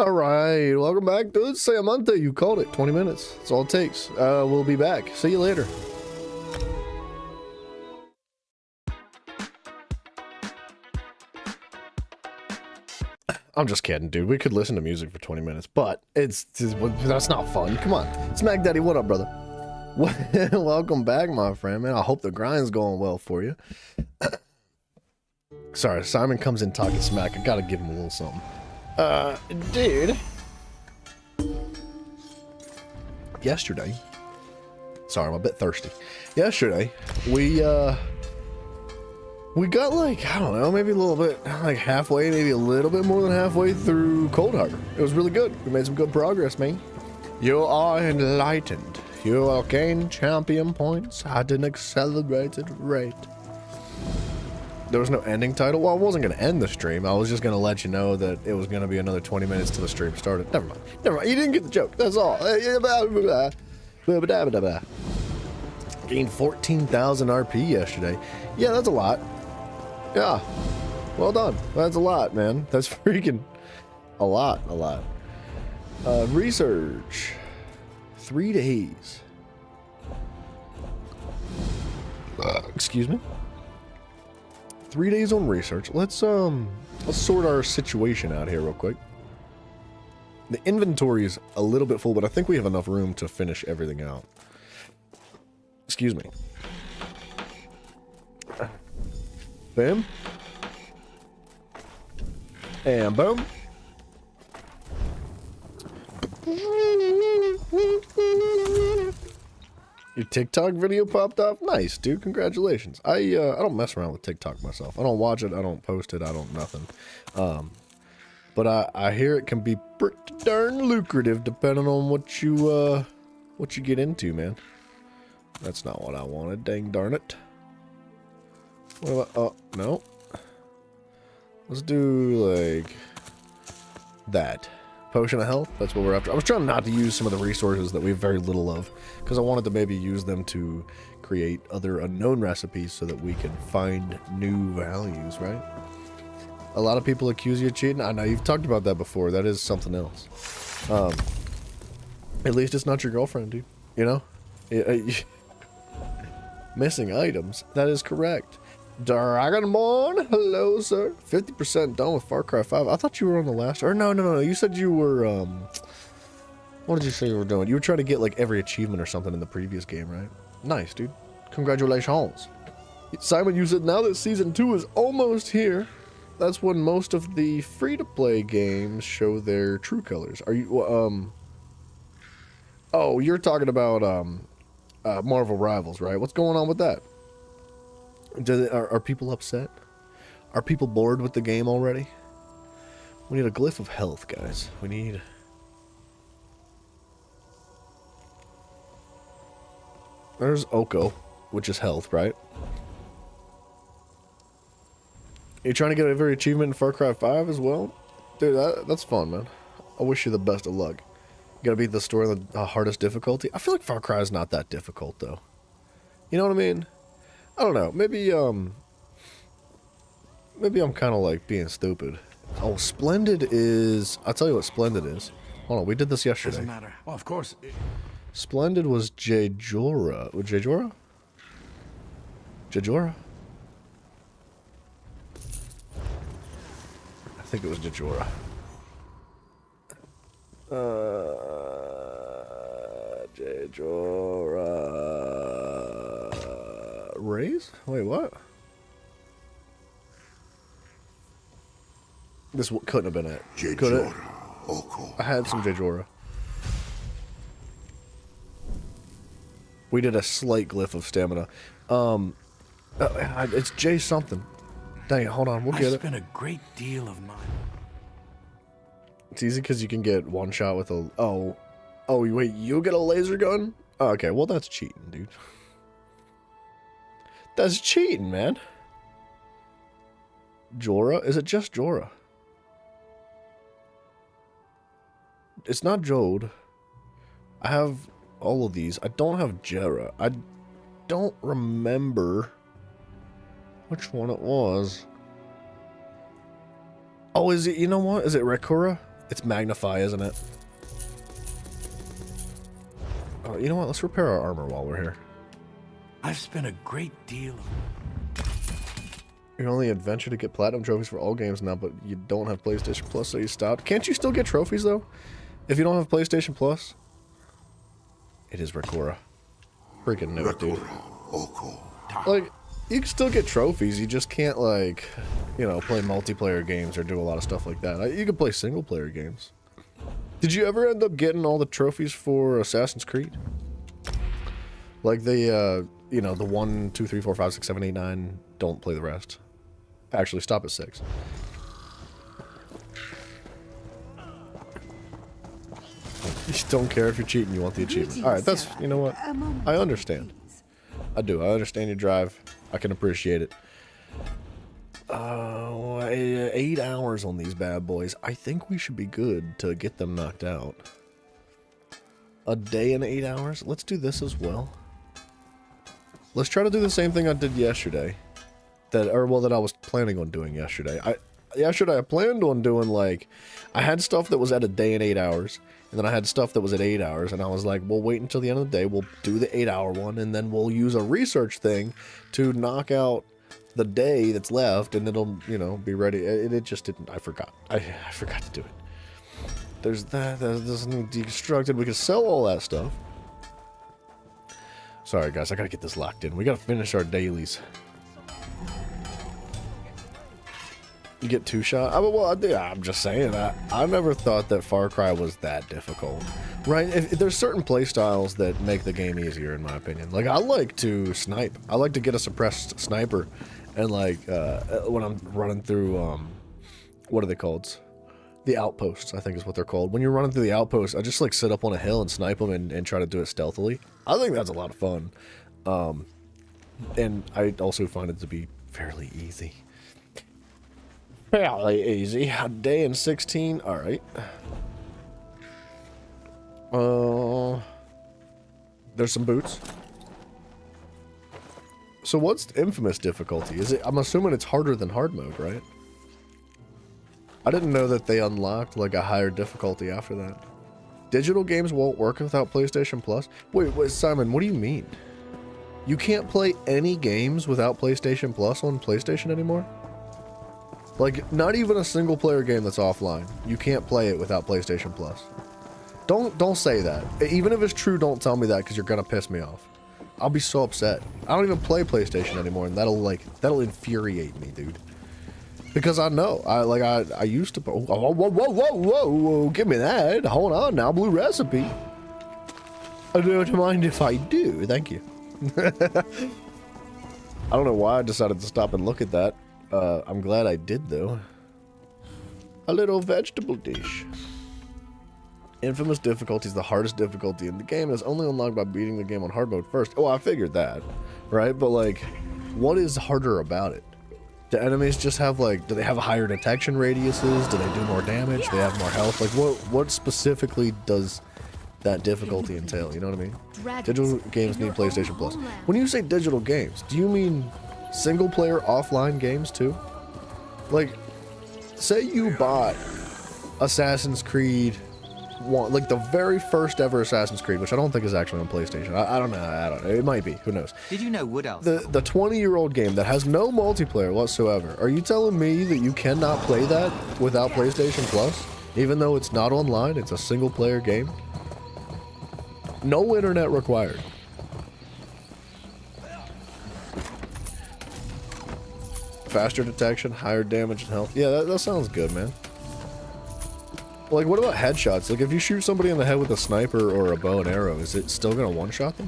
All right, welcome back to Sayamonte. You called it. 20 minutes. That's all it takes. We'll be back. See you later. I'm just kidding, dude. We could listen to music for 20 minutes, but that's not fun. Come on. Smack Daddy, what up, brother? Welcome back, my friend, man. I hope the grind's going well for you. Sorry, Simon comes in talking smack. I gotta give him a little something. Dude. Yesterday. Sorry, I'm a bit thirsty. Yesterday, we got like, I don't know, maybe a little bit, like halfway, maybe a little bit more than halfway through Cold Harbor. It was really good. We made some good progress, man. You are enlightened. You will gain champion points at an accelerated rate. There was no ending title. Well, I wasn't going to end the stream. I was just going to let you know that it was going to be another 20 minutes till the stream started. Never mind. Never mind. You didn't get the joke. That's all. Gained 14,000 RP yesterday. Yeah, that's a lot. Yeah. Well done. That's a lot, man. That's freaking a lot. Research. 3 days. Excuse me. 3 days on research. Let's sort our situation out here real quick. The inventory is a little bit full, but I think we have enough room to finish everything out. Excuse me. Bam. And boom. Your TikTok video popped off? Nice, dude. Congratulations. I don't mess around with TikTok myself. I don't watch it. I don't post it. I don't nothing. But I hear it can be pretty darn lucrative depending on what you get into, man. That's not what I wanted. Dang darn it. What about, oh, no. Let's do like that. Potion of health, that's what we're after. I was trying not to use some of the resources that we have very little of, because I wanted to maybe use them to create other unknown recipes so that we can find new values, right? A lot of people accuse you of cheating. I know you've talked about that before. That is something else. At least it's not your girlfriend, dude. You know? Missing items. That is correct. Dragonborn, hello, sir. 50% done with Far Cry 5. I thought you were on the last. Or no. You said you were. What did you say you were doing? You were trying to get like every achievement or something in the previous game, right? Nice, dude. Congratulations. Simon, you said now that season 2 is almost here. That's when most of the free-to-play games show their true colors. Are you? Oh, you're talking about Marvel Rivals, right? What's going on with that? Are people upset? Are people bored with the game already? We need a glyph of health, guys. We need... There's Oko, which is health, right? You trying to get every achievement in Far Cry 5 as well? Dude, that's fun, man. I wish you the best of luck. You gotta beat the story on the hardest difficulty. I feel like Far Cry is not that difficult, though. You know what I mean? I don't know. Maybe I'm kind of like being stupid. Oh, Splendid is... I'll tell you what Splendid is. Hold on, we did this yesterday. Doesn't matter. Well, of course. Splendid was Jejora. Was Jejora? Jejora? I think it was Jejora. Jejora... Raise? Wait, what? This couldn't have been it. Could it? I had some Jejora. We did a slight glyph of stamina. It's J something. Dang it, hold on, we'll get it. I spent a great deal of mine. It's easy because you can get one shot with a... Oh, wait, you get a laser gun? Oh, okay, well that's cheating, dude. That's cheating, man. Jora? Is it just Jora? It's not Jode. I have all of these. I don't have Jera. I don't remember which one it was. Oh, is it, you know what? Is it Rekura? It's Magnify, isn't it? Oh, you know what? Let's repair our armor while we're here. I've spent a great deal of... Your only adventure to get platinum trophies for all games now, but you don't have PlayStation Plus, so you stopped. Can't you still get trophies, though? If you don't have PlayStation Plus? It is Rakura. Freaking know it, dude. Like, you can still get trophies, you just can't, like, you know, play multiplayer games or do a lot of stuff like that. You can play single-player games. Did you ever end up getting all the trophies for Assassin's Creed? Like the, you know, the 1, 2, 3, 4, 5, 6, 7, 8, 9, don't play the rest. Actually, stop at 6. You just don't care if you're cheating, you want the achievement. Alright, that's, you know what? I understand. I do. I understand your drive. I can appreciate it. 8 hours on these bad boys. I think we should be good to get them knocked out. A day and 8 hours? Let's do this as well. Let's try to do the same thing I did yesterday. That I was planning on doing yesterday. Yesterday I planned on doing, like, I had stuff that was at a day and 8 hours, and then I had stuff that was at 8 hours, and I was like, we'll wait until the end of the day, we'll do the 8-hour one, and then we'll use a research thing to knock out the day that's left, and it'll, you know, be ready. It just didn't. I forgot. I forgot to do it. There's that. There's deconstructed. We can sell all that stuff. Sorry, guys. I gotta get this locked in. We gotta finish our dailies. You get 2-shot? I'm just saying. I never thought that Far Cry was that difficult. Right? There's certain playstyles that make the game easier, in my opinion. Like, I like to snipe. I like to get a suppressed sniper. And, like, when I'm running through, what are they called? The outposts, I think is what they're called. When you're running through the outposts, I just, like, sit up on a hill and snipe them and try to do it stealthily. I think that's a lot of fun. And I also find it to be fairly easy. Fairly easy. A day and 16. All right. There's some boots. So what's Infamous difficulty? Is it? I'm assuming it's harder than hard mode, right? I didn't know that they unlocked like a higher difficulty after that. Digital games won't work without PlayStation Plus. Wait, Simon, what do you mean? You can't play any games without PlayStation Plus on PlayStation anymore? Like, not even a single player game that's offline. You can't play it without PlayStation Plus. Don't say that. Even if it's true, don't tell me that, because you're gonna piss me off. I'll be so upset. I don't even play PlayStation anymore, and that'll infuriate me, dude. Because I know, I used to. Whoa! Give me that. Hold on now, Blue Recipe. I don't mind if I do. Thank you. I don't know why I decided to stop and look at that. I'm glad I did, though. A little vegetable dish. Infamous difficulty is the hardest difficulty in the game and is only unlocked by beating the game on hard mode first. Oh, I figured that, right? But, like, what is harder about it? Do enemies just have, like, do they have higher detection radiuses? Do they do more damage? Do they have more health? Like, what specifically does that difficulty entail? You know what I mean? Digital games need PlayStation Plus. When you say digital games, do you mean single player offline games too? Like, say you bought Assassin's Creed 1, like the very first ever Assassin's Creed, which I don't think is actually on PlayStation. I don't know. It might be. Who knows? Did you know Woodhouse? The 20-year-old game that has no multiplayer whatsoever. Are you telling me that you cannot play that without PlayStation Plus? Even though it's not online, it's a single player game? No internet required. Faster detection, higher damage and health. Yeah, that sounds good, man. Like, what about headshots? Like, if you shoot somebody in the head with a sniper or a bow and arrow, is it still gonna one-shot them?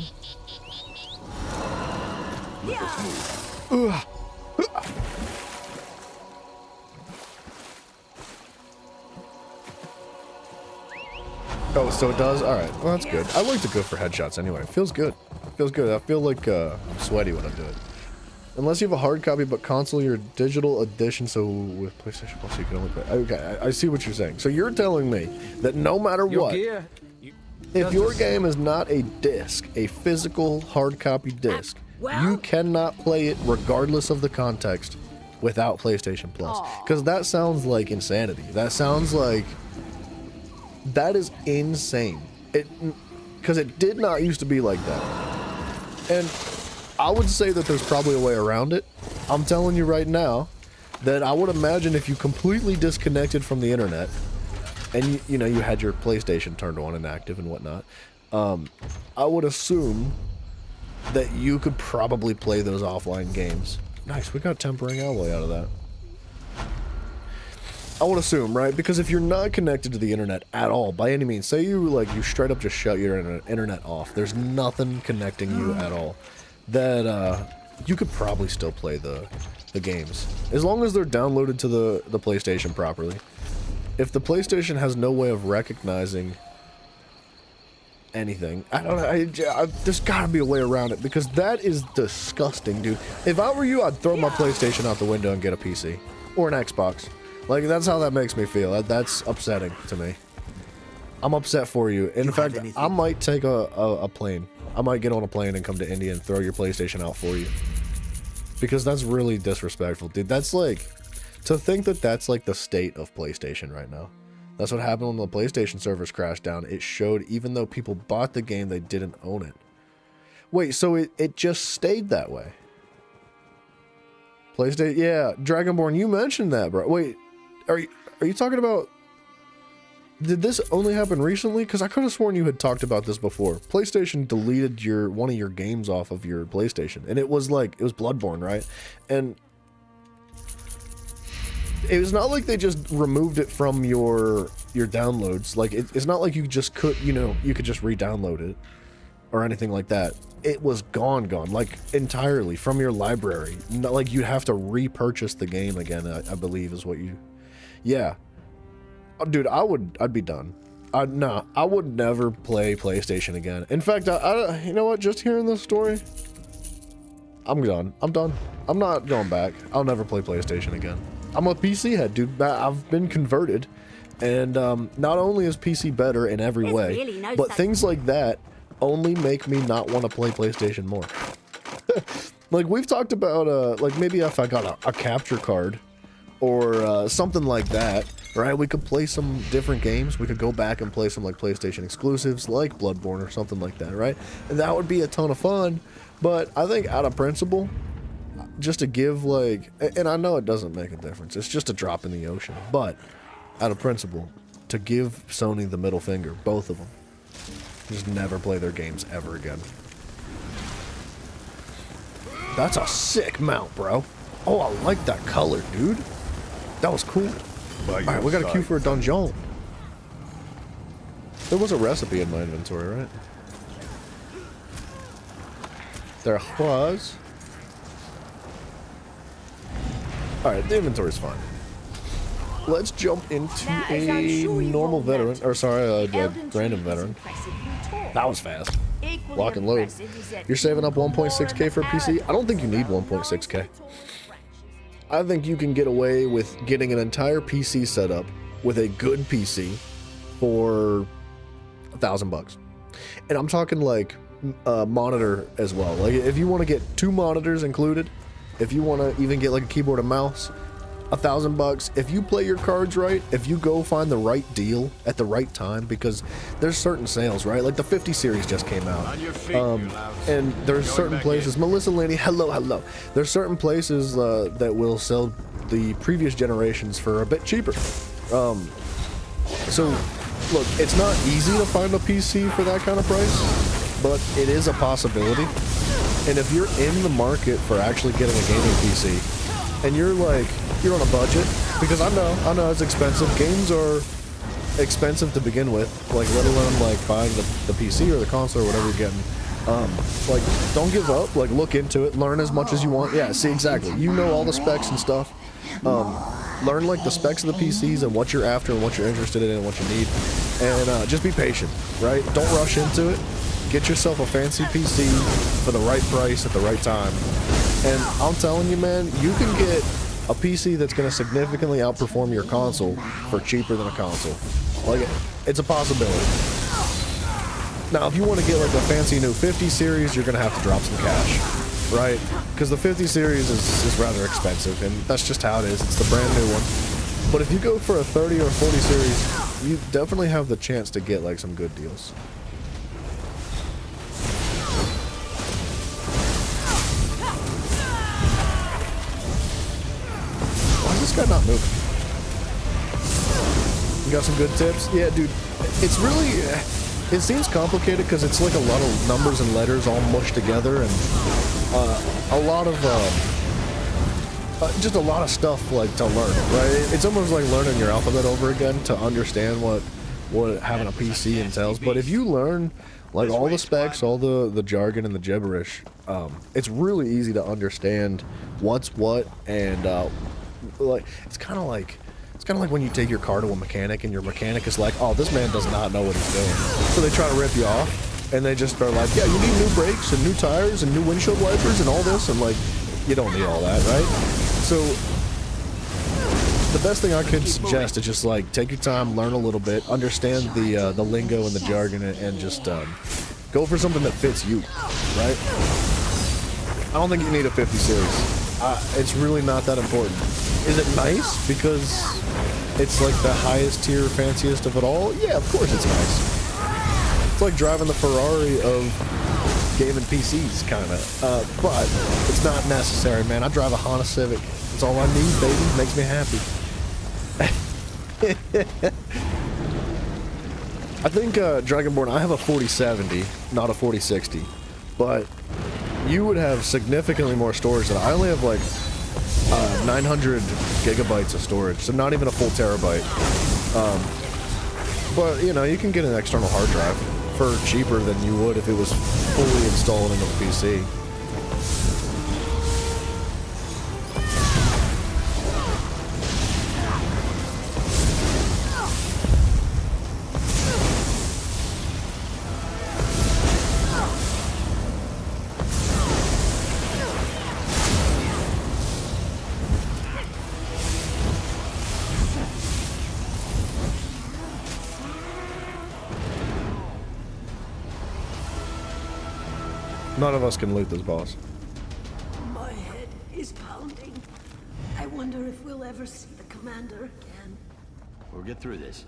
Oh, so it does? Alright, well, that's good. I like to go for headshots anyway. It feels good. It feels good. I feel like I'm sweaty when I do it. Unless you have a hard copy, but console your digital edition, so with PlayStation Plus you can only play. Okay, I see what you're saying. So you're telling me that no matter what, if your game is not a disc, a physical hard copy disc, you cannot play it regardless of the context without PlayStation Plus. Because that sounds like insanity. That sounds like That is insane. Because it did not used to be like that. And I would say that there's probably a way around it. I'm telling you right now that I would imagine if you completely disconnected from the internet and you know, you had your PlayStation turned on and active and whatnot, I would assume that you could probably play those offline games. Nice, we got tempering alloy out of that. I would assume, right? Because if you're not connected to the internet at all, by any means, say you straight up just shut your internet off, there's nothing connecting you at all, that you could probably still play the games. As long as they're downloaded to the PlayStation properly. If the PlayStation has no way of recognizing anything, I don't know, there's gotta be a way around it, because that is disgusting, dude. If I were you, I'd throw my PlayStation out the window and get a PC. Or an Xbox. Like, that's how that makes me feel. That's upsetting to me. I'm upset for you. In fact, I might take a plane. I might get on a plane and come to India and throw your PlayStation out for you. Because that's really disrespectful, dude. That's like, to think that that's like the state of PlayStation right now. That's what happened when the PlayStation servers crashed down. It showed, even though people bought the game, they didn't own it. Wait, so it just stayed that way? PlayStation, yeah, Dragonborn, you mentioned that, bro. Wait, are you talking about? Did this only happen recently? Because I could have sworn you had talked about this before. PlayStation deleted one of your games off of your PlayStation, and it was Bloodborne, right? And it was not like they just removed it from your downloads. Like it's not like you just could, you could just re-download it or anything like that. It was gone, like entirely from your library. Not like you'd have to repurchase the game again, I believe is what you. Yeah, dude, I'd be done. I would never play PlayStation again. In fact, you know what? Just hearing this story, I'm done. I'm not going back. I'll never play PlayStation again. I'm a PC head, dude. I've been converted, and not only is PC better in every way, really but things like that only make me not want to play PlayStation more. Like we've talked about, like maybe if I got a capture card or something like that, right? We could play some different games. We could go back and play some like PlayStation exclusives, like Bloodborne or something like that, right? And that would be a ton of fun. But I think out of principle, just to give like, and I know it doesn't make a difference. It's just a drop in the ocean. But out of principle, to give Sony the middle finger, both of them, just never play their games ever again. That's a sick mount, bro. Oh, I like that color, dude. That was cool. Alright, we got a queue for a dungeon. There was a recipe in my inventory, right? There was. Alright, the inventory's fine. Let's jump into a normal veteran, or sorry, a random veteran. That was fast. Lock and load. You're saving up 1.6k for a PC? I don't think you need 1.6k. I think you can get away with getting an entire PC setup with a good PC for $1,000. And I'm talking like monitor as well. Like if you want to get 2 monitors included, if you want to even get like a keyboard and mouse, $1,000. If you play your cards right, if you go find the right deal at the right time, because there's certain sales, right? Like the 50 series just came out, and there's certain places. Melissa Laney, hello. There's certain places that will sell the previous generations for a bit cheaper. So look, it's not easy to find a PC for that kind of price, but it is a possibility. And if you're in the market for actually getting a gaming PC, and you're on a budget, because I know it's expensive. Games are expensive to begin with, like let alone like buying the PC or the console or whatever you're getting. Like don't give up, like look into it, learn as much as you want. Yeah, see, exactly. You know all the specs and stuff. Learn like the specs of the PCs and what you're after and what you're interested in and what you need. And just be patient, right? Don't rush into it. Get yourself a fancy PC for the right price at the right time. And I'm telling you, man, you can get a PC that's going to significantly outperform your console for cheaper than a console. Like, it's a possibility. Now, if you want to get like a fancy new 50 series, you're going to have to drop some cash, right? Because the 50 series is rather expensive, and that's just how it is. It's the brand new one. But if you go for a 30 or 40 series, you definitely have the chance to get like some good deals. Why is this guy not moving? You got some good tips? Yeah, dude. It's really, it seems complicated because it's like a lot of numbers and letters all mushed together, and a lot of just a lot of stuff like to learn, right? It's almost like learning your alphabet over again to understand what having a PC entails. But if you learn like all the specs, all the jargon and the gibberish, it's really easy to understand what's what, and like it's kind of like when you take your car to a mechanic and your mechanic is like, oh, this man does not know what he's doing, so they try to rip you off, and they just are like, yeah, you need new brakes and new tires and new windshield wipers and all this, and like, you don't need all that, right? So the best thing I could suggest is just like take your time, learn a little bit, understand the lingo and the jargon, and just go for something that fits you, right? I don't think you need a 50 series. It's really not that important. Is it nice because it's like the highest tier, fanciest of it all? Yeah, of course it's nice. It's like driving the Ferrari of gaming PCs, kind of. But it's not necessary, man. I drive a Honda Civic. That's all I need, baby. Makes me happy. I think Dragonborn, I have a 4070, not a 4060, but you would have significantly more storage than I only have like 900 gigabytes of storage, so not even a full terabyte. But you know, you can get an external hard drive for cheaper than you would if it was fully installed into the PC. None of us can loot this boss. My head is pounding. I wonder if we'll ever see the commander again. We'll get through this.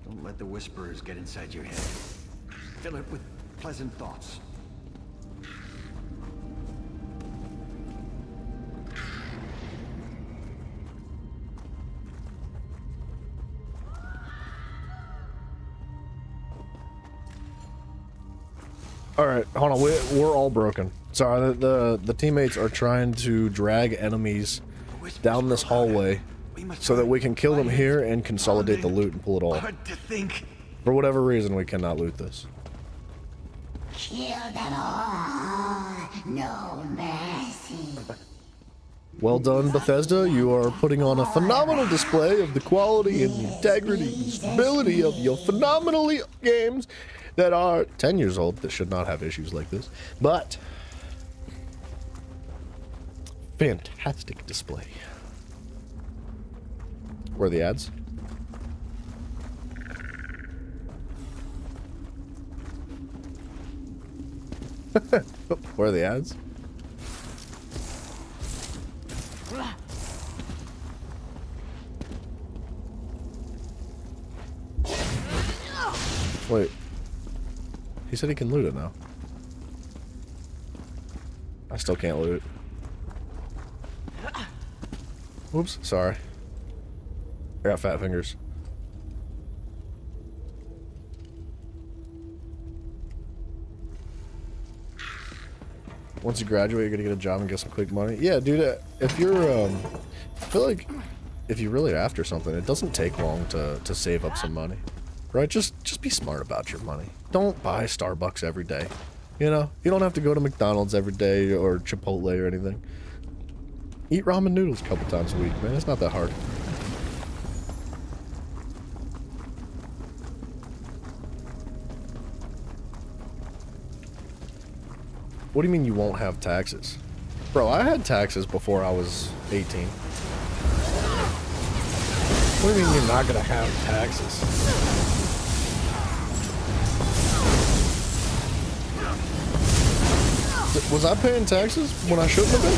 Don't let the whisperers get inside your head. Fill it with pleasant thoughts. All right, hold on. We're all broken. Sorry, the teammates are trying to drag enemies down this hallway so that we can kill them here and consolidate the loot and pull it all. Hard to think. For whatever reason, we cannot loot this. Kill them all. No mercy. Well done, Bethesda. You are putting on a phenomenal display of the quality and integrity and stability of your phenomenally games that are 10 years old that should not have issues like this. But fantastic display. Where are the ads? Where are the ads? Wait. He said he can loot it now. I still can't loot it. Whoops, sorry. I got fat fingers. Once you graduate, you're gonna get a job and get some quick money. Yeah, dude, if you're, I feel like if you're really after something, it doesn't take long to save up some money. Right? Just be smart about your money. Don't buy Starbucks every day. You know? You don't have to go to McDonald's every day or Chipotle or anything. Eat ramen noodles a couple times a week, man. It's not that hard. What do you mean you won't have taxes? Bro, I had taxes before I was 18. What do you mean you're not gonna have taxes? Was I paying taxes when I shouldn't have been?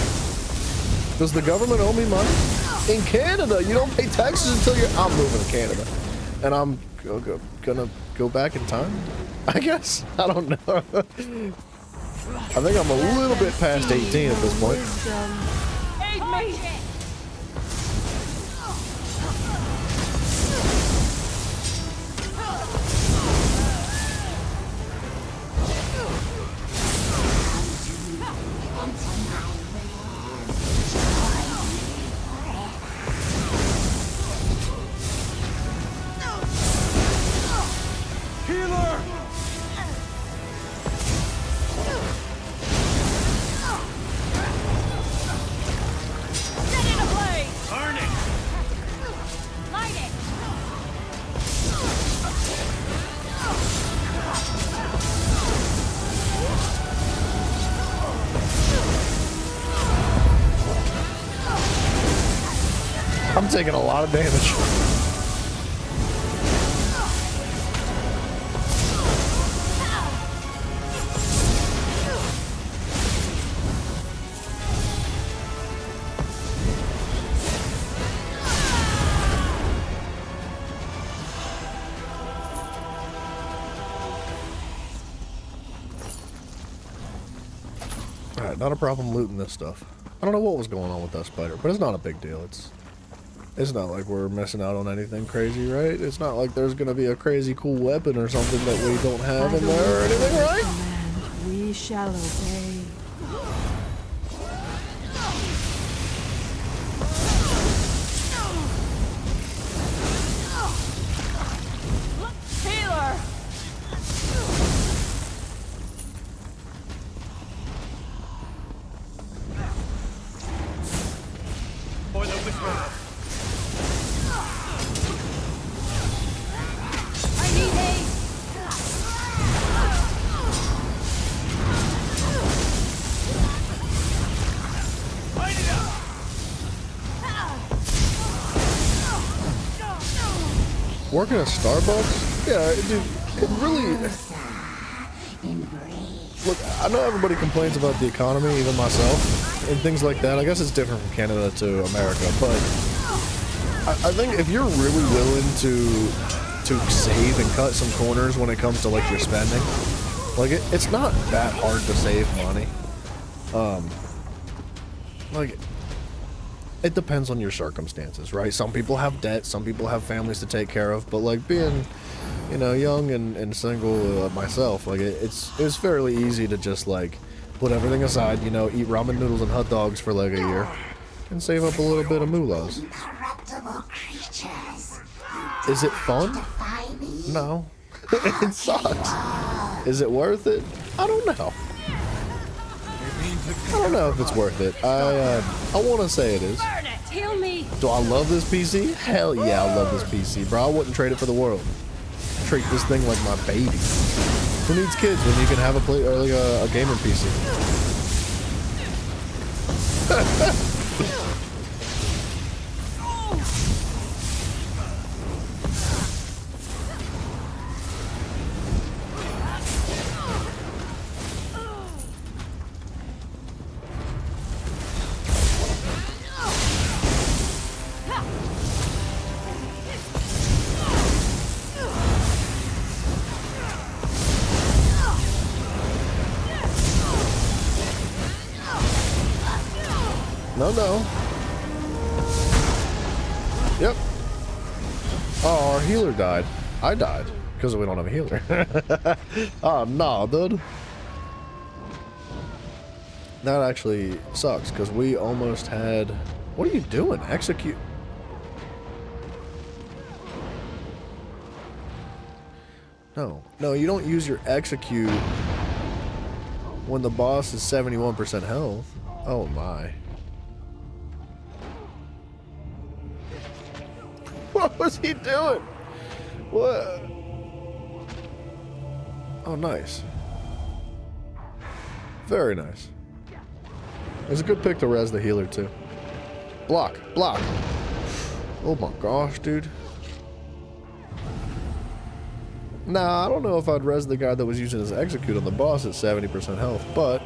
Does the government owe me money? In Canada, you don't pay taxes until you're... I'm moving to Canada. and I'm gonna go back in time, I guess. I don't know. I think I'm a little bit past 18 at this point. Aid me! I'm taking a lot of damage. Alright, not a problem looting this stuff. I don't know what was going on with that spider, but it's not a big deal. It's not like we're missing out on anything crazy, right? It's not like there's gonna be a crazy cool weapon or something that we don't have in there or anything, right? Command, we shall obey. Healer! For the Whisperer. I need aid! Working at Starbucks? Yeah, dude, it really... Look, I know everybody complains about the economy, even myself, and things like that. I guess it's different from Canada to America, but I think if you're really willing to save and cut some corners when it comes to, like, your spending, like, it's not that hard to save money. Like... It depends on your circumstances, right? Some people have debt, some people have families to take care of, but like being, you know, young and single myself, like it's fairly easy to just like put everything aside, you know, eat ramen noodles and hot dogs for like a year and save up a little bit of moolahs. Is it fun? No. It sucks. Is it worth it? I don't know. I don't know if it's worth it. I want to say it is. Burn it! Heal me! Do I love this PC? Hell yeah, I love this PC, bro. I wouldn't trade it for the world. Treat this thing like my baby. Who needs kids when you can have a gamer PC? No. Yep. Oh, our healer died. I died because we don't have a healer. Oh, nah, dude. That actually sucks because we almost had... What are you doing? Execute. No, you don't use your execute when the boss is 71% health. Oh my. What was he doing? What? Oh, nice. Very nice. It was a good pick to res the healer, too. Block. Oh my gosh, dude. Nah, I don't know if I'd res the guy that was using his execute on the boss at 70% health, but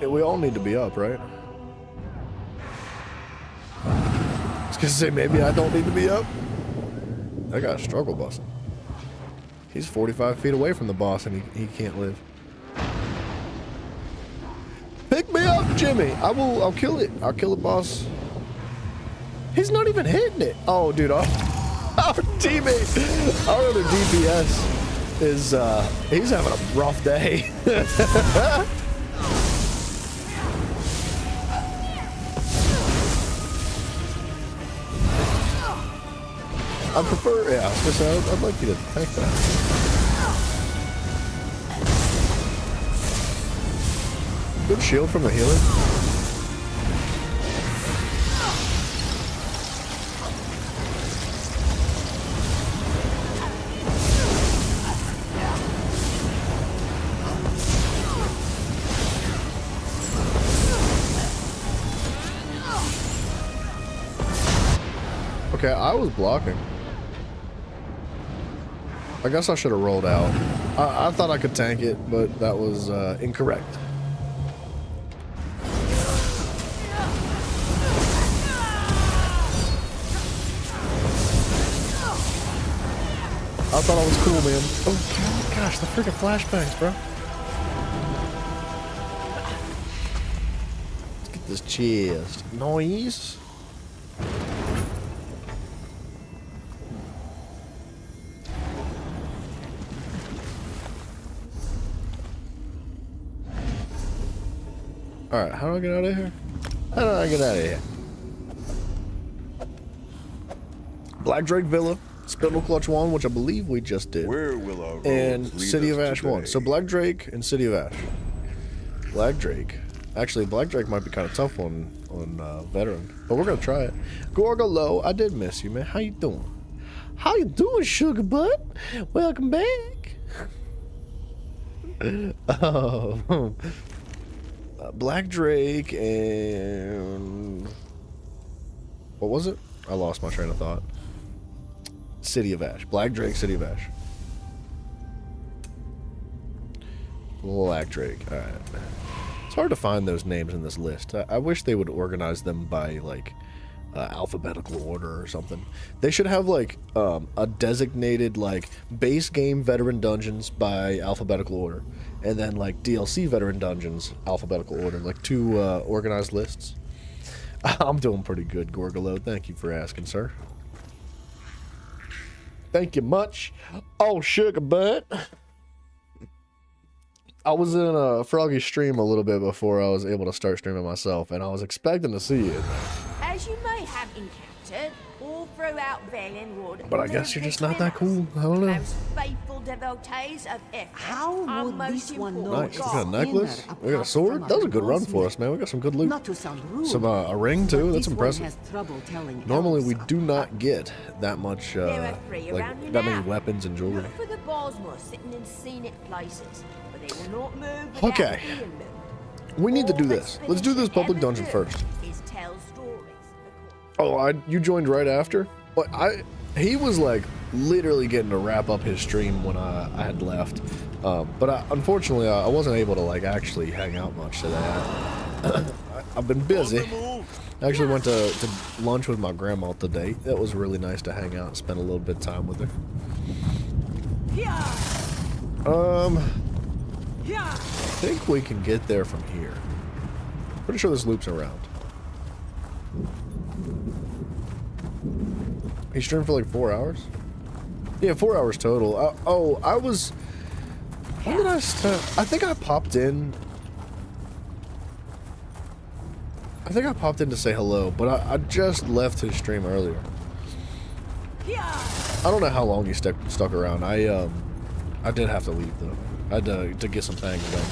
we all need to be up, right? I was gonna say, maybe I don't need to be up. That guy's struggle busting. He's 45 feet away from the boss and he can't live. Pick me up, Jimmy. I'll kill it. I'll kill the boss. He's not even hitting it. Oh, dude, our teammate, our other DPS is, he's having a rough day. I prefer, yeah, I was gonna say, I'd like you to tank that. Good shield from the healer. Okay, I was blocking. I guess I should have rolled out. I thought I could tank it, but that was incorrect. I thought I was cool, man. Oh gosh, the freaking flashbangs, bro. Let's get this chest. Noise. Alright, how do I get out of here? How do I get out of here? Black Drake Villa, Spindle Clutch 1, which I believe we just did. Where will our and roads lead City us of Ash today? 1. So Black Drake and City of Ash. Black Drake. Actually, Black Drake might be kind of tough on Veteran, but we're going to try it. Gorgalo, I did miss you, man. How you doing? How you doing, sugar butt? Welcome back. Black Drake and what was it? I lost my train of thought. City of Ash. Black Drake, City of Ash. Black Drake. All right. It's hard to find those names in this list. I wish they would organize them by like alphabetical order or something. They should have like a designated like base game veteran dungeons by alphabetical order, and then like DLC veteran dungeons alphabetical order, like two organized lists. I'm doing pretty good, Gorgalo. Thank you for asking, sir. Thank you much. Oh, sugar butt. I was in a Froggy stream a little bit before I was able to start streaming myself, and I was expecting to see it. As you may have encountered all throughout Valenwood, But I guess you're just not that cool. I don't know. most faithful devotees of Ephraim How are would most this one know important. Nice. We got a necklace. We got a sword. That was a good run for us, man. We got some good loot. Not to sound rude, Some a ring too. but That's this one impressive. has trouble telling Normally we elves do not apart. get that much There are three around like you that many now. weapons and jewelry. Look for the Bosmore sitting in scenic places, but they will not move without Okay. being moved. We need to All do that's this. Let's do this finished public ever dungeon do first. is tell stories. Oh, you joined right after? But he was like literally getting to wrap up his stream when I had left. But unfortunately I wasn't able to like actually hang out much today. I've been busy. I actually went to lunch with my grandma today. That was really nice to hang out and spend a little bit of time with her. I think we can get there from here. Pretty sure this loops around. He streamed for like 4 hours? Yeah, 4 hours total. I was... When did I start? I think I popped in... I think I popped in to say hello, but I just left his stream earlier. I don't know how long he stuck around. I did have to leave though. I had to get some things done.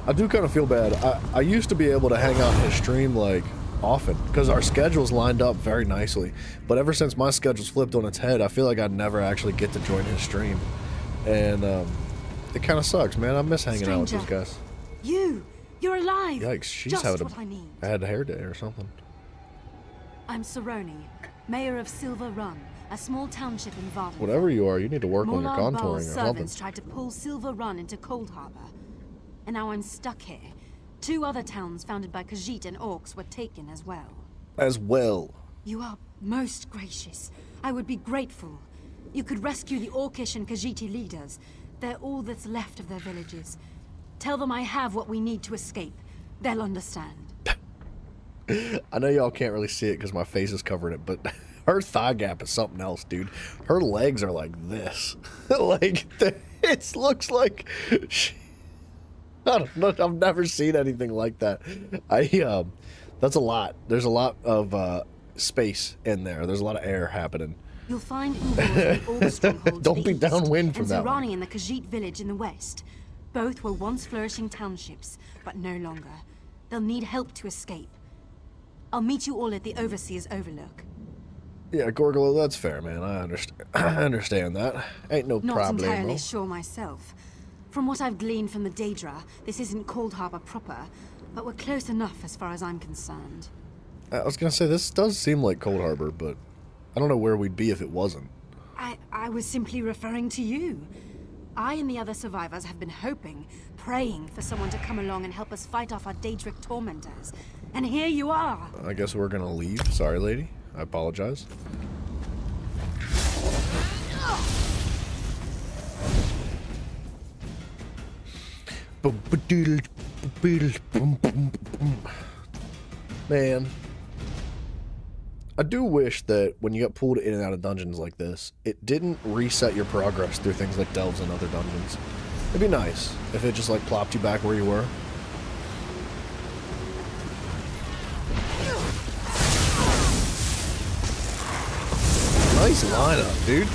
I do kind of feel bad. I used to be able to hang out in his stream like often because our schedules lined up very nicely. But ever since my schedule's flipped on its head, I feel like I'd never actually get to join his stream, and it kind of sucks, man. I miss hanging out with these guys. You're alive. Yikes, she's Just having what I need. a bad hair day or something. I'm Saroni, mayor of Silver Run, a small township in Varden. Whatever you are, you need to work on your Morlard contouring Ball's or something. servants tried to pull Silver Run into Cold Harbor, and now I'm stuck here. 2 other towns founded by Khajiit and Orcs were taken as well. As well. You are most gracious. I would be grateful. You could rescue the Orcish and Khajiit leaders. They're all that's left of their villages. Tell them I have what we need to escape. They'll understand. I know y'all can't really see it because my face is covering it, but her thigh gap is something else, dude. Her legs are like this. Like, it looks like she, I don't know. I've never seen anything like that. That's a lot. There's a lot of space in there. There's a lot of air happening. You'll find Ugor in the Orc stronghold Don't to be the east, downwind from and that one. Zerani in the Khajiit village in the west. Both were once flourishing townships, but no longer. They'll need help to escape. I'll meet you all at the Overseer's Overlook. Yeah, Gorgolo, that's fair, man. I understand. I understand that. Ain't no Not problem. entirely sure myself. From what I've gleaned from the Daedra, this isn't Cold Harbor proper, but we're close enough as far as I'm concerned. I was gonna say, this does seem like Cold Harbor, but I don't know where we'd be if it wasn't. I was simply referring to you. I and the other survivors have been hoping, praying for someone to come along and help us fight off our Daedric tormentors. And here you are! I guess we're gonna leave. Sorry, lady. I apologize. Man, I do wish that when you got pulled in and out of dungeons like this, it didn't reset your progress through things like delves and other dungeons. It'd be nice if it just like plopped you back where you were. Nice lineup, dude.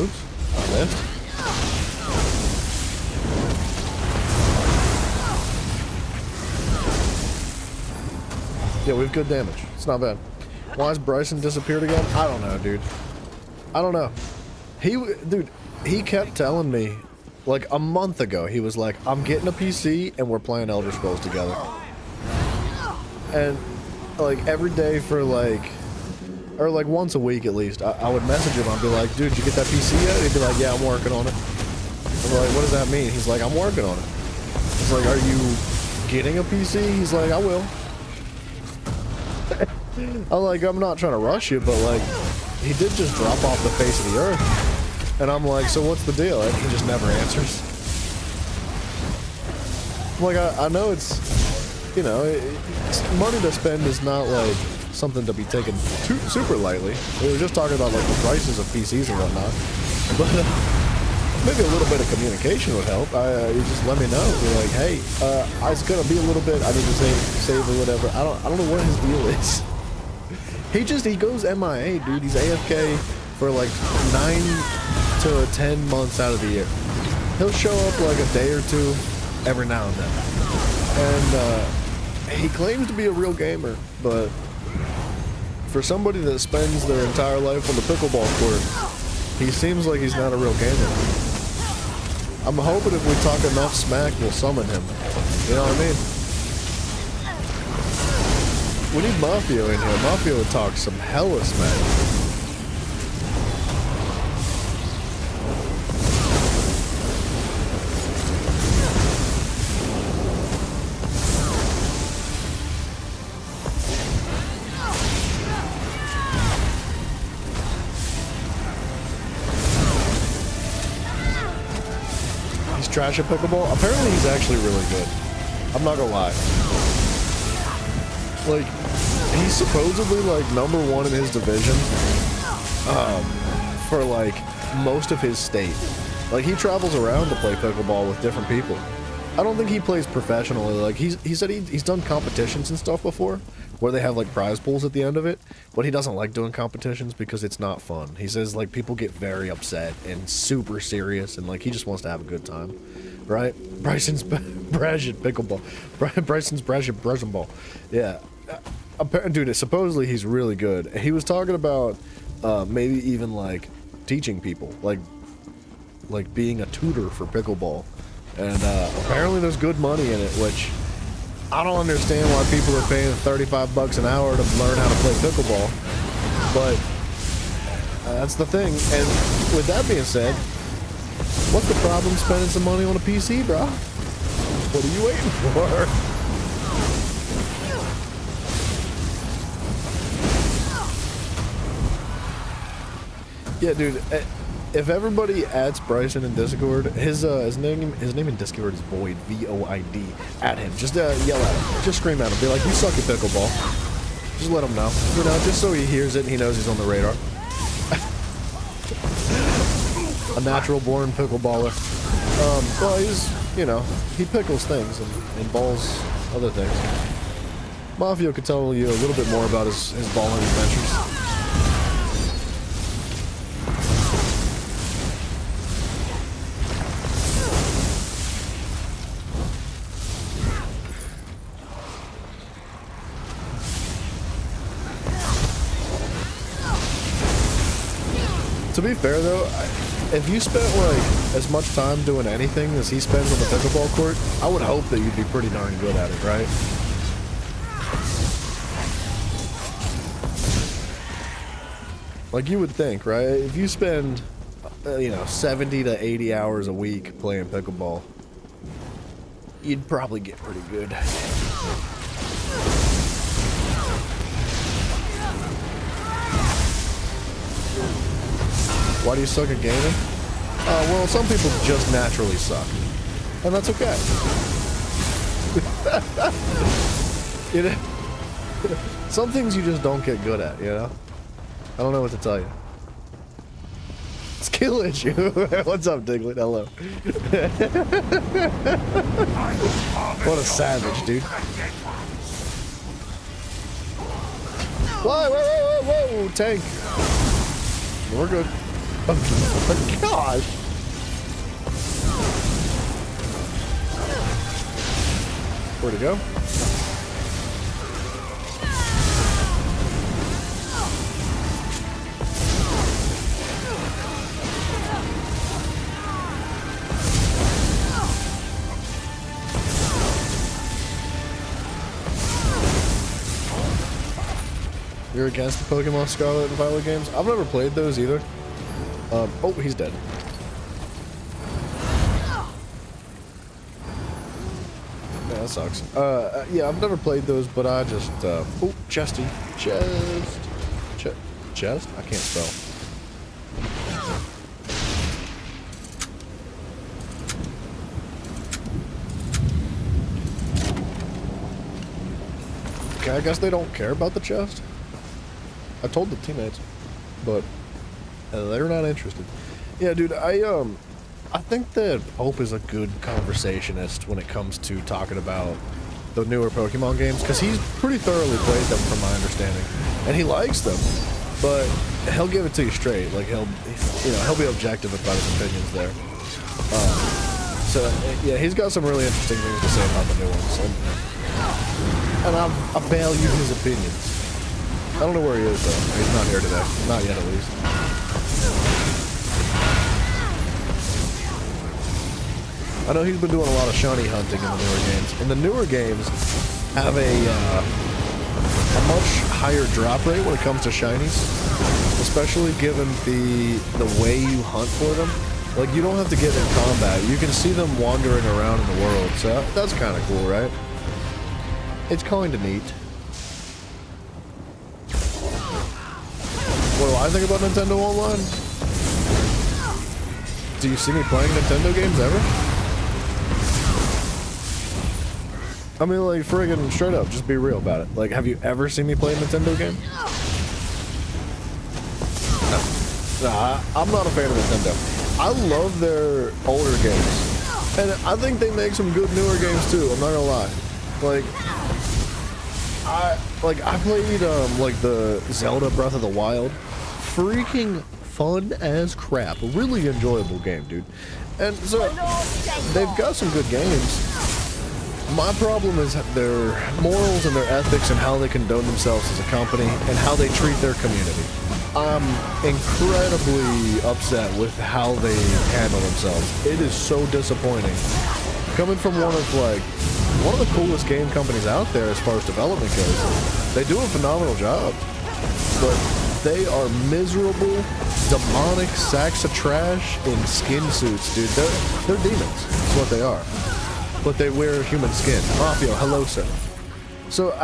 Oops, I missed. Yeah, we have good damage. It's not bad. Why has Bryson disappeared again? I don't know, dude. I don't know. He kept telling me, like a month ago, he was like, I'm getting a PC and we're playing Elder Scrolls together. And like every day for like, or like once a week at least, I would message him. I'd be like, dude, did you get that PC yet? He'd be like, yeah, I'm working on it. I'm like, what does that mean? He's like, I'm working on it. It's like, are you getting a PC? He's like, I will. I'm like, I'm not trying to rush you, but like, he did just drop off the face of the earth. And I'm like, so what's the deal? And he just never answers. I'm like, I know it's, you know, money to spend is not like something to be taken super lightly. We were just talking about like the prices of PCs and whatnot. But maybe a little bit of communication would help. You just let me know. You're like, hey, it's gonna be a little bit. I need to save or whatever. I don't know what his deal is. He goes MIA, dude. He's AFK for like 9 to 10 months out of the year. He'll show up like a day or two every now and then. And he claims to be a real gamer, but for somebody that spends their entire life on the pickleball court, he seems like he's not a real gamer. I'm hoping if we talk enough smack, we'll summon him. You know what I mean? We need Mafio in here. Mafio would talk some hella smack. He's trash at pickleball? Apparently he's actually really good. I'm not gonna lie. Like, he's supposedly like #1 in his division for like most of his state. Like, he travels around to play pickleball with different people. I don't think he plays professionally. Like, he said he's done competitions and stuff before where they have like prize pools at the end of it, but he doesn't like doing competitions because it's not fun. He says like people get very upset and super serious, and like he just wants to have a good time, right? Bryson's brash at pickleball. Bryson's brash at ball. Yeah. Dude, supposedly he's really good. He was talking about maybe even like teaching people, like being a tutor for pickleball. And apparently there's good money in it, which I don't understand why people are paying $35 an hour to learn how to play pickleball. But that's the thing. And with that being said, what's the problem spending some money on a PC, bro? What are you waiting for? Yeah, dude. If everybody adds Bryson in Discord, his name in Discord is Void, VOID. At him, just yell at him, just scream at him, be like, "You suck at pickleball." Just let him know, you know, just so he hears it and he knows he's on the radar. A natural born pickleballer. Well, he's, you know, he pickles things and balls other things. Mafio could tell you a little bit more about his balling adventures. To be fair though, if you spent like as much time doing anything as he spends on the pickleball court, I would hope that you'd be pretty darn good at it, right? Like you would think, right? If you spend, you know, 70 to 80 hours a week playing pickleball, you'd probably get pretty good. Why do you suck at gaming? Well, some people just naturally suck. And that's okay. You know? Some things you just don't get good at, you know? I don't know what to tell you. Skill issue. What's up, Diglett? Hello. What a savage, dude. Whoa, whoa, whoa, whoa, whoa, tank. We're good. Oh my gosh. Where'd it go? You're against the Pokemon Scarlet and Violet games? I've never played those either. Oh, he's dead. Yeah, that sucks. Yeah, I've never played those, but I just, oh, chesty. Chest? I can't spell. Okay, I guess they don't care about the chest. I told the teammates, but they're not interested. Yeah, dude, I think that Hope is a good conversationist when it comes to talking about the newer Pokemon games, because he's pretty thoroughly played them from my understanding, and he likes them, but he'll give it to you straight. Like he'll be objective about his opinions there. So yeah, he's got some really interesting things to say about the new ones, and I value his opinions. I don't know where he is though. He's not here today. Not yet, at least. I know he's been doing a lot of shiny hunting in the newer games. And the newer games have a much higher drop rate when it comes to shinies, especially given the way you hunt for them. Like, you don't have to get in combat. You can see them wandering around in the world. So that's kind of cool, right? It's kind of neat. What do I think about Nintendo Online? Do you see me playing Nintendo games ever? I mean, like, friggin' straight up, just be real about it. Like, have you ever seen me play a Nintendo game? No. Nah, I'm not a fan of Nintendo. I love their older games. And I think they make some good newer games too, I'm not gonna lie. Like, I played, like, the Zelda Breath of the Wild. Freaking fun as crap. A really enjoyable game, dude. And so, they've got some good games. My problem is their morals and their ethics and how they condone themselves as a company and how they treat their community. I'm incredibly upset with how they handle themselves. It is so disappointing. Coming from one of the coolest game companies out there as far as development goes, they do a phenomenal job. But they are miserable, demonic sacks of trash in skin suits, dude. They're demons. That's what they are. But they wear human skin. Mafio, hello, sir. So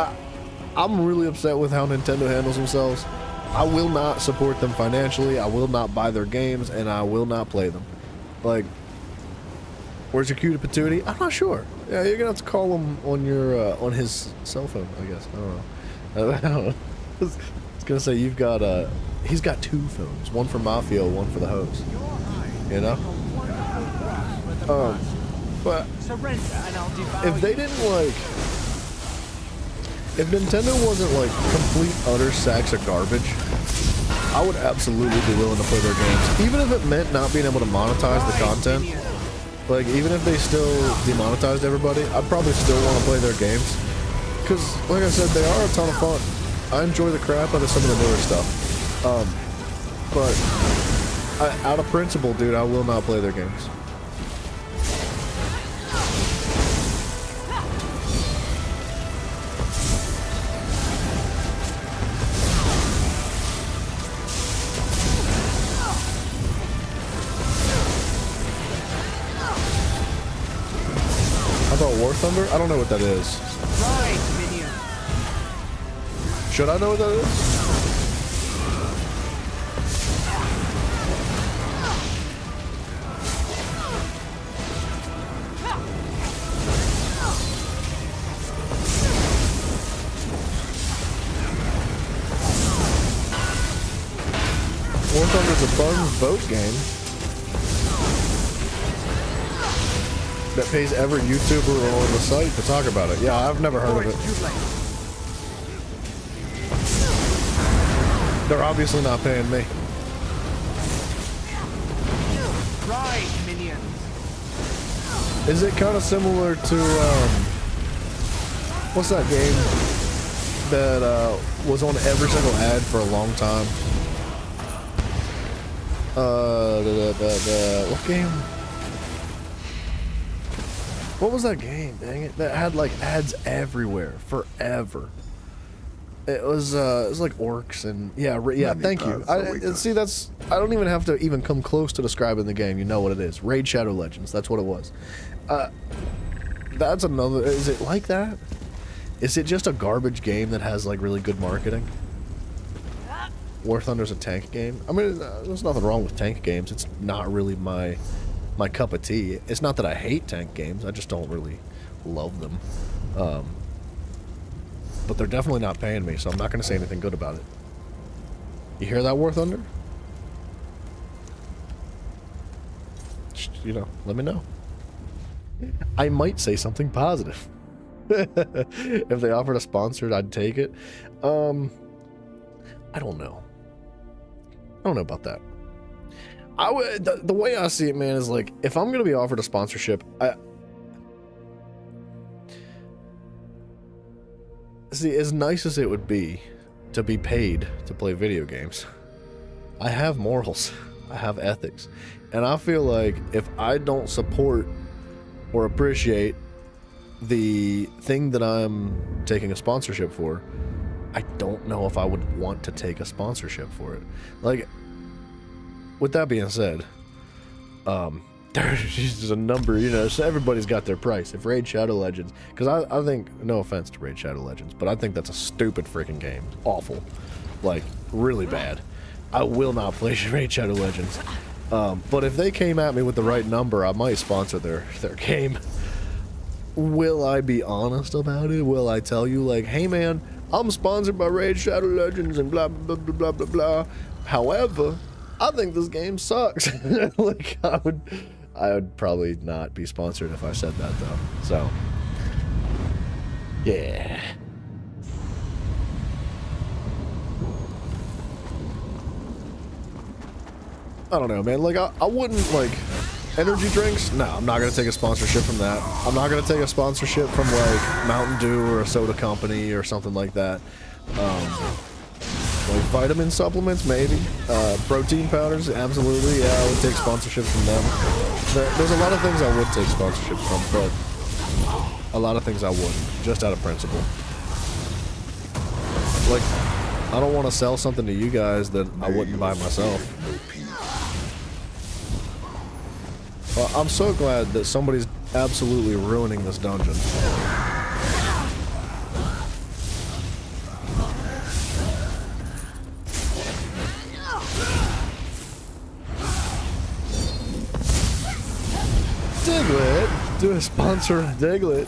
I'm really upset with how Nintendo handles themselves. I will not support them financially. I will not buy their games, and I will not play them. Like, where's your cutie patootie? I'm not sure. Yeah, you're gonna have to call him on your on his cell phone, I guess. I don't know. I don't know. I was gonna say he's got 2 phones, one for Mafia, one for the host. You know? But if they didn't like, if Nintendo wasn't like complete utter sacks of garbage, I would absolutely be willing to play their games, even if it meant not being able to monetize the content. Like, even if they still demonetized everybody, I'd probably still want to play their games. Because, like I said, they are a ton of fun. I enjoy the crap out of some of the newer stuff. But, out of principle, dude, I will not play their games. War Thunder? I don't know what that is. Right, minion. Should I know what that is? War Thunder's a fun boat game that pays every YouTuber on the site to talk about it. Yeah, I've never heard of it. They're obviously not paying me. Right, minions. Is it kind of similar to, what's that game that was on every single ad for a long time? What game? What was that game, dang it? That had like ads everywhere, forever. It was like orcs and yeah, thank you. See, that's, I don't even have to even come close to describing the game. You know what it is. Raid Shadow Legends, that's what it was. That's another, is it like that? Is it just a garbage game that has like really good marketing? War Thunder's a tank game. I mean, there's nothing wrong with tank games. It's not really my cup of tea. It's not that I hate tank games, I just don't really love them. But they're definitely not paying me, so I'm not going to say anything good about it. You hear that, War Thunder? You know, let me know. I might say something positive. If they offered a sponsored, I'd take it. I don't know. I don't know about that. The way I see it, man, is like, if I'm going to be offered a sponsorship, see, as nice as it would be to be paid to play video games, I have morals, I have ethics, and I feel like if I don't support or appreciate the thing that I'm taking a sponsorship for, I don't know if I would want to take a sponsorship for it. Like, with that being said, there's just a number, you know, so everybody's got their price. If Raid Shadow Legends, because I think, no offense to Raid Shadow Legends, but I think that's a stupid freaking game. Awful. Like, really bad. I will not play Raid Shadow Legends. But if they came at me with the right number, I might sponsor their game. Will I be honest about it? Will I tell you, like, hey man, I'm sponsored by Raid Shadow Legends and blah, blah, blah, blah, blah, blah. However, I think this game sucks. Like, I would probably not be sponsored if I said that, though. So, yeah. I don't know, man. Like, I wouldn't, like, energy drinks? No, I'm not going to take a sponsorship from that. I'm not going to take a sponsorship from, like, Mountain Dew or a soda company or something like that. Like vitamin supplements, maybe. Protein powders, absolutely. Yeah, I would take sponsorship from them. There's a lot of things I would take sponsorship from, but a lot of things I wouldn't, just out of principle. Like, I don't want to sell something to you guys that I wouldn't buy myself. Well, I'm so glad that somebody's absolutely ruining this dungeon. to sponsor a Diglett.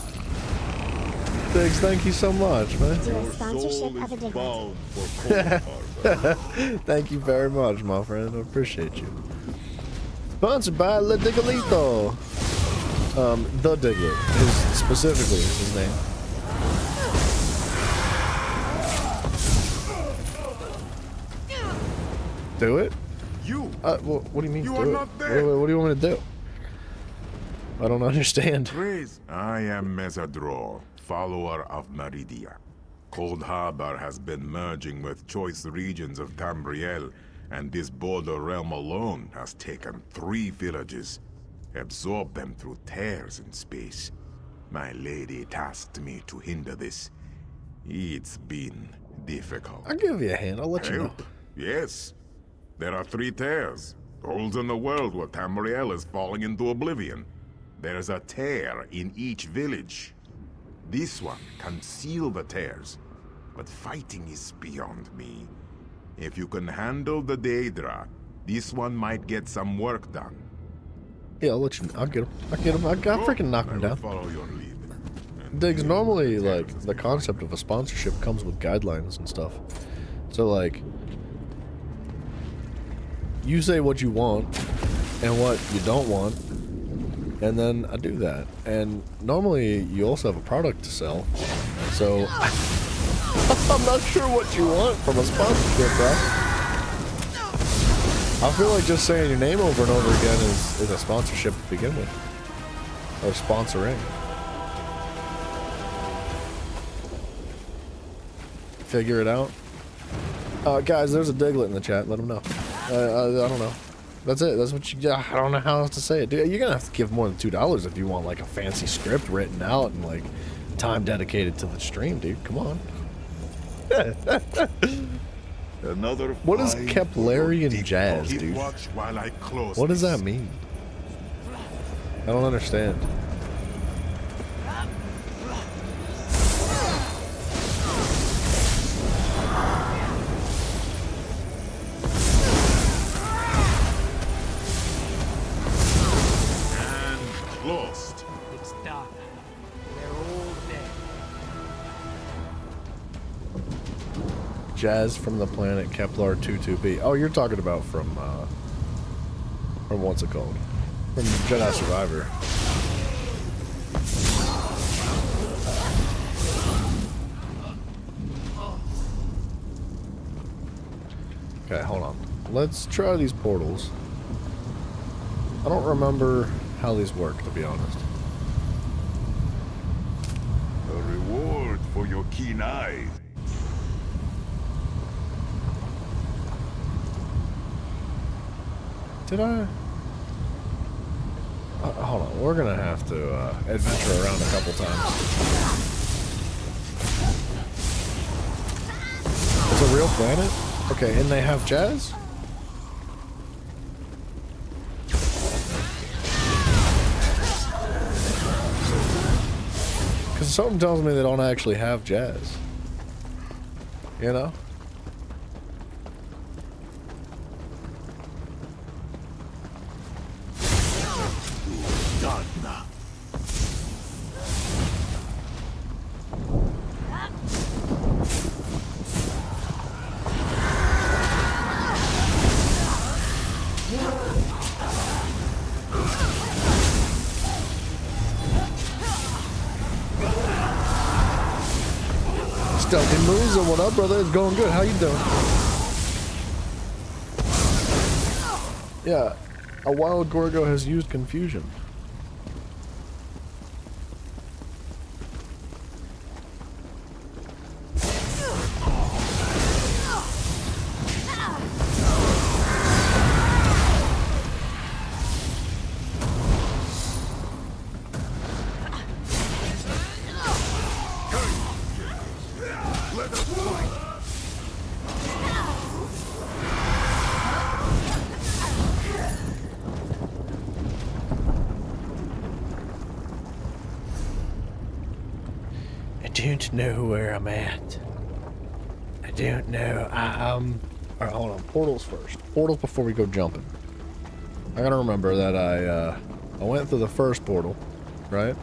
Diggs, thank you so much, man. Do a sponsorship of a Diglett. Bound for Cold Thank you very much, my friend. I appreciate you. Sponsored by Le Diglito. The Diglett is specifically his name. Do it? You! Well, what do you mean? You do are it? not there. What do you want me to do? I don't understand. Praise. I am Mesadrol, follower of Meridia. Cold Harbor has been merging with choice regions of Tamriel, and this border realm alone has taken 3 villages, absorbed them through tears in space. My lady tasked me to hinder this. It's been difficult. I'll give you a hand. I'll let you know. Help? Yes. There are 3 tears. Holes in the world where Tamriel is falling into oblivion. There's a tear in each village. This one can seal the tears, but fighting is beyond me. If you can handle the Daedra, this one might get some work done. Yeah, I'll let you know. I'll get him. I'll freaking knock him I will down. follow your lead. And Diggs, you normally, will like, tear the concept of a sponsorship comes with guidelines and stuff. So, like, you say what you want and what you don't want, and then I do that. And normally, you also have a product to sell. So, I'm not sure what you want from a sponsorship, bro. I feel like just saying your name over and over again is a sponsorship to begin with. Or sponsoring. Figure it out. Guys, there's a Diglett in the chat. Let them know. I don't know. That's it. That's what you. I don't know how else to say it. Dude, you're gonna have to give more than $2 if you want like a fancy script written out and like time dedicated to the stream, dude. Come on. Another What is fine Keplerian deep jazz, keep dude? Watch while I close What does this. that mean? I don't understand. And closed. It's dark. They're all dead. Jazz from the planet Kepler 22b. Oh, you're talking about from what's it called? From Jedi Survivor. Okay, hold on. Let's try these portals. I don't remember how these work, to be honest. A reward for your keen eye. Did I? Hold on, we're gonna have to adventure around a couple times. It's a real planet? Okay, and they have jazz? Because something tells me they don't actually have jazz. You know? Duncan Musa, what up, brother? It's going good. How you doing? Yeah, a wild Gorgo has used confusion. I don't know where I'm at. I don't know. Alright, hold on. Portals first. Portals before we go jumping. I gotta remember that I went through the first portal. right?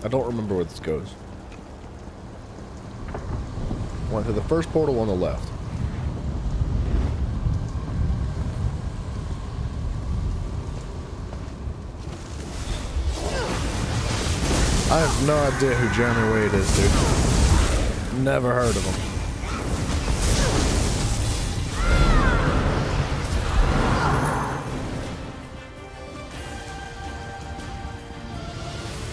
I don't remember where this goes. Went to the first portal on the left. I have no idea who Jeremy Wade is, dude. Never heard of him.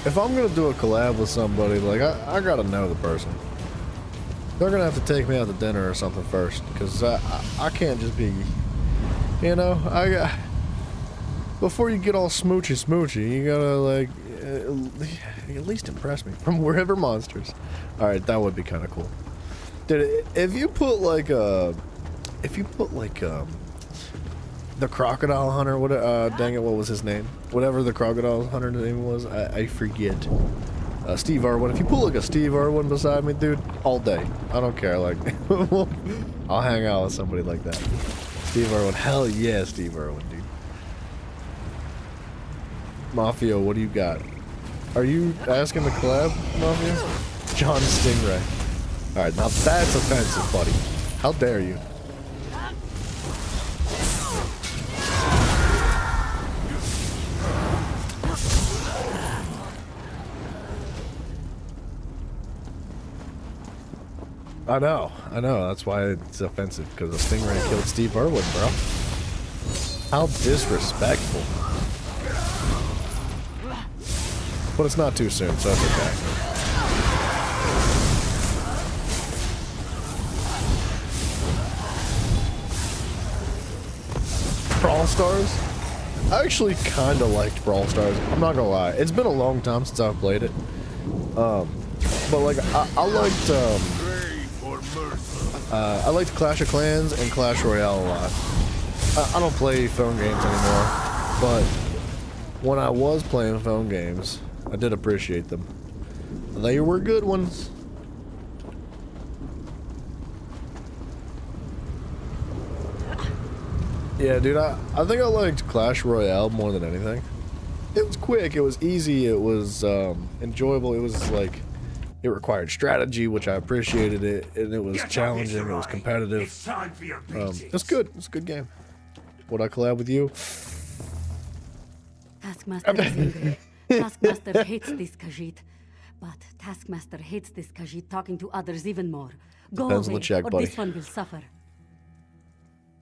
If I'm gonna do a collab with somebody, like, I gotta know the person. They're gonna have to take me out to dinner or something first, because I can't just be, you know, before you get all smoochy, you gotta, like, at least impress me from Wherever Monsters. Alright, that would be kind of cool. Dude, if you put, like, the Crocodile Hunter, what, dang it, what was his name? Whatever the Crocodile Hunter name was, I forget. Steve Irwin. If you put like a Steve Irwin beside me, dude, all day. I don't care, like, I'll hang out with somebody like that. Steve Irwin, hell yeah, Steve Irwin, dude. Mafia, what do you got? Are you asking to collab, Mafia? John Stingray. Alright, now that's offensive, buddy. How dare you? I know, that's why it's offensive, because the Stingray killed Steve Irwin, bro. How disrespectful. But it's not too soon, so that's okay. Brawl Stars? I actually kind of liked Brawl Stars, I'm not gonna lie. It's been a long time since I've played it. But like, I liked Clash of Clans and Clash Royale a lot. I don't play phone games anymore, but when I was playing phone games, I did appreciate them. They were good ones. Yeah, dude, I think I liked Clash Royale more than anything. It was quick, it was easy, it was enjoyable, it was like, it required strategy, which I appreciated it, and it was challenging, it was competitive. It's good, it's a good game. Would I collab with you? Taskmaster is angry. Taskmaster hates this Khajiit. But Taskmaster hates this Khajiit talking to others even more. Go Depends on away, the check, or buddy. this one will suffer.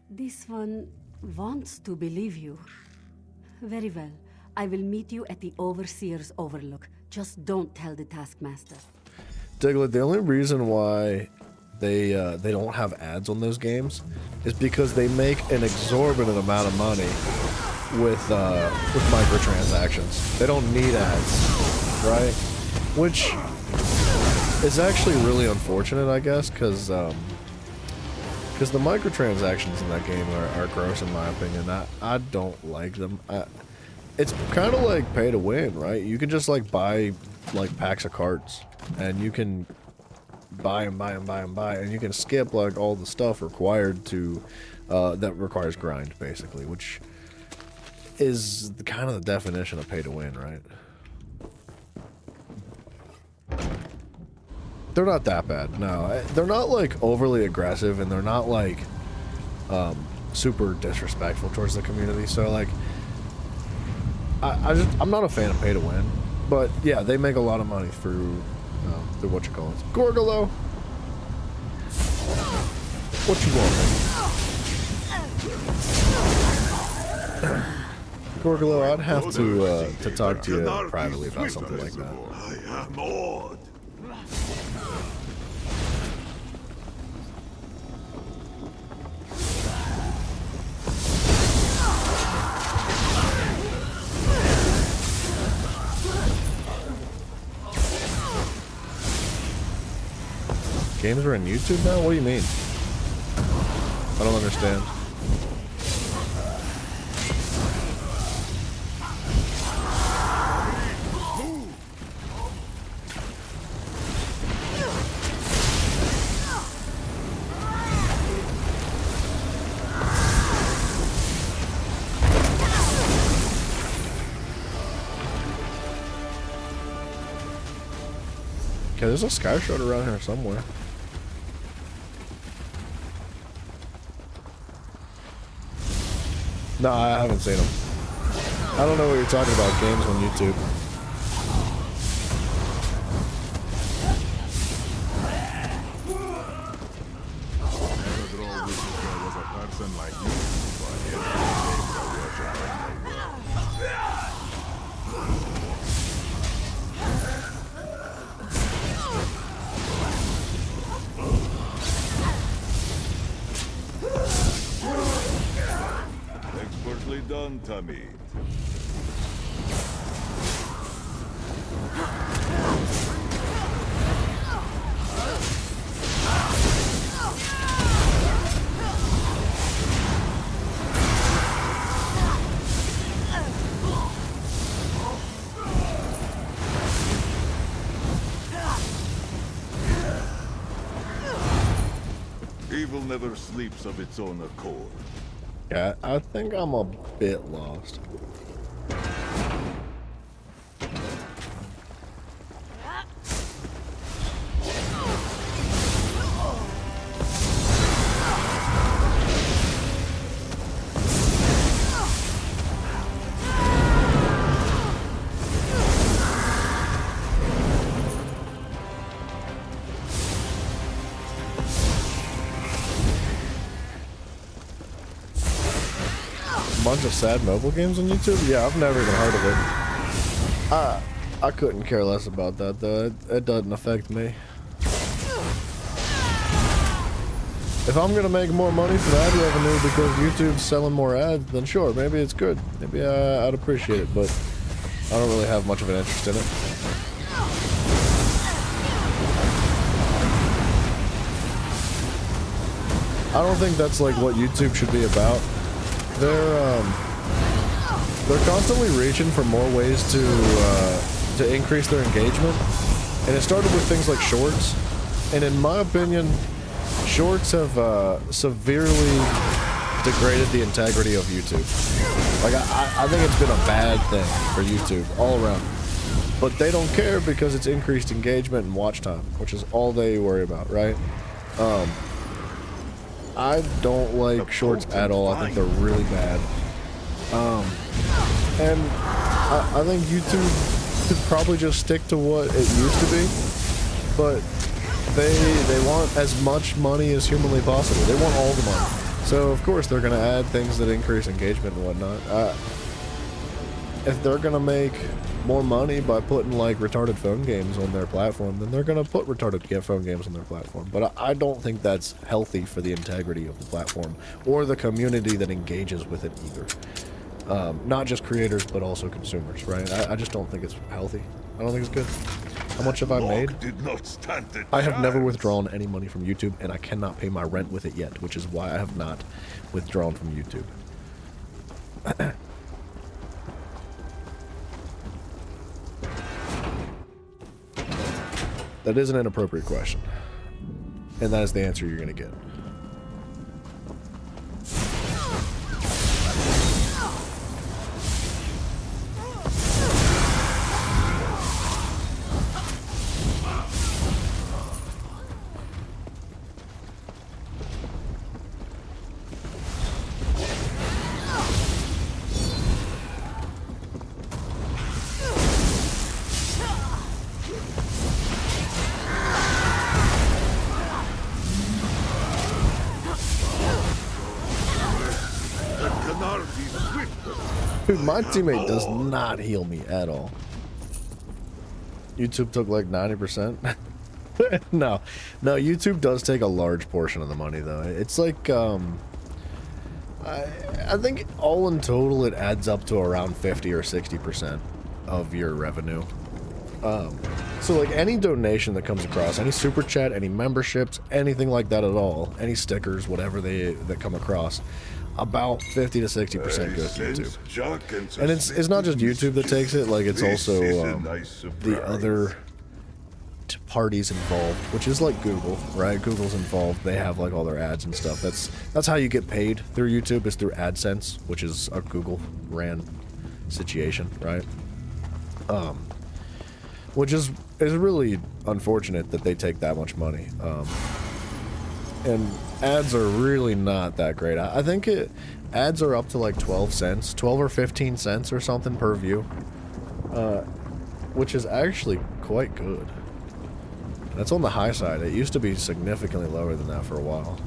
This one wants to believe you. Very well. I will meet you at the Overseer's Overlook. Just don't tell the Taskmaster. Diglett, the only reason why they don't have ads on those games is because they make an exorbitant amount of money with microtransactions. They don't need ads, right? Which is actually really unfortunate, I guess, because the microtransactions in that game are gross in my opinion. I don't like them. It's kind of like pay to win, right? You can just like buy like packs of cards, and you can buy and you can skip like all the stuff required to that requires grind, basically, which is kind of the definition of pay to win, right? They're not that bad. No, they're not like overly aggressive, and they're not like super disrespectful towards the community. So like, I'm not a fan of pay to win, but yeah, they make a lot of money through what you call it. Gorgolo, what you want? Gorgolo, I'd have to talk to you privately about something like that. I am awed. Games are on YouTube now? What do you mean? I don't understand. Okay, there's a Sky Shard around here somewhere. No, I haven't seen them. I don't know what you're talking about, games on YouTube. Mesadrol wishes there was a person like you, but yet he claims the worship of the world. Expertly done, Tamid. Evil never sleeps of its own accord. Yeah, I think I'm a bit lost. Bunch of sad mobile games on YouTube? Yeah, I've never even heard of it. I couldn't care less about that though. It doesn't affect me. If I'm gonna make more money from ad revenue because YouTube's selling more ads, then sure, maybe it's good. Maybe I'd appreciate it, but I don't really have much of an interest in it. I don't think that's like what YouTube should be about. They're constantly reaching for more ways to increase their engagement, and it started with things like shorts. And in my opinion, shorts have severely degraded the integrity of YouTube. Like I think it's been a bad thing for YouTube all around. But they don't care because it's increased engagement and watch time, which is all they worry about, right? I don't like shorts at all. I think they're really bad. And I think YouTube could probably just stick to what it used to be, but they want as much money as humanly possible. They want all the money. So of course they're gonna add things that increase engagement and whatnot. If they're gonna make more money by putting like retarded phone games on their platform, then they're gonna put retarded phone games on their platform. But I don't think that's healthy for the integrity of the platform or the community that engages with it either. Not just creators, but also consumers, right? I just don't think it's healthy. I don't think it's good. How much have I made? Did not stand the I have never chance. withdrawn any money from YouTube, and I cannot pay my rent with it yet, which is why I have not withdrawn from YouTube. That is an inappropriate question. And that is the answer you're going to get. Dude, my teammate does not heal me at all. YouTube took like 90%. No, YouTube does take a large portion of the money though. It's like, I think all in total it adds up to around 50 or 60% of your revenue. So like any donation that comes across, any super chat, any memberships, anything like that at all, any stickers, whatever that come across, about 50 to 60% goes to YouTube. And it's not just YouTube that takes it, like it's also the other parties involved, which is like Google, right? Google's involved. They have like all their ads and stuff. That's how you get paid through YouTube, is through AdSense, which is a Google ran situation, right? which is really unfortunate that they take that much money. And ads are really not that great. I think ads are up to like 12 cents, 12 or 15 cents or something per view, which is actually quite good. That's on the high side. It used to be significantly lower than that for a while.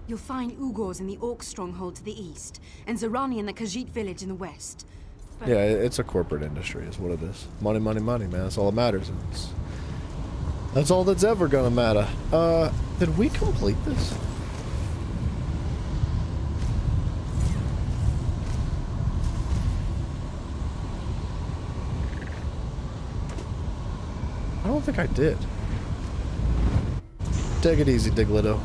You'll find Ugors in the Orc stronghold to the east, and Zorani in the Khajiit village in the west. But Yeah, it's a corporate industry is what it is. Money, money, money, man. That's all that matters. That's all that's ever gonna matter. Did we complete this? I don't think I did. Take it easy, Diglito.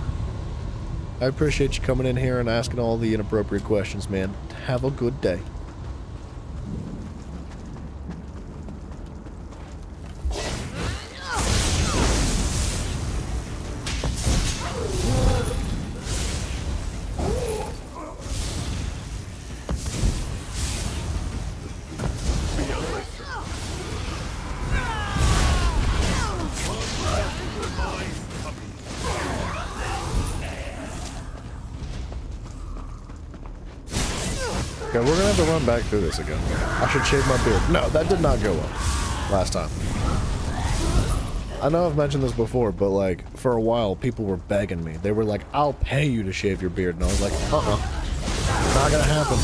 I appreciate you coming in here and asking all the inappropriate questions, man. Have a good day. Okay, we're gonna have to run back through this again. I should shave my beard. No, that did not go well last time. I know I've mentioned this before, but like, for a while, people were begging me. They were like, I'll pay you to shave your beard. And I was like, not gonna happen.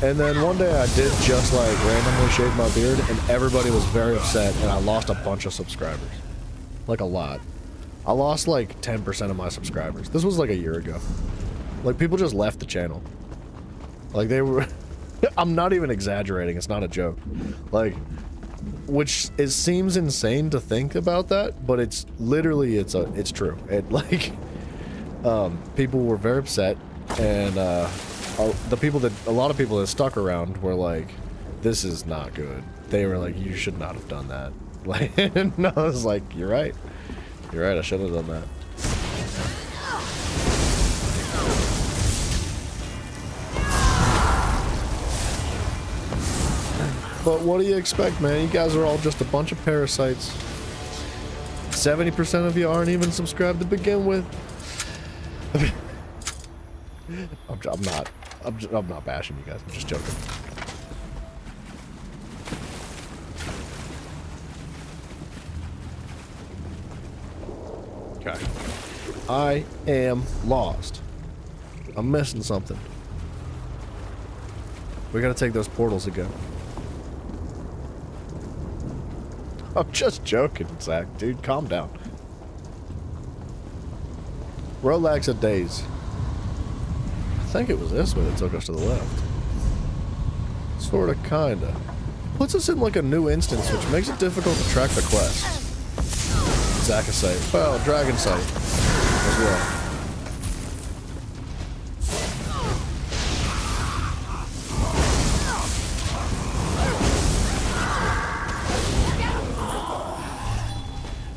And then one day I did just like randomly shave my beard, and everybody was very upset, and I lost a bunch of subscribers. Like a lot. I lost like 10% of my subscribers. This was like a year ago. Like, people just left the channel. Like, they were... I'm not even exaggerating. It's not a joke. Like, which it seems insane to think about that, but it's literally, it's true. It, like, people were very upset, and, a lot of people that stuck around were like, this is not good. They were like, you should not have done that. Like, no, I was like, you're right. You're right, I should have done that. But what do you expect, man? You guys are all just a bunch of parasites. 70% of you aren't even subscribed to begin with. I'm not bashing you guys. I'm just joking. Okay. I am lost. I'm missing something. We gotta take those portals again. I'm just joking, Zach. Dude, calm down. Relax a days. I think it was this way that took us to the left. Sorta, kinda. Puts us in like a new instance, which makes it difficult to track the quest. Zakasite. Well, Dragon Sight as well.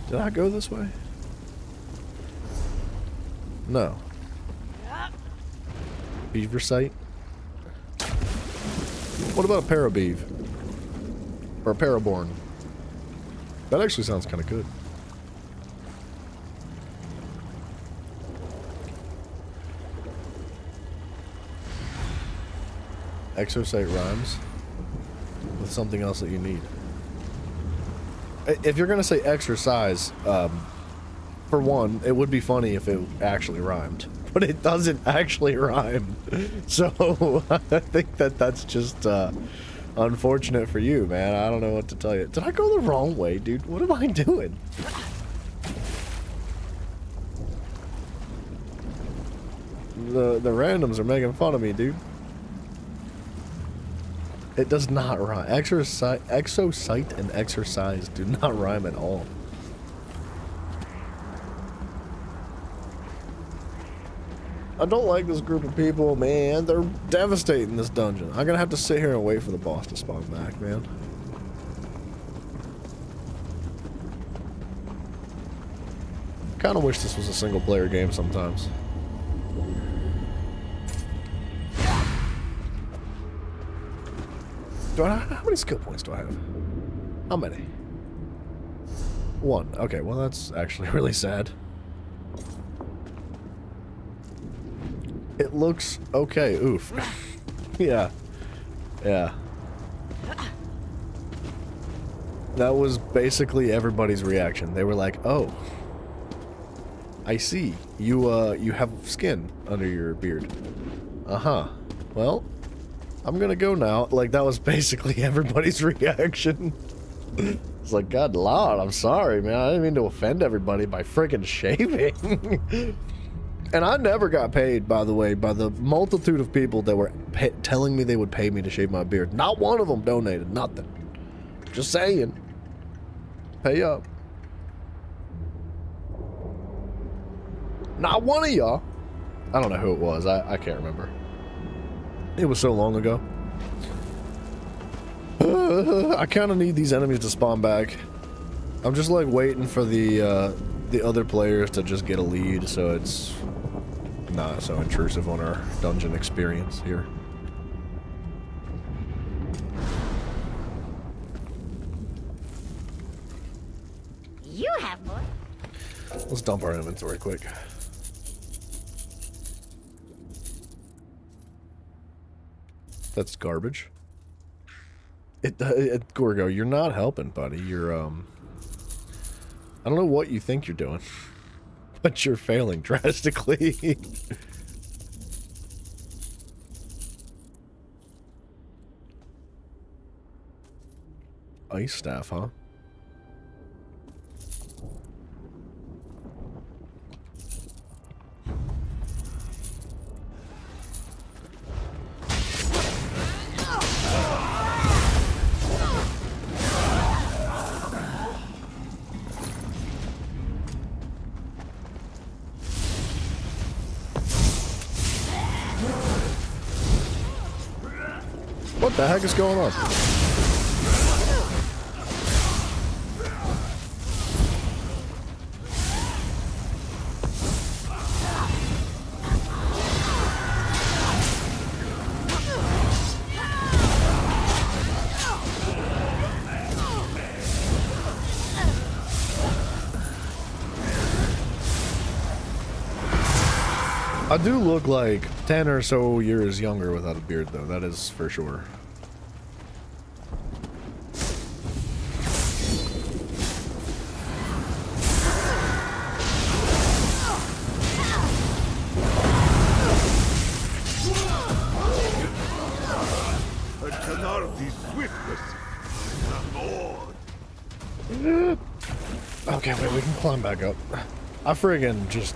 Did I go this way? No. Beaver Sight? What about a Parabeav? Or a Paraborn? That actually sounds kind of good. Exosight rhymes with something else that you need. If you're gonna say exercise, for one, it would be funny if it actually rhymed, but it doesn't actually rhyme. So I think that's just unfortunate for you, man. I don't know what to tell you. Did I go the wrong way, dude? What am I doing? The randoms are making fun of me, dude. It does not rhyme. Exosight and exercise do not rhyme at all. I don't like this group of people, man. They're devastating this dungeon. I'm gonna have to sit here and wait for the boss to spawn back, man. Kinda wish this was a single player game sometimes. How many skill points do I have? How many? 1. Okay, well that's actually really sad. It looks okay. Oof. Yeah. Yeah. That was basically everybody's reaction. They were like, "Oh, I see. You have skin under your beard." Uh-huh. Well, I'm gonna go now. Like, that was basically everybody's reaction. It's like, God Lord, I'm sorry, man. I didn't mean to offend everybody by freaking shaving. And I never got paid, by the way, by the multitude of people that were telling me they would pay me to shave my beard. Not one of them donated nothing. Just saying. Pay up. Not one of y'all. I don't know who it was. I can't remember. It was so long ago. I kind of need these enemies to spawn back. I'm just like waiting for the other players to just get a lead, so it's not so intrusive on our dungeon experience here. You have more. Let's dump our inventory quick. That's garbage. Gorgo, you're not helping, buddy. You're, I don't know what you think you're doing, but you're failing drastically. Ice staff, huh? What the heck is going on? I do look like 10 or so years younger without a beard, though. That is for sure. Okay, wait, we can climb back up. I friggin' just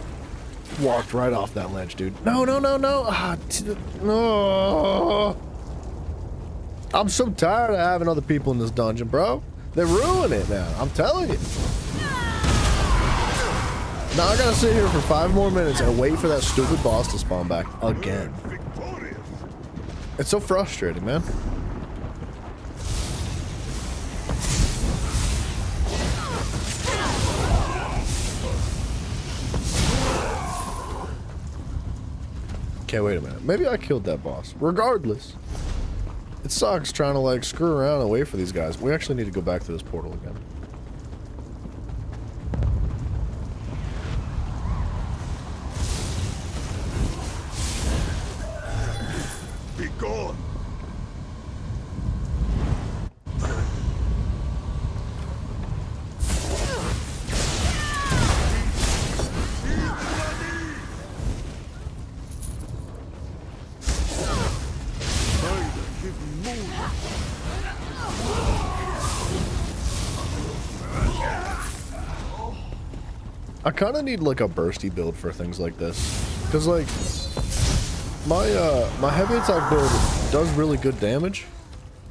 walked right off that ledge, dude. No, no, no, no. No. I'm so tired of having other people in this dungeon, bro. They ruin it now. I'm telling you. Now I gotta sit here for 5 more minutes and wait for that stupid boss to spawn back again. It's so frustrating, man. Okay, wait a minute. Maybe I killed that boss. Regardless, it sucks trying to like screw around and wait for these guys. We actually need to go back to this portal again. Be gone. I kind of need like a bursty build for things like this, because like my heavy attack build does really good damage,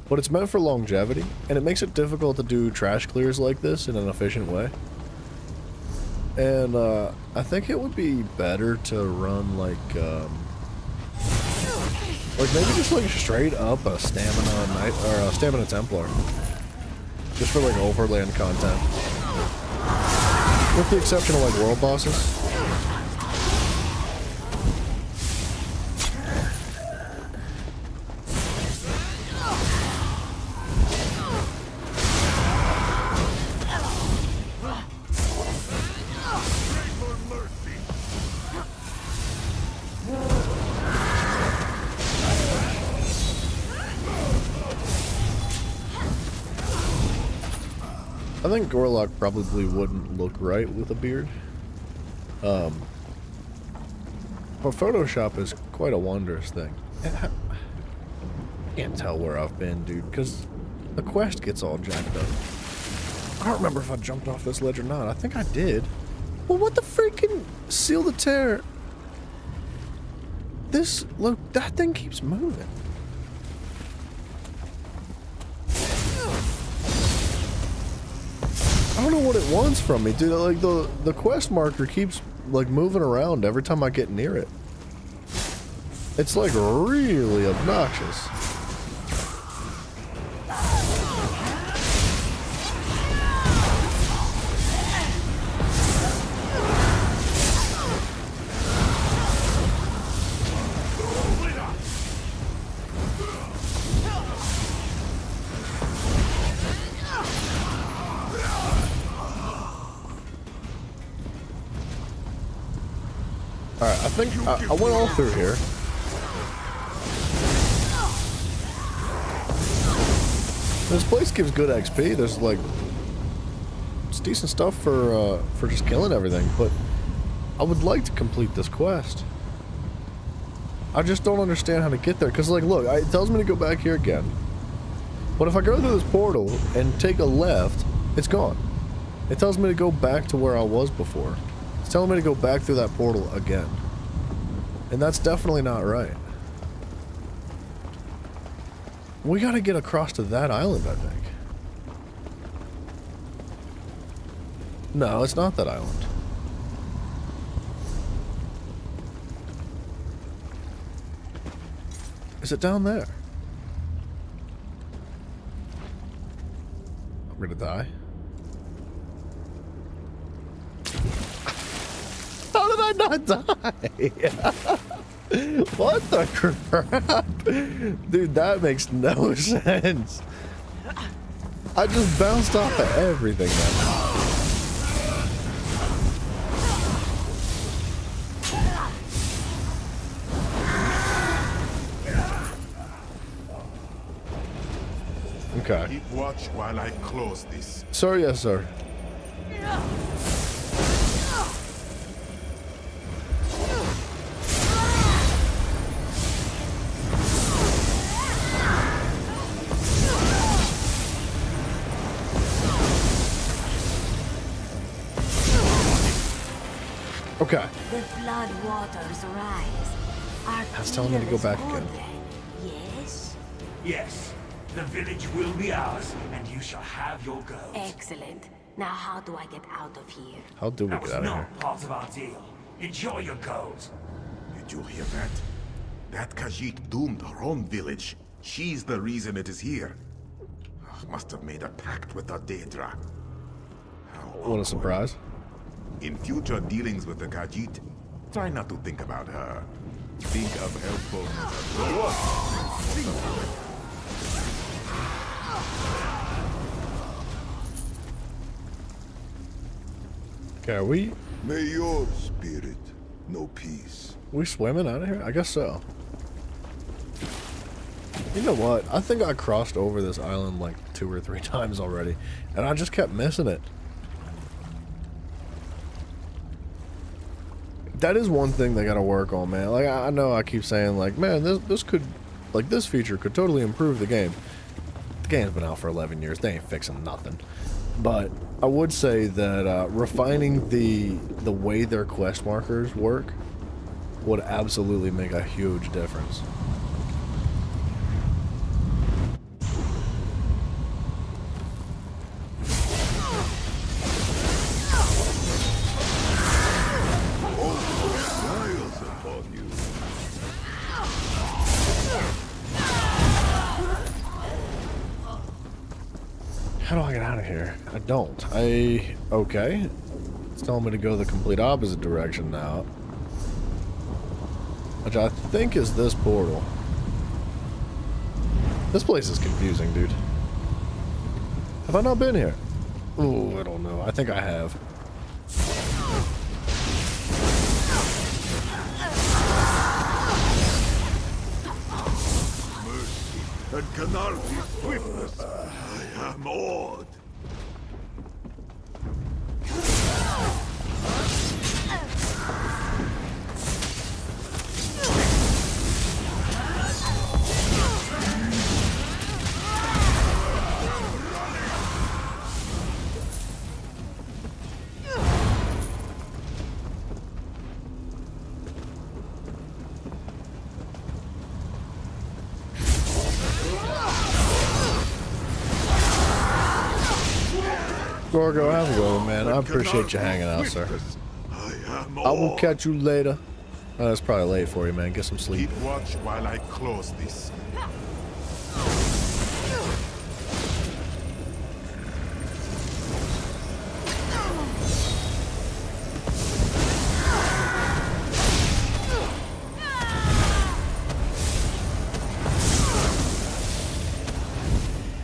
but it's meant for longevity, and it makes it difficult to do trash clears like this in an efficient way. And I think it would be better to run like maybe just like straight up a stamina knight or a stamina Templar, just for like overland content. With the exception of like world bosses. I think Gorlock probably wouldn't look right with a beard. But Photoshop is quite a wondrous thing. I can't tell where I've been, dude, because the quest gets all jacked up. I don't remember if I jumped off this ledge or not. I think I did. Well, what the freaking Seal the Tear? This, look, that thing keeps moving. I don't know what it wants from me, dude. Like, the quest marker keeps, like, moving around every time I get near it. It's, like, really obnoxious. Alright, I think I went all through here. This place gives good XP. There's like, it's decent stuff for just killing everything, but I would like to complete this quest. I just don't understand how to get there, because like, look, it tells me to go back here again. But if I go through this portal and take a left, it's gone. It tells me to go back to where I was before. It's telling me to go back through that portal again. And that's definitely not right. We gotta get across to that island, I think. No, it's not that island. Is it down there? I'm gonna die. How did I not die? What the crap? Dude, that makes no sense. I just bounced off of everything, man. Okay. Keep watch while I close this. Sir, yes, sir. Okay. The flood waters rise. That's telling me to go back again. Yes? Yes, the village will be ours, and you shall have your gold. Excellent. Now how do I get out of here? How do we That get was out of here? not part of our deal. Enjoy your gold. Did you hear that? That Khajiit doomed her own village. She's the reason it is here. Must have made a pact with the Daedra. What a surprise. In future dealings with the Khajiit, try not to think about her. Think of Okay, are we May your spirit know peace. swimming out of here? I guess so. You know what? I think I crossed over this island like 2 or 3 times already, and I just kept missing it. That is one thing they gotta work on, man. Like, I know I keep saying, like, man, this could, like, this feature could totally improve the game. The game's been out for 11 years. They ain't fixing nothing. But I would say that refining the way their quest markers work would absolutely make a huge difference. How do I get out of here? I don't. Okay. It's telling me to go the complete opposite direction now. Which I think is this portal. This place is confusing, dude. Have I not been here? Ooh, I don't know. I think I have. And Canarvi's swiftness. I am awed. Scorgo, have a good one, man. I appreciate you hanging out, sir. I will catch you later. Oh, it's probably late for you, man. Get some sleep. Keep watch while I close this.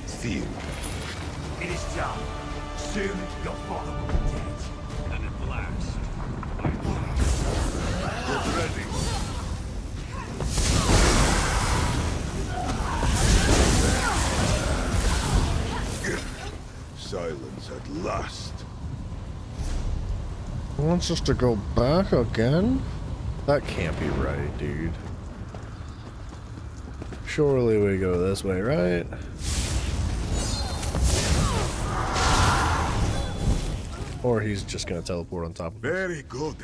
Seal. It is done. Soon your father will be dead. And at last, Get ready. Silence at last. Wants us to go back again? That can't be right, dude. Surely we go this way, right? Or he's just gonna teleport on top of us. Very good.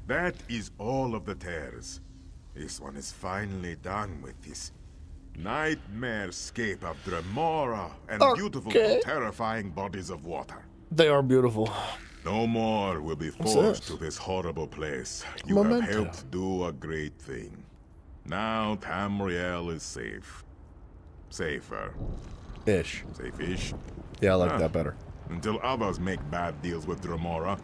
That is all of the tears. This one is finally done with this nightmarescape of Dremora and beautiful, terrifying bodies of water. They are beautiful. No more will be What's forced this? to this horrible place. You Memento. have helped do a great thing. Now Tamriel is safe. Safer. Ish. Safe-ish. Yeah, I like Ah. that better. Until others make bad deals with Dremora.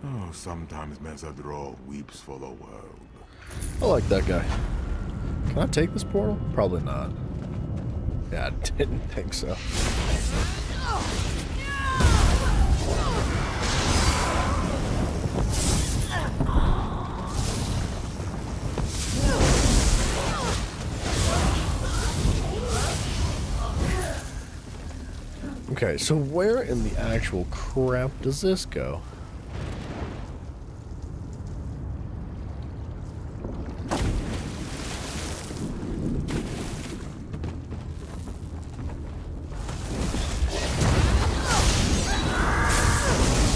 Oh, sometimes Mesadro weeps for the world. I like that guy. Can I take this portal? Probably not. Yeah, I didn't think so. Okay, so where in the actual crap does this go?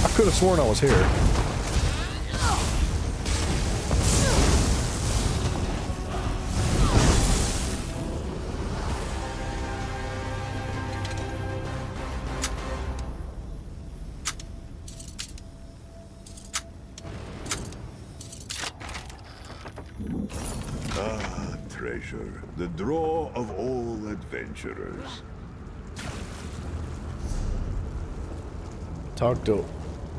I could have sworn I was here. Ah, treasure, the draw of all adventurers. Talk to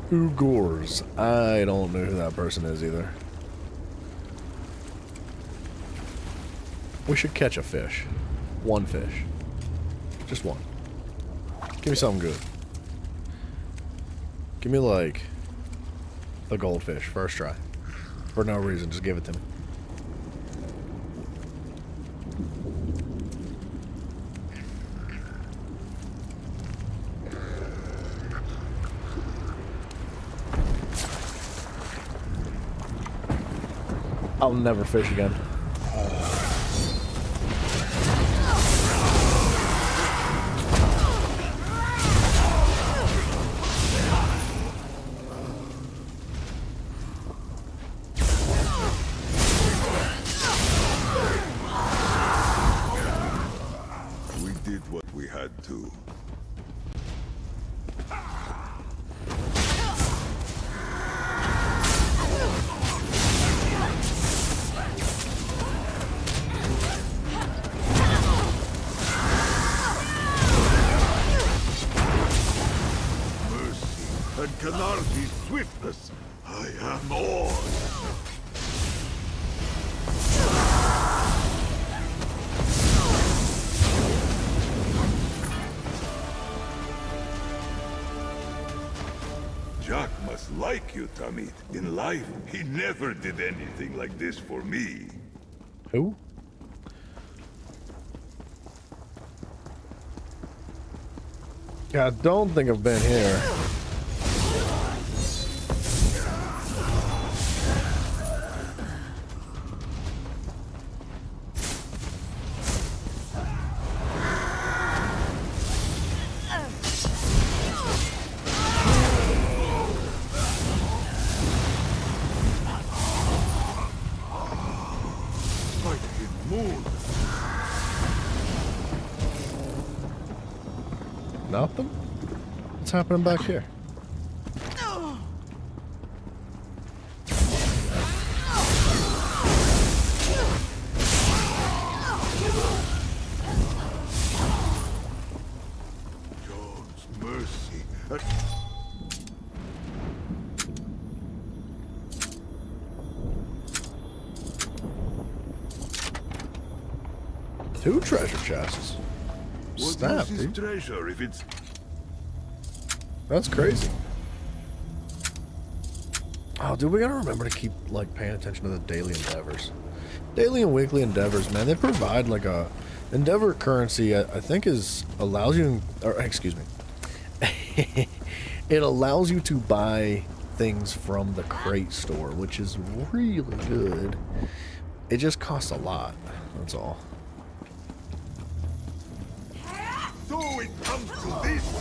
Ugors. I don't know who that person is either. We should catch a fish. One fish. Just one. Give me something good. Give me like the goldfish first try. For no reason, just give it to me. I'll never fish again. We did what we had to. Mercy and Canardi's swiftness. I am awed. Jack must like you, Tamit. In life, he never did anything like this for me. Who? Yeah, I don't think I've been here. Fight him more. Nothing? what's happening back here? Jones, mercy. Two treasure chests. What Snap, use is dude. treasure if it's... That's crazy. Oh, dude, we gotta remember to keep, like, paying attention to the daily endeavors. Daily and weekly endeavors, man, they provide, like, a... Endeavor currency, I think, allows you... Or, excuse me. It allows you to buy things from the crate store, which is really good. It just costs a lot, that's all. So it comes to this!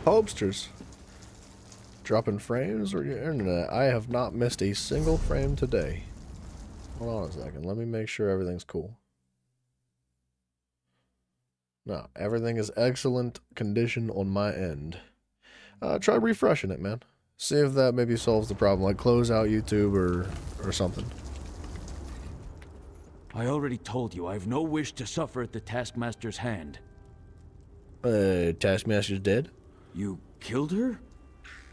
Hopesters. Dropping frames or your internet? I have not missed a single frame today. Hold on a second. Let me make sure everything's cool. No, everything is excellent condition on my end. Try refreshing it, man. See if that maybe solves the problem. Like close out YouTube or something. I already told you I have no wish to suffer at the Taskmaster's hand. Taskmaster's dead? You killed her?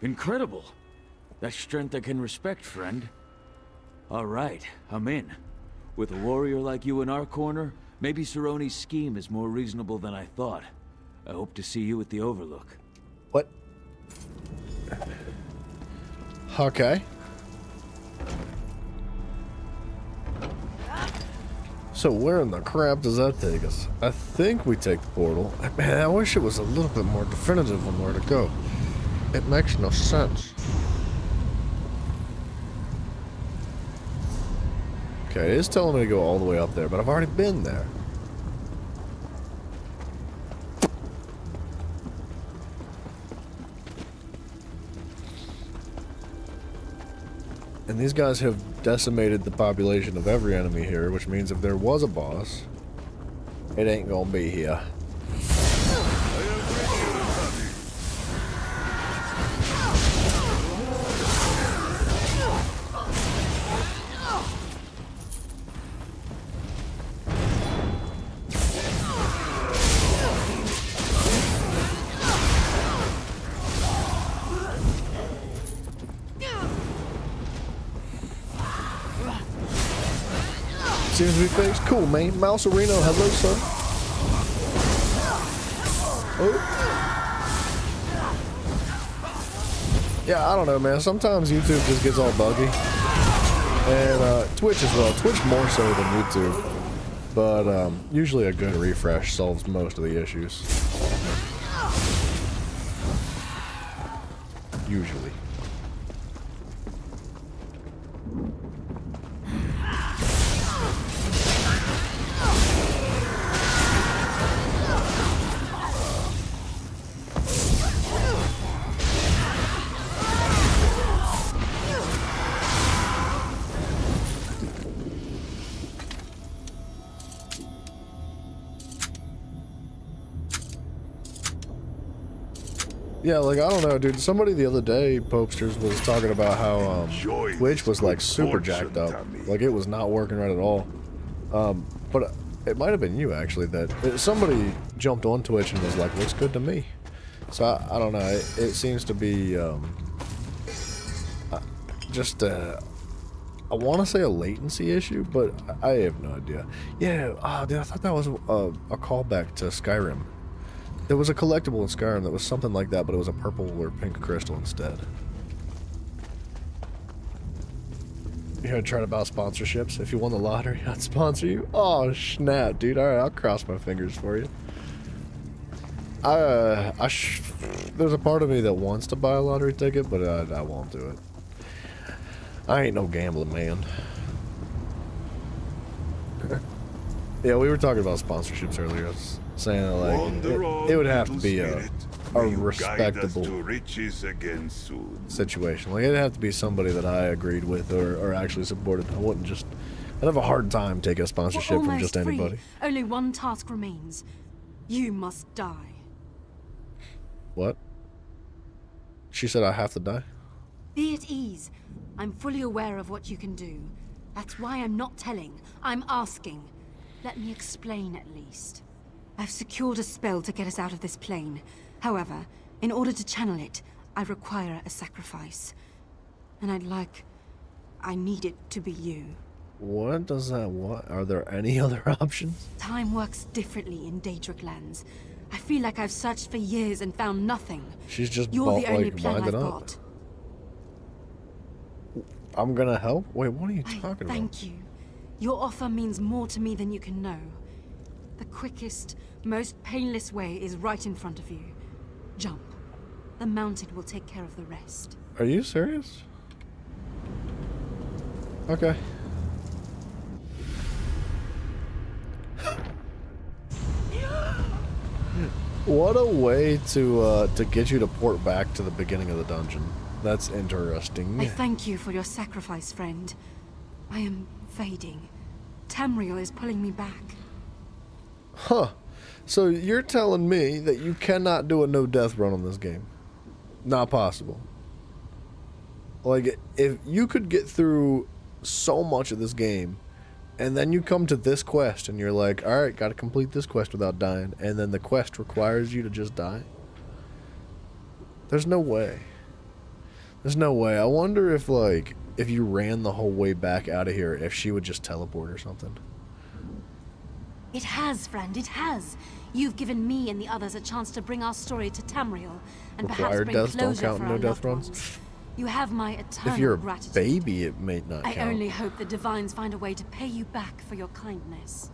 Incredible. That's strength I can respect, friend. Alright, I'm in. With a warrior like you in our corner, maybe Cerrone's scheme is more reasonable than I thought. I hope to see you at the Overlook. What? Okay. So where in the crap does that take us? I think we take the portal. Man, I wish it was a little bit more definitive on where to go. It makes no sense. Okay, it is telling me to go all the way up there, but I've already been there. And these guys have decimated the population of every enemy here, which means if there was a boss, it ain't gonna be here. Seems to be fixed. Cool, man. Mouse Arena, hello, sir. Oh. Yeah, I don't know, man. Sometimes YouTube just gets all buggy. And Twitch as well. Twitch more so than YouTube. But usually a good refresh solves most of the issues. Usually. Yeah, like, I don't know, dude. Somebody the other day, Popesters, was talking about how Twitch was, like, super jacked up. Like, it was not working right at all. But it might have been you, actually, that somebody jumped on Twitch and was like, looks good to me. So, I don't know. It seems to be just, I want to say a latency issue, but I have no idea. Yeah, dude, I thought that was a callback to Skyrim. There was a collectible in Skyrim that was something like that, but it was a purple or pink crystal instead. You heard trying about sponsorships? If you won the lottery, I'd sponsor you. Oh, snap, dude. Alright, I'll cross my fingers for you. There's a part of me that wants to buy a lottery ticket, but I won't do it. I ain't no gambling man. Yeah, we were talking about sponsorships earlier. saying that, like, Wander on, it would have to little be spirit. a May you guide us respectable to riches again soon. situation. Like, it'd have to be somebody that I agreed with or actually supported. I wouldn't just... I'd have a hard time taking a We're sponsorship from just almost free. anybody. Only one task remains. You must die. What? She said I have to die? Be at ease. I'm fully aware of what you can do. That's why I'm not telling. I'm asking. Let me explain at least. I've secured a spell to get us out of this plane. However, in order to channel it, I require a sacrifice. And I need it to be you. What does that want? Are there any other options? Time works differently in Daedric lands. I feel like I've searched for years and found nothing. She's just You're the only like plan I've winding up. got. I'm gonna help? Wait, what are you talking about? Thank you. Your offer means more to me than you can know. The quickest, most painless way is right in front of you. Jump. The mountain will take care of the rest. Are you serious? Okay. What a way to get you to port back to the beginning of the dungeon. That's interesting. I thank you for your sacrifice, friend. I am fading. Tamriel is pulling me back. Huh. So you're telling me that you cannot do a no-death run on this game? Not possible. Like, if you could get through so much of this game, and then you come to this quest, and you're like, alright, gotta complete this quest without dying, and then the quest requires you to just die? There's no way. There's no way. I wonder if, like, if you ran the whole way back out of here, if she would just teleport or something. It has, friend, it has. You've given me and the others a chance to bring our story to Tamriel, and perhaps Required bring deaths don't closure count for in our no-death loved runs? ones. You have my eternal If you're a gratitude. baby, it may not I count. only hope the Divines find a way to pay you back for your kindness.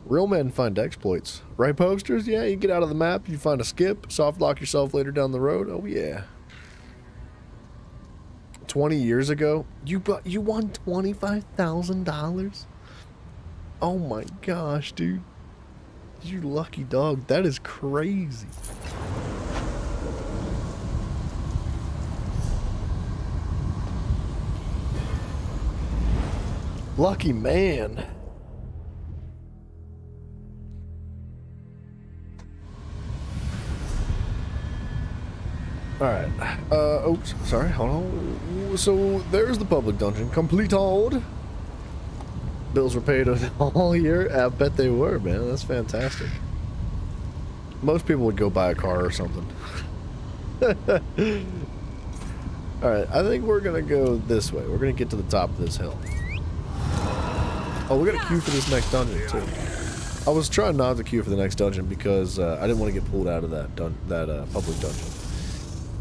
Real men find exploits. Right, posters? Yeah, you get out of the map, you find a skip, soft lock yourself later down the road. Oh, yeah. 20 years ago, you won $25,000? Oh my gosh, dude. You lucky dog. That is crazy. Lucky man. Alright. Oops. Sorry. Hold on. So, there's the public dungeon. Completed. Bills were paid all year. I bet they were, man. That's fantastic. Most people would go buy a car or something. Alright. I think we're going to go this way. We're going to get to the top of this hill. Oh, we got a queue for this next dungeon, too. I was trying not to queue for the next dungeon because I didn't want to get pulled out of that public dungeon.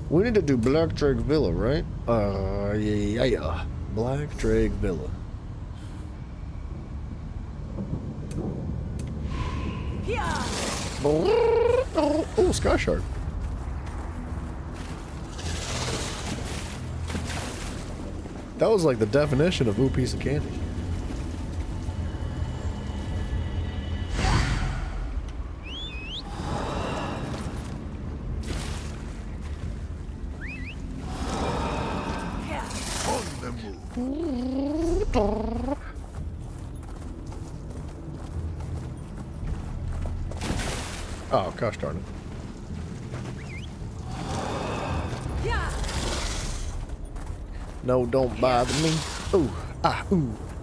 We need to do Black Drake Villa, right? Yeah. Black Drake Villa. Oh, Sky Shard. That was like the definition of ooh, piece of candy. Oh, gosh darn it. No, don't bother me. Ooh.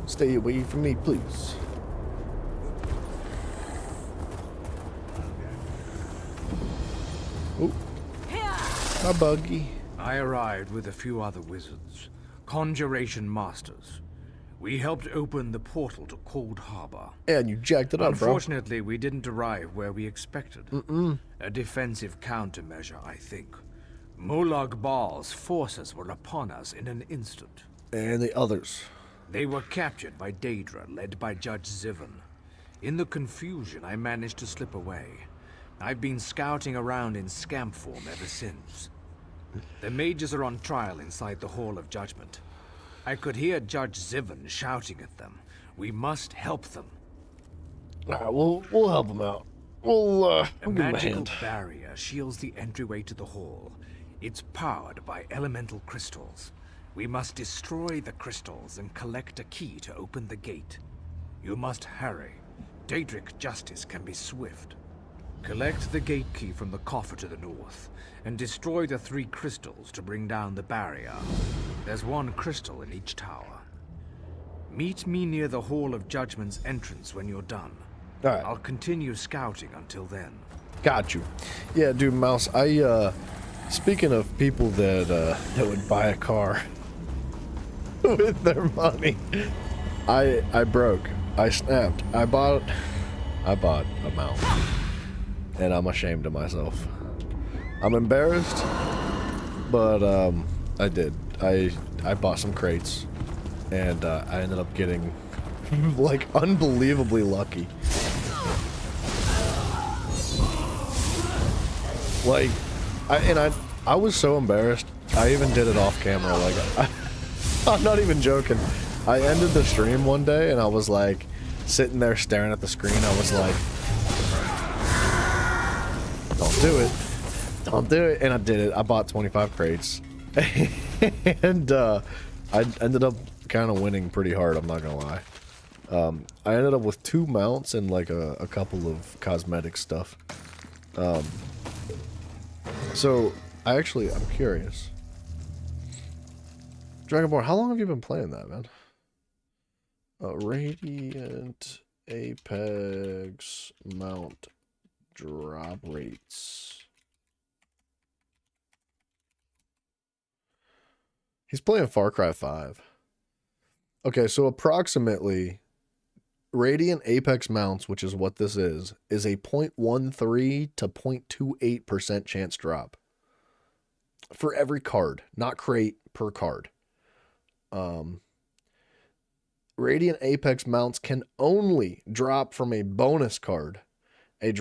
Stay away from me, please. Ooh. My buggy. I arrived with a few other wizards, conjuration masters. We helped open the portal to Cold Harbor. And you jacked it up, bro. Unfortunately, we didn't arrive where we expected. A defensive countermeasure, I think. Molag Bal's forces were upon us in an instant. And the others. They were captured by Daedra, led by Judge Zivon. In the confusion, I managed to slip away. I've been scouting around in scamp form ever since. The mages are on trial inside the Hall of Judgment. I could hear Judge Zivon shouting at them. We must help them. Alright, we'll help him out. We'll A give him a magical hand. barrier shields the entryway to the hall. It's powered by elemental crystals. We must destroy the crystals and collect a key to open the gate. You must hurry. Daedric justice can be swift. Collect the gate key from the coffer to the north, and destroy the 3 crystals to bring down the barrier. There's 1 crystal in each tower. Meet me near the Hall of Judgment's entrance when you're done. Alright. I'll continue scouting until then. Got you. Yeah, dude, Mouse, speaking of people that would buy a car with their money, I broke. I snapped. I bought a mount. And I'm ashamed of myself. I'm embarrassed, but I did. I bought some crates, and I ended up getting like unbelievably lucky. Like, I was so embarrassed. I even did it off camera. Like, I'm not even joking. I ended the stream one day, and I was like sitting there staring at the screen. I was like, "Don't do it, don't do it," and I did it. I bought 25 crates, and I ended up kind of winning pretty hard. I'm not gonna lie. I ended up with 2 mounts and like a couple of cosmetic stuff. So I'm curious. Dragonborn, how long have you been playing that, man? Radiant Apex mount drop rates. He's playing Far Cry 5. Okay, so approximately Radiant Apex mounts, which is what this is a 0.13 to 0.28% chance drop for every card, not crate, per card. Radiant Apex mounts can only drop from a bonus card. The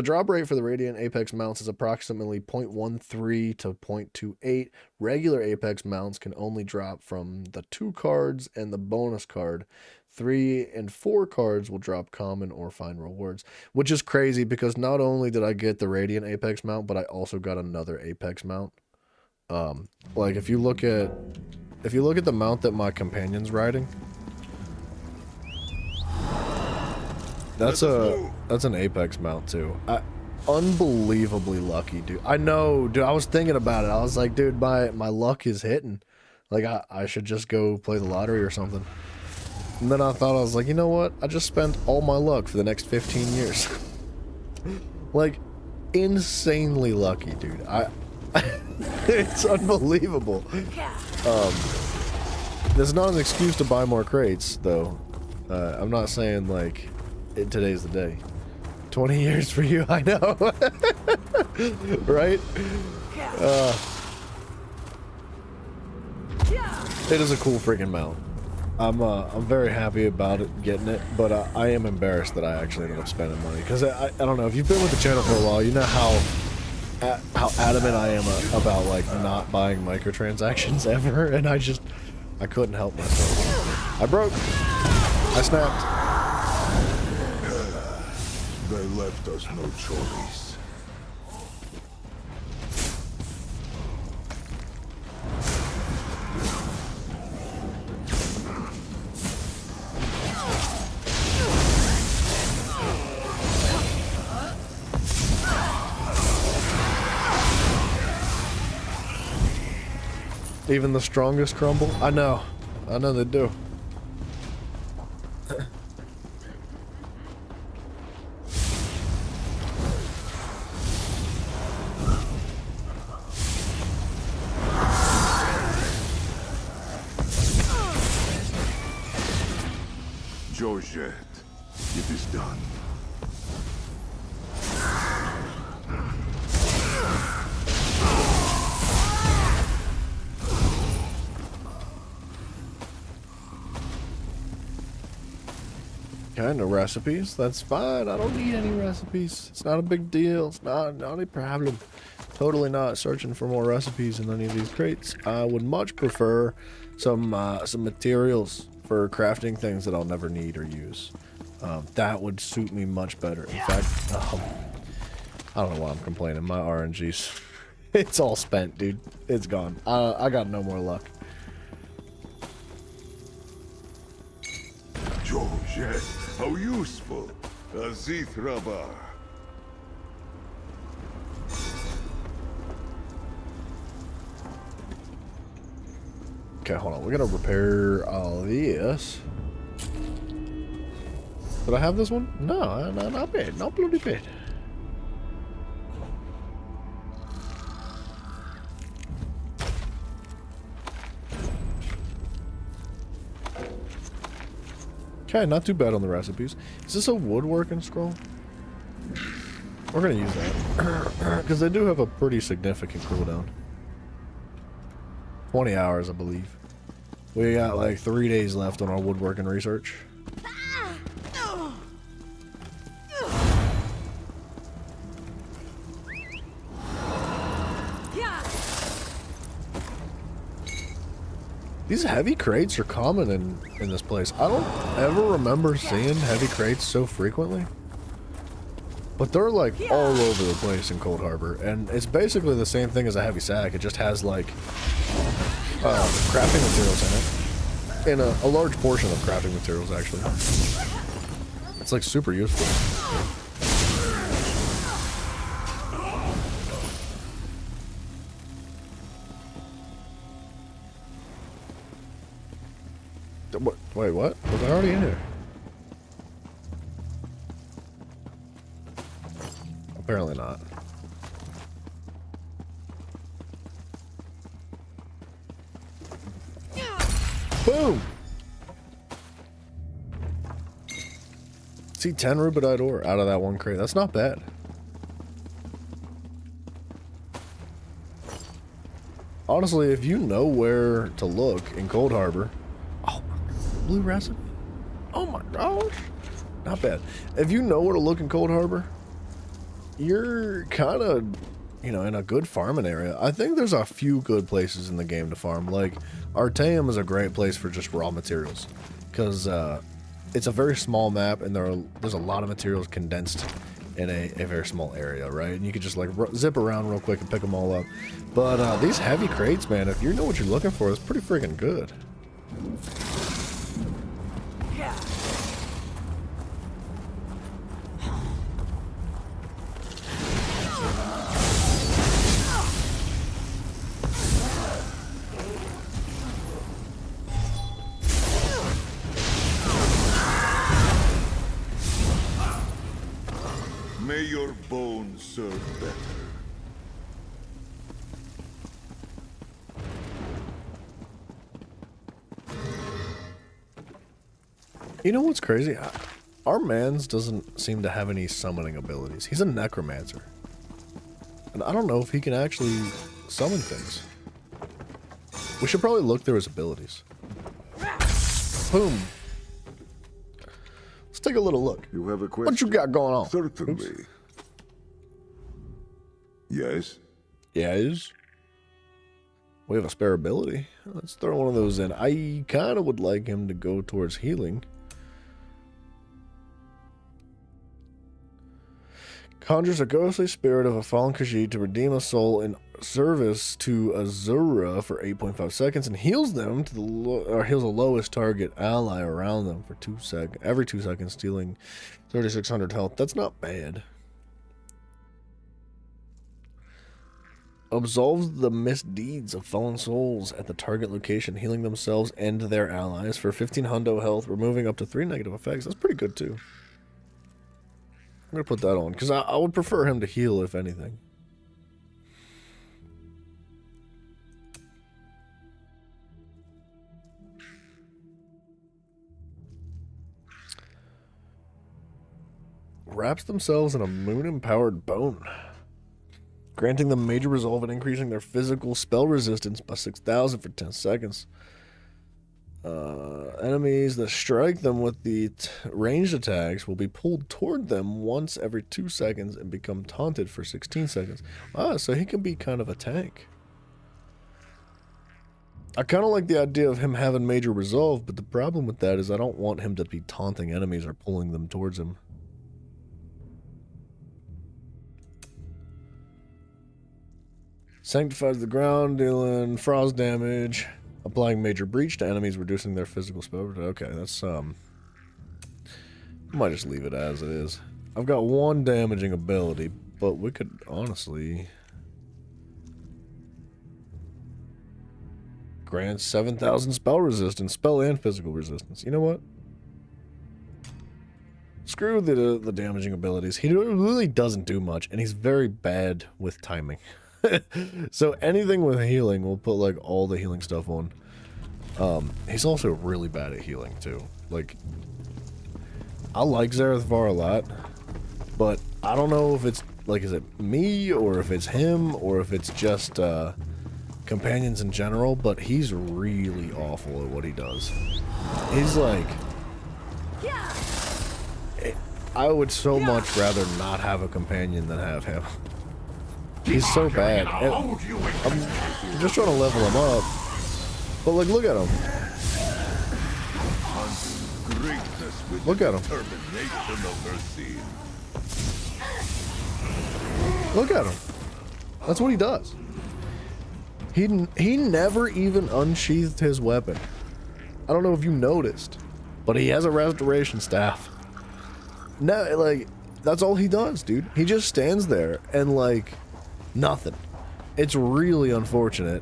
drop rate for the Radiant Apex mounts is approximately 0.13 to 0.28. Regular Apex mounts can only drop from the 2 cards and the bonus card. 3 and 4 cards will drop common or find rewards, which is crazy because not only did I get the Radiant Apex mount, but I also got another Apex mount. Like if you look at the mount that my companion's riding, that's an Apex mount too. Unbelievably lucky, dude. I know, dude. I was thinking about it. I was like, dude, my luck is hitting. Like I should just go play the lottery or something. And then I thought, I was like, you know what? I just spent all my luck for the next 15 years. Like, insanely lucky, dude. It's unbelievable. There's not an excuse to buy more crates, though. I'm not saying, like, today's the day. 20 years for you, I know. Right? It is a cool freaking mount. I'm very happy about it, getting it, but I am embarrassed that I actually ended up spending money, because I don't know, if you've been with the channel for a while, you know how adamant I am about like not buying microtransactions ever, and I couldn't help myself. I broke. I snapped. They left us no choice. Even the strongest crumble? I know they do. Georgette, it is done. Okay, no recipes. That's fine. I don't need any recipes. It's not a big deal. It's not a problem. Totally not searching for more recipes in any of these crates. I would much prefer some materials for crafting things that I'll never need or use. That would suit me much better. In fact, I don't know why I'm complaining. My RNG's, it's all spent, dude. It's gone. I got no more luck. Georgette, how useful. Azith Rabbar. Okay, hold on. We gotta repair all this. Did I have this one? No, not bad. Not bloody bad. Okay, not too bad on the recipes. Is this a woodworking scroll? We're gonna use that. Because they do have a pretty significant cooldown. 20 hours, I believe. We got like 3 days left on our woodworking research. These heavy crates are common in this place. I don't ever remember seeing heavy crates so frequently. But they're like all over the place in Cold Harbor. And it's basically the same thing as a heavy sack. It just has like crafting materials in it. And a large portion of crafting materials actually. It's like super useful. Wait, what? Was I already in here? Apparently not. Boom! See, 10 rubidite ore out of that one crate. That's not bad. Honestly, if you know where to look in Cold Harbor... Blue resin? Oh my gosh. Not bad. If you know where to look in Cold Harbor, you're kind of, you know, in a good farming area. I think there's a few good places in the game to farm. Like, Artaeum is a great place for just raw materials. Because it's a very small map and there's a lot of materials condensed in a very small area, right? And you could just like zip around real quick and pick them all up. But these heavy crates, man, if you know what you're looking for, it's pretty freaking good. May your bones serve better. You know what's crazy? Our mans doesn't seem to have any summoning abilities. He's a necromancer. And I don't know if he can actually summon things. We should probably look through his abilities. Boom. Let's take a little look. You have a question? What you got going on? Certainly. Oops. Yes? Yes. We have a spare ability. Let's throw one of those in. I kind of would like him to go towards healing. Conjures a ghostly spirit of a fallen Khajiit to redeem a soul in service to Azura for 8.5 seconds and heals them to heals the lowest target ally around them for 2 seconds. Every 2 seconds, stealing 3,600 health. That's not bad. Absolves the misdeeds of fallen souls at the target location, healing themselves and their allies for 15 hundo health, removing up to 3 negative effects. That's pretty good too. I'm going to put that on, because I would prefer him to heal, if anything. Wraps themselves in a moon-empowered bone, granting them major resolve and increasing their physical spell resistance by 6,000 for 10 seconds. Enemies that strike them with the ranged attacks will be pulled toward them once every 2 seconds and become taunted for 16 seconds. Ah, so he can be kind of a tank. I kind of like the idea of him having major resolve, but the problem with that is I don't want him to be taunting enemies or pulling them towards him. Sanctifies the ground, dealing frost damage, applying major breach to enemies, reducing their physical spell. Okay, that's I might just leave it as it is. I've got one damaging ability, but we could honestly grant 7,000 spell resistance, spell and physical resistance. You know what? Screw the damaging abilities. He really doesn't do much, and he's very bad with timing. So anything with healing, we'll put like all the healing stuff on. He's also really bad at healing too. Like, I like Zarethvar a lot, but I don't know if it's like, is it me or if it's him or if it's just companions in general, but he's really awful at what he does. He's like, I would so much rather not have a companion than have him. He's so bad. And I'm just trying to level him up. But like, look at him. Look at him. Look at him. That's what he does. He never even unsheathed his weapon. I don't know if you noticed, but he has a restoration staff. No, like, that's all he does, dude. He just stands there and like nothing. It's really unfortunate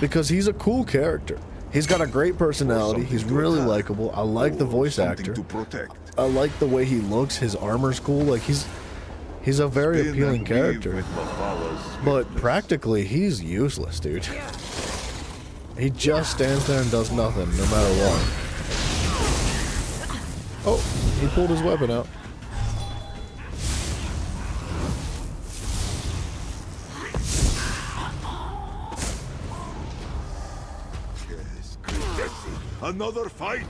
because he's a cool character. He's got a great personality. He's really likable. I like the voice actor. I like the way he looks. His armor's cool. Like, he's a very appealing character. But practically, he's useless, dude. He just stands there and does nothing, no matter what. Oh, he pulled his weapon out. Another fight.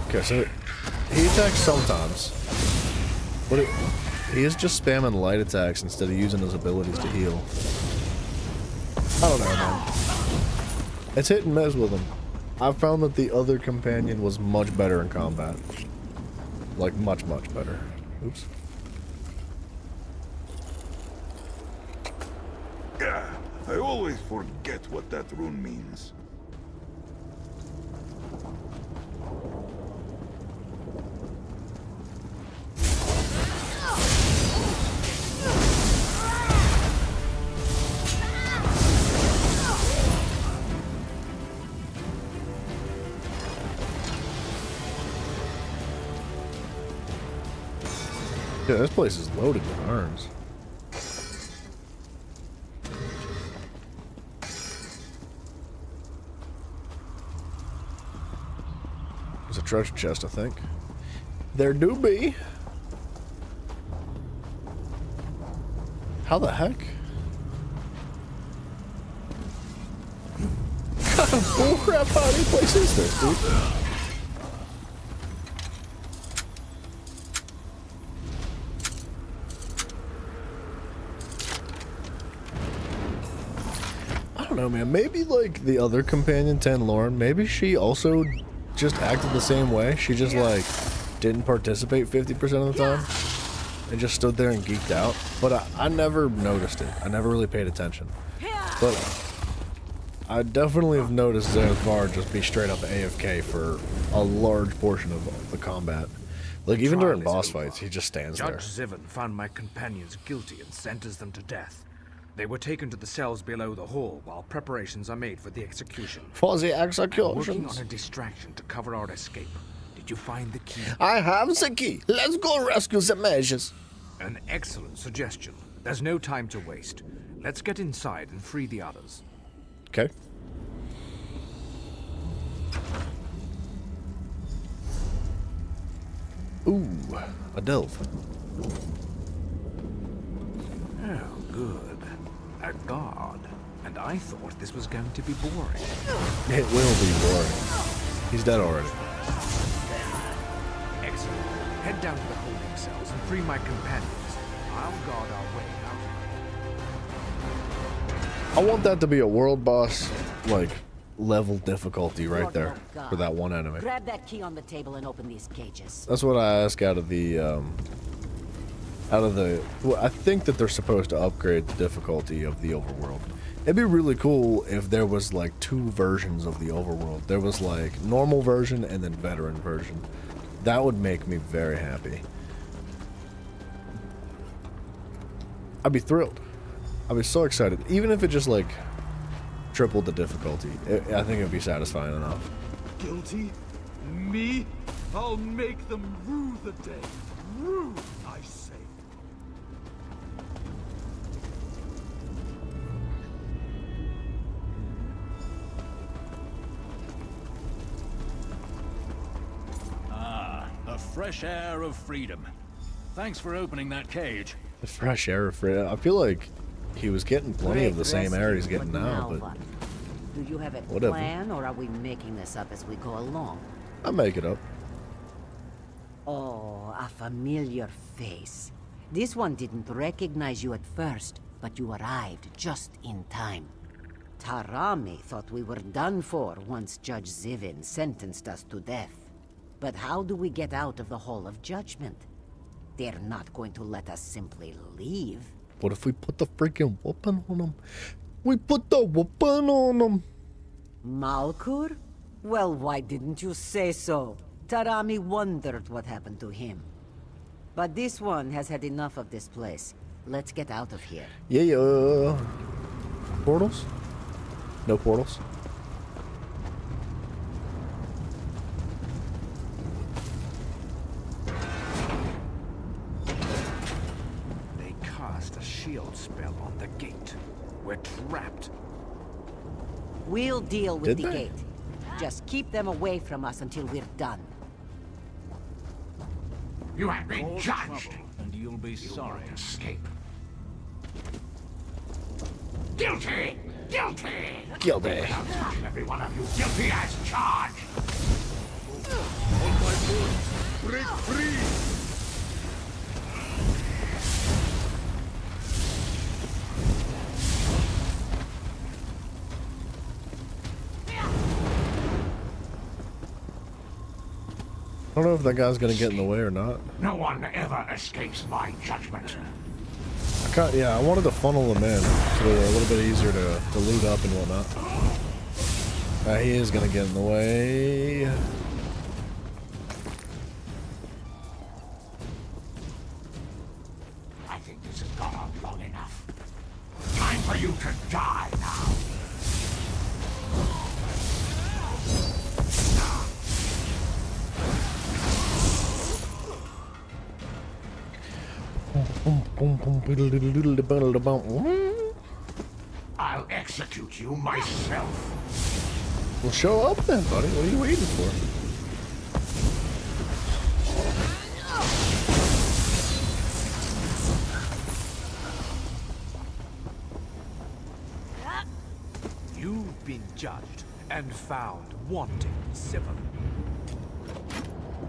Okay, so he attacks sometimes, but he is just spamming light attacks instead of using his abilities to heal. I don't know, man. It's hit and miss with him. I've found that the other companion was much better in combat. Like, much, much better. Oops. I always forget what that rune means. Yeah, this place is loaded with arms. There's a treasure chest, I think. There do be. How the heck? What kind of bullcrap hiding place is this, dude? I don't know, man. Maybe like the other companion, Tanlorn, maybe she also just acted the same way. She just like didn't participate 50% of the time and just stood there and geeked out. But I never noticed it. I never really paid attention. But I definitely have noticed Zarethvar just be straight up AFK for a large portion of the combat. Like, even during boss fights, he just stands there. Judge Zivin found my companions guilty and sentenced them to death. They were taken to the cells below the hall while preparations are made for the execution. For the I'm working executions. on a distraction to cover our escape. Did you find the key? I have the key. Let's go rescue the mages. An excellent suggestion. There's no time to waste. Let's get inside and free the others. Okay. Ooh, a delve. Oh, good. A guard. And I thought this was going to be boring. It will be boring. He's dead already. Excellent. Head down to the holding cells and free my companions. I'll guard our way out. I want that to be a world boss, like, level difficulty right there for that one enemy. Grab that key on the table and open these cages. That's what I ask out of the, well, I think that they're supposed to upgrade the difficulty of the overworld. It'd be really cool if there was, like, 2 versions of the overworld. There was, like, normal version and then veteran version. That would make me very happy. I'd be thrilled. I'd be so excited. Even if it just, like, tripled the difficulty. I think it would be satisfying enough. Guilty? Me? I'll make them rue the day. Rue, I say. Ah, the fresh air of freedom. Thanks for opening that cage. The fresh air of freedom. I feel like he was getting plenty of the same air he's getting now, but do you have a whatever. plan, or are we making this up as we go along? I make it up. Oh, a familiar face. This one didn't recognize you at first, but you arrived just in time. Tarami thought we were done for once Judge Zivin sentenced us to death. But how do we get out of the Hall of Judgment? They're not going to let us simply leave. What if we put the freaking whooping on him? We put the whooping on him. Malkur? Well, why didn't you say so? Tarami wondered what happened to him. But this one has had enough of this place. Let's get out of here. Yeah. Portals? No portals? They cast a shield spell on the gate. We're trapped. We'll deal with Did the they? gate. Just keep them away from us until we're done. You have been judged, and you'll be sorry. Escape. Guilty! Guilty! Guilty. Every one of you guilty as charged! On my board, break free! I don't know if that guy's gonna get in the way or not. No one ever escapes my judgment. Yeah, I wanted to funnel him in so they're a little bit easier to loot up and whatnot. He is gonna get in the way. I think this has gone on long enough. Time for you to die now. I'll execute you myself. Well, show up then, buddy. What are you waiting for? You've been judged and found wanting, Zivin.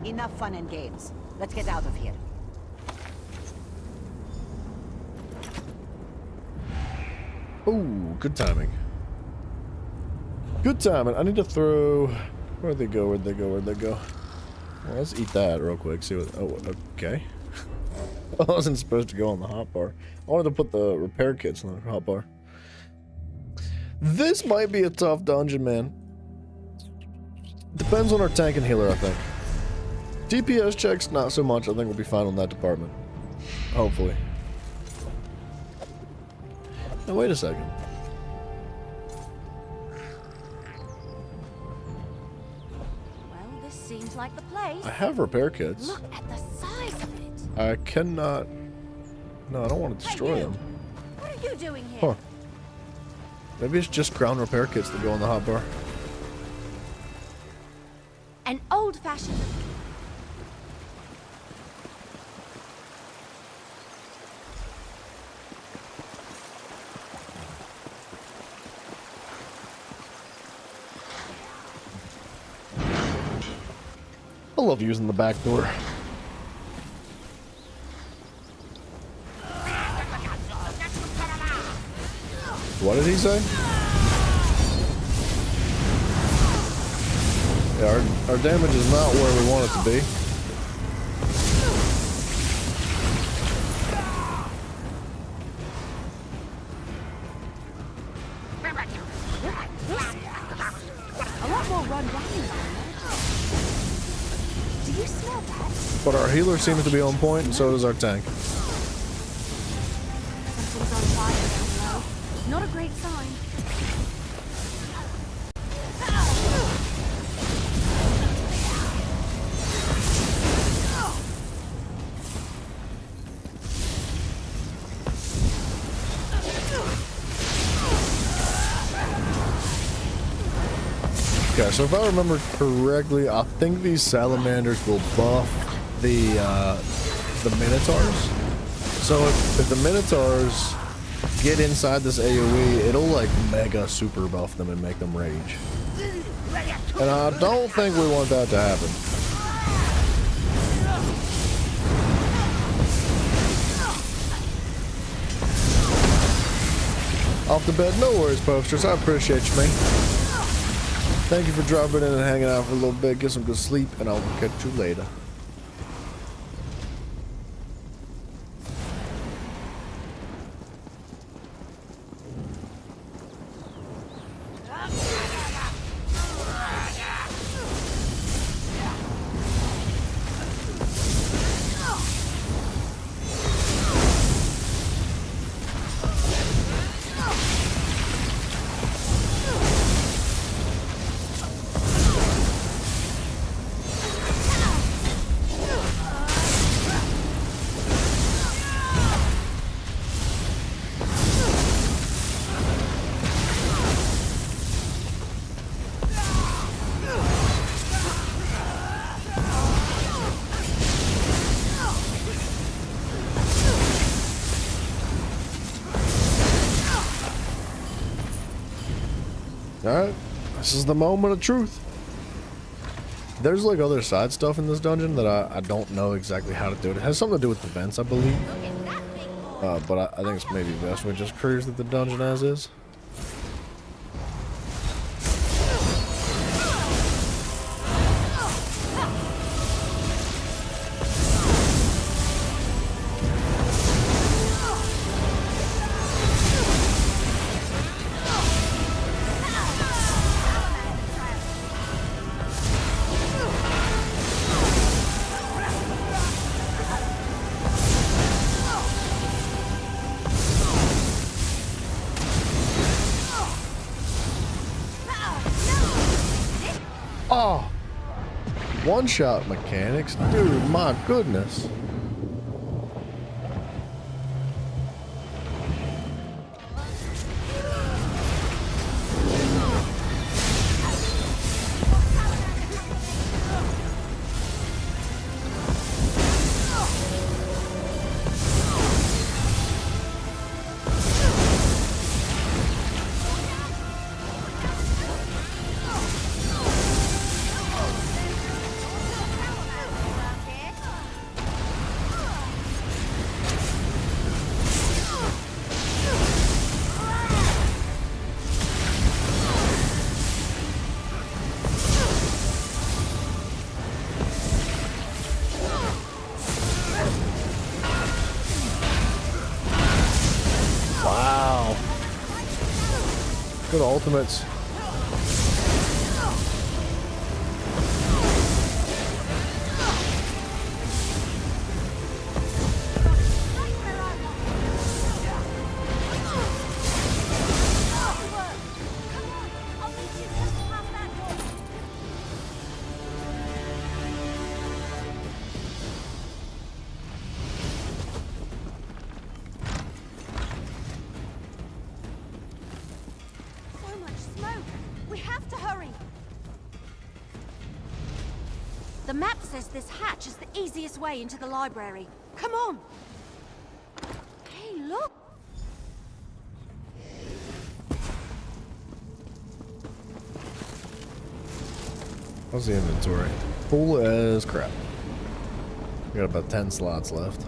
Enough fun and games. Let's get out of here. Oh, good timing. Good timing. I need to throw... Where'd they go? Where'd they go? Where'd they go? Well, let's eat that real quick. See what... Oh, okay. I wasn't supposed to go on the hotbar. I wanted to put the repair kits on the hotbar. This might be a tough dungeon, man. Depends on our tank and healer, I think. DPS checks, not so much. I think we'll be fine on that department. Hopefully. Now, wait a second. Well, this seems like the place. I have repair kits. Look at the size of it. I cannot... No, I don't want to destroy Hey, you. them. What are you doing here? Huh. Maybe it's just ground repair kits that go on the hotbar. An old-fashioned... I love using the back door. What did he say? Yeah, our damage is not where we want it to be. A lot more run down. Do you smell that? But our healer seems to be on point, and so does our tank. Something's on fire down low. Not a great sign. Okay, so if I remember correctly, I think these salamanders will buff the Minotaurs. So if the Minotaurs get inside this AoE, it'll like mega super buff them and make them rage. And I don't think we want that to happen. Off the bed, no worries, posters. I appreciate you, man. Thank you for dropping in and hanging out for a little bit. Get some good sleep, and I'll catch you later. Alright, this is the moment of truth. There's like other side stuff in this dungeon that I don't know exactly how to do it. It has something to do with the vents, I believe. But I think it's maybe best we just cruise through the dungeon as is. Oh, one-shot mechanics, dude, my goodness. Wow. Good ultimates. The map says this hatch is the easiest way into the library. Come on! Hey, look! How's the inventory? Full as crap. We got about 10 slots left.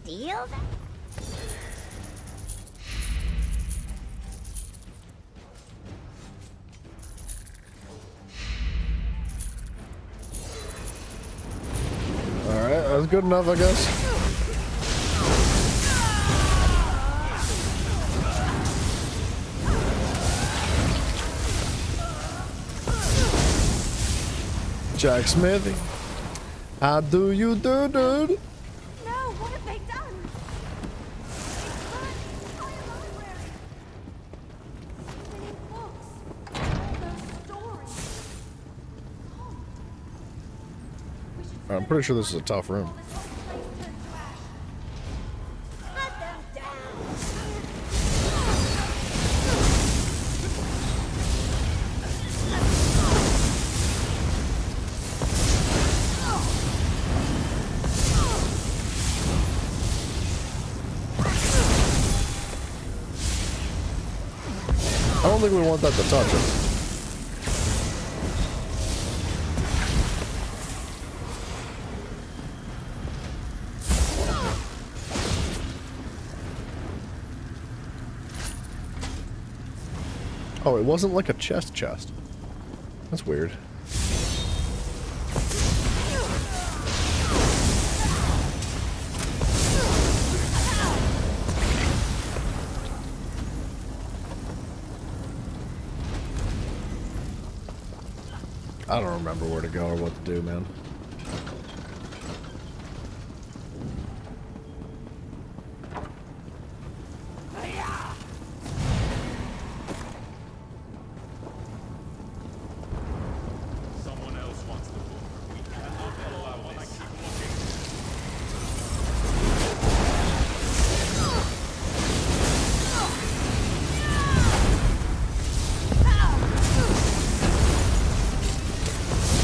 steal that? Alright, that's good enough, I guess. Jack Smithy, how do you do, dude? No, what have they done? It's burned the entire library. So many books. All those stories. I'm pretty sure this is a tough room. I don't think we want that to touch us. Oh, it wasn't like a chest. That's weird. I don't remember where to go or what to do, man. Someone else wants the book. We cannot allow this.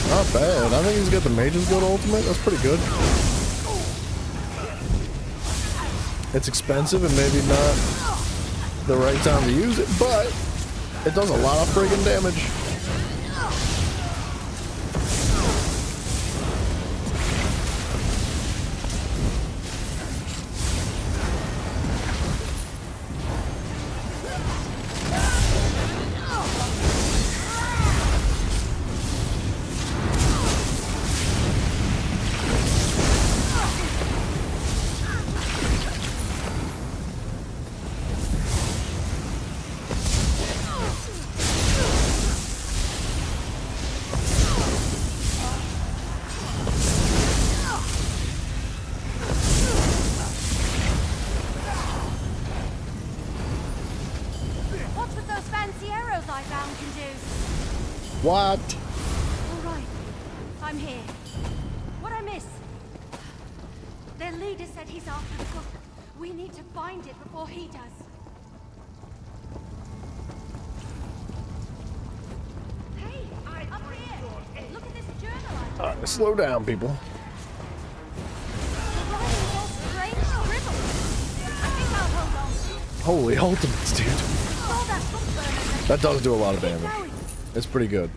Not bad. I think he's got the Mage's Guild ultimate. That's pretty good. It's expensive and maybe not the right time to use it, but it does a lot of friggin' damage. What's with those fancy arrows I found can do? What? All right, I'm here. What'd I miss? Their leader said he's after the book. We need to find it before he does. Hey, up here! Look at this journal I Slow down, people. The writing is all strange scribbles. I think I'll hold on. Holy ultimates, dude. Saw that book burner. That does do a lot of damage. It's pretty good.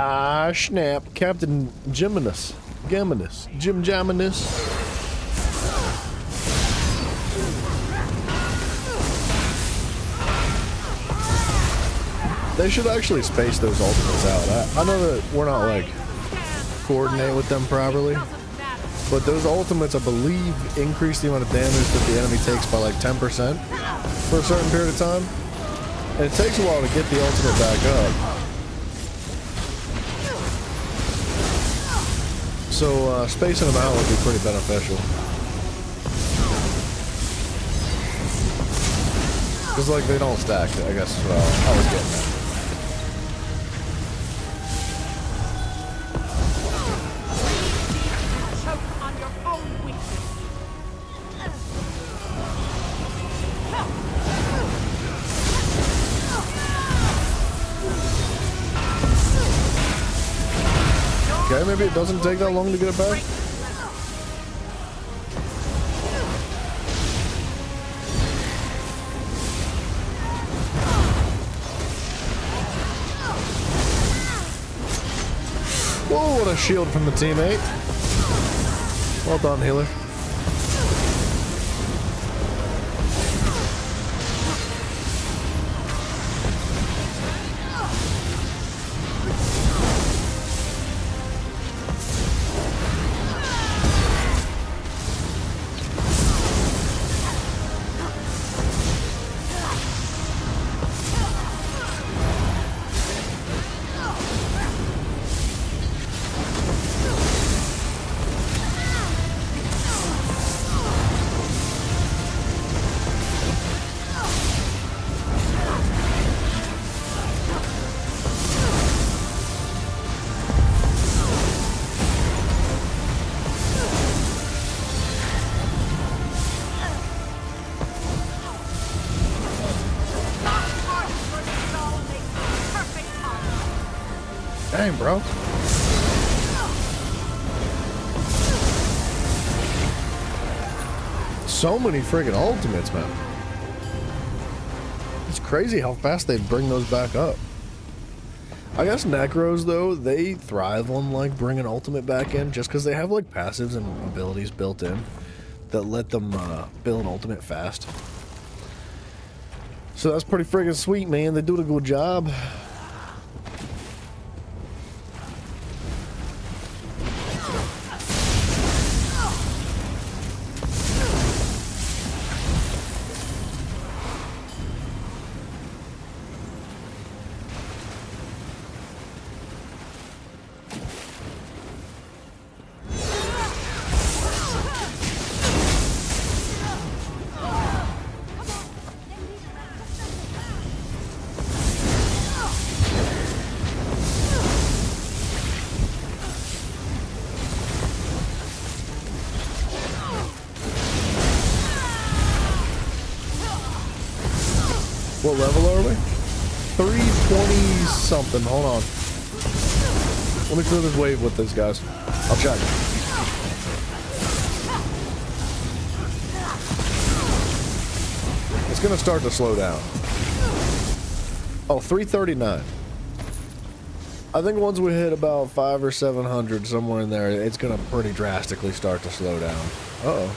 Ah, snap. Captain Geminus. Jim Jaminus. They should actually space those ultimates out. I know that we're not, like, coordinate with them properly, but those ultimates, I believe, increase the amount of damage that the enemy takes by, like, 10% for a certain period of time. And it takes a while to get the ultimate back up. So, spacing them out would be pretty beneficial. Because, like, they don't stack, I guess is what I was getting at. Choke on your own weakness. Okay, maybe it doesn't take that long to get it back. Whoa, what a shield from the teammate. Well done, healer. Dang, bro. So many friggin' ultimates, man. It's crazy how fast they bring those back up. I guess Necros, though, they thrive on, like, bringing ultimate back in just because they have, like, passives and abilities built in that let them build ultimate fast. So that's pretty friggin' sweet, man. They do a good job. What level are we? 320 something. Hold on. Let me clear this wave with these guys. I'll check. It's gonna start to slow down. Oh, 339. I think once we hit about 500 or 700, somewhere in there, it's gonna pretty drastically start to slow down. Uh-oh.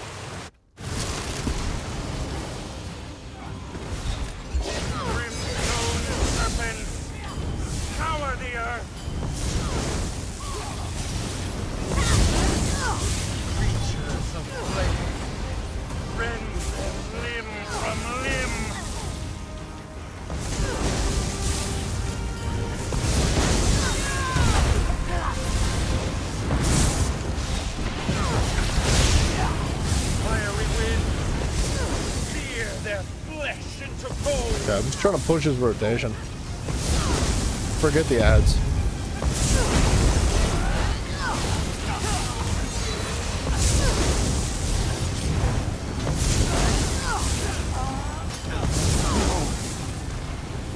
Okay, I'm just trying to push his rotation. Forget the ads.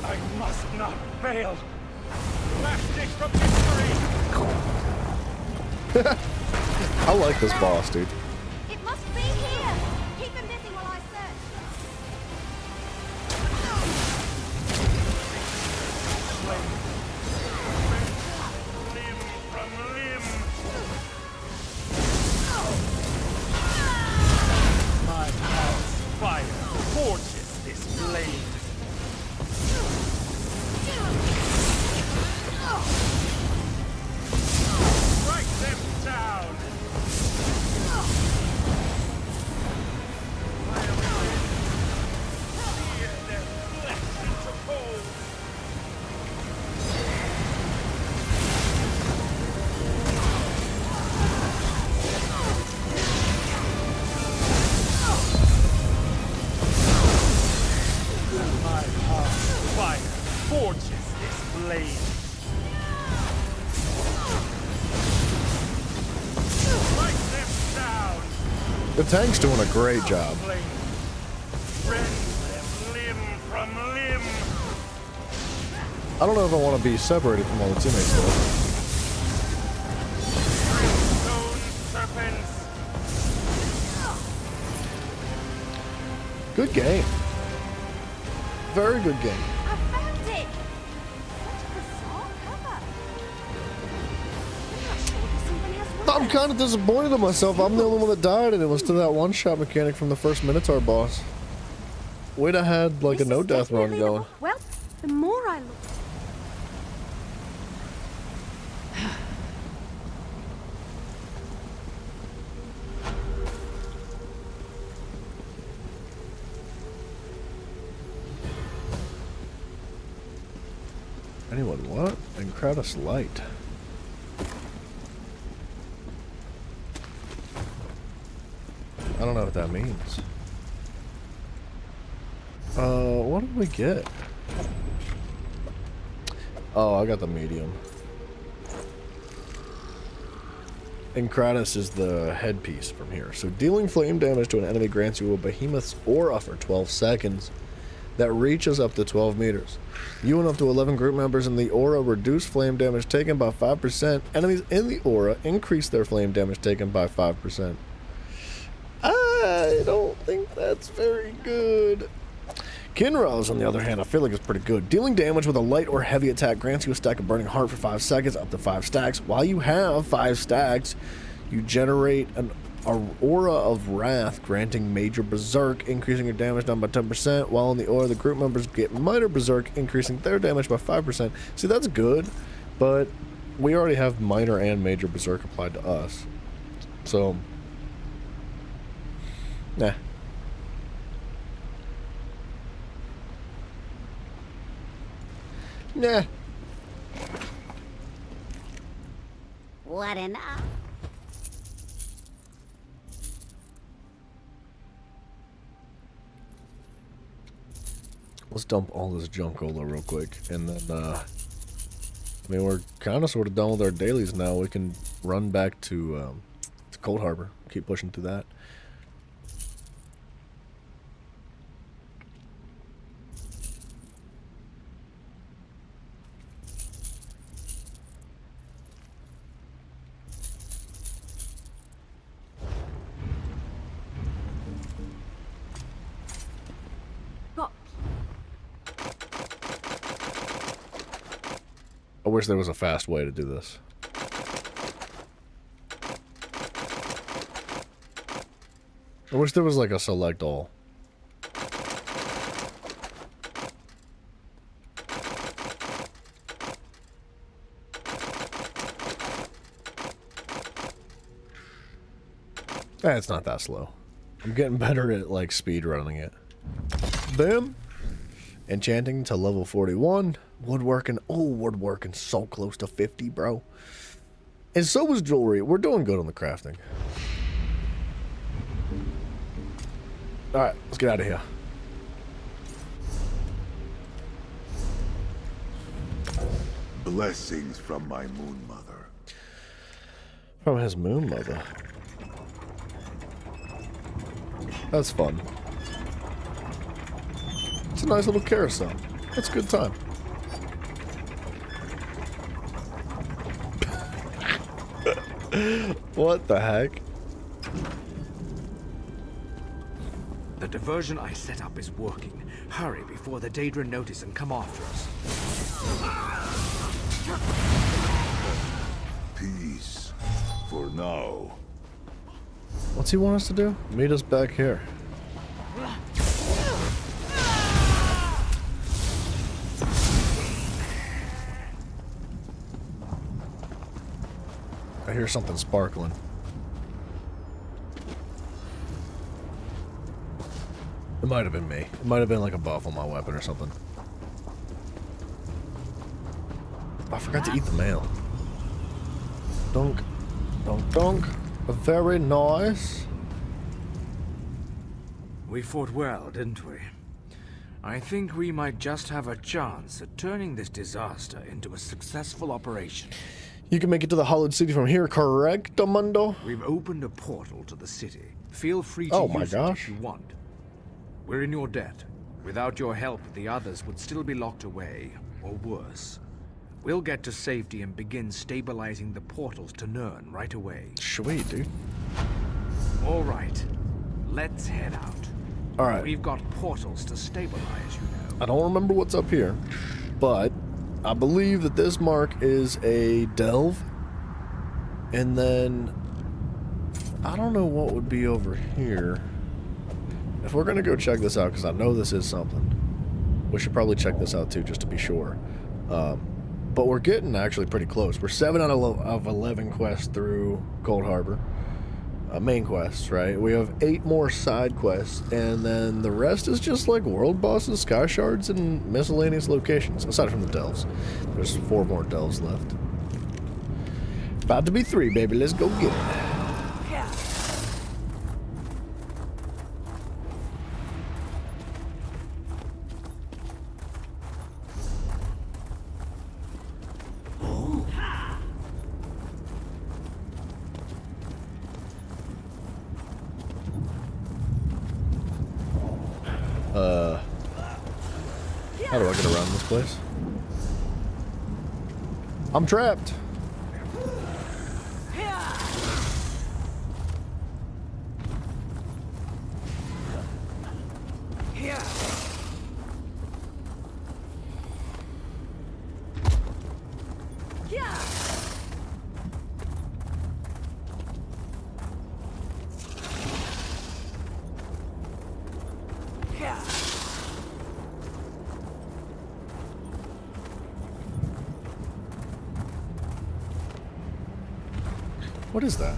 I must not fail. Plastic from history. I like this boss, dude. It must be here. Keep him busy while I search. Limb from limb. My heart's fire forges this blade. Strike them down. The tank's doing a great job. Rend them limb from limb. I don't know if I want to be separated from all the teammates though. Stone serpents. Good game. Very good game. I found it! What a bizarre cover. I'm not sure this even has I'm kind of disappointed in myself. I'm the only one that died, and it was to that one-shot mechanic from the first Minotaur boss. We'd have had like a no-death run going. Well, the more I look. Anyone what? Incredus Light. I don't know what that means. What did we get? Oh, I got the medium. Incredus is the headpiece from here. So dealing flame damage to an enemy grants you a behemoth's aura for 12 seconds that reaches up to 12 meters. You and up to 11 group members in the aura reduce flame damage taken by 5%. Enemies in the aura increase their flame damage taken by 5%. I don't think that's very good. Kinra's, on the other hand, I feel like it's pretty good. Dealing damage with a light or heavy attack grants you a stack of Burning Heart for 5 seconds, up to 5 stacks. While you have 5 stacks, you generate an Aura of Wrath, granting Major Berserk, increasing your damage down by 10%, while in the aura, the group members get Minor Berserk, increasing their damage by 5%. See, that's good, but we already have Minor and Major Berserk applied to us. So, nah. Nah. What an Let's dump all this junkola real quick, and then, I mean, we're kind of sort of done with our dailies now. We can run back to Cold Harbor, keep pushing through that. I wish there was a fast way to do this. I wish there was like a select all. It's not that slow. I'm getting better at like speed running it. Boom. Enchanting to level 41. Woodworking. Oh, woodworking so close to 50, bro. And so was jewelry. We're doing good on the crafting. Alright, let's get out of here. Blessings from my moon mother. From his moon mother. That's fun. It's a nice little carousel. That's a good time. What the heck? The diversion I set up is working. Hurry before the Daedra notice and come after us. Peace. For now. What's he want us to do? Meet us back here. I hear something sparkling. It might have been me. It might have been like a buff on my weapon or something. I forgot to eat the mail. Dunk. Dunk, dunk. Very nice. We fought well, didn't we? I think we might just have a chance at turning this disaster into a successful operation. You can make it to the Hollowed City from here, correct, Amundo? We've opened a portal to the city. Feel free to Oh my use it gosh. if you want. We're in your debt. Without your help, the others would still be locked away, or worse. We'll get to safety and begin stabilizing the portals to Nirn right away. Sweet, dude. All right, let's head out. All right. We've got portals to stabilize, you know. I don't remember what's up here, but I believe that this mark is a delve. And then I don't know what would be over here. If we're going to go check this out, because I know this is something, we should probably check this out too, just to be sure. But we're getting actually pretty close. We're 7 out of 11 quests through Cold Harbor. Main quests, right? We have 8 more side quests, and then the rest is just like world bosses, sky shards, and miscellaneous locations, aside from the delves. There's 4 more delves left. About to be 3, baby. Let's go get it. How do I get around this place? I'm trapped. What is that?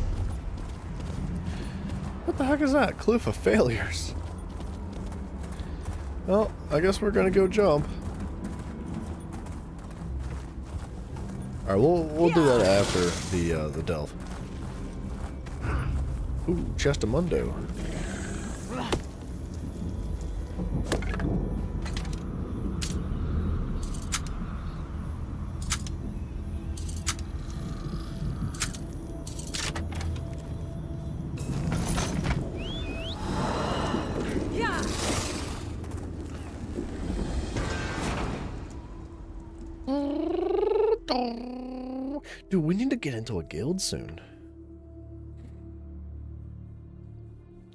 What the heck is that? Cliff of Failures. Well, I guess we're gonna go jump. All right, we'll do that after the delve. Ooh, Chestamundo. Dude, we need to get into a guild soon.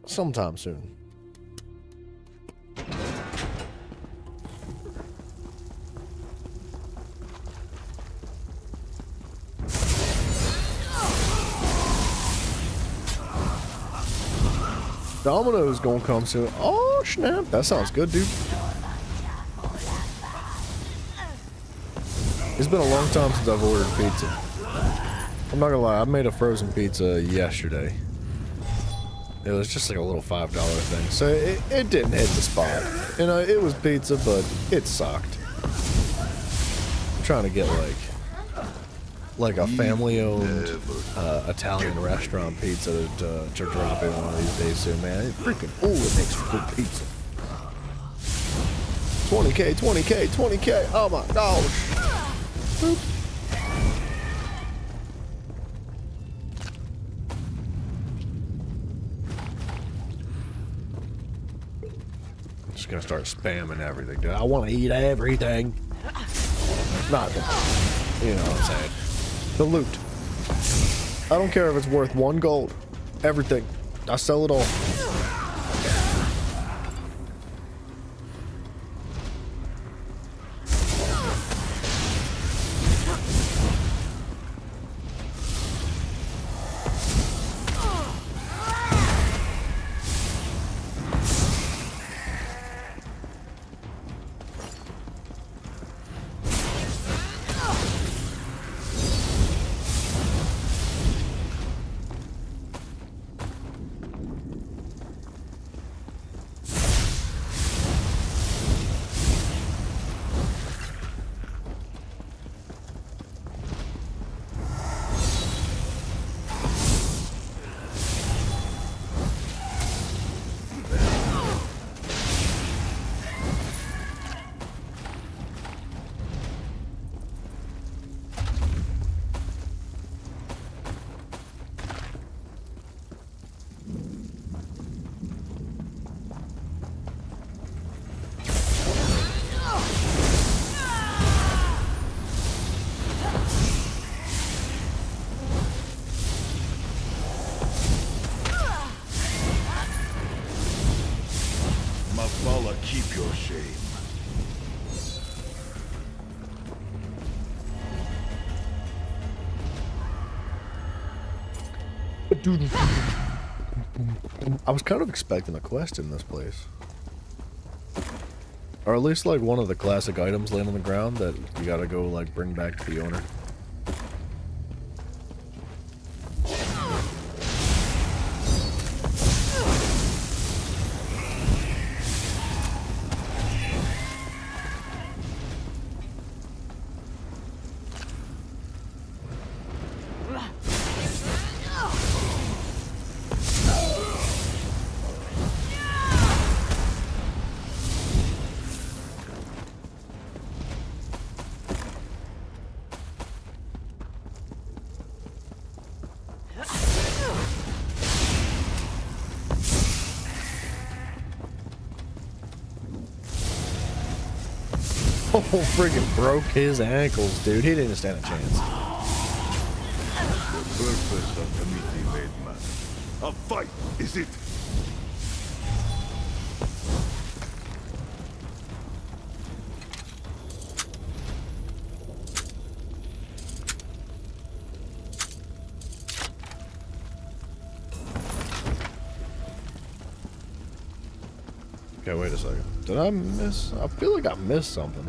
Sometime soon. Domino's gonna come soon. Oh, snap. That sounds good, dude. It's been a long time since I've ordered pizza. I'm not gonna lie, I made a frozen pizza yesterday. It was just like a little $5 thing, so it didn't hit the spot. You know, it was pizza, but it sucked. I'm trying to get like a family-owned Italian restaurant pizza to drop in one of these days soon, man. It freaking, it makes for good pizza. 20K, 20K, 20K, oh my gosh. Boop. I'm just gonna start spamming everything, dude. I want to eat everything. Not the, you know what I'm saying. The loot. I don't care if it's worth 1 gold. Everything. I sell it all. shame. I was kind of expecting a quest in this place. Or at least like one of the classic items laying on the ground that you gotta go like bring back to the owner. Oh, friggin' broke his ankles, dude. He didn't stand a chance. The purpose of committee made man. A fight, is it? Okay, wait a second. Did I miss? I feel like I missed something.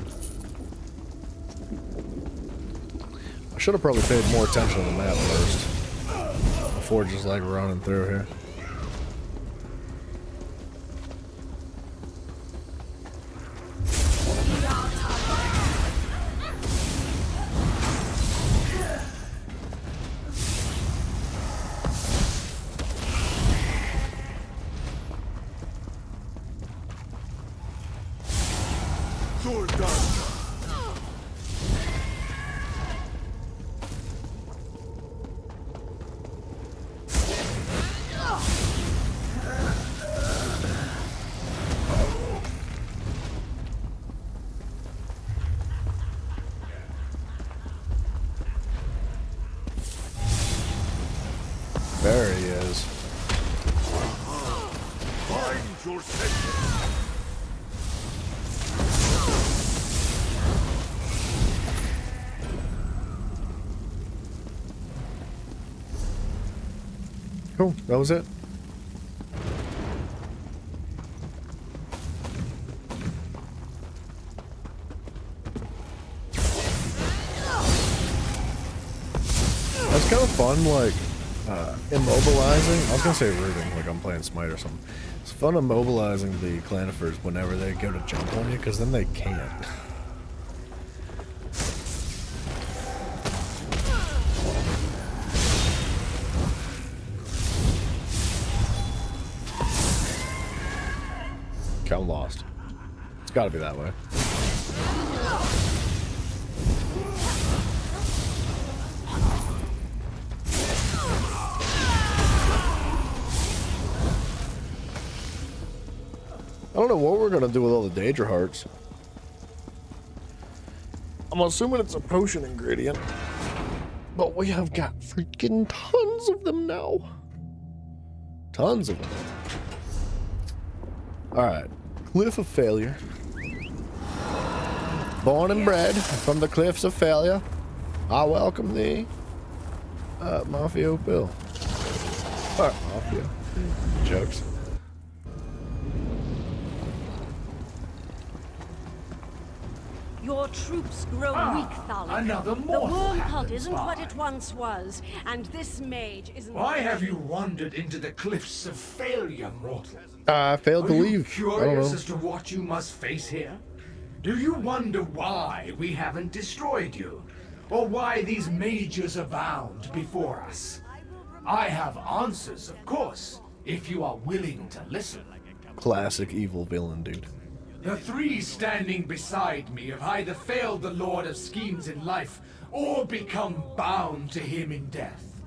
I should have probably paid more attention to the map first. Before just like running through here. Sword done. There he is. Find your senses. Cool, that was it. That's kind of fun, like, immobilizing. I was gonna say rooting, like I'm playing Smite or something. It's fun immobilizing the Clanifers whenever they go to jump on you, because then they can't. Okay, I'm lost. It's gotta be that way. I don't know what we're gonna do with all the Daedra hearts. I'm assuming it's a potion ingredient. But we have got freaking tons of them now. Tons of them. Alright. Cliff of Failure. Born and bred from the Cliffs of Failure, I welcome thee. Mafia Bill. Alright, Mafia. Jokes. Your troops grow weak, Thalek. Another The mortal worm cult happens isn't by. what it once was, and this mage isn't. Why have you wandered into the cliffs of failure, mortal? I failed to Are you leave. I don't curious know. as to what you must face here? Do you wonder why we haven't destroyed you? Or why these mages abound before us? I have answers, of course, if you are willing to listen. Classic evil villain, dude. The three standing beside me have either failed the Lord of Schemes in life, or become bound to him in death.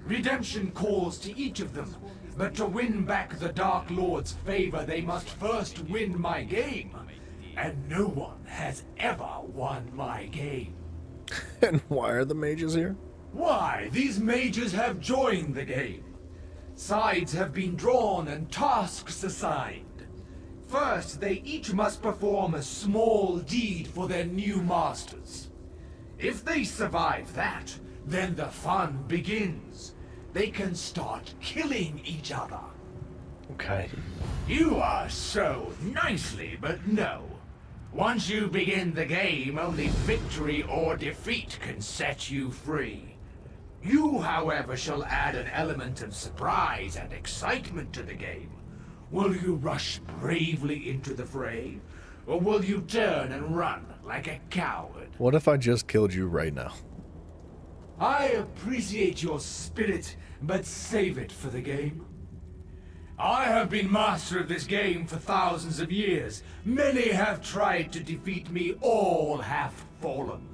Redemption calls to each of them, but to win back the Dark Lord's favor, they must first win my game. And no one has ever won my game. And why are the mages here? Why, these mages have joined the game. Sides have been drawn and tasks assigned. First, they each must perform a small deed for their new masters. If they survive that, then the fun begins. They can start killing each other. Okay. You are so nicely, but no. Once you begin the game, only victory or defeat can set you free. You, however, shall add an element of surprise and excitement to the game. Will you rush bravely into the fray, or will you turn and run like a coward? What if I just killed you right now? I appreciate your spirit, but save it for the game. I have been master of this game for thousands of years. Many have tried to defeat me, all have fallen.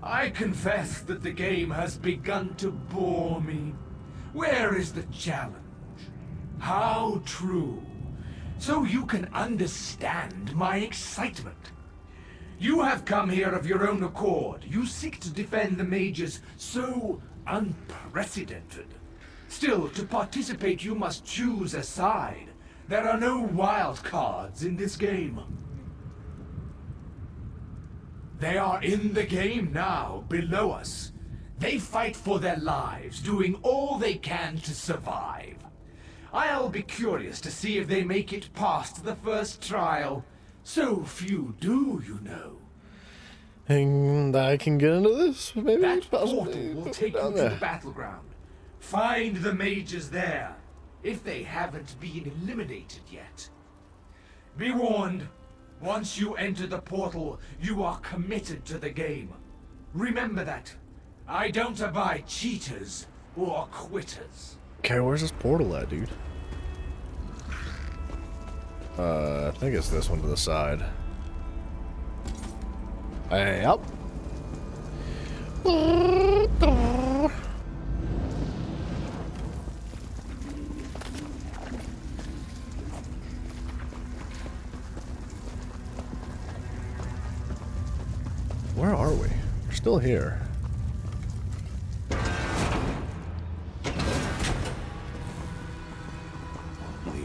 I confess that the game has begun to bore me. Where is the challenge? How true? So you can understand my excitement. You have come here of your own accord. You seek to defend the mages so unprecedented. Still, to participate, you must choose a side. There are no wild cards in this game. They are in the game now, below us. They fight for their lives, doing all they can to survive. I'll be curious to see if they make it past the first trial. So few do, you know. And I can get into this? Maybe That portal possibly will take you down to there. the battleground. Find the mages there, if they haven't been eliminated yet. Be warned, once you enter the portal, you are committed to the game. Remember that. I don't abide cheaters or quitters. Okay, where's this portal at, dude? I think it's this one to the side. Hey, up. Where are we? We're still here.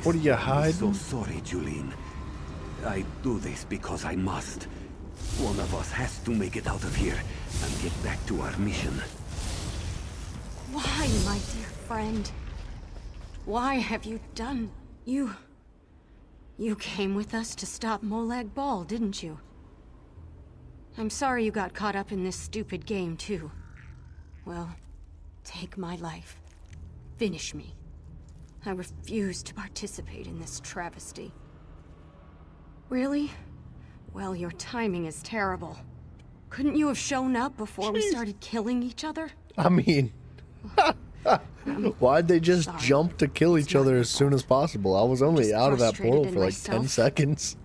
What are you hiding? I'm so sorry, Julene. I do this because I must. One of us has to make it out of here and get back to our mission. Why, my dear friend? Why have you done... You came with us to stop Molag Bal, didn't you? I'm sorry you got caught up in this stupid game, too. Well, take my life. Finish me. I refuse to participate in this travesty. Really? Well, your timing is terrible. Couldn't you have shown up before we started killing each other? I mean, why'd they just jump to kill each other as soon as possible? I was only out of that portal for like 10 seconds.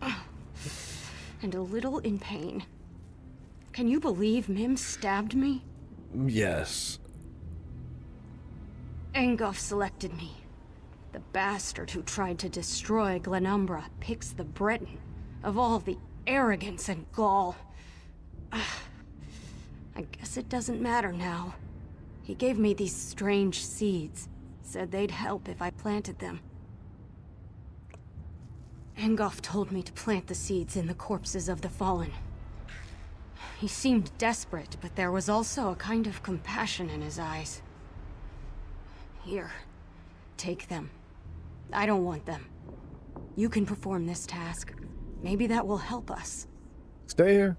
And a little in pain. Can you believe Mim stabbed me? Yes. Engoff selected me. The bastard who tried to destroy Glenumbra picks the Breton. Of all the arrogance and gall. I guess it doesn't matter now. He gave me these strange seeds. Said they'd help if I planted them. Engoff told me to plant the seeds in the corpses of the fallen. He seemed desperate, but there was also a kind of compassion in his eyes. Here, take them. I don't want them. You can perform this task. Maybe that will help us. Stay here.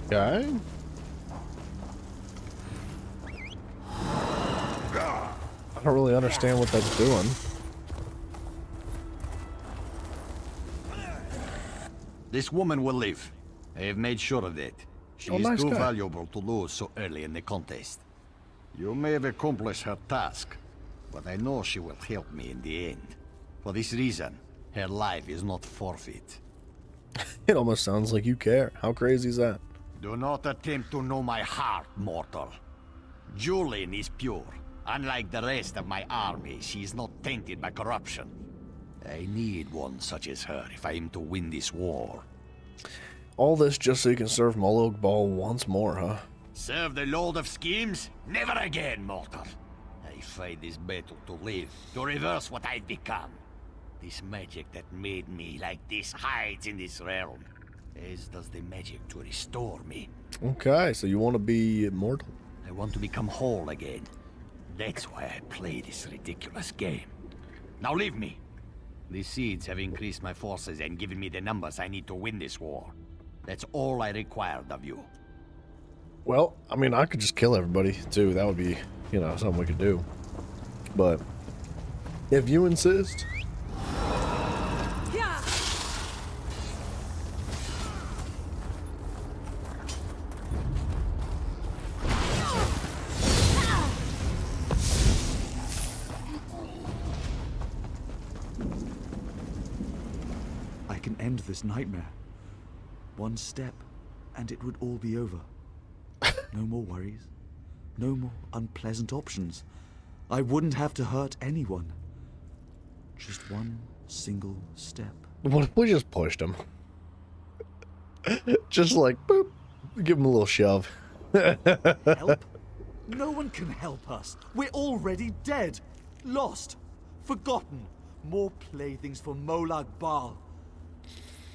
Okay. don't really understand what that's doing. This woman will live. I have made sure of that. She is nice too guy. valuable to lose so early in the contest. You may have accomplished her task, but I know she will help me in the end. For this reason, her life is not forfeit. It almost sounds like you care. How crazy is that? Do not attempt to know my heart, mortal. Julian is pure. Unlike the rest of my army, she is not tainted by corruption. I need one such as her if I am to win this war. All this just so you can serve Molag Bal once more, huh? Serve the Lord of Schemes? Never again, mortal. I fight this battle to live, to reverse what I've become. This magic that made me like this hides in this realm, as does the magic to restore me. Okay, so you want to be immortal. I want to become whole again. That's why I play this ridiculous game. Now leave me. The seeds have increased my forces and given me the numbers I need to win this war. That's all I required of you. Well, I mean, I could just kill everybody, too. That would be, you know, something we could do. But if you insist... I can end this nightmare. One step, and it would all be over. No more worries. No more unpleasant options. I wouldn't have to hurt anyone. Just one single step. What if we just pushed him? Just like, boop. Give him a little shove. Help? No one can help us. We're already dead. Lost. Forgotten. More playthings for Molag Bal.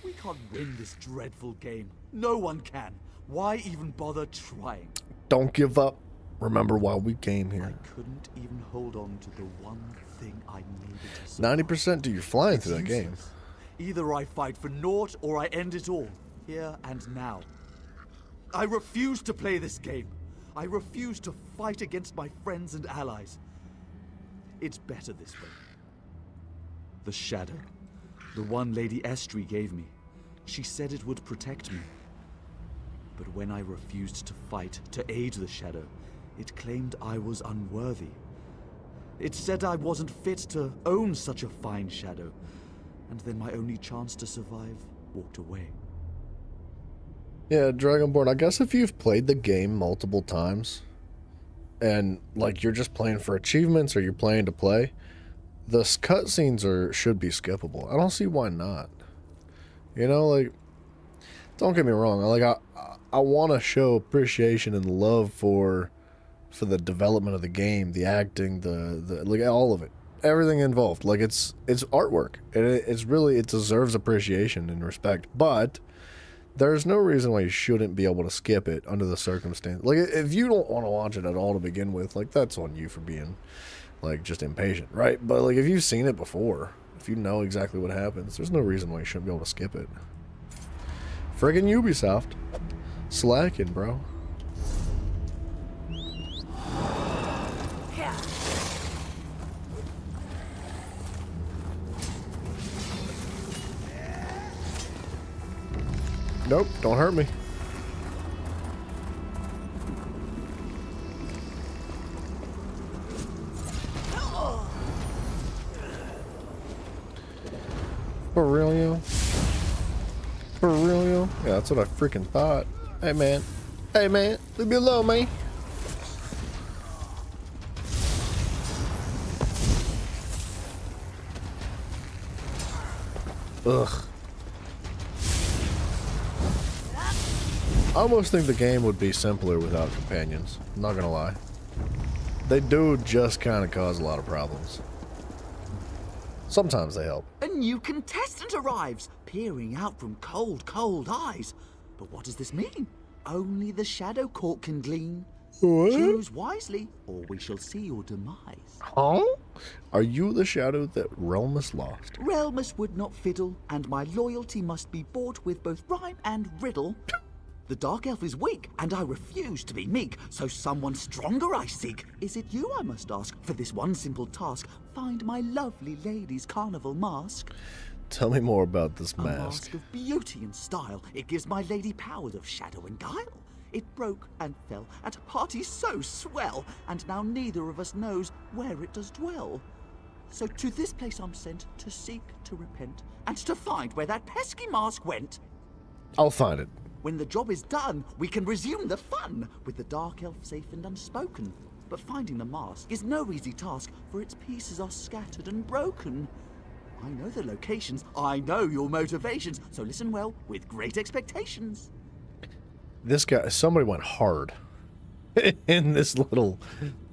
We can't win this dreadful game. No one can. Why even bother trying? Don't give up. Remember why we came here. I couldn't even hold on to the one thing I needed to survive. 90% do you're flying It's through that game. useless. Either I fight for naught or I end it all. Here and now. I refuse to play this game. I refuse to fight against my friends and allies. It's better this way. The shadow. The one Lady Estri gave me. She said it would protect me. But when I refused to fight, to aid the shadow, it claimed I was unworthy. It said I wasn't fit to own such a fine shadow. And then my only chance to survive walked away. Yeah, Dragonborn, I guess if you've played the game multiple times, and like you're just playing for achievements or you're playing to play, the cutscenes should be skippable. I don't see why not. You know, like, don't get me wrong. Like, I want to show appreciation and love for the development of the game, the acting, the like all of it, everything involved. Like, it's artwork, and it deserves appreciation and respect. But there's no reason why you shouldn't be able to skip it under the circumstance. Like, if you don't want to watch it at all to begin with, like, that's on you for being like just impatient, right? But like, if you've seen it before, if you know exactly what happens, there's no reason why you shouldn't be able to skip it. Friggin' Ubisoft. Slacking, bro. Nope, don't hurt me. For real, yo? For real, yo? Yeah, that's what I freaking thought. Hey, man. Hey, man. Leave me alone, man. Ugh. I almost think the game would be simpler without companions. I'm not gonna lie. They do just kind of cause a lot of problems. Sometimes they help. A new contestant arrives, peering out from cold, cold eyes. But what does this mean? Only the Shadow Court can glean. What? Choose wisely, or we shall see your demise. Huh? Are you the shadow that Relmus lost? Relmus would not fiddle, and my loyalty must be bought with both rhyme and riddle. The Dark Elf is weak, and I refuse to be meek, so someone stronger I seek. Is it you I must ask for this one simple task? Find my lovely lady's carnival mask. Tell me more about this A mask. mask of beauty and style. It gives my lady powers of shadow and guile. It broke and fell at a party so swell, and now neither of us knows where it does dwell. So to this place I'm sent to seek, to repent, and to find where that pesky mask went. I'll find it. When the job is done, we can resume the fun, with the Dark Elf safe and unspoken. But finding the mask is no easy task, for its pieces are scattered and broken. I know the locations, I know your motivations, so listen well, with great expectations. This guy, somebody went hard in this little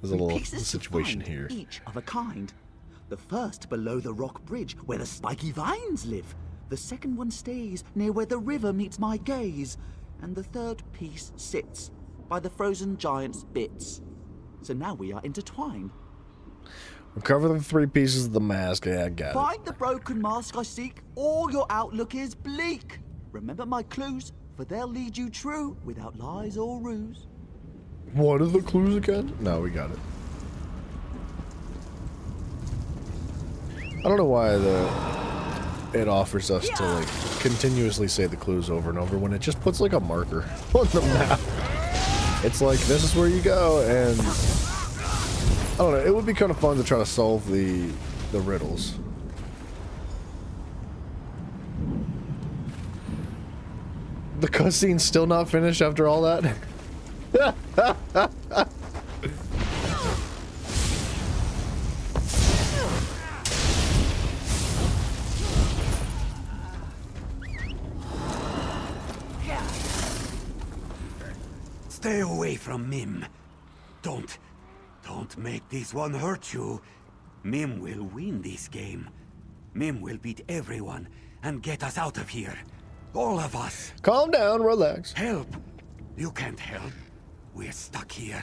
Pieces to situation find, here. each of a kind. The first below the rock bridge, where the spiky vines live. The second one stays near where the river meets my gaze. And the third piece sits by the frozen giant's bits. So now we are intertwined. Recover the 3 pieces of the mask. Yeah, I got it. Find the broken mask I seek, or your outlook is bleak. Remember my clues, for they'll lead you true, without lies or ruse. What are the clues again? No, we got it. I don't know why it offers us to like continuously say the clues over and over when it just puts like a marker on the map. It's like, this is where you go, and I don't know, it would be kind of fun to try to solve the riddles. The cutscene's still not finished after all that? Stay away from Mim. Don't make this one hurt you. Mim will win this game. Mim will beat everyone and get us out of here. All of us. Calm down, relax. Help. You can't help. We're stuck here,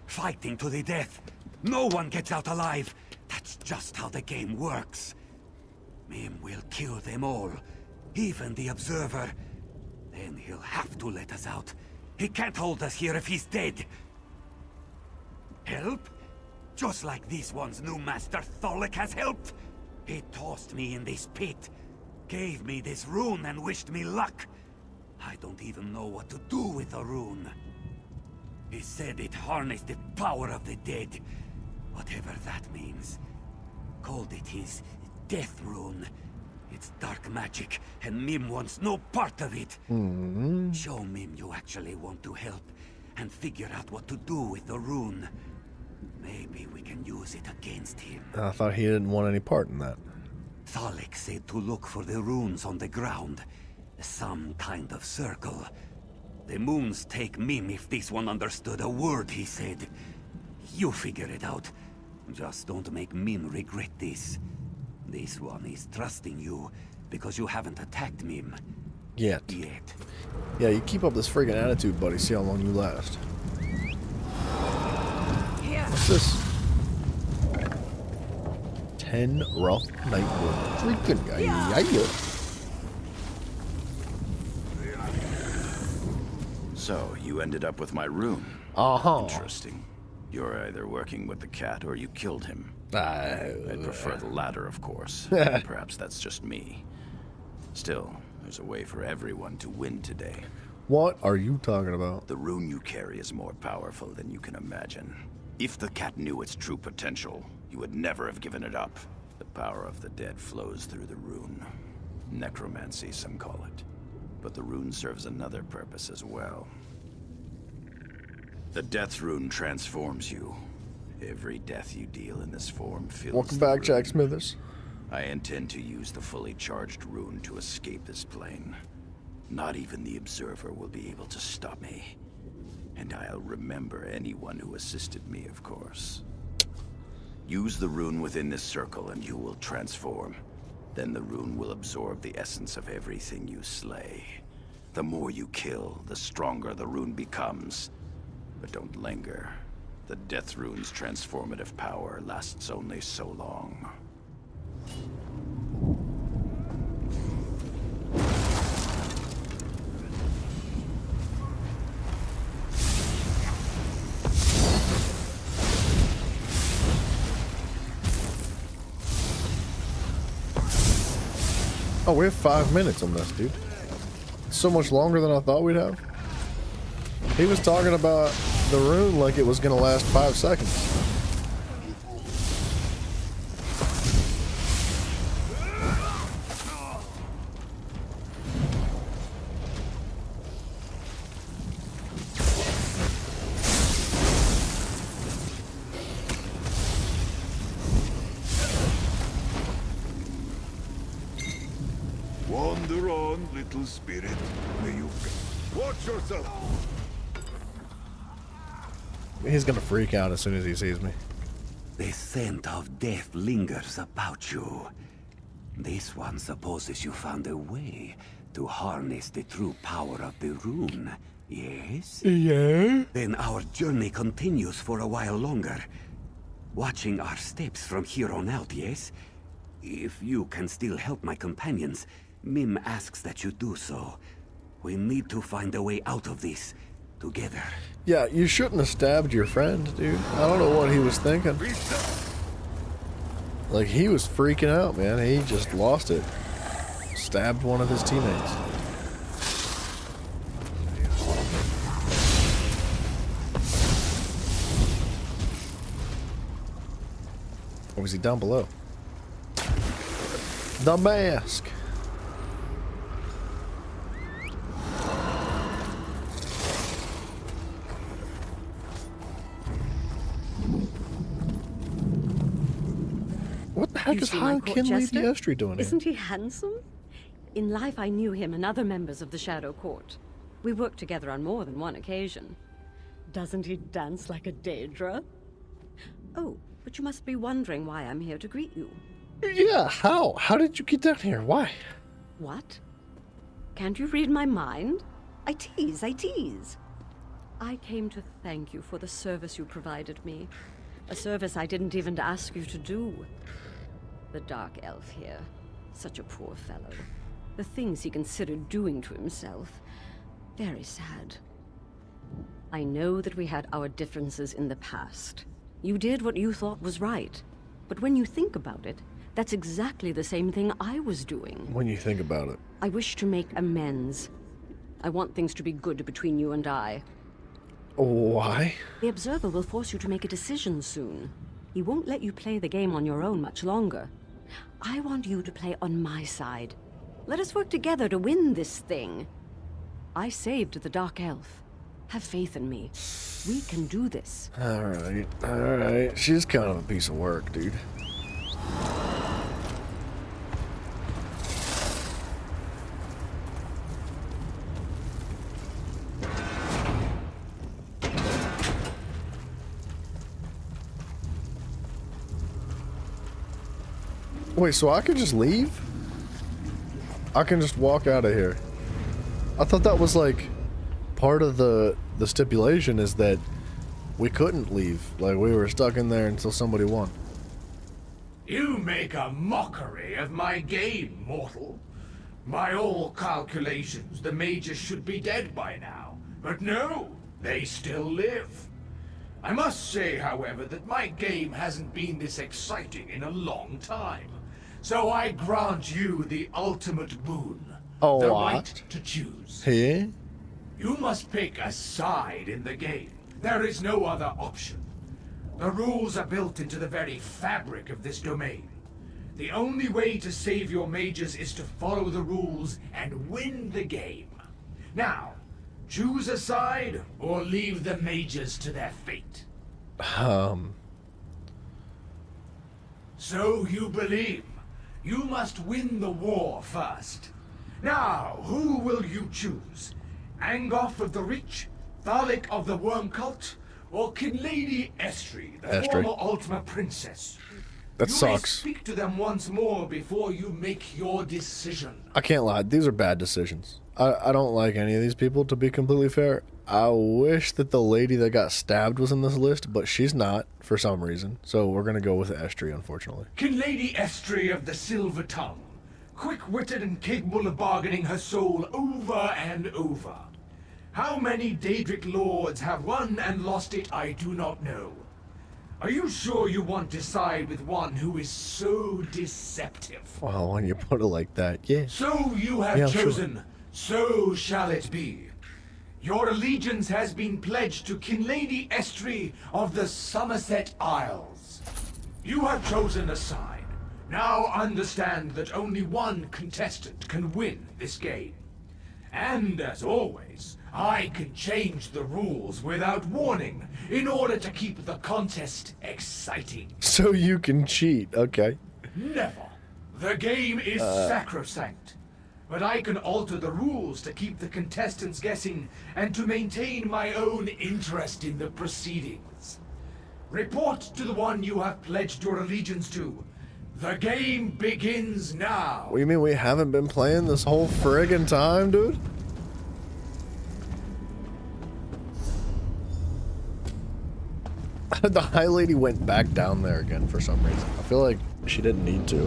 fighting to the death. No one gets out alive. That's just how the game works. Mim will kill them all, even the Observer. Then he'll have to let us out. He can't hold us here if he's dead. Help? Just like this one's new master Tholic has helped. He tossed me in this pit, gave me this rune and wished me luck. I don't even know what to do with the rune. He said it harnessed the power of the dead, whatever that means. Called it his death rune. It's dark magic, and Mim wants no part of it. Show Mim you actually want to help, and figure out what to do with the rune. Maybe we can use it against him. I thought he didn't want any part in that. Tholic said to look for the runes on the ground. Some kind of circle. The moons take Mim if this one understood a word he said. You figure it out. Just don't make Mim regret this. This one is trusting you because you haven't attacked Mim. Yet. Yet. Yeah, you keep up this friggin' attitude, buddy. See how long you last. What's this? 10 rough nightwood. Freaking yeah. So, you ended up with my rune. Interesting. You're either working with the cat or you killed him. I'd prefer the latter, of course. Perhaps that's just me. Still, there's a way for everyone to win today. What are you talking about? The rune you carry is more powerful than you can imagine. If the cat knew its true potential, you would never have given it up. The power of the dead flows through the rune. Necromancy, some call it. But the rune serves another purpose as well. The death rune transforms you. Every death you deal in this form fills Welcome back, Jack Smithers. I intend to use the fully charged rune to escape this plane. Not even the Observer will be able to stop me. And I'll remember anyone who assisted me, of course. Use the rune within this circle and you will transform. Then the rune will absorb the essence of everything you slay. The more you kill, the stronger the rune becomes. But don't linger. The Death Rune's transformative power lasts only so long. Oh, we have 5 minutes on this, dude. It's so much longer than I thought we'd have. He was talking about the rune like it was gonna last 5 seconds. Wander on, little spirit. May you watch yourself. He's gonna freak out as soon as he sees me. The scent of death lingers about you. This one supposes you found a way to harness the true power of the rune. Yes? Yeah? Then our journey continues for a while longer. Watching our steps from here on out, yes? If you can still help my companions, Mim asks that you do so. We need to find a way out of this, together. Yeah, you shouldn't have stabbed your friend, dude. I don't know what he was thinking. Like, he was freaking out, man. He just lost it. Stabbed one of his teammates. Or was he down below? The mask. What the heck is High Kinley the Estri doing here? Isn't he handsome? In life I knew him and other members of the Shadow Court. We worked together on more than one occasion. Doesn't he dance like a Daedra? Oh, but you must be wondering why I'm here to greet you. Yeah, how? How did you get down here? Why? What? Can't you read my mind? I tease. I came to thank you for the service you provided me. A service I didn't even ask you to do. The Dark Elf here. Such a poor fellow. The things he considered doing to himself. Very sad. I know that we had our differences in the past. You did what you thought was right. But when you think about it, that's exactly the same thing I was doing. When you think about it. I wish to make amends. I want things to be good between you and I. Why? The Observer will force you to make a decision soon. He won't let you play the game on your own much longer. I want you to play on my side. Let us work together to win this thing. I saved the Dark Elf. Have faith in me. We can do this. Alright. She's kind of a piece of work, dude. Wait, so I can just leave? I can just walk out of here. I thought that was like part of the stipulation is that we couldn't leave. Like we were stuck in there until somebody won. You make a mockery of my game, mortal. By all calculations, the mages should be dead by now. But no, they still live. I must say, however, that my game hasn't been this exciting in a long time. So I grant you the ultimate boon. Oh, the what? right to choose. Hey? You must pick a side in the game. There is no other option. The rules are built into the very fabric of this domain. The only way to save your mages is to follow the rules and win the game. Now, choose a side or leave the mages to their fate. So you believe. You must win the war first. Now, who will you choose? Angoth of the Reach, Thalik of the Worm Cult, or Kinlady Estri, the former Ultima Princess? That you sucks. May speak to them once more before you make your decision. I can't lie. These are bad decisions. I don't like any of these people, to be completely fair. I wish that the lady that got stabbed was in this list, but she's not for some reason. So we're going to go with Estri, unfortunately. Kinlady Estri of the Silver Tongue. Quick-witted and capable of bargaining her soul over and over. How many Daedric lords have won and lost it, I do not know. Are you sure you want to side with one who is so deceptive? Well, when you put it like that, yeah. So you have Yeah, chosen, so shall it be. Your allegiance has been pledged to Kinlady Estri of the Somerset Isles. You have chosen a side. Now understand that only one contestant can win this game. And as always, I can change the rules without warning in order to keep the contest exciting. So you can cheat, okay. Never. The game is sacrosanct. But I can alter the rules to keep the contestants guessing and to maintain my own interest in the proceedings. Report to the one you have pledged your allegiance to. The game begins now. What do you mean we haven't been playing this whole friggin' time, dude? The High Lady went back down there again for some reason. I feel like she didn't need to.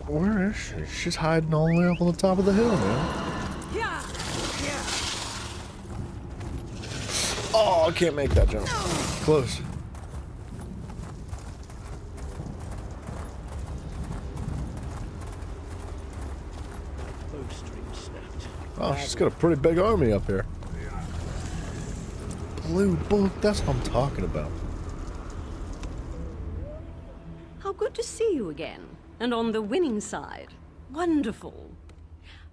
Where is she? She's hiding all the way up on the top of the hill, man. Oh, I can't make that jump. Close. Oh, she's got a pretty big army up here. Blue book, that's what I'm talking about. How good to see you again. And on the winning side. Wonderful.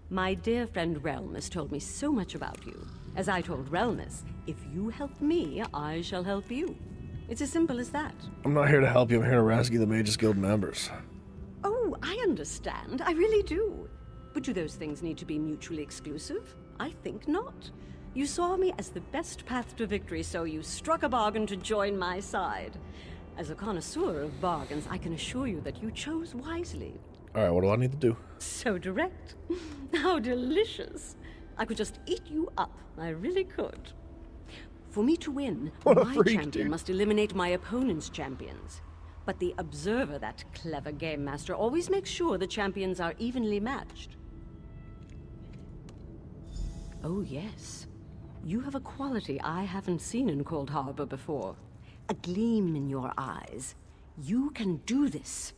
My dear friend Relmus told me so much about you. As I told Relmus, if you help me, I shall help you. It's as simple as that. I'm not here to help you, I'm here to rescue the Mages Guild members. Oh, I understand. I really do. But do those things need to be mutually exclusive? I think not. You saw me as the best path to victory, so you struck a bargain to join my side. As a connoisseur of bargains, I can assure you that you chose wisely. Alright, what do I need to do? So direct. How delicious. I could just eat you up. I really could. For me to win, my champion must eliminate my opponent's champions. But the Observer, that clever game master, always makes sure the champions are evenly matched. Oh, yes. You have a quality I haven't seen in Cold Harbor before. A gleam in your eyes. You can do this.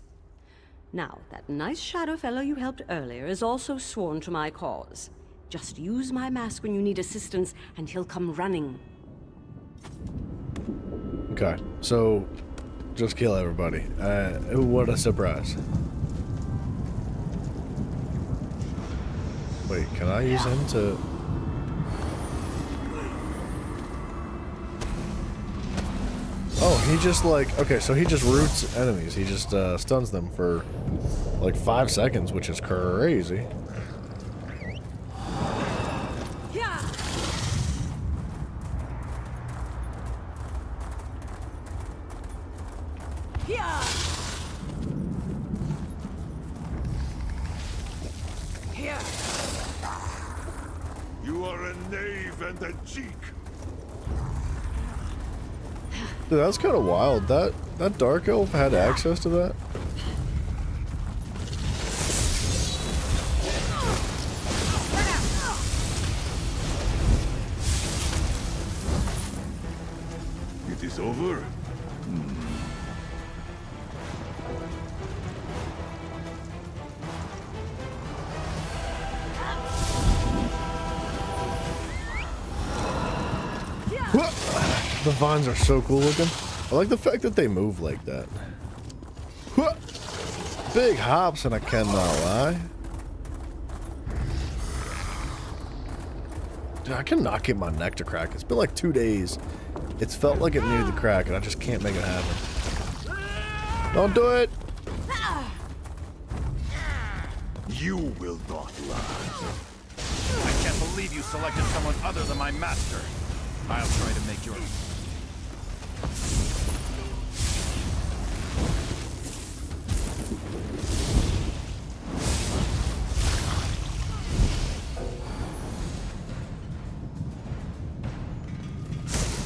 Now, that nice shadow fellow you helped earlier is also sworn to my cause. Just use my mask when you need assistance, and he'll come running. Okay, so just kill everybody. What a surprise. Wait, can I use him to... Oh, he just like... Okay, so he just roots enemies. He just stuns them for like 5 seconds, which is crazy. You are a knave and a cheek. Dude, that's kind of wild. That Dark Elf had access to that? It is over. The vines are so cool looking. I like the fact that they move like that. Big hops, and I cannot lie. Dude, I cannot get my neck to crack. It's been like 2 days. It's felt like it needed to crack, and I just can't make it happen. Don't do it! You will not lie. I can't believe you selected someone other than my master. I'll try to make your...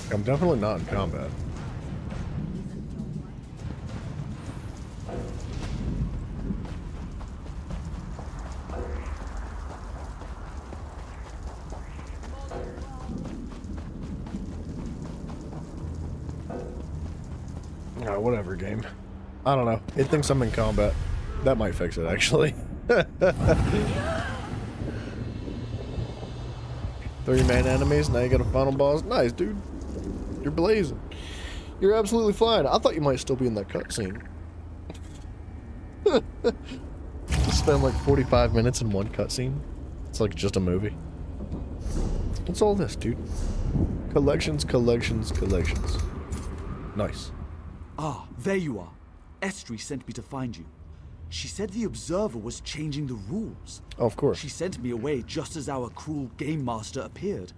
I'm definitely not in combat. Whatever, game. I don't know. It thinks I'm in combat. That might fix it, actually. 3 main enemies, now you got a final boss. Nice, dude. You're blazing. You're absolutely flying. I thought you might still be in that cutscene. Spend like 45 minutes in one cutscene. It's like just a movie. What's all this, dude? Collections, collections, collections. Nice. Ah, there you are. Estri sent me to find you. She said the Observer was changing the rules. Oh, of course. She sent me away just as our cruel game master appeared.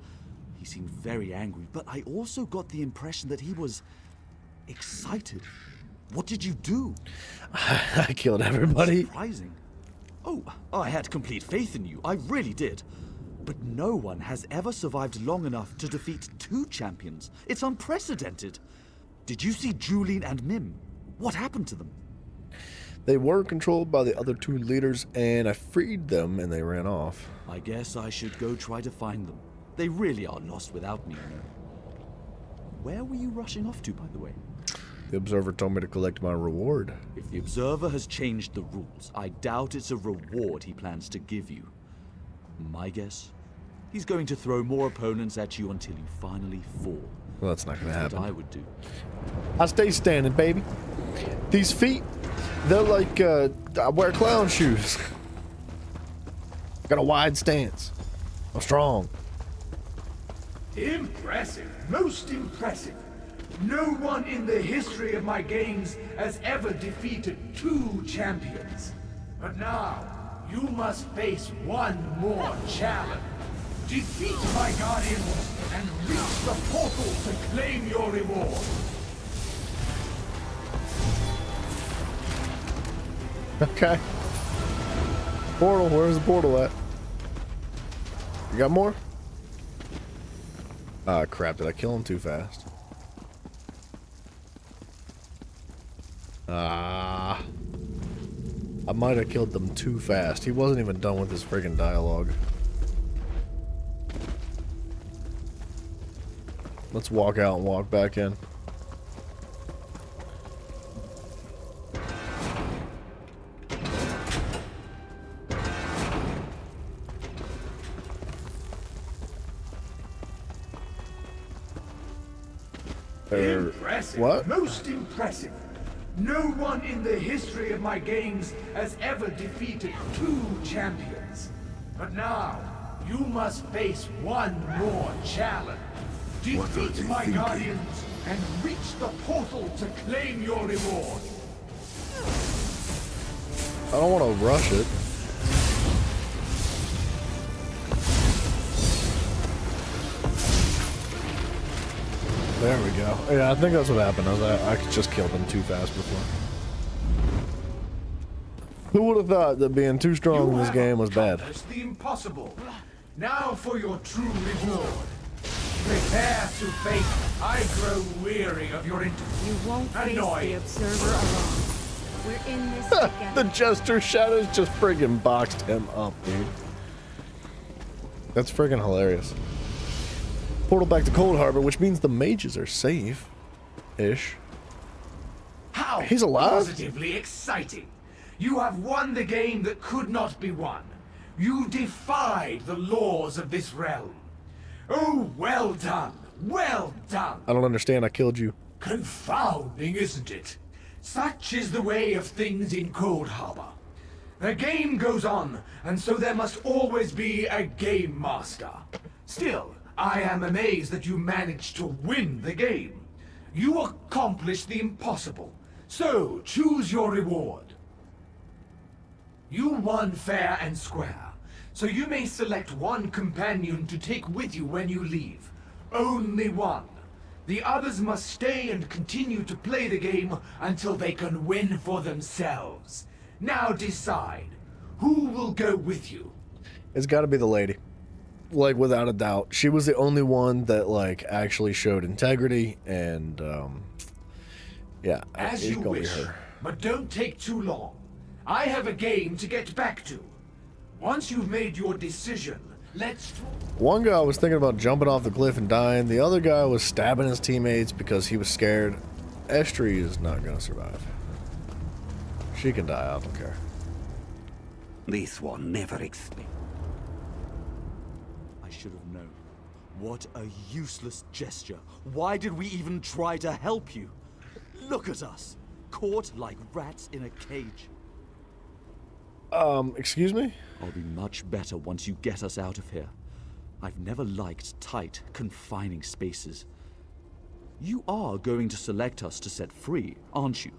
He seemed very angry, but I also got the impression that he was excited. What did you do? I killed everybody. Surprising. Oh, I had complete faith in you. I really did. But no one has ever survived long enough to defeat 2 champions. It's unprecedented. Did you see Julian and Mim? What happened to them? They were controlled by the other 2 leaders, and I freed them, and they ran off. I guess I should go try to find them. They really are lost without me, you know. Where were you rushing off to, by the way? The Observer told me to collect my reward. If the Observer has changed the rules, I doubt it's a reward he plans to give you. My guess? He's going to throw more opponents at you until you finally fall. Well, that's not going to That's happen. what I would do. I stay standing, baby. These feet, they're like, I wear clown shoes. Got a wide stance. I'm strong. Impressive. Most impressive. No one in the history of my games has ever defeated 2 champions. But now, you must face one more challenge. Defeat my guardians and reach the portal to claim your reward. Okay. Portal, where's the portal at? You got more? Ah, crap, did I kill him too fast? Ah. I might have killed them too fast. He wasn't even done with his friggin' dialogue. Let's walk out and walk back in. Impressive. What? Most impressive. No one in the history of my games has ever defeated 2 champions. But now, you must face one more challenge. Defeat my guardians and reach the portal to claim your reward. I don't want to rush it. There we go. Yeah, I think that's what happened. I just killed him too fast before. Who would have thought that being too strong in this game was bad? It's the impossible. Now for your true reward. Prepare to face. I grow weary of your interview. You won't face the Annoying. Observer alone. We're in this together. The Jester Shadows just friggin' boxed him up, dude. That's friggin' hilarious. Portal back to Cold Harbor, which means the mages are safe-ish. How He's alive? positively exciting. You have won the game that could not be won. You defied the laws of this realm. Oh, well done. Well done. I don't understand. I killed you. Confounding, isn't it? Such is the way of things in Cold Harbor. The game goes on, and so there must always be a game master. Still, I am amazed that you managed to win the game. You accomplished the impossible. So, choose your reward. You won fair and square, so you may select one companion to take with you when you leave. Only one. The others must stay and continue to play the game until they can win for themselves. Now decide, who will go with you? It's got to be the lady. Like, without a doubt. She was the only one that, like, actually showed integrity, and, yeah, As it's you gonna wish, be her. but don't take too long. I have a game to get back to. Once you've made your decision, let's... One guy was thinking about jumping off the cliff and dying. The other guy was stabbing his teammates because he was scared. Estrie is not gonna survive. She can die, I don't care. This one never expected. I should have known. What a useless gesture. Why did we even try to help you? Look at us, caught like rats in a cage. Excuse me? I'll be much better once you get us out of here. I've never liked tight, confining spaces. You are going to select us to set free, aren't you?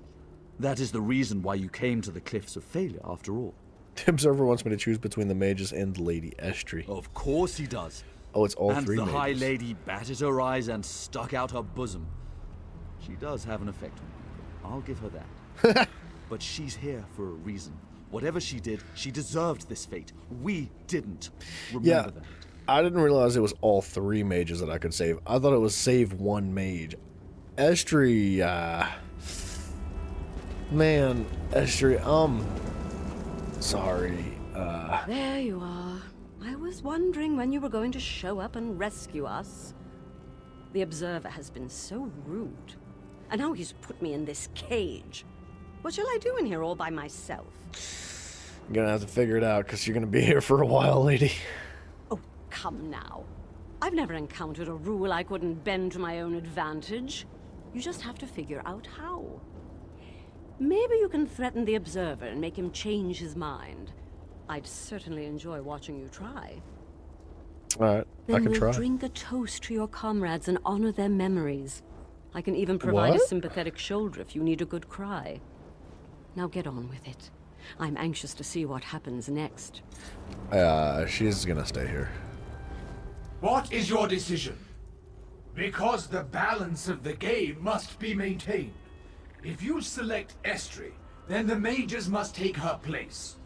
That is the reason why you came to the Cliffs of Failure, after all. The Observer wants me to choose between the mages and Lady Estrie. Of course he does. Oh, it's all and three the mages. High Lady batted her eyes and stuck out her bosom. She does have an effect on people. I'll give her that. But she's here for a reason. Whatever she did, she deserved this fate. We didn't. Remember that. I didn't realize it was all three mages that I could save. I thought it was save one mage. Estrie, man, Estrie, sorry. There you are. I was wondering when you were going to show up and rescue us. The Observer has been so rude. And now he's put me in this cage. What shall I do in here all by myself? I'm gonna have to figure it out, because you're gonna be here for a while, lady. Oh, come now. I've never encountered a rule I couldn't bend to my own advantage. You just have to figure out how. Maybe you can threaten the Observer and make him change his mind. I'd certainly enjoy watching you try. Alright, I can Then try. we'll drink a toast to your comrades and honor their memories. I can even provide a What? sympathetic shoulder if you need a good cry. Now get on with it. I'm anxious to see what happens next. She's gonna stay here. What is your decision? Because the balance of the game must be maintained. If you select Estrie, then the mages must take her place.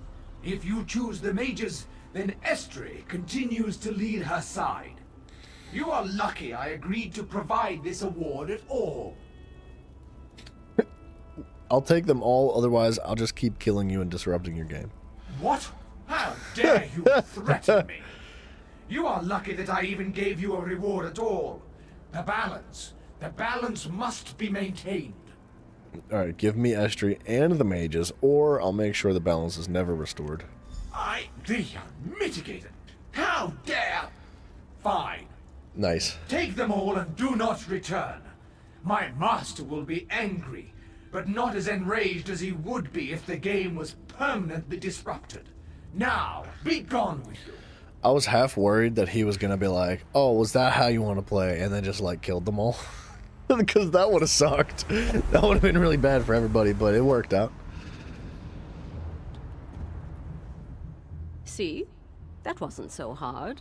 If you choose the mages, then Estrie continues to lead her side. You are lucky I agreed to provide this award at all. I'll take them all, otherwise I'll just keep killing you and disrupting your game. What? How dare you threaten me? You are lucky that I even gave you a reward at all. The balance must be maintained. Alright, give me Estrie and the mages, or I'll make sure the balance is never restored. The unmitigated. How dare! Fine. Nice. Take them all and do not return. My master will be angry, but not as enraged as he would be if the game was permanently disrupted. Now, be gone with you. I was half worried that he was gonna be like, oh, was that how you want to play? And then just like killed them all. Because that would have sucked. That would have been really bad for everybody, but it worked out. See? That wasn't so hard.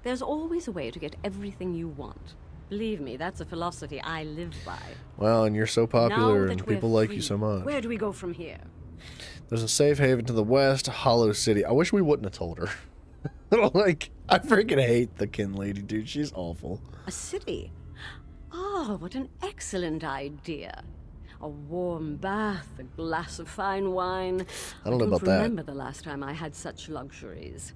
There's always a way to get everything you want. Believe me, that's a philosophy I live by. Well, and you're so popular and people like you free, so much. Where do we go from here? There's a safe haven to the west, Hollow City. I wish we wouldn't have told her. Like, I freaking hate the kin lady, dude. She's awful. A city? Oh, what an excellent idea. A warm bath, a glass of fine wine. I don't know about that. remember the last time I had such luxuries.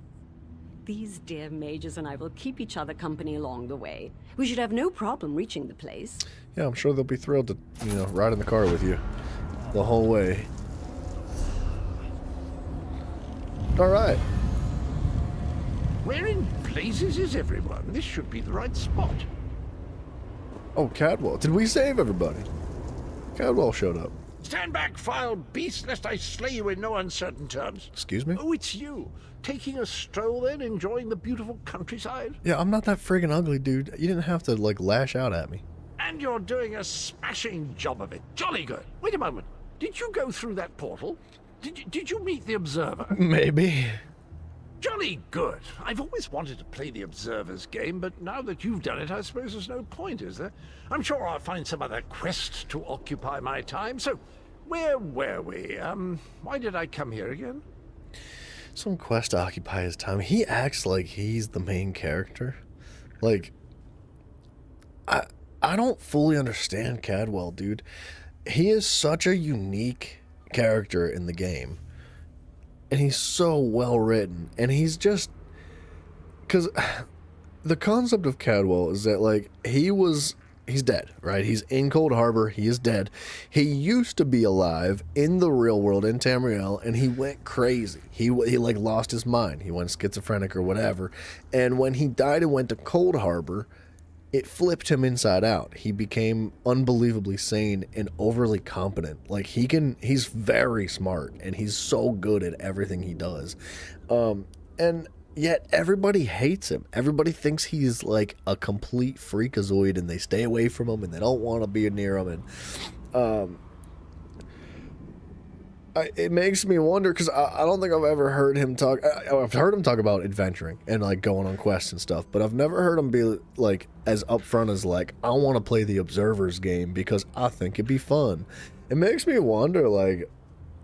These dear mages and I will keep each other company along the way. We should have no problem reaching the place. Yeah, I'm sure they'll be thrilled to, ride in the car with you the whole way. All right. Where in blazes is everyone? This should be the right spot. Oh, Cadwell. Did we save everybody? Cadwell showed up. Stand back, vile beast, lest I slay you in no uncertain terms. Excuse me? Oh, it's you. Taking a stroll then, enjoying the beautiful countryside? Yeah, I'm not that friggin' ugly, dude. You didn't have to, lash out at me. And you're doing a smashing job of it. Jolly good. Wait a moment. Did you go through that portal? Did you meet the Observer? Maybe. Jolly good. I've always wanted to play the Observer's game, but now that you've done it, I suppose there's no point, is there? I'm sure I'll find some other quest to occupy my time. So, where were we? Why did I come here again? Some quest to occupy his time. He acts like he's the main character. Like, I don't fully understand Cadwell, dude. He is such a unique character in the game. And he's so well written. And he's just... Because the concept of Cadwell is that, he was he's dead, right? He's in Cold Harbor. He is dead. He used to be alive in the real world in Tamriel, and he went crazy. He like lost his mind. He went schizophrenic or whatever. And when he died and went to Cold Harbor, it flipped him inside out. He became unbelievably sane and overly competent. Like he's very smart, and he's so good at everything he does. And yet everybody hates him. Everybody thinks he's like a complete freakazoid, and they stay away from him, and they don't want to be near him. And it makes me wonder, because I don't think I've ever heard him talk. I've heard him talk about adventuring and like going on quests and stuff, but I've never heard him be like as upfront as like, I want to play the Observer's game because I think it'd be fun. It makes me wonder, like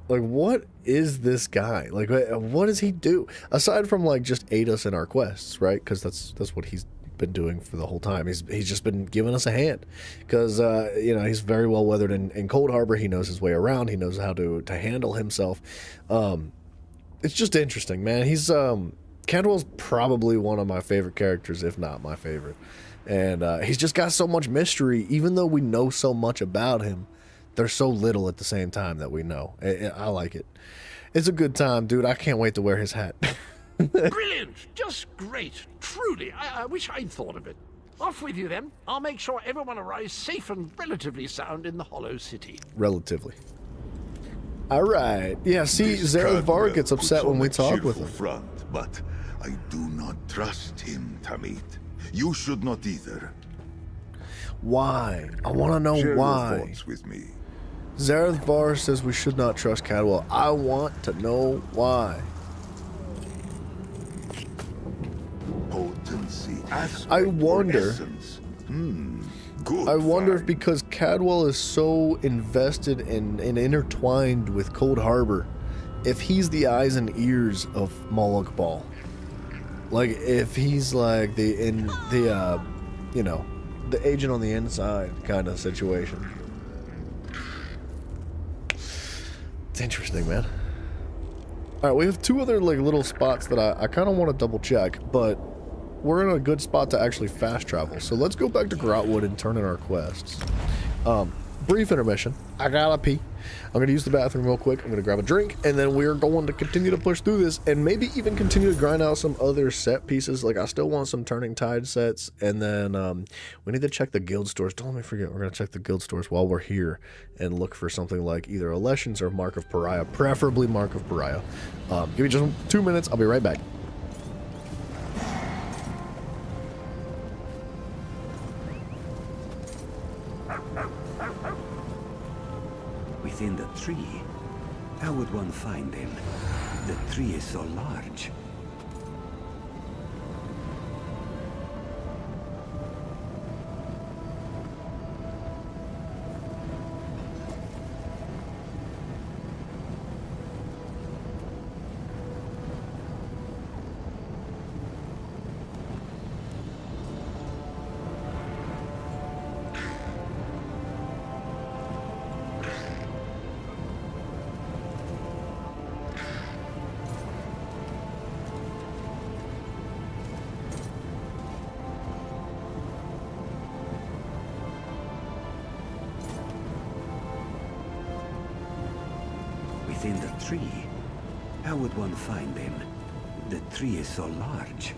what is this guy? Like, what does he do aside from like just aid us in our quests, right? Because that's what he's been doing for the whole time. He's just been giving us a hand, because he's very well weathered in Cold Harbor. He knows his way around. He knows how to handle himself. It's just interesting, man. He's Candwell's probably one of my favorite characters, if not my favorite, and he's just got so much mystery. Even though we know so much about him, there's so little at the same time that we know. I like it. It's a good time, dude. I can't wait to wear his hat. Brilliant! Just great. Truly, I wish I'd thought of it. Off with you then. I'll make sure everyone arrives safe and relatively sound in the Hollow City. Relatively. All right. Yeah, see, Zereth gets upset when we talk with him. Front, but I do not trust him, Tamit. You should not either. Why? I want to know Share why. your thoughts with me. Zareth Var says we should not trust Cadwell. I want to know why. Potency. I wonder. Good. I wonder if because Cadwell is so invested and intertwined with Cold Harbor, if he's the eyes and ears of Moloch Ball. Like if he's like the agent on the inside kind of situation. It's interesting, man. All right, we have two other like little spots that I kind of want to double check, but we're in a good spot to actually fast travel. So let's go back to Grotwood and turn in our quests. Brief intermission. I gotta pee. I'm gonna use the bathroom real quick. I'm gonna grab a drink, and then we're going to continue to push through this, and maybe even continue to grind out some other set pieces. Like I still want some Turning Tide sets, and then we need to check the guild stores. Don't let me forget. We're gonna check the guild stores while we're here and look for something like either Alessians or Mark of Pariah, preferably Mark of Pariah. Give me just 2 minutes. I'll be right back. Within the tree? How would one find them? The tree is so large. Within the tree? How would one find them? The tree is so large.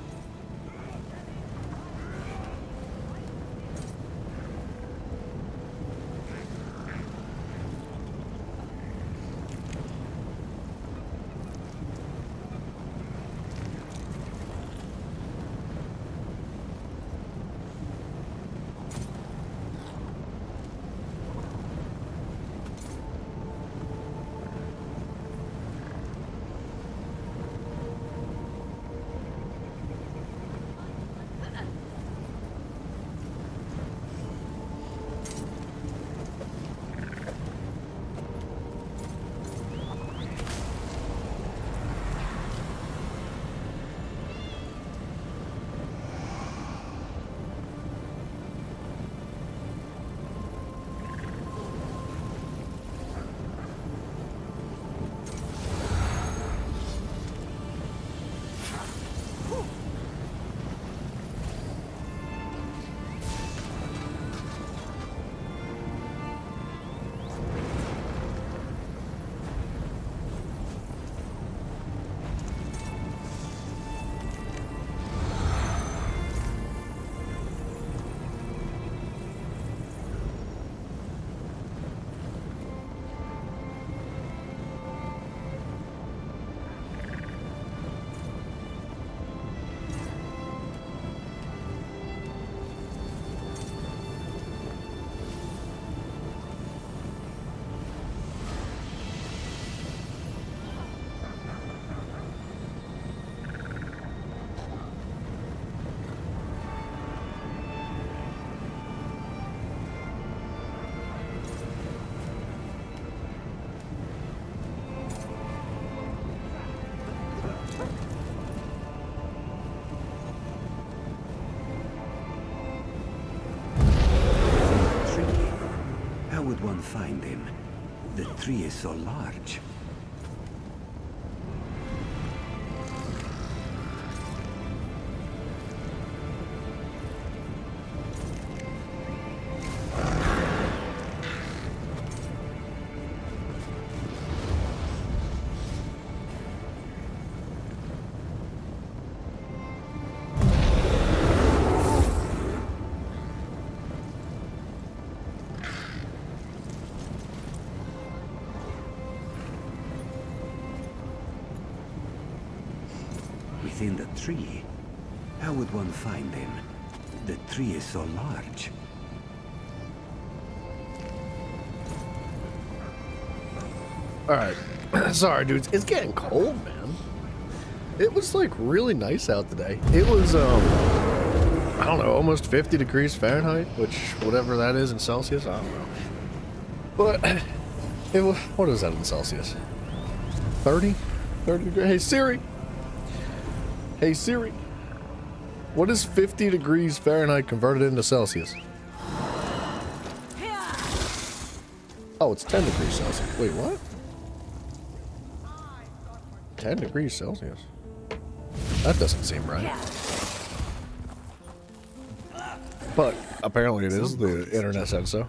find him? The tree is so large. Within the tree? How would one find him? The tree is so large. Alright. Sorry, dudes. It's getting cold, man. It was, like, really nice out today. It was, I don't know, almost 50 degrees Fahrenheit, which, whatever that is in Celsius, I don't know. But, it was, what is that in Celsius? 30? 30 degrees? Hey, Siri! Hey, Siri! What is 50 degrees Fahrenheit converted into Celsius? Oh, it's 10 degrees Celsius. Wait, what? 10 degrees Celsius? That doesn't seem right. But apparently it is. The internet said so.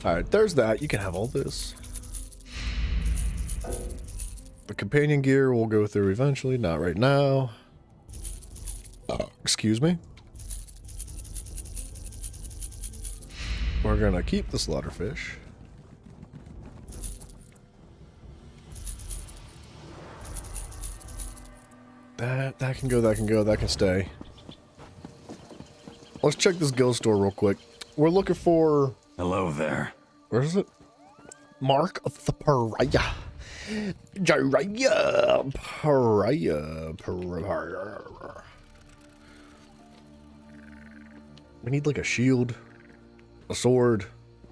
Alright, there's that. You can have all this. The companion gear we'll go through eventually, not right now. Excuse me. We're gonna keep the slaughterfish. That can go, that can go, that can stay. Let's check this guild store real quick. We're looking for... Hello there. Where is it? Mark of the Pariah. Pariah. We need like a shield, a sword,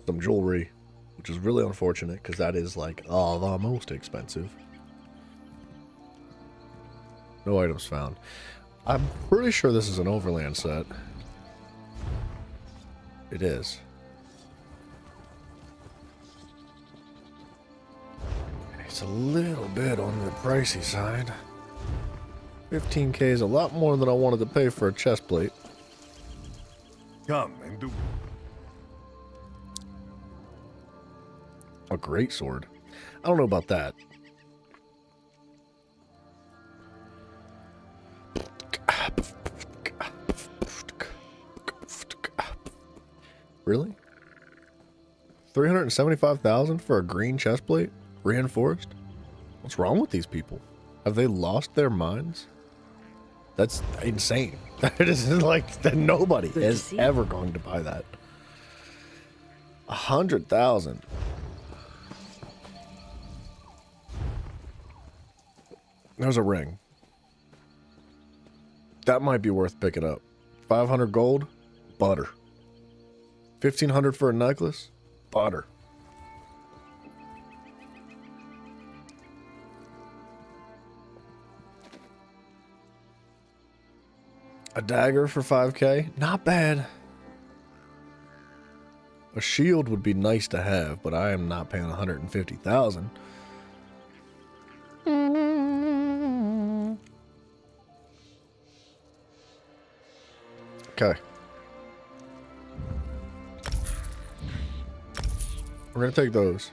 some jewelry, which is really unfortunate because that is like the most expensive. No items found. I'm pretty sure this is an overland set. It is. It's a little bit on the pricey side. 15k is a lot more than I wanted to pay for a chest plate. Come and do. A great sword. I don't know about that. Really? 375,000 for a green chest plate? Reinforced? What's wrong with these people? Have they lost their minds? That's insane. That is like that nobody is ever going to buy that. 100,000. There's a ring. That might be worth picking up. 500 gold, butter. 1,500 for a necklace, butter. A dagger for 5k, not bad. A shield would be nice to have, but I am not paying 150,000. Okay. We're going to take those.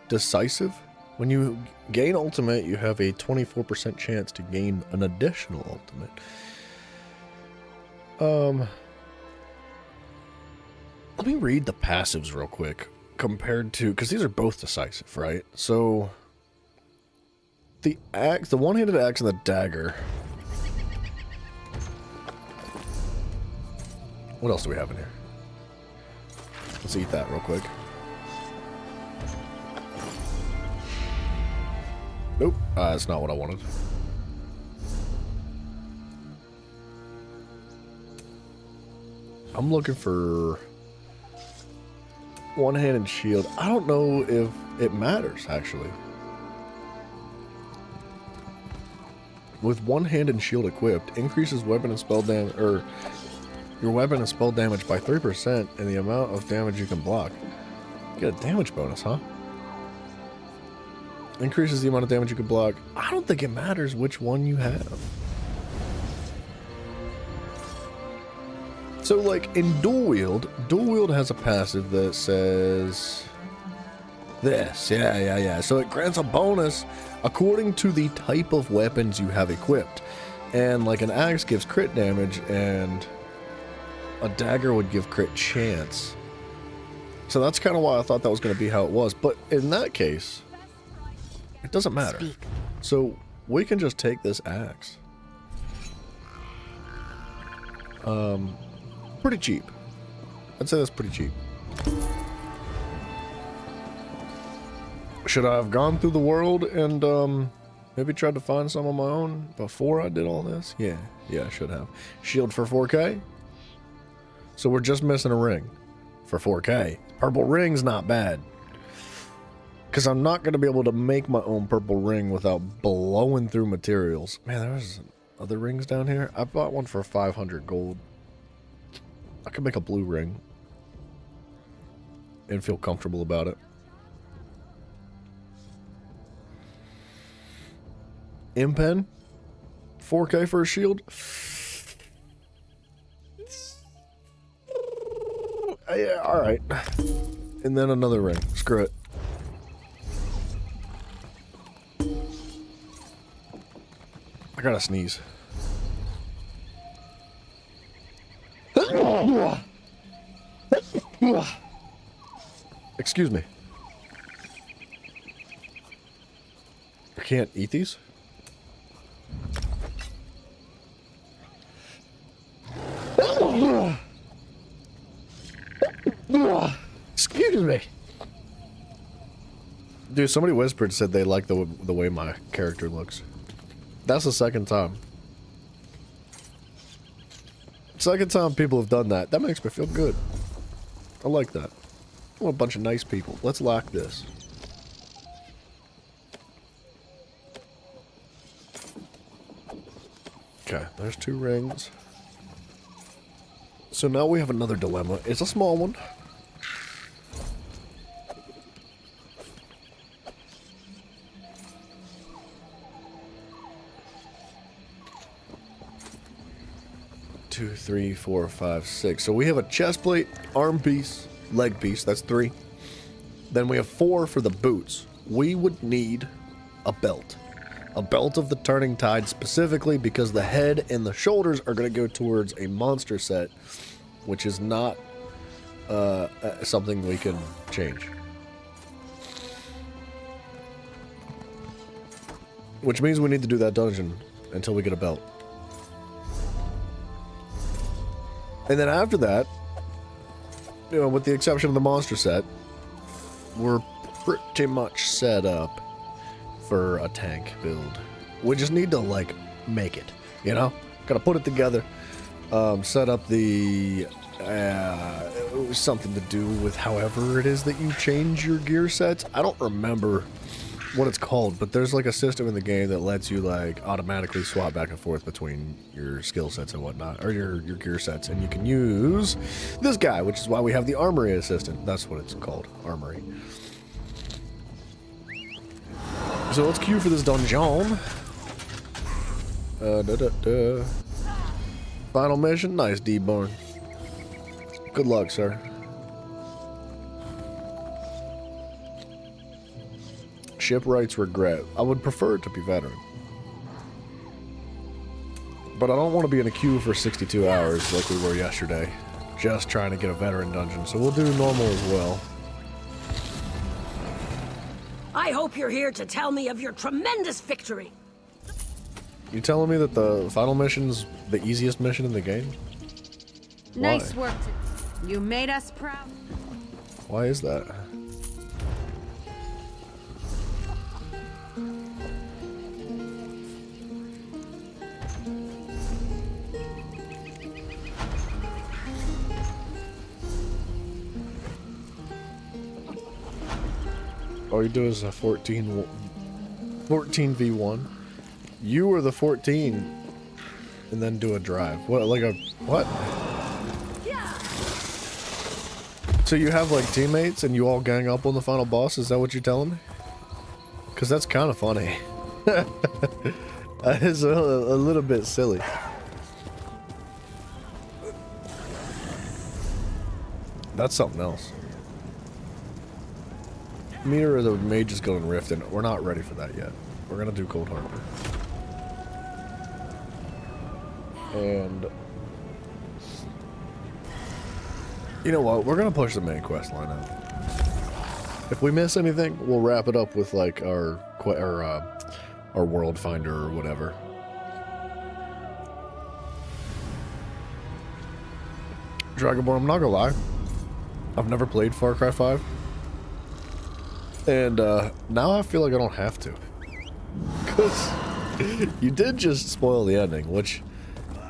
Decisive. When you gain ultimate, you have a 24% chance to gain an additional ultimate. Let me read the passives real quick. Compared to... because these are both decisive, right? So... the axe, the one-handed axe and the dagger... what else do we have in here? Let's eat that real quick. Nope, that's not what I wanted. I'm looking for one-handed shield. I don't know if it matters, actually. With one-handed shield equipped, increases weapon and spell damage, or Your weapon is spell damage by 3% in the amount of damage you can block. You get a damage bonus, huh? Increases the amount of damage you can block. I don't think it matters which one you have. So, like, in Dual Wield has a passive that says this. Yeah. So it grants a bonus according to the type of weapons you have equipped. And, like, an axe gives crit damage, and a dagger would give crit chance. So that's kind of why I thought that was going to be how it was. But in that case, it doesn't matter. So we can just take this axe. Pretty cheap. I'd say that's pretty cheap. Should I have gone through the world and maybe tried to find some on my own before I did all this? Yeah, I should have. Shield for 4K. So we're just missing a ring for 4K. Purple ring's not bad. Because I'm not going to be able to make my own purple ring without blowing through materials. Man, there's other rings down here. I bought one for 500 gold. I could make a blue ring and feel comfortable about it. Impen, 4K for a shield. Yeah, all right. And then another ring. Screw it. I gotta sneeze. Excuse me. I can't eat these? Excuse me. Dude, somebody whispered, said they like the way my character looks. That's the second time. Second time people have done that. That makes me feel good. I like that. I want a bunch of nice people. Let's lock this. Okay, there's 2 rings. So now we have another dilemma. It's a small one. Two, 3, 4, 5, 6. So we have a chest plate, arm piece, leg piece. That's 3. Then we have 4 for the boots. We would need a belt. A belt of the Turning Tide specifically because the head and the shoulders are going to go towards a monster set, which is not something we can change. Which means we need to do that dungeon until we get a belt. And then after that, you know, with the exception of the monster set, we're pretty much set up for a tank build. We just need to, like, make it, you know? Gotta put it together. Set up the... something to do with however it is that you change your gear sets. I don't remember what it's called, but there's like a system in the game that lets you like automatically swap back and forth between your skill sets and whatnot, or your gear sets, and you can use this guy, which is why we have the Armory Assistant. That's what it's called, Armory. So let's queue for this dungeon. Final mission, nice D-Born. Good luck, sir. Shipwright's regret. I would prefer it to be veteran. But I don't want to be in a queue for 62 hours like we were yesterday. Just trying to get a veteran dungeon. So we'll do normal as well. I hope you're here to tell me of your tremendous victory. You telling me that the final mission's the easiest mission in the game? Nice work. You made us proud. Why is that? All you do is a 14v1. You were the 14 and then do a drive. What, like a, what? So you have like teammates and you all gang up on the final boss? Is that what you're telling me? Because that's kind of funny. It's a little bit silly. That's something else. Meter of the Mage's Guild and Rift, and we're not ready for that yet. We're gonna do Cold Harbor. And you know what? We're gonna push the main quest line out. If we miss anything, we'll wrap it up with like our World Finder or whatever. Dragonborn, I'm not gonna lie. I've never played Far Cry 5. And now I feel like I don't have to. Because you did just spoil the ending, which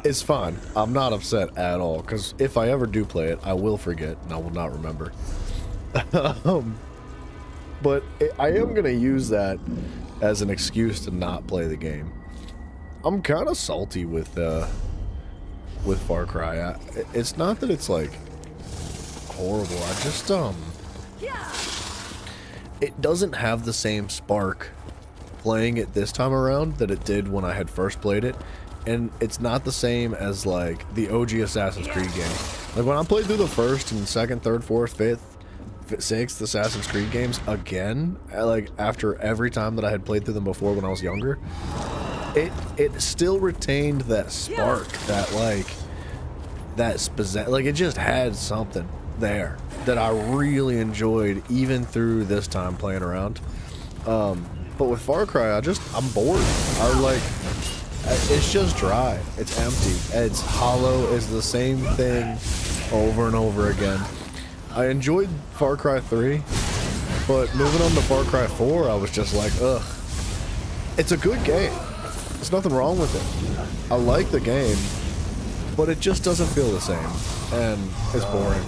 is fine. I'm not upset at all. Because if I ever do play it, I will forget and I will not remember. But I am going to use that as an excuse to not play the game. I'm kind of salty with Far Cry. It's not that it's like horrible. I just it doesn't have the same spark playing it this time around that it did when I had first played it, and it's not the same as like the OG Assassin's Creed game. Like when I played through the first and second, third, fourth, fifth, sixth Assassin's Creed games again, like after every time that I had played through them before when I was younger, it still retained that spark, that like it just had something there that I really enjoyed even through this time playing around. But with Far Cry, I'm bored. It's just dry. It's empty. It's hollow. It's the same thing over and over again. I enjoyed Far Cry 3, but moving on to Far Cry 4, I was just like, ugh. It's a good game. There's nothing wrong with it. I like the game, but it just doesn't feel the same, and it's boring.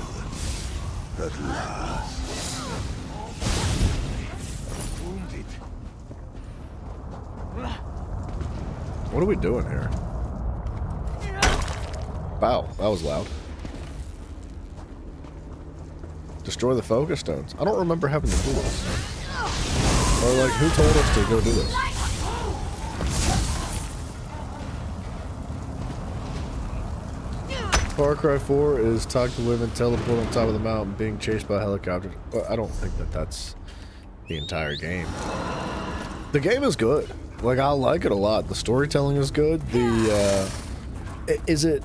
At last. What are we doing here? Wow, that was loud. Destroy the focus stones. I don't remember having to do this. Or like, who told us to go do this? Far Cry 4 is talk to women, teleport on top of the mountain, being chased by helicopters. Well, I don't think that that's the entire game. The game is good. Like, I like it a lot. The storytelling is good. Is it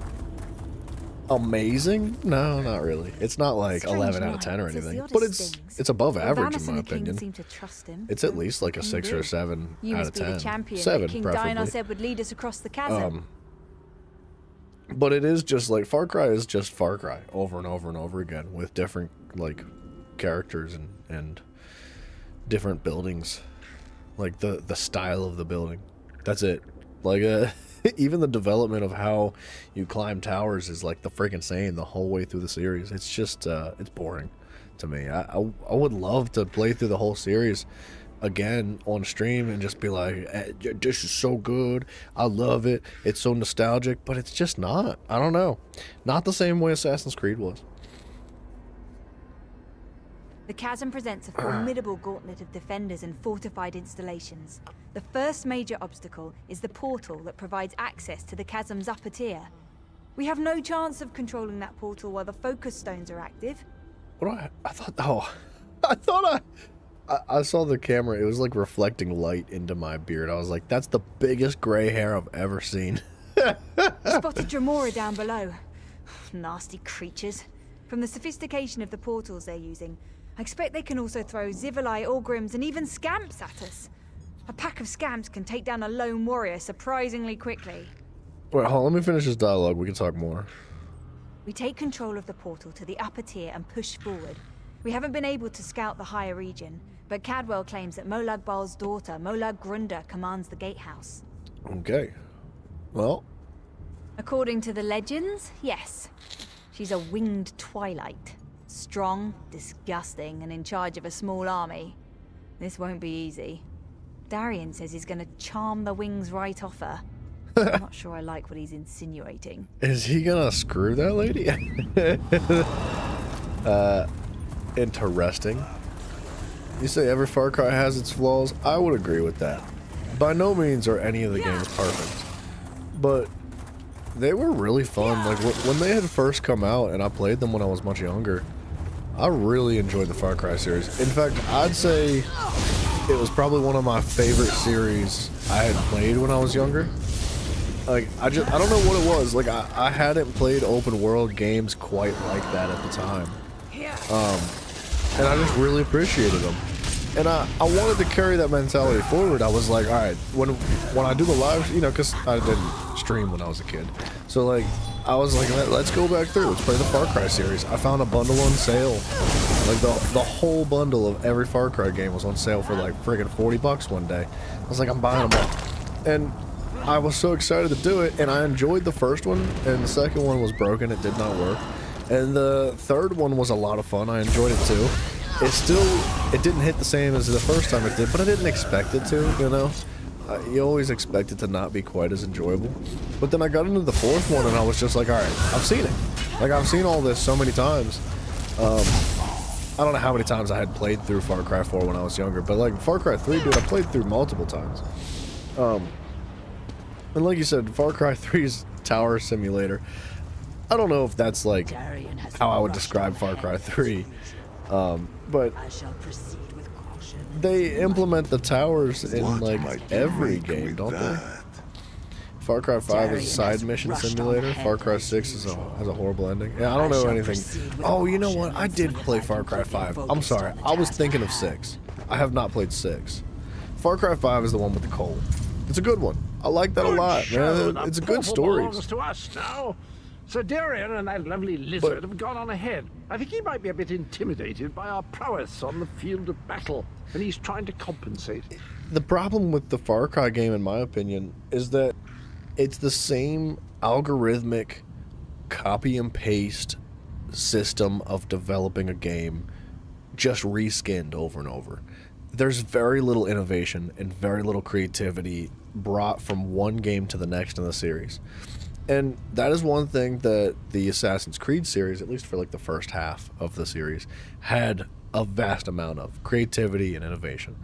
amazing? No, not really. It's not like 11 out of 10 or anything, but it's above average in my opinion. It's at least like a 6 or a 7 out of 10. 7 King preferably. Dionysus said would lead us across the chasm. But it is just like Far Cry is just Far Cry over and over and over again with different like characters and different buildings, like the style of the building. That's it. Like even the development of how you climb towers is like the freaking same the whole way through the series. It's just it's boring to me. I would love to play through the whole series again on stream and just be like, this is so good, I love it, it's so nostalgic, but it's just not. I don't know, not the same way Assassin's Creed was. The chasm presents a formidable gauntlet of defenders and fortified installations. The first major obstacle is the portal that provides access to the chasm's upper tier. We have no chance of controlling that portal while the focus stones are active. What I thought I saw the camera, it was like reflecting light into my beard. I was like, that's the biggest gray hair I've ever seen. Spotted Dremora down below. Nasty creatures. From the sophistication of the portals they're using, I expect they can also throw Zivalai, Orgrims, and even Scamps at us. A pack of Scamps can take down a lone warrior surprisingly quickly. Wait, hold on, let me finish this dialogue, we can talk more. We take control of the portal to the upper tier and push forward. We haven't been able to scout the higher region, but Cadwell claims that Molag Bal's daughter, Molag Grunda, commands the gatehouse. Okay. Well, according to the legends, yes. She's a winged twilight. Strong, disgusting, and in charge of a small army. This won't be easy. Darian says he's gonna charm the wings right off her. I'm not sure I like what he's insinuating. Is he gonna screw that lady? interesting. You say every Far Cry has its flaws. I would agree with that. By no means are any of the games perfect, but they were really fun. Like when they had first come out and I played them when I was much younger, I really enjoyed the Far Cry series. In fact, I'd say it was probably one of my favorite series I had played when I was younger. Like, I don't know what it was. Like, I hadn't played open world games quite like that at the time. And I just really appreciated them. And I wanted to carry that mentality forward. I was like, all right, when I do the live, you know, because I didn't stream when I was a kid. So, like, I was like, let's go back through. Let's play the Far Cry series. I found a bundle on sale. Like, the whole bundle of every Far Cry game was on sale for, like, friggin' $40 one day. I was like, I'm buying them all. And I was so excited to do it, and I enjoyed the first one, and the second one was broken. It did not work. And the third one was a lot of fun. I enjoyed it, too. It didn't hit the same as the first time it did, but I didn't expect it to, you know? You always expect it to not be quite as enjoyable. But then I got into the fourth one, and I was just like, all right, I've seen it. Like, I've seen all this so many times. I don't know how many times I had played through Far Cry 4 when I was younger, but, like, Far Cry 3, dude, I played through multiple times. And like you said, Far Cry 3's Tower Simulator, I don't know if that's, like, how I would describe Far Cry 3. But they implement the towers in, like, every game, don't they? Far Cry 5 is a side mission simulator. Far Cry 6 has a horrible ending. Yeah, I don't know anything. Oh, you know what? I did play Far Cry 5. I'm sorry. I was thinking of 6. I have not played 6. Far Cry 5 is the one with the coal. It's a good one. I like that a lot, man. It's a good story. Belongs to us now. Sir Darian and that lovely lizard have gone on ahead. I think he might be a bit intimidated by our prowess on the field of battle, and he's trying to compensate. The problem with the Far Cry game, in my opinion, is that it's the same algorithmic copy and paste system of developing a game, just reskinned over and over. There's very little innovation and very little creativity brought from one game to the next in the series. And that is one thing that the Assassin's Creed series, at least for like the first half of the series, had a vast amount of creativity and innovation.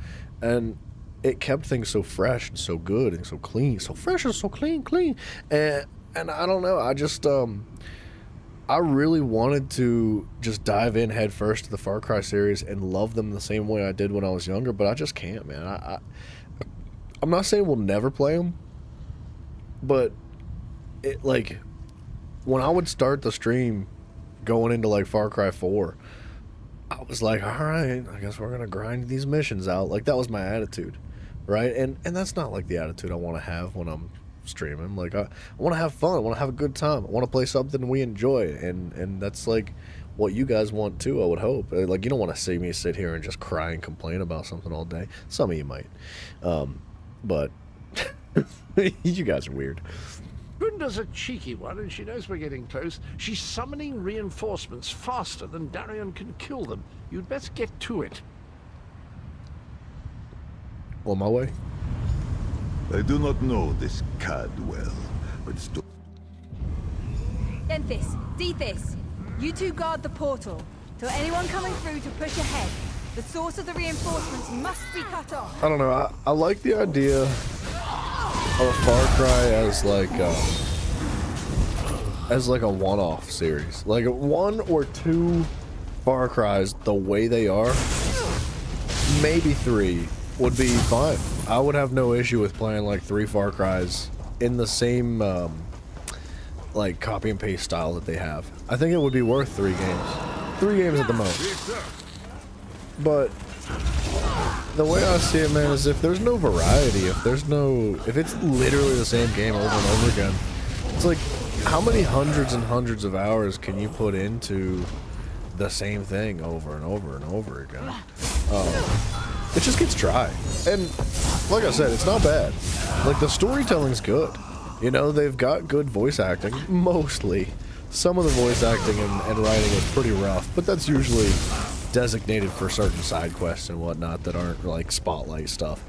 And it kept things so fresh and so good and so clean, so fresh and so clean. And I don't know, I just, I really wanted to just dive in head first to the Far Cry series and love them the same way I did when I was younger, but I just can't, man. I'm not saying we'll never play them, but it, like, when I would start the stream going into like Far Cry 4, I was like, all right, I guess we're gonna grind these missions out. Like, that was my attitude, right? And that's not like the attitude I want to have when I'm streaming. Like, I want to have fun. I want to have a good time. I want to play something we enjoy, and that's like what you guys want too, I would hope. Like, you don't want to see me sit here and just cry and complain about something all day. Some of you might, but you guys are weird. Gunda's a cheeky one, and she knows we're getting close. She's summoning reinforcements faster than Darian can kill them. You'd best get to it. On my way. I do not know this cad well, but it's... Denthis, Dethys, you two guard the portal. Till anyone coming through to push ahead. The source of the reinforcements must be cut off. I don't know, I like the idea of a Far Cry as like a one-off series. Like, 1 or 2 Far Cries the way they are, maybe 3 would be fine. I would have no issue with playing like 3 Far Cries in the same like copy and paste style that they have. I think it would be worth 3 games. 3 games at the most. But the way I see it, man, is if there's no variety, if it's literally the same game over and over again, it's like, how many hundreds and hundreds of hours can you put into the same thing over and over and over again? It just gets dry. And like I said, it's not bad. Like, the storytelling's good. You know, they've got good voice acting, mostly. Some of the voice acting and writing is pretty rough, but that's usually designated for certain side quests and whatnot that aren't like spotlight stuff.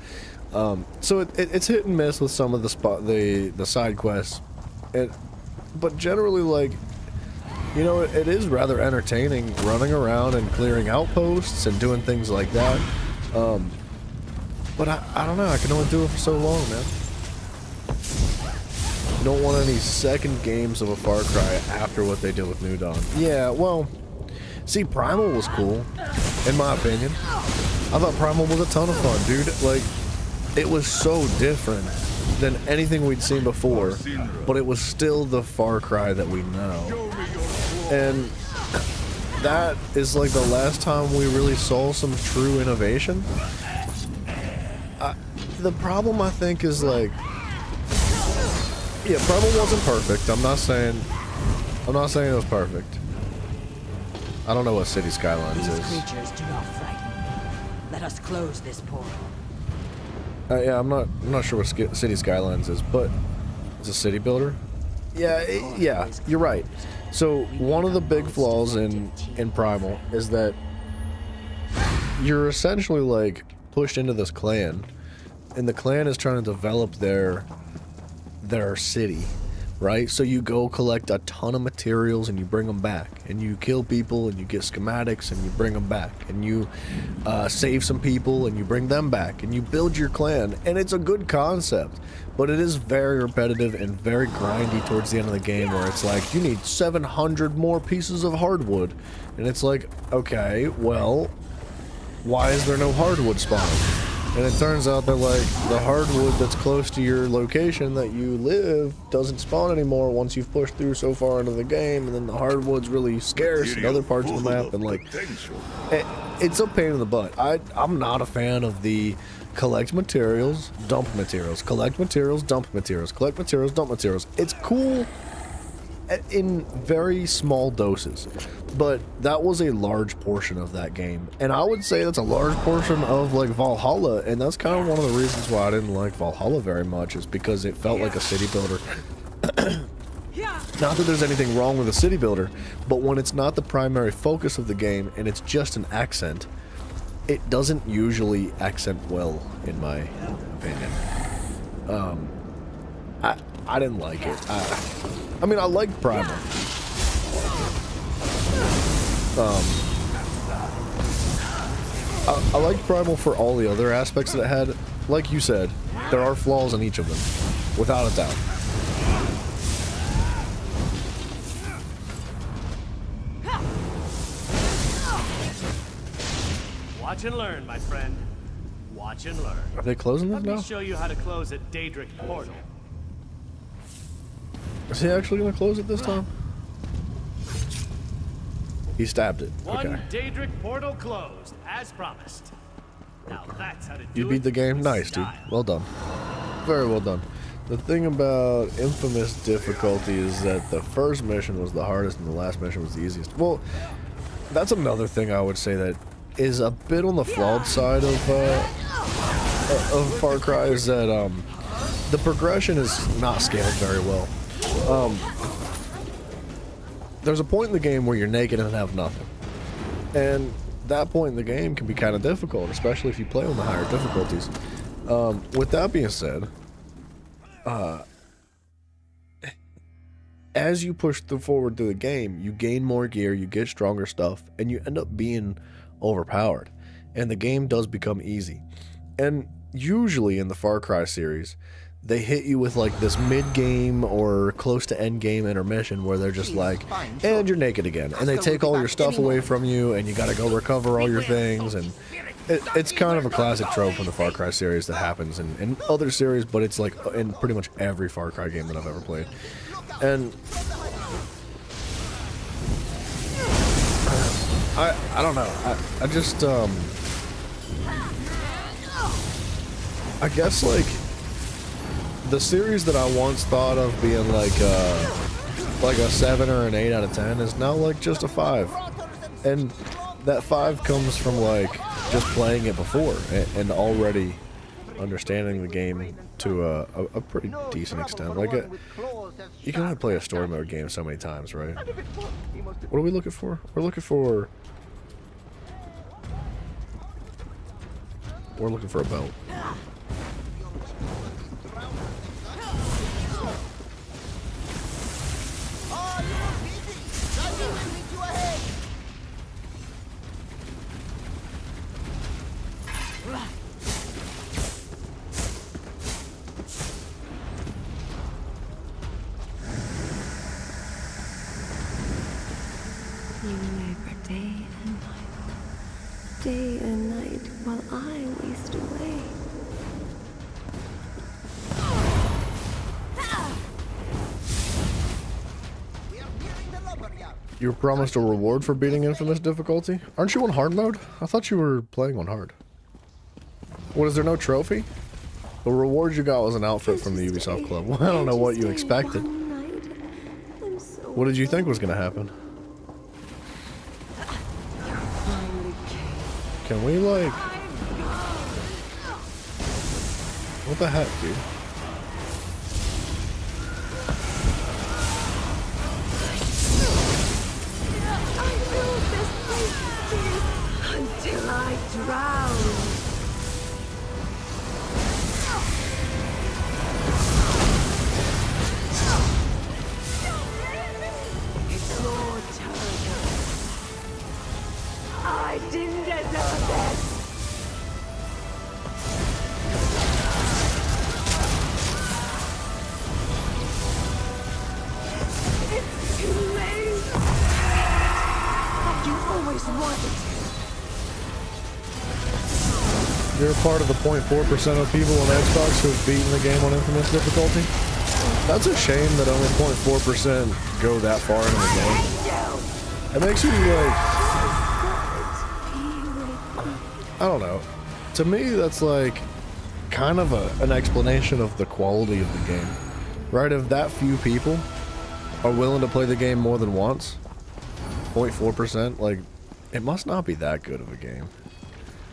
So it's hit and miss with some of the side quests, but generally, like, You know, it is rather entertaining running around and clearing outposts and doing things like that. But I don't know, I can only do it for so long, man. You don't want any second games of a Far Cry after what they did with New Dawn. Yeah, well, see, Primal was cool, in my opinion. I thought Primal was a ton of fun, dude. Like, it was so different than anything we'd seen before, but it was still the Far Cry that we know. And that is like the last time we really saw some true innovation. The problem, I think, is like, yeah, Primal wasn't perfect. I'm not saying it was perfect. I don't know what City Skylines These is. creatures do not frighten me. Let us close this portal. Yeah, I'm not sure what City Skylines is, but it's a city builder. Yeah, yeah, you're right. So one of the big flaws in Primal is that you're essentially like pushed into this clan, and the clan is trying to develop their city, right? So you go collect a ton of materials and you bring them back, and you kill people and you get schematics and you bring them back, and you save some people and you bring them back, and you build your clan. And it's a good concept, but it is very repetitive and very grindy towards the end of the game, where it's like you need 700 more pieces of hardwood, and it's like, okay, well, why is there no hardwood spawning? And it turns out that like the hardwood that's close to your location that you live doesn't spawn anymore once you've pushed through so far into the game, and then the hardwood's really scarce in other parts of the map, and like it's a pain in the butt. I'm not a fan of the collect materials, dump materials, collect materials, dump materials, collect materials, dump materials. It's cool in very small doses, but that was a large portion of that game, and I would say that's a large portion of like Valhalla, and that's kind of one of the reasons why I didn't like Valhalla very much, is because it felt like a city builder. Not that there's anything wrong with a city builder, but when it's not the primary focus of the game and it's just an accent, it doesn't usually accent well, in my opinion. I didn't like it. I mean, I liked Primal. I liked Primal for all the other aspects that it had. Like you said, there are flaws in each of them, without a doubt. Watch and learn, my friend. Watch and learn. Are they closing this Let now? me show you how to close a Daedric portal. Is he actually going to close it this time? He stabbed it. One Okay. Daedric portal closed, as promised. Now that's how to do You beat it the game? with Nice, dude. style. Well done. Very well done. The thing about Infamous difficulty is that the first mission was the hardest and the last mission was the easiest. Well, that's another thing I would say that is a bit on the flawed side of Far Cry, is that the progression is not scaled very well. There's a point in the game where you're naked and have nothing, and that point in the game can be kind of difficult, especially if you play on the higher difficulties. With that being said, as you push forward through the game, you gain more gear, you get stronger stuff, and you end up being overpowered, and the game does become easy. And usually in the Far Cry series, they hit you with like this mid-game or close to end-game intermission where they're just like, and you're naked again, and they take all your stuff away from you, and you gotta go recover all your things, and it's kind of a classic trope in the Far Cry series that happens in other series, but it's like in pretty much every Far Cry game that I've ever played. And I don't know, I just I guess like the series that I once thought of being like a 7 or an 8 out of 10 is now like just a 5, and that 5 comes from like just playing it before and already understanding the game to a pretty decent extent. Like you can only play a story mode game so many times, right? What are we looking for? We're looking for a belt. You were promised a reward for beating Infamous difficulty? Aren't you on hard mode? I thought you were playing on hard. What, is there no trophy? The reward you got was an outfit from the Ubisoft Club. Well, I don't know what you expected. What did you think was going to happen? Can we, like... What the heck, dude? Until I drown. It's your turn. I didn't deserve this. It's too late. Like you always wanted to. You're part of the 0.4% of people on Xbox who have beaten the game on Infamous difficulty? That's a shame that only 0.4% go that far into the game. It makes you like... I don't know. To me, that's like kind of an explanation of the quality of the game. Right? If that few people are willing to play the game more than once, 0.4%, like, it must not be that good of a game.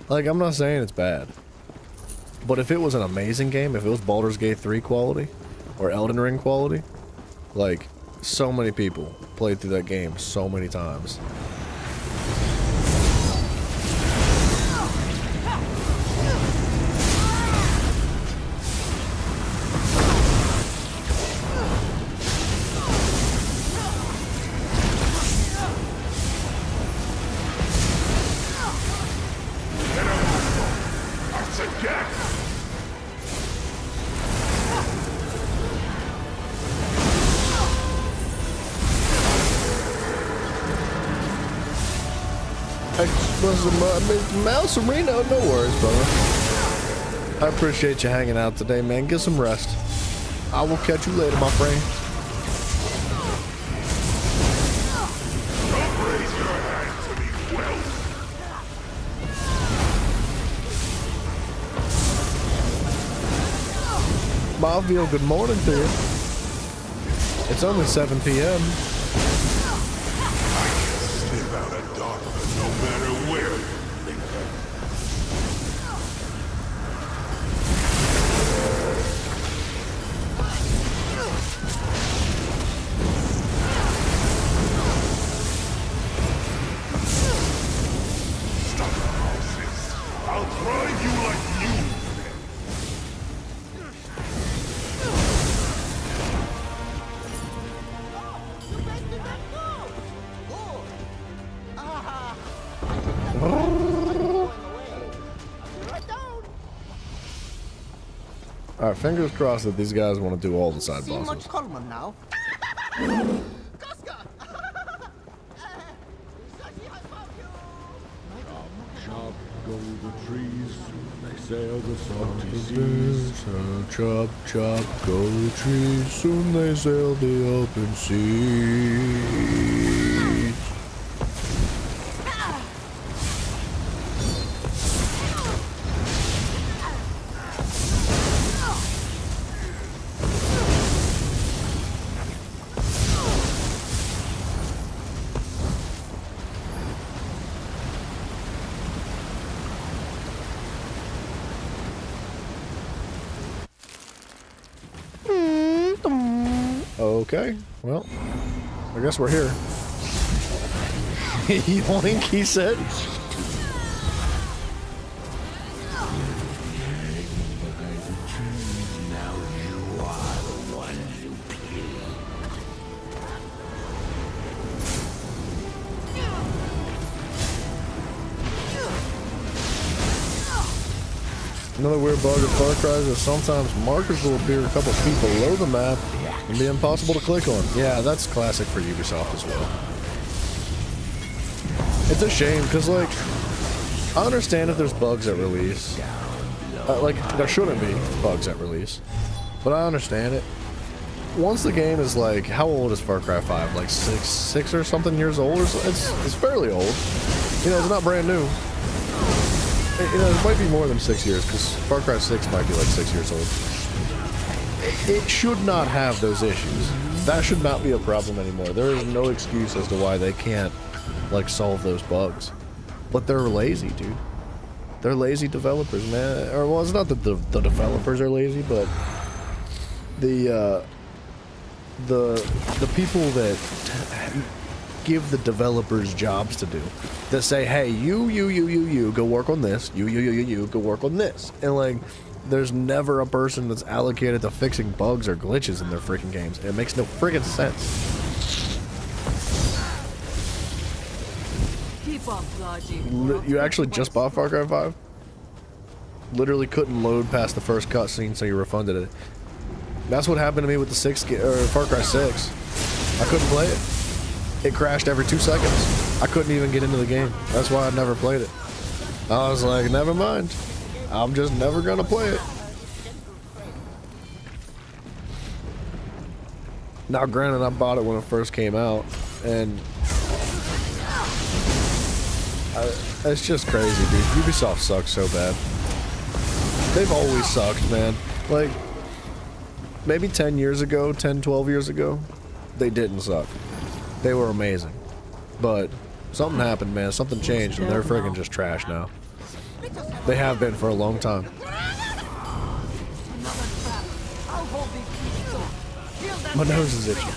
Like, I'm not saying it's bad. But if it was an amazing game, if it was Baldur's Gate 3 quality, or Elden Ring quality, like, so many people played through that game so many times. Mouserino, no worries, brother. I appreciate you hanging out today, man. Get some rest. I will catch you later, my friend. Marville, good morning to you. It's only 7 p.m. Alright, fingers crossed that these guys want to do all the side bosses. Much calmer now. Chop, go the trees, they sail the salty seas. Chop, chop, go the trees, soon they sail the open sea. Okay, well, I guess we're here. Yoink, he said. Another weird bug of Far Cry is that sometimes markers will appear a couple feet below the map and be impossible to click on. Yeah, that's classic for Ubisoft as well. It's a shame, because, like, I understand if there's bugs at release. Like, there shouldn't be bugs at release. But I understand it. once the game is like, how old is Far Cry 5? Like six or something years old? Or so, it's fairly old. You know, it's not brand new. You know, it might be more than 6 years because Far Cry 6 might be like 6 years old. It should not have those issues. That should not be a problem anymore. There is no excuse as to why they can't like solve those bugs. But they're lazy, dude. They're lazy developers, man. Or well, it's not that the developers are lazy, but the people that give the developers jobs to do, that say, hey, you go work on this, you go work on this, and like, there's never a person that's allocated to fixing bugs or glitches in their freaking games. It makes no friggin' sense. You actually just bought Far Cry 5? Literally couldn't load past the first cutscene, so you refunded it. That's what happened to me with the Far Cry 6. I couldn't play it. It crashed every 2 seconds. I couldn't even get into the game. That's why I never played it. I was like, never mind. I'm just never gonna play it. Now, granted, I bought it when it first came out, and it's just crazy, dude. Ubisoft sucks so bad. They've always sucked, man. Like, maybe 10 years ago, 10, 12 years ago, they didn't suck. They were amazing. But something happened, man. Something changed, and they're friggin' just trash now. They have been for a long time. My nose is itchy.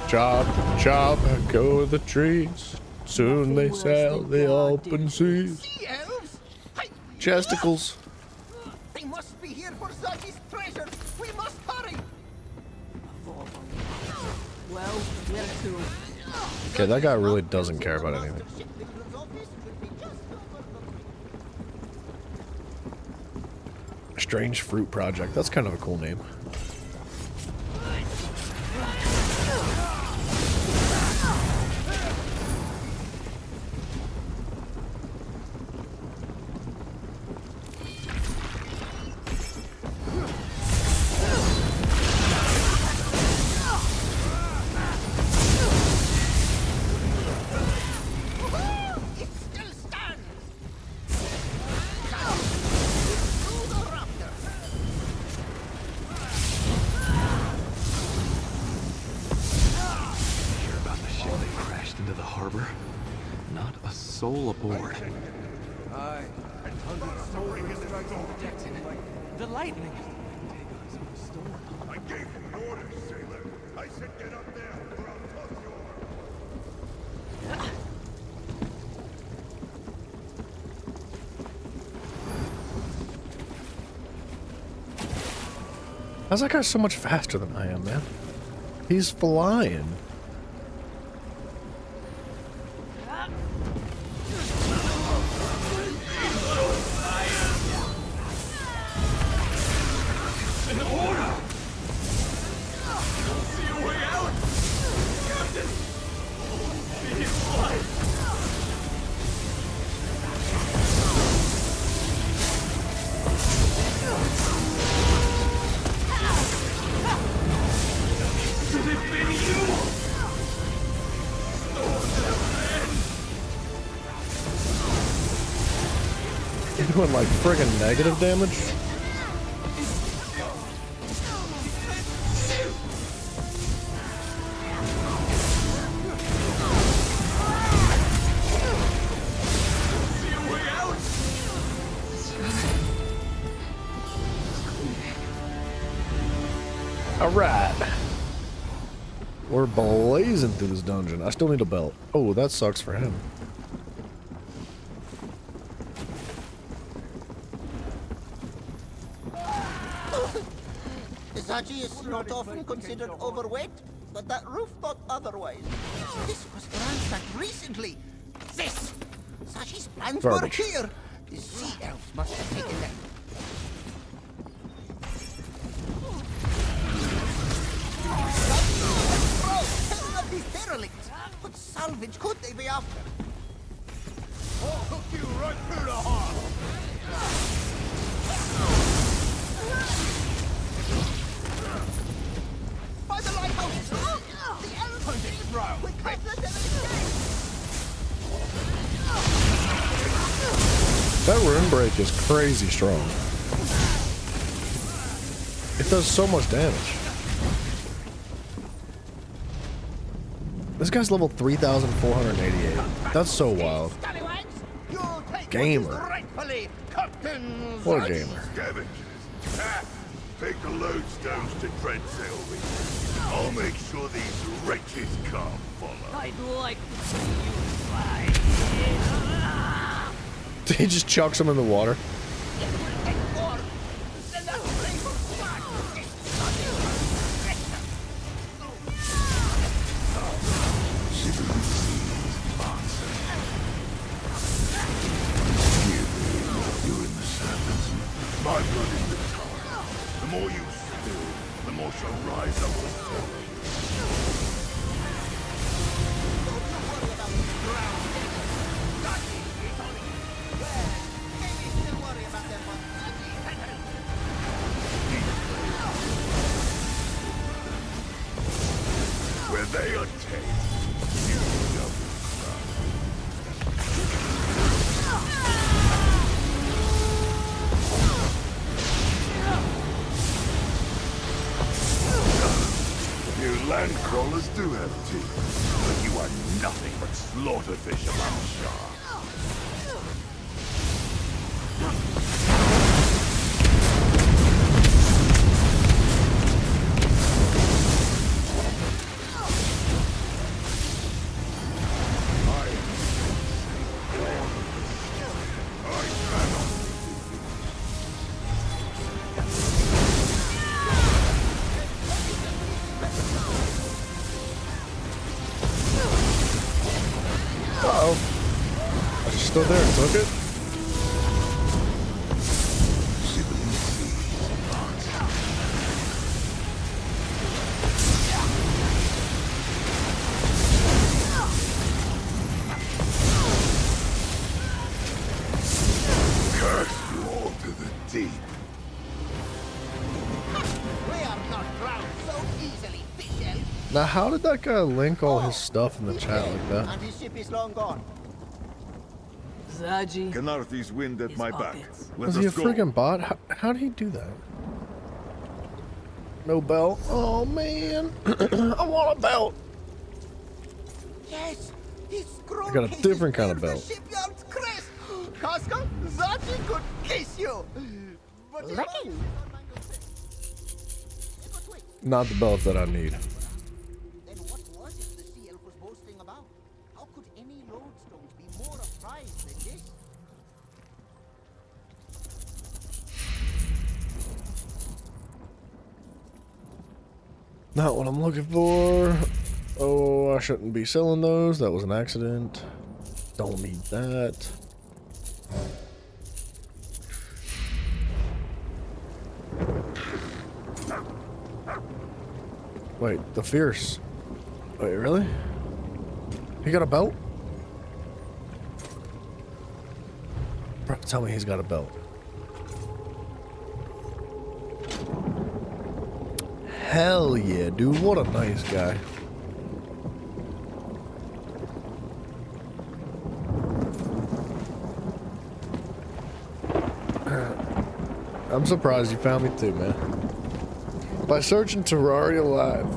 Chop, chop, go the trees. Soon they sail the open seas. Chesticles. They must be here for Zaji's treasure. We must hurry. Well, where to? Okay, that guy really doesn't care about anything. Strange Fruit Project. That's kind of a cool name. Soul aboard. The lightning. I gave you the orders, sailor. I said get up there, or I'll toss you. How's that guy so much faster than I am, man? He's flying. Doing like friggin' negative damage. All right. We're blazing through this dungeon. I still need a belt. Oh, that sucks for him. Zaji is not often considered overweight, but that roof thought otherwise. This was ransacked recently. This! Zaji's plans were Garbage. here. The sea elves must have taken them. Bro, tell of these derelicts. What salvage could they be after? I'll hook you right through the heart. By the lighthouse! The elves! Quick, let them escape! That rune break is crazy strong. It does so much damage. This guy's level 3,488. That's so wild. Gamer. What a gamer. Scavengers. Take the lodestones to Dreadselby. I'll make sure these wretches can't follow. I'd like to see you fly. He just chucks him in the water. My blood is the tower. The more you spill, the more shall rise up before you. Where they are tamed, you shall be You land crawlers do have teeth, but you are nothing but slaughterfish among sharks. Uh-oh. I just stood there and took it. Curse you all to the deep. We are not drowned so easily, fish elf. Now, how did that guy link all his stuff in the chat like that? And his ship is long gone. Zaji. Canarthi's wind at my back. Let Was he a us go. freaking bot? How did he do that? No belt. Oh man, I want a belt. Yes, this scroll I got a case different is kind of where belt. the shipyard's crest. Casca, Zaji could kiss you. But Looking. Not the belt that I need. Then what was it the sea elf was boasting about? How could any lodestones be more a prize than this? Not what I'm looking for. Oh, I shouldn't be selling those. That was an accident. Don't need that. Wait, the fierce. Wait, really? He got a belt? Bro, tell me he's got a belt. Hell yeah, dude. What a nice guy. I'm surprised you found me too, man. By searching Terraria Live.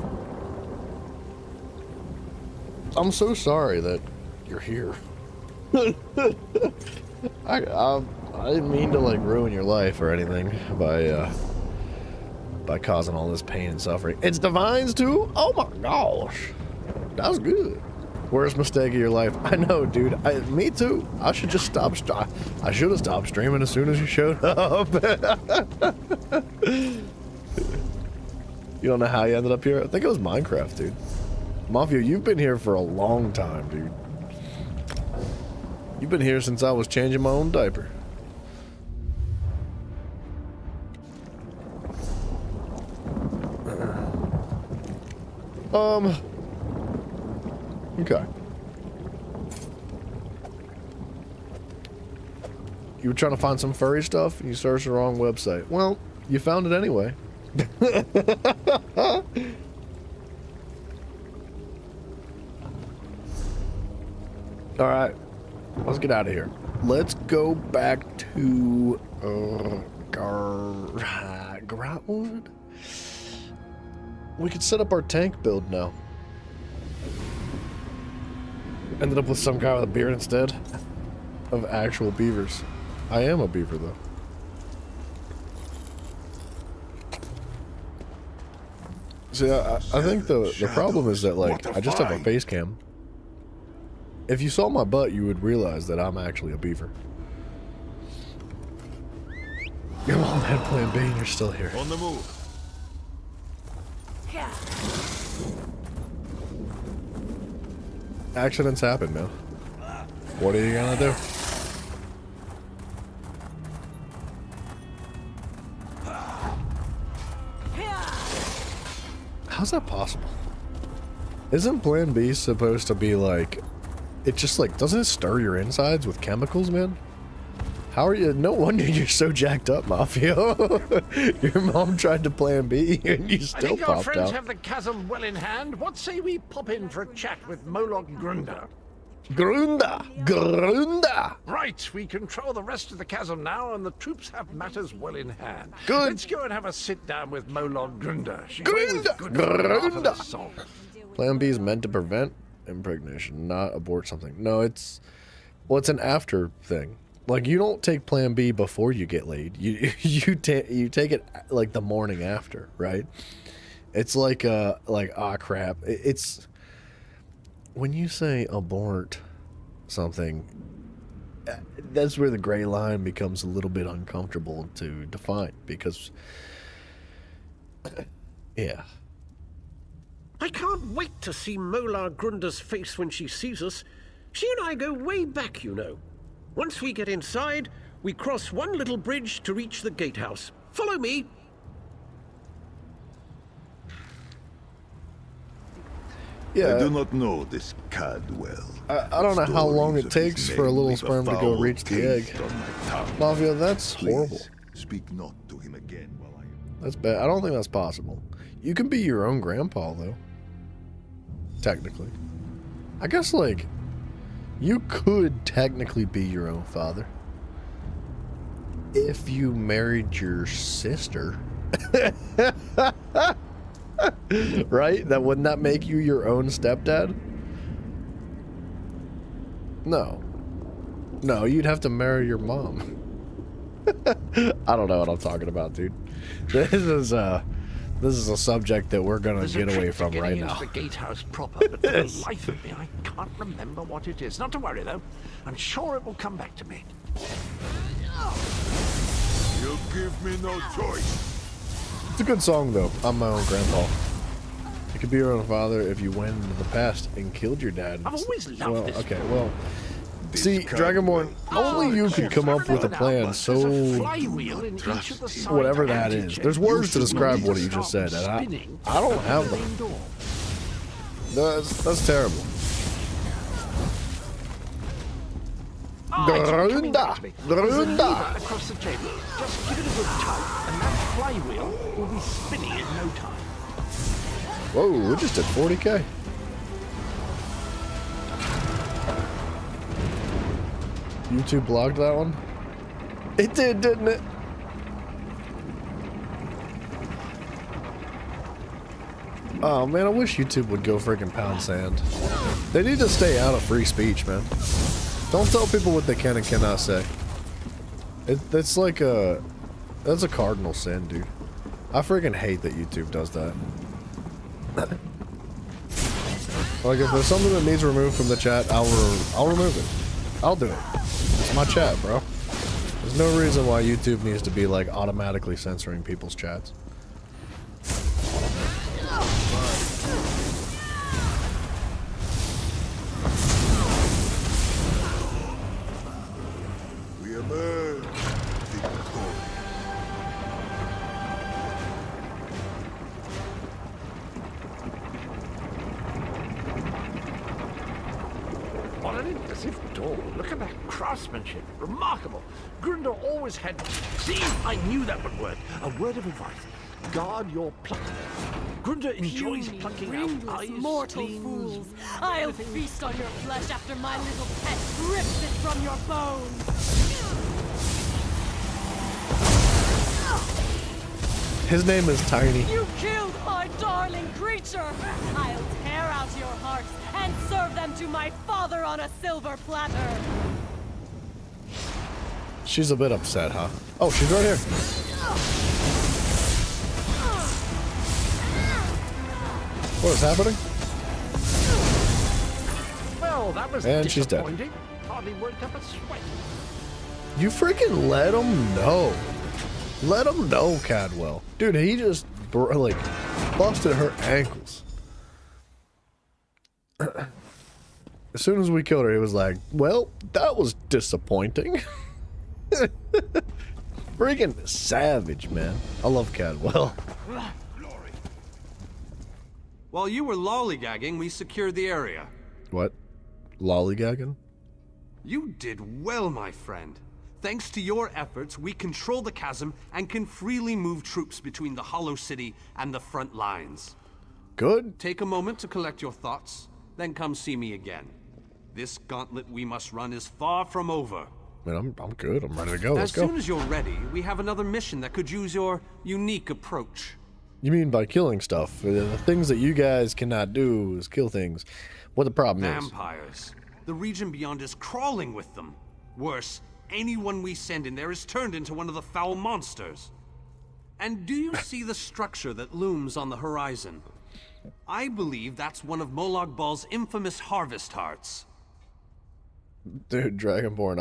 I'm so sorry that you're here. I didn't mean to like ruin your life or anything by by causing all this pain and suffering. It's divines too? Oh my gosh. That's good. Worst mistake of your life. I know, dude. Me too. I should just stop. I should have stopped streaming as soon as you showed up. You don't know how you ended up here? I think it was Minecraft, dude. Mafia, you've been here for a long time, dude. You've been here since I was changing my own diaper. Okay. You were trying to find some furry stuff and you searched the wrong website. Well, you found it anyway. Alright. Let's get out of here. Let's go back to Grahtwood. We could set up our tank build now. Ended up with some guy with a beard instead of actual beavers. I am a beaver though. See, I think the problem is that, like, I just have a face cam. If you saw my butt, you would realize that I'm actually a beaver. Come on, man, Plan B, and you're still here. On the move. Accidents happen, man. What are you gonna do? How's that possible? Isn't Plan B supposed to be like, it just like, doesn't it stir your insides with chemicals, man? How are you? No wonder you're so jacked up, Mafia. Your mom tried to Plan B and you still popped out. I think our friends have the chasm well in hand. What say we pop in for a chat with Moloch Grunder? Grunda! Right, we control the rest of the chasm now, and the troops have matters well in hand. Good. Let's go and have a sit down with Moloch Grunder. She's Grunda! always good for a laugh and a Grunda! song. Plan B is meant to prevent impregnation, not abort something. No, it's an after thing. Like, you don't take Plan B before you get laid. You take it like the morning after, right? It's like crap. It's when you say abort something, that's where the gray line becomes a little bit uncomfortable to define, because yeah. I can't wait to see Molar Grunder's face when she sees us. She and I go way back, you know. Once we get inside, we cross one little bridge to reach the gatehouse. Follow me. Yeah. I do not know this cad well. I don't know how long it takes for a little sperm to go reach the egg. Mafia, that's horrible. Speak not to him again while I am. That's bad. I don't think that's possible. You can be your own grandpa, though. Technically. I guess, like, you could technically be your own father. If you married your sister. Right? Wouldn't that make you your own stepdad? No. No, you'd have to marry your mom. I don't know what I'm talking about, dude. This is a subject that we're gonna get away from right now. Into the gatehouse proper, but for the life of me, I can't remember what it is. Not to worry though. I'm sure it will come back to me. You give me no choice. It's a good song, though. I'm my own grandpa. You could be your own father if you went into the past and killed your dad. I've always loved this. Okay, well, see, Dragonborn, only you could come up with a plan so whatever that is. There's words to describe what you just said, and I don't have them. That's terrible. Grunda! Grunda! Across the table. Just give it a good tug, and that flywheel will be spinning in no time. Whoa, we just did 40k. YouTube blocked that one? It did, didn't it? Oh man, I wish YouTube would go freaking pound sand. They need to stay out of free speech, man. Don't tell people what they can and cannot say. That's like that's a cardinal sin, dude. I freaking hate that YouTube does that. Like, if there's something that needs removed from the chat, I'll remove it. I'll do it. It's my chat, bro. There's no reason why YouTube needs to be, like, automatically censoring people's chats. We emerge victorious. What an impressive door. Look at that craftsmanship. Remarkable. Grunder always had... See, I knew that would work. A word of advice. Guard your pluck. Grunder enjoys plucking out eyes, mortal spleens, fools. I'll feast on your flesh after my little pet rips it from your bones. His name is Tiny. You killed my darling creature. I'll tear out your hearts and serve them to my father on a silver platter. She's a bit upset, huh? Oh, she's right here. What is happening? Well, that was And she's dead. disappointing. Hardly worked up a sweat. You freaking let him know. Let him know, Cadwell. Dude, he just, like, busted her ankles. As soon as we killed her, he was like, well, that was disappointing. Freaking savage, man. I love Cadwell. While you were lollygagging, we secured the area. What? Lollygagging? You did well, my friend. Thanks to your efforts, we control the chasm and can freely move troops between the Hollow City and the front lines. Good. Take a moment to collect your thoughts, then come see me again. This gauntlet we must run is far from over. Man, I'm good. I'm ready to go. Let's As go. soon as you're ready, we have another mission that could use your unique approach. You mean by killing stuff? The things that you guys cannot do is kill things. What the problem is? Vampires. The region beyond is crawling with them. Worse, anyone we send in there is turned into one of the foul monsters. And do you see the structure that looms on the horizon? I believe that's one of Molag Bal's infamous harvest hearts. Dude, Dragonborn,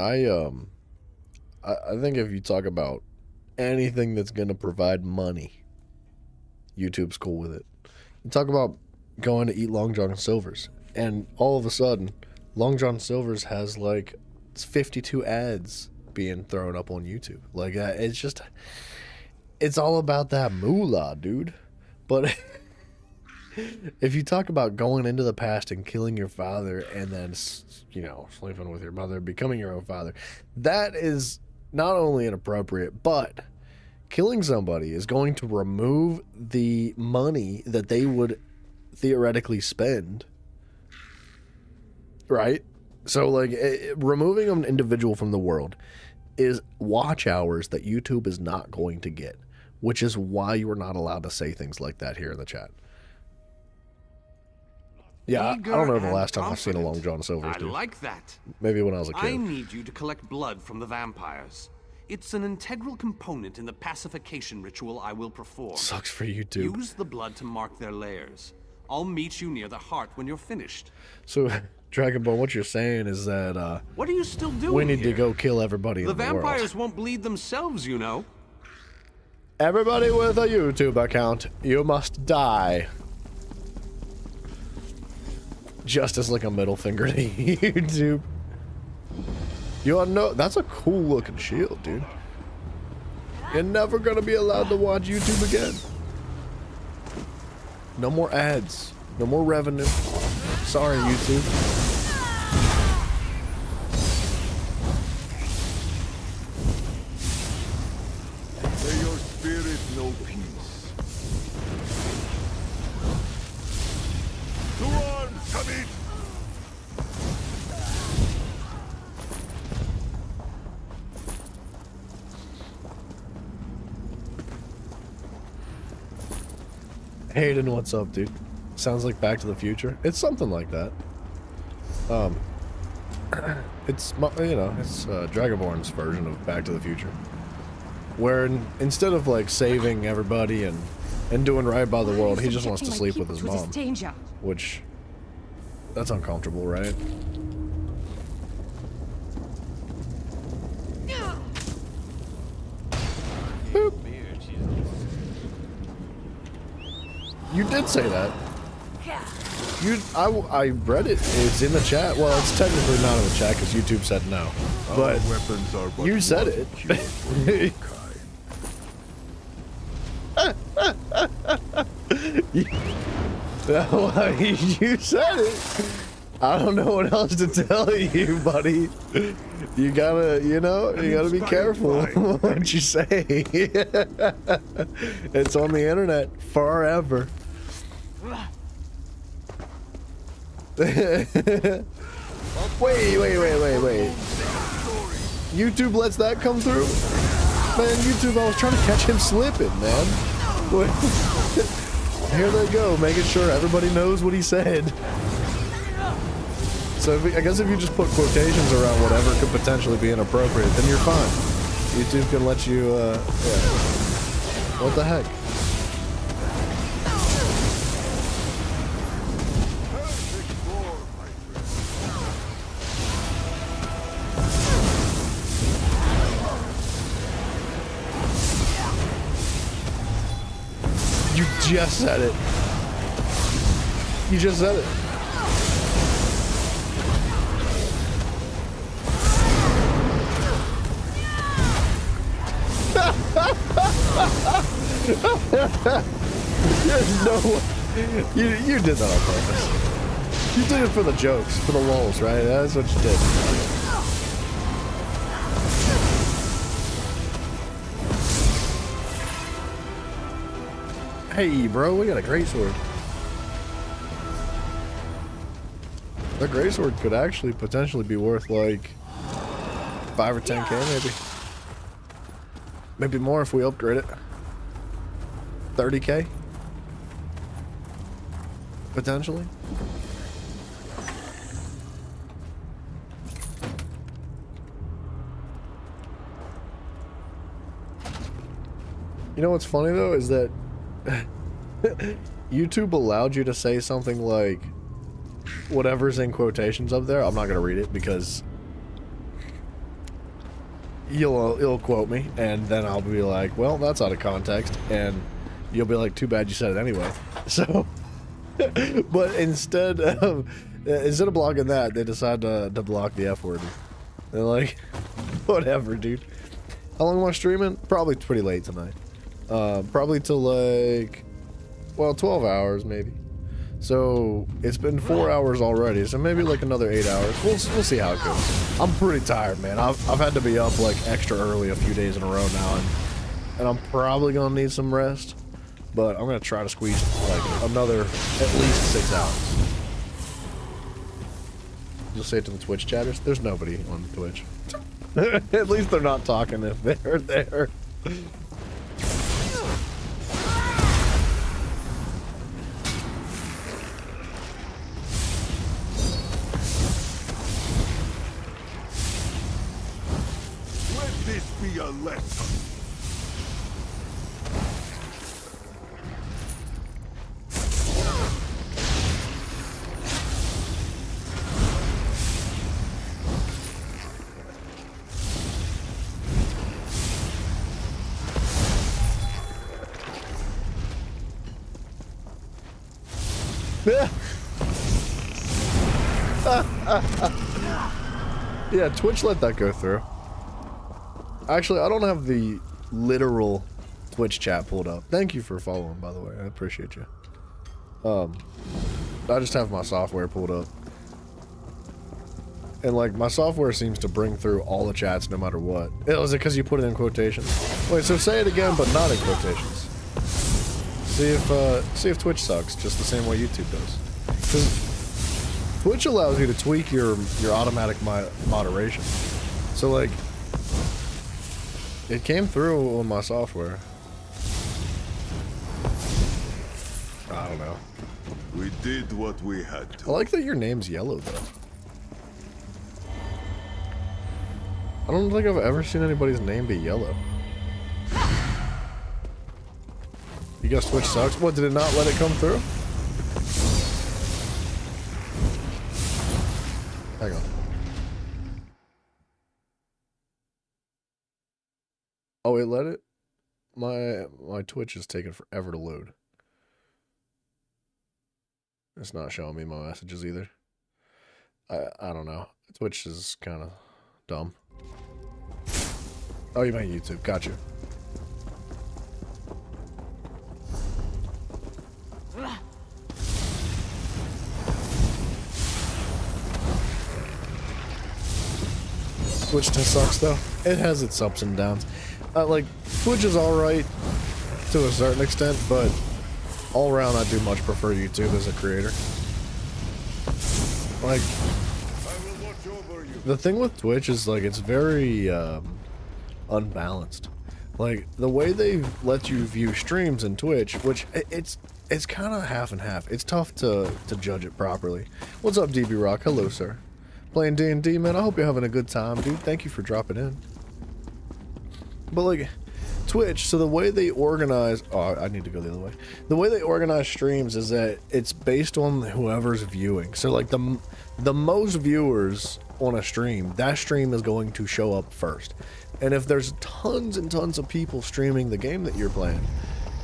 I think if you talk about anything that's gonna provide money, YouTube's cool with it. You talk about going to eat Long John Silver's, and all of a sudden, Long John Silver's has like 52 ads being thrown up on YouTube. Like, it's just, it's all about that moolah, dude. But if you talk about going into the past and killing your father and then, you know, sleeping with your mother, becoming your own father, that is not only inappropriate, but killing somebody is going to remove the money that they would theoretically spend. Right? So, like, removing an individual from the world is watch hours that YouTube is not going to get, which is why you are not allowed to say things like that here in the chat. Yeah, I don't know the last time I've seen a Long John Silver's, I dude. like that. Maybe when I was a kid. I need you to collect blood from the vampires. It's an integral component in the pacification ritual I will perform. Sucks for you, dude. Use the blood to mark their lairs. I'll meet you near the heart when you're finished. So, Dragonborn, what you're saying is that What are you still doing we need to here? go kill everybody The in the world. vampires won't bleed themselves, you know. Everybody with a YouTube account, you must die. Just as like a middle finger to YouTube. You all know that's a cool looking shield, dude. You're never gonna be allowed to watch YouTube again. No more ads. No more revenue. Sorry, YouTube. May your spirit know peace. To arms, come in! Hayden, what's up, dude? Sounds like Back to the Future. It's something like that. It's, you know, it's Dragonborn's version of Back to the Future. Where instead of like saving everybody and doing right by the world, he just wants to sleep with his mom. Which, that's uncomfortable, right? Boop. You did say that. I read it. It's in the chat. Well, it's technically not in the chat because YouTube said no. But you said it. You said it. I don't know what else to tell you, buddy. You gotta, you gotta be careful what you say. It's on the internet forever. Wait. YouTube lets that come through? Man, YouTube, I was trying to catch him slipping, man. Here they go, making sure everybody knows what he said. So I guess if you just put quotations around whatever could potentially be inappropriate, then you're fine. YouTube can let you, yeah. What the heck? You just said it. You just said it. There's no way. You did that on purpose. You did it for the jokes, for the lulz, right? That's what you did. Hey, bro, we got a greatsword. The greatsword could actually potentially be worth like 5 or 10k, maybe. Maybe more if we upgrade it. 30k? Potentially. You know what's funny though is that YouTube allowed you to say something like whatever's in quotations up there. I'm not gonna read it because you'll quote me and then I'll be like, well, that's out of context, and you'll be like, too bad you said it anyway. So but instead of blocking that, they decide to block the F word. They're like, whatever, dude. How long am I streaming? Probably pretty late tonight. Probably till like, well, 12 hours maybe. So it's been 4 hours already, so maybe like another 8 hours. We'll see how it goes. I'm pretty tired, man. I've had to be up like extra early a few days in a row now, and I'm probably gonna need some rest. But I'm gonna try to squeeze like another at least 6 hours. You'll say it to the Twitch chatters. There's nobody on Twitch. At least they're not talking if they're there. Be a lesson. Yeah, Twitch let that go through. Actually, I don't have the literal Twitch chat pulled up. Thank you for following, by the way. I appreciate you. I just have my software pulled up. And like, my software seems to bring through all the chats no matter what. Is it because you put it in quotations? Wait, so say it again, but not in quotations. See if Twitch sucks, just the same way YouTube does. Because Twitch allows you to tweak your automatic moderation. So like, it came through on my software. I don't know. We did what we had to. I like that your name's yellow though. I don't think I've ever seen anybody's name be yellow. You guess Twitch sucks? What, did it not let it come through? Hang on. Oh, it let it? My Twitch is taking forever to load. It's not showing me my messages either. I don't know. Twitch is kind of dumb. Oh, you meant YouTube. Gotcha. Twitch just sucks though. It has its ups and downs. Like, Twitch is alright to a certain extent, but all around I do much prefer YouTube as a creator. Like, the thing with Twitch is like it's very unbalanced. Like, the way they let you view streams in Twitch, which it's kind of half and half. It's tough to judge it properly. What's up, DB Rock? Hello, sir. Playing D&D, man. I hope you're having a good time, dude. Thank you for dropping in. But like, Twitch, so the way they organize... Oh, I need to go the other way. The way they organize streams is that it's based on whoever's viewing. So like the most viewers on a stream, that stream is going to show up first. And if there's tons and tons of people streaming the game that you're playing,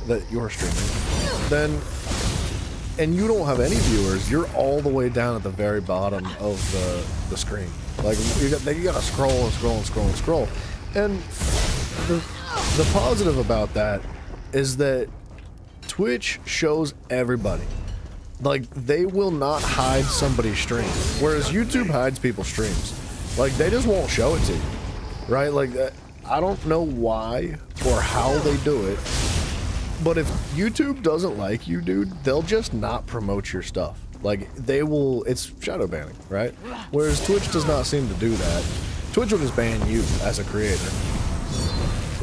that you're streaming, then... and you don't have any viewers, you're all the way down at the very bottom of the screen. Like, you gotta scroll and scroll and scroll and scroll. And the positive about that is that Twitch shows everybody. Like, they will not hide somebody's stream, whereas YouTube hides people's streams. Like, they just won't show it to you, right? Like, I don't know why or how they do it, but if YouTube doesn't like you, dude, they'll just not promote your stuff. Like, they will, it's shadow banning, right? Whereas Twitch does not seem to do that. Twitch will just ban you as a creator.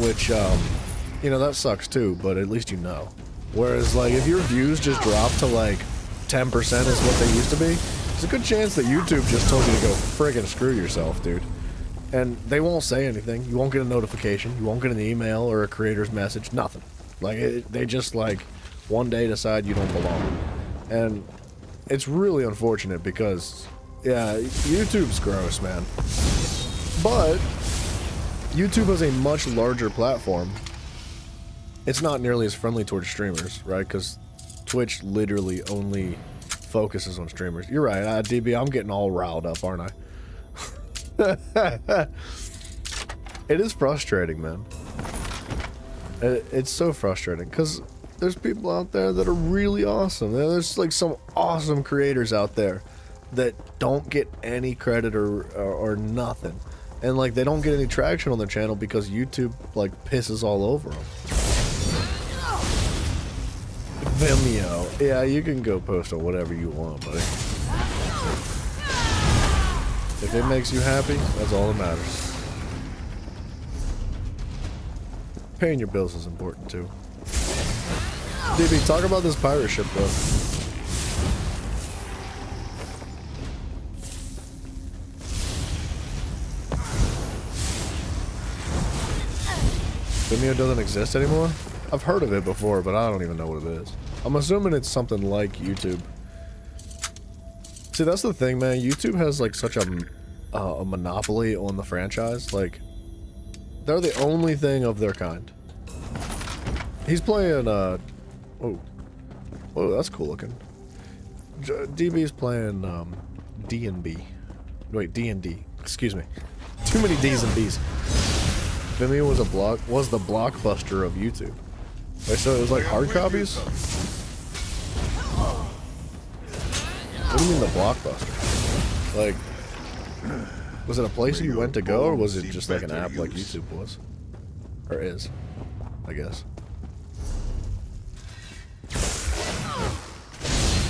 Which, you know, that sucks too, but at least you know. Whereas, like, if your views just drop to, like, 10% is what they used to be, there's a good chance that YouTube just told you to go friggin' screw yourself, dude. And they won't say anything. You won't get a notification. You won't get an email or a creator's message. Nothing. Like, they just, like, one day decide you don't belong. And it's really unfortunate because, yeah, YouTube's gross, man. But YouTube has a much larger platform. It's not nearly as friendly towards streamers, right? Because Twitch literally only focuses on streamers. You're right, DB, I'm getting all riled up, aren't I? It is frustrating, man. It's so frustrating because there's people out there that are really awesome. There's like some awesome creators out there that don't get any credit or nothing. And like they don't get any traction on their channel because YouTube like pisses all over them. Vimeo. Yeah, you can go post on whatever you want, buddy. If it makes you happy, that's all that matters. Paying your bills is important too. DB, talk about this pirate ship though. Vimeo doesn't exist anymore? I've heard of it before, but I don't even know what it is. I'm assuming it's something like YouTube. See, that's the thing, man. YouTube has like such a monopoly on the franchise. Like, they're the only thing of their kind. He's playing, whoa, that's cool looking. DB's playing, D&B. Wait, D&D. Excuse me. Too many D's and B's. Vimeo was the blockbuster of YouTube. Wait, so it was like hard copies? What do you mean the blockbuster? Like, was it a place you went to go, or was it just like an app like YouTube was? Or is, I guess.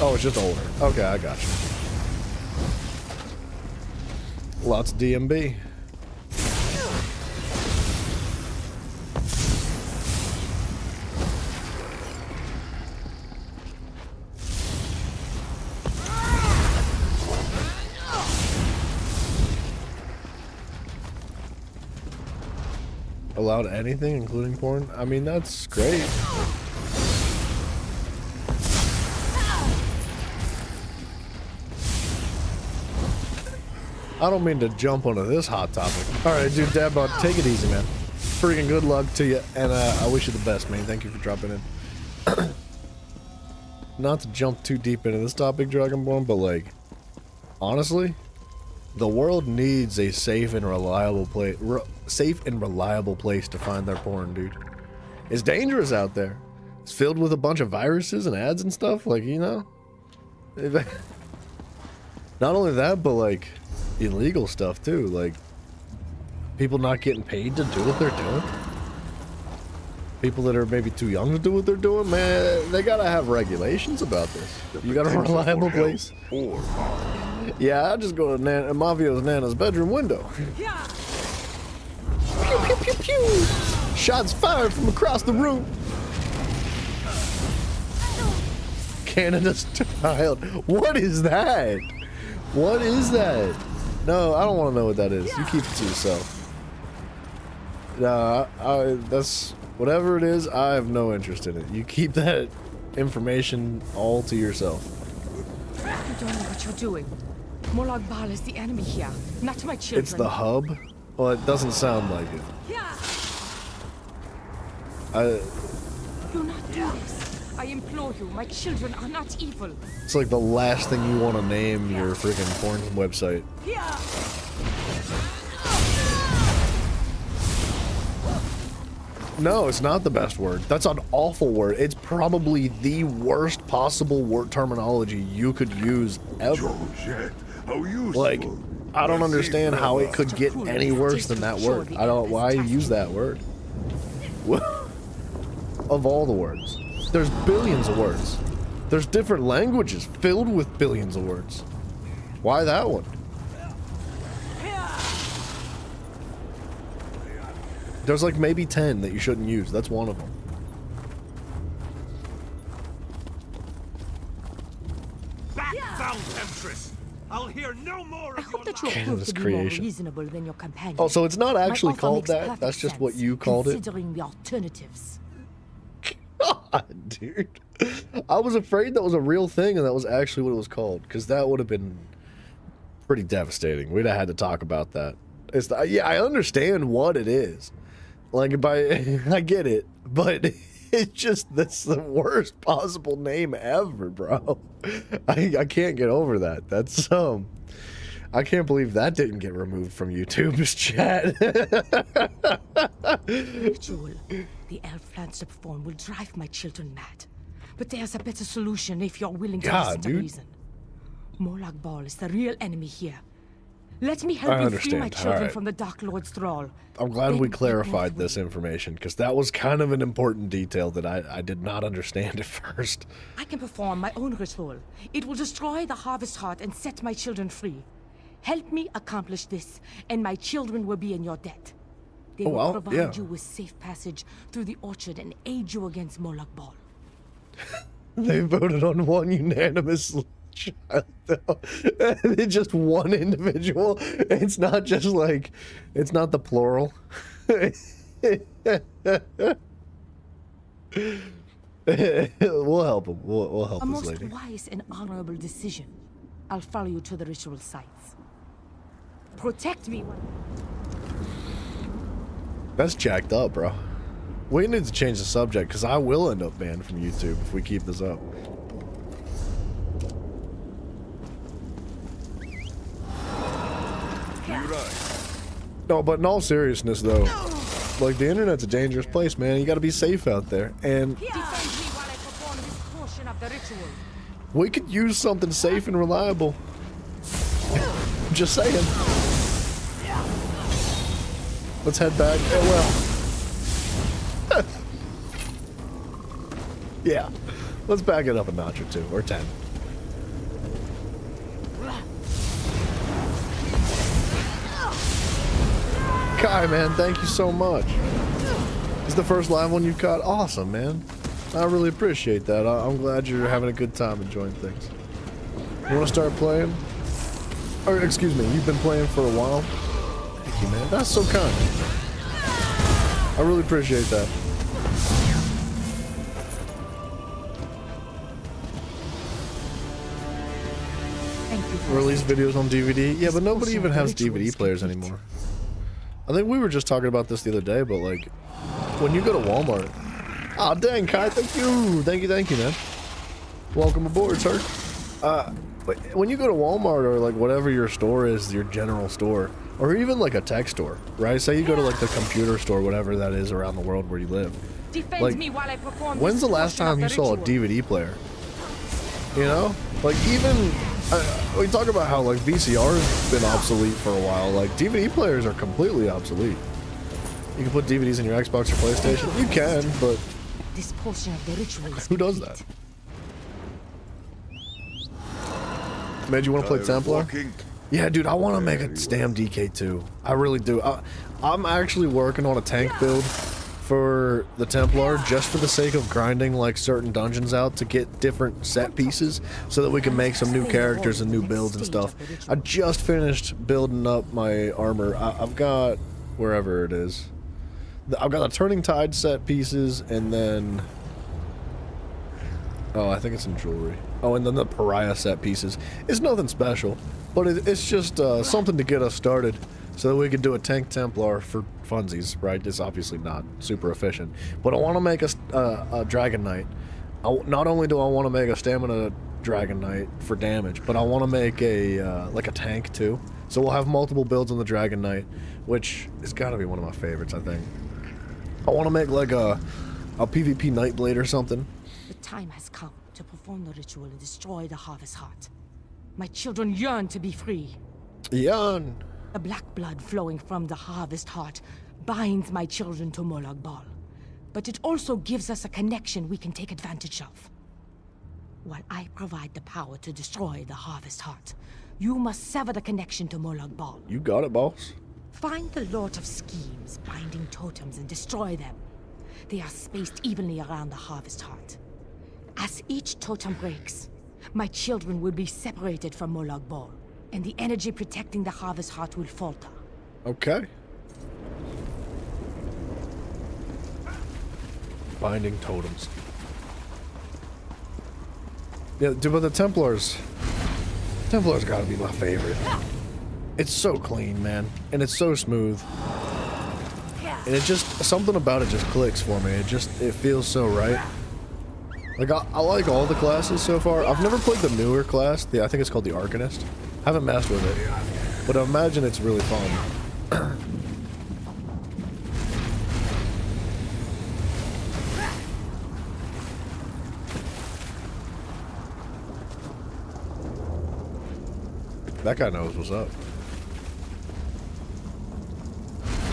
Oh, it's just older. Okay, I got you. Lots of DMB. Allowed anything, including porn? I mean, that's great. I don't mean to jump onto this hot topic. All right, dude, Dabbot, take it easy, man. Freaking good luck to you, and I wish you the best, man. Thank you for dropping in. Not to jump too deep into this topic, Dragonborn, but like, honestly, the world needs a safe and reliable place. Safe and reliable place to find their porn, dude. It's dangerous out there. It's filled with a bunch of viruses and ads and stuff. Like, you know, not only that, but like illegal stuff too. Like people not getting paid to do what they're doing. People that are maybe too young to do what they're doing, man, they gotta have regulations about this. You got a reliable place? Yeah, I'll just go to Mavio's Nana's bedroom window. Pew, pew, pew, pew. Shots fired from across the room. Canada's child. What is that? What is that? No, I don't want to know what that is. You keep it to yourself. Nah, that's whatever it is. I have no interest in it. You keep that information all to yourself. You don't know what you're doing. Molag Bal is the enemy here, not my children. It's the hub? Well, it doesn't sound like it. Do not do this. I implore you, my children are not evil. It's like the last thing you want to name your freaking porn website. No, it's not the best word. That's an awful word. It's probably the worst possible word terminology you could use ever. Like, I don't understand how it could get any worse than that word. I don't why use that word. Of all the words. There's billions of words. There's different languages filled with billions of words. Why that one? There's like maybe 10 that you shouldn't use. That's one of them. Foul temptress! I'll hear no more of your Canada's creation. Reasonable than your companion. Oh, so it's not actually My offer called makes that? perfect That's just what sense, you called it? Considering the alternatives. God, dude. I was afraid that was a real thing and that was actually what it was called, because that would have been pretty devastating. We'd have had to talk about that. Yeah, I understand what it is. Like, I get it, but it's just, that's the worst possible name ever, bro. I can't get over that. That's, I can't believe that didn't get removed from YouTube's chat. Ritual. The elf plans to perform will drive my children mad. But there's a better solution if you're willing to listen to reason. Molag Bal is the real enemy here. Let me help you free my children from the Dark Lord's thrall. I'm glad we clarified this information, because that was kind of an important detail that I did not understand at first. I can perform my own ritual. It will destroy the Harvest Heart and set my children free. Help me accomplish this, and my children will be in your debt. They will provide you with safe passage through the orchard and aid you against Molag Bal. They voted on one unanimous child, though. It's just one individual. It's not just like, it's not the plural. We'll help him. We'll help this lady. A most wise and honorable decision. I'll follow you to the ritual sites. Protect me. That's jacked up, bro. We need to change the subject, because I will end up banned from YouTube if we keep this up. No, but in all seriousness, though, like, the internet's a dangerous place, man. You gotta be safe out there, and we could use something safe and reliable. Just saying. Let's head back. Well, yeah. Let's back it up a notch or two, or 10. Kai, man, thank you so much. It's the first live one you've caught. Awesome, man. I really appreciate that. I'm glad you're having a good time enjoying things. You want to start playing? Or, excuse me, you've been playing for a while? Thank you, man. That's so kind. I really appreciate that. Thank you for release videos on DVD. Yeah, but nobody even has DVD players anymore. I think we were just talking about this the other day, but like, when you go to Walmart. Oh, dang, Kai, thank you, man. Welcome aboard, sir. When you go to Walmart or like whatever your store is, your general store, or even like a tech store, right? Say you go to like the computer store, whatever that is around the world where you live. Defend Like, me while I perform when's the this last portion of time the you saw a ritual. DVD player? You know? Like even, we talk about how like VCR has been obsolete for a while. Like DVD players are completely obsolete. You can put DVDs in your Xbox or PlayStation. You can, but This portion of the ritual is who does that? Man, you want to play Templar? Yeah, dude, I want to make a damn DK2. I really do. I'm actually working on a tank build for the Templar just for the sake of grinding like certain dungeons out to get different set pieces so that we can make some new characters and new builds and stuff. I just finished building up my armor. I've got wherever it is. I've got the Turning Tide set pieces and then... Oh, I think it's in jewelry. Oh, and then the Pariah set pieces. It's nothing special, but it's just something to get us started so that we can do a tank Templar for funsies, right? It's obviously not super efficient, but I want to make a Dragon Knight. Not only do I want to make a Stamina Dragon Knight for damage, but I want to make a like a tank too. So we'll have multiple builds on the Dragon Knight, which has got to be one of my favorites, I think. I want to make like a PvP Nightblade or something. The time has come to perform the ritual and destroy the Harvest Heart. My children yearn to be free. Yearn. The black blood flowing from the Harvest Heart binds my children to Molag Bal. But it also gives us a connection we can take advantage of. While I provide the power to destroy the Harvest Heart, you must sever the connection to Molag Bal. You got it, boss. Find the Lord of Schemes, binding totems, and destroy them. They are spaced evenly around the Harvest Heart. As each totem breaks, my children will be separated from Molag Bal, and the energy protecting the Harvest Heart will falter. Okay. Binding totems. Yeah, dude, but the Templars gotta be my favorite. It's so clean, man, and it's so smooth. And it just, something about it just clicks for me. It feels so right. Like, I like all the classes so far. I've never played the newer class. I think it's called the Arcanist. Haven't messed with it, but I imagine it's really fun. That guy knows what's up.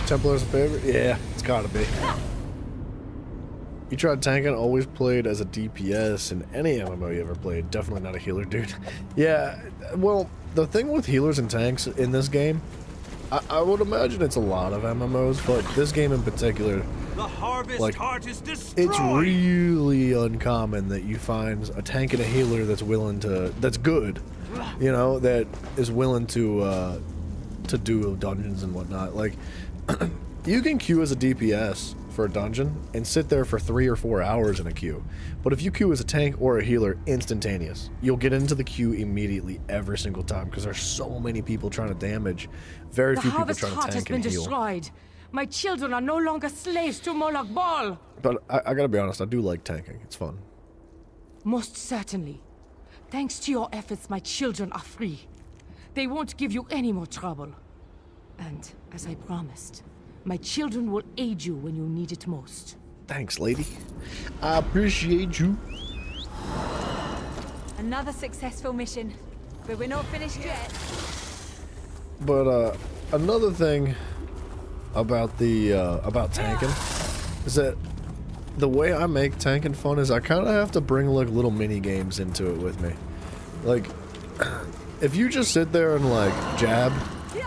Templar's a favorite? Yeah, it's gotta be. You tried tanking, always played as a DPS in any MMO you ever played. Definitely not a healer, dude. Yeah, well, the thing with healers and tanks in this game, I would imagine it's a lot of MMOs, but this game in particular, the Harvest Heart is destroyed. It's really uncommon that you find a tank and a healer that's good, you know, that is willing to do dungeons and whatnot. Like, you can queue as a DPS for a dungeon and sit there for 3 or 4 hours in a queue. But if you queue as a tank or a healer, instantaneous. You'll get into the queue immediately every single time because there's so many people trying to damage. Very few people trying to tank and heal. Destroyed. My children are no longer slaves to Molag Bal. But I gotta be honest, I do like tanking. It's fun. Most certainly. Thanks to your efforts, my children are free. They won't give you any more trouble. And, as I promised, my children will aid you when you need it most. Thanks, lady. I appreciate you. Another successful mission, but we're not finished yet. But another thing about about tanking is that the way I make tanking fun is I kind of have to bring like little mini games into it with me. Like, if you just sit there and like jab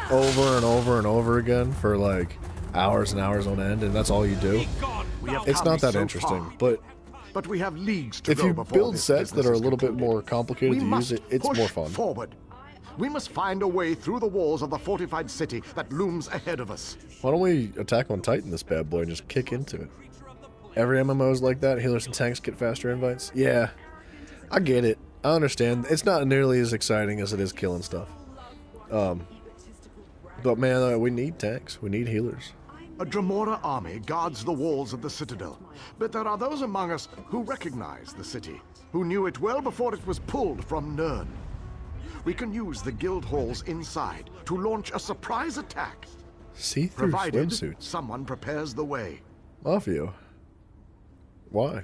over and over and over again for like hours and hours on end, and that's all you do, it's not that interesting. But we have leagues to if go you before build this sets that business are a is little bit concluded. more complicated to use, it's more fun. Forward. We must find a way through the walls of the fortified city that looms ahead of us. Why don't we Attack on Titan this bad boy and just kick into it? Every MMO is like that. Healers and tanks get faster invites. Yeah, I get it. I understand. It's not nearly as exciting as it is killing stuff. But man, we need tanks. We need healers. A Dremora army guards the walls of the Citadel, but there are those among us who recognize the city, who knew it well before it was pulled from Nirn. We can use the guild halls inside to launch a surprise attack. See-through provided swimsuits. someone prepares the way. Mafia. Why?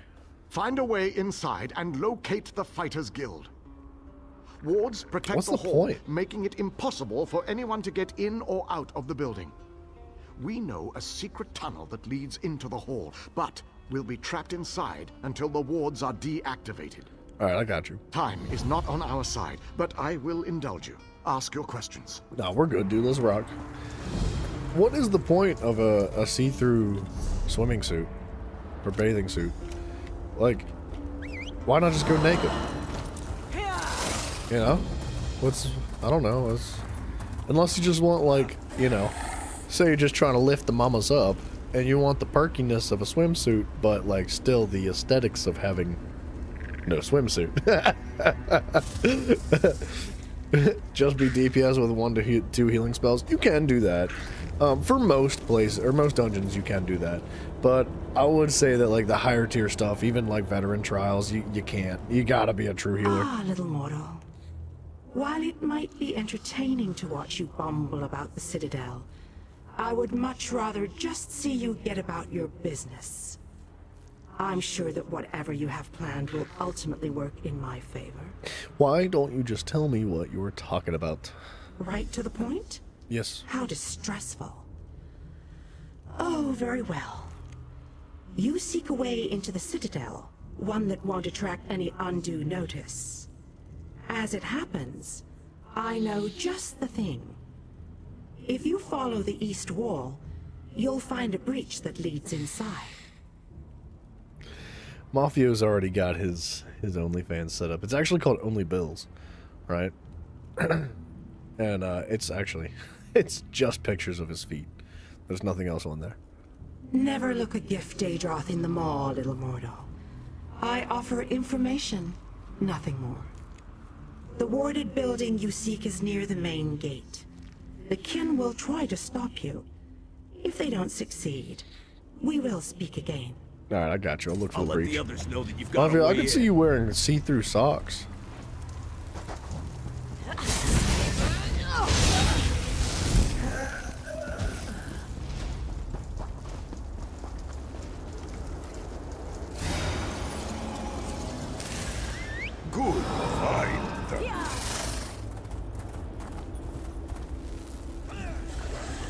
Find a way inside and locate the Fighters Guild. Wards protect What's the the hall, point? making it impossible for anyone to get in or out of the building. We know a secret tunnel that leads into the hall, but we'll be trapped inside until the wards are deactivated. Alright, I got you. Time is not on our side, but I will indulge you. Ask your questions. No, we're good, dude. Let's rock. What is the point of a see-through swimming suit? Or bathing suit? Like, why not just go naked? You know? I don't know. Unless you just want, like, you know, say you're just trying to lift the mamas up, and you want the perkiness of a swimsuit, but, like, still the aesthetics of having no swimsuit. Just be DPS with 1 to 2 healing spells. You can do that. For most places, or most dungeons, you can do that. But I would say that, like, the higher tier stuff, even, like, veteran trials, you can't. You gotta be a true healer. Ah, little mortal. While it might be entertaining to watch you bumble about the Citadel, I would much rather just see you get about your business. I'm sure that whatever you have planned will ultimately work in my favor. Why don't you just tell me what you were talking about? Right to the point? Yes. How distressful. Oh, very well. You seek a way into the Citadel, one that won't attract any undue notice. As it happens, I know just the thing. If you follow the east wall, you'll find a breach that leads inside. Mafio's already got his OnlyFans set up. It's actually called Only Bills, right? And it's just pictures of his feet. There's nothing else on there. Never look a gift Daedroth in the maw, little mortal. I offer information, nothing more. The warded building you seek is near the main gate. The kin will try to stop you. If they don't succeed, we will speak again. Alright, I got you. I'll look for the breach. Let the others know that you've got Mafia, I a way can see in. you wearing see-through socks. Good find.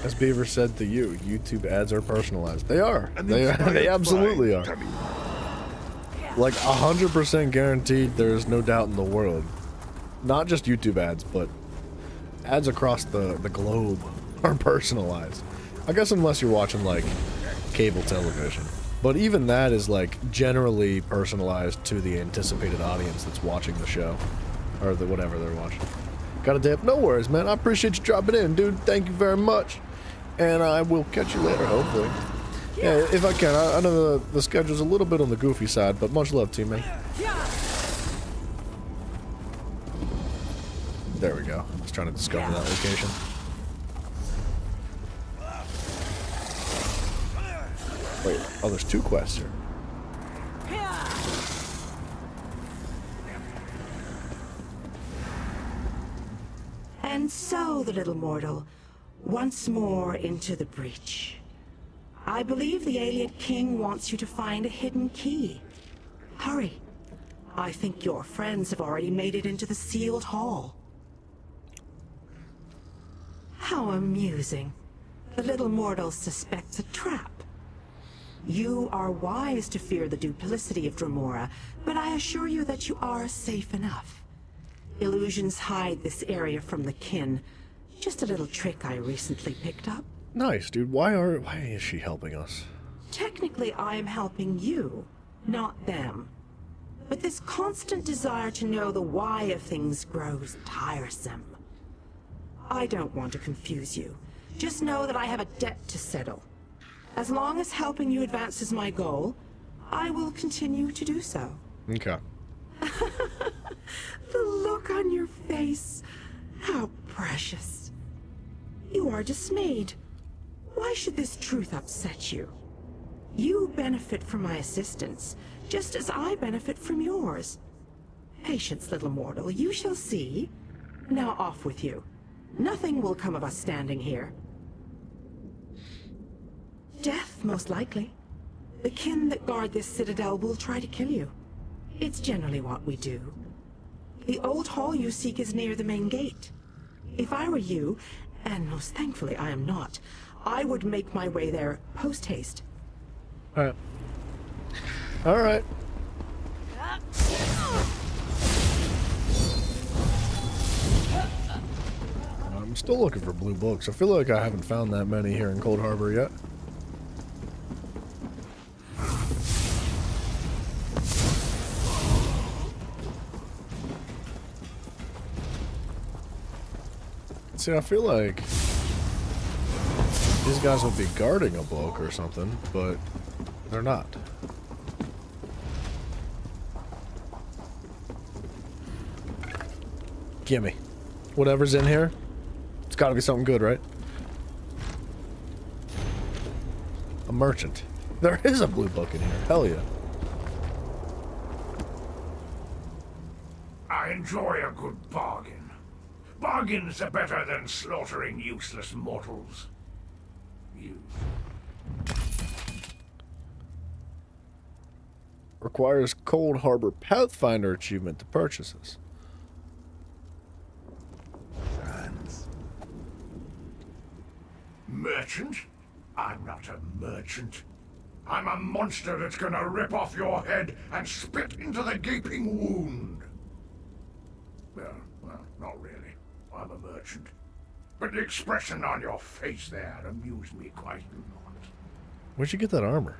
As Beaver said to you, YouTube ads are personalized. They are. An They inspired absolutely are. find, Tammy. Like 100% guaranteed. There is no doubt in the world. Not just YouTube ads, but ads across the globe are personalized. I guess unless you're watching like cable television. But even that is like generally personalized to the anticipated audience that's watching the show. Or whatever they're watching. Got a dip? No worries, man. I appreciate you dropping in, dude. Thank you very much. And I will catch you later, hopefully. Yeah, if I can. I know the schedule's a little bit on the goofy side, but much love to you, man. There we go. I was trying to discover that location. Wait, oh, there's 2 quests here. And so, the little mortal, once more into the breach. I believe the Ayleid King wants you to find a hidden key. Hurry. I think your friends have already made it into the sealed hall. How amusing. The little mortal suspects a trap. You are wise to fear the duplicity of Dremora, but I assure you that you are safe enough. Illusions hide this area from the kin. Just a little trick I recently picked up. Nice, dude. Why is she helping us? Technically, I am helping you, not them. But this constant desire to know the why of things grows tiresome. I don't want to confuse you. Just know that I have a debt to settle. As long as helping you advances my goal, I will continue to do so. Okay. The look on your face. How precious. You are dismayed. Why should this truth upset you? You benefit from my assistance, just as I benefit from yours. Patience, little mortal, you shall see. Now off with you. Nothing will come of us standing here. Death, most likely. The kin that guard this citadel will try to kill you. It's generally what we do. The old hall you seek is near the main gate. If I were you, and most thankfully I am not, I would make my way there post-haste. Alright. Alright. I'm still looking for blue books. I feel like I haven't found that many here in Cold Harbor yet. See, I feel like these guys would be guarding a book or something, but they're not. Gimme. Whatever's in here, it's gotta be something good, right? A merchant. There is a blue book in here. Hell yeah. I enjoy a good bargain. Bargains are better than slaughtering useless mortals. Requires Cold Harbor Pathfinder achievement to purchase this. Merchant? I'm not a merchant. I'm a monster that's gonna rip off your head and spit into the gaping wound. Well, not really. I'm a merchant. But the expression on your face there amused me quite a lot. Where'd you get that armor?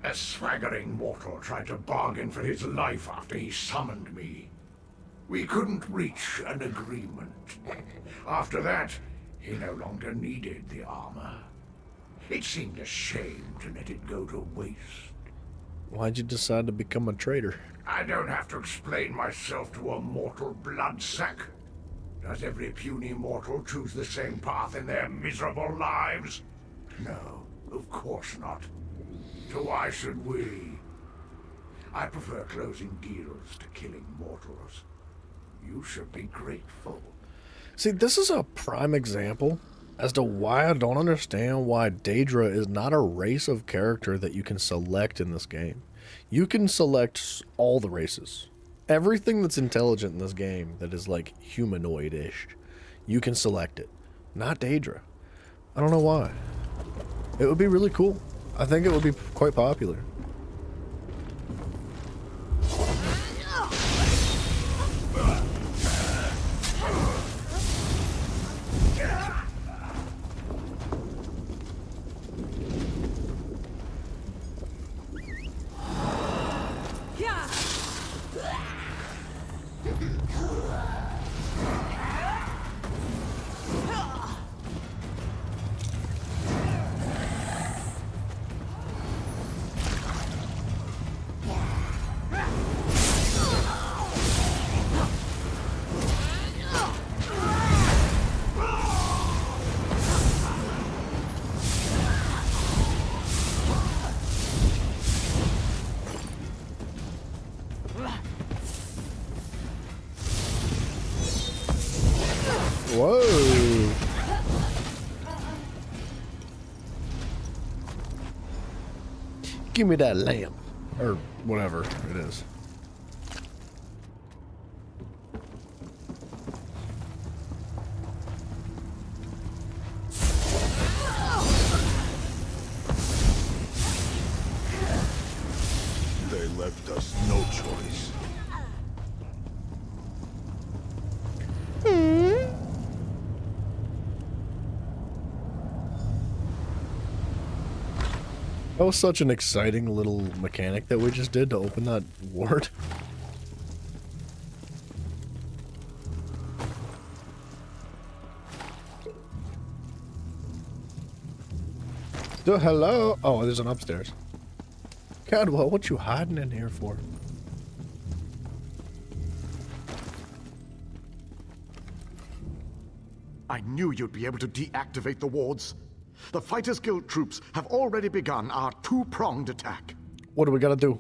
A swaggering mortal tried to bargain for his life after he summoned me. We couldn't reach an agreement. After that, he no longer needed the armor. It seemed a shame to let it go to waste. Why'd you decide to become a traitor? I don't have to explain myself to a mortal bloodsack. Does every puny mortal choose the same path in their miserable lives? No, of course not. So why should we? I prefer closing deals to killing mortals. You should be grateful. See, this is a prime example as to why I don't understand why Daedra is not a race of character that you can select in this game. You can select all the races. Everything that's intelligent in this game that is like humanoid-ish, you can select it. Not Daedra. I don't know why. It would be really cool. I think it would be quite popular. Whoa. Give me that lamp. Or whatever it is. They left us no choice. That was such an exciting little mechanic that we just did to open that ward. Hello? Oh, there's an upstairs. Cadwell, what you hiding in here for? I knew you'd be able to deactivate the wards. The Fighters Guild troops have already begun our two-pronged attack. What do we gotta do?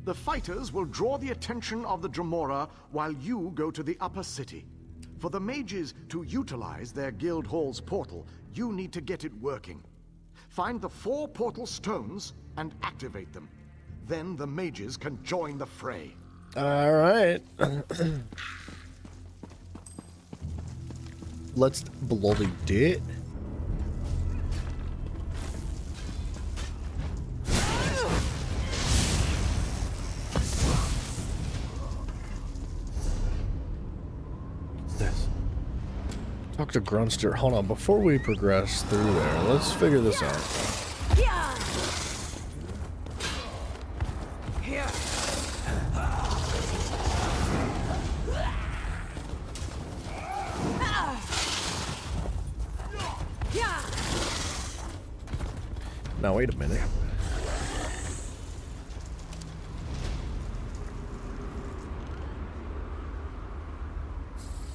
The fighters will draw the attention of the Dremora while you go to the upper city. For the mages to utilize their guild hall's portal, you need to get it working. Find the 4 portal stones and activate them. Then the mages can join the fray. All right. Let's bloody do it. This. Talk to Grunster. Hold on, before we progress through there, let's figure this out. Now wait a minute.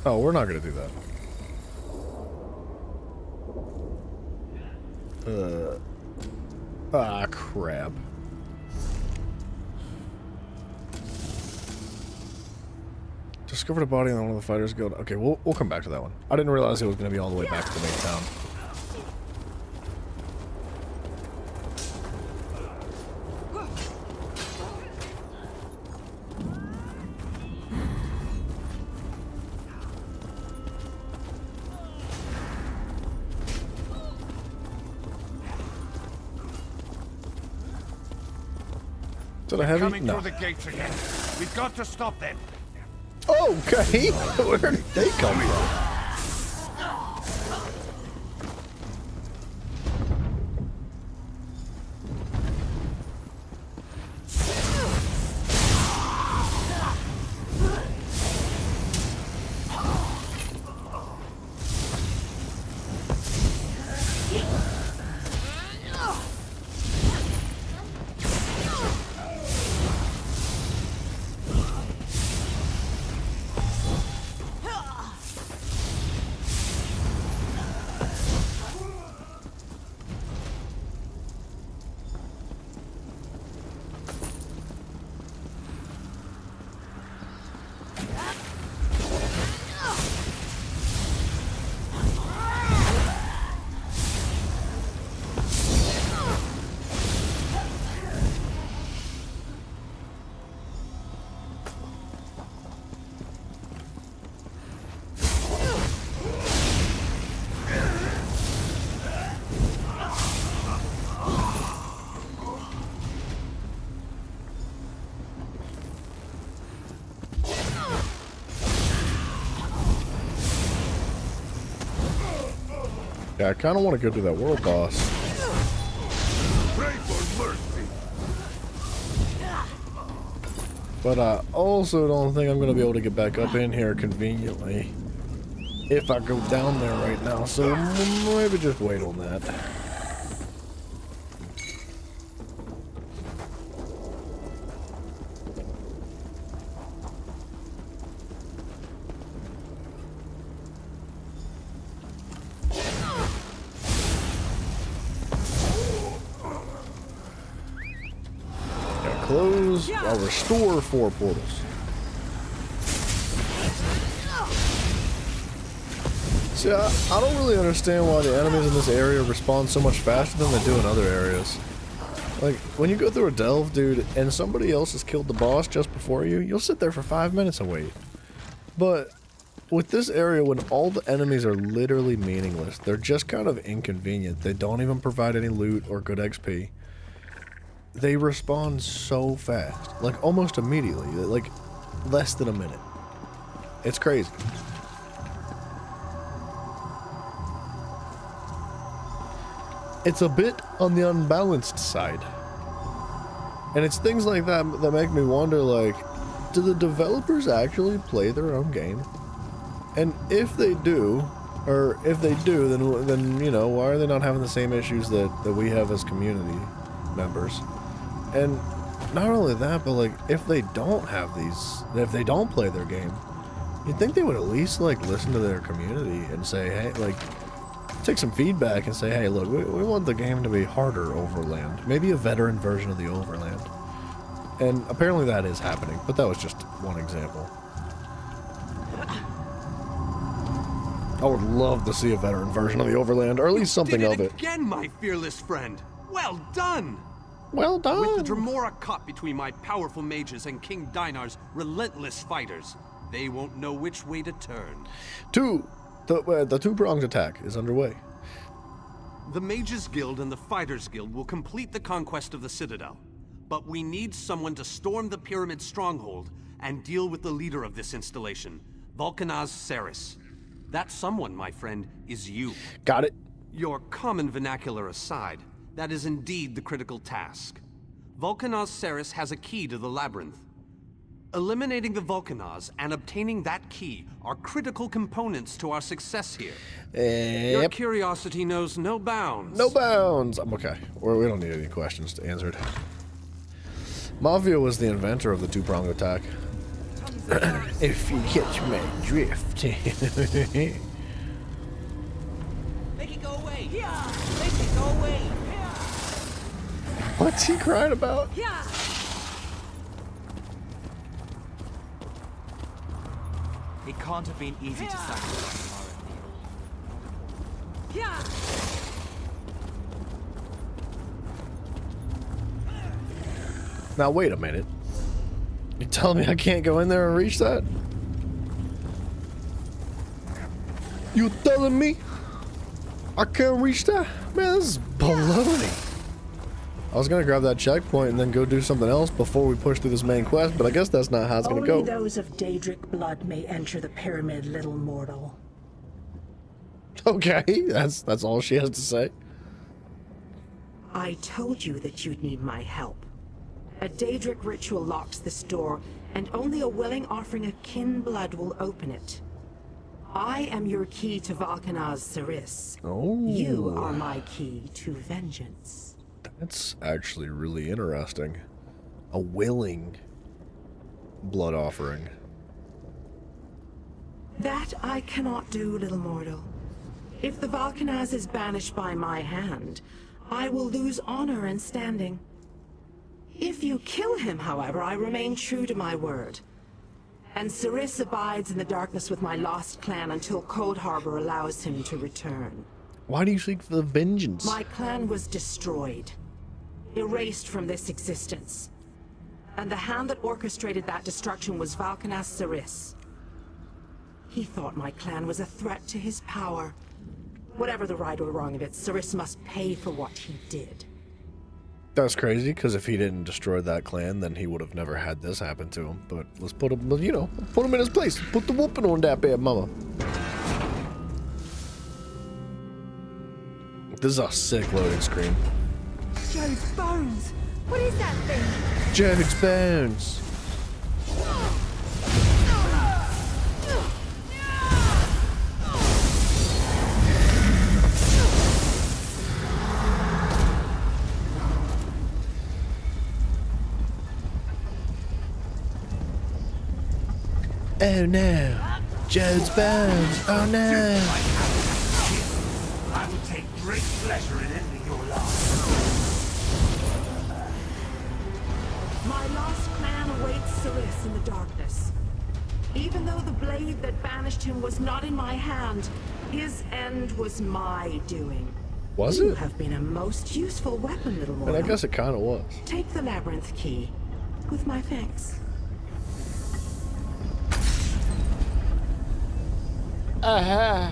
Oh, we're not gonna do that. Ah, crap. Discovered a body in one of the Fighters Guild. Okay, we'll come back to that one. I didn't realize it was gonna be all the way back to the main town. Coming through the gates again. We've got to stop them. Okay, where did they come from? Yeah, I kind of want to go do that world boss. Pray for mercy. But I also don't think I'm going to be able to get back up in here conveniently if I go down there right now. So maybe just wait on that. Close, I'll restore 4 portals. See, I don't really understand why the enemies in this area respond so much faster than they do in other areas. Like, when you go through a delve, dude, and somebody else has killed the boss just before you, you'll sit there for 5 minutes and wait. But with this area, when all the enemies are literally meaningless, they're just kind of inconvenient. They don't even provide any loot or good XP. They respawn so fast, like almost immediately, like less than a minute. It's crazy. It's a bit on the unbalanced side. And it's things like that that make me wonder, like, do the developers actually play their own game? And if they do, or if they do, then you know, why are they not having the same issues that we have as community members? And not only that, but like, if they don't have these, if they don't play their game, You'd think they would at least like listen to their community and say, hey, like, take some feedback and say, hey, look, we want the game to be harder Overland. Maybe a veteran version of the Overland. And apparently that is happening, but that was just one example. I would love to see a veteran version of the Overland, or at least something of it. Again, my fearless friend. Well done. Well done. With the Dremora caught between my powerful mages and King Dinar's relentless fighters, they won't know which way to turn. The two-pronged attack is underway. The Mages Guild and the Fighters Guild will complete the conquest of the Citadel. But we need someone to storm the Pyramid stronghold and deal with the leader of this installation, Vulcanaz Ceres. That someone, my friend, is you. Got it. Your common vernacular aside, that is indeed the critical task. Vulcanaz Ceres has a key to the labyrinth. Eliminating the Vulcanaz and obtaining that key are critical components to our success here. Your curiosity knows no bounds. No bounds. I'm okay. We don't need any questions answered. Mafia was the inventor of the two-pronged attack. If you catch my drift. Make it go away. Yeah. Make it go away. What's he crying about? Yeah. It can't have been easy to sacrifice Mara. Yeah. Now wait a minute. You telling me I can't go in there and reach that? You telling me I can't reach that? Man, this is baloney. I was gonna grab that checkpoint and then go do something else before we push through this main quest, but I guess that's not how it's gonna go. Only those of Daedric blood may enter the pyramid, little mortal. Okay, that's all she has to say. I told you that you'd need my help. A Daedric ritual locks this door, and only a willing offering of kin blood will open it. I am your key to Vulcanaz Ceres. Oh. You are my key to vengeance. That's actually really interesting. A willing blood offering. That I cannot do, little mortal. If the Vulcanaz is banished by my hand, I will lose honor and standing. If you kill him, however, I remain true to my word. And Ceres abides in the darkness with my lost clan until Cold Harbor allows him to return. Why do you seek for vengeance? My clan was destroyed, erased from this existence. And the hand that orchestrated that destruction was Vulcanaz Ceres. He thought my clan was a threat to his power. Whatever the right or wrong of it, Ceres must pay for what he did. That's crazy, because if he didn't destroy that clan, then he would have never had this happen to him. But let's put him, you know, put him in his place. Put the whooping on that bad mama. This is a sick loading screen. Jode's bones! What is that thing? Jode's bones! Oh no! Jode's bones! Oh no! I would take great pleasure in ending your life. My lost clan awaits Ceres in the darkness. Even though the blade that banished him was not in my hand, his end was my doing. Was You it? have been a most useful weapon, little mortal. And I guess it kind of was. Take the labyrinth key, with my thanks. Aha!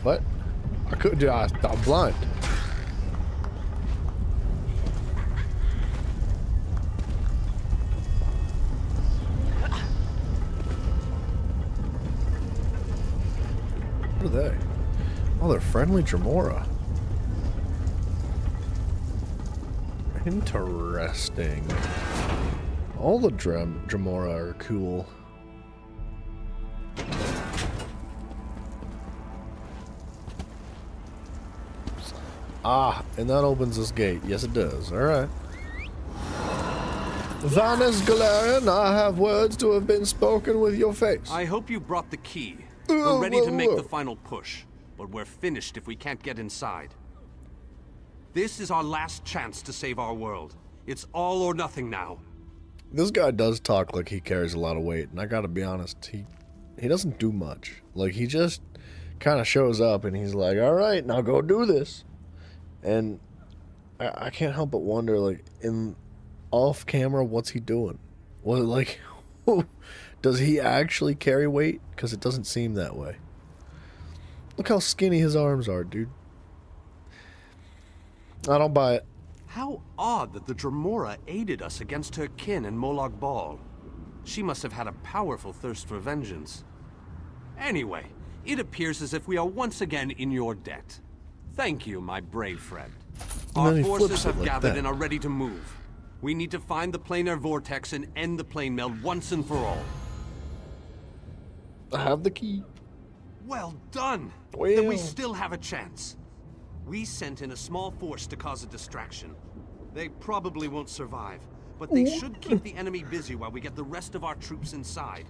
What? I couldn't do. I'm blind. What are they? Oh, they're friendly Dremora. Interesting. All the Dremora are cool. Ah, and that opens this gate. Yes, it does. All right. Vanus Galarian, I have words to have been spoken with your face. I hope you brought the key. We're ready to make the final push, but we're finished if we can't get inside. This is our last chance to save our world. It's all or nothing now. This guy does talk like he carries a lot of weight, and I gotta be honest, he doesn't do much. Like, he just kind of shows up and he's like, all right, now go do this. And I can't help but wonder, like, in off camera, what's he doing? What, like, does he actually carry weight? Because it doesn't seem that way. Look how skinny his arms are, dude. I don't buy it. How odd that the Dremora aided us against her kin in Molag Bal. She must have had a powerful thirst for vengeance. Anyway, it appears as if we are once again in your debt. Thank you, my brave friend. Our forces have gathered and are ready to move. We need to find the planar vortex and end the plane meld once and for all. I have the key. Well done! Then we still have a chance. We sent in a small force to cause a distraction. They probably won't survive, but they should keep the enemy busy while we get the rest of our troops inside.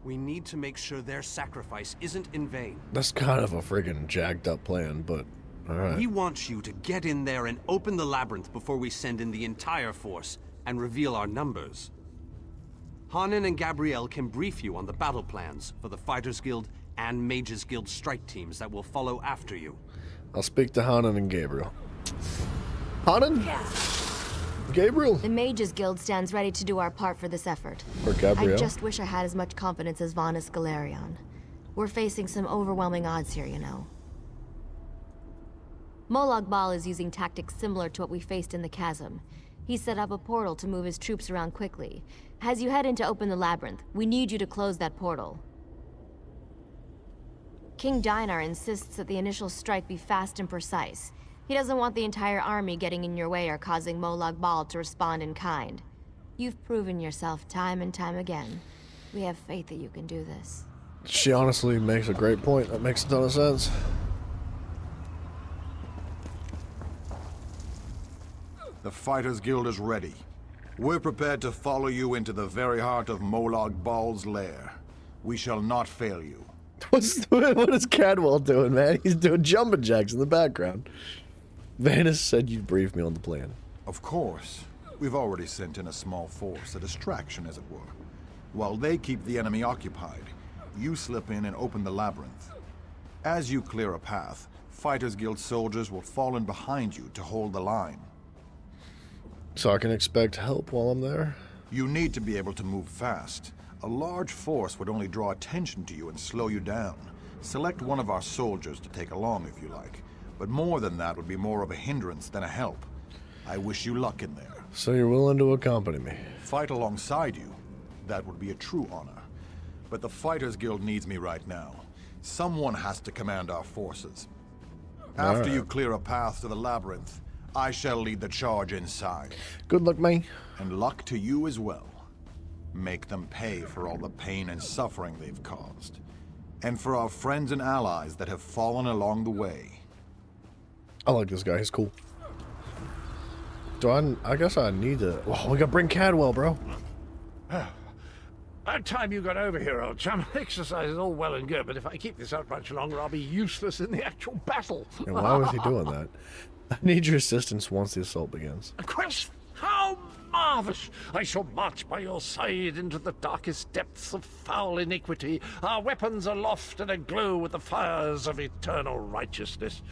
We need to make sure their sacrifice isn't in vain. That's kind of a friggin' jacked up plan, but alright. We want you to get in there and open the labyrinth before we send in the entire force and reveal our numbers. Hanan and Gabrielle can brief you on the battle plans for the Fighters Guild and Mages Guild strike teams that will follow after you. I'll speak to Hanan and Gabriel. Hanan? Gabriel? The Mages Guild stands ready to do our part for this effort. Or Gabrielle? I just wish I had as much confidence as Vanus Galarian. We're facing some overwhelming odds here, you know. Molag Bal is using tactics similar to what we faced in the chasm. He set up a portal to move his troops around quickly. As you head in to open the labyrinth, we need you to close that portal. King Dinar insists that the initial strike be fast and precise. He doesn't want the entire army getting in your way or causing Molag Bal to respond in kind. You've proven yourself time and time again. We have faith that you can do this. She honestly makes a great point. That makes a ton of sense. The Fighters Guild is ready. We're prepared to follow you into the very heart of Molag Bal's lair. We shall not fail you. What is Cadwell doing, man? He's doing jumping jacks in the background. Vanus said you'd brief me on the plan. Of course. We've already sent in a small force, a distraction as it were. While they keep the enemy occupied, you slip in and open the labyrinth. As you clear a path, Fighters Guild soldiers will fall in behind you to hold the line. So I can expect help while I'm there? You need to be able to move fast. A large force would only draw attention to you and slow you down. Select one of our soldiers to take along if you like. But more than that would be more of a hindrance than a help. I wish you luck in there. So you're willing to accompany me? Fight alongside you. That would be a true honor. But the Fighters Guild needs me right now. Someone has to command our forces. After you clear a path to the labyrinth, I shall lead the charge inside. Good luck, man. And luck to you as well. Make them pay for all the pain and suffering they've caused. And for our friends and allies that have fallen along the way. I like this guy. He's cool. I guess I need to... Oh, we gotta bring Cadwell, bro. About time you got over here, old chum. Exercise is all well and good, but if I keep this up much longer, I'll be useless in the actual battle. And why was he doing that? I need your assistance once the assault begins. A quest? How marvelous! I shall march by your side into the darkest depths of foul iniquity, our weapons aloft and aglow with the fires of eternal righteousness.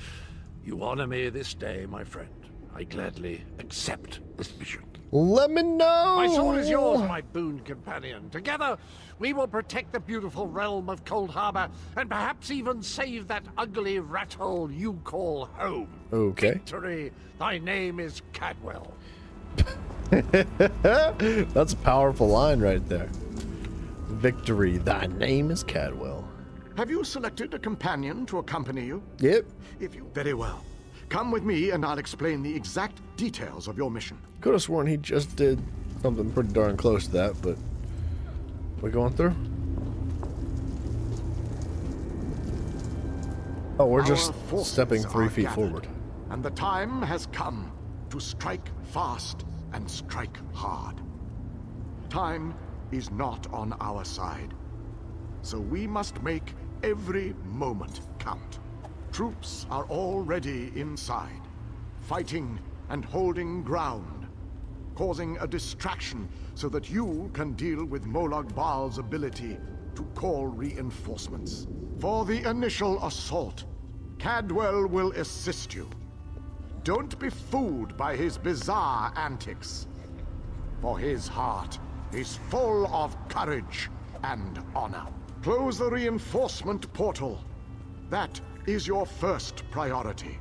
You honor me this day, my friend. I gladly accept this mission. Let me know! My sword is yours, my boon companion. Together, we will protect the beautiful realm of Cold Harbor, and perhaps even save that ugly rat hole you call home. Okay. Victory, thy name is Cadwell. That's a powerful line right there. Victory, thy name is Cadwell. Have you selected a companion to accompany you? Yep. Very well. Come with me and I'll explain the exact details of your mission. Could have sworn he just did something pretty darn close to that, but... We going through? Oh, we're just stepping 3 feet forward. And the time has come to strike fast and strike hard. Time is not on our side. So we must make every moment count. Troops are already inside, fighting and holding ground, causing a distraction so that you can deal with Molag Bal's ability to call reinforcements. For the initial assault, Cadwell will assist you. Don't be fooled by his bizarre antics, for his heart is full of courage and honor. Close the reinforcement portal. That is your first priority.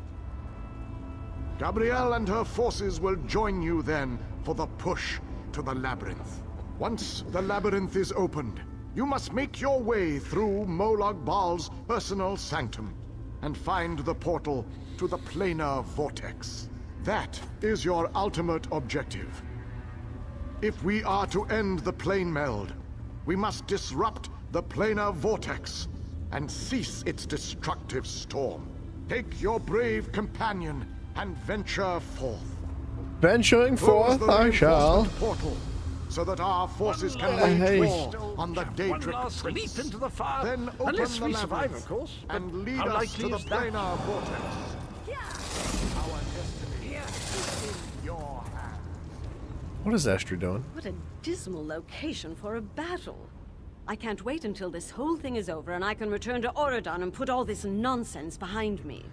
Gabrielle and her forces will join you then for the push to the labyrinth. Once the labyrinth is opened, you must make your way through Molag Bal's personal sanctum and find the portal to the planar vortex. That is your ultimate objective. If we are to end the plane meld, we must disrupt the planar vortex and cease its destructive storm. Take your brave companion and venture forth. Venturing forth, I shall. Portal, so that our forces can wage war on the Daedric Prince. Leap into the fire, then open unless the we survive, labyrinth of course. and lead how us likely to the is that? planar vortex. Our destiny is in your hands. What is Esther doing? What a dismal location for a battle. I can't wait until this whole thing is over and I can return to Auradon and put all this nonsense behind me.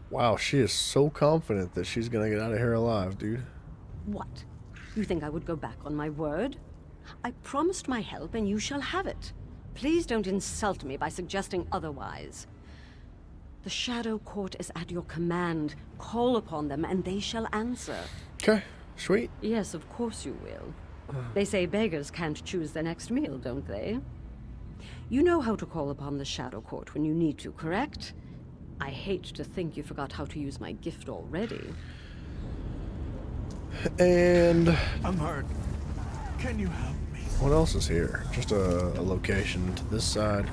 Wow, she is so confident that she's gonna get out of here alive, dude. What? You think I would go back on my word? I promised my help and you shall have it. Please don't insult me by suggesting otherwise. The Shadow Court is at your command. Call upon them and they shall answer. Okay, sweet. Yes, of course you will. They say beggars can't choose their next meal, don't they? You know how to call upon the Shadow Court when you need to, correct? I hate to think you forgot how to use my gift already. And I'm hurt. Can you help me? what else is here? Just a location to this side.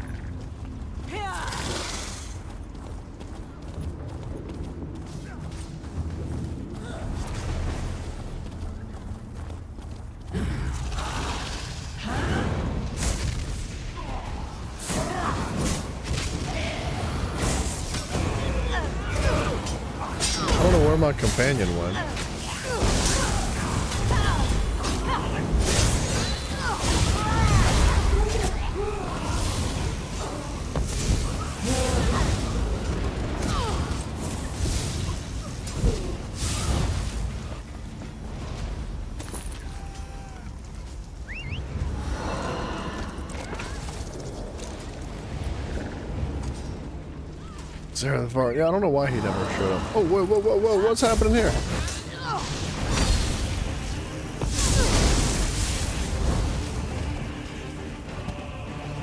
I don't know where my companion went. There the far. Yeah, I don't know why he never showed up. Oh, whoa, whoa, whoa, whoa! What's happening here?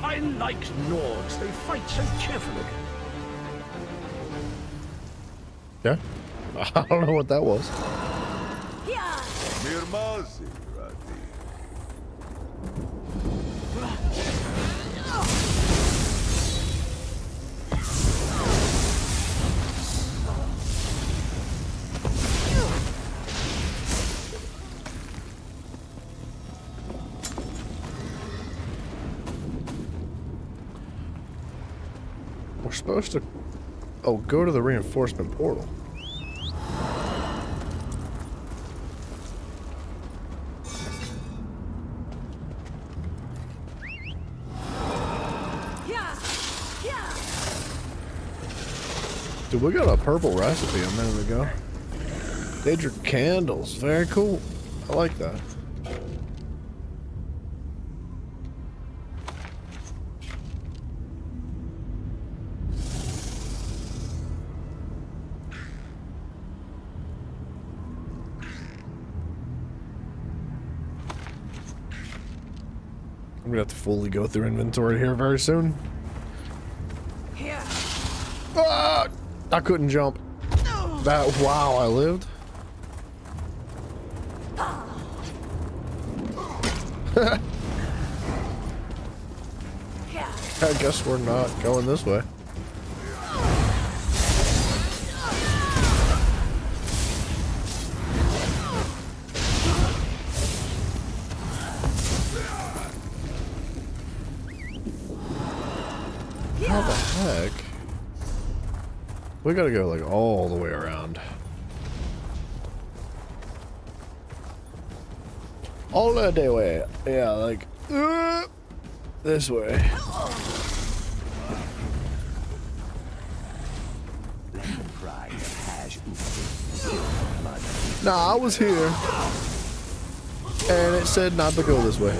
I like Nords. They fight so cheerfully. Yeah, I don't know what that was. Mirmazi, We're supposed to, go to the reinforcement portal. Dude, we got a purple recipe a minute ago. Daedric candles, very cool. I like that. I'm gonna have to fully go through inventory here very soon. Ah! I couldn't jump. Wow, I lived. I guess we're not going this way. How the heck? We gotta go like all the way around. All the day way. Yeah, like this way. Nah, I was here. And it said not to go this way.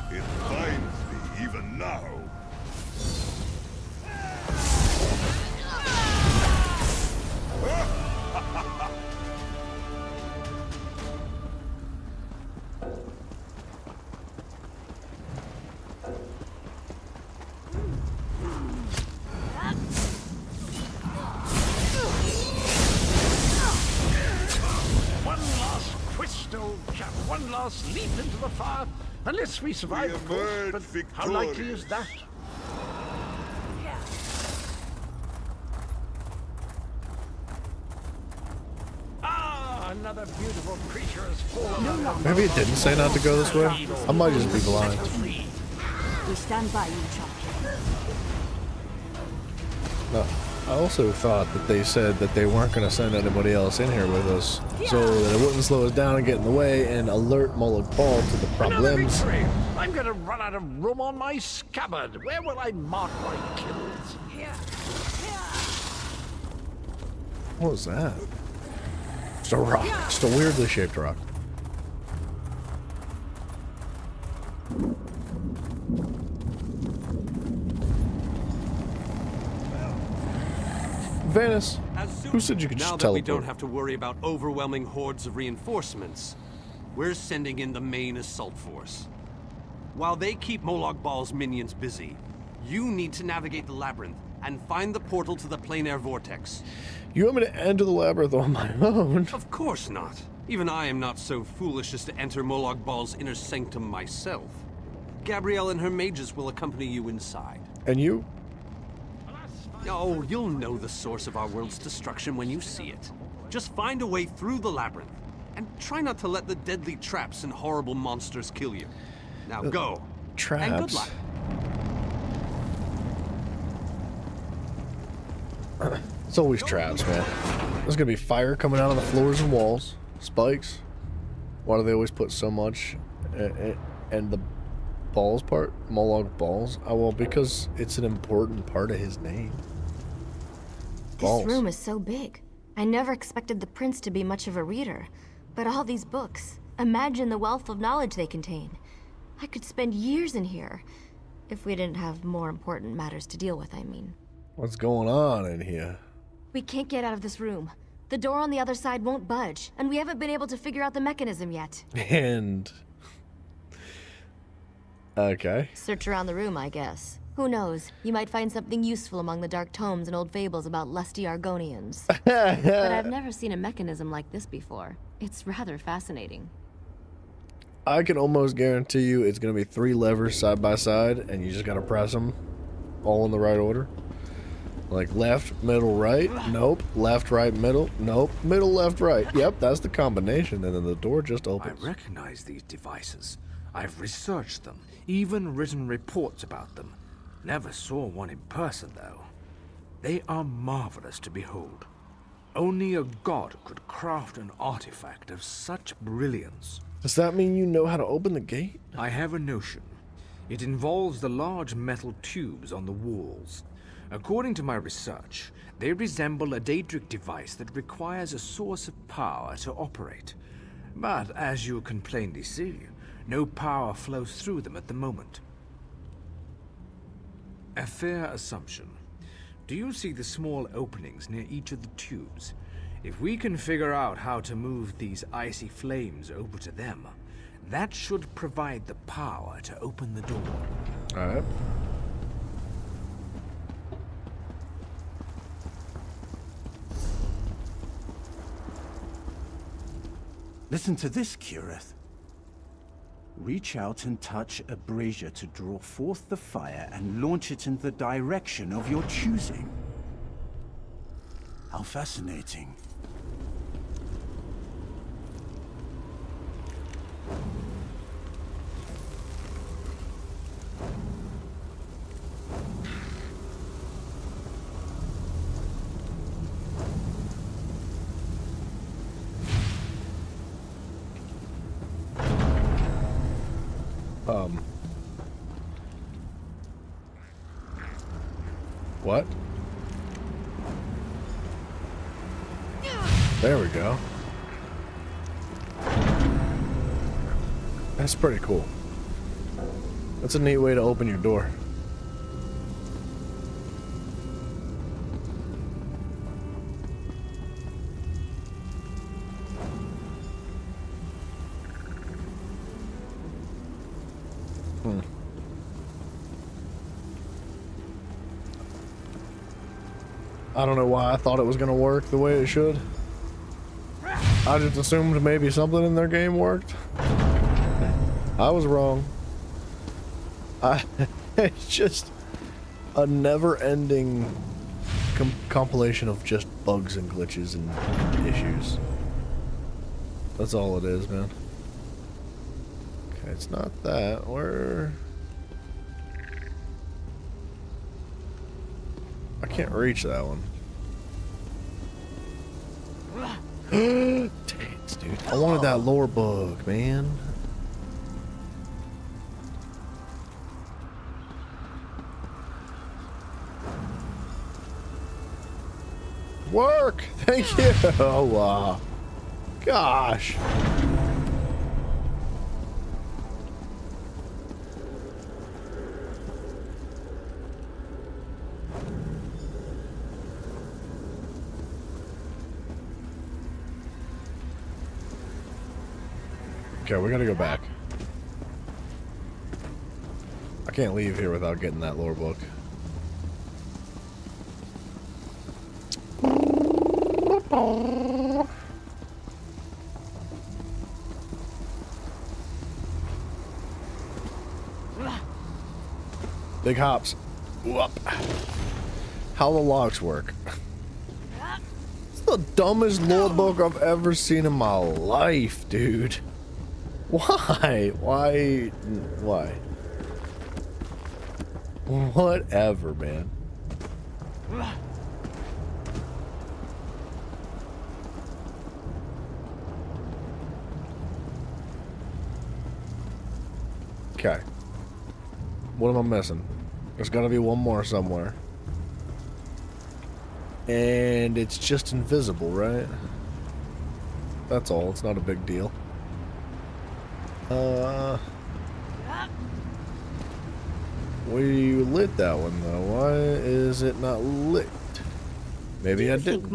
It finds me even now. One last leap into the fire, unless we survive, of course, but how likely is that? Ah, another beautiful creature has fallen. Maybe it didn't say not to go this way. I might just be blind. We stand by you, champion. No, I also thought that they said that they weren't going to send anybody else in here with us, so that it wouldn't slow us down and get in the way and alert Molag Bal to the problems. I'm going to run out of room on my scabbard. Where will I mark my kills? What was that? Just a rock. Just a weirdly shaped rock. Venice, who said you could just teleport? Now that we don't have to worry about overwhelming hordes of reinforcements, we're sending in the main assault force. While they keep Molag Bal's minions busy, you need to navigate the labyrinth and find the portal to the plein air vortex. You want me to enter the labyrinth on my own? Of course not. Even I am not so foolish as to enter Molag Bal's inner sanctum myself. Gabrielle and her mages will accompany you inside. And you? Oh, you'll know the source of our world's destruction when you see it. Just find a way through the labyrinth, and try not to let the deadly traps and horrible monsters kill you. Now go. Traps? And good luck. It's always traps, man. There's gonna be fire coming out of the floors and walls. Spikes. Why do they always put so much and the balls part? Molag Balls? Oh, well, because it's an important part of his name. Balls. This room is so big. I never expected the prince to be much of a reader. But all these books, imagine the wealth of knowledge they contain. I could spend years in here. If we didn't have more important matters to deal with, I mean. What's going on in here? We can't get out of this room. The door on the other side won't budge, and we haven't been able to figure out the mechanism yet. And... okay. Search around the room, I guess. Who knows? You might find something useful among the dark tomes and old fables about lusty Argonians. But I've never seen a mechanism like this before. It's rather fascinating. I can almost guarantee you it's going to be 3 levers side by side, and you just got to press them all in the right order. Like left, middle, right. Nope. Left, right, middle. Nope. Middle, left, right. Yep, that's the combination, and then the door just opens. I recognize these devices. I've researched them, even written reports about them. Never saw one in person, though. They are marvelous to behold. Only a god could craft an artifact of such brilliance. Does that mean you know how to open the gate? I have a notion. It involves the large metal tubes on the walls. According to my research, they resemble a Daedric device that requires a source of power to operate. But as you can plainly see, no power flows through them at the moment. A fair assumption. Do you see the small openings near each of the tubes? If we can figure out how to move these icy flames over to them, that should provide the power to open the door. Alright. Listen to this, Kirith. Reach out and touch a brazier to draw forth the fire and launch it in the direction of your choosing. How fascinating. What? There we go. That's pretty cool. That's a neat way to open your door. I don't know why I thought it was gonna work the way it should. I just assumed maybe something in their game worked. I was wrong. It's just a never-ending compilation of just bugs and glitches and issues. That's all it is, man. Okay, it's not that. Where? I can't reach that one. Dang, dude. I wanted that lore bug, man. Work! Thank you! Oh, wow. Gosh. Okay, we gotta go back. I can't leave here without getting that lore book. Big hops. Whoop. How the locks work. It's the dumbest lore book I've ever seen in my life, dude. Why? Why? Why? Whatever, man. Okay. What am I missing? There's gotta be one more somewhere. And it's just invisible, right? That's all. It's not a big deal. We lit that one though. Why is it not lit? Maybe I didn't.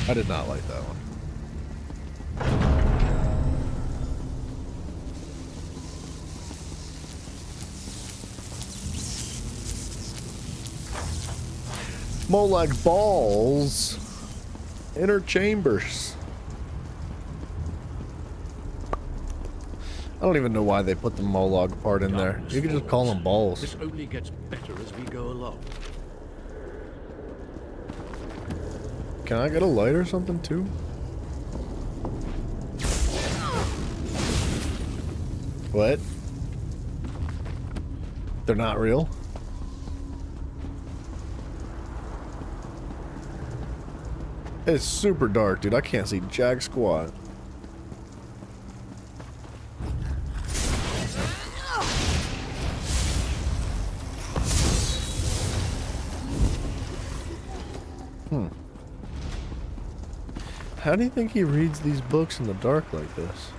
I did not like that one. Molag balls. Inner chambers. I don't even know why they put the Molag part in there. You could just call them balls. This only gets better as we go along. Can I get a light or something too? What? They're not real? It's super dark, dude. I can't see jack squat. How do you think he reads these books in the dark like this?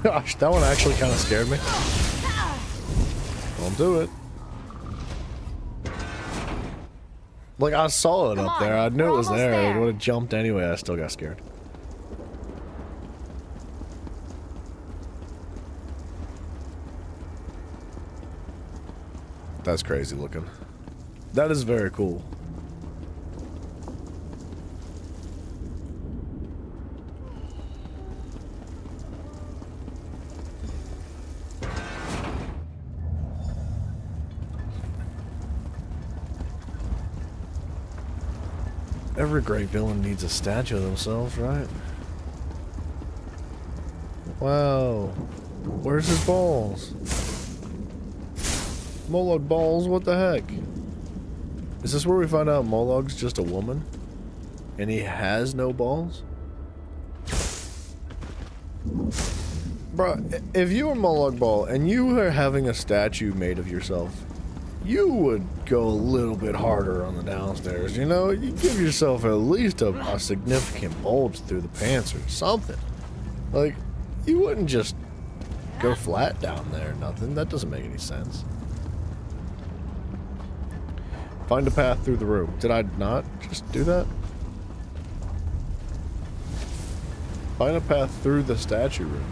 Gosh, that one actually kind of scared me. Don't do it. Like, I saw it up there. I knew it was there. It would have jumped anyway. I still got scared. That's crazy looking. That is very cool. Every great villain needs a statue of themselves, right? Wow. Where's his balls? Molag balls, what the heck? Is this where we find out Molag's just a woman? And he has no balls? Bro, if you were Molag Bal and you were having a statue made of yourself, you would go a little bit harder on the downstairs, you know? You give yourself at least a significant bulge through the pants or something. Like, you wouldn't just go flat down there, nothing. That doesn't make any sense. Find a path through the room. Did I not just do that? Find a path through the statue room.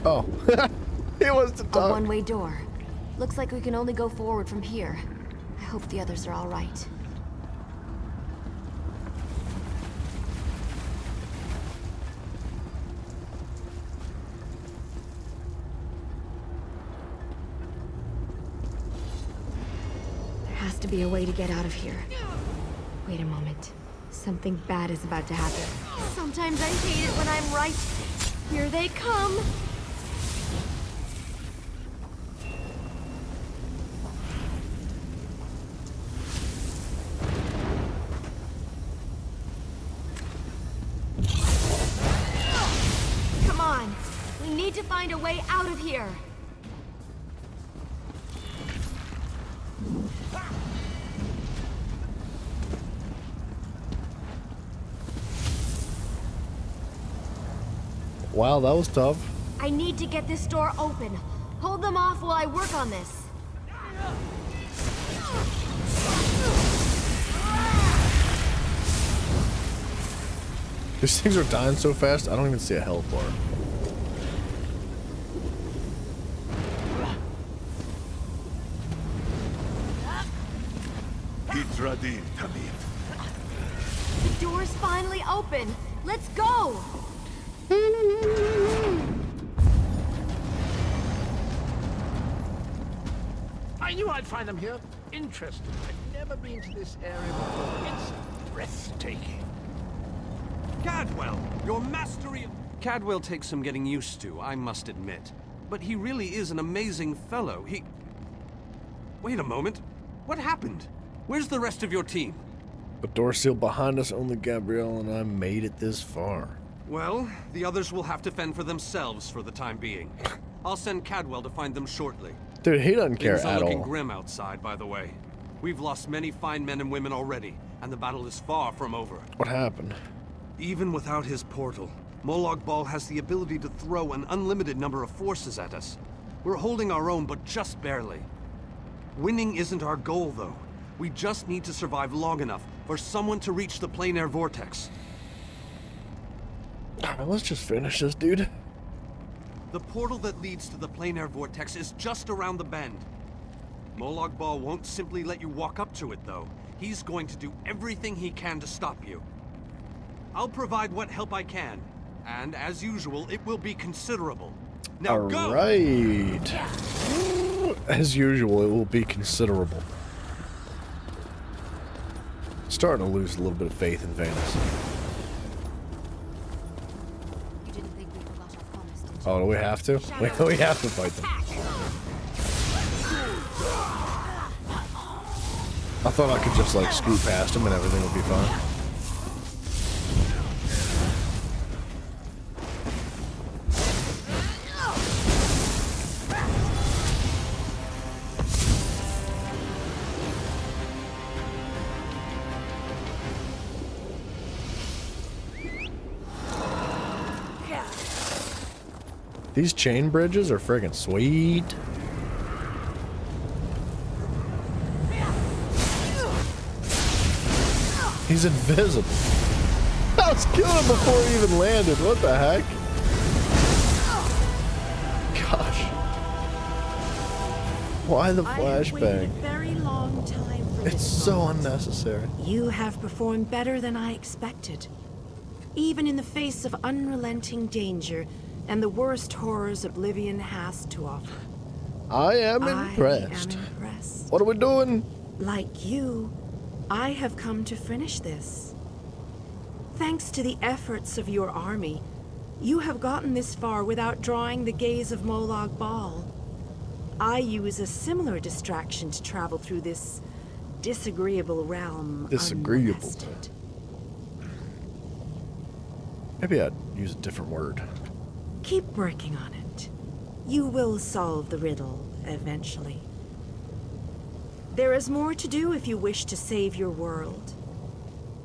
Oh, it was the dog. A one-way door. Looks like we can only go forward from here. I hope the others are all right. There has to be a way to get out of here. Wait a moment. Something bad is about to happen. Sometimes I hate it when I'm right. Here they come. To find a way out of here. Wow, that was tough. I need to get this door open. Hold them off while I work on this. These things are dying so fast, I don't even see a health bar. The door's finally open. Let's go! I knew I'd find them here. Interesting. I've never been to this area before. It's breathtaking. Cadwell, your mastery of... Cadwell takes some getting used to, I must admit. But he really is an amazing fellow. Wait a moment. What happened? Where's the rest of your team? The door sealed behind us, only Gabrielle and I made it this far. Well, the others will have to fend for themselves for the time being. I'll send Cadwell to find them shortly. Dude, he doesn't care Things are at looking all. grim outside, by the way. We've lost many fine men and women already, and the battle is far from over. What happened? Even without his portal, Molag Bal has the ability to throw an unlimited number of forces at us. We're holding our own, but just barely. Winning isn't our goal, though. We just need to survive long enough for someone to reach the plein air vortex. Let's just finish this, dude. The portal that leads to the plein air vortex is just around the bend. Molag Bal won't simply let you walk up to it, though. He's going to do everything he can to stop you. I'll provide what help I can, and as usual, it will be considerable. Now go! All right. As usual, it will be considerable. Starting to lose a little bit of faith in Vanus. Oh, do we have to? We have to fight them. I thought I could just like scoot past him and everything would be fine. These chain bridges are friggin' sweet. He's invisible. almost killed him before he even landed. What the heck? Gosh. Why the flashbang? Very long time for It's this so moment. unnecessary. You have performed better than I expected. Even in the face of unrelenting danger and the worst horrors Oblivion has to offer. I am impressed. What are we doing? Like you, I have come to finish this. Thanks to the efforts of your army, you have gotten this far without drawing the gaze of Molag Bal. I use a similar distraction to travel through this disagreeable realm. Disagreeable. unmolested. Maybe I'd use a different word. Keep working on it. You will solve the riddle eventually. There is more to do if you wish to save your world.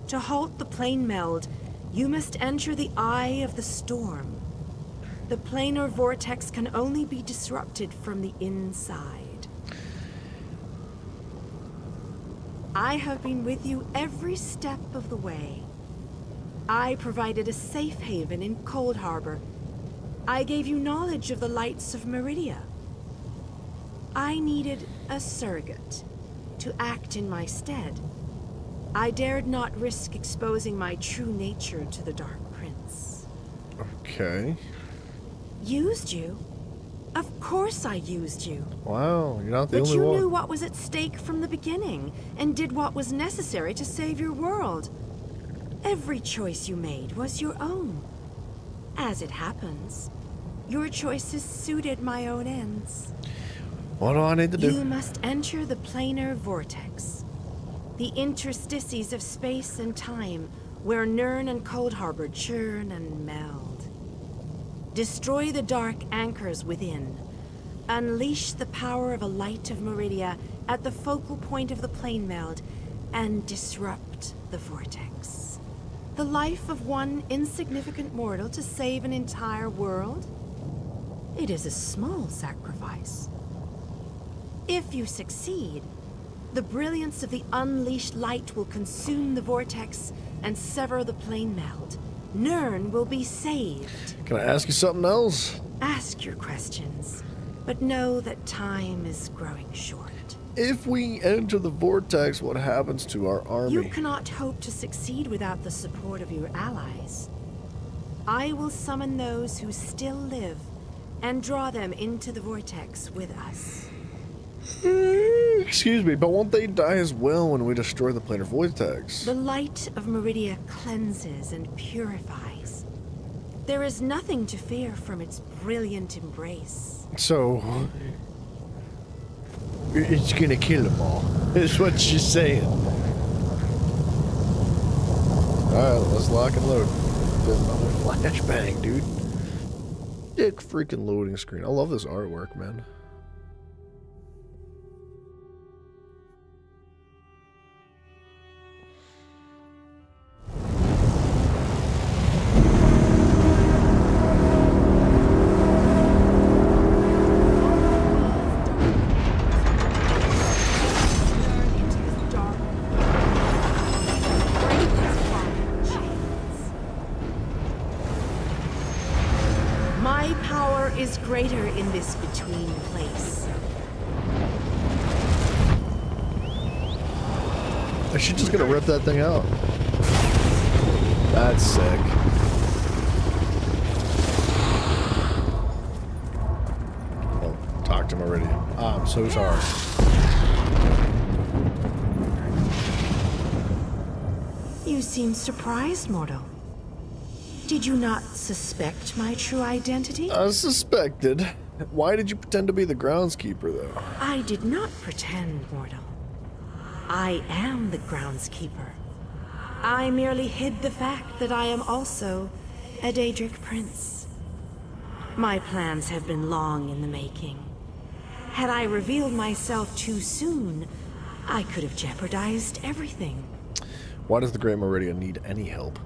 To halt the plane meld, you must enter the eye of the storm. The planar vortex can only be disrupted from the inside. I have been with you every step of the way. I provided a safe haven in Cold Harbor. I gave you knowledge of the lights of Meridia. I needed a surrogate to act in my stead. I dared not risk exposing my true nature to the Dark Prince. Okay. Used you? Of course I used you. Wow, you're not the But only you one. knew what was at stake from the beginning, and did what was necessary to save your world. Every choice you made was your own. As it happens, your choices suited my own ends. What do I need to do? You must enter the planar vortex, the interstices of space and time, where Nirn and Cold Harbor churn and meld. Destroy the dark anchors within. Unleash the power of a light of Meridia at the focal point of the plane meld, and disrupt the vortex. The life of one insignificant mortal to save an entire world? It is a small sacrifice. If you succeed, the brilliance of the unleashed light will consume the vortex and sever the plane meld. Nirn will be saved. Can I ask you something else? Ask your questions, but know that time is growing short. If we enter the vortex, what happens to our army? You cannot hope to succeed without the support of your allies. I will summon those who still live and draw them into the vortex with us. Excuse me, but won't they die as well when we destroy the planar vortex? The light of Meridia cleanses and purifies. There is nothing to fear from its brilliant embrace. So, it's gonna kill them all, is what she's saying. Alright, let's lock and load. There's another flashbang, dude. Dick freaking loading screen. I love this artwork, man. My power is greater in this between place. Is she just gonna rip that thing out? That's sick. Oh, talk to him already. I'm so sorry. You seem surprised, mortal. Did you not suspect my true identity? I suspected. Why did you pretend to be the groundskeeper, though? I did not pretend, mortal. I am the groundskeeper. I merely hid the fact that I am also a Daedric prince. My plans have been long in the making. Had I revealed myself too soon, I could have jeopardized everything. Why does the Great Meridian need any help?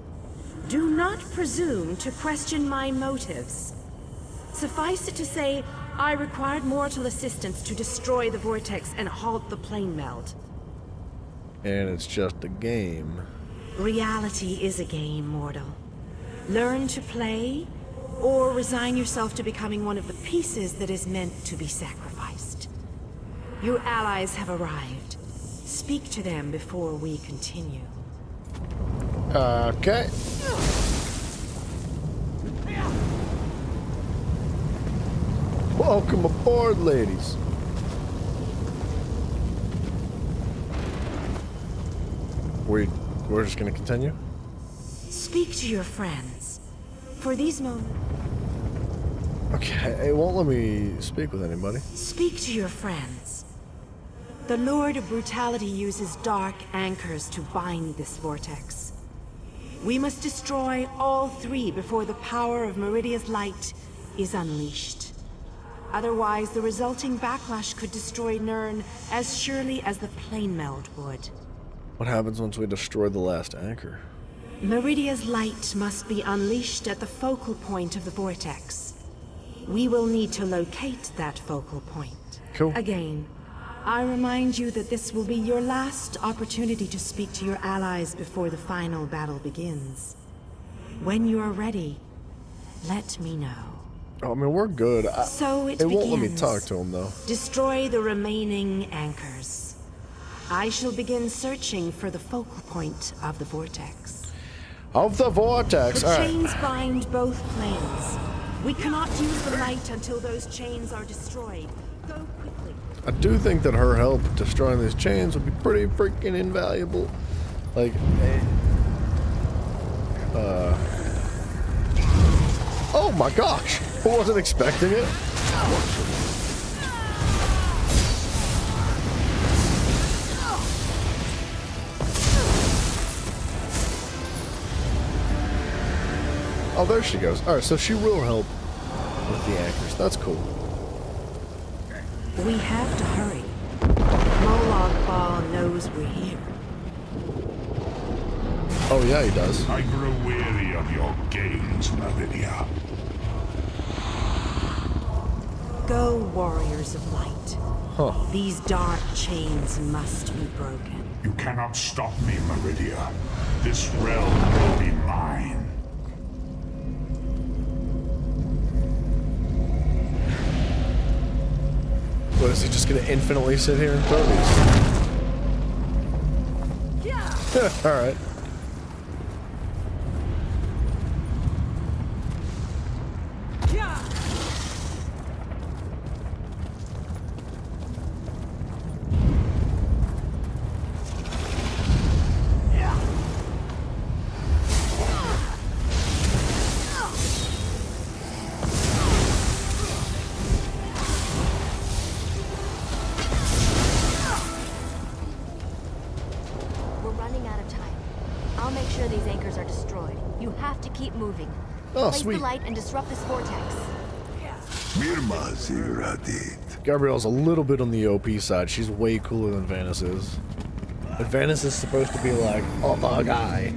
Do not presume to question my motives. Suffice it to say, I required mortal assistance to destroy the vortex and halt the plane meld. And it's just a game. Reality is a game, mortal. Learn to play, or resign yourself to becoming one of the pieces that is meant to be sacrificed. Your allies have arrived. Speak to them before we continue. Okay. Welcome aboard, ladies. We're just gonna continue? Speak to your friends. For these moments... Okay, it won't let me speak with anybody. Speak to your friends. The Lord of Brutality uses dark anchors to bind this vortex. We must destroy all three before the power of Meridia's light is unleashed. Otherwise, the resulting backlash could destroy Nirn as surely as the plane meld would. What happens once we destroy the last anchor? Meridia's light must be unleashed at the focal point of the vortex. We will need to locate that focal point. Cool. Again, I remind you that this will be your last opportunity to speak to your allies before the final battle begins. When you are ready, let me know. Oh, I mean, we're good. So it won't let me begins. talk to him, though. Destroy the remaining anchors. I shall begin searching for the focal point of the vortex. Of the vortex, The all right. chains bind both planes. We cannot use the light until those chains are destroyed. Go quickly. I do think that her help destroying these chains would be pretty freaking invaluable. Like, oh my gosh! I wasn't expecting it. Oh, there she goes. Alright, so she will help with the anchors. That's cool. We have to hurry. Molag Bal knows we're here. Oh yeah, he does. I grow weary of your games, Meridia. Go, warriors of light. Huh. These dark chains must be broken. You cannot stop me, Meridia. This realm will be mine. What, is he just gonna infinitely sit here and throw these? Yeah. Alright. We're running out of time. I'll make sure these anchors are destroyed. You have to keep moving. Oh, Place sweet. the light and disrupt this vortex. Gabrielle's a little bit on the OP side. She's way cooler than Vanis is. But Vanis is supposed to be like, oh my guy.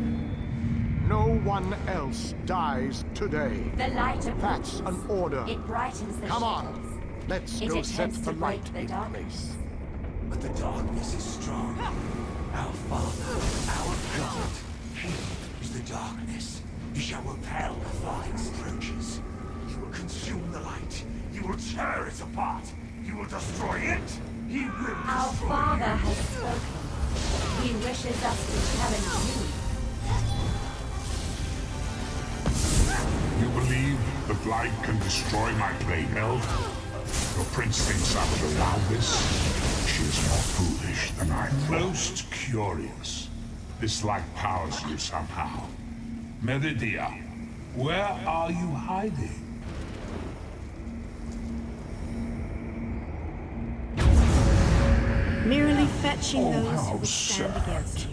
No one else dies today. The light of That's an order. It brightens the Come on. shadows. Let's It go set attempts the to light break the in darkness. place. But the darkness is strong. Our Father, our God, He is the darkness. He shall repel the Father's approaches. He will consume the light. He will tear it apart. He will destroy it. He will Our destroy Father you. has spoken. He wishes us to challenge you. You believe that light can destroy my blade meld? Your prince thinks I would allow this? She is more foolish than I thought. Most curious. This light powers you somehow. Meridia, where are you hiding? Merely fetching those how who would stand against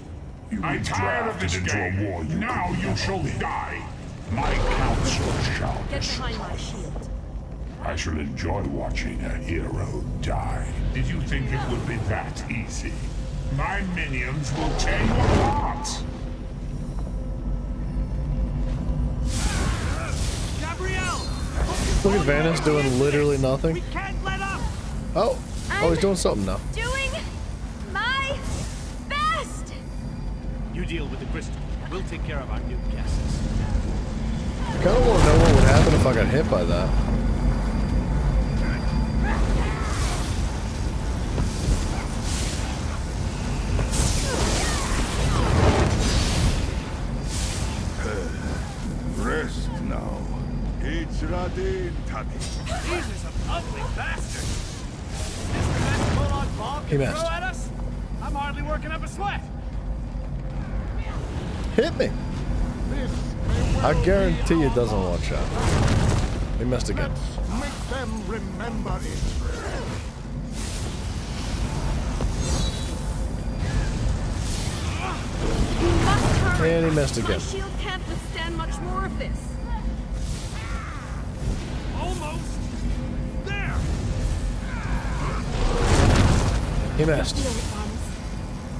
you. I'm tired of this game. Now you shall die. My counsel shall Get behind my shield. I shall enjoy watching a hero die. Did you think it would be that easy? My minions will tear you apart. Gabrielle! Look at Vanis doing literally nothing. We can't let up! Oh, he's doing something now. Doing my best! You deal with the crystal. We'll take care of our new guests. I kind of want to know what would happen if I got hit by that. Rest now. It's Radin Tani. These are some ugly bastards. This the best Molag Bal He can missed. throw at us? I'm hardly working up a sweat. Hit me. I guarantee it doesn't one shot. He missed again. Make them remember it. And he missed again. My shield can't withstand much more of this. Almost. There. He missed. Feel it, Thomas.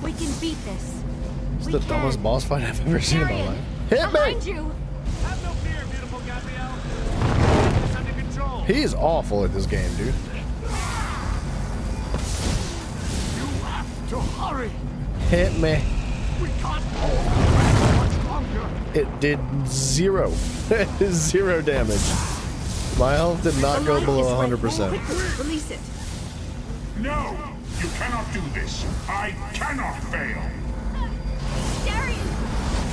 We can beat this. It's the dumbest boss fight I've ever seen in my life. Hit me! Behind you. Have no fear, beautiful Gabrielle. It's under control. He's awful at this game, dude. You have to hurry. Hit me. We can't hold much longer. It did 0. 0 damage. My health did not go below 100%. Release it. No! You cannot do this. I cannot fail. Darian!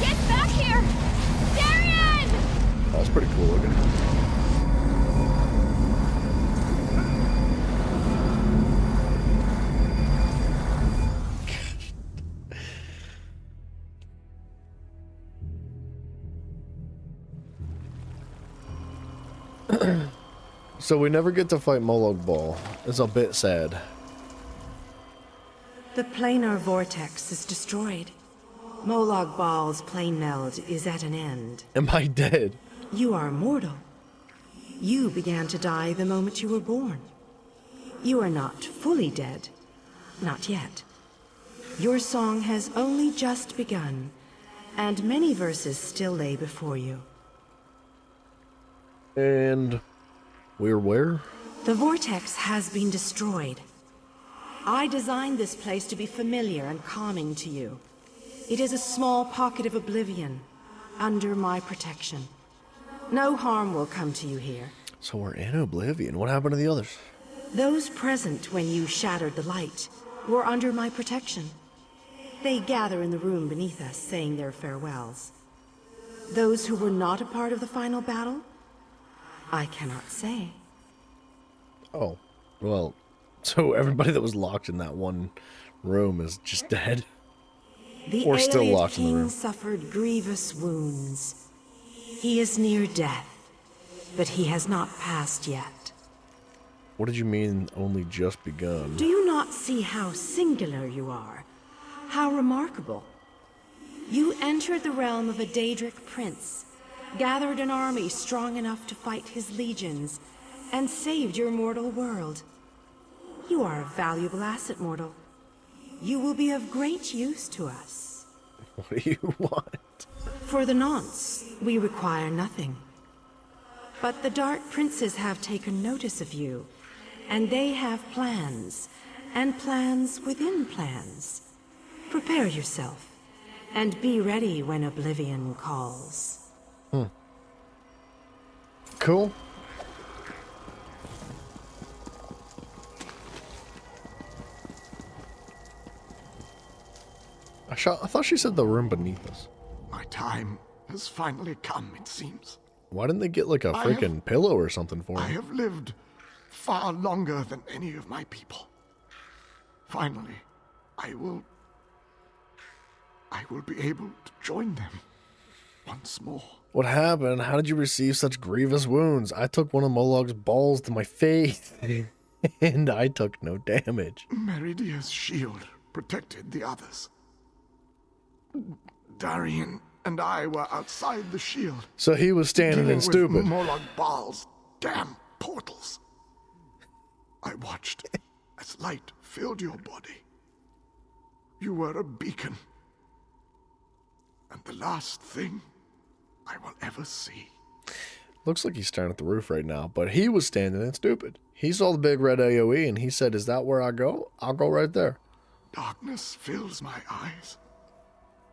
Get back here! Darian! That was pretty cool looking. So we never get to fight Molag Bal. It's a bit sad. The planar vortex is destroyed. Molag Bal's plane meld is at an end. Am I dead? You are mortal. You began to die the moment you were born. You are not fully dead. Not yet. Your song has only just begun, and many verses still lay before you. And we're where? The vortex has been destroyed. I designed this place to be familiar and calming to you. It is a small pocket of oblivion, under my protection. No harm will come to you here. So we're in Oblivion. What happened to the others? Those present when you shattered the light were under my protection. They gather in the room beneath us, saying their farewells. Those who were not a part of the final battle, I cannot say. Oh, well, so everybody that was locked in that one room is just dead? The Or still Ayleid locked in the King room? suffered grievous wounds. He is near death, but he has not passed yet. What did you mean only just begun? Do you not see how singular you are? How remarkable. You entered the realm of a Daedric prince, gathered an army strong enough to fight his legions, and saved your mortal world. You are a valuable asset, mortal. You will be of great use to us. What do you want? For the nonce, we require nothing. But the Dark Princes have taken notice of you, and they have plans, and plans within plans. Prepare yourself, and be ready when Oblivion calls. Cool. I thought she said the room beneath us. My time has finally come, it seems. Why didn't they get like a freaking pillow or something for I him? have lived far longer than any of my people. Finally, I will be able to join them once more. What happened? How did you receive such grievous wounds? I took one of Molag's balls to my face, and I took no damage. Meridia's shield protected the others. Darian and I were outside the shield. So he was standing dealing in stupid. with Molag Bal's damn portals. I watched as light filled your body. You were a beacon. And the last thing I will ever see. Looks like he's staring at the roof right now, but he was standing in stupid. He saw the big red AoE and he said, "Is that where I go? I'll go right there." Darkness fills my eyes.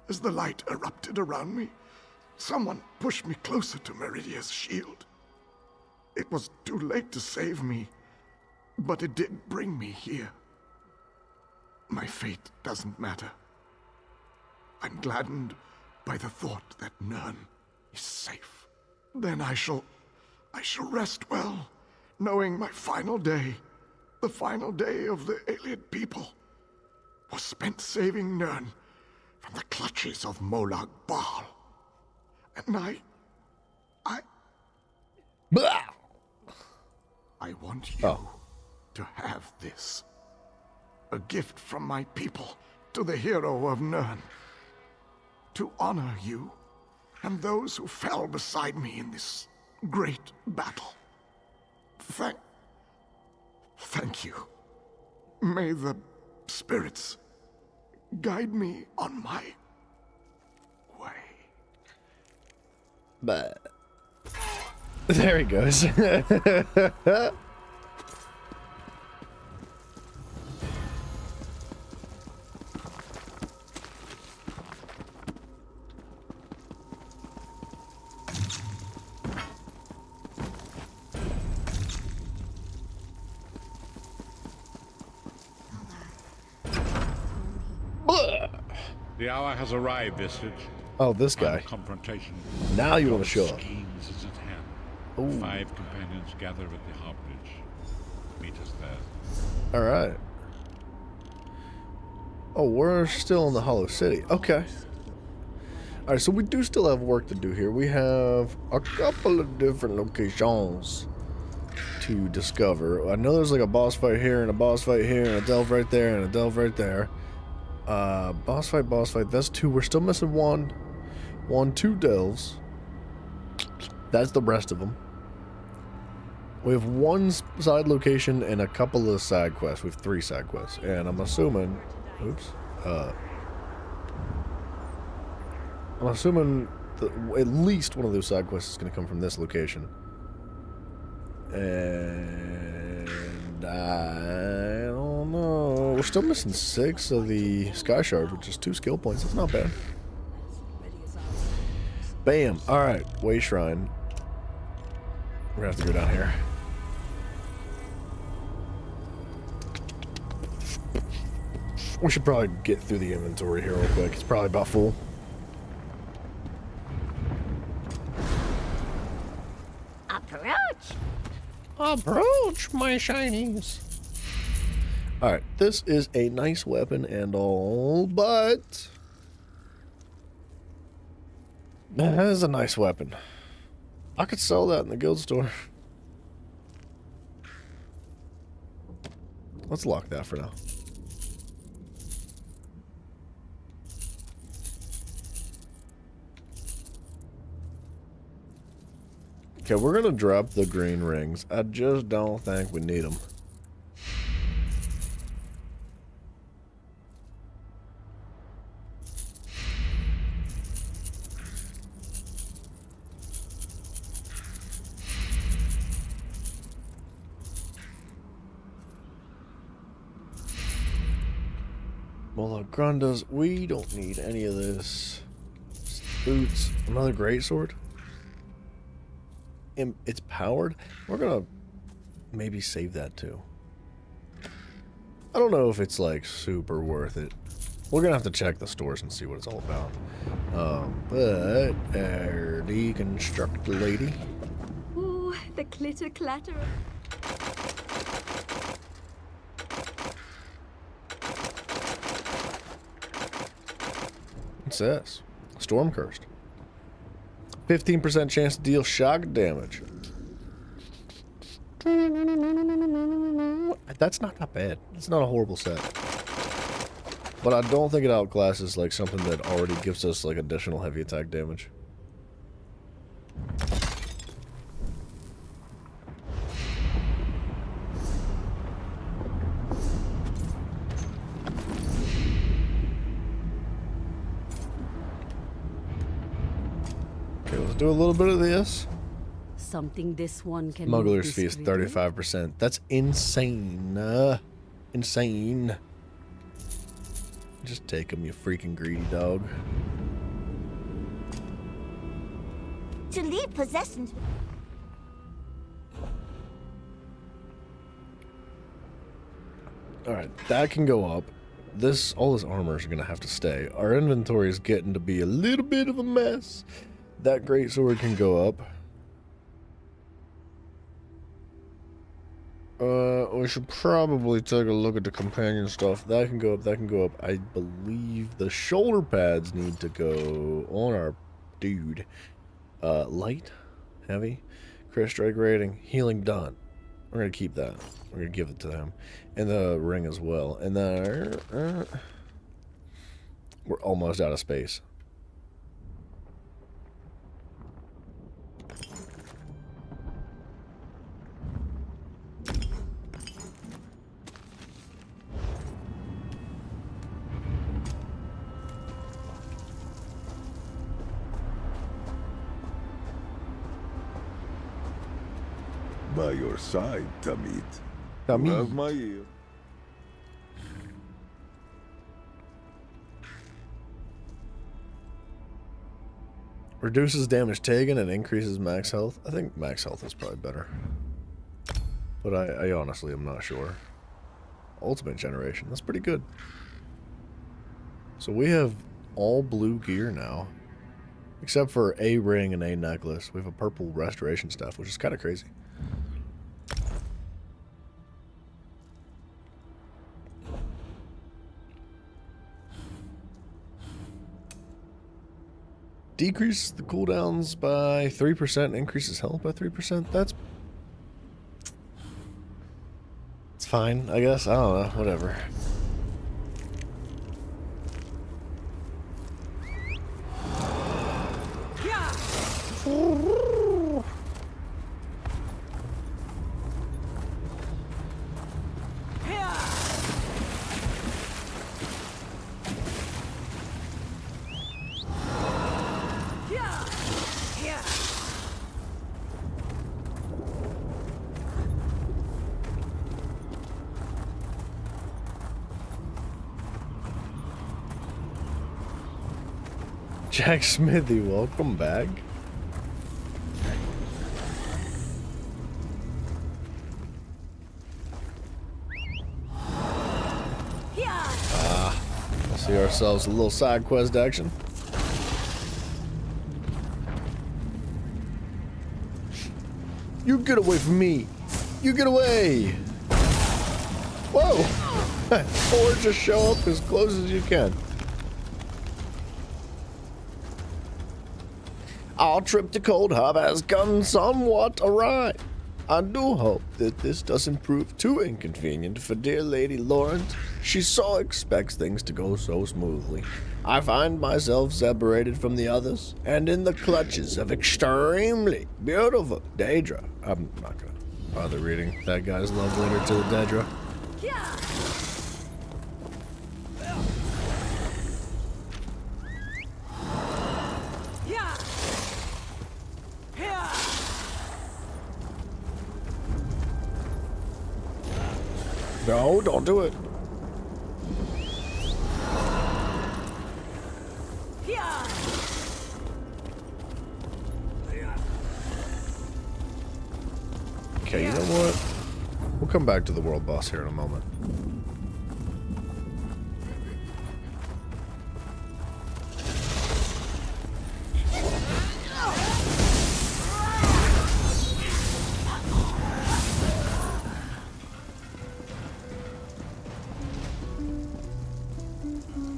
as the light erupted around me, someone pushed me closer to Meridia's shield. It was too late to save me, but it did bring me here. My fate doesn't matter. I'm gladdened by the thought that Nirn is safe. Then I shall rest well, knowing my final day, the final day of the Ayleid people, was spent saving Nirn from the clutches of Molag Bal. And I want you to have this. A gift from my people to the hero of Nirn. To honor you and those who fell beside me in this great battle. Thank you. May the spirits guide me on my way. But there he goes. The hour has arrived, Visage. Oh, this guy. Confrontation. Now you want to show up. Schemes is at hand. Ooh. 5 companions gather at the Heartbridge. Meet us there. All right. Oh, we're still in the Hollow City. Okay. All right, so we do still have work to do here. We have a couple of different locations to discover. I know there's like a boss fight here and a boss fight here and a delve right there and a delve right there. Boss fight. That's 2. We're still missing 2 delves. That's the rest of them. We have 1 side location and a couple of side quests. We have 3 side quests, and I'm assuming, at least one of those side quests is going to come from this location. And I don't know. We're still missing 6 of the Sky Shard, which is 2 skill points. That's not bad. Bam. Alright. Way Shrine. We're going to have to go down here. We should probably get through the inventory here real quick. It's probably about full. Approach, my shinies. Alright, this is a nice weapon and all, but that is a nice weapon. I could sell that in the guild store. Let's lock that for now. Okay, we're gonna drop the green rings. I just don't think we need them. Molag Grundas, we don't need any of this. Boots, another greatsword. It's powered. We're gonna maybe save that too. I don't know if it's like super worth it. We're gonna have to check the stores and see what it's all about. But deconstruct lady. Ooh, the clitter clatter. What's this? Storm Cursed. 15% chance to deal shock damage. That's not that bad. It's not a horrible set. But I don't think it outclasses like something that already gives us like additional heavy attack damage. Do a little bit of this. Something this one can. Smuggler's fee is 35%. That's insane. Insane. Just take him, you freaking greedy dog. to leave possession. Alright, that can go up. All this armor is gonna have to stay. Our inventory is getting to be a little bit of a mess. That greatsword can go up. We should probably take a look at the companion stuff. That can go up, that can go up. I believe the shoulder pads need to go on our dude. Light, heavy, crit strike rating, healing done. We're gonna keep that. We're gonna give it to them. And the ring as well. And then we're almost out of space. By your side, Tamid. Tamid. You have my ear. Reduces damage taken and increases max health. I think max health is probably better. But I honestly am not sure. Ultimate generation. That's pretty good. So we have all blue gear now. Except for a ring and a necklace. We have a purple restoration staff, which is kind of crazy. Decreases the cooldowns by 3%, increases health by 3%. It's fine, I guess. I don't know, whatever. Jack Smithy, welcome back. See ourselves a little side quest action. You get away from me! You get away! Whoa! Or just show up as close as you can. Our trip to Cold Harbor has gone somewhat awry. I do hope that this doesn't prove too inconvenient for dear Lady Lawrence. She so expects things to go so smoothly. I find myself separated from the others and in the clutches of extremely beautiful Daedra. I'm not gonna bother reading that guy's love letter to the Daedra. No, don't do it. Okay, you know what? We'll come back to the world boss here in a moment.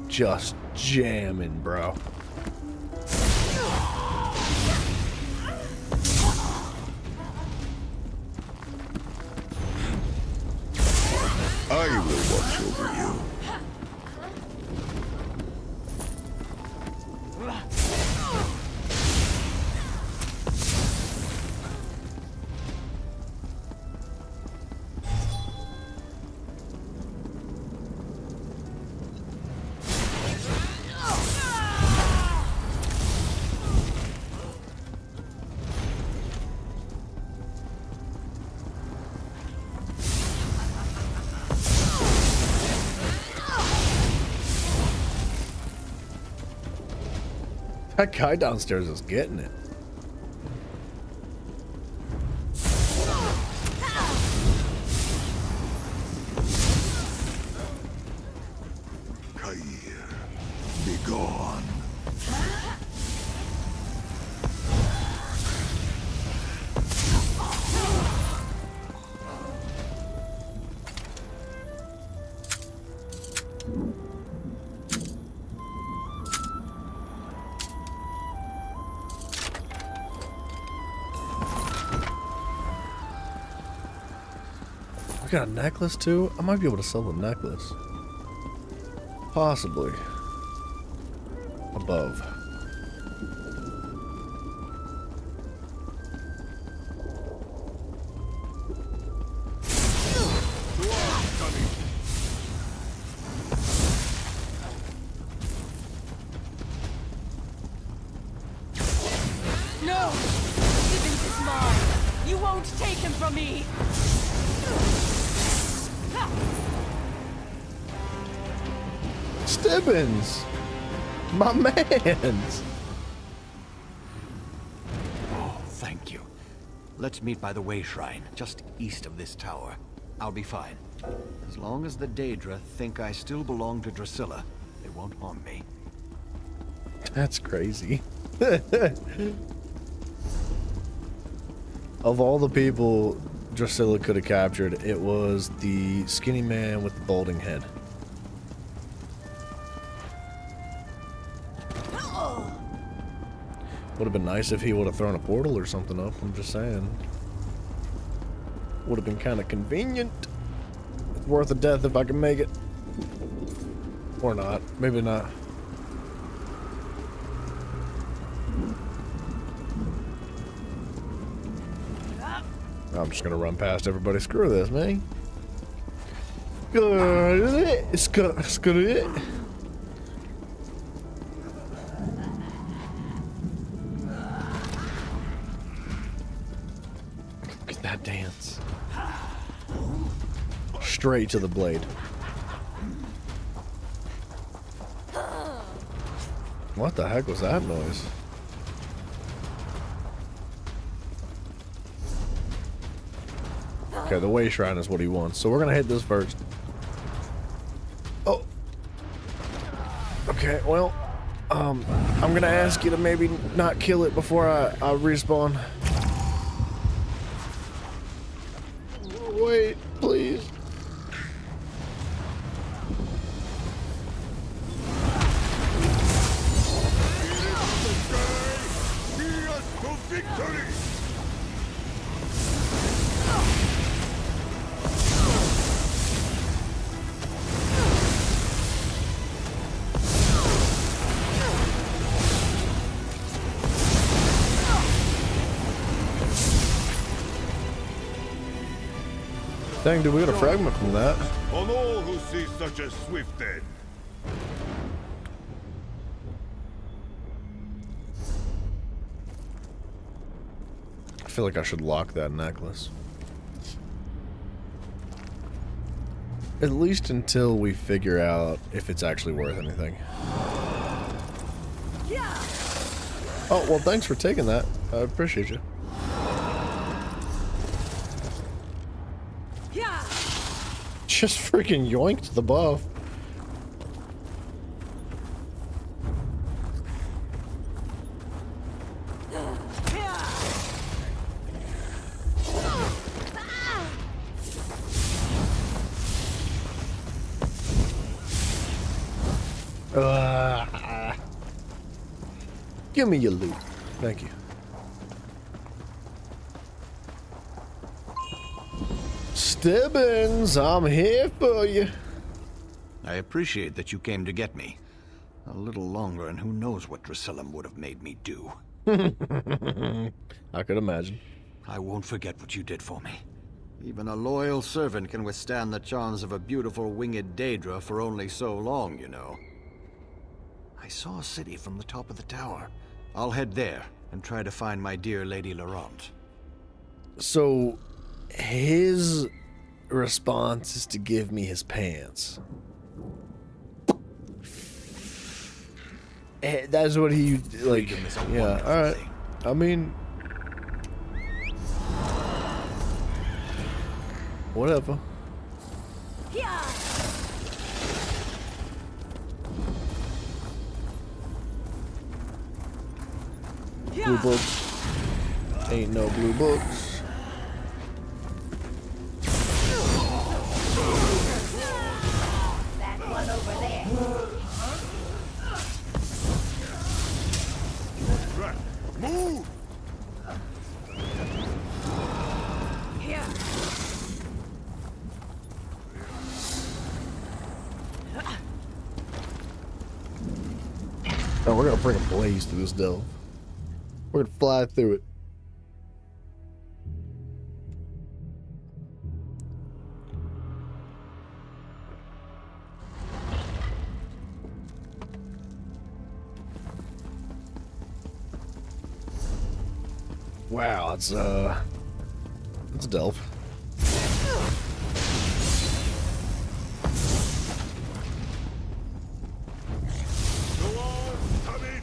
Just jamming, bro. I will watch over you. That guy downstairs is getting it. gone. We got a necklace too? I might be able to sell the necklace. Possibly. Above. No! Gibbons is mine! You won't take him from me! Stibbins! My mans! Oh, thank you. Let's meet by the Way Shrine, just east of this tower. I'll be fine. As long as the Daedra think I still belong to Drusilla, they won't harm me. That's crazy. Of all the people Drusilla could have captured, it was the skinny man with the balding head. Would have been nice if he would have thrown a portal or something up, I'm just saying. Would have been kind of convenient. It's worth a death if I can make it. Or not. Maybe not. I'm just gonna run past everybody. Screw this, man. Screw it. Look at that dance. Straight to the blade. What the heck was that noise? Okay, the Way Shrine is what he wants, so we're gonna hit this first. Oh. Okay, well, I'm gonna ask you to maybe not kill it before I respawn. Wait, please. Dang, dude, we got a fragment from that. On all who see such a swift end. I feel like I should lock that necklace. At least until we figure out if it's actually worth anything. Oh, well, thanks for taking that. I appreciate you. Just freaking yoinked the buff. Give me your loot. Thank you. Stibbins, I'm here for you. I appreciate that you came to get me. A little longer and who knows what Drusilla would have made me do. I could imagine. I won't forget what you did for me. Even a loyal servant can withstand the charms of a beautiful winged Daedra for only so long, you know. I saw a city from the top of the tower. I'll head there and try to find my dear Lady Laurent. So, his response is to give me his pants. That's what he, like, yeah, alright. I mean, whatever. blue books. Ain't no blue books. That one over there. Move! Here. Oh, we're gonna bring a blaze through this delve. We're gonna fly through it. Wow, that's a delve. Go on, Tommy!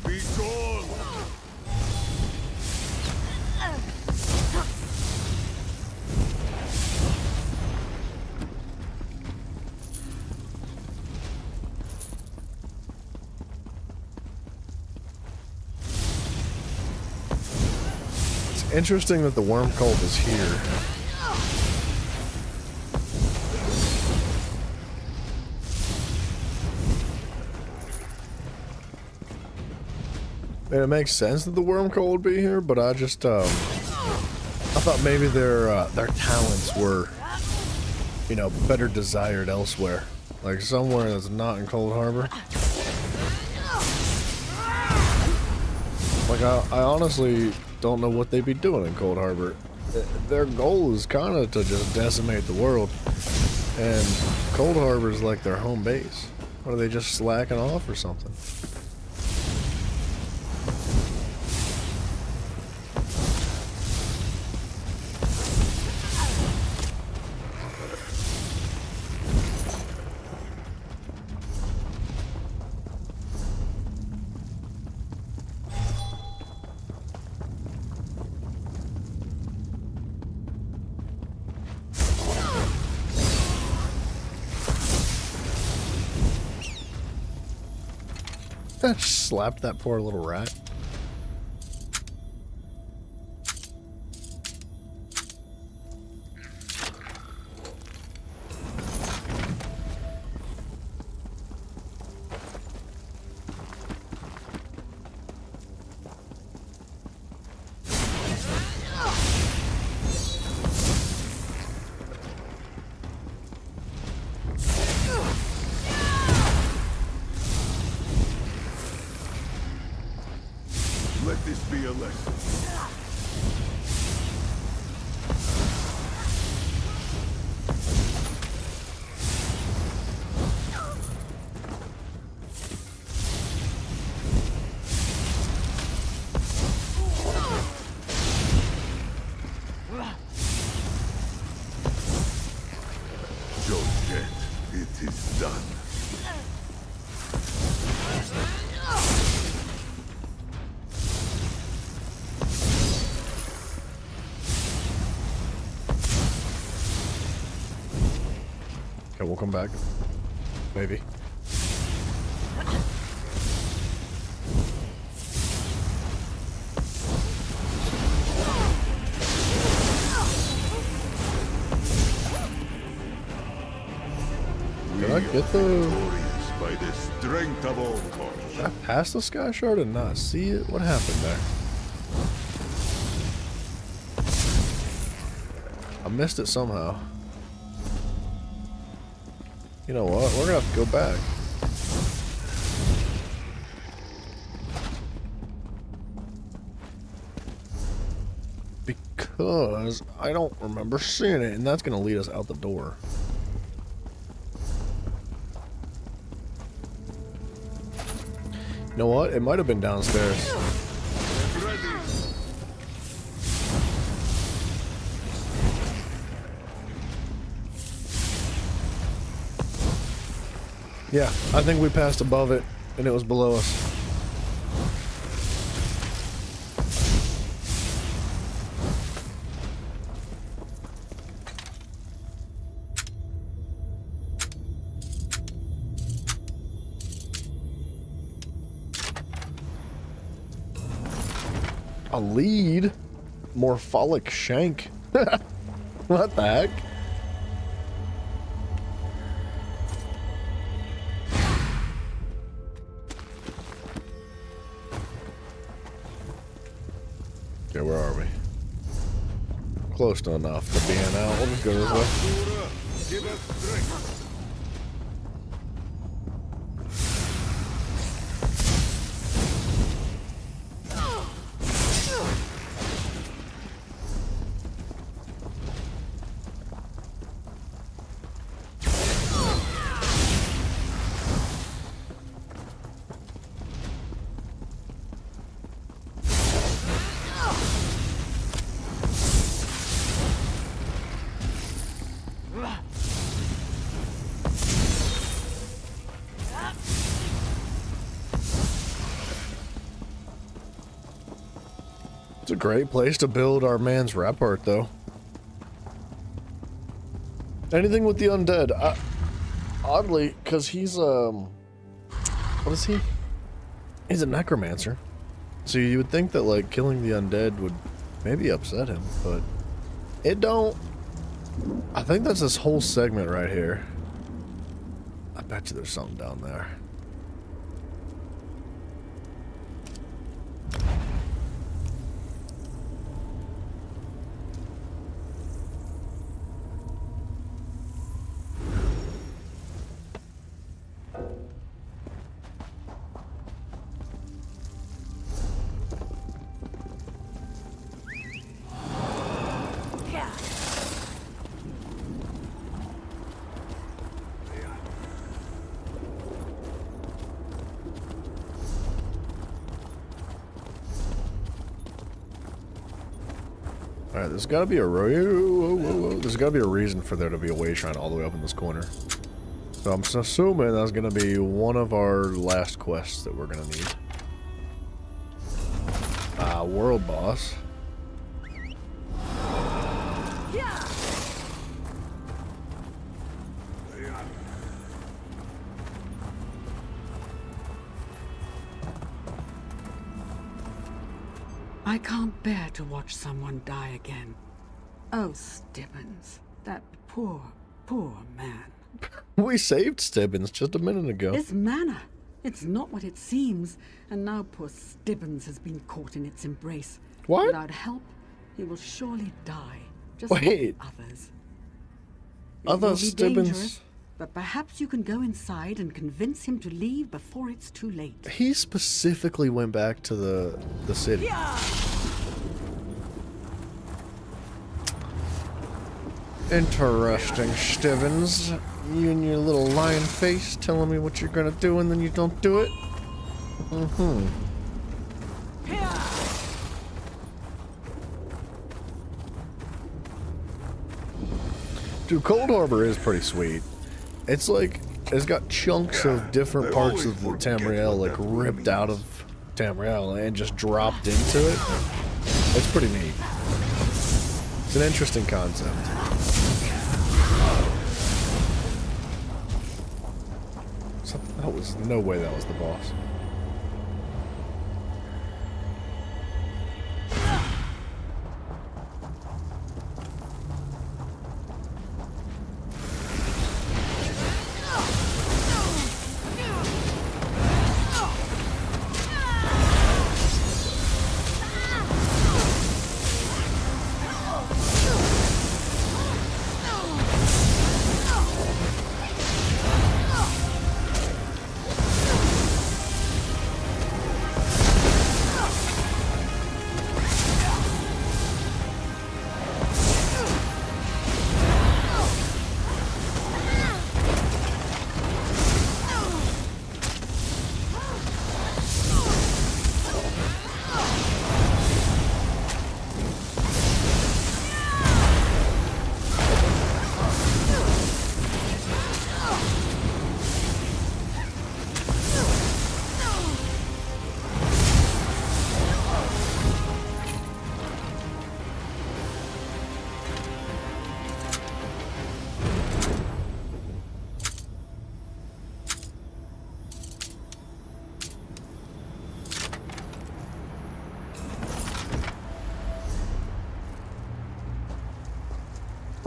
Be gone! It's interesting that the worm cult is here. And it makes sense that the worm cult would be here, but I just I thought maybe their talents were, you know, better desired elsewhere, like somewhere that's not in Cold Harbor. Like I honestly don't know what they'd be doing in Cold Harbor. Their goal is kind of to just decimate the world, and Cold Harbor is like their home base. Or are they just slacking off or something? That slapped that poor little rat. Let this be a lesson. Georgette, it is done. Okay, we'll come back. Maybe. Did I get the... By the strength of all force. Did I pass the sky shard and not see it? What happened there? I missed it somehow. You know what? We're gonna have to go back. Because I don't remember seeing it, and that's gonna lead us out the door. You know what? It might have been downstairs. Yeah, I think we passed above it, and it was below us. A lead? Morpholic shank. What the heck? Okay, where are we? Close to enough to being out. We'll just go this way. It's a great place to build our man's rampart, though. Anything with the undead. Oddly, because he's, what is he? He's a necromancer. So you would think that, like, killing the undead would maybe upset him, but it don't. I think that's this whole segment right here. I bet you there's something down there. Alright, there's gotta be a there's gotta be a reason for there to be a way shrine all the way up in this corner. So I'm assuming that's gonna be one of our last quests that we're gonna need. World boss. I can't bear to watch someone die again. Oh, Stibbons, that poor, poor man. We saved Stibbons just a minute ago. This manor, it's not what it seems, and now poor Stibbons has been caught in its embrace. What? Without help, he will surely die, just Wait. like others. Other It will be Stibbons? dangerous, but perhaps you can go inside and convince him to leave before it's too late. He specifically went back to the city. Interesting, Stibbons. You and your little lion face telling me what you're gonna do and then you don't do it? Mm-hmm. Dude, Cold Harbor is pretty sweet. It's like, it's got chunks of different parts of the Tamriel, like, ripped out of Tamriel and just dropped into it. It's pretty neat. It's an interesting concept. So, that was no way that was the boss.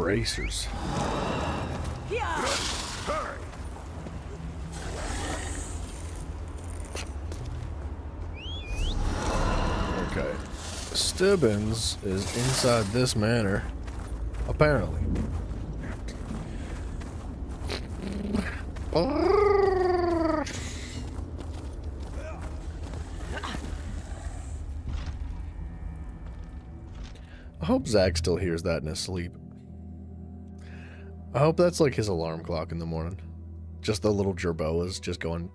bracers. Okay. Stibbins is inside this manor, apparently. I hope Zach still hears that in his sleep. I hope that's like his alarm clock in the morning. Just the little jerboas just going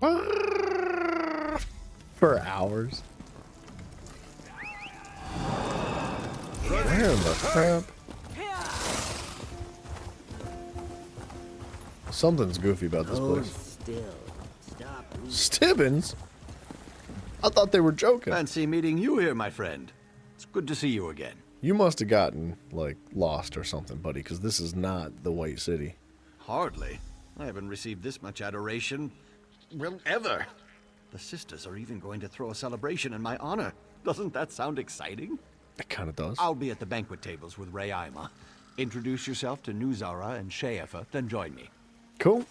for hours. Where in the crap? Something's goofy about this place. Stibbins? I thought they were joking. Fancy meeting you here, my friend. It's good to see you again. You must have gotten, like, lost or something, buddy, because this is not the White City. Hardly. I haven't received this much adoration, well, ever. The sisters are even going to throw a celebration in my honor. Doesn't that sound exciting? It kind of does. I'll be at the banquet tables with Rayima. Introduce yourself to Nuzara and Sheafa, then join me. Cool.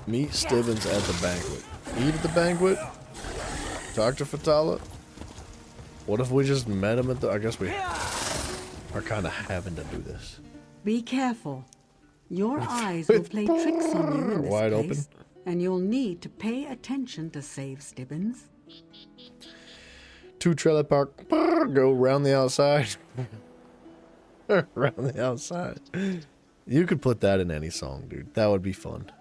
Meet Stibbins at the banquet. Eat at the banquet. Talk to Fatala. What if we just met him at the... I guess we are kind of having to do this. Be careful. Your eyes will play tricks on you in this Wide place, and you'll need to pay attention to save Stibbins. To Trailer Park. Go round the outside. Round the outside. You could put that in any song, dude. That would be fun.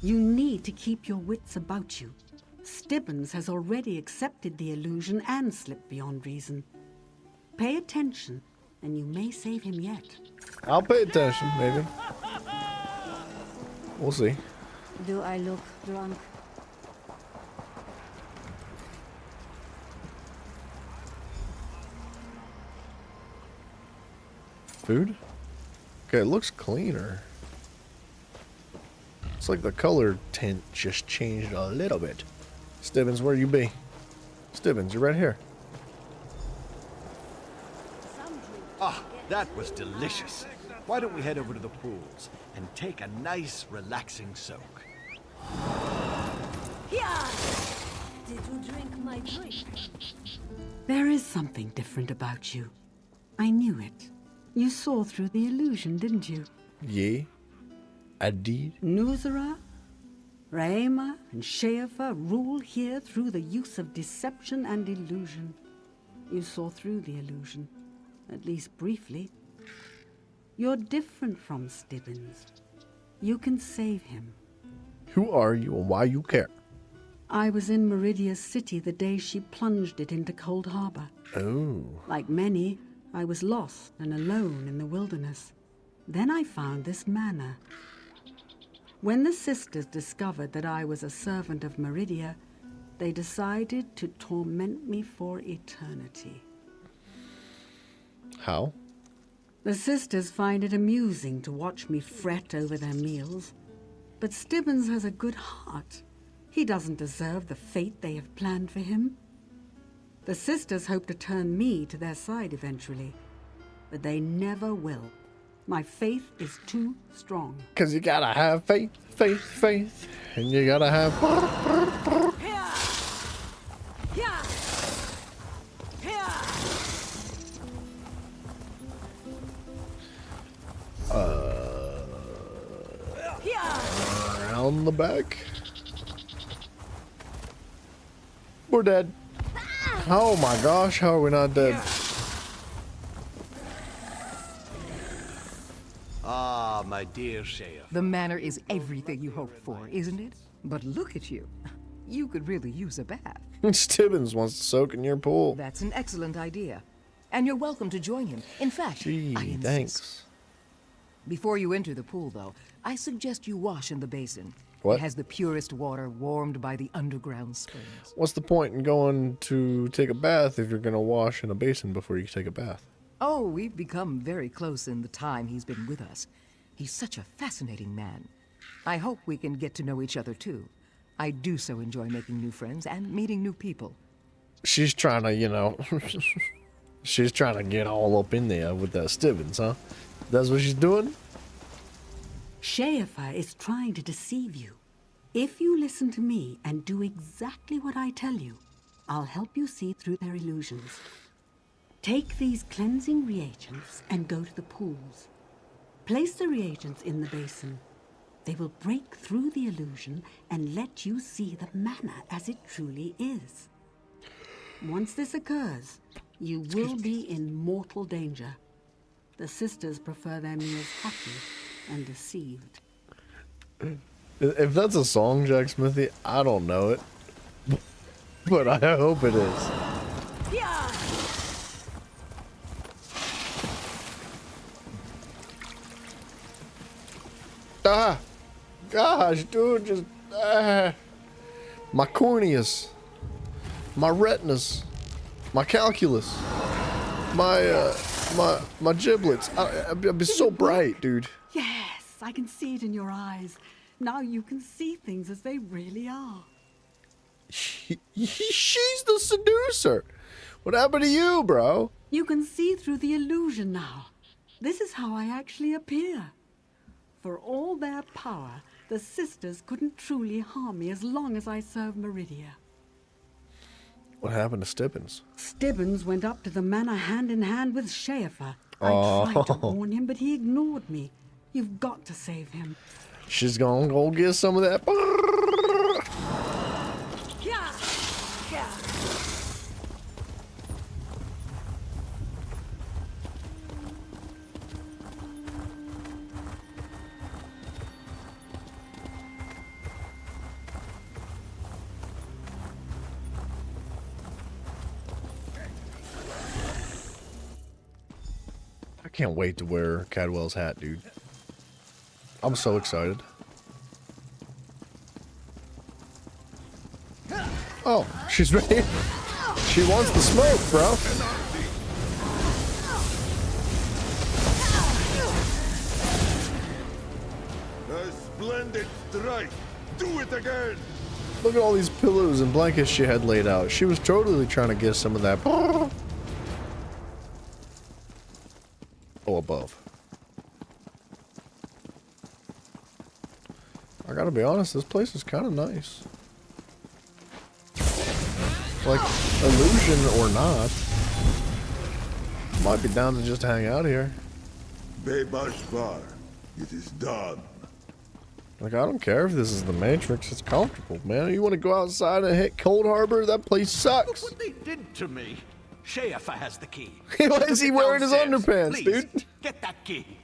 You need to keep your wits about you. Stibbins has already accepted the illusion and slipped beyond reason. Pay attention, and you may save him yet. I'll pay attention, maybe. We'll see. Do I look drunk? Food? Okay, it looks cleaner. It's like the color tint just changed a little bit. Stibbins, where you be? Stibbins, you're right here. Ah, that was delicious. Why don't we head over to the pools and take a nice, relaxing soak? Did you drink my drink? There is something different about you. I knew it. You saw through the illusion, didn't you? Yeah, I did. Nuzara, Rayima, and Sheafa rule here through the use of deception and illusion. You saw through the illusion, at least briefly. You're different from Stibbins. You can save him. Who are you and why you care? I was in Meridia's city the day she plunged it into Cold Harbor. Oh. Like many, I was lost and alone in the wilderness. Then I found this manor. When the sisters discovered that I was a servant of Meridia, they decided to torment me for eternity. How? The sisters find it amusing to watch me fret over their meals. But Stibbins has a good heart. He doesn't deserve the fate they have planned for him. The sisters hope to turn me to their side eventually, but they never will. My faith is too strong. 'Cause you gotta have faith, faith, faith, and you gotta have... Around the back. We're dead. Oh my gosh, how are we not dead? Ah, my dear Sheafa. The manor is everything you hoped for, isn't it? But look at you. You could really use a bath. Stibbins wants to soak in your pool. That's an excellent idea. And you're welcome to join him. In fact, Gee, I insist. thanks. Before you enter the pool, though, I suggest you wash in the basin. What? It has the purest water warmed by the underground springs. What's the point in going to take a bath if you're gonna wash in a basin before you take a bath? Oh, we've become very close in the time he's been with us. He's such a fascinating man. I hope we can get to know each other, too. I do so enjoy making new friends and meeting new people. She's trying to, you know, she's trying to get all up in there with that Stibbins, huh? That's what she's doing? Sheafar is trying to deceive you. If you listen to me and do exactly what I tell you, I'll help you see through their illusions. Take these cleansing reagents and go to the pools. Place the reagents in the basin. They will break through the illusion and let you see the manna as it truly is. Once this occurs, you will be in mortal danger. The sisters prefer their meals happy and deceived. If that's a song, Jack Smithy, I don't know it. But I hope it is. Yeah. Ah! Gosh, dude, just... my corneas. My retinas. My calculus. My giblets. I'd be so bright, dude. Yes, I can see it in your eyes. Now you can see things as they really are. She's the seducer. What happened to you, bro? You can see through the illusion now. This is how I actually appear. For all their power, the sisters couldn't truly harm me as long as I served Meridia. What happened to Stibbins? Stibbins went up to the manor hand in hand with Sheafar. I tried to warn him, but he ignored me. You've got to save him. She's gonna go get some of that. Yeah. Yeah. I can't wait to wear Cadwell's hat, dude. I'm so excited. Oh, she's ready. She wants the smoke, bro. A splendid strike. Do it again. Look at all these pillows and blankets she had laid out. She was totally trying to get some of that. Oh, above. I gotta be honest, this place is kind of nice. Like, illusion or not, might be down to just hang out here. Bebashvar, it is done. Like, I don't care if this is the Matrix, it's comfortable, man. You want to go outside and hit Cold Harbor? That place sucks. Look what they did to me. Sheafar has the key. Why is he wearing his underpants, Please, dude? Get that key.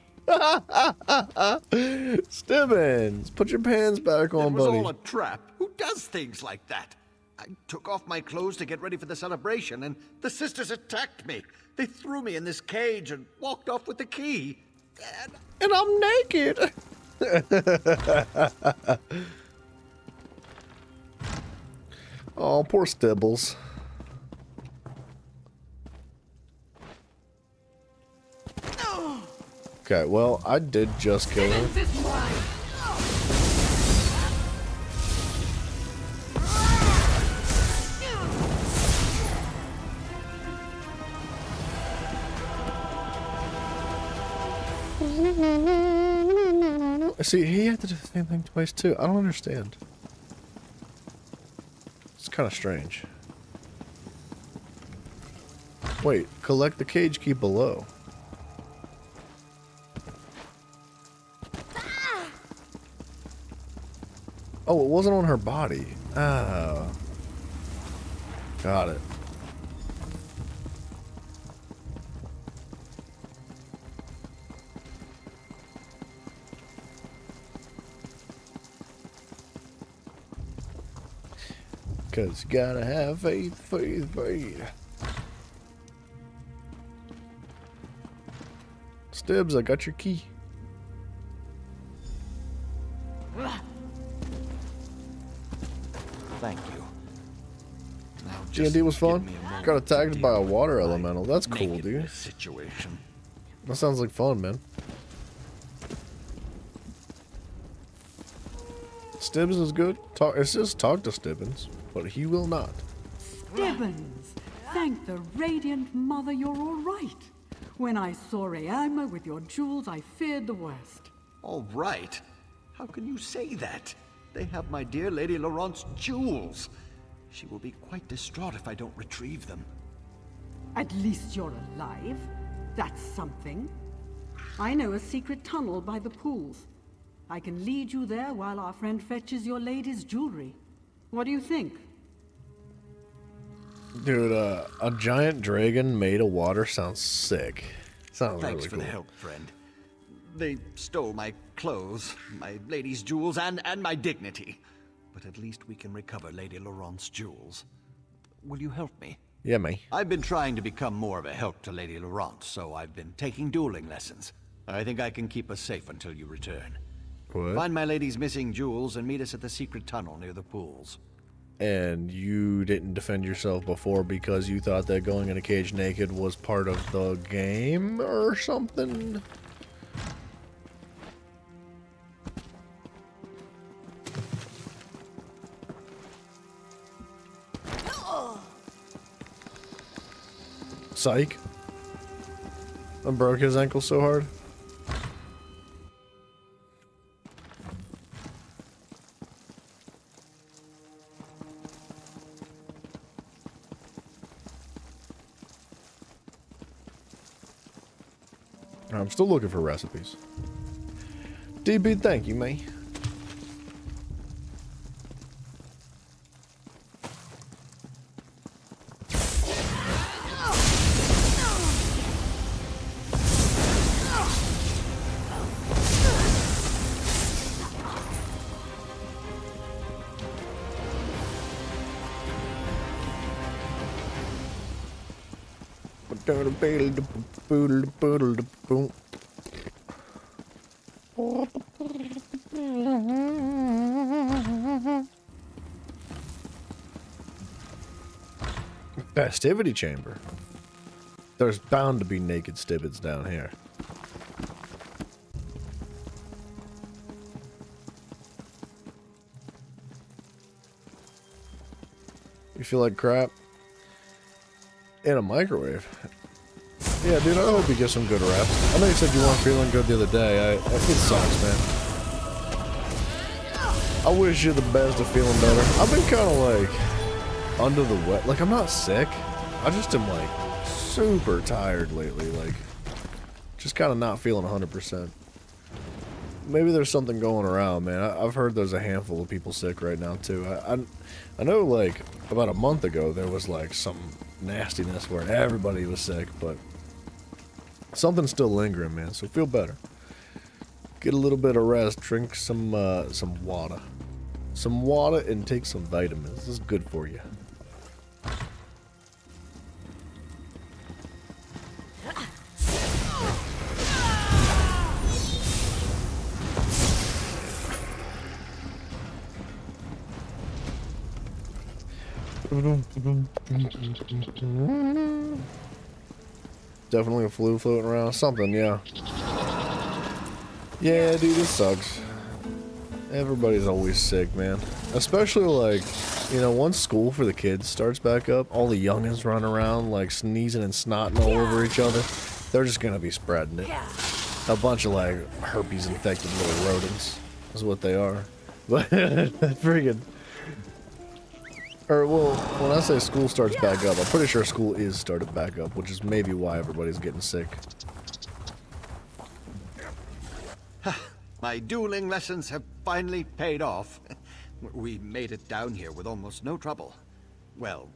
Stibbins, put your pants back on, It was buddy. all a trap. Who does things like that? I took off my clothes to get ready for the celebration, and the sisters attacked me. They threw me in this cage and walked off with the key. And I'm naked. Oh, poor Stibbles. Okay, well, I did just kill her. See, he had to do the same thing twice too. I don't understand. It's kind of strange. Wait, collect the cage key below. Oh, it wasn't on her body. Oh. Got it. Cause you gotta have faith, faith, faith. Stibbs, I got your key. Thank you. Now G&D was fun. give me a moment Got attacked to by a deal with water my elemental. That's cool, naked dude. Situation. That sounds like fun, man. Stibbins is good. It says talk to Stibbins, but he will not. Stibbins, Thank the Radiant Mother you're all right. When I saw Rayama with your jewels, I feared the worst. All right? How can you say that? They have my dear Lady Laurent's jewels. She will be quite distraught if I don't retrieve them. At least you're alive. That's something. I know a secret tunnel by the pools. I can lead you there while our friend fetches your lady's jewelry. What do you think? Dude, a giant dragon made of water sounds sick. Sounds Thanks really for cool. the help, friend. They stole my clothes, my lady's jewels, and my dignity. But at least we can recover Lady Laurent's jewels. Will you help me? Yeah, me. I've been trying to become more of a help to Lady Laurent, so I've been taking dueling lessons. I think I can keep us safe until you return. What? Find my lady's missing jewels and meet us at the secret tunnel near the pools. And you didn't defend yourself before because you thought that going in a cage naked was part of the game or something? Psych. I broke his ankle so hard. I'm still looking for recipes. DB, thank you, man. Festivity chamber. There's bound to be naked Stibbits down here. You feel like crap? In a microwave. Yeah, dude, I hope you get some good rest. I know you said you weren't feeling good the other day. It sucks, man. I wish you the best of feeling better. I've been kind of like under the wet. Like, I'm not sick. I just am like super tired lately. Like, just kind of not feeling 100%. Maybe there's something going around, man. I've heard there's a handful of people sick right now, too. I know, like, about a month ago, there was, like, some nastiness where everybody was sick, but something's still lingering, man, so feel better. Get a little bit of rest, drink some water. Some water and take some vitamins. This is good for you. Definitely a flu floating around. Something, yeah. Yeah, dude, it sucks. Everybody's always sick, man. Especially, like, you know, once school for the kids starts back up, all the youngins run around, like, sneezing and snotting all over each other. They're just gonna be spreading it. A bunch of, like, herpes-infected little rodents is what they are. But, friggin'. Or, well, when I say school starts back up, I'm pretty sure school is started back up, which is maybe why everybody's getting sick. My dueling lessons have finally paid off. We made it down here with almost no trouble. Well,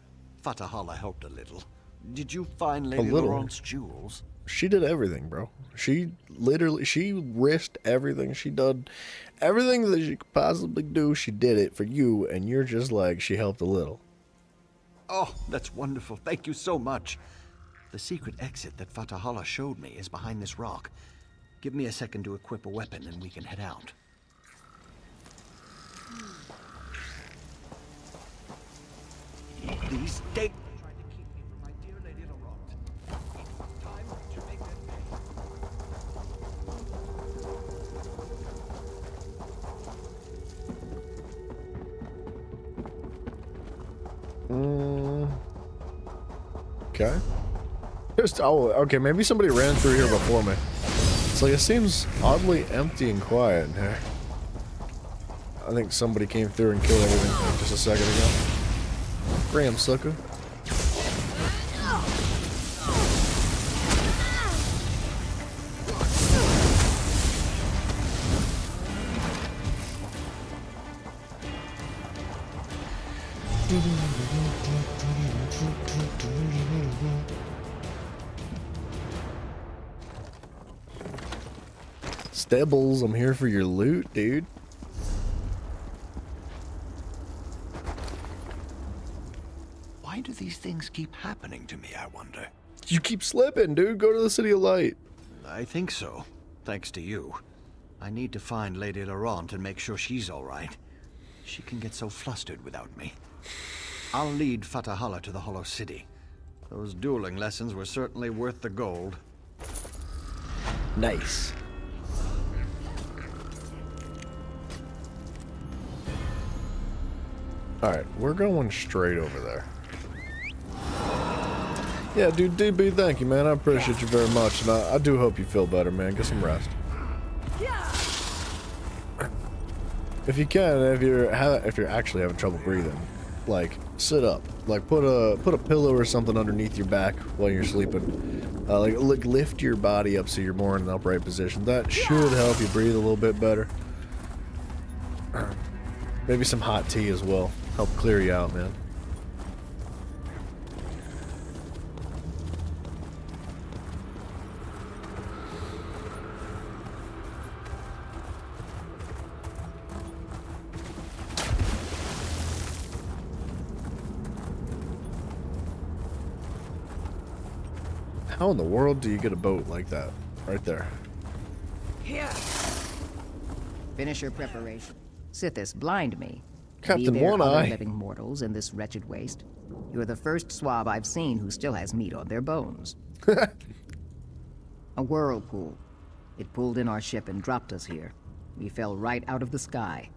Fatahala helped a little. Did you find Lady Laurent's jewels? She did everything, bro. She risked everything. She did everything that she could possibly do. She did it for you, and you're just like, she helped a little. Oh, that's wonderful. Thank you so much. The secret exit that Fatahala showed me is behind this rock. Give me a second to equip a weapon and we can head out. These days trying to keep me from my dear Lady Laurent. Time to make that Okay. Oh, okay, maybe somebody ran through here before me. It's like, it seems oddly empty and quiet in here. I think somebody came through and killed everything just a second ago. Ram sucker. Stebbles, I'm here for your loot, dude. Why do these things keep happening to me, I wonder? You keep slipping, dude. Go to the City of Light. I think so, thanks to you. I need to find Lady Laurent and make sure she's all right. She can get so flustered without me. I'll lead Fatahala to the Hollow City. Those dueling lessons were certainly worth the gold. Nice. Alright, we're going straight over there. Yeah, dude, DB, thank you, man. I appreciate you very much, and I do hope you feel better, man. Get some rest. If you can, if you're actually having trouble breathing, like sit up, like put a pillow or something underneath your back while you're sleeping. Like lift your body up so you're more in an upright position. That should help you breathe a little bit better. Maybe some hot tea as well. Help clear you out, man. How in the world do you get a boat like that? Right there. Here. Finish your preparation. Sithis, blind me. Captain Be there One other Eye. living mortals in this wretched waste. You're the first swab I've seen who still has meat on their bones. A whirlpool. It pulled in our ship and dropped us here. We fell right out of the sky.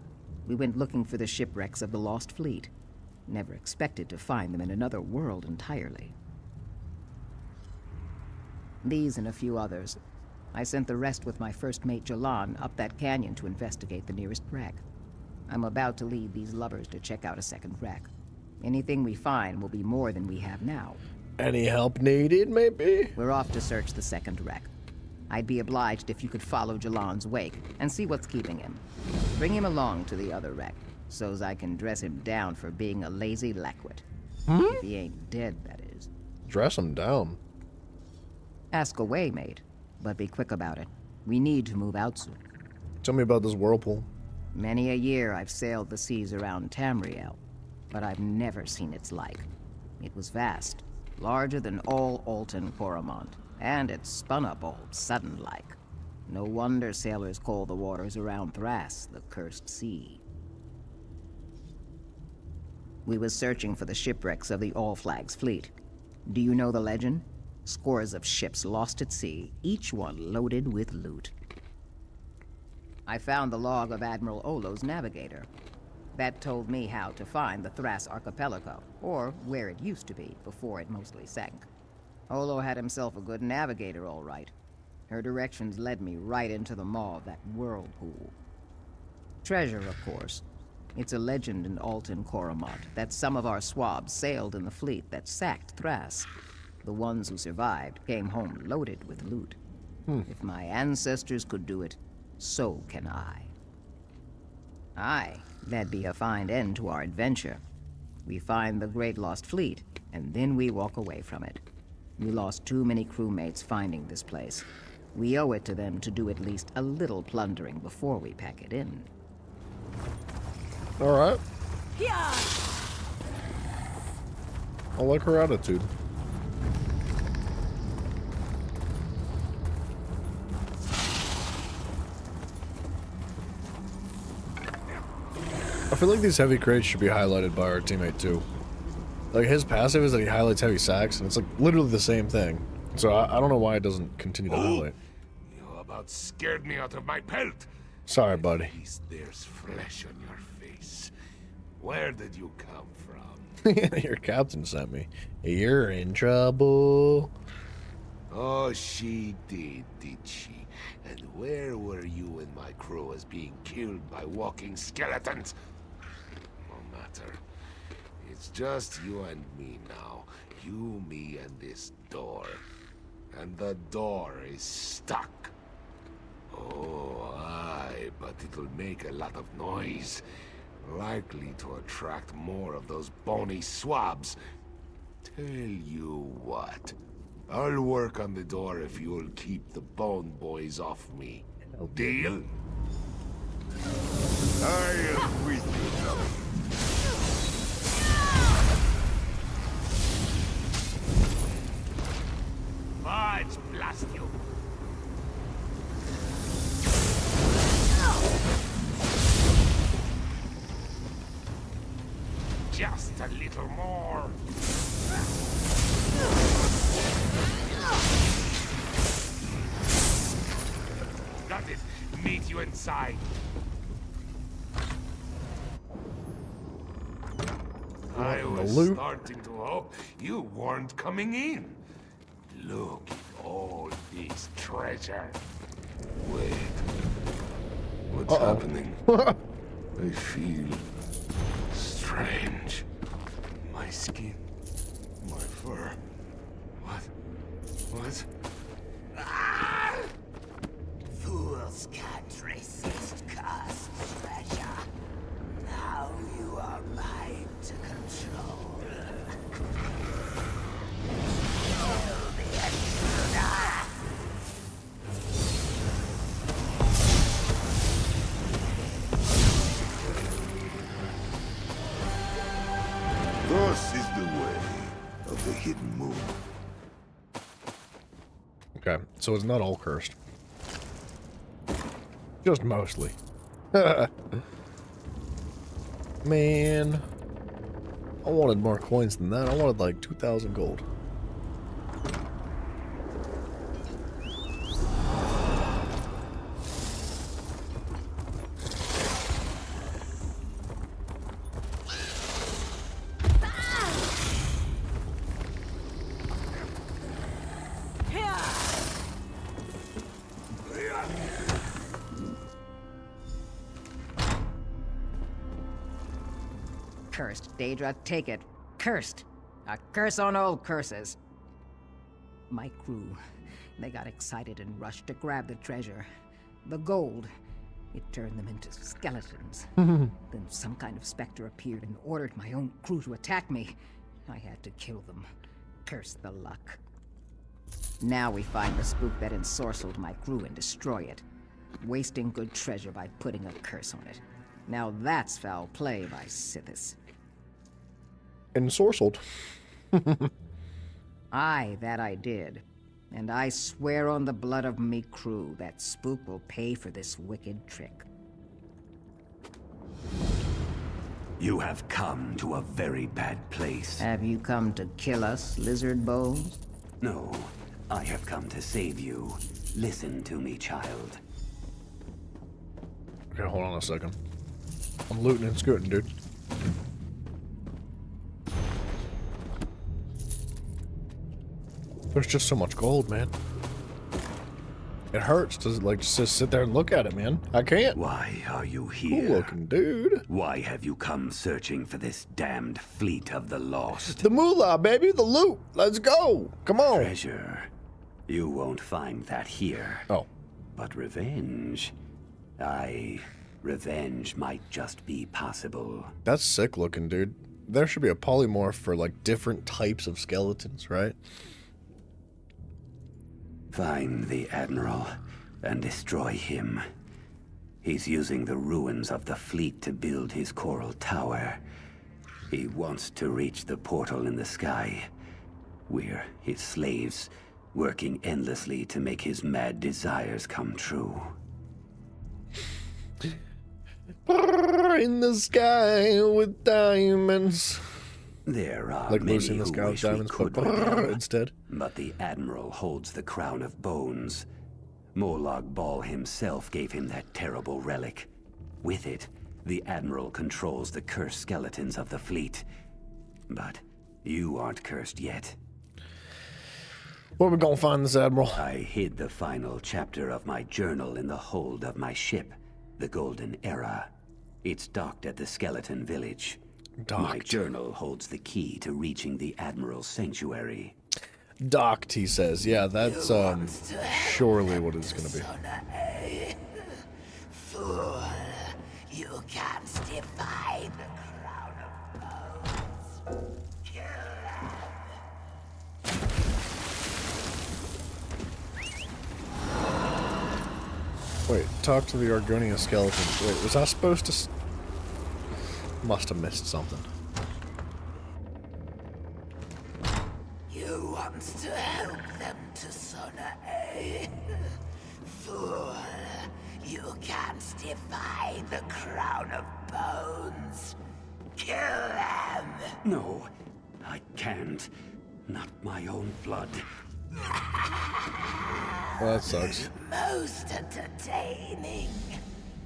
We went looking for the shipwrecks of the lost fleet. Never expected to find them in another world entirely. These and a few others. I sent the rest with my first mate Jalan up that canyon to investigate the nearest wreck. I'm about to lead these lubbers to check out a second wreck. Anything we find will be more than we have now. Any help needed, maybe? We're off to search the second wreck. I'd be obliged if you could follow Jalan's wake and see what's keeping him. Bring him along to the other wreck, so's I can dress him down for being a lazy lackwit. If he ain't dead, that is. Dress him down. Ask away, mate, but be quick about it. We need to move out soon. Tell me about this whirlpool. Many a year I've sailed the seas around Tamriel, but I've never seen its like. It was vast, larger than all Alton Coromont, and it spun up all sudden-like. No wonder sailors call the waters around Thras the Cursed Sea. We was searching for the shipwrecks of the All Flags fleet. Do you know the legend? Scores of ships lost at sea, each one loaded with loot. I found the log of Admiral Olo's navigator. That told me how to find the Thras archipelago, or where it used to be before it mostly sank. Olo had himself a good navigator, all right. Her directions led me right into the maw of that whirlpool. Treasure, of course. It's a legend in Alton Coromont that some of our swabs sailed in the fleet that sacked Thras. The ones who survived came home loaded with loot. If my ancestors could do it, so can I. Aye, that'd be a fine end to our adventure. We find the Great Lost Fleet, and then we walk away from it. We lost too many crewmates finding this place. We owe it to them to do at least a little plundering before we pack it in. All right. I like her attitude. I feel like these heavy crates should be highlighted by our teammate too. Like his passive is that he highlights heavy sacks, and it's like literally the same thing. So I don't know why it doesn't continue to highlight. You about scared me out of my pelt. Sorry, buddy. At least there's flesh on your face. Where did you come from? Your captain sent me. You're in trouble. Oh, she did she? And where were you when my crew was being killed by walking skeletons? No matter. It's just you and me now. You, me, and this door. And the door is stuck. Oh, aye, but it'll make a lot of noise. Likely to attract more of those bony swabs. Tell you what. I'll work on the door if you'll keep the bone boys off me. Deal? I am with you, brother. Fudge, blast you! Just a little more. Got it. Meet you inside. I was starting to hope you weren't coming in. Look at all this treasure. Wait. What's happening? I feel strange. My skin. My fur. What? What? Ah! Fools can't resist cursed treasure. Now you are mine to control. Kill the intruder! This is the way of the hidden moon. Okay, so it's not all cursed. Just mostly. Man. I wanted more coins than that. I wanted like 2,000 gold. Cursed, Daedra, take it. Cursed. A curse on all curses. My crew, they got excited and rushed to grab the treasure. The gold. It turned them into skeletons. Then some kind of specter appeared and ordered my own crew to attack me. I had to kill them. Curse the luck. Now we find the spook that ensorcelled my crew and destroy it. Wasting good treasure by putting a curse on it. Now that's foul play by Sithis. Ensorcelled. Aye, that I did. And I swear on the blood of me crew that spook will pay for this wicked trick. You have come to a very bad place. Have you come to kill us, lizard bones? No, I have come to save you. Listen to me, child. Okay, hold on a second. I'm looting and scooting, dude. There's just so much gold, man. It hurts to like just sit there and look at it, man. I can't. Why are you here? Cool looking dude. Why have you come searching for this damned fleet of the lost? The moolah, baby, the loot. Let's go. Come on. Treasure. You won't find that here. Oh. But revenge. Revenge might just be possible. That's sick looking, dude. There should be a polymorph for like different types of skeletons, right? Find the Admiral and destroy him. He's using the ruins of the fleet to build his coral tower. He wants to reach the portal in the sky. We're his slaves, working endlessly to make his mad desires come true. In the sky with diamonds. There are like many Lucy in the who sky with wish we diamonds, could but repel, instead. But the Admiral holds the crown of bones. Molag Bal himself gave him that terrible relic. With it, the Admiral controls the cursed skeletons of the fleet. But you aren't cursed yet. Where we gonna find this Admiral? I hid the final chapter of my journal in the hold of my ship, the Golden Era. It's docked at the Skeleton Village. My journal holds the key to reaching the Admiral's sanctuary. Docked, he says. Yeah, that's surely what it's gonna be. Fool, you can't defy the crown of bones. Wait, talk to the Argonia skeleton. Wait, was I supposed to... Must have missed something. You want to help them to Sona, Fool, you can't defy the crown of bones. Kill them! No, I can't. Not my own blood. Well, that sucks. Most entertaining.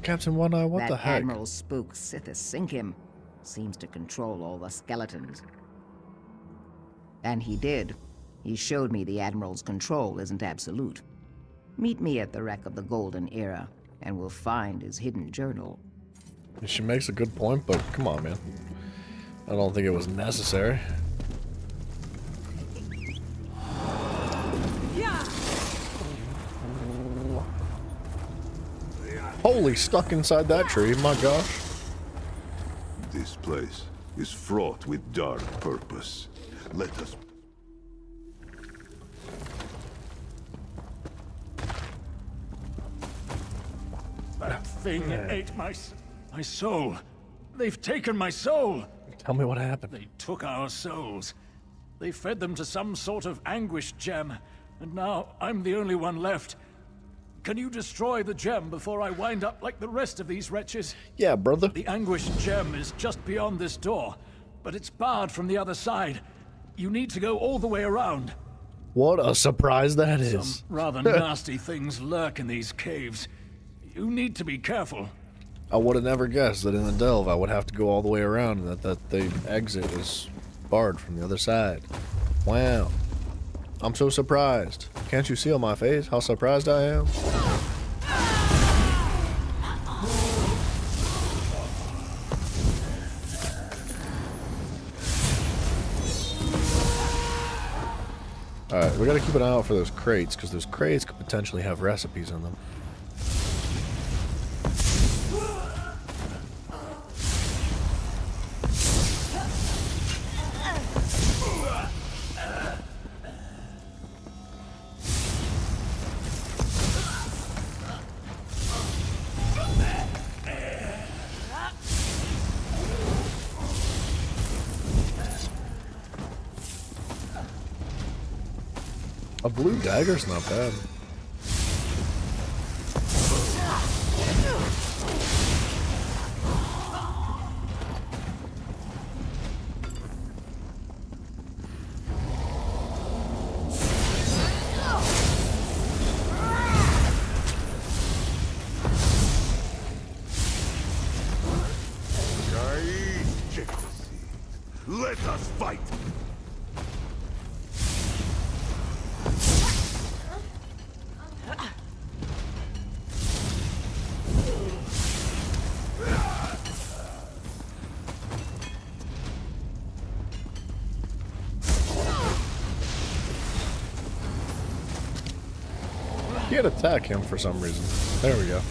Captain One Eye, what that the heck? Admiral spook Sithis Sinkim seems to control all the skeletons. And he did. He showed me the Admiral's control isn't absolute. Meet me at the wreck of the Golden Era, and we'll find his hidden journal. She makes a good point, but come on, man. I don't think it was necessary. Holy, stuck inside that tree, my gosh. This place is fraught with dark purpose. Let us... That thing ate my soul. They've taken my soul. Tell me what happened. They took our souls. They fed them to some sort of anguish gem, and now I'm the only one left. Can you destroy the gem before I wind up like the rest of these wretches? Yeah, brother. The anguish gem is just beyond this door, but it's barred from the other side. You need to go all the way around. What a surprise that is. Some rather nasty things lurk in these caves. You need to be careful. I would have never guessed that in the delve I would have to go all the way around and that the exit is barred from the other side. Wow. I'm so surprised. Can't you see on my face how surprised I am? Alright, we gotta keep an eye out for those crates, because those crates could potentially have recipes in them. A blue dagger's not bad. Let us fight! Can't attack him for some reason. There we go.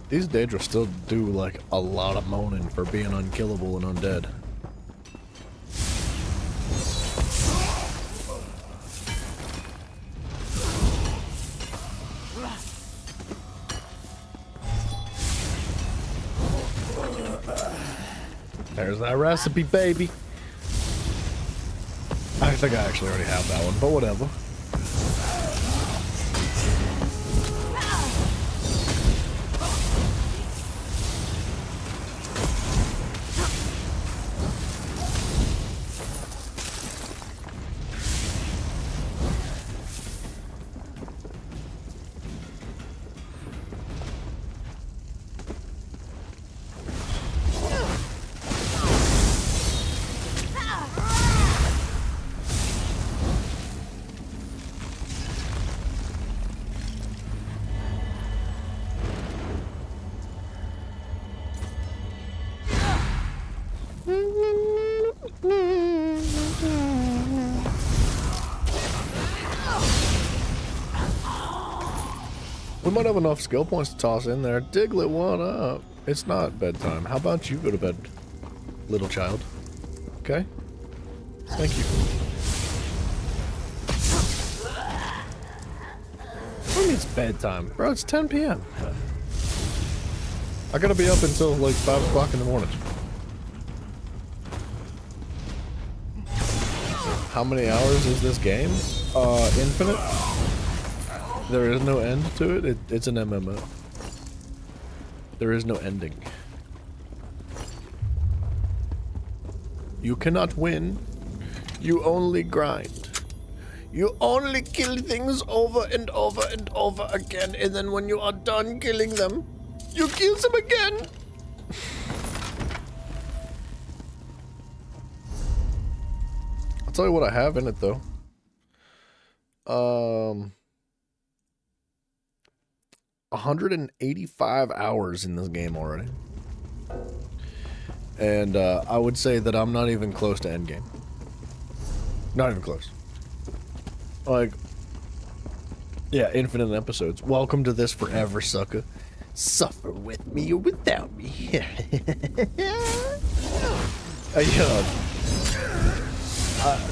These Daedra still do like a lot of moaning for being unkillable and undead. There's that recipe, baby. I think I actually already have that one, but whatever. We might have enough skill points to toss in there. Diglett, what up? It's not bedtime. How about you go to bed, little child? Okay? Thank you. What do you mean it's bedtime? Bro, it's 10 p.m. I gotta be up until like 5 o'clock in the morning. How many hours is this game? Infinite? There is no end to it. It's an MMO. There is no ending. You cannot win. You only grind. You only kill things over and over and over again, and then when you are done killing them, you kill them again. I'll tell you what I have in it though. 185 hours in this game already. And I would say that I'm not even close to endgame. Not even close. Like, yeah, infinite episodes. Welcome to this forever, sucker. Suffer with me or without me.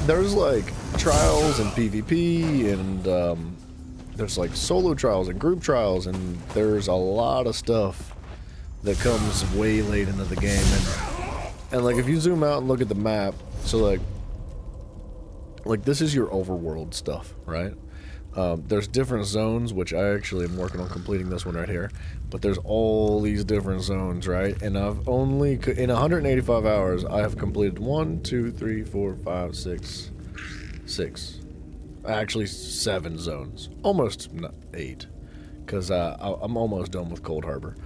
There's like trials and PvP and there's like solo trials and group trials, and there's a lot of stuff that comes way late into the game. And like if you zoom out and look at the map, so like this is your overworld stuff, right? There's different zones, which I actually am working on completing this one right here. But there's all these different zones, right? And I've only, in 185 hours, I have completed 1, 2, 3, 4, 5, 6. Actually 7 zones. Almost 8. Because I'm almost done with Cold Harbor.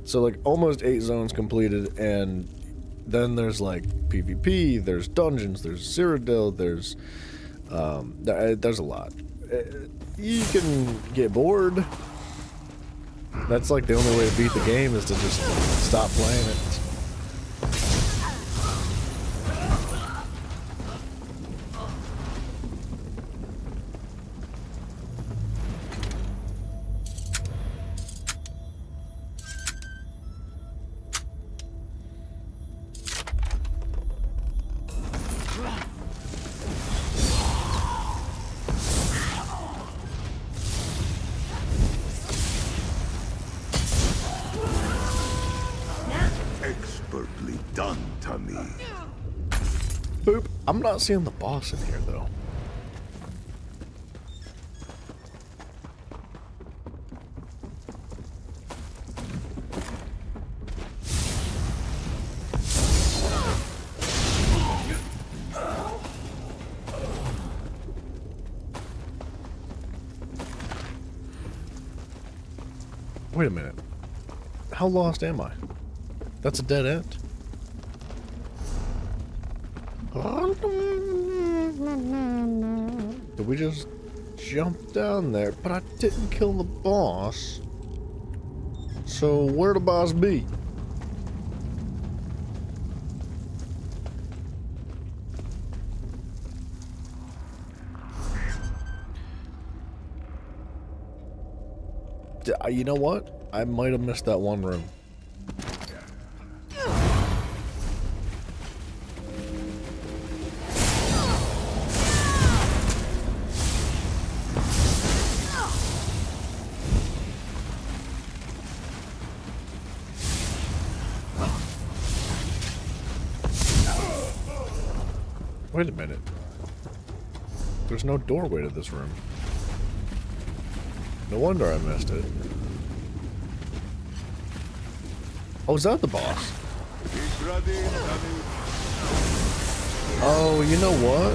So like almost 8 zones completed, and then there's like PvP, there's dungeons, there's Cyrodiil, there's a lot. You can get bored. That's like the only way to beat the game is to just stop playing it. Boop. I'm not seeing the boss in here though. Wait a minute. How lost am I? That's a dead end. Did we just jump down there? But I didn't kill the boss. So where'd the boss be? You know what? I might have missed that one room. Wait a minute. There's no doorway to this room. No wonder I missed it. Oh, is that the boss? Oh, you know what?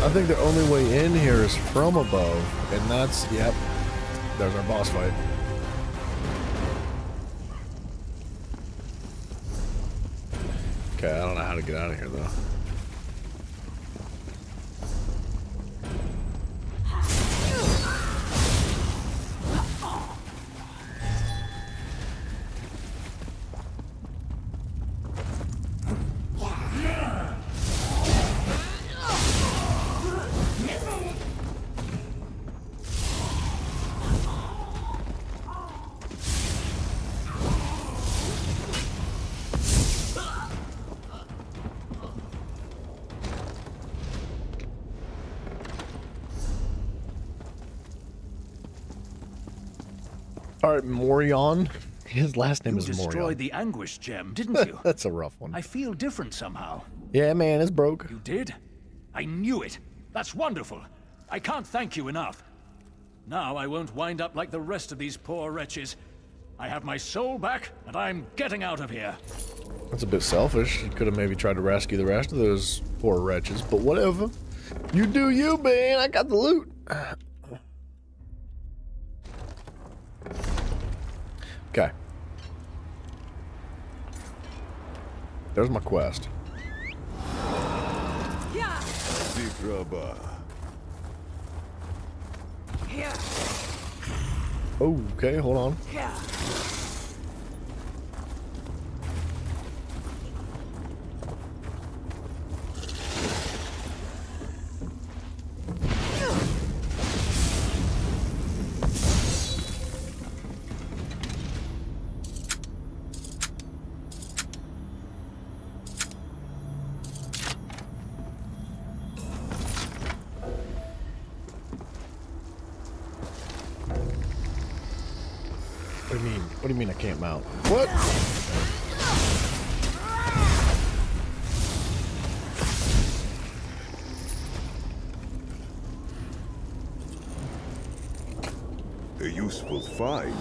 I think the only way in here is from above, and that's, yep, there's our boss fight. Okay, I don't know how to get out of here, though. Alright, Morion. His last name is Morion. You destroyed the Anguish gem, didn't you? That's a rough one. I feel different somehow. Yeah, man, it's broke. You did? I knew it. That's wonderful. I can't thank you enough. Now I won't wind up like the rest of these poor wretches. I have my soul back, and I'm getting out of here. That's a bit selfish. You could have maybe tried to rescue the rest of those poor wretches, but whatever. You do you, man. I got the loot. Okay. There's my quest. Okay, hold on. What do you mean I can't mount? What? A useful find.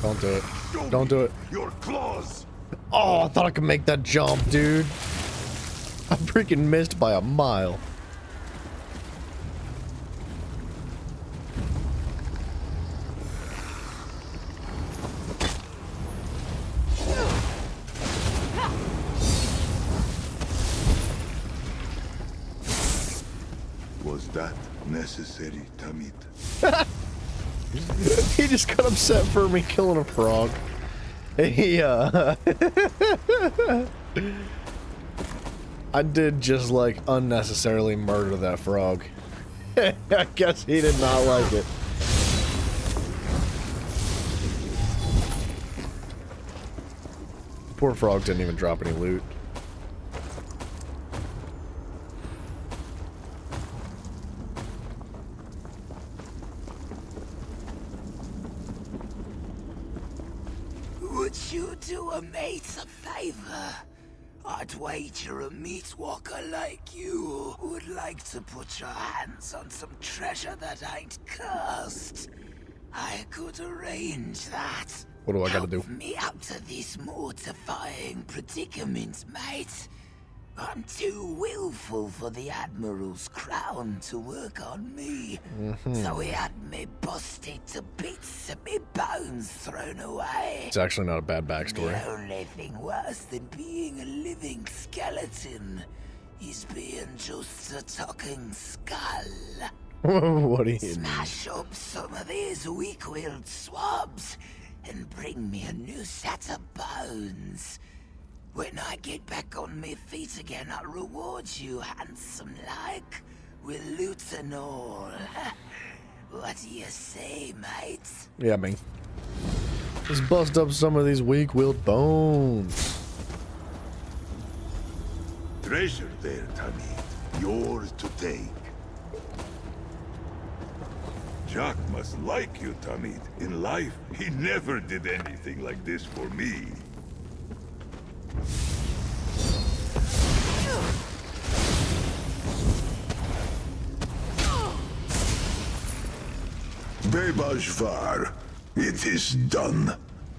Don't do it. Don't do it. Your claws. Oh, I thought I could make that jump, dude. I freaking missed by a mile. Was that necessary, Tamid? He just got upset for me killing a frog. Yeah. I did just like unnecessarily murder that frog. I guess he did not like it. Poor frog didn't even drop any loot. Would you do a mate a favor? I'd wager a meat walker like you would like to put your hands on some treasure that ain't cursed. I could arrange that. What do I gotta do? Help me out of this mortifying predicament, mate. I'm too willful for the Admiral's crown to work on me. So he had me busted to bits and me bones thrown away. It's actually not a bad backstory. The only thing worse than being a living skeleton is being just a talking skull. What do you mean? Smash up some of these weak-willed swabs and bring me a new set of bones. When I get back on my feet again, I'll reward you handsome-like with loot and all. What do you say, mate? Yeah, man. Let's bust up some of these weak-willed bones. Treasure there, Tamid. Yours to take. Jack must like you, Tamid. In life, he never did anything like this for me. Bebashvar, it is done.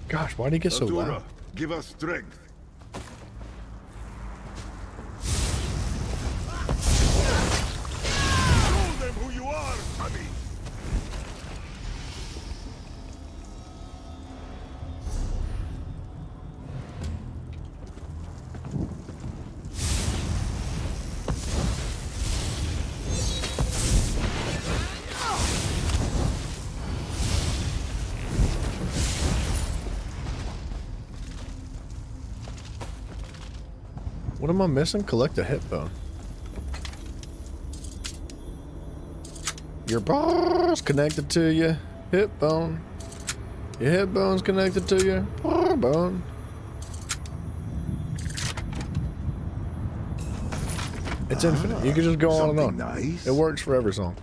Gosh, why did he get so Adura, loud? give us strength. Show them who you are, Tamid. What am I missing? Collect a hit bone. Your bone's connected to your hip bone. Your hip bone's connected to your bone. It's infinite. You can just go on and on. Nice. It works for every song.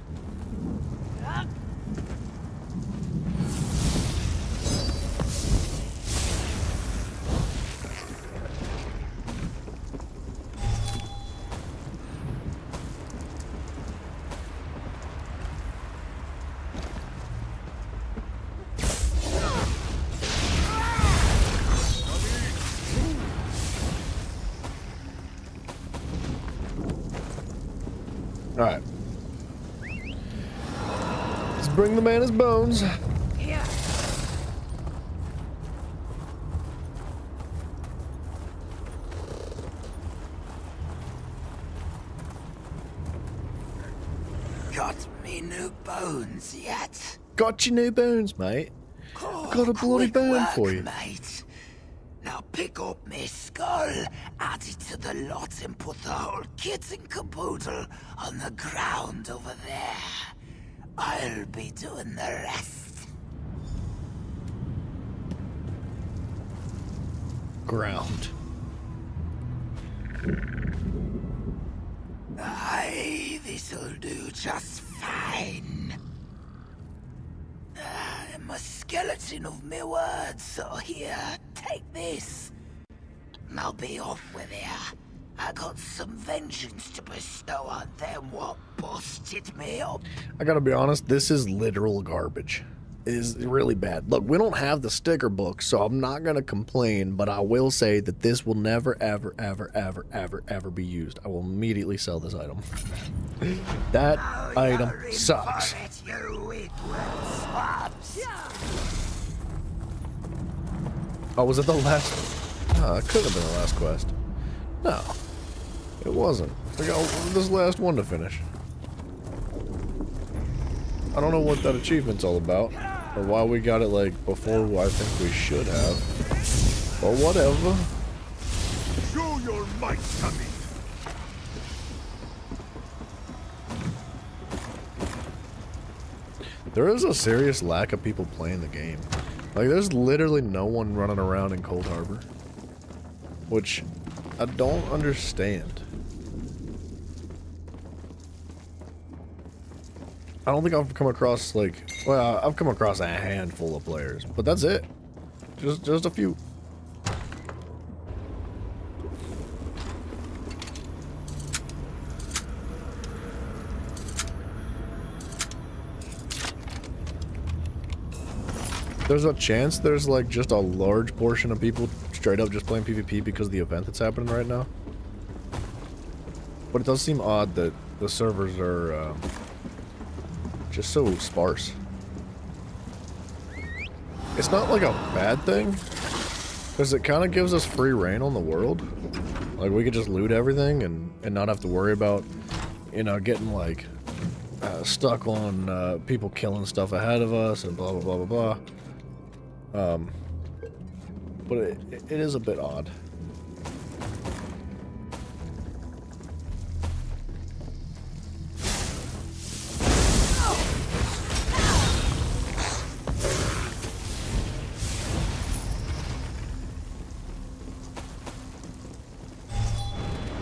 Alright. Let's bring the man his bones. Here. Got me new bones yet? Got your new bones, mate. Got a bloody Quick bone work, for you. mate. Now pick up me skull, add it to the lot, and put the whole kit and caboodle on the ground over there. I'll be doing the rest. Ground. Aye, this'll do just fine. I'm a skeleton of me words, so here, take this. And I'll be off with you. I got some vengeance to bestow on them what busted me up. I gotta be honest, this is literal garbage. It is really bad. Look, we don't have the sticker book, so I'm not gonna complain, but I will say that this will never, ever, ever, ever, ever, ever be used. I will immediately sell this item. That item sucks. Oh, was it the last? Oh, it could have been the last quest. No, it wasn't. I got this last one to finish. I don't know what that achievement's all about, or why we got it like before I think we should have. But whatever. Show your might, Tamid. There is a serious lack of people playing the game. Like, there's literally no one running around in Cold Harbor. Which I don't understand. I don't think I've come across, like, well, I've come across a handful of players, but that's it. Just a few. There's a chance there's like just a large portion of people straight up just playing PvP because of the event that's happening right now. But it does seem odd that the servers are just so sparse. It's not like a bad thing, because it kind of gives us free reign on the world. Like, we could just loot everything and not have to worry about, you know, getting like stuck on people killing stuff ahead of us and blah blah blah blah blah. But it is a bit odd.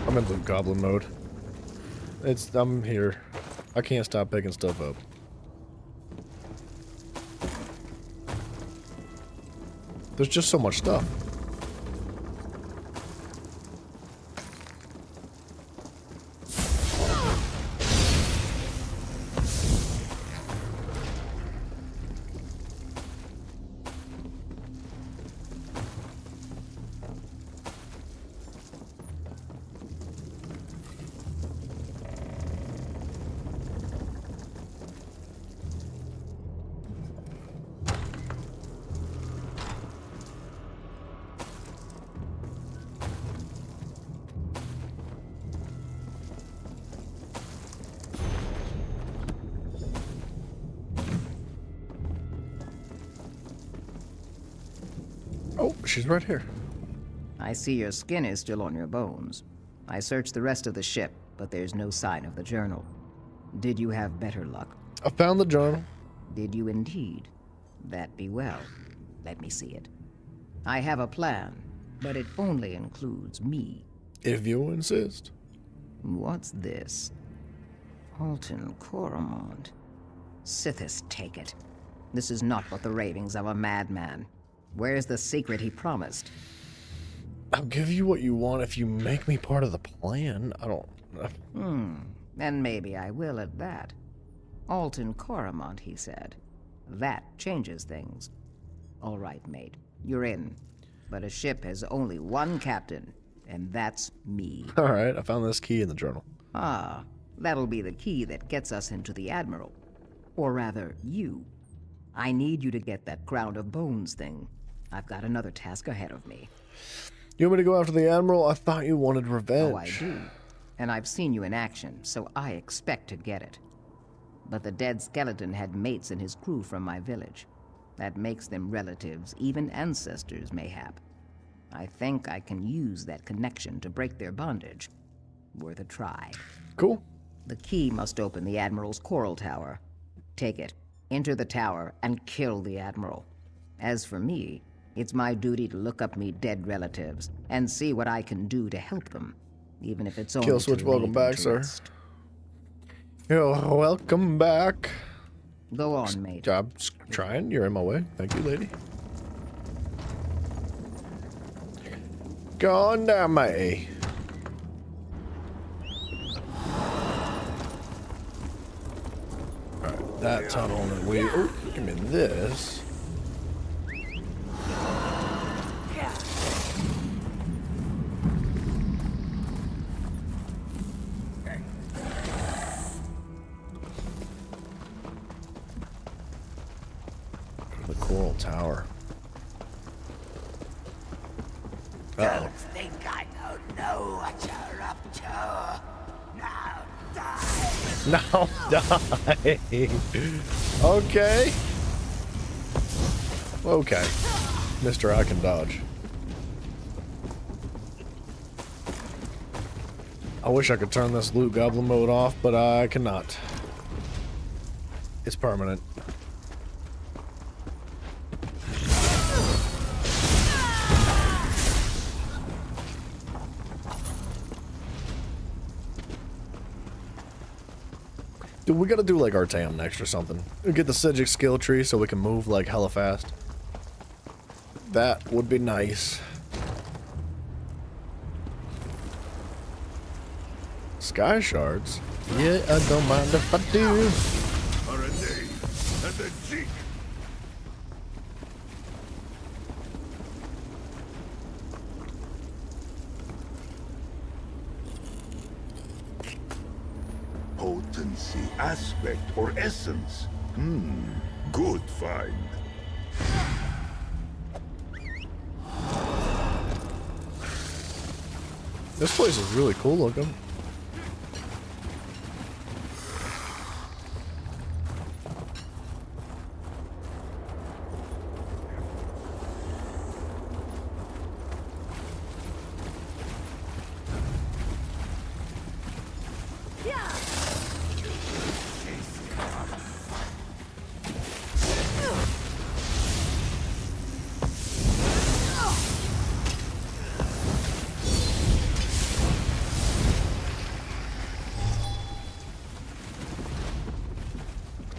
I'm in the goblin mode. I'm here. I can't stop picking stuff up. There's just so much stuff. Oh, she's right here. I see your skin is still on your bones. I searched the rest of the ship, but there's no sign of the journal. Did you have better luck? I found the journal. Did you indeed? That be well. Let me see it. I have a plan, but it only includes me. If you insist. What's this? Alton Coromont. Sithis take it. This is not but the ravings of a madman. Where's the secret he promised? I'll give you what you want if you make me part of the plan. I don't... And maybe I will at that. Alton Coromont, he said. That changes things. All right, mate. You're in. But a ship has only one captain, and that's me. All right, I found this key in the journal. Ah, that'll be the key that gets us into the Admiral. Or rather, you. I need you to get that Crown of Bones thing. I've got another task ahead of me. You want me to go after the Admiral? I thought you wanted revenge. Oh, I do. And I've seen you in action, so I expect to get it. But the dead skeleton had mates in his crew from my village. That makes them relatives, even ancestors, mayhap. I think I can use that connection to break their bondage. Worth a try. Cool. The key must open the Admiral's coral tower. Take it, enter the tower, and kill the Admiral. As for me, it's my duty to look up me dead relatives and see what I can do to help them, even if it's only Kill Switch, welcome back, sir. Yo, welcome back. Go on, mate. Job trying. You're in my way. Thank you, lady. Go on down, matey. Alright, that tunnel, and we... Oh, give me this. The coral tower. Uh-oh. Don't think I don't know what you're up to. Now die. Now die. Okay. Okay. Mister, I can dodge. I wish I could turn this loot goblin mode off, but I cannot. It's permanent. Dude, we gotta do like Artam next or something. We get the Psijic skill tree so we can move like hella fast. That would be nice. Sky shards? Yeah, I don't mind if I do. Are a day and a cheek. Potency, aspect, or essence? Good find. This place is really cool looking.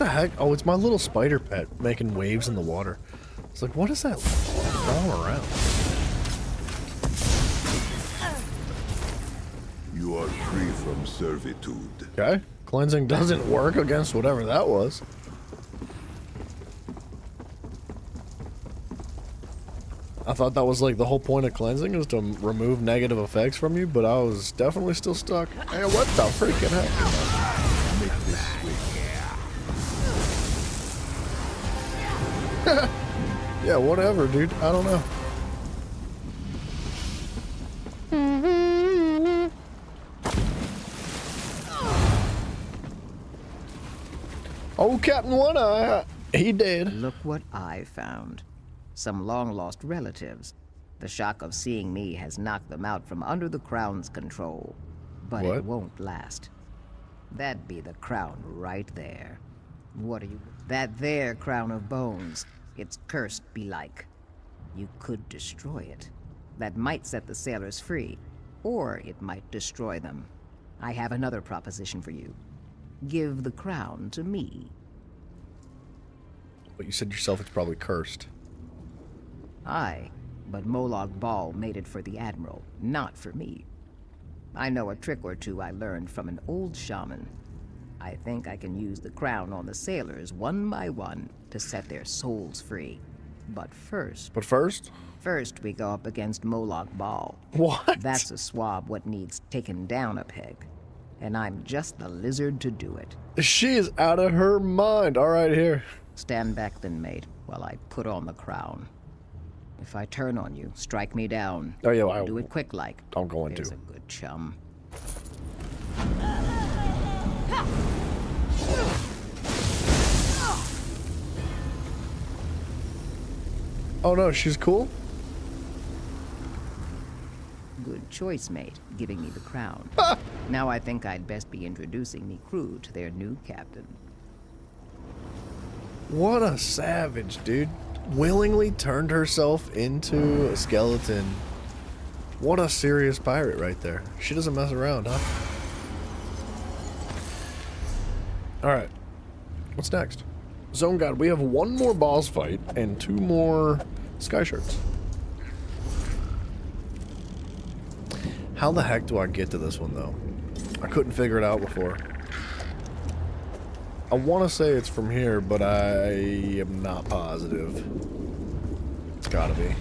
the heck? Oh, it's my little spider pet making waves in the water. It's like, what is that all around? You are free from servitude. Okay. Cleansing doesn't work against whatever that was. I thought that was like the whole point of cleansing is to remove negative effects from you, but I was definitely still stuck. Hey, what the freaking heck? Make this swing. Yeah, whatever, dude. I don't know. Oh, Captain One Eye, he did. Look what I found. Some long-lost relatives. The shock of seeing me has knocked them out from under the crown's control. But What? it won't last. That be the crown right there. What are you... That there crown of bones. It's cursed belike. You could destroy it. That might set the sailors free. Or it might destroy them. I have another proposition for you. Give the crown to me. But you said yourself it's probably cursed. Aye, but Molag Bal made it for the Admiral, not for me. I know a trick or two I learned from an old shaman. I think I can use the crown on the sailors one by one to set their souls free. But first... First we go up against Molag Bal. What? That's a swab what needs taken down a peg. And I'm just the lizard to do it. She is out of her mind. All right, here. Stand back then, mate, while I put on the crown. If I turn on you, strike me down. Oh, yeah, well, do it quick like. I'm going There's to. a good chum. Oh no, she's cool? Good choice, mate, giving me the crown. Now I think I'd best be introducing me crew to their new captain. What a savage, dude. Willingly turned herself into a skeleton. What a serious pirate right there. She doesn't mess around, huh? Alright. What's next? Zone God, we have one more boss fight and 2 more sky shirts. How the heck do I get to this one, though? I couldn't figure it out before. I want to say it's from here, but I am not positive. It's gotta be.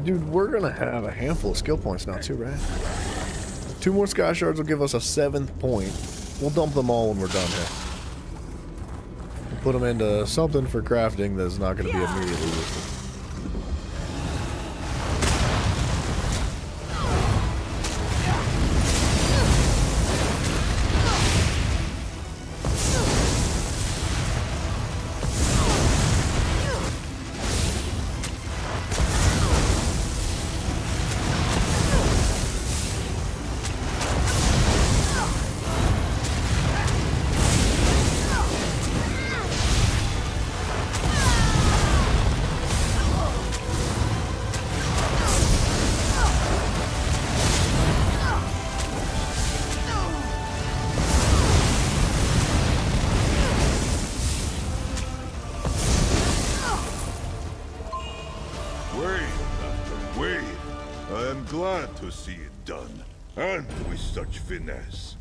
Dude, we're gonna have a handful of skill points now too, right? 2 more sky shards will give us a 7th point. We'll dump them all when we're done here. We'll put them into something for crafting that's not gonna be immediately useful. Glad to see it done, and with such finesse.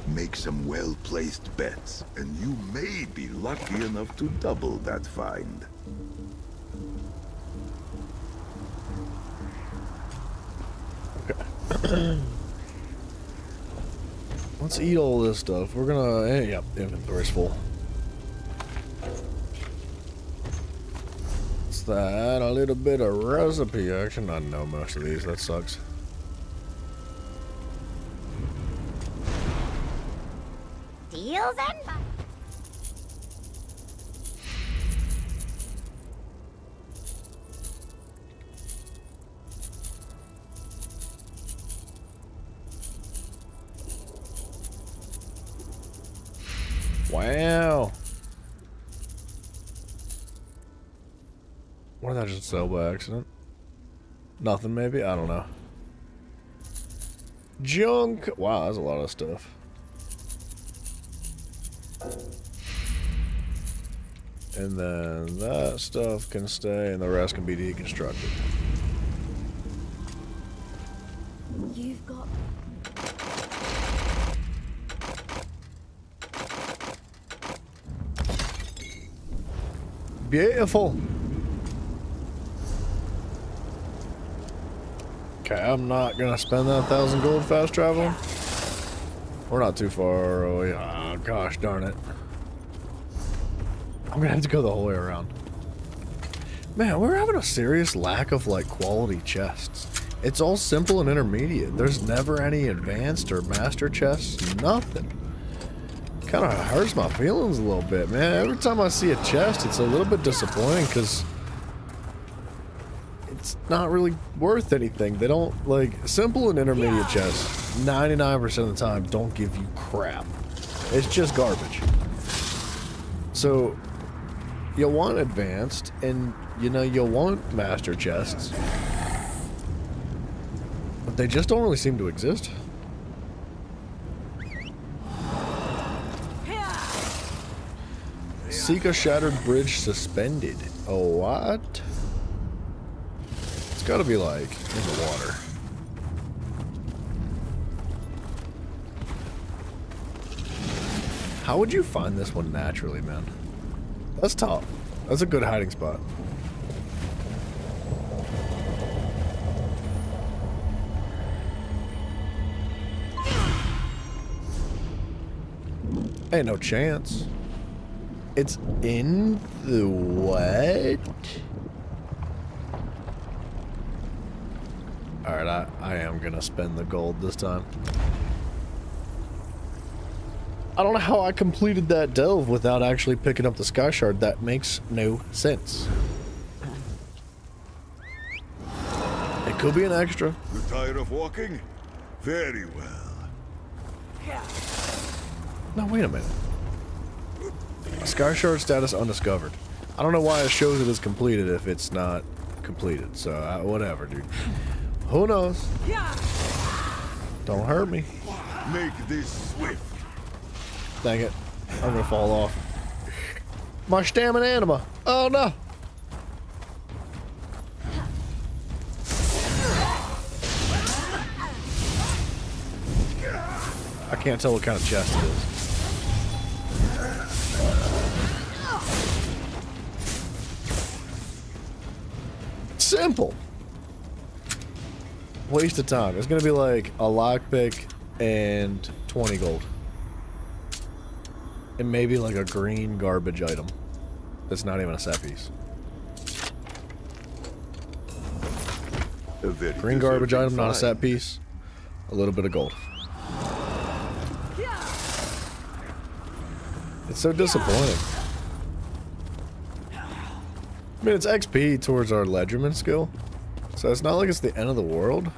Make some well-placed bets, and you may be lucky enough to double that find. Okay. Let's eat all this stuff. We're gonna... Yep, inventory's full. That a little bit of recipe action. I know most of these. That sucks. Deals and Wow. What did I just sell by accident? Nothing, maybe? I don't know. Junk. Wow, that's a lot of stuff. And then that stuff can stay and the rest can be deconstructed. You've got... Beautiful. Okay, I'm not gonna spend that 1,000 gold fast traveling. We're not too far away. Oh, gosh darn it. I'm gonna have to go the whole way around. Man, we're having a serious lack of like quality chests. It's all simple and intermediate. There's never any advanced or master chests, nothing. Kind of hurts my feelings a little bit, man. Every time I see a chest, it's a little bit disappointing because it's not really worth anything. They don't, like, simple and intermediate chests, 99% of the time, don't give you crap. It's just garbage. So, you'll want advanced, and, you know, you'll want master chests. But they just don't really seem to exist. Seek a shattered bridge suspended. Oh, what? It's gotta be like in the water. How would you find this one naturally, man? That's tough. That's a good hiding spot. Ain't no chance. It's in the what? Alright, I am gonna spend the gold this time. I don't know how I completed that delve without actually picking up the sky shard. That makes no sense. It could be an extra. You tired of walking? Very well. No, wait a minute. Sky shard status undiscovered. I don't know why it shows it as completed if it's not completed. So, whatever, dude. Who knows? Don't hurt me. Make this swift. Dang it. I'm gonna fall off. My stamina anima. Oh no. I can't tell what kind of chest it is. Simple. Waste of time. It's gonna be like a lockpick and 20 gold. And maybe like a green garbage item. That's not even a set piece. Green garbage item, not a set piece. A little bit of gold. It's so disappointing. I mean, it's XP towards our Ledgerman skill. So it's not like it's the end of the world.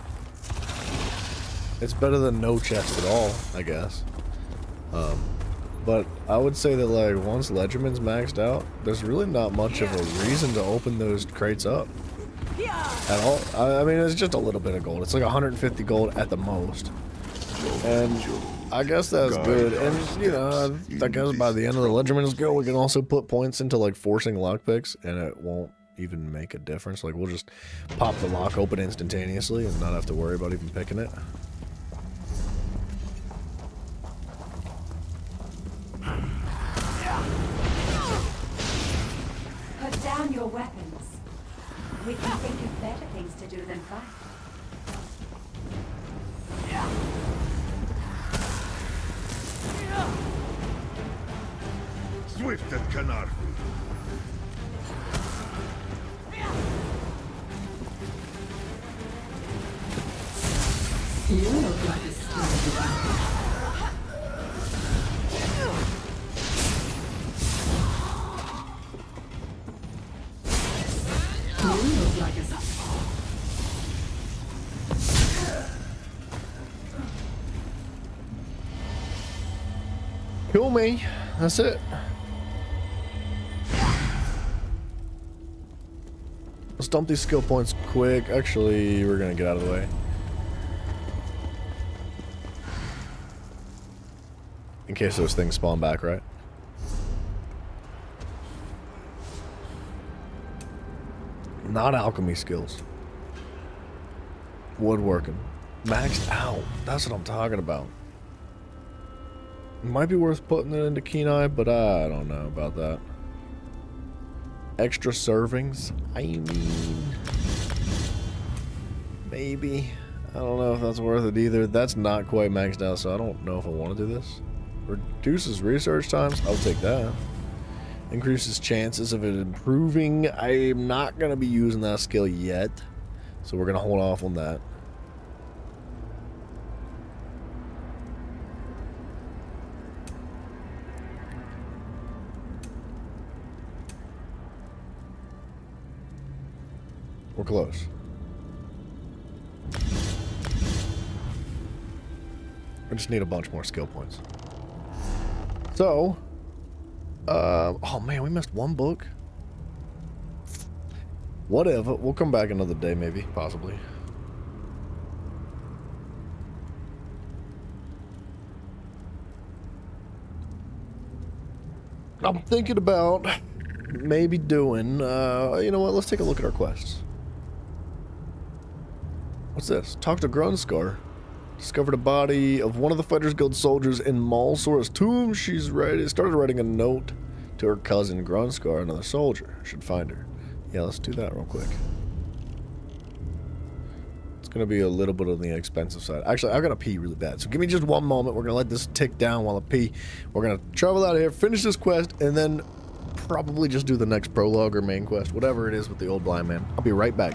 It's better than no chest at all, I guess. But I would say that like once Ledgerman's maxed out, there's really not much of a reason to open those crates up. At all. I mean, it's just a little bit of gold. It's like 150 gold at the most. And I guess that's good. And, you know, I guess by the end of the Ledgerman's skill, we can also put points into like forcing lockpicks, and it won't even make a difference. Like, we'll just pop the lock open instantaneously and not have to worry about even picking it. Put down your weapons. We can think of better things to do than fight. Swift and Canarfu. You look like a sturdy. You look like a Kill me. That's it. Let's dump these skill points quick. Actually, we're gonna get out of the way. In case those things spawn back, right? Not alchemy skills. Woodworking. Maxed out. That's what I'm talking about. Might be worth putting it into Kenai, but I don't know about that. Extra servings? I mean... maybe. I don't know if that's worth it either. That's not quite maxed out, so I don't know if I want to do this. Reduces research times? I'll take that. Increases chances of it improving. I'm not going to be using that skill yet, so we're going to hold off on that. We're close. I just need a bunch more skill points. So, oh man, we missed one book. Whatever, we'll come back another day maybe, possibly. I'm thinking about maybe doing, you know what, let's take a look at our quests. What's this? Talk to Grunskar. Discovered a body of one of the Fighters Guild soldiers in Malsora's tomb. She's started writing a note to her cousin Grunskar, another soldier. Should find her. Yeah, let's do that real quick. It's gonna be a little bit on the expensive side. Actually, I gotta pee really bad, so give me just one moment. We're gonna let this tick down while I pee. We're gonna travel out of here, finish this quest, and then probably just do the next prologue or main quest, whatever it is with the old blind man. I'll be right back.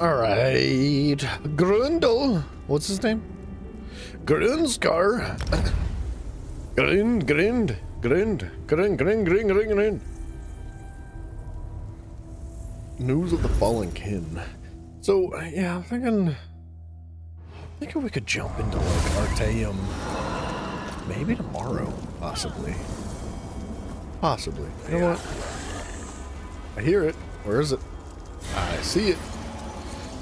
Alright. Grundle. What's his name? Grunskar. Grind. News of the fallen kin. So, yeah, I'm thinking we could jump into like Artaeum maybe tomorrow, possibly. Possibly. You know what? I hear it. Where is it? I see it.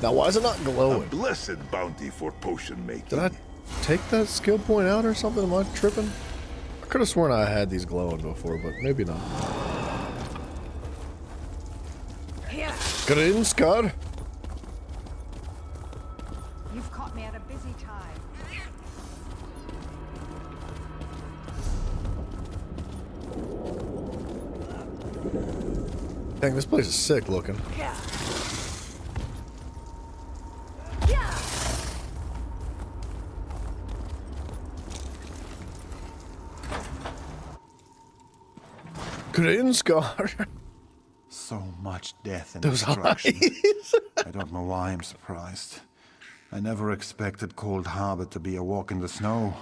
Now, why is it not glowing? A blessed bounty for potion making. Did I take that skill point out or something? Am I tripping? I could have sworn I had these glowing before, but maybe not. Get in, Scott. You've caught me at a busy time. Dang, this place is sick looking. Grinskar. So much death and Those destruction. eyes. I don't know why I'm surprised. I never expected Cold Harbor to be a walk in the snow.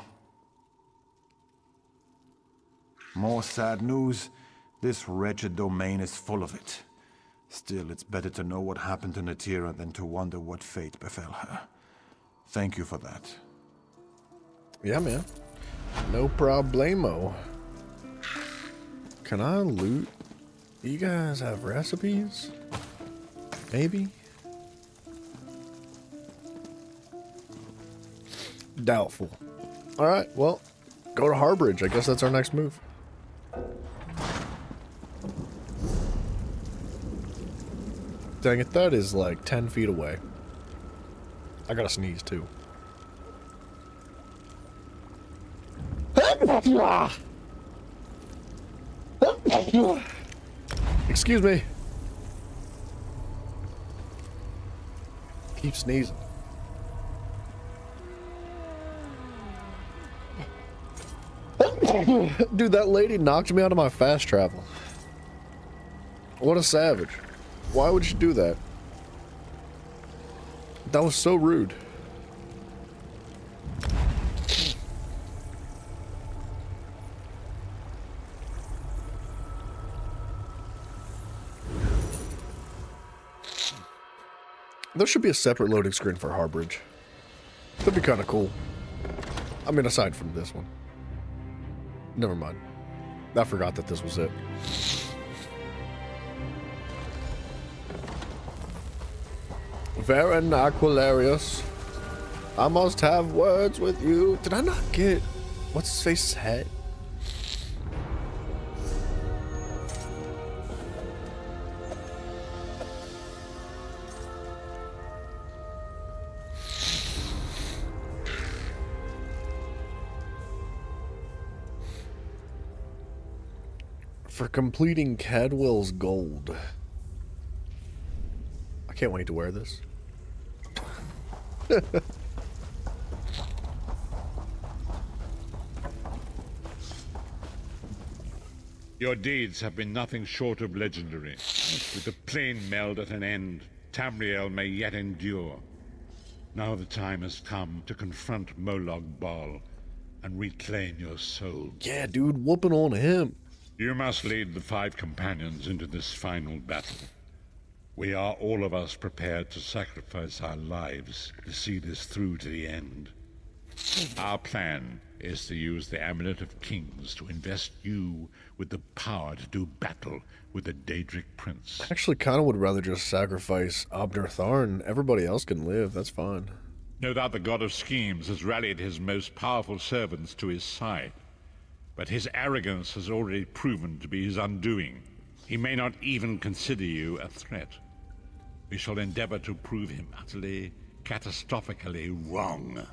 More sad news. This wretched domain is full of it. Still, it's better to know what happened to Natira than to wonder what fate befell her. Thank you for that. Yeah, man. No problemo. Can I loot? Do you guys have recipes? Maybe? Doubtful. Alright, well, go to Harbridge. I guess that's our next move. Dang it, that is like 10 feet away. I gotta sneeze too. Excuse me. Keep sneezing. Dude, that lady knocked me out of my fast travel. What a savage. Why would you do that? That was so rude. There should be a separate loading screen for Harbridge. That'd be kind of cool. I mean, aside from this one. Never mind. I forgot that this was it. Varen Aquilarius. I must have words with you. Did I not get what's his face's head? For completing Cadwell's gold. I can't wait to wear this. Your deeds have been nothing short of legendary. With the plane meld at an end, Tamriel may yet endure. Now the time has come to confront Molag Bal and reclaim your soul. Yeah, dude, whooping on him. You must lead the 5 companions into this final battle. We are all of us prepared to sacrifice our lives to see this through to the end. Our plan is to use the Amulet of Kings to invest you with the power to do battle with the Daedric Prince. I actually kind of would rather just sacrifice Abner Tharn. Everybody else can live, that's fine. No doubt the God of Schemes has rallied his most powerful servants to his side. But his arrogance has already proven to be his undoing. He may not even consider you a threat. We shall endeavor to prove him utterly, catastrophically wrong.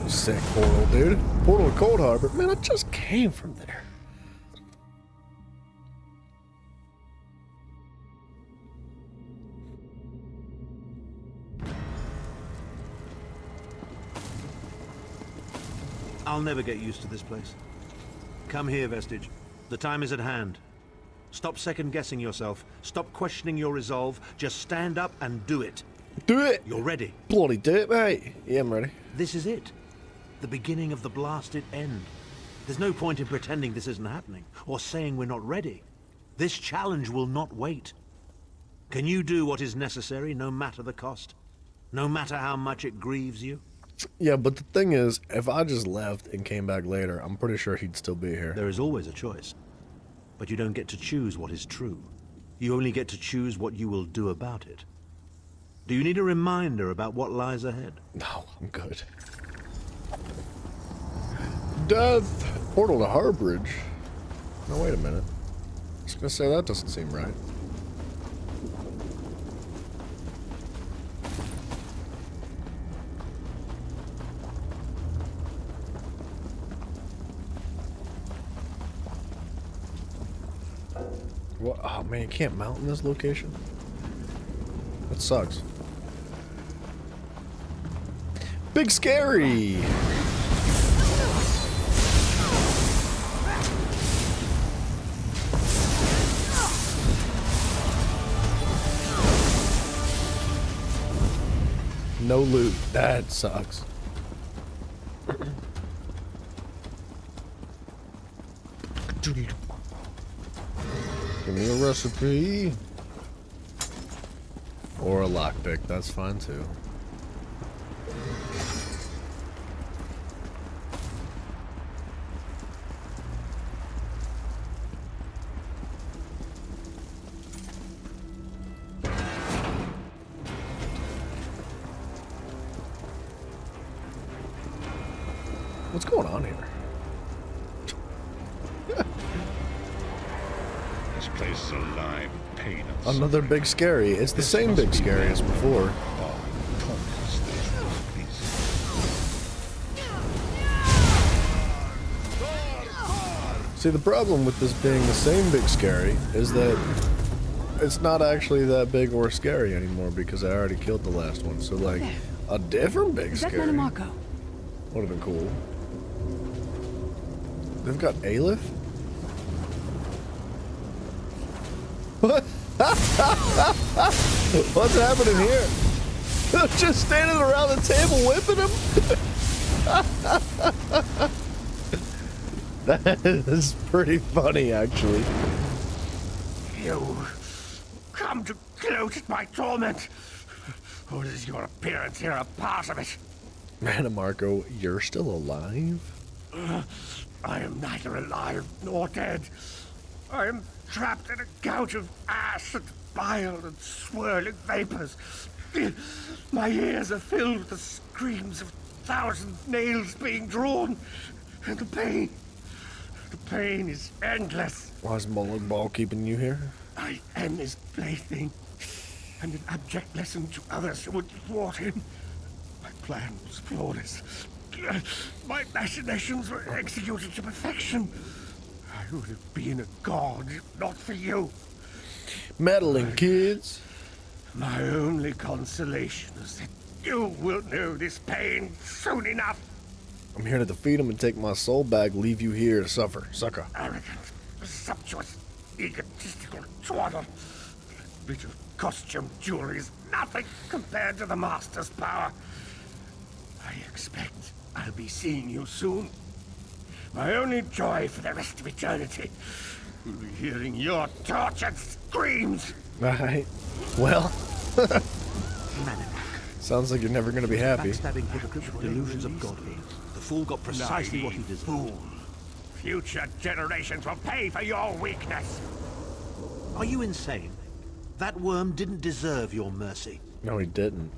Sick portal, dude. Portal to Cold Harbor. Man, I just came from there. I'll never get used to this place. Come here, Vestige. The time is at hand. Stop second-guessing yourself. Stop questioning your resolve. Just stand up and do it. Do it! You're ready. Bloody do it, mate. Yeah, I'm ready. This is it. The beginning of the blasted end. There's no point in pretending this isn't happening, or saying we're not ready. This challenge will not wait. Can you do what is necessary, no matter the cost? No matter how much it grieves you? Yeah, but the thing is, if I just left and came back later, I'm pretty sure he'd still be here. There is always a choice. But you don't get to choose what is true. You only get to choose what you will do about it. Do you need a reminder about what lies ahead? No, I'm good. Death! Portal to Harbridge. No, wait a minute. I was gonna say that doesn't seem right. What? Oh man, you can't mount in this location? That sucks. Big Scary! No loot. That sucks. Give me a recipe. Or a lockpick. That's fine too. What's going on here? This place is alive with pain and Another Big Scary. It's the same Big Scary as before. See, the problem with this being the same Big Scary is that it's not actually that big or scary anymore because I already killed the last one. So, like, a different Big Scary Is that Manamako? would have been cool. They've got Aleph? What? What's happening here? They're just standing around the table whipping him? That is pretty funny, actually. You come to gloat at my torment. Or is your appearance here a part of it? Manamako, you're still alive? I am neither alive nor dead. I am trapped in a gout of ash and bile and swirling vapors. My ears are filled with the screams of 1,000 nails being drawn. And the pain is endless. Why is Mullen Ball keeping you here? I am his plaything, and an abject lesson to others who would thwart him. My plan was flawless. My machinations were executed to perfection. I would have been a god if not for you. Meddling kids. My only consolation is that you will know this pain soon enough. I'm here to defeat him and take my soul back, leave you here to suffer, sucker. Arrogant, presumptuous, egotistical twaddle. Bit of costume jewelry is nothing compared to the Master's power. I expect I'll be seeing you soon. My only joy for the rest of eternity will be hearing your tortured screams. Alright. Well. Sounds like you're never going to be happy. Backstabbing hypocrite with delusions of godhood. The fool got precisely what he deserved. Fool. Future generations will pay for your weakness. Are you insane? That worm didn't deserve your mercy. No, he didn't.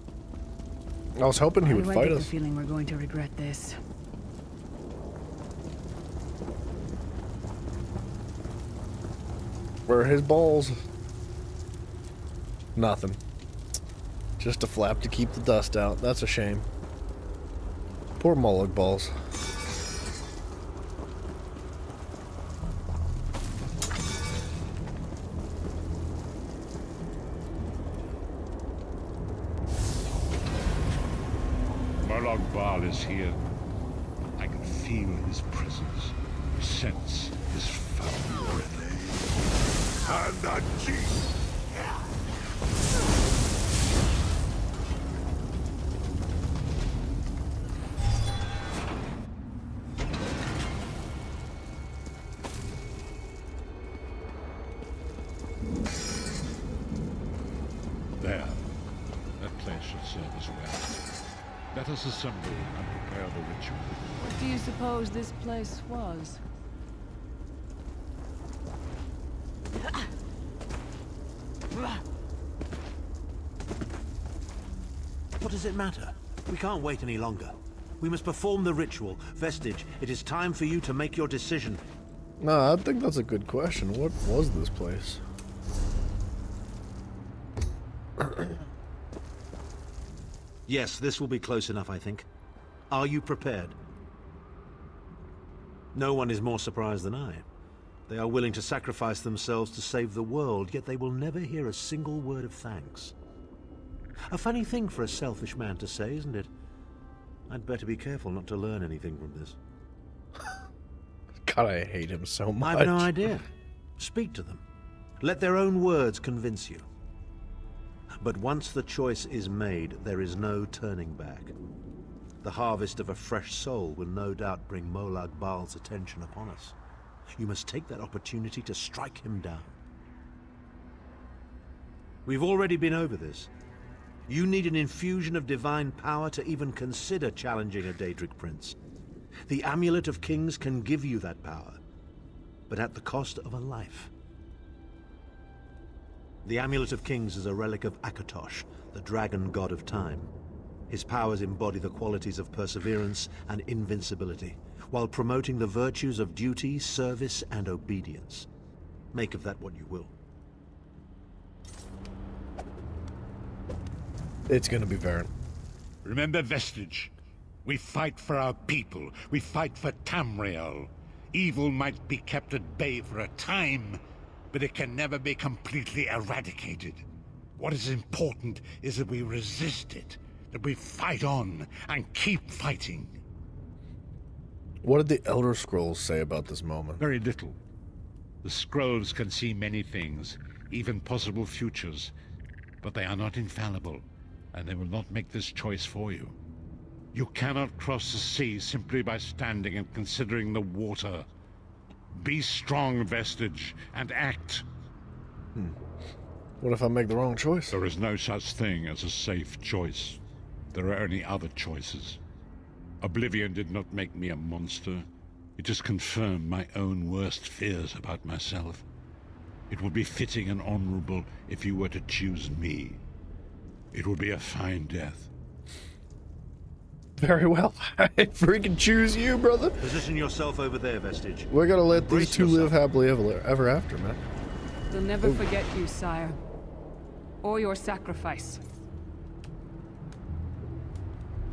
I was hoping he would fight I get us. the feeling we're going to regret this. Where are his balls? Nothing. Just a flap to keep the dust out. That's a shame. Poor Mullig balls. Morlog Bal is here. I can feel his presence, sense his foul breath. And the cheek. There. That place should serve us well. Let us assemble and prepare the ritual. What do you suppose this place was? What does it matter? We can't wait any longer. We must perform the ritual. Vestige, it is time for you to make your decision. Nah, I think that's a good question. What was this place? Yes, this will be close enough, I think. Are you prepared? No one is more surprised than I. They are willing to sacrifice themselves to save the world, yet they will never hear a single word of thanks. A funny thing for a selfish man to say, isn't it? I'd better be careful not to learn anything from this. God, I hate him so much. I've no idea. Speak to them. Let their own words convince you. But once the choice is made, there is no turning back. The harvest of a fresh soul will no doubt bring Molag Bal's attention upon us. You must take that opportunity to strike him down. We've already been over this. You need an infusion of divine power to even consider challenging a Daedric prince. The Amulet of Kings can give you that power, but at the cost of a life. The Amulet of Kings is a relic of Akatosh, the dragon god of time. His powers embody the qualities of perseverance and invincibility, while promoting the virtues of duty, service, and obedience. Make of that what you will. It's gonna be Varen. Remember, Vestige. We fight for our people. We fight for Tamriel. Evil might be kept at bay for a time, but it can never be completely eradicated. What is important is that we resist it, that we fight on and keep fighting. What did the Elder Scrolls say about this moment? Very little. The scrolls can see many things, even possible futures, but they are not infallible, and they will not make this choice for you. You cannot cross the sea simply by standing and considering the water. Be strong, Vestige, and act. What if I make the wrong choice? There is no such thing as a safe choice. There are only other choices. Oblivion did not make me a monster. It just confirmed my own worst fears about myself. It would be fitting and honorable if you were to choose me. It would be a fine death. Very well. I freaking choose you, brother. Position yourself over there, Vestige. We're gonna let these Brace two yourself. live happily ever after, man. They'll never Ooh. forget you, sire. Or your sacrifice.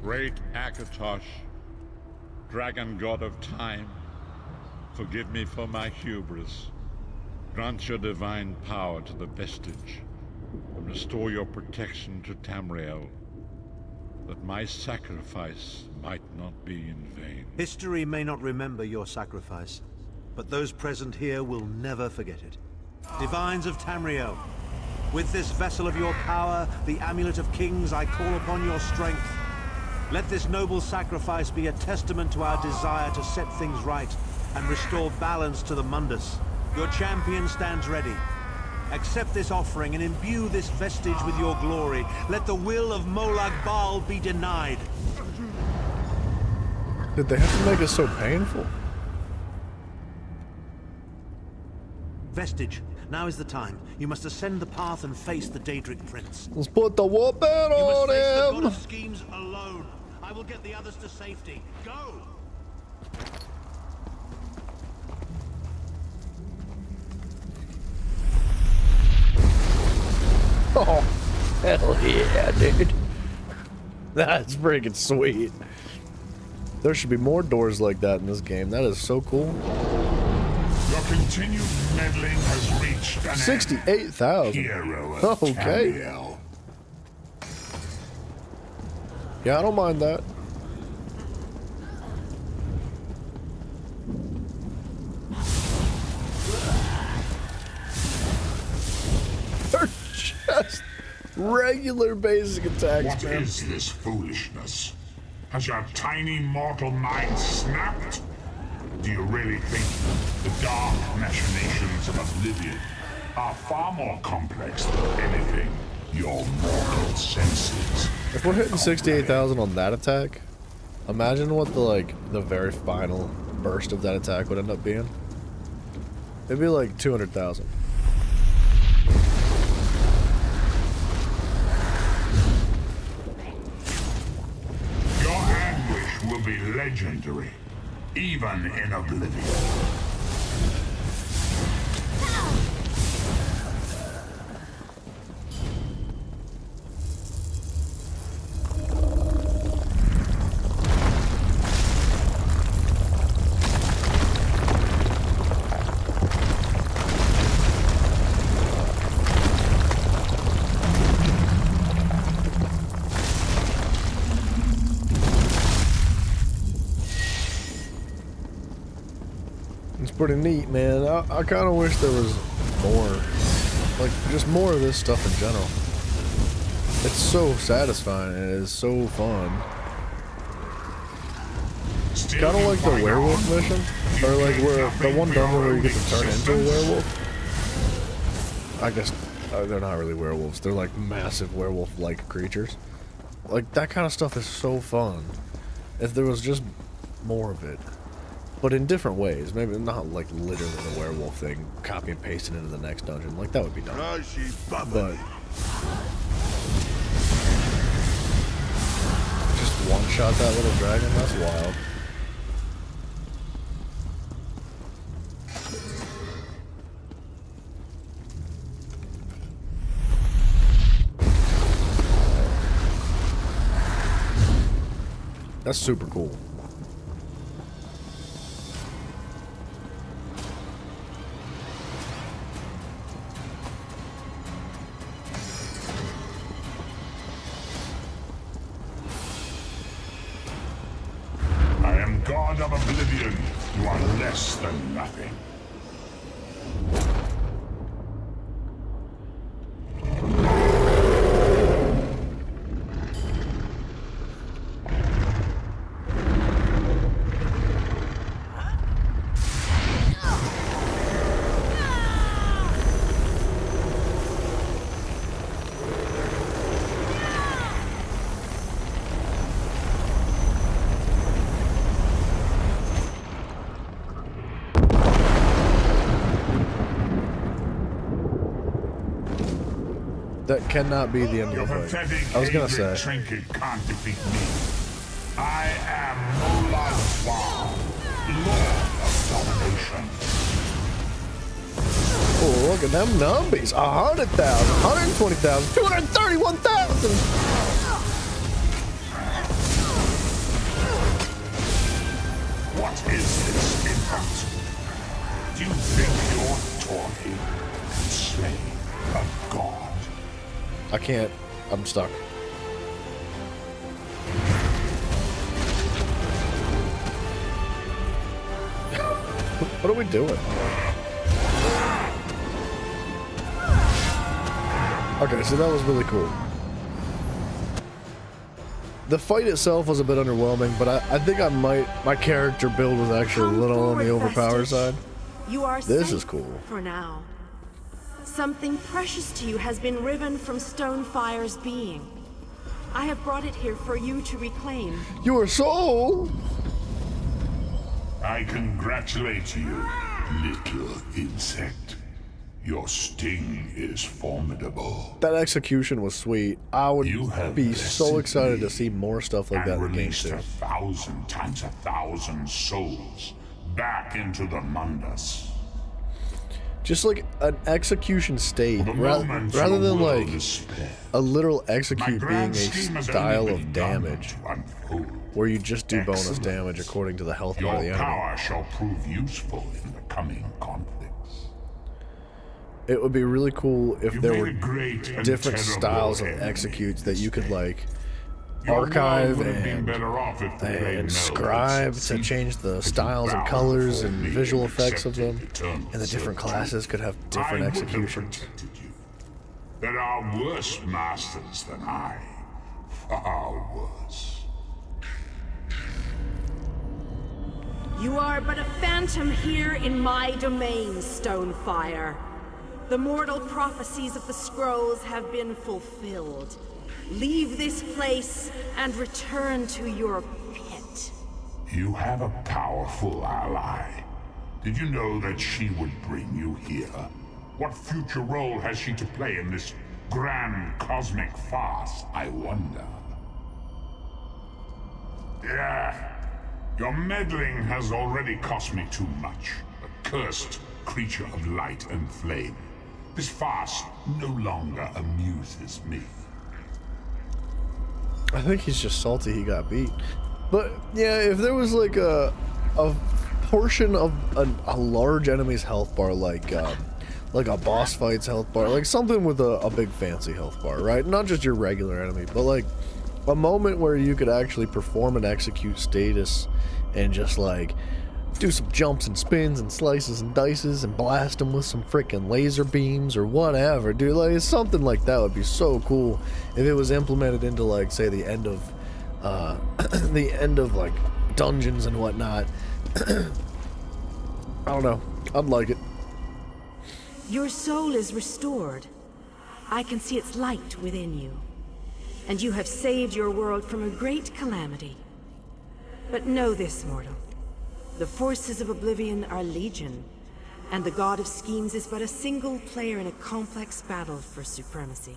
Great Akatosh, dragon god of time, forgive me for my hubris. Grant your divine power to the Vestige, and restore your protection to Tamriel, that my sacrifice might not be in vain. History may not remember your sacrifice, but those present here will never forget it. Divines of Tamriel, with this vessel of your power, the Amulet of Kings, I call upon your strength. Let this noble sacrifice be a testament to our desire to set things right and restore balance to the Mundus. Your champion stands ready. Accept this offering and imbue this vestige with your glory. Let the will of Molag Bal be denied. Did they have to make it so painful? Vestige, now is the time. You must ascend the path and face the Daedric Prince. Let's put the whooping You must on face the god him! of schemes alone. I will get the others to safety. Go! Oh, hell yeah, dude. That's freaking sweet. There should be more doors like that in this game. That is so cool. Your continued meddling has reached an 68,000. Hero of Okay. Tamriel. Yeah, I don't mind that. Regular basic attacks, What man. is this foolishness? Has your tiny mortal mind snapped? Do you really think the dark machinations of Oblivion are far more complex than anything your mortal senses? If we're hitting 68,000 on that attack, imagine what the very final burst of that attack would end up being. It'd be like 200,000. Your anguish will be legendary, even in Oblivion. Pretty neat, man. I kind of wish there was more, like just more of this stuff in general. It's so satisfying and it is so fun. Kind of like the werewolf mission, or like where the one dungeon where you get to turn into a werewolf. I guess they're not really werewolves. They're like massive werewolf-like creatures. Like that kind of stuff is so fun. If there was just more of it. But in different ways. Maybe not like literally the werewolf thing, copy and paste it into the next dungeon. Like that would be dumb. But just one shot that little dragon, that's wild. That's super cool. God of Oblivion, you are less than nothing. That cannot be the end of the fight. I was gonna say. Trinket can't defeat me. I am Mola Swan, Lord of Domination. Oh, look at them numbies. 100,000, 120,000, 231,000. What is this infant? Do you think your toy can slay a god? I can't. I'm stuck. What are we doing? Okay, so that was really cool. The fight itself was a bit underwhelming, but I think my character build was actually a little on the overpowered side. You are This safe is cool. for now. Something precious to you has been riven from Stonefire's being. I have brought it here for you to reclaim. Your soul! I congratulate you, little insect. Your sting is formidable. That execution was sweet. I would be so blessed excited me to see more stuff like that in the game released too. 1,000 times 1,000 souls back into the Mundus. Just like an execution state, The rather moment than your will like despair. a literal execute being grand a scheme has style only of begun damage, to unfold. where you just do bonus Excellent. damage according to the health bar of the Your enemy. power shall prove useful in the coming conflicts. It would be really cool if You there made were a great and different terrible styles of enemy executes that you could like Your world archive would have been and better off if the blade and Melvins scribe had to change the styles and bowed colors before and me visual and effects of them, accepted eternal and the different servitude. classes could have I different would have executions. protected you. There are worse masters than I. Far worse. You are but a phantom here in my domain, Stonefire. The mortal prophecies of the scrolls have been fulfilled. Leave this place and return to your pit. You have a powerful ally. Did you know that she would bring you here? What future role has she to play in this grand cosmic farce, I wonder? Yeah. Your meddling has already cost me too much. A cursed creature of light and flame. This farce no longer amuses me. I think he's just salty he got beat. But yeah, if there was like a portion of a large enemy's health bar, like a boss fight's health bar, like something with a big fancy health bar, right? Not just your regular enemy, but like a moment where you could actually perform and execute status and just like do some jumps and spins and slices and dices and blast them with some freaking laser beams or whatever, dude. Like something like that would be so cool if it was implemented into like, say, the end of like dungeons and whatnot. I don't know. I'd like it. Your soul is restored. I can see its light within you. And you have saved your world from a great calamity. But know this, mortal. The forces of Oblivion are legion, and the God of Schemes is but a single player in a complex battle for supremacy.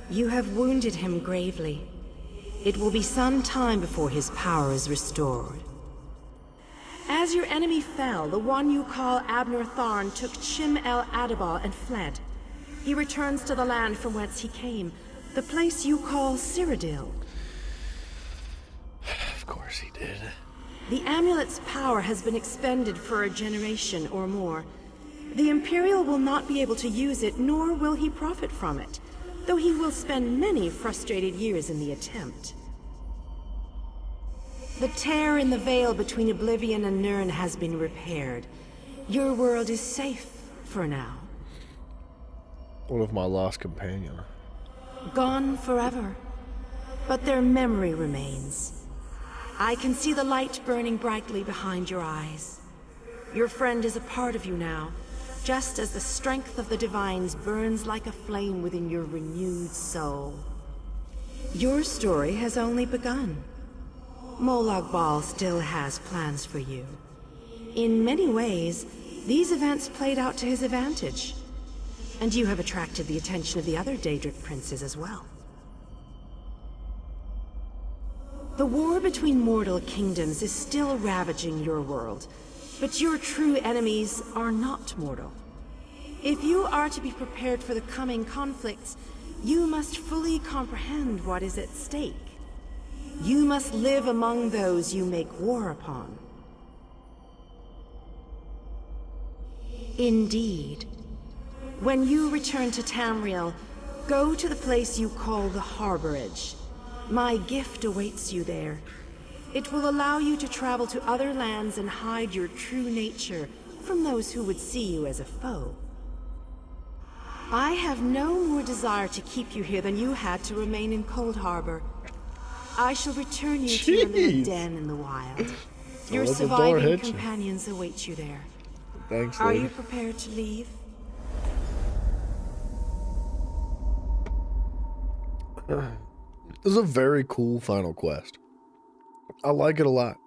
You have wounded him gravely. It will be some time before his power is restored. As your enemy fell, the one you call Abner Tharn took Chim El Adabal and fled. He returns to the land from whence he came, the place you call Cyrodiil. Of course he did. The amulet's power has been expended for a generation or more. The Imperial will not be able to use it, nor will he profit from it, though he will spend many frustrated years in the attempt. The tear in the veil between Oblivion and Nirn has been repaired. Your world is safe for now. What of my lost companion? Gone forever, but their memory remains. I can see the light burning brightly behind your eyes. Your friend is a part of you now, just as the strength of the Divines burns like a flame within your renewed soul. Your story has only begun. Molag Bal still has plans for you. In many ways, these events played out to his advantage. And you have attracted the attention of the other Daedric princes as well. The war between mortal kingdoms is still ravaging your world, but your true enemies are not mortal. If you are to be prepared for the coming conflicts, you must fully comprehend what is at stake. You must live among those you make war upon. Indeed. When you return to Tamriel, go to the place you call the Harborage. My gift awaits you there. It will allow you to travel to other lands and hide your true nature from those who would see you as a foe. I have no more desire to keep you here than you had to remain in Cold Harbor. I shall return you to your little den in the wild. Your surviving companions await you there. Thanks, Are lady. you prepared to leave? This is a very cool final quest. I like it a lot.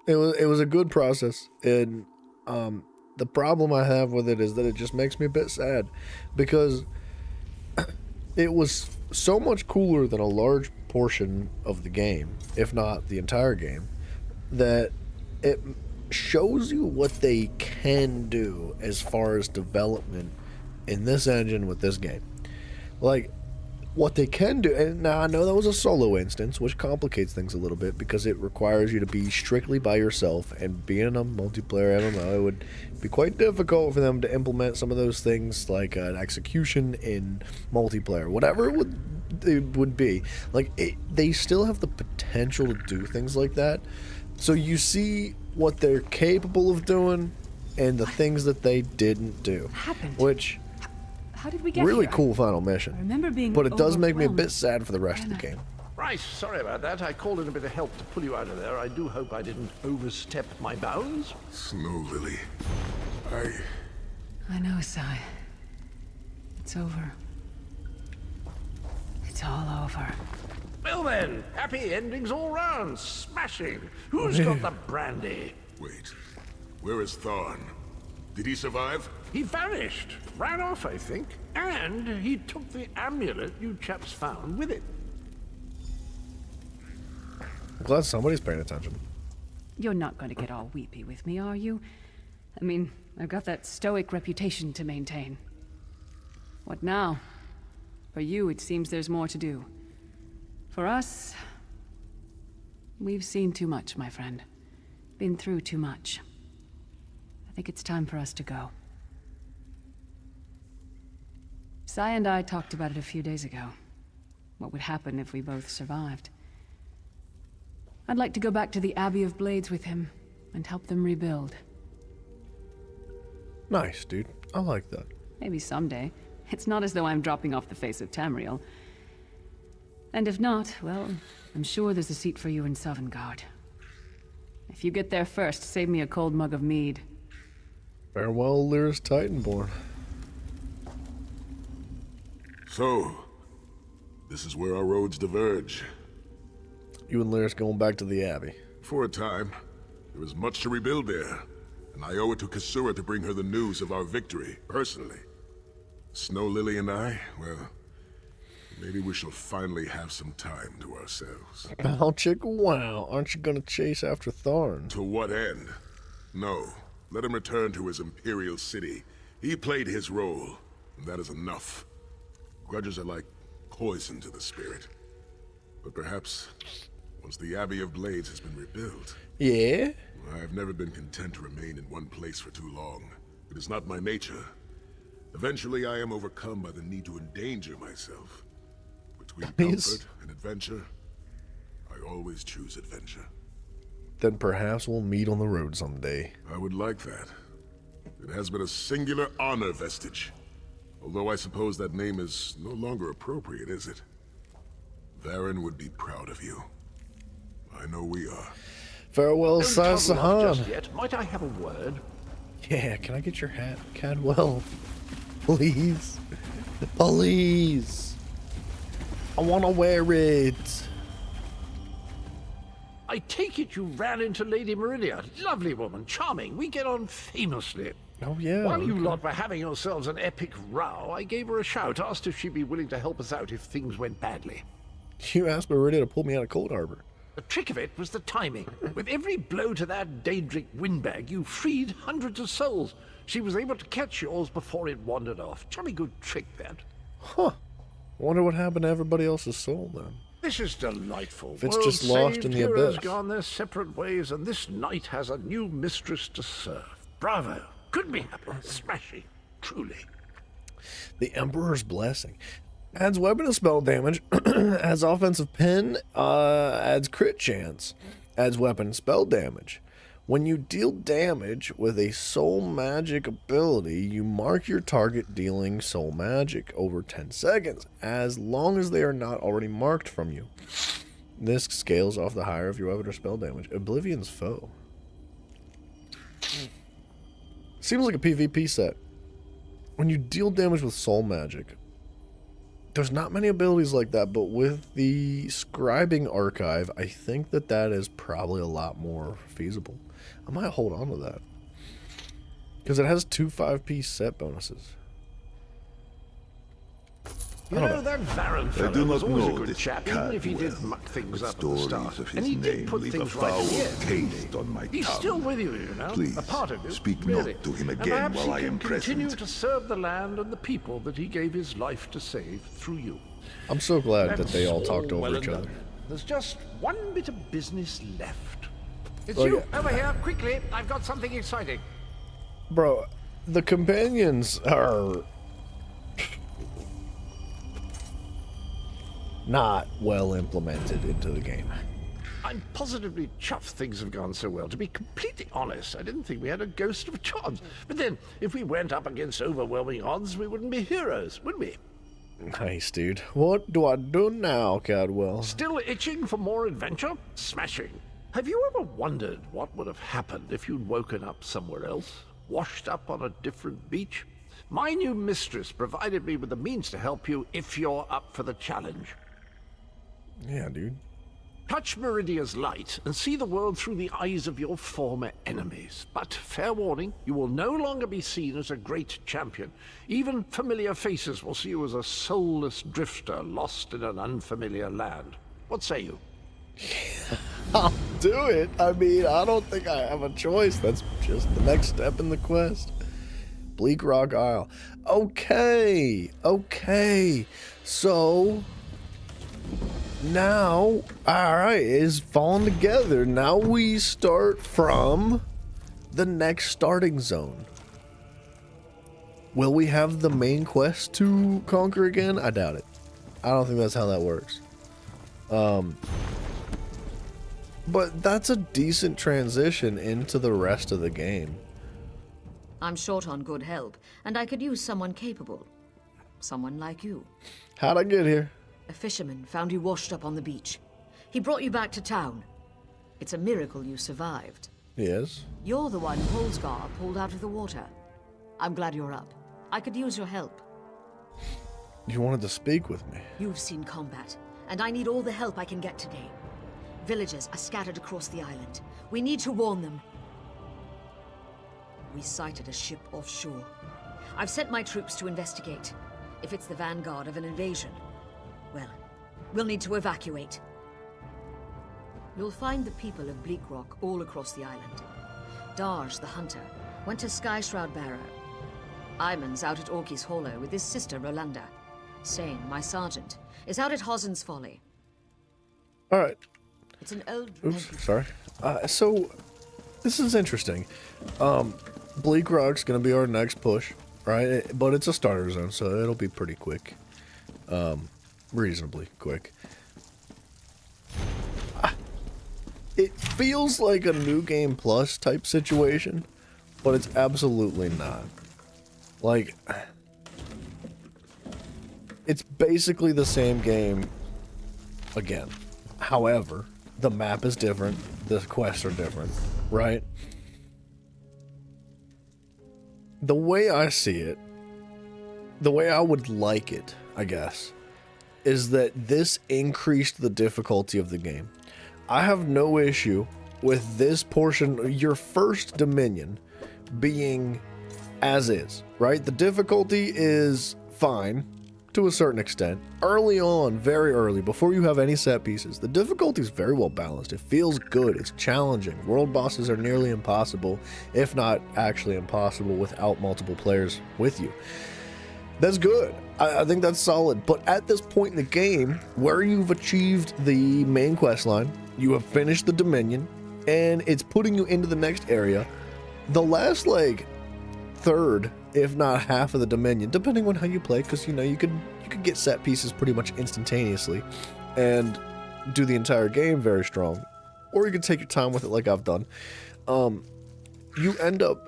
It was a good process, and the problem I have with it is that it just makes me a bit sad, because it was so much cooler than a large portion of the game, if not the entire game, that it shows you what they can do as far as development in this engine with this game. Like, what they can do, and now I know that was a solo instance, which complicates things a little bit because it requires you to be strictly by yourself, and being a multiplayer, I don't know, it would be quite difficult for them to implement some of those things like an execution in multiplayer, whatever it would be. Like, they still have the potential to do things like that. So you see what they're capable of doing and the things that they didn't do, which How did we get Really here? cool final mission. I remember being But it does make me a overwhelmed. bit sad for the rest of the game. Right, sorry about that. I called in a bit of help to pull you out of there. I do hope I didn't overstep my bounds. Snow Lily. I know, Sai. It's over. It's all over. Well then, happy endings all round. Smashing. Who's got the brandy? Wait, where is Thorn? Did he survive? He vanished. Ran off, I think. And he took the amulet you chaps found with it. I'm glad somebody's paying attention. You're not going to get all weepy with me, are you? I mean, I've got that stoic reputation to maintain. What now? For you, it seems there's more to do. For us, we've seen too much, my friend. Been through too much. I think it's time for us to go. Sai and I talked about it a few days ago. What would happen if we both survived. I'd like to go back to the Abbey of Blades with him and help them rebuild. Nice, dude. I like that. Maybe someday. It's not as though I'm dropping off the face of Tamriel. And if not, well, I'm sure there's a seat for you in Sovngarde. If you get there first, save me a cold mug of mead. Farewell, Lyris Titanborn. So, this is where our roads diverge. You and Lyris going back to the Abbey. For a time, there is much to rebuild there, and I owe it to Kasura to bring her the news of our victory, personally. Snow Lily and I, well, maybe we shall finally have some time to ourselves. Oh, chick, wow. Aren't you gonna chase after Thorn? To what end? No. Let him return to his Imperial city. He played his role, and that is enough. Grudges are like poison to the spirit. But perhaps, once the Abbey of Blades has been rebuilt... Yeah? I have never been content to remain in one place for too long. It is not my nature. Eventually, I am overcome by the need to endanger myself. Between comfort and adventure, I always choose adventure. Then perhaps we'll meet on the road someday. I would like that. It has been a singular honor, Vestige. Although I suppose that name is no longer appropriate, is it? Varen would be proud of you. I know we are. Farewell, Don't toddle off just Sasahan. yet. Might I have a word? Yeah, can I get your hat, Cadwell? Please? Please. I want to wear it. I take it you ran into Lady Meridia. Lovely woman, charming. We get on famously. Oh, yeah. While you lot were having yourselves an epic row, I gave her a shout, asked if she'd be willing to help us out if things went badly. You asked Meridia to pull me out of Cold Harbor. The trick of it was the timing. With every blow to that Daedric windbag, you freed hundreds of souls. She was able to catch yours before it wandered off. Jolly good trick, that. Huh. Wonder what happened to everybody else's soul, then. This is delightful. If it's World just lost saved, in the heroes abyss. gone their separate ways, and this knight has a new mistress to serve. Bravo. Couldn't be happier. Smashing. Truly. The Emperor's Blessing. Adds weapon and spell damage. Adds offensive pin. Adds crit chance. Adds weapon and spell damage. When you deal damage with a soul magic ability, you mark your target dealing soul magic over 10 seconds, as long as they are not already marked from you. This scales off the higher of your weapon or spell damage. Oblivion's Foe. Seems like a PvP set. When you deal damage with soul magic, there's not many abilities like that, but with the Scribing Archive, I think that that is probably a lot more feasible. I might hold on to that. Because it has 2 5-piece set bonuses. You know, that Varen fellow do was not always a know good this chap, even if he did Cadwell, muck things but up at the start. stories of And his he did name put leave a things right foul at the end. taste on my He's tongue. still with you, you know. Please, a part of you. speak really. not to him And again perhaps while he I am can continue present. to serve the land and the people that he gave his life to save through you. I'm so glad that they all That's talked over well each and other. done. There's just one bit of business left. It's Oh, you, yeah. over here, quickly. I've got something exciting. Bro, the companions are not well implemented into the game. I'm positively chuffed things have gone so well. To be completely honest, I didn't think we had a ghost of a chance. But then, if we went up against overwhelming odds, we wouldn't be heroes, would we? Nice, dude. What do I do now, Cadwell? Still itching for more adventure? Smashing. Have you ever wondered what would have happened if you'd woken up somewhere else? Washed up on a different beach? My new mistress provided me with the means to help you if you're up for the challenge. Yeah, dude. Touch Meridia's light and see the world through the eyes of your former enemies. But, fair warning, you will no longer be seen as a great champion. Even familiar faces will see you as a soulless drifter lost in an unfamiliar land. What say you? I'll do it. I mean, I don't think I have a choice. That's just the next step in the quest. Bleak Rock Isle. Okay. So now, alright, it's falling together. Now we start from the next starting zone. Will we have the main quest to conquer again? I doubt it. I don't think that's how that works. But that's a decent transition into the rest of the game. I'm short on good help, and I could use someone capable. Someone like you. How'd I get here? A fisherman found you washed up on the beach. He brought you back to town. It's a miracle you survived. Yes. You're the one Holsgar pulled out of the water. I'm glad you're up. I could use your help. You wanted to speak with me. You've seen combat, and I need all the help I can get today. Villagers are scattered across the island. We need to warn them. We sighted a ship offshore. I've sent my troops to investigate. If it's the vanguard of an invasion, well, we'll need to evacuate. You'll find the people of Bleak Rock all across the island. Darj, the hunter, went to Skyshroud Barrow. Iman's out at Orky's Hollow with his sister Rolanda. Sane, my sergeant, is out at Hosen's Folly. Alright. It's an old... Oops, sorry. So, this is interesting. Bleak Rock's gonna be our next push, right? But it's a starter zone, so it'll be pretty quick. Reasonably quick. It feels like a New Game Plus type situation, but it's absolutely not. Like, it's basically the same game again. However, the map is different, the quests are different, right? The way I see it, the way I would like it, I guess, is that this increased the difficulty of the game. I have no issue with this portion, your first Dominion, being as is, right? The difficulty is fine to a certain extent. Early on, very early, before you have any set pieces, the difficulty is very well balanced. It feels good. It's challenging. World bosses are nearly impossible, if not actually impossible, without multiple players with you. That's good. I think that's solid. But at this point in the game, where you've achieved the main quest line, you have finished the Dominion, and it's putting you into the next area, the last, like, third, if not half of the Dominion, depending on how you play, because, you know, you could get set pieces pretty much instantaneously and do the entire game very strong. Or you can take your time with it like I've done. You end up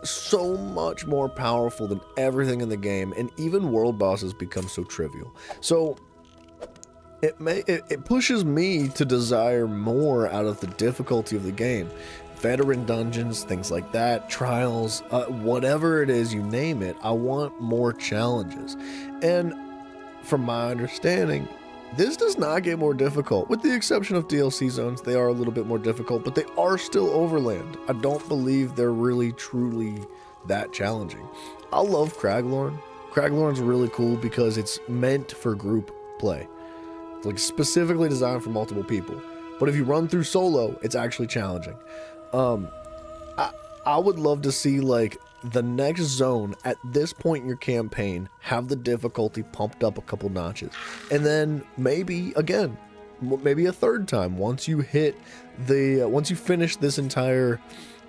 so much more powerful than everything in the game, and even world bosses become so trivial. So it pushes me to desire more out of the difficulty of the game. Veteran dungeons, things like that, trials, whatever it is, you name it, I want more challenges. And from my understanding, this does not get more difficult. With the exception of DLC zones, they are a little bit more difficult, but they are still Overland. I don't believe they're really, truly that challenging. I love Craglorn. Craglorn's really cool because it's meant for group play. It's like specifically designed for multiple people. But if you run through solo, it's actually challenging. I would love to see, like, the next zone at this point in your campaign have the difficulty pumped up a couple notches, and then maybe again, maybe a third time once you hit the once you finish this entire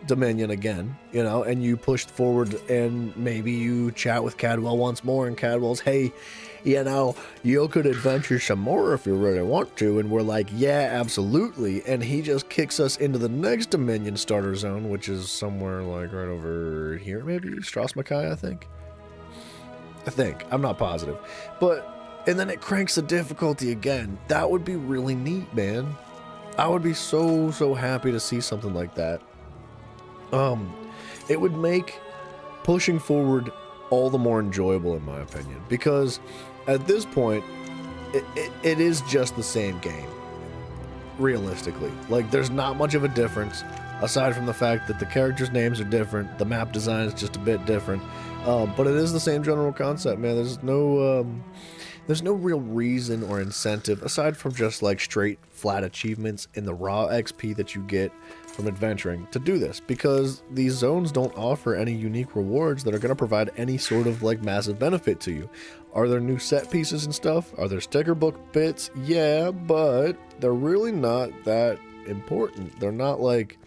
Dominion again, you know, and you push forward and maybe you chat with Cadwell once more, and Cadwell's, hey, you know, you could adventure some more if you really want to. And we're like, yeah, absolutely. And he just kicks us into the next Dominion starter zone, which is somewhere like right over here, maybe Stras Makai, I think. I'm not positive. But, and then it cranks the difficulty again. That would be really neat, man. I would be so happy to see something like that. It would make pushing forward all the more enjoyable, in my opinion, because at this point, it is just the same game, realistically. Like, there's not much of a difference, aside from the fact that the characters' names are different, the map design is just a bit different, but it is the same general concept, man. There's no real reason or incentive, aside from just like straight flat achievements and the raw XP that you get from adventuring, to do this, because these zones don't offer any unique rewards that are going to provide any sort of like massive benefit to you. Are there new set pieces and stuff? Are there sticker book bits? Yeah, but they're really not that important. They're not like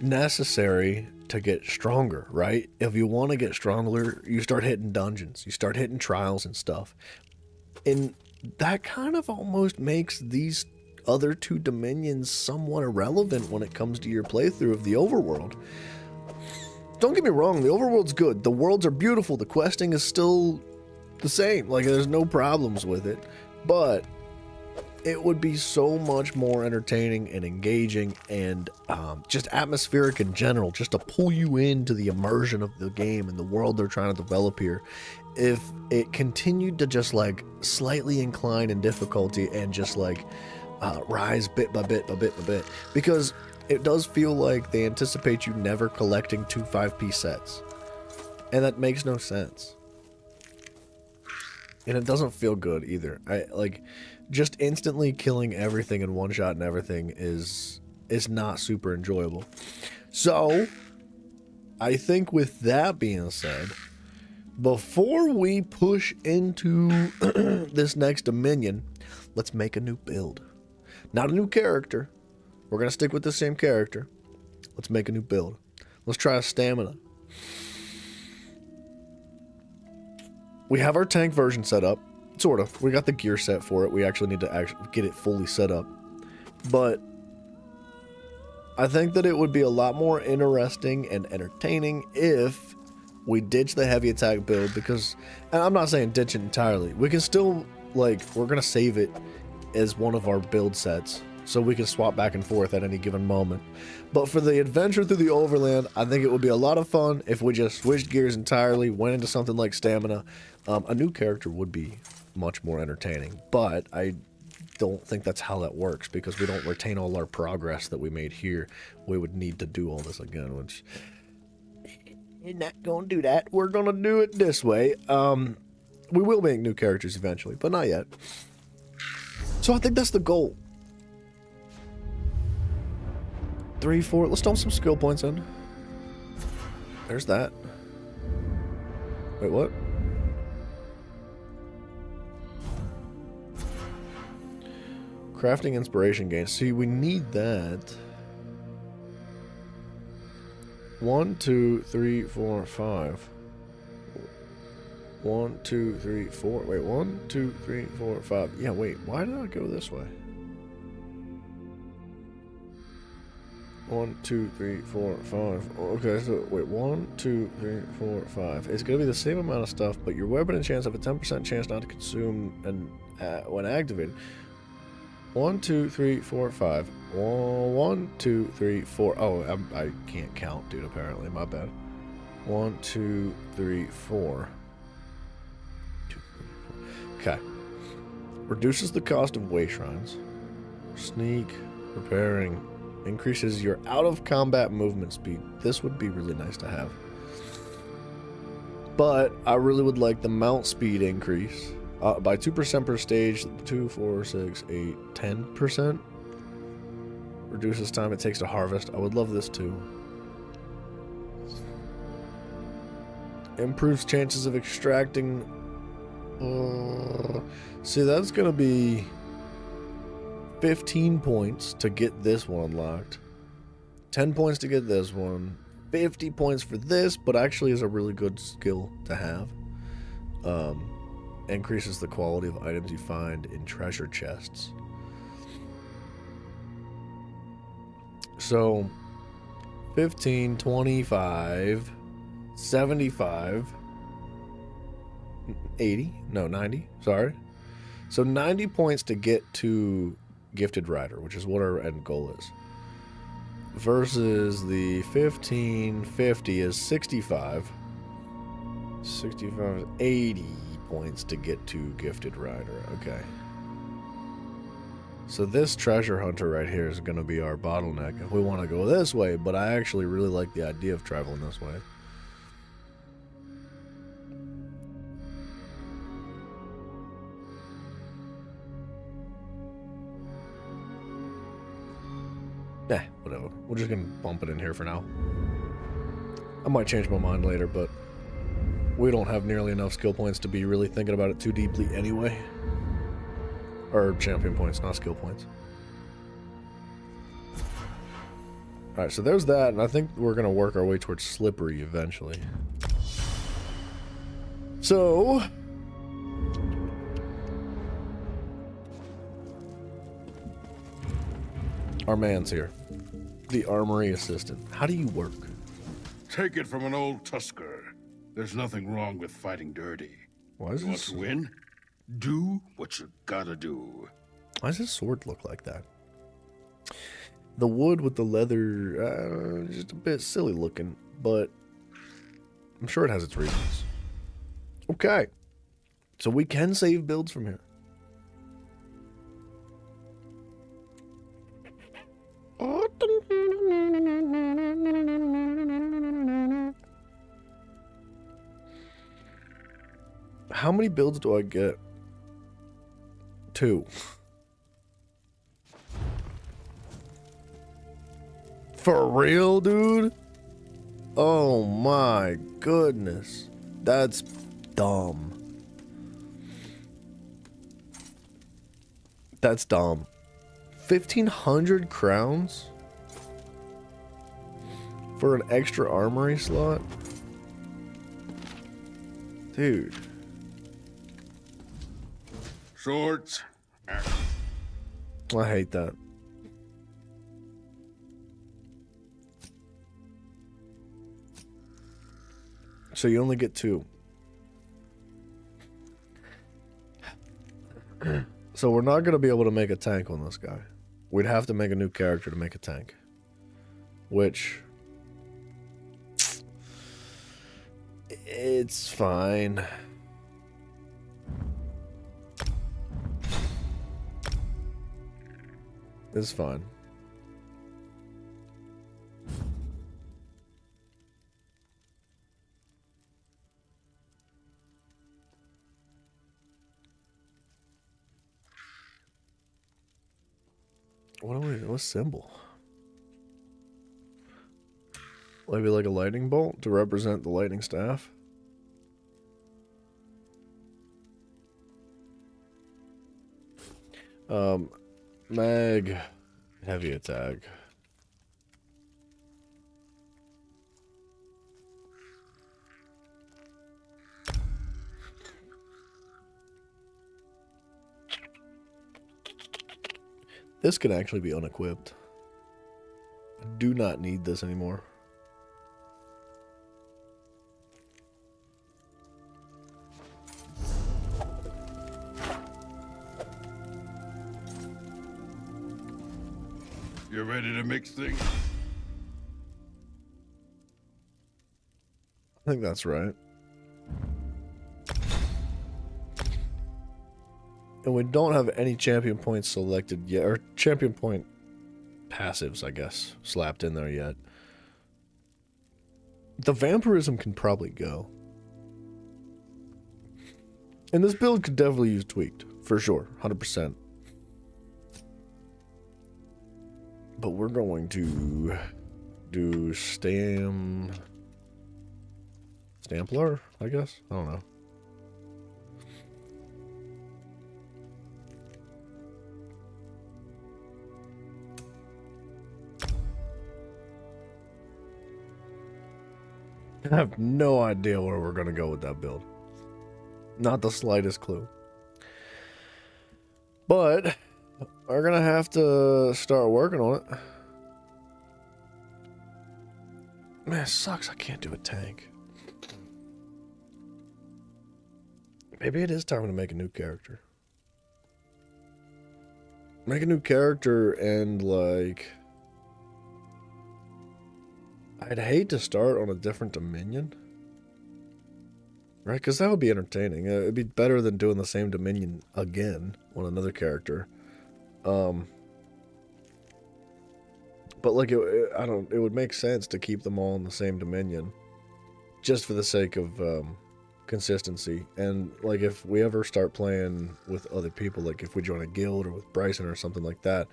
necessary to get stronger, right? If you want to get stronger, you start hitting dungeons, you start hitting trials and stuff. And that kind of almost makes these other two dominions somewhat irrelevant when it comes to your playthrough of the overworld. Don't get me wrong, the overworld's good. The worlds are beautiful. The questing is still the same. Like, there's no problems with it. But it would be so much more entertaining and engaging and just atmospheric in general, just to pull you into the immersion of the game and the world they're trying to develop here, if it continued to just like slightly incline in difficulty and just like rise bit by bit by bit by bit, because it does feel like they anticipate you never collecting 2 5-piece sets, and that makes no sense, and it doesn't feel good either. Just instantly killing everything in one shot and everything is not super enjoyable. So I think with that being said, before we push into this next Dominion, let's make a new build. Not a new character. We're going to stick with the same character. Let's make a new build. Let's try a stamina. We have our tank version set up. Sort of. We got the gear set for it. We actually need to get it fully set up. But I think that it would be a lot more interesting and entertaining if we ditch the heavy attack build, because, and I'm not saying ditch it entirely. We can still, like, we're going to save it as one of our build sets, so we can swap back and forth at any given moment. But for the adventure through the overland, I think it would be a lot of fun if we just switched gears entirely, went into something like stamina. A new character would be much more entertaining, but I don't think that's how that works, because we don't retain all our progress that we made here. We would need to do all this again, which, you're not gonna do that. We're gonna do it this way. We will make new characters eventually, but not yet. So I think that's the goal. 3, 4, let's dump some skill points in. There's that. Wait, what? Crafting inspiration gains. See, we need that. 1, 2, 3, 4, 5. 1, 2, 3, 4. Wait, 1, 2, 3, 4, 5. Yeah, wait. Why did I go this way? 1, 2, 3, 4, 5. Okay, so wait. 1, 2, 3, 4, 5. It's gonna be the same amount of stuff, but your weapon and chance have a 10% chance not to consume and when activated. 1, 2, 3, 4, 5. 1, 2, 3, 4. Oh, I can't count, dude, apparently. My bad. 1, 2, 3, 4. 2, 3, 4. Okay. Reduces the cost of way shrines. Sneak, repairing. Increases your out-of-combat movement speed. This would be really nice to have. But I really would like the mount speed increase. By 2% per stage, 2, 4, 6, 8, 10%. Reduces time it takes to harvest. I would love this too. Improves chances of extracting. See, that's going to be 15 points to get this one unlocked. 10 points to get this one. 50 points for this, but actually is a really good skill to have. Increases the quality of items you find in treasure chests. So 15, 25, 75, 80, no, 90, sorry. So 90 points to get to Gifted Rider, which is what our end goal is. Versus the 1550 is 65. 65 is 80 points to get to Gifted Rider. Okay. So this treasure hunter right here is going to be our bottleneck if we want to go this way, but I actually really like the idea of traveling this way. Whatever. We're just going to bump it in here for now. I might change my mind later, but we don't have nearly enough skill points to be really thinking about it too deeply anyway. Or champion points, not skill points. Alright, so there's that, and I think we're going to work our way towards Slippery eventually. So... our man's here. The armory assistant. How do you work? Take it from an old Tusker. There's nothing wrong with fighting dirty. Why is you want to win? Do what you gotta do. Why does his sword look like that? The wood with the leather, just a bit silly looking, but I'm sure it has its reasons. Okay. So we can save builds from here. How many builds do I get? 2. For real, dude? Oh my goodness. That's dumb. That's dumb. 1,500 crowns? For an extra armory slot? Dude. Swords. I hate that. So you only get 2. So we're not going to be able to make a tank on this guy. We'd have to make a new character to make a tank. Which... it's fine. It's fine. What symbol? Maybe like a lightning bolt to represent the lightning staff? Mag, heavy attack. This can actually be unequipped. I do not need this anymore. You ready to mix things? I think that's right. And we don't have any champion points selected yet, or champion point passives, I guess, slapped in there yet. The vampirism can probably go. And this build could definitely use tweaked, for sure, 100%. But we're going to do Stampler, I guess? I don't know. I have no idea where we're going to go with that build. Not the slightest clue. But we're going to have to start working on it. Man, it sucks I can't do a tank. Maybe it is time to make a new character. Make a new character and, like... I'd hate to start on a different Dominion. Right? Because that would be entertaining. It'd be better than doing the same Dominion again on another character. But, like, it would make sense to keep them all in the same Dominion. Just for the sake of, consistency. And, like, if we ever start playing with other people, like if we join a guild or with Bryson or something like that,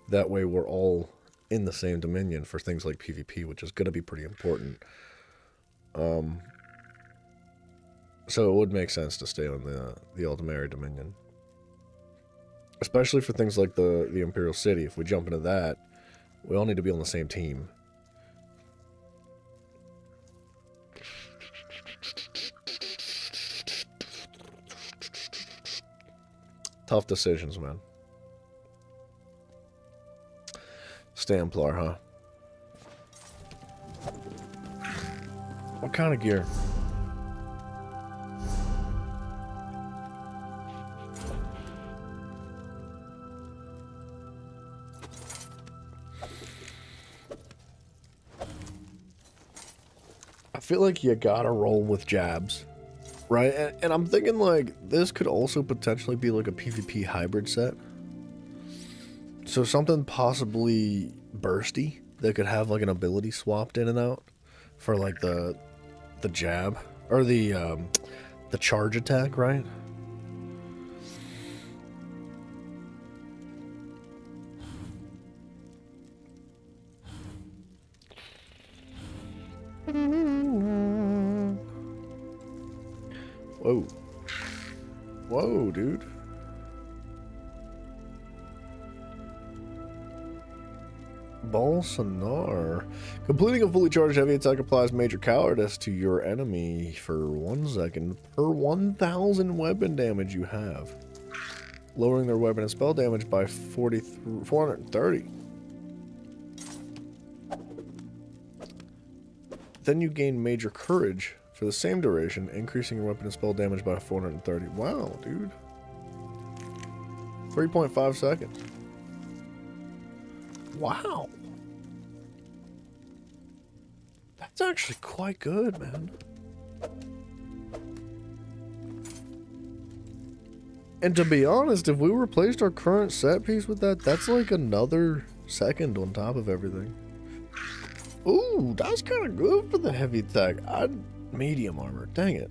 that way we're all in the same Dominion for things like PvP, which is going to be pretty important. So it would make sense to stay on the Aldmeri Dominion. Especially for things like the Imperial City. If we jump into that, we all need to be on the same team. Tough decisions, man. Stamplar, huh? What kind of gear? I feel like you gotta roll with jabs. Right, and I'm thinking, like, this could also potentially be, like, a PvP hybrid set. So something possibly bursty that could have, like, an ability swapped in and out for, like, the jab. Or the charge attack, right? Whoa. Whoa, dude. Bolsonar. Completing a fully charged heavy attack applies major cowardice to your enemy for 1 second per 1,000 weapon damage you have. Lowering their weapon and spell damage by 430. Then you gain major courage for the same duration, increasing your weapon and spell damage by 430. Wow, dude. 3.5 seconds. Wow. That's actually quite good, man. And to be honest, if we replaced our current set piece with that, that's like another second on top of everything. Ooh, that's kind of good for the heavy attack. Medium armor. Dang it.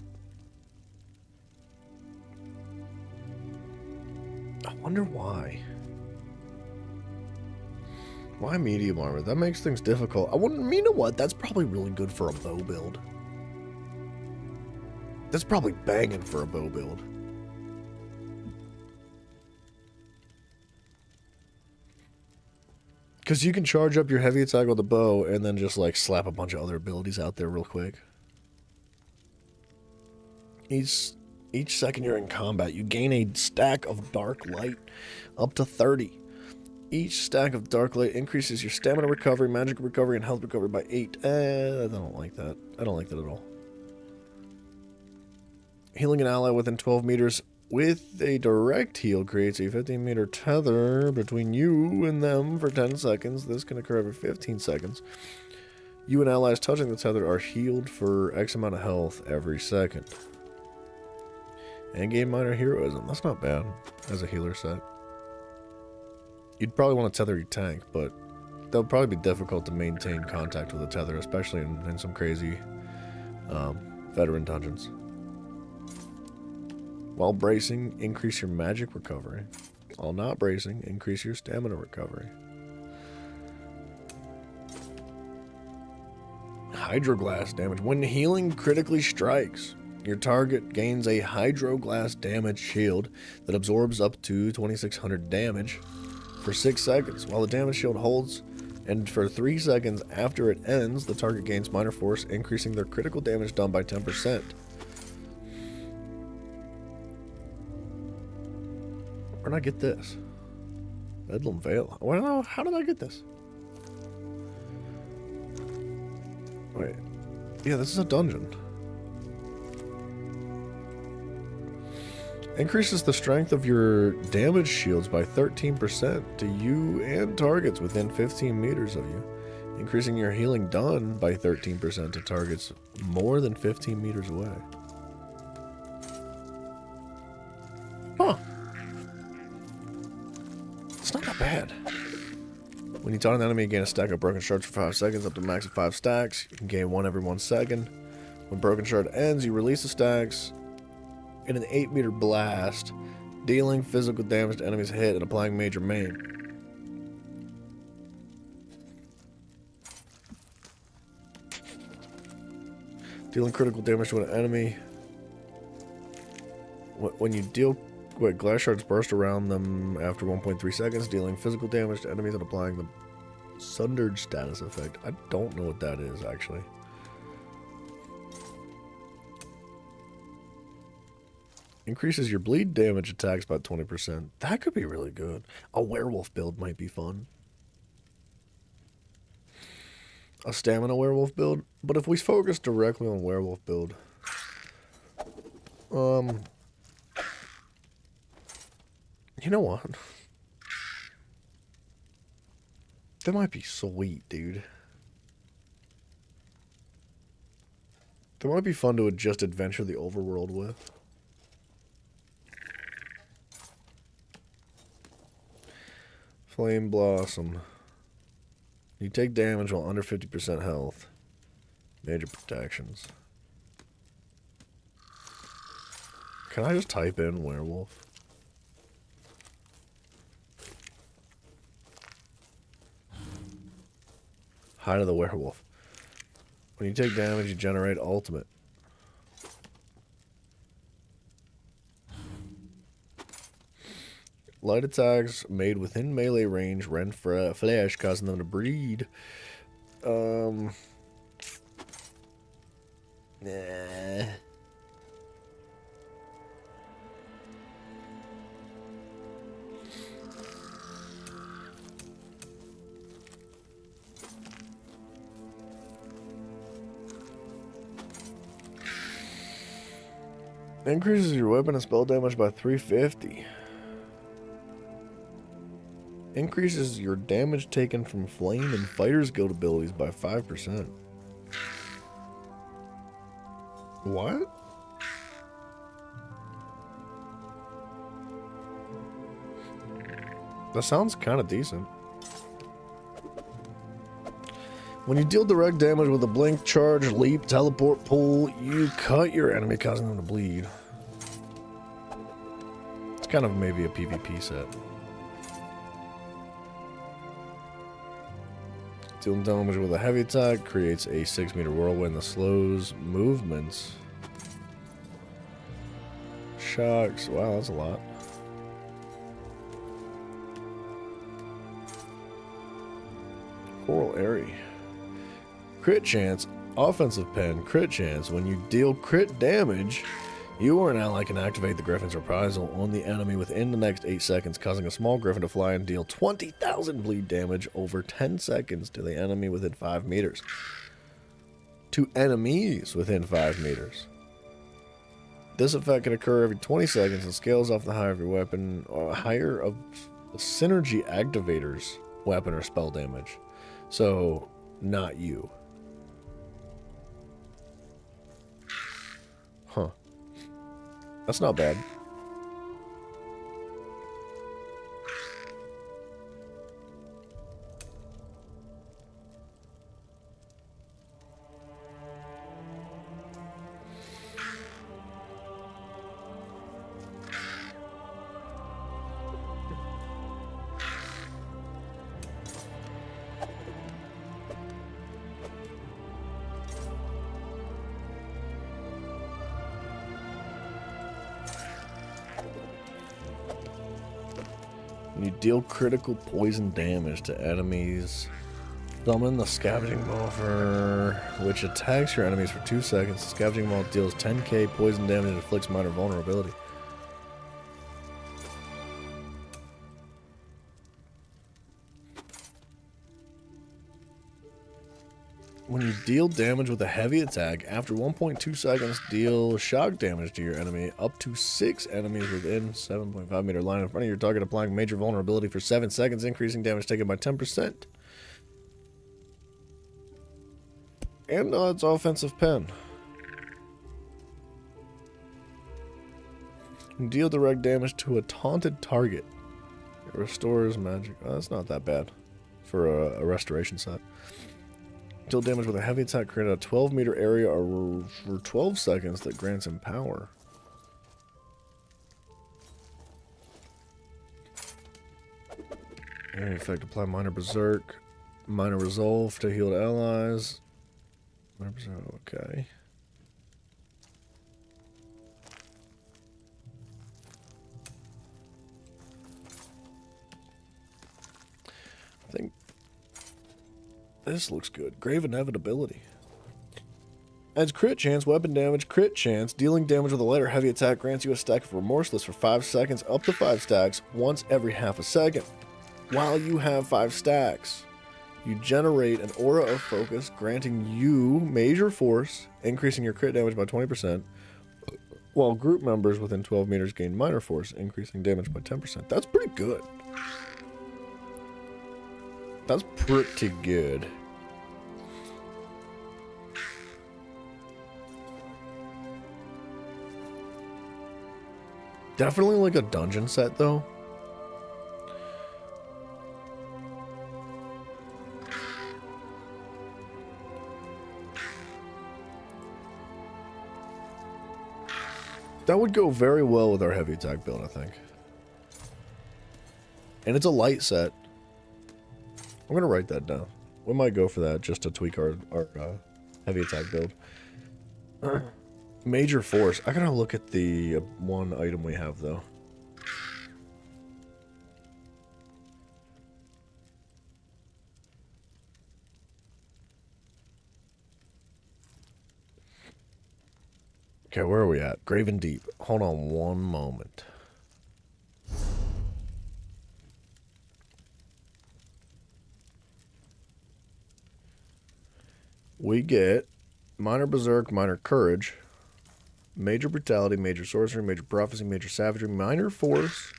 I wonder why. Why medium armor? That makes things difficult. You know what? That's probably really good for a bow build. That's probably banging for a bow build. Because you can charge up your heavy attack with the bow and then just like slap a bunch of other abilities out there real quick. Each second you're in combat, you gain a stack of dark light up to 30. Each stack of dark light increases your stamina recovery, magic recovery, and health recovery by 8. I don't like that. I don't like that at all. Healing an ally within 12 meters with a direct heal creates a 15-meter tether between you and them for 10 seconds. This can occur every 15 seconds. You and allies touching the tether are healed for X amount of health every second. And gain minor heroism. That's not bad as a healer set. You'd probably want to tether your tank, but that would probably be difficult to maintain contact with a tether, especially in some crazy veteran dungeons. While bracing, increase your magic recovery. While not bracing, increase your stamina recovery. Hydroglass damage. When healing critically strikes, your target gains a Hydroglass damage shield that absorbs up to 2,600 damage for 6 seconds. While the damage shield holds, And for 3 seconds after it ends, the target gains minor force, increasing their critical damage done by 10%. Where did I get this? Bedlam Vale. I don't know. How did I get this? Wait. Yeah, this is a dungeon. Increases the strength of your damage shields by 13% to you and targets within 15 meters of you. Increasing your healing done by 13% to targets more than 15 meters away. Huh. It's not that bad. When you taunt an enemy, you gain a stack of Broken Shards for 5 seconds, up to a max of 5 stacks. You can gain 1 every 1 second. When Broken Shard ends, you release the stacks in an 8-meter blast, dealing physical damage to enemies hit and applying major maim. Dealing critical damage to an enemy. When you deal... Wait, glass shards burst around them after 1.3 seconds, dealing physical damage to enemies and applying the Sundered status effect. I don't know what that is, actually. Increases your bleed damage attacks by 20%. That could be really good. A werewolf build might be fun. A stamina werewolf build. But if we focus directly on werewolf build... You know what? That might be sweet, dude. That might be fun to just adventure the overworld with. Flame Blossom. You take damage while under 50% health. Major protections. Can I just type in werewolf? Hide of the Werewolf. When you take damage, you generate ultimate. Light attacks made within melee range rend flesh, causing them to bleed. Nah. Increases your weapon and spell damage by 350. Increases your damage taken from Flame and Fighter's Guild abilities by 5%. What? That sounds kind of decent. When you deal direct damage with a blink, charge, leap, teleport, pull, you cut your enemy, causing them to bleed. It's kind of maybe a PvP set. Dealing damage with a heavy attack creates a 6-meter whirlwind that slows movements. Shocks. Wow, that's a lot. Coral Airy. Crit chance, offensive pen, crit chance. When you deal crit damage, you or an ally can activate the Griffin's Reprisal on the enemy within the next 8 seconds, causing a small Griffin to fly and deal 20,000 bleed damage over 10 seconds to the enemy within 5 meters. To enemies within 5 meters. This effect can occur every 20 seconds and scales off the higher of your weapon or higher of synergy activator's weapon or spell damage. So, not you. Huh. That's not bad. You deal critical poison damage to enemies Summon the Scavenging Ball which attacks your enemies for 2 seconds. The Scavenging Ball deals 10k poison damage and inflicts minor vulnerability. When you deal damage with a heavy attack, after 1.2 seconds, deal shock damage to your enemy. Up to 6 enemies within 7.5 meter line in front of your target, applying major vulnerability for 7 seconds, increasing damage taken by 10%. And it's offensive pen. Deal direct damage to a taunted target. It restores magic. Oh, that's not that bad for a restoration set. Deal damage with a heavy attack, create a 12-meter area for 12 seconds that grants him power. Area effect, apply minor berserk, minor resolve to healed allies. Minor berserk, okay. I think this looks good. Grave Inevitability. Adds crit chance, weapon damage, crit chance. Dealing damage with a light or heavy attack grants you a stack of Remorseless for 5 seconds, up to 5 stacks, once every half a second. While you have 5 stacks, you generate an aura of focus, granting you major force, increasing your crit damage by 20%, while group members within 12 meters gain minor force, increasing damage by 10%. That's pretty good. That's pretty good. Definitely like a dungeon set, though. That would go very well with our heavy attack build, I think. And it's a light set. I'm gonna write that down. We might go for that just to tweak our heavy attack build. Major force. I gotta look at the one item we have though. Okay, where are we at? Graven Deep. Hold on one moment. We get minor berserk, minor courage, major brutality, major sorcery, major prophecy, major savagery, minor force,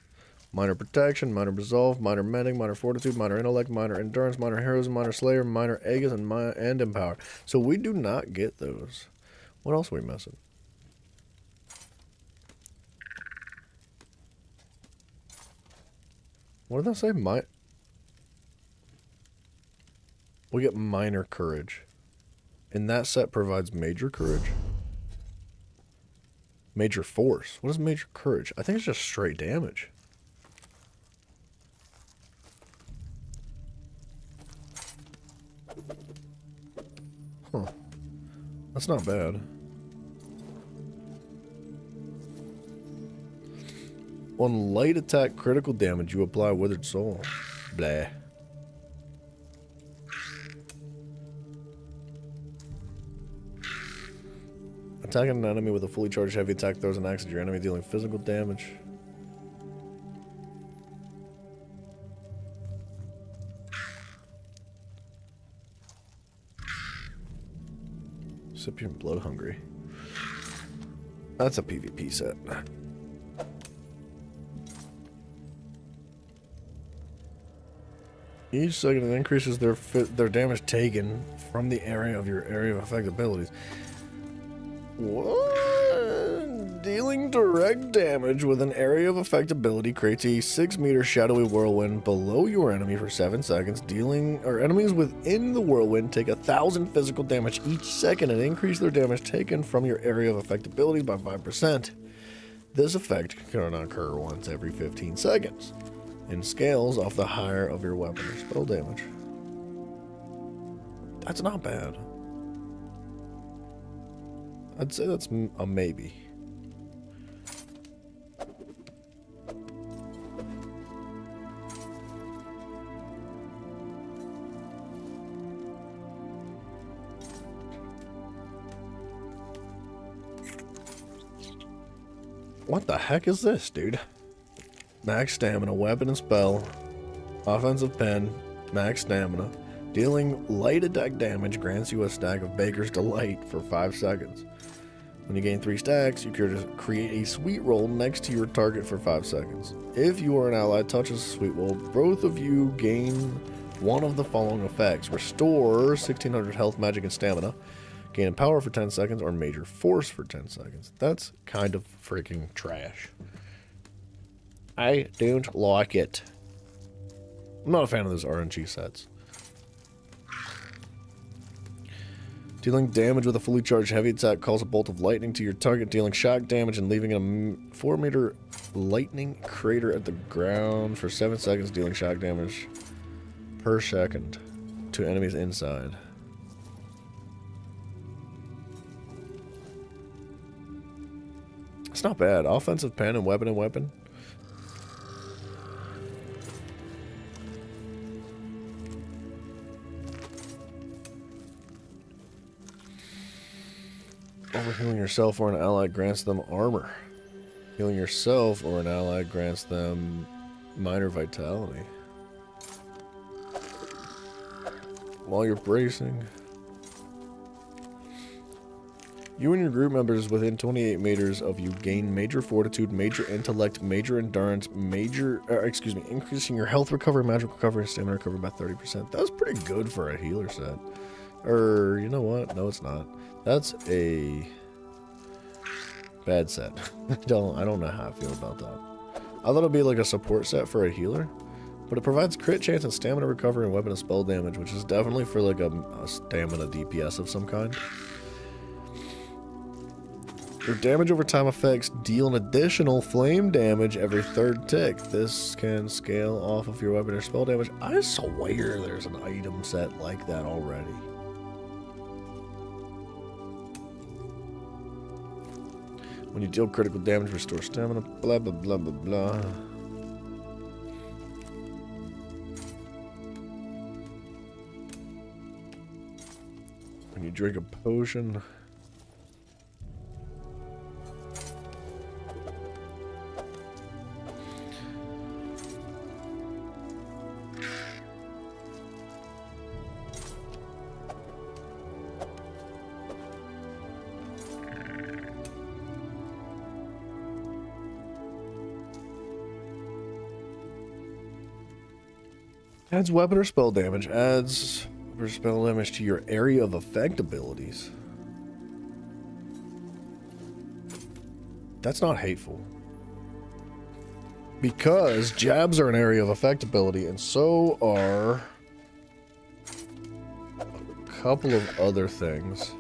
minor protection, minor resolve, minor mending, minor fortitude, minor intellect, minor endurance, minor heroism, minor slayer, minor aegis, and empower. So we do not get those. What else are we missing? What did I say? We get minor courage. And that set provides major courage. Major force. What is major courage? I think it's just straight damage. Huh. That's not bad. On light attack critical damage, you apply Withered Soul. Blah. Attacking an enemy with a fully charged heavy attack throws an axe at your enemy, dealing physical damage. Recipient Blood Hungry. That's a PvP set. Each second it increases their damage taken from the area of your area of effect abilities. What? Dealing direct damage with an area of effect ability creates a 6-meter shadowy whirlwind below your enemy for 7 seconds. Enemies within the whirlwind take 1,000 physical damage each second and increase their damage taken from your area of effect ability by 5%. This effect can occur once every 15 seconds and scales off the higher of your weapon or spell damage. That's not bad. I'd say that's a maybe. What the heck is this, dude? Max stamina, weapon and spell. Offensive pen, max stamina. Dealing light attack damage grants you a stack of Baker's Delight for 5 seconds. When you gain 3 stacks, you can create a sweet roll next to your target for 5 seconds. If you or an ally touches a sweet roll, both of you gain one of the following effects. Restore 1600 health, magic, and stamina. Gain power for 10 seconds or major force for 10 seconds. That's kind of freaking trash. I don't like it. I'm not a fan of those RNG sets. Dealing damage with a fully charged heavy attack calls a bolt of lightning to your target, dealing shock damage and leaving a 4-meter lightning crater at the ground for 7 seconds, dealing shock damage per second to enemies inside. It's not bad. Offensive pen and weapon and weapon. Overhealing yourself or an ally grants them armor. Healing yourself or an ally grants them minor vitality. While you're bracing. You and your group members within 28 meters of you gain major fortitude, major intellect, major endurance, increasing your health recovery, magic recovery, and stamina recovery by 30%. That was pretty good for a healer set. Or, you know what? No, it's not. That's a bad set. I don't know how I feel about that. I thought it'd be like a support set for a healer, but it provides crit chance and stamina recovery and weapon and spell damage, which is definitely for like a stamina DPS of some kind. Your damage over time effects deal an additional flame damage every 3rd tick. This can scale off of your weapon or spell damage. I swear there's an item set like that already. When you deal critical damage, restore stamina, blah, blah, blah, blah, blah. When you drink a potion. Adds weapon or spell damage. Adds or spell damage to your area of effect abilities. That's not hateful. Because jabs are an area of effect ability, and so are a couple of other things.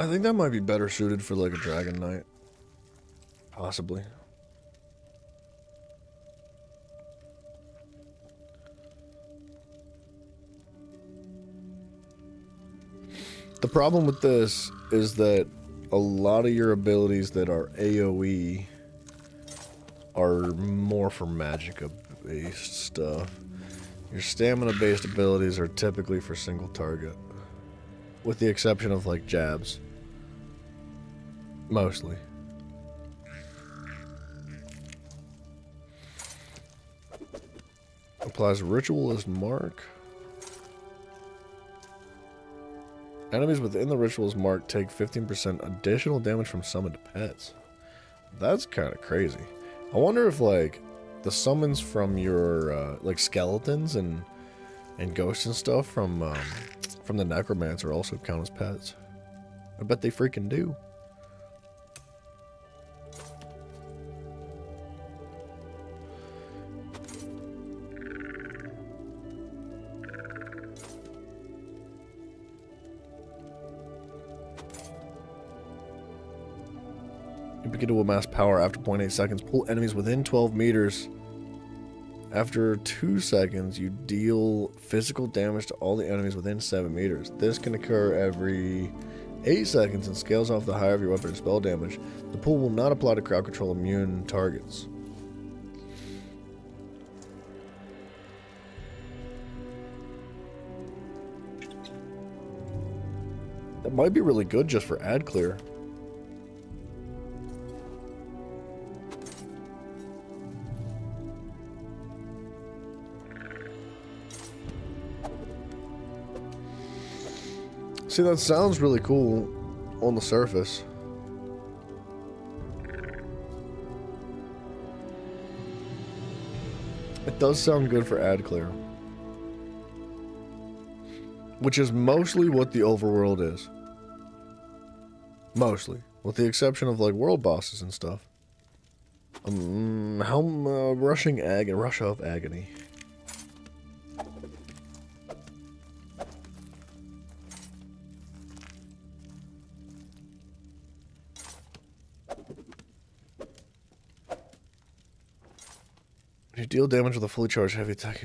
I think that might be better suited for like a Dragon Knight. Possibly. The problem with this is that a lot of your abilities that are AoE are more for magicka-based stuff. Your stamina-based abilities are typically for single target. With the exception of like jabs. Mostly. Applies Ritualist Mark. Enemies within the Ritualist Mark take 15% additional damage from summoned pets. That's kind of crazy. I wonder if like the summons from your like skeletons and ghosts and stuff from the Necromancer also count as pets. I bet they freaking do. You begin to amass power after 0.8 seconds. Pull enemies within 12 meters. After 2 seconds, you deal physical damage to all the enemies within 7 meters. This can occur every 8 seconds and scales off the higher of your weapon and spell damage. The pull will not apply to crowd control immune targets. That might be really good just for ad clear. See, that sounds really cool on the surface. It does sound good for ad clear. Which is mostly what the overworld is. Mostly. With the exception of like world bosses and stuff. Rush of Agony. You deal damage with a fully charged heavy attack.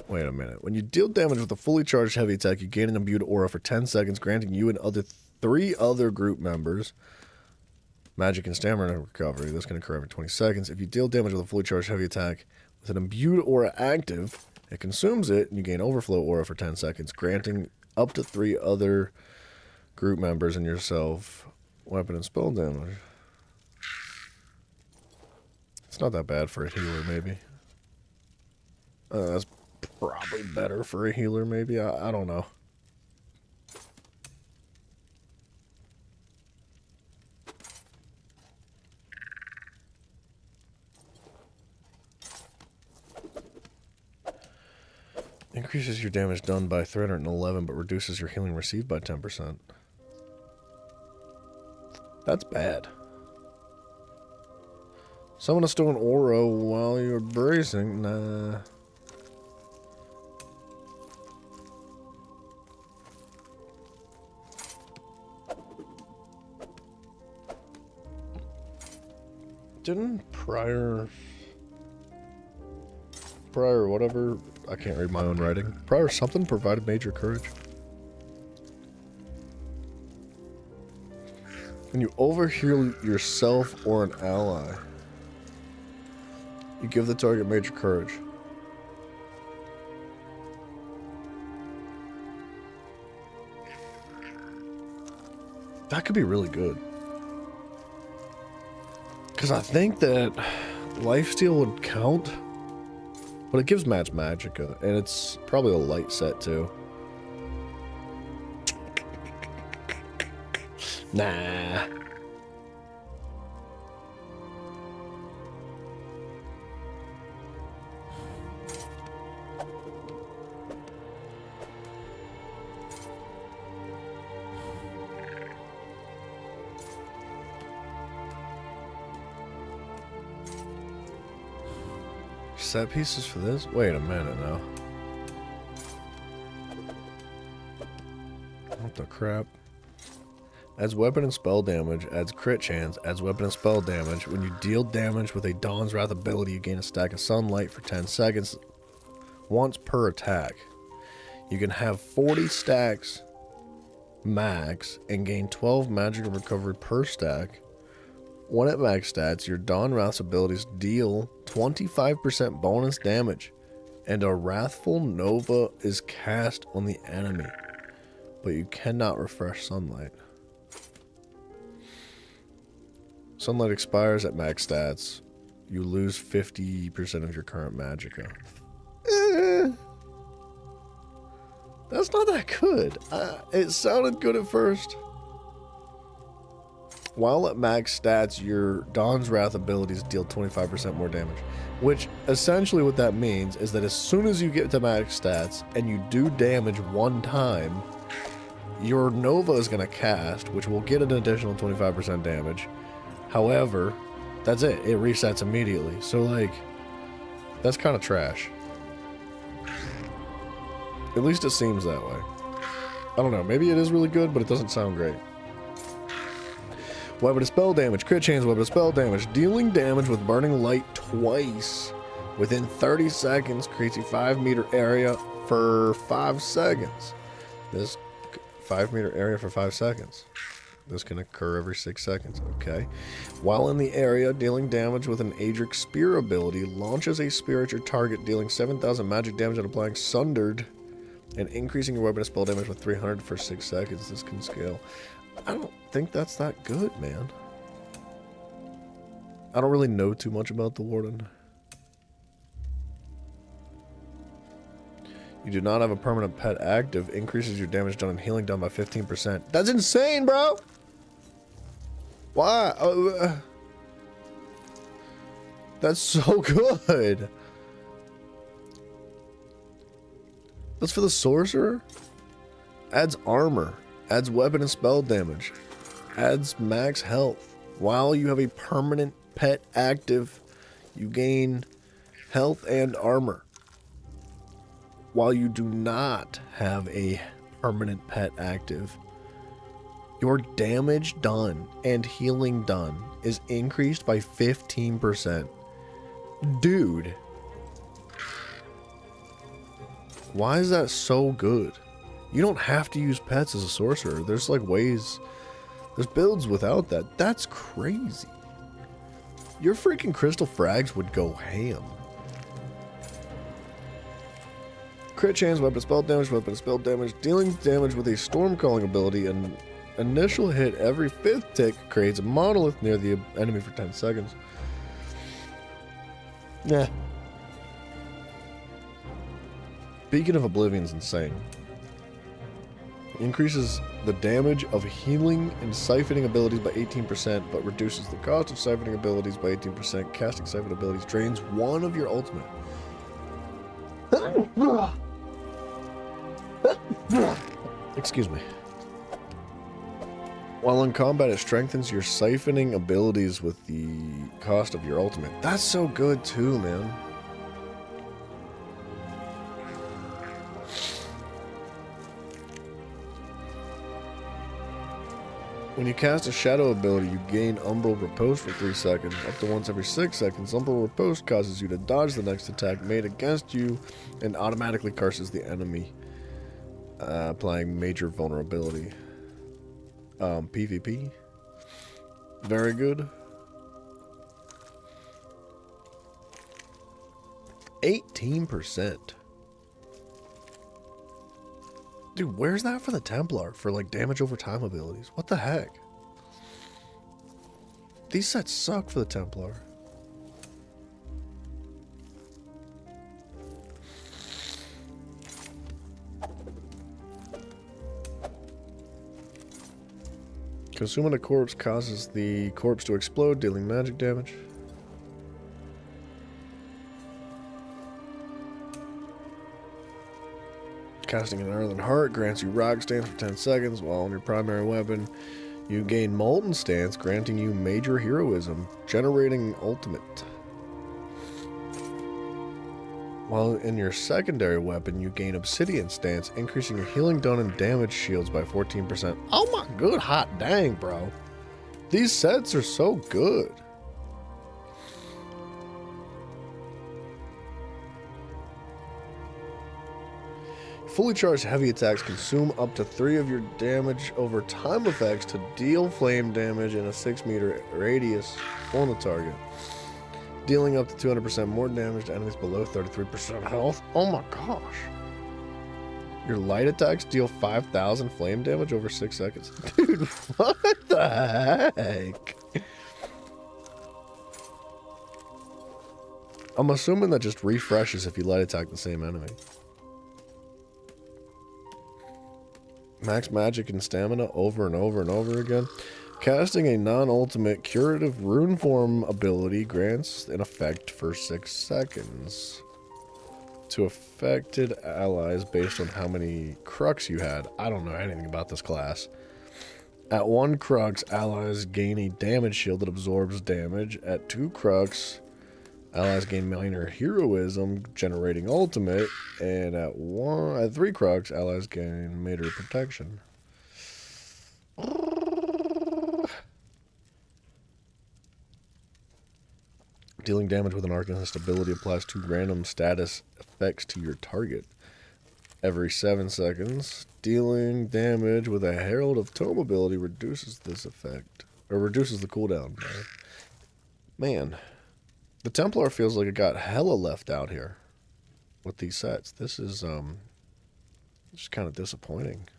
Wait a minute. When you deal damage with a fully charged heavy attack, you gain an imbued aura for 10 seconds, granting you and three other group members magic and stamina recovery. This can occur every 20 seconds. If you deal damage with a fully charged heavy attack with an imbued aura active, it consumes it, and you gain overflow aura for 10 seconds, granting up to 3 other group members and yourself weapon and spell damage. It's not that bad for a healer, maybe. That's probably better for a healer, maybe. I don't know. Increases your damage done by 311, but reduces your healing received by 10%. That's bad. Summon a stone aura while you're bracing. Nah. Didn't prior whatever, I can't read my own writing. Prior something provided major courage. When you overheal yourself or an ally, you give the target major courage. That could be really good. Because I think that lifesteal would count, but it gives match magicka, and it's probably a light set too. Nah. Set pieces for this? Wait a minute now. What the crap? Adds weapon and spell damage, adds crit chance, adds weapon and spell damage. When you deal damage with a Dawn's Wrath ability, you gain a stack of sunlight for 10 seconds once per attack. You can have 40 stacks max and gain 12 magical recovery per stack. When at max stats, your Dawn Wrath's abilities deal 25% bonus damage, and a Wrathful Nova is cast on the enemy, but you cannot refresh sunlight. Sunlight expires at max stats. You lose 50% of your current magicka. That's not that good. It sounded good at first. While at max stats, your Dawn's Wrath abilities deal 25% more damage. Which, essentially what that means is that as soon as you get to max stats and you do damage one time, your Nova is going to cast, which will get an additional 25% damage. However, that's it. It resets immediately. So, like, that's kind of trash. At least it seems that way. I don't know. Maybe it is really good, but it doesn't sound great. Weapon and spell damage. Crit chance, weapon and spell damage. Dealing damage with burning light twice within 30 seconds creates a 5-meter area for 5 seconds. This 5-meter area for 5 seconds. This can occur every 6 seconds. Okay. While in the area, dealing damage with an Adric Spear ability launches a spear at your target, dealing 7,000 magic damage and applying Sundered, and increasing your weapon and spell damage with 300 for 6 seconds. This can scale. I don't think that's that good, man. I don't really know too much about the Warden. You do not have a permanent pet active. Increases your damage done and healing done by 15%. That's insane, bro! Why? That's so good. That's for the sorcerer. Adds armor. Adds weapon and spell damage. Adds max health. While you have a permanent pet active, you gain health and armor. While you do not have a permanent pet active, your damage done and healing done is increased by 15%. Dude. Why is that so good? You don't have to use pets as a sorcerer. There's like ways, there's builds without that. That's crazy. Your freaking crystal frags would go ham. Crit chance, weapon spell damage, dealing damage with a storm calling ability, and initial hit every 5th tick creates a monolith near the enemy for 10 seconds. Nah. Beacon of Oblivion's insane. Increases the damage of healing and siphoning abilities by 18%, but reduces the cost of siphoning abilities by 18%. Casting siphon abilities drains 1 of your ultimate. Excuse me. While in combat, it strengthens your siphoning abilities with the cost of your ultimate. That's so good too, man. When you cast a shadow ability, you gain Umbral Riposte for 3 seconds. Up to once every 6 seconds, Umbral Riposte causes you to dodge the next attack made against you and automatically curses the enemy, applying major vulnerability. PvP. Very good. 18%. Dude, where's that for the Templar? For like damage over time abilities? What the heck? These sets suck for the Templar. Consuming a corpse causes the corpse to explode, dealing magic damage. Casting an Earthen Heart grants you Rock Stance for 10 seconds, while on your primary weapon, you gain Molten Stance, granting you major heroism, generating ultimate. While in your secondary weapon, you gain Obsidian Stance, increasing your healing done and damage shields by 14%. Oh my good hot dang, bro. These sets are so good. Fully charged heavy attacks consume up to 3 of your damage over time effects to deal flame damage in a 6-meter radius on the target, dealing up to 200% more damage to enemies below 33% health. Oh my gosh. Your light attacks deal 5,000 flame damage over 6 seconds. Dude, what the heck? I'm assuming that just refreshes if you light attack the same enemy. Max magic and stamina over and over and over again. Casting a non-ultimate curative rune form ability grants an effect for 6 seconds to affected allies based on how many Crux you had. I don't know anything about this class. At 1 Crux, allies gain a damage shield that absorbs damage. At 2 Crux, allies gain minor heroism, generating ultimate, and at 3 Crux, allies gain major protection. Dealing damage with an Arcanist ability applies 2 random status effects to your target. Every 7 seconds, dealing damage with a Herald of Tome ability reduces this effect. Or reduces the cooldown. Man, the Templar feels like it got hella left out here with these sets. This is just kind of disappointing.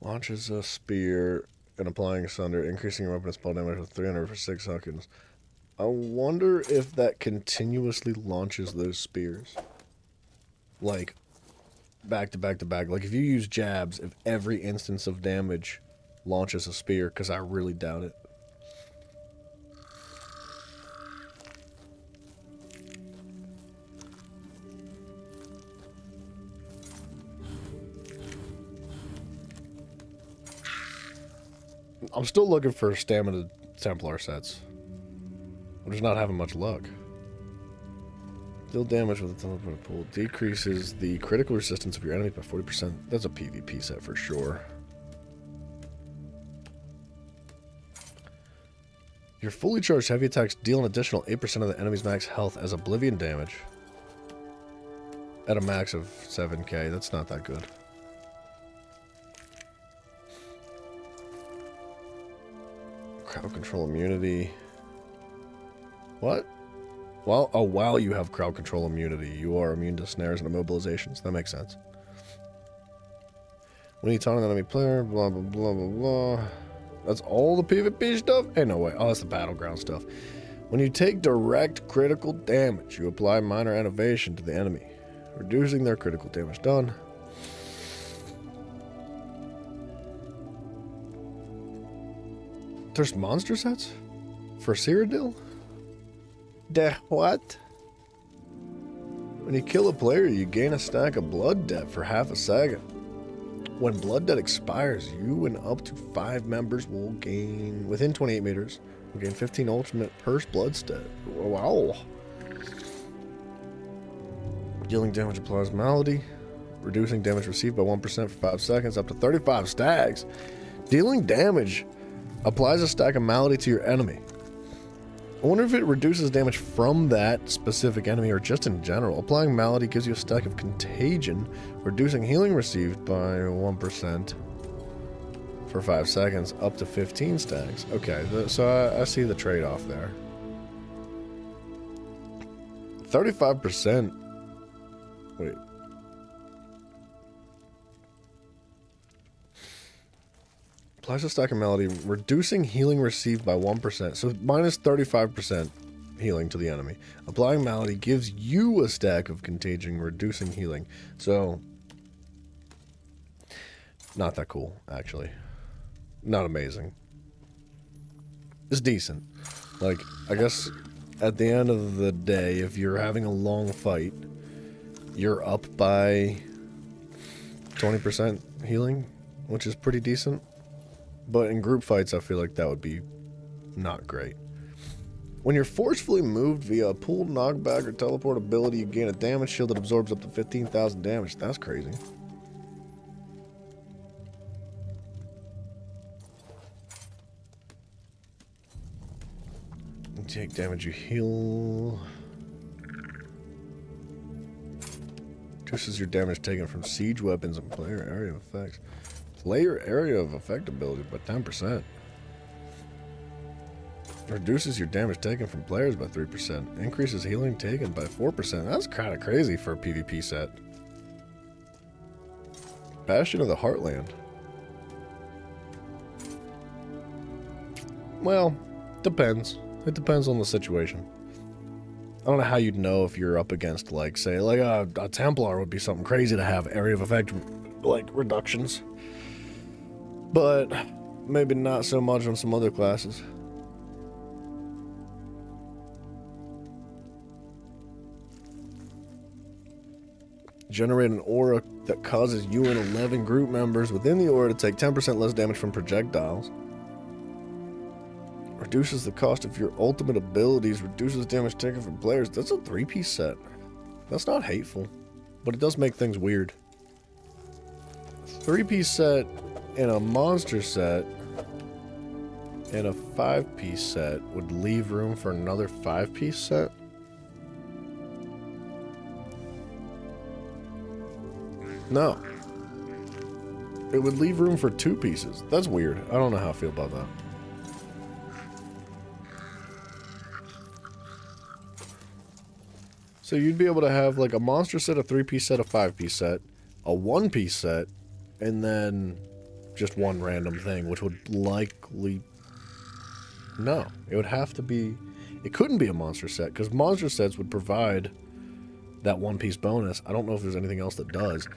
Launches a spear and applying Sunder, increasing your weapon spell damage with 300 for 6 seconds. I wonder if that continuously launches those spears. Like, back to back to back. Like, if you use jabs, if every instance of damage launches a spear, because I really doubt it. I'm still looking for stamina Templar sets. I'm just not having much luck. Deal damage with a teleport pool. Decreases the critical resistance of your enemy by 40%. That's a PvP set for sure. Your fully charged heavy attacks deal an additional 8% of the enemy's max health as oblivion damage. At a max of 7k. That's not that good. Crowd control immunity. What? Well, oh, while you have crowd control immunity, you are immune to snares and immobilizations. That makes sense. When you taunt an enemy player, blah, blah, blah, blah, blah. That's all the PvP stuff? Ain't no way. Oh, that's the battleground stuff. When you take direct critical damage, you apply minor innovation to the enemy, reducing their critical damage done. There's monster sets? For Cyrodiil? What? When you kill a player, you gain a stack of blood debt for half a second. When blood debt expires, you and up to 5 members will gain, within 28 meters, will gain 15 ultimate purse blood stat. Wow. Dealing damage applies malady. Reducing damage received by 1% for 5 seconds, up to 35 stacks. Dealing damage applies a stack of malady to your enemy. I wonder if it reduces damage from that specific enemy or just in general. Applying malady gives you a stack of contagion, reducing healing received by 1% for 5 seconds, up to 15 stacks. Okay, so I see the trade-off there. 35%. Wait. Applies a stack of malady, reducing healing received by 1%. So minus 35% healing to the enemy. Applying malady gives you a stack of contagion, reducing healing. So, not that cool, actually. Not amazing. It's decent. Like, I guess at the end of the day, if you're having a long fight, you're up by 20% healing, which is pretty decent. But in group fights, I feel like that would be not great. When you're forcefully moved via a pooled knockback or teleport ability, you gain a damage shield that absorbs up to 15,000 damage. That's crazy. You take damage, you heal. Reduces your damage taken from siege weapons and player area effects. Player area of effect ability by 10%. Reduces your damage taken from players by 3%. Increases healing taken by 4%. That's kind of crazy for a PvP set. Bastion of the Heartland. Well, depends. It depends on the situation. I don't know how you'd know if you're up against, like, say, like a Templar would be something crazy to have area of effect, like, reductions. But maybe not so much on some other classes. Generate an aura that causes you and 11 group members within the aura to take 10% less damage from projectiles. Reduces the cost of your ultimate abilities. Reduces damage taken from players. That's a 3-piece set. That's not hateful, but it does make things weird. 3-piece set in a monster set in a 5-piece set would leave room for another 5-piece set? No. It would leave room for 2 pieces. That's weird. I don't know how I feel about that. So you'd be able to have like a monster set, a 3-piece set, a 5-piece set, a 1-piece set, and then just one random thing, which would likely... No, it would have to be... It couldn't be a monster set, because monster sets would provide that 1-piece bonus. I don't know if there's anything else that does.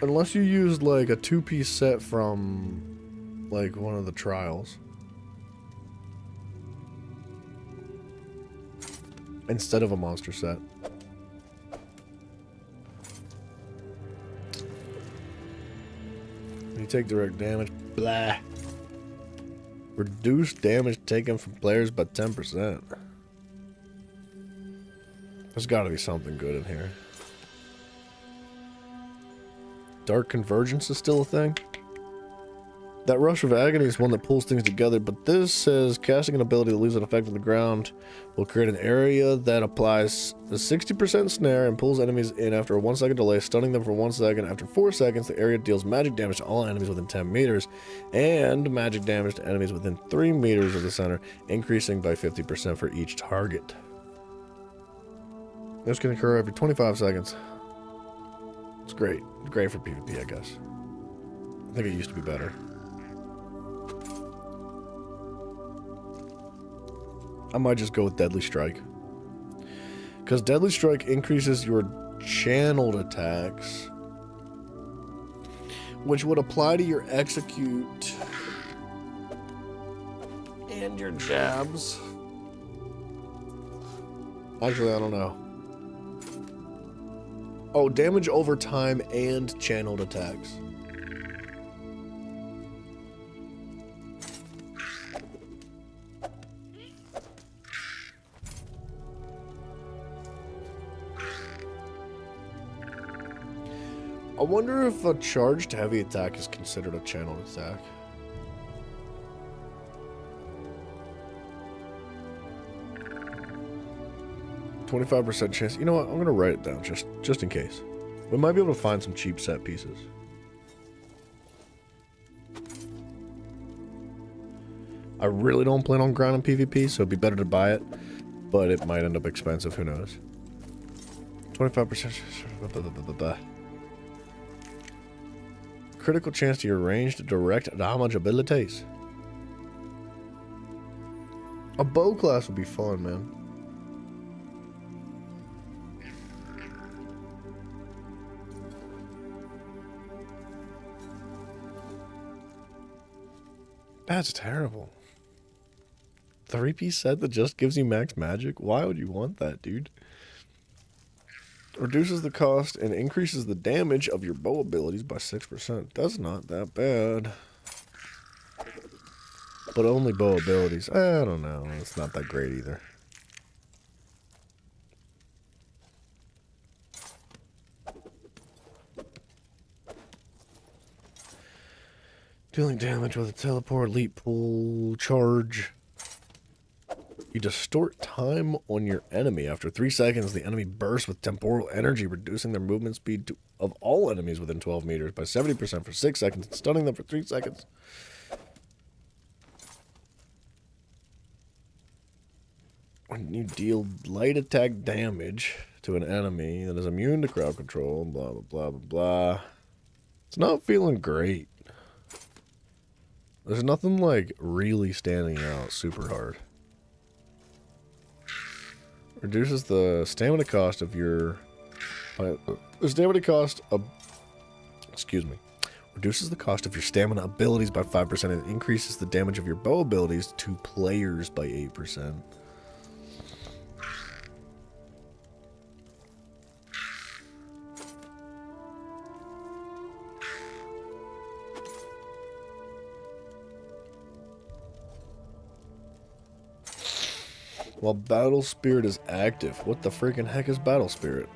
Unless you used like a 2-piece set from like one of the trials. Instead of a monster set. You take direct damage. Blah. Reduce damage taken from players by 10%. There's got to be something good in here. Dark Convergence is still a thing. That Rush of Agony is one that pulls things together, but this says casting an ability that leaves an effect on the ground will create an area that applies a 60% snare and pulls enemies in after a 1-second delay, stunning them for 1 second. After 4 seconds, the area deals magic damage to all enemies within 10 meters and magic damage to enemies within 3 meters of the center, increasing by 50% for each target. This can occur every 25 seconds. It's great. Great for PvP, I guess. I think it used to be better. I might just go with Deadly Strike. Because Deadly Strike increases your channeled attacks, which would apply to your execute and your jabs. Actually, I don't know. Oh, damage over time and channeled attacks. I wonder if a charged heavy attack is considered a channeled attack. %, chance. You know what? I'm gonna write it down just in case. We might be able to find some cheap set pieces. I really don't plan on grinding PvP, so it'd be better to buy it, but it might end up expensive. Who knows? 25%. Critical chance to your ranged direct damage abilities. A bow class would be fun, man. That's terrible. 3-piece set that just gives you max magic? Why would you want that, dude? Reduces the cost and increases the damage of your bow abilities by 6%. That's not that bad. But only bow abilities. I don't know. It's not that great either. Dealing damage with a teleport, leap pool, charge. You distort time on your enemy. After 3 seconds, the enemy bursts with temporal energy, reducing their movement speed of all enemies within 12 meters by 70% for 6 seconds, and stunning them for 3 seconds. When you deal light attack damage to an enemy that is immune to crowd control, blah, blah, blah, blah, blah. It's not feeling great. There's nothing like really standing out super hard. Reduces the stamina cost of your... The stamina cost of... Excuse me. Reduces the cost of your stamina abilities by 5% and increases the damage of your bow abilities to players by 8%. While Battle Spirit is active. What the freaking heck is Battle Spirit?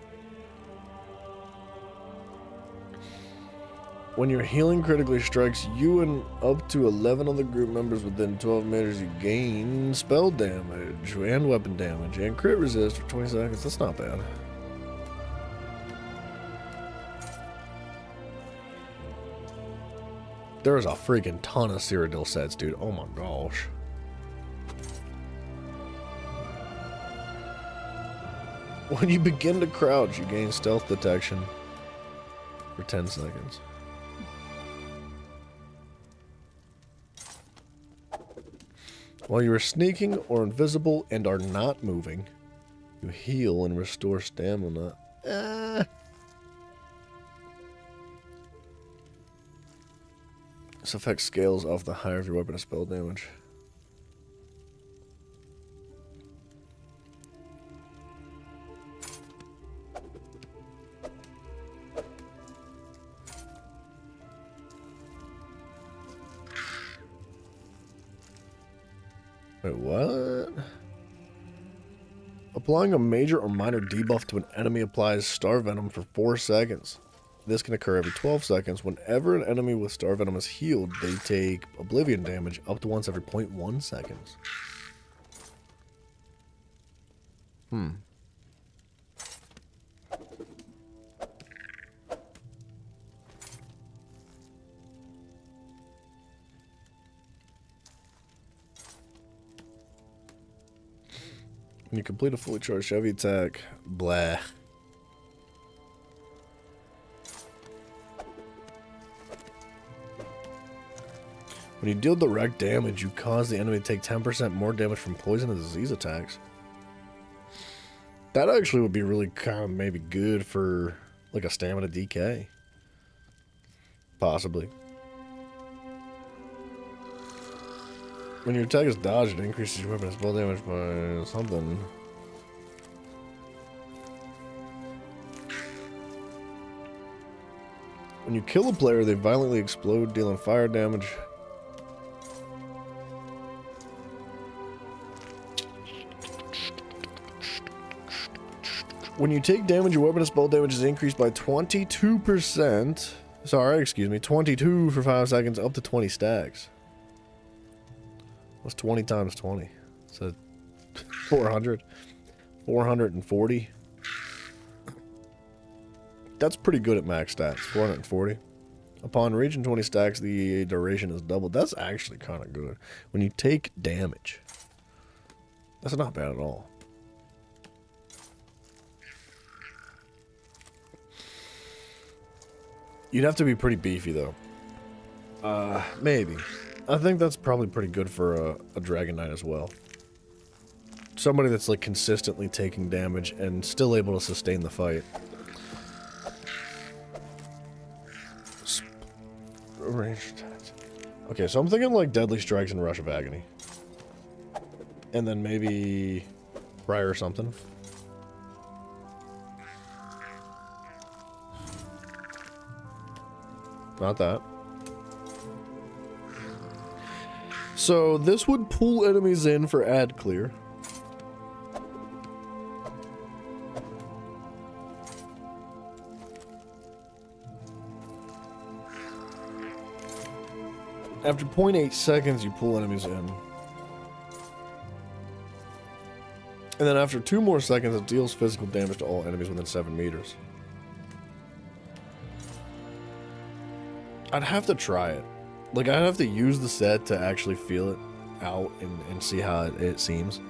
When your healing critically strikes you and up to 11 other group members within 12 meters, you gain spell damage and weapon damage and crit resist for 20 seconds. That's not bad. There is a freaking ton of Cyrodiil sets, dude. Oh my gosh. When you begin to crouch, you gain stealth detection for 10 seconds. While you are sneaking or invisible and are not moving, you heal and restore stamina. This effect scales off the higher of your weapon and spell damage. Wait, what? Applying a major or minor debuff to an enemy applies Star Venom for 4 seconds. This can occur every 12 seconds. Whenever an enemy with Star Venom is healed, they take Oblivion damage up to once every 0.1 seconds. When you complete a fully charged heavy attack, blah. When you deal direct damage, you cause the enemy to take 10% more damage from poison and disease attacks. That actually would be really kind of maybe good for like a stamina DK. Possibly. When your attack is dodged, it increases your weapon and spell damage by something. When you kill a player, they violently explode, dealing fire damage. When you take damage, your weapon and spell damage is increased by 22%. Sorry, excuse me, 22 for 5 seconds, up to 20 stacks. What's 20 times 20? So 400. 440. That's pretty good at max stats. 440. Upon reaching 20 stacks, the duration is doubled. That's actually kind of good. When you take damage, that's not bad at all. You'd have to be pretty beefy, though. Maybe. I think that's probably pretty good for a Dragon Knight as well. Somebody that's like consistently taking damage and still able to sustain the fight. Okay, so I'm thinking like Deadly Strikes and Rush of Agony. And then maybe Briar or something. Not that. So this would pull enemies in for ad clear. After 0.8 seconds, you pull enemies in. And then after 2 more seconds, it deals physical damage to all enemies within 7 meters. I'd have to try it. Like, I'd have to use the set to actually feel it out and see how it seems.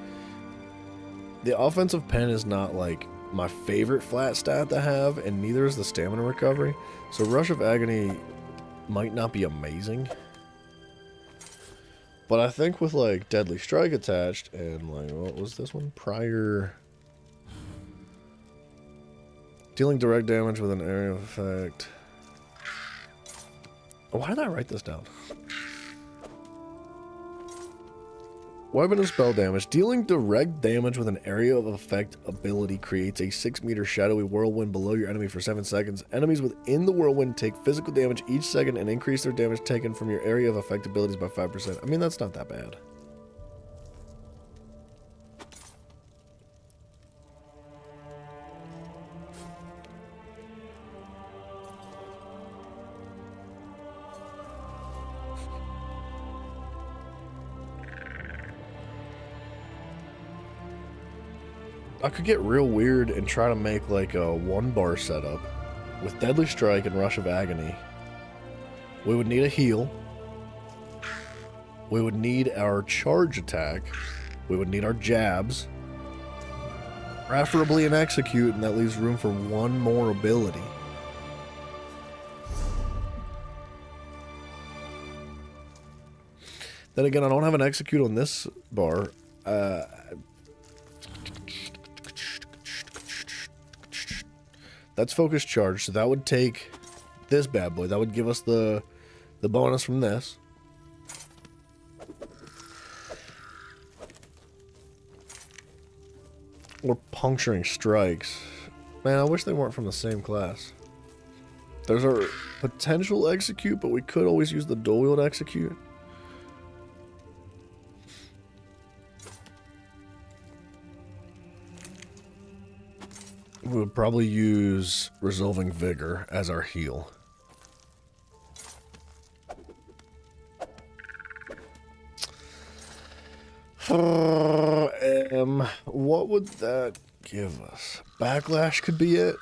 The offensive pen is not, like, my favorite flat stat to have, and neither is the stamina recovery. So Rush of Agony might not be amazing. But I think with, like, Deadly Strike attached and, like, what was this one? Prior... Dealing direct damage with an area of effect... Why did I write this down? Weapon and spell damage. Dealing direct damage with an area of effect ability creates a 6-meter shadowy whirlwind below your enemy for 7 seconds. Enemies within the whirlwind take physical damage each second and increase their damage taken from your area of effect abilities by 5%. I mean, that's not that bad. I could get real weird and try to make like a 1-bar setup with Deadly Strike and Rush of Agony. We would need a heal. We would need our charge attack. We would need our jabs. Preferably an execute, and that leaves room for one more ability. Then again, I don't have an execute on this bar. That's focus charge, so that would take this bad boy. That would give us the bonus from this. Or puncturing strikes. Man, I wish they weren't from the same class. There's our potential execute, but we could always use the dual wield execute. We would probably use Resolving Vigor as our heal. What would that give us? Backlash could be it.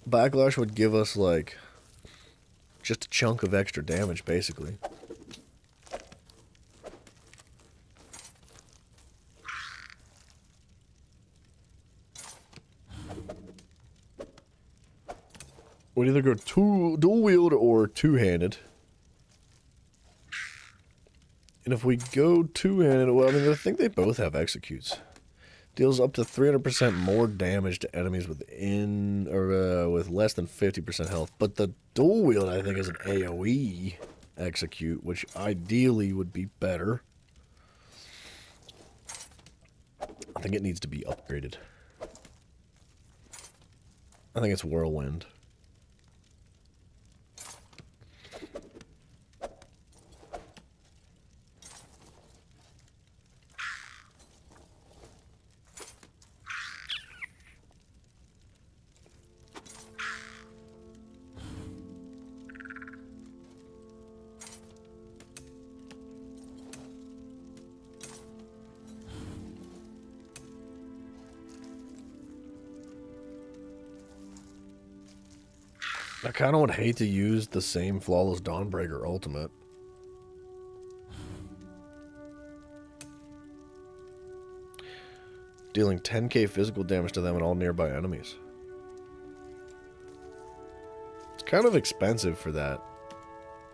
Backlash would give us, like, just a chunk of extra damage, basically. We'd either go dual wield or two-handed. And if we go two-handed, well, I mean, I think they both have executes. Deals up to 300% more damage to enemies within, or with less than 50% health. But the dual wield, I think, is an AoE execute, which ideally would be better. I think it needs to be upgraded. I think it's Whirlwind. I kind of would hate to use the same Flawless Dawnbreaker ultimate. Dealing 10k physical damage to them and all nearby enemies. It's kind of expensive for that.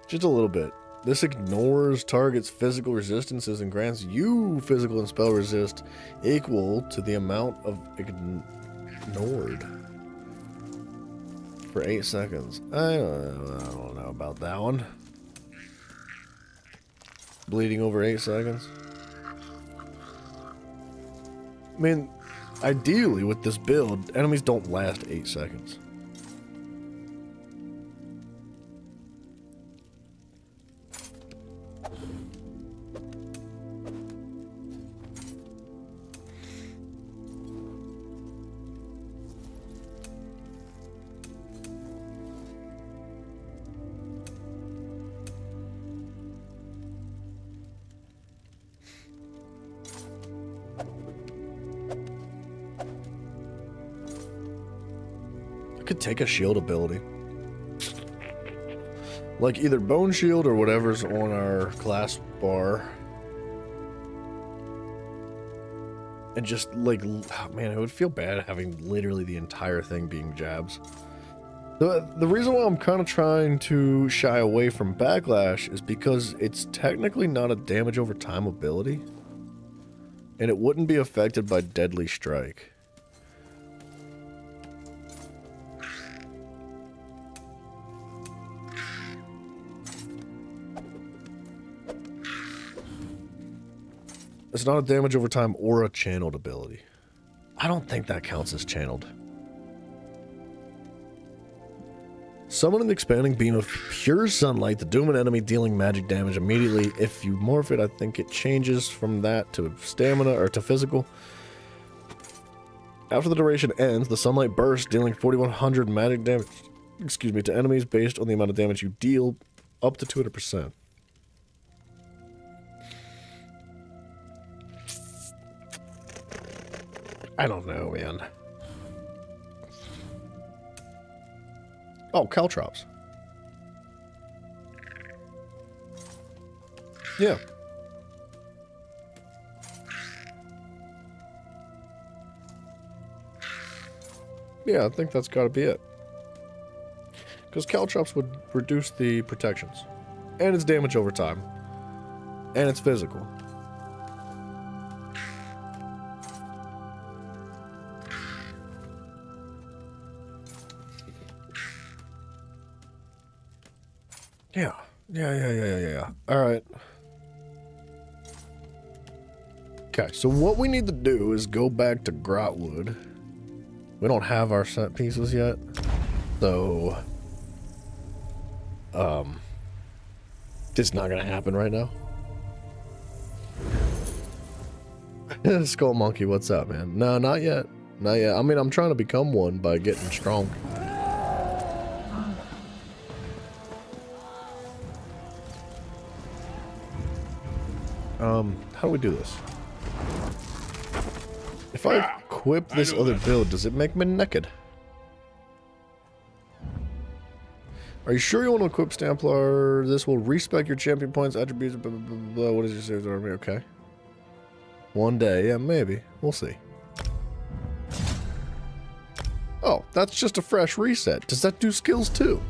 Just a little bit. This ignores target's physical resistances and grants you physical and spell resist equal to the amount of ignored. For 8 seconds. I don't know about that one. Bleeding over 8 seconds. I mean, ideally with this build, enemies don't last 8 seconds. Could take a shield ability. Like either Bone Shield or whatever's on our class bar. And just like, oh man, it would feel bad having literally the entire thing being jabs. The reason why I'm kind of trying to shy away from Backlash is because it's technically not a damage over time ability. And it wouldn't be affected by Deadly Strike. It's not a damage over time or a channeled ability. I don't think that counts as channeled. Summon an expanding beam of pure sunlight to doom an enemy, dealing magic damage immediately. If you morph it, I think it changes from that to stamina or to physical. After the duration ends, the sunlight bursts, dealing 4100 magic damage, to enemies based on the amount of damage you deal, up to 200%. I don't know, man. Oh, caltrops. Yeah. Yeah, I think that's got to be it. Because caltrops would reduce the protections. And its damage over time. And it's physical. Yeah. Yeah. Alright. Okay, so what we need to do is go back to Grotwood. We don't have our set pieces yet. So... it's not gonna happen right now. Skull Monkey, what's up, man? No, not yet. Not yet. I mean, I'm trying to become one by getting strong. How do we do this? If I equip this other build, does it make me naked? Are you sure you want to equip Stamplar? This will respec your champion points, attributes, blah, blah, blah, blah. What does your series army? Okay. One day, yeah, maybe. We'll see. Oh, that's just a fresh reset. Does that do skills too?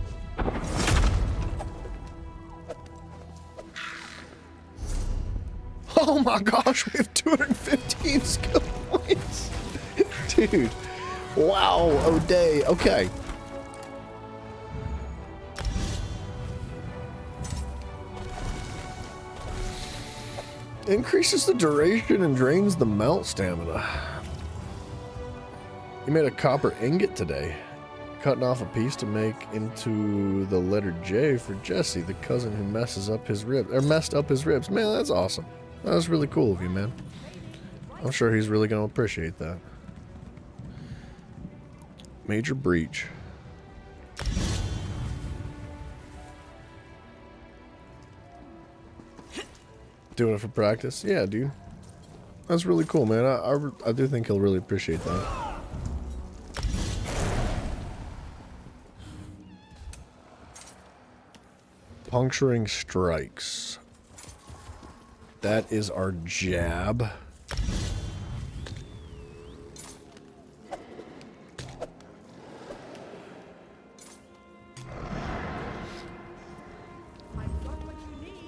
Oh my gosh, we have 215 skill points. Dude. Wow, O'Day. Okay. Increases the duration and drains the melt stamina. You made a copper ingot today. Cutting off a piece to make into the letter J for Jesse, the cousin who messed up his ribs. Man, that's awesome. That's really cool of you, man. I'm sure he's really going to appreciate that. Major breach. Doing it for practice? Yeah, dude. That's really cool, man. I do think he'll really appreciate that. Puncturing strikes. That is our jab.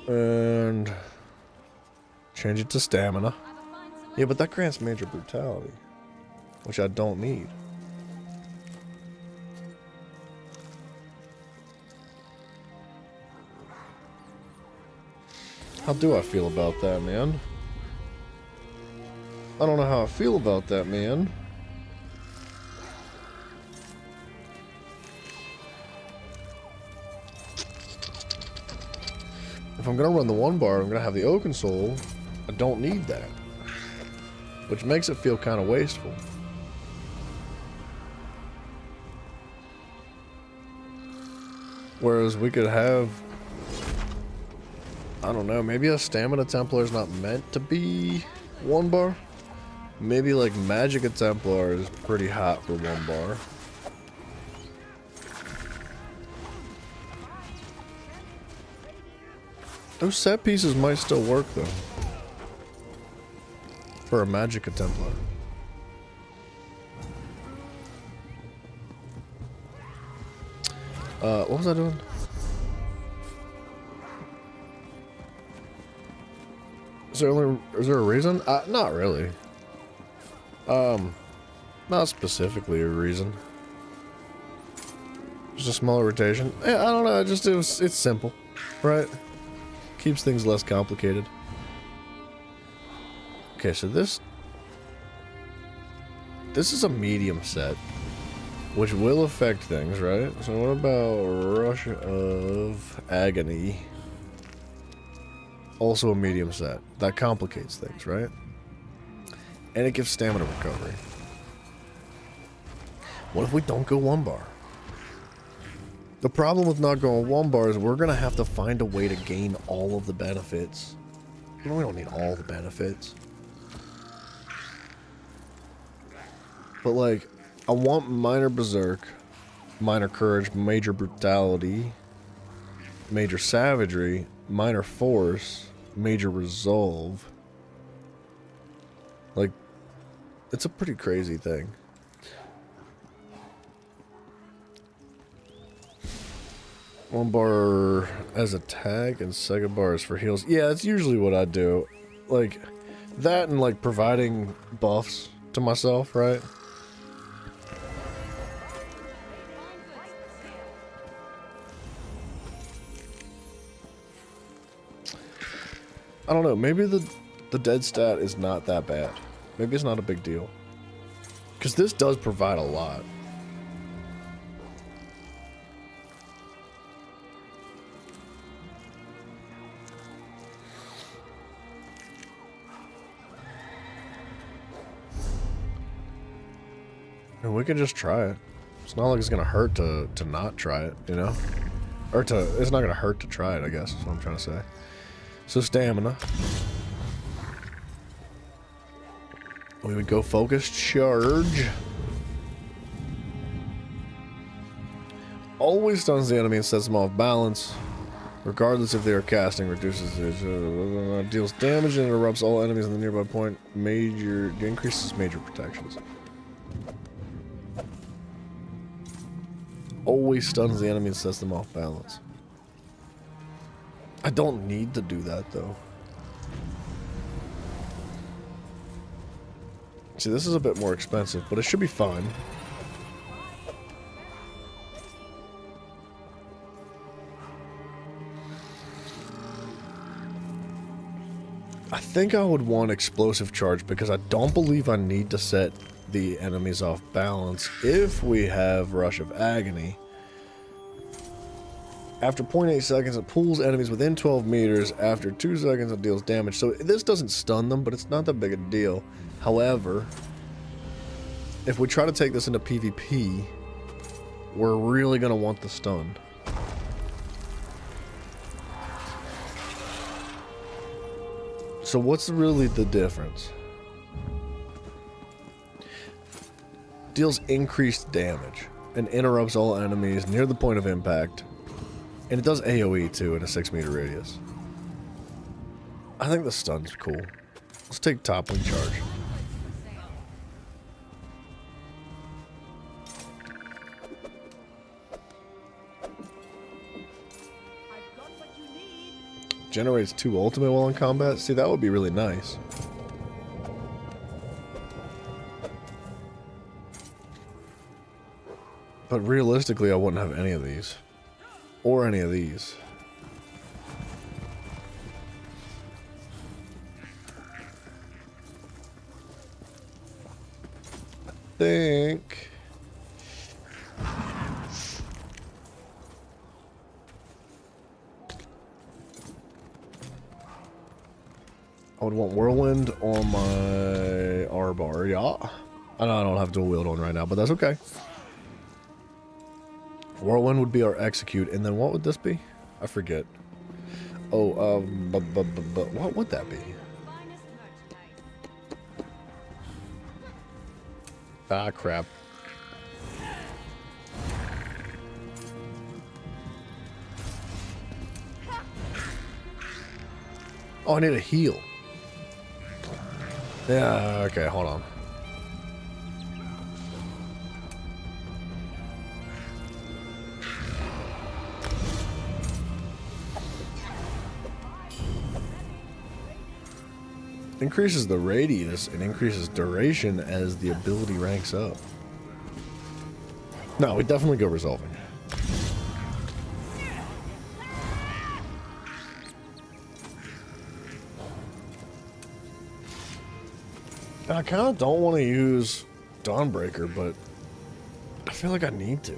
And change it to stamina. Yeah, but that grants major brutality, which I don't need. How do I feel about that, man? I don't know how I feel about that, man. If I'm gonna run the one bar, I'm gonna have the Oaken Soul. I don't need that. Which makes it feel kind of wasteful. Whereas we could have... I don't know, maybe a Stamina Templar is not meant to be one bar. Maybe like Magicka Templar is pretty hot for one bar. Those set pieces might still work though. For a Magicka Templar. What was I doing? Is there a reason? Not really. Not specifically a reason. Just a smaller rotation. Yeah, I don't know. It's simple, right? Keeps things less complicated. Okay, so this is a medium set, which will affect things, right? So what about Rush of Agony? Also a medium set. That complicates things, right? And it gives stamina recovery. What if we don't go one bar? The problem with not going one bar is we're going to have to find a way to gain all of the benefits. We don't need all the benefits. But like, I want minor berserk, minor courage, major brutality, major savagery, minor force, major resolve. Like, it's a pretty crazy thing. One bar as attack and second bar is for heals. Yeah, that's usually what I do. Like, that and like providing buffs to myself, right? I don't know, maybe the dead stat is not that bad. Maybe it's not a big deal. Because this does provide a lot. And we can just try it. It's not like it's gonna hurt to not try it, you know? Or it's not gonna hurt to try it, I guess, is what I'm trying to say. So stamina. We would go focused charge. Always stuns the enemy and sets them off balance. Regardless if they are casting, reduces deals damage and interrupts all enemies in the nearby point. Increases major protections. Always stuns the enemy and sets them off balance. I don't need to do that though. See, this is a bit more expensive, but it should be fine. I think I would want explosive charge because I don't believe I need to set the enemies off balance if we have Rush of Agony. After 0.8 seconds, it pulls enemies within 12 meters. After 2 seconds, it deals damage. So this doesn't stun them, but it's not that big a deal. However, if we try to take this into PvP, we're really going to want the stun. So what's really the difference? Deals increased damage and interrupts all enemies near the point of impact. And it does AoE too in a 6-meter radius. I think the stun's cool. Let's take toppling charge. Generates 2 ultimate while in combat. See, that would be really nice. But realistically, I wouldn't have any of these. Or any of these. I think... I would want Whirlwind on my R-bar, yeah. I know I don't have dual wield on right now, but that's okay. Whirlwind would be our execute, and then what would this be? I forget. Oh, but what would that be? Ah, crap. Oh, I need a heal. Yeah, okay, hold on. Increases the radius and increases duration as the ability ranks up. No, we definitely go resolving. I kind of don't want to use Dawnbreaker, but I feel like I need to.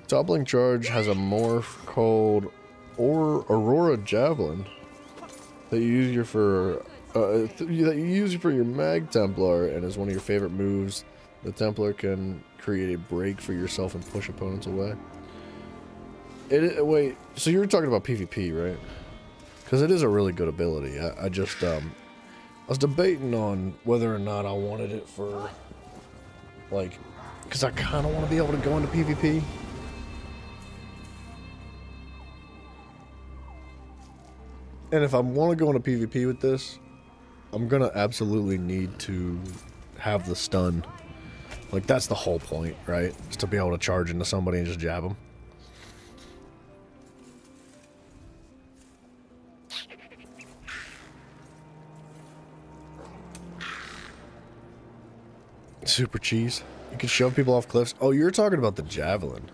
Toppling Charge has a morph called Aurora Javelin that you use for your Mag Templar, and is one of your favorite moves. The Templar can create a break for yourself and push opponents away. Wait, so you're talking about PvP, right? Because it is a really good ability. I just, I was debating on whether or not I wanted it for, like, because I kind of want to be able to go into PvP. And if I want to go into PvP with this, I'm going to absolutely need to have the stun. Like, that's the whole point, right? Is to be able to charge into somebody and just jab them. Super cheese. You can shove people off cliffs. Oh, you're talking about the javelin.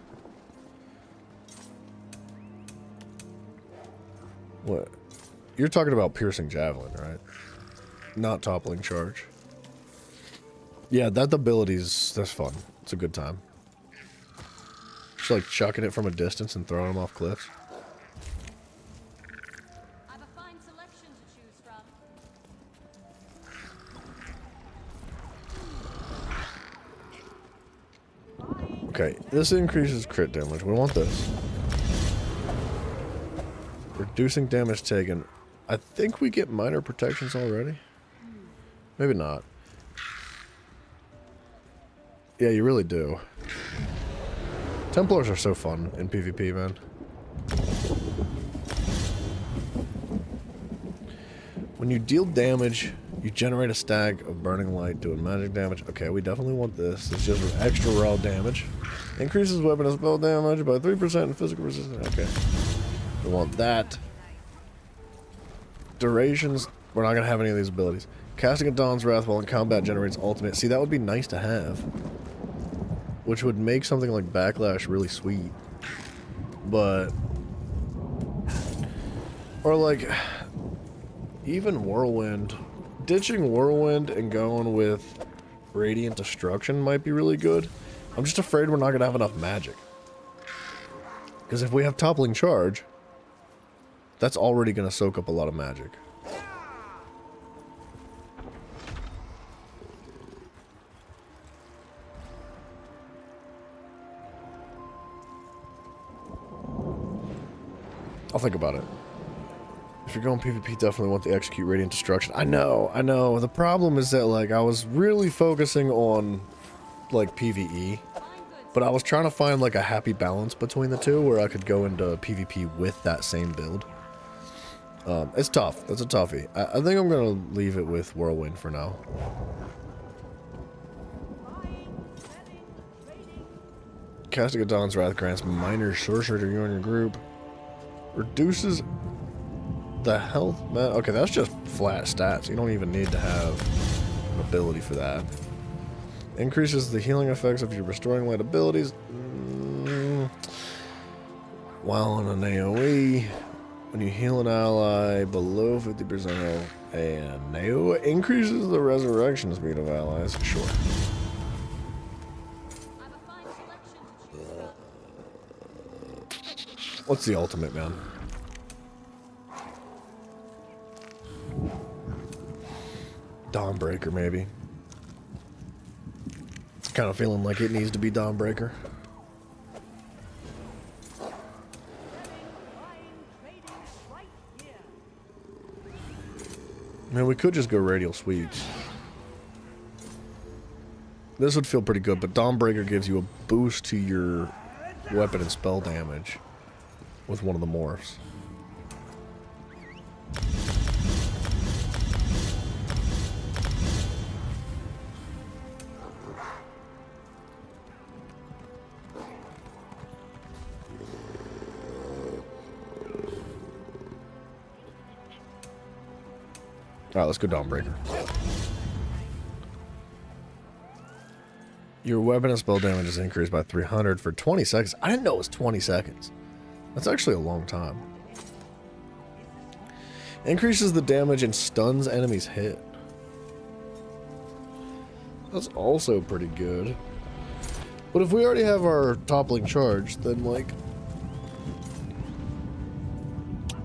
What? You're talking about piercing javelin, right? Not toppling charge. Yeah, that ability's, that's fun. It's a good time. Just like chucking it from a distance and throwing them off cliffs. Okay, this increases crit damage. We want this. Reducing damage taken. I think we get minor protections already. Maybe not. Yeah, you really do. Templars are so fun in PvP, man. When you deal damage, you generate a stack of burning light doing magic damage. Okay, we definitely want this. It's just extra raw damage. Increases weapon and spell damage by 3% and physical resistance. Okay. We want that. Durations. We're not going to have any of these abilities. Casting a Dawn's Wrath while in combat generates ultimate. See, that would be nice to have. Which would make something like Backlash really sweet. But... or like... even Whirlwind. Ditching Whirlwind and going with Radiant Destruction might be really good. I'm just afraid we're not going to have enough magic. Because if we have Toppling Charge, that's already going to soak up a lot of magic. I'll think about it. If you're going PvP, definitely want to execute Radiant Destruction. I know. The problem is that, like, I was really focusing on, like, PvE. But I was trying to find, like, a happy balance between the two where I could go into PvP with that same build. It's tough. It's a toughie. I think I'm going to leave it with Whirlwind for now. Casting a Dawn's Wrath grants minor sorcery to you and your group. Reduces the health. Okay, that's just flat stats. You don't even need to have an ability for that. Increases the healing effects of your restoring light abilities. While on an AoE, when you heal an ally below 50% and AoE increases the resurrection speed of allies. Sure. What's the ultimate, man? Dawnbreaker, maybe. Kind of feeling like it needs to be Dawnbreaker. Man, we could just go Radial Sweeps. This would feel pretty good, but Dawnbreaker gives you a boost to your weapon and spell damage with one of the morphs. Alright, let's go Dawnbreaker. Your weapon and spell damage is increased by 300 for 20 seconds. I didn't know it was 20 seconds. That's actually a long time. Increases the damage and stuns enemies hit. That's also pretty good. But if we already have our toppling charge, then, like,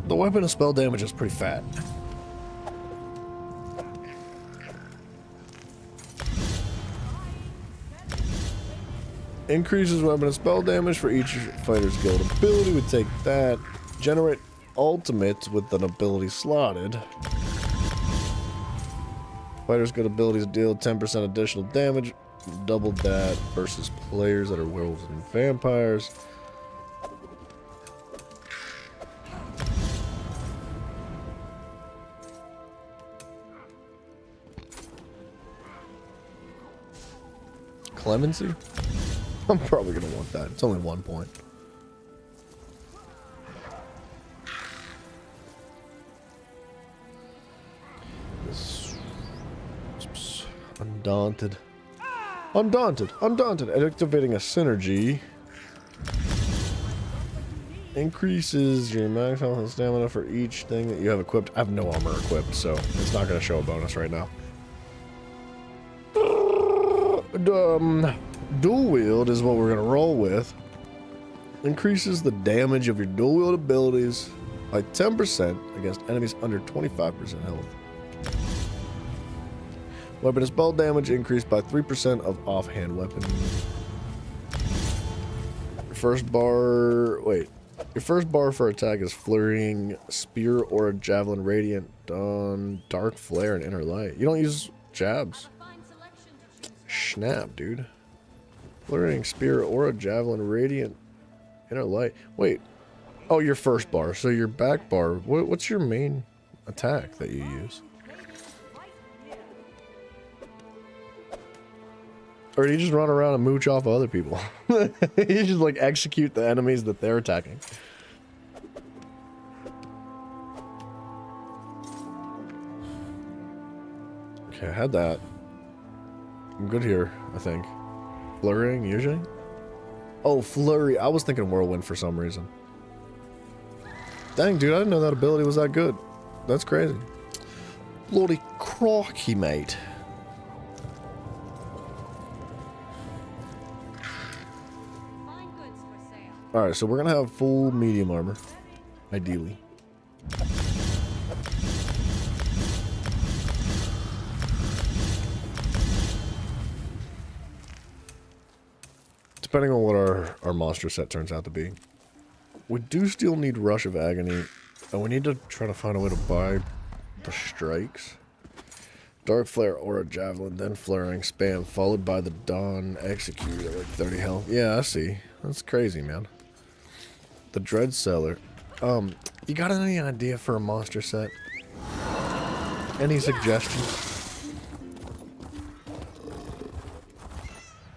the weapon and spell damage is pretty fat. Increases weapon and spell damage for each fighter's guild ability. Would take that. Generate ultimate with an ability slotted. Fighters get abilities deal 10% additional damage. Double that versus players that are werewolves and vampires. Clemency? I'm probably gonna want that. It's only 1 point. Undaunted. Undaunted. Activating a synergy increases your max health and stamina for each thing that you have equipped. I have no armor equipped, so it's not going to show a bonus right now. Dual wield is what we're going to roll with. Increases the damage of your dual wield abilities by 10% against enemies under 25% health. Weapon and spell damage increased by 3% of offhand weapon. Your first bar for attack is Flurrying Spear or a Javelin Radiant on Dark Flare and Inner Light. You don't use jabs. Snap, dude. Flurrying Spear or a Javelin Radiant Inner Light. Wait. Oh, your first bar. So your back bar. What's your main attack that you use? Or do you just run around and mooch off of other people? You just like execute the enemies that they're attacking. Okay, I had that. I'm good here, I think. Flurrying, usually? Oh, Flurry. I was thinking Whirlwind for some reason. Dang, dude, I didn't know that ability was that good. That's crazy. Bloody crocky, mate. Alright, so we're gonna have full medium armor. Ideally. Depending on what our monster set turns out to be. We do still need Rush of Agony. And we need to try to find a way to buy the strikes. Dark Flare or a Javelin, then Flurrying Spam, followed by the Dawn Execute at like 30 health. Yeah, I see. That's crazy, man. The Dread Cellar. You got any idea for a monster set? Any suggestions?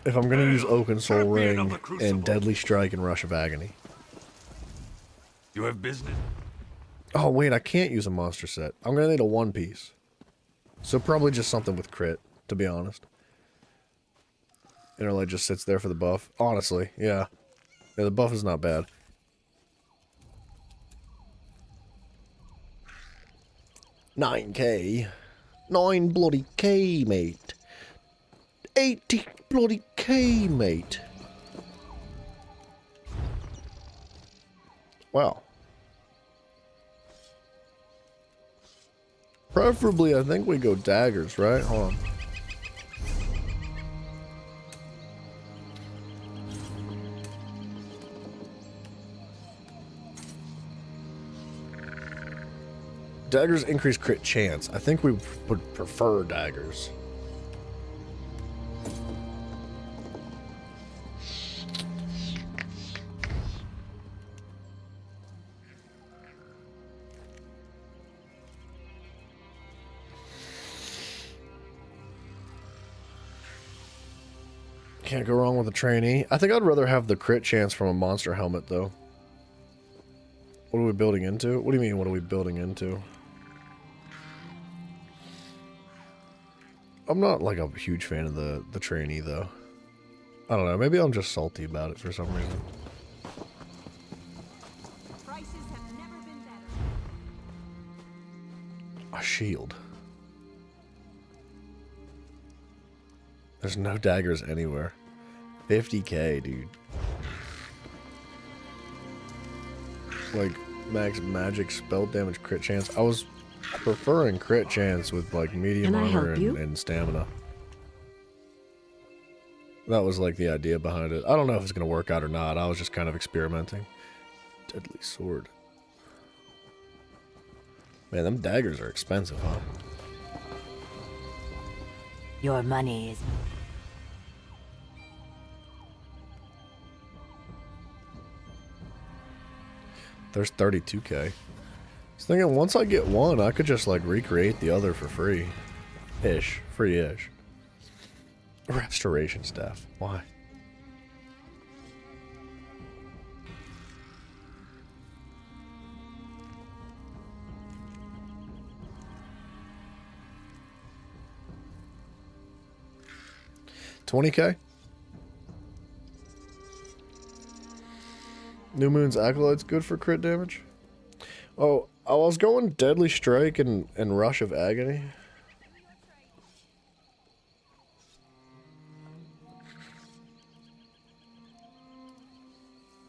If I'm gonna use Oaken Soul Ring and Deadly Strike and Rush of Agony. You have business? Oh wait, I can't use a monster set. I'm gonna need a one piece. So probably just something with crit, to be honest. Inner Light just sits there for the buff. Honestly, yeah. Yeah, the buff is not bad. 9k. 9 bloody K, mate. 80 bloody K, mate. Wow. Preferably, I think we go daggers, right? Hold on. Daggers increase crit chance. I think we would prefer daggers. Can't go wrong with a trainee. I think I'd rather have the crit chance from a monster helmet, though. What are we building into? What do you mean, what are we building into? I'm not, like, a huge fan of the trainee, though. I don't know. Maybe I'm just salty about it for some reason. Prices have never been better. A shield. There's no daggers anywhere. 50k, dude. Like, max magic spell damage crit chance. I was preferring crit chance with, like, medium armor and stamina. That was, like, the idea behind it. I don't know if it's going to work out or not. I was just kind of experimenting. Deadly Sword. Man, them daggers are expensive, huh? Your money is... There's 32k. I was thinking once I get one, I could just like recreate the other for free. Free-ish. Restoration staff. Why? $20k? New Moon's Acolyte's good for crit damage? Oh, I was going Deadly Strike and Rush of Agony.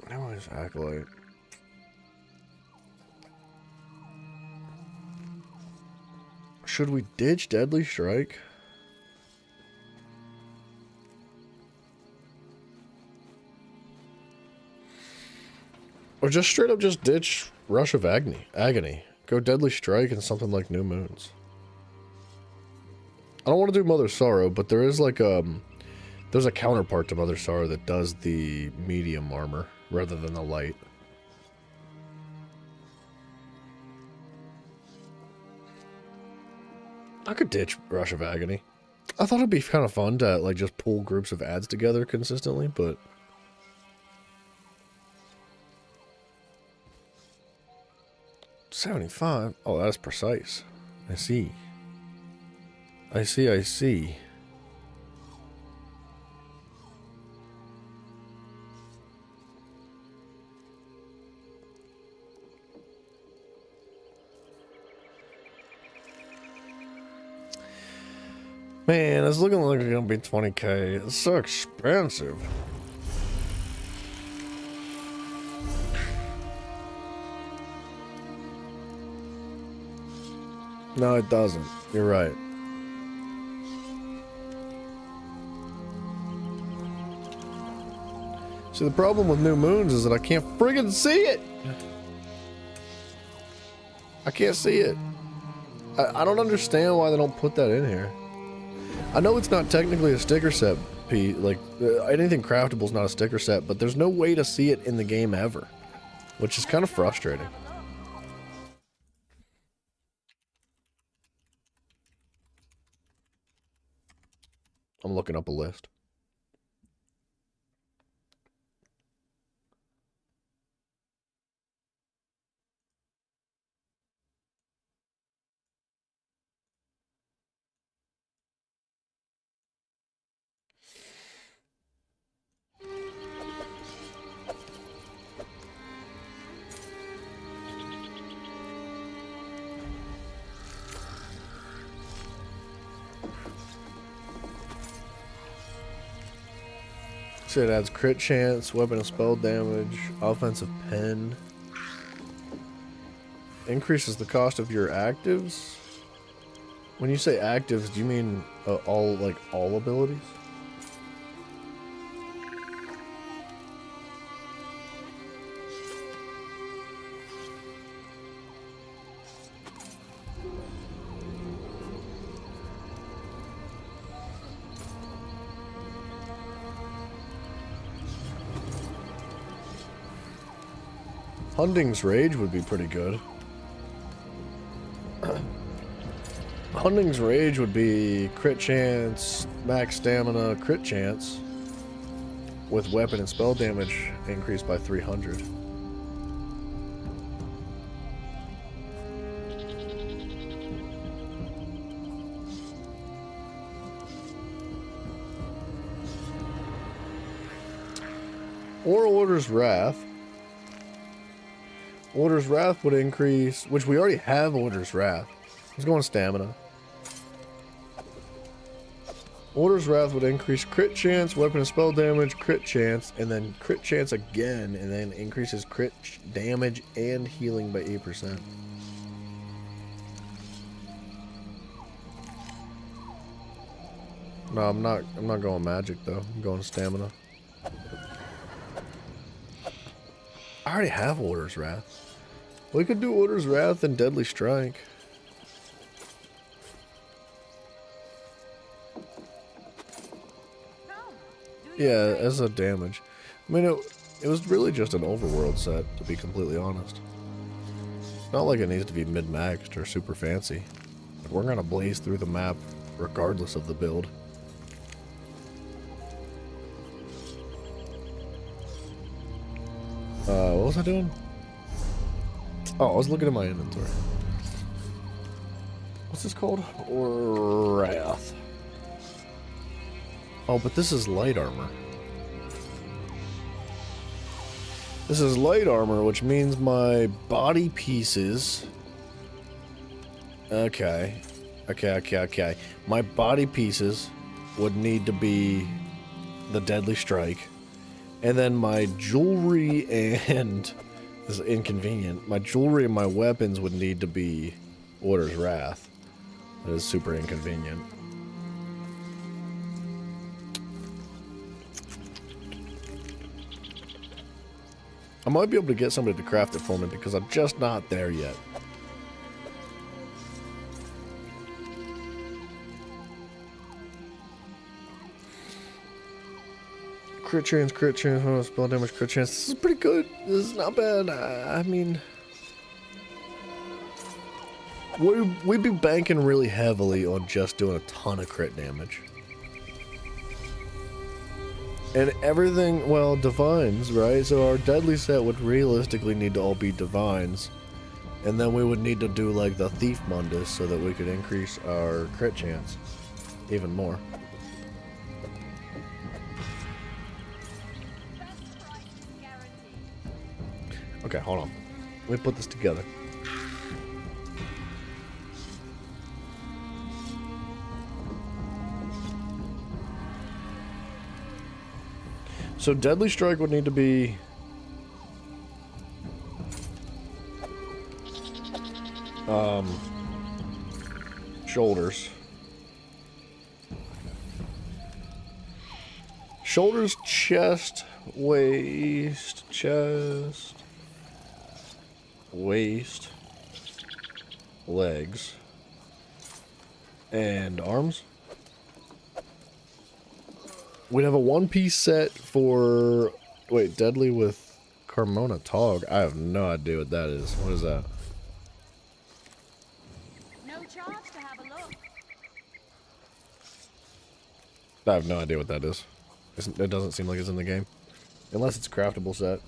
Now is Acolyte. Should we ditch Deadly Strike? Or just straight up just ditch Rush of Agony. Go Deadly Strike and something like New Moons. I don't want to do Mother Sorrow, but there is like there's a counterpart to Mother Sorrow that does the medium armor rather than the light. I could ditch Rush of Agony. I thought it'd be kind of fun to like just pull groups of ads together consistently, but 75? Oh, that's precise. I see. I see. Man, it's looking like it's gonna be 20k. It's so expensive. No, it doesn't. You're right. See, the problem with New Moons is that I can't friggin' see it. I can't see it. I don't understand why they don't put that in here. I know it's not technically a sticker set, like anything craftable is not a sticker set, but there's no way to see it in the game ever, which is kind of frustrating. I'm looking up a list. So it adds crit chance, weapon and spell damage, offensive pen. Increases the cost of your actives. When you say actives, do you mean all abilities? Hunding's Rage would be pretty good. Hunding's Rage would be crit chance, max stamina, crit chance, with weapon and spell damage increased by 300. Or Order's Wrath. Order's Wrath would increase, which we already have Order's Wrath. Let's go on stamina. Order's Wrath would increase crit chance, weapon and spell damage, crit chance, and then crit chance again, and then increases crit damage and healing by 8%. No, I'm not going magic though. I'm going stamina. I already have Order's Wrath. We could do Order's Wrath and Deadly Strike. Yeah, as a damage. I mean, it was really just an overworld set, to be completely honest. Not like it needs to be mid-maxed or super fancy. We're gonna blaze through the map regardless of the build. What was I doing? Oh, I was looking at my inventory. What's this called? Wrath. Oh, but this is light armor. This is light armor, which means my body pieces... Okay. My body pieces would need to be the Deadly Strike. And then my jewelry and... This is inconvenient. My jewelry and my weapons would need to be Order's Wrath. That is super inconvenient. I might be able to get somebody to craft it for me because I'm just not there yet. Crit chance, oh, spell damage, crit chance. This is pretty good. This is not bad. I mean... We'd be banking really heavily on just doing a ton of crit damage. And everything, well, divines, right? So our deadly set would realistically need to all be divines. And then we would need to do like the Thief Mundus so that we could increase our crit chance even more. Okay, hold on. Let me put this together. So Deadly Strike would need to be... shoulders. Shoulders, chest, waist, legs, and arms. We'd have a one-piece set for... Wait, Deadly with Carmona Tog. I have no idea what that is. What is that? No charge to have a look. I have no idea what that is. It doesn't seem like it's in the game. Unless it's a craftable set.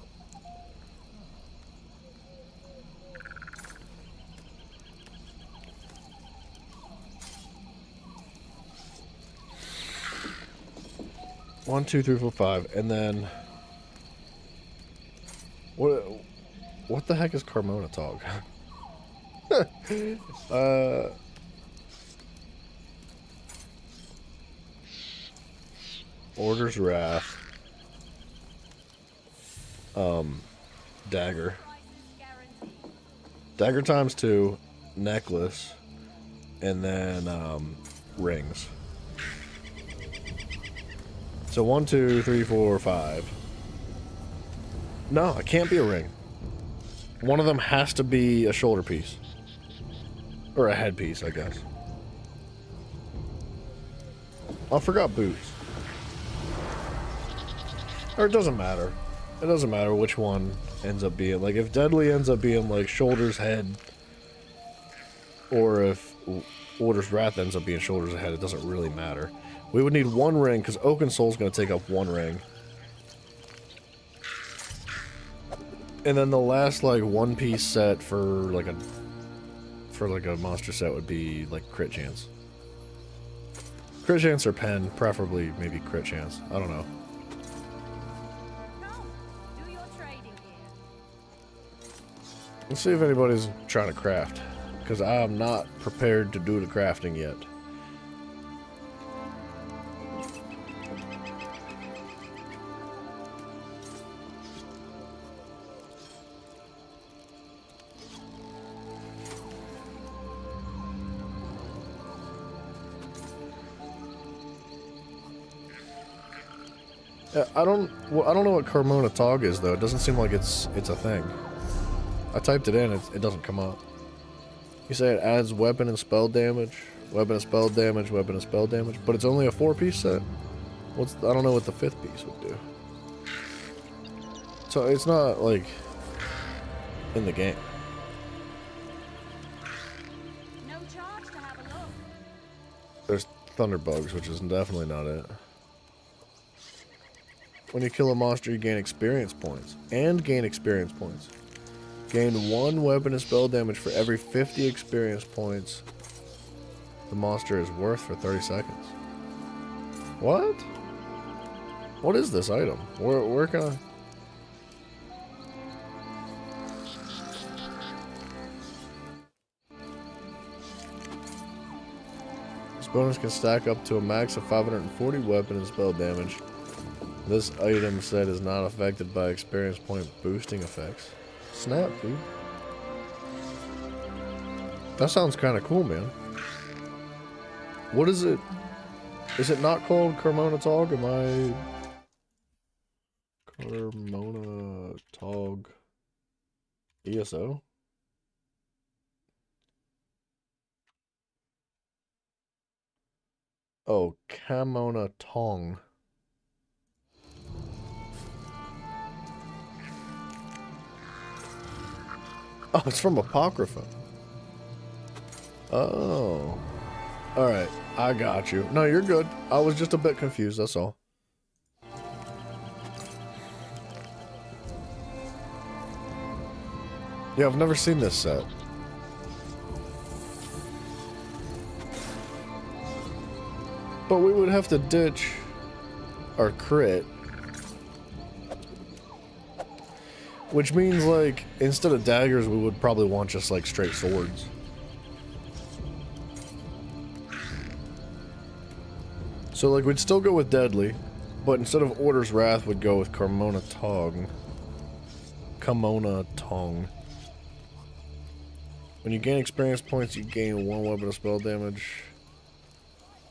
One, two, three, four, five, and then what the heck is Carmona Tog? Order's Wrath. Dagger. Dagger times 2, necklace, and then rings. So 1, 2, 3, 4, 5. No, it can't be a ring. One of them has to be a shoulder piece. Or a headpiece, I guess. I forgot boots. Or it doesn't matter. It doesn't matter which one ends up being. Like, if Deadly ends up being, like, shoulders, head, or if Order's Wrath ends up being shoulders, head, it doesn't really matter. We would need one ring, because Oaken Soul's going to take up one ring. And then the last, like, one-piece set for, like, a monster set would be, like, crit chance. Crit chance or pen, preferably maybe crit chance. I don't know. Let's see if anybody's trying to craft, because I'm not prepared to do the crafting yet. I don't know what Carmona Tog is though. It doesn't seem like it's a thing. I typed it in, it doesn't come up. You say it adds weapon and spell damage, weapon and spell damage, weapon and spell damage, but it's only a 4-piece set. I don't know what the 5th piece would do. So it's not like in the game. No charge to have a look. There's thunderbugs, which is definitely not it. When you kill a monster, you gain experience points. And gain experience points. Gain 1 weapon and spell damage for every 50 experience points the monster is worth for 30 seconds. What? What is this item? Where can I... This bonus can stack up to a max of 540 weapon and spell damage. This item set is not affected by experience point boosting effects. Snap, dude. That sounds kind of cool, man. What is it? Is it not called Carmona Tog? Am I... Carmona Tog ESO? Oh, Carmona Tong. Oh, it's from Apocrypha. Oh. Alright, I got you. No, you're good. I was just a bit confused, that's all. Yeah, I've never seen this set. But we would have to ditch our crit. Which means, like, instead of daggers, we would probably want just, like, straight swords. So, like, we'd still go with Deadly, but instead of Order's Wrath, we'd go with Carmona Tong. Carmona Tong. When you gain experience points, you gain 1 weapon of spell damage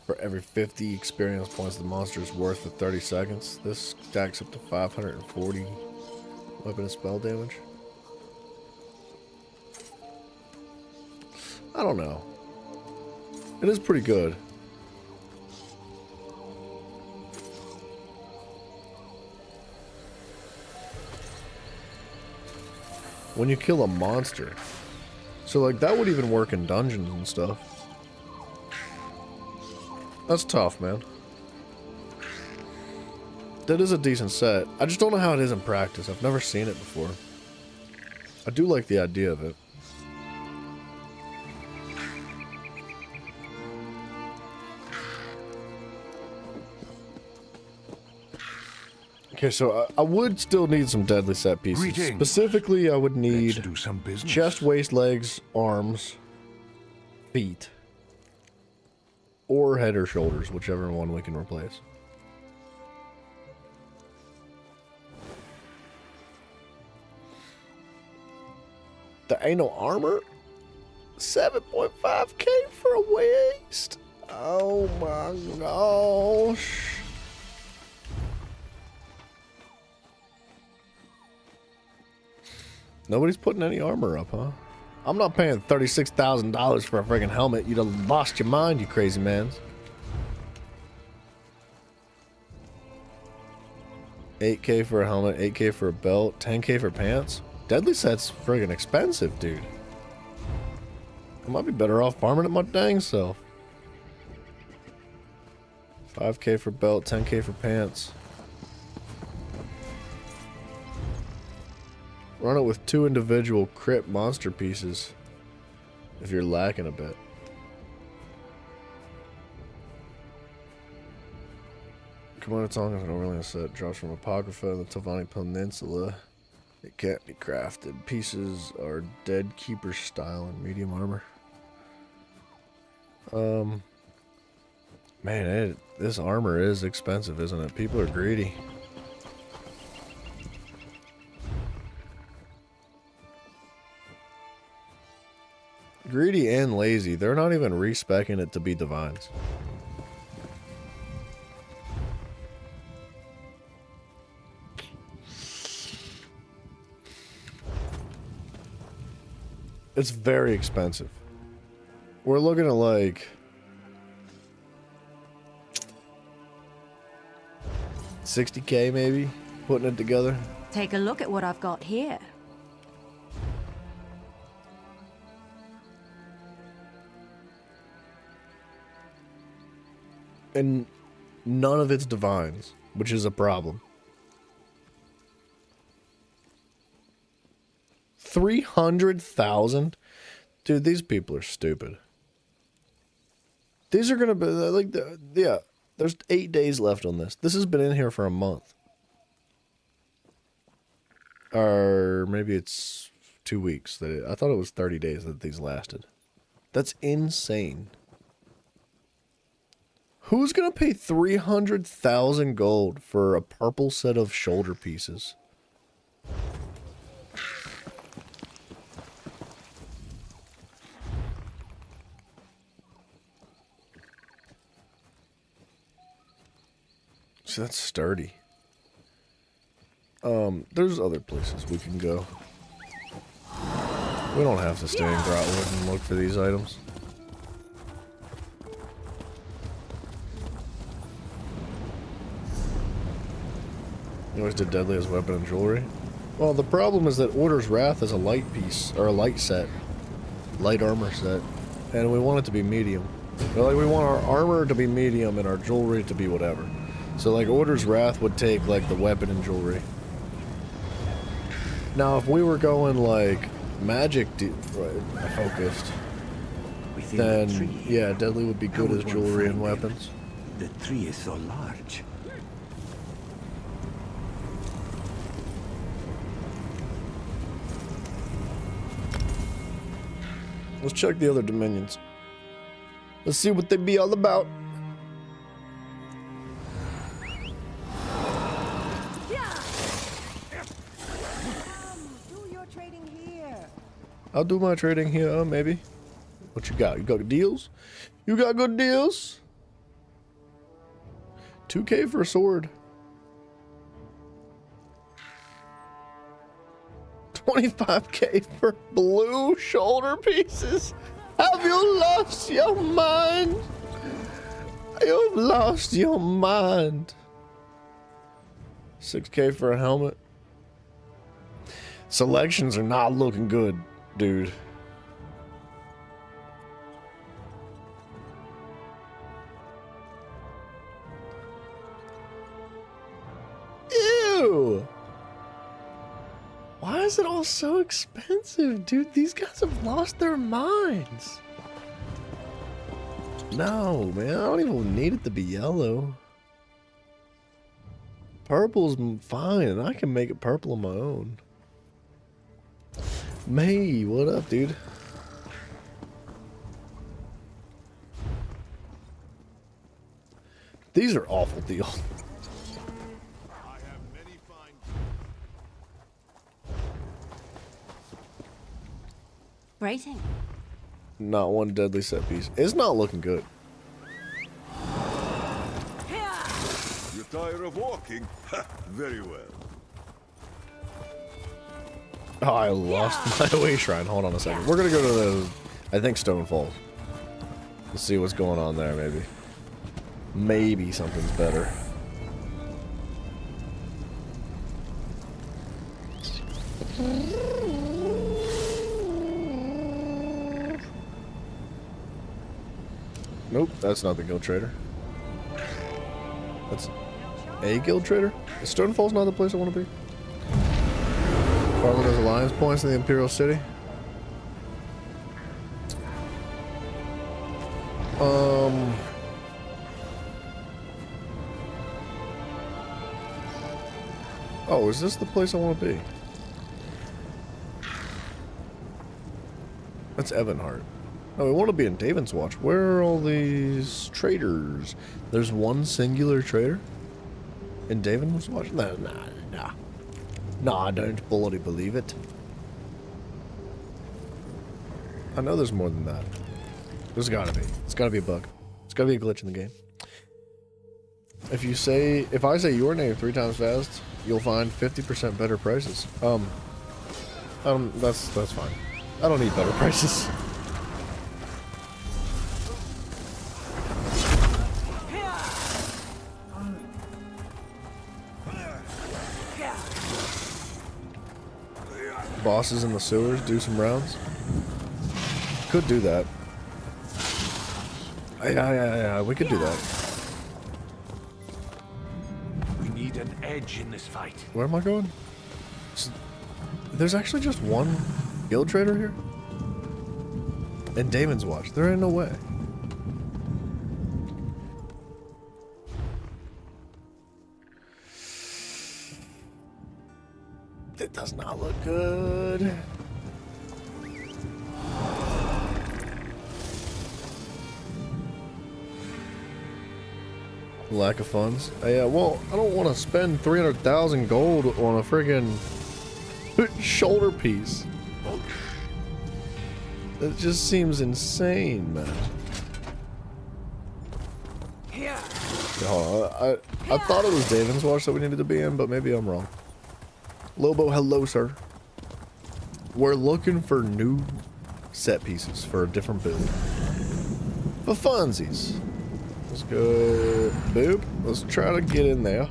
for every 50 experience points the monster is worth for 30 seconds. This stacks up to 540 weapon and spell damage. I don't know. It is pretty good. When you kill a monster. So like that would even work in dungeons and stuff. That's tough, man. That is a decent set. I just don't know how it is in practice. I've never seen it before. I do like the idea of it. Okay, so I would still need some deadly set pieces. Greetings. Specifically, I would need Let's do some business. chest, waist, legs, arms, feet, or head or shoulders, whichever one we can replace. There ain't no armor? 7.5k for a waist? Oh my gosh. Nobody's putting any armor up, huh? I'm not paying $36,000 for a friggin' helmet. You'd have lost your mind, you crazy mans. 8k for a helmet, 8k for a belt, 10k for pants. Deadly set's friggin' expensive, dude. I might be better off farming it my dang self. 5k for belt, 10k for pants. Run it with 2 individual crit monster pieces if you're lacking a bit. Carmona Tong is an Aurelian set. Drops from Apocrypha and the Telvanni Peninsula. It can't be crafted. Pieces are Dead Keeper style and medium armor. Man, this armor is expensive, isn't it? People are greedy. Greedy and lazy. They're not even respecing it to be divines. It's very expensive. We're looking at like $60K maybe, putting it together. Take a look at what I've got here. And none of it's divines, which is a problem. 300,000? Dude, these people are stupid. These are gonna be like, yeah, there's 8 days left on this. This has been in here for a month. Or maybe it's 2 weeks. I thought it was 30 days that these lasted. That's insane. Who's gonna pay 300,000 gold for a purple set of shoulder pieces? So that's sturdy. There's other places we can go. We don't have to stay in Grotwood and look for these items. You always did deadly as weapon and jewelry. Well, the problem is that Order's Wrath is a light piece, or a light set. Light armor set. And we want it to be medium. Like, we want our armor to be medium and our jewelry to be whatever. So, like, Order's Wrath would take, like, the weapon and jewelry. Now, if we were going, like, magic focused, then, yeah, deadly would be good as jewelry and weapons. The tree is so large. Let's check the other dominions. Let's see what they be all about. Do your trading here. I'll do my trading here, maybe. What you got? You got deals? You got good deals? 2K for a sword. 25K for blue shoulder pieces. Have you lost your mind? You've lost your mind. 6K for a helmet. Selections are not looking good, dude. Ew. Why is it all so expensive, dude? These guys have lost their minds. No, man, I don't even need it to be yellow. Purple's fine, and I can make it purple on my own. May, what up, dude? These are awful deals. Bracing. Not one deadly set piece. It's not looking good. You're tired of walking? Very well. Oh, I lost my way shrine. Hold on a second. We're gonna go to the, I think, Stone Falls. Let's see what's going on there, maybe. Maybe something's better. Nope, that's not the guild trader. That's a guild trader? Is Stonefall's not the place I want to be? Farming those alliance points in the Imperial City. Oh, is this the place I want to be? That's Evanhart. Oh, we want to be in Daven's Watch. Where are all these traders? There's one singular trader in Daven's Watch? Nah. Nah, I don't bloody believe it. I know there's more than that. There's gotta be. It's gotta be a bug. It's gotta be a glitch in the game. If I say your name 3 times fast, you'll find 50% better prices. That's fine. I don't need better prices. Bosses in the sewers, do some rounds. Could do that. Yeah, we could do that. We need an edge in this fight. Where am I going? There's actually just one guild trader here? In Damon's Watch. There ain't no way. It does not look good. Lack of funds. Yeah, well, I don't want to spend 300,000 gold on a friggin' shoulder piece. It just seems insane, man. Hold on, I thought it was Damon's Watch that we needed to be in, but maybe I'm wrong. Lobo, hello, sir. We're looking for new set pieces for a different build. For funsies. Let's go. Boop. Let's try to get in there.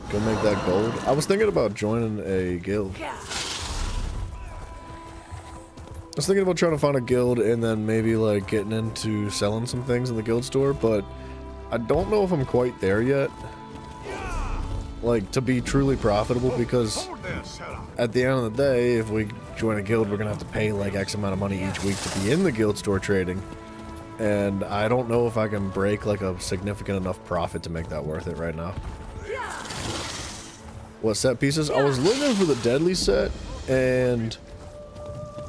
Go make that gold. I was thinking about joining a guild. I was thinking about trying to find a guild and then maybe like getting into selling some things in the guild store, but I don't know if I'm quite there yet. Like, to be truly profitable, because at the end of the day, if we join a guild, we're gonna have to pay like X amount of money each week to be in the guild store trading. And I don't know if I can break like a significant enough profit to make that worth it right now. What set pieces? I was looking for the Deadly set and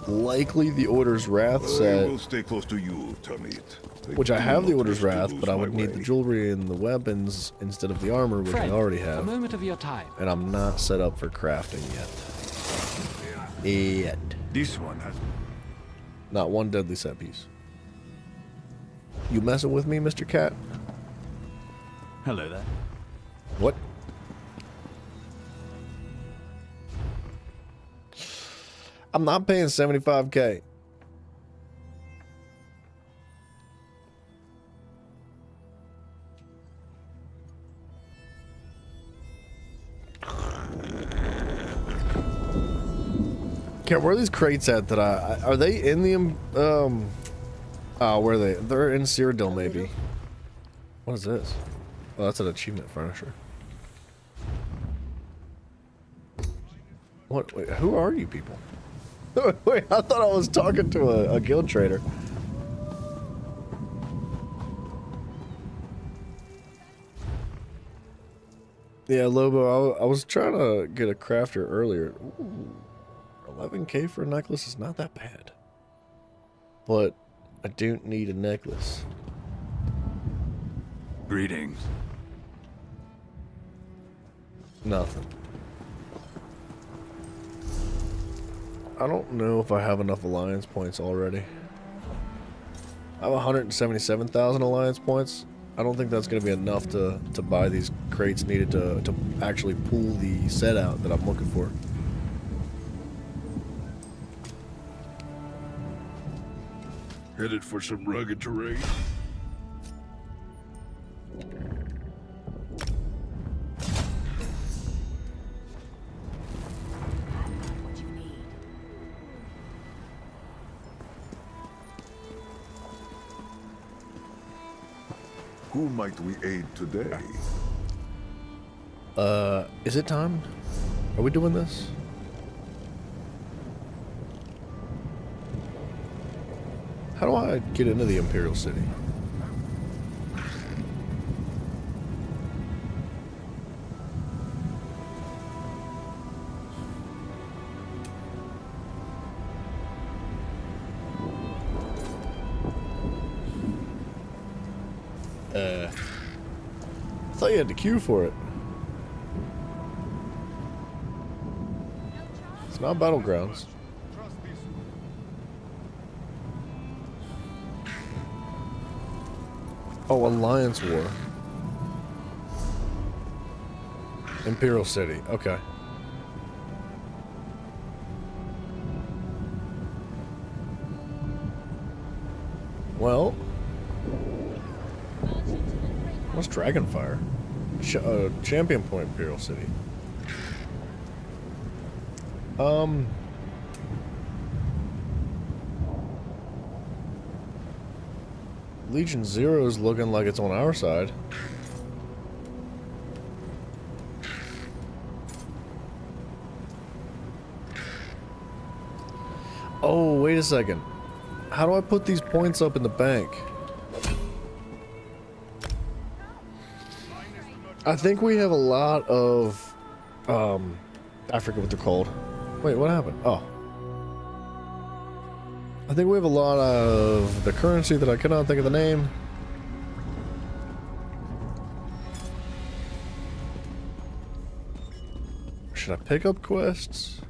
likely the Order's Wrath set. We'll stay close to you, Tamit. Which I have the Order's Wrath, but I would need the jewelry and the weapons instead of the armor, which I already have. A moment of your time. And I'm not set up for crafting yet. This one has not one deadly set piece. You messing with me, Mr. Cat? Hello there. What? I'm not paying 75K. Okay, where are these crates at that are they in the, where are they? They're in Cyrodiil, maybe. What is this? Oh, that's an achievement furniture. What, wait, who are you people? Wait, I thought I was talking to a guild trader. Yeah, Lobo, I was trying to get a crafter earlier. Ooh. 11K for a necklace is not that bad. But I don't need a necklace. Greetings. Nothing. I don't know if I have enough alliance points already. I have 177,000 alliance points. I don't think that's going to be enough to buy these crates needed to actually pull the set out that I'm looking for. headed for some rugged terrain. Who might we aid today? Is it time? Are we doing this? How do I get into the Imperial City? I thought you had to queue for it. It's not Battlegrounds. Oh, Alliance War. Imperial City, okay. Well, what's Dragonfire? Champion Point, Imperial City. Legion Zero is looking like it's on our side. Oh, wait a second. How do I put these points up in the bank? I think we have a lot of, I forget what they're called. Wait, what happened? Oh. I think we have a lot of the currency that I cannot think of the name. Should I pick up quests?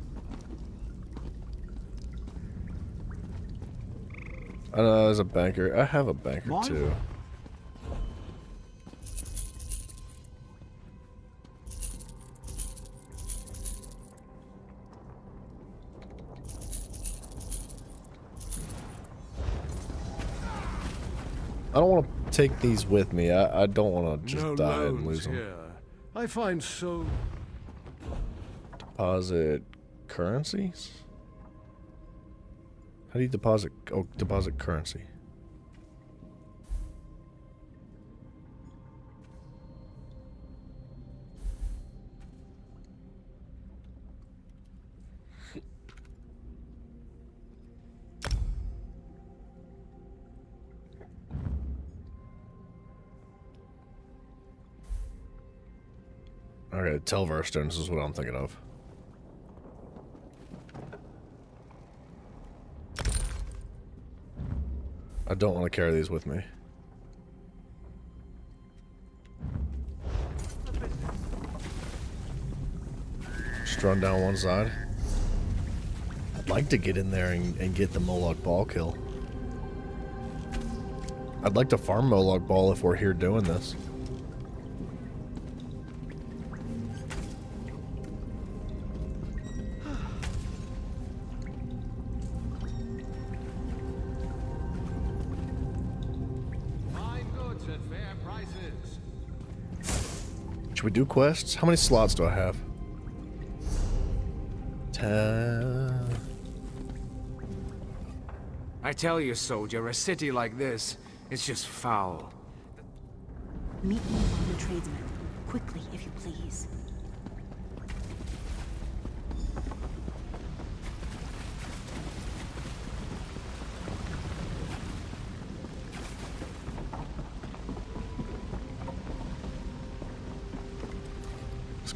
I know there's a banker. I have a banker too. I don't want to take these with me. I don't want to just die and lose them. Here. I find so... Deposit currencies? How do you deposit? Oh, deposit currency. Okay, Telvar stones is what I'm thinking of. I don't want to carry these with me. Just run down one side. I'd like to get in there and get the Moloch Ball kill. I'd like to farm Moloch Ball if we're here doing this. Should we do quests? How many slots do I have? 10. I tell you, soldier, a city like this, it's just foul. Meet me among the tradesmen. Quickly, if you please.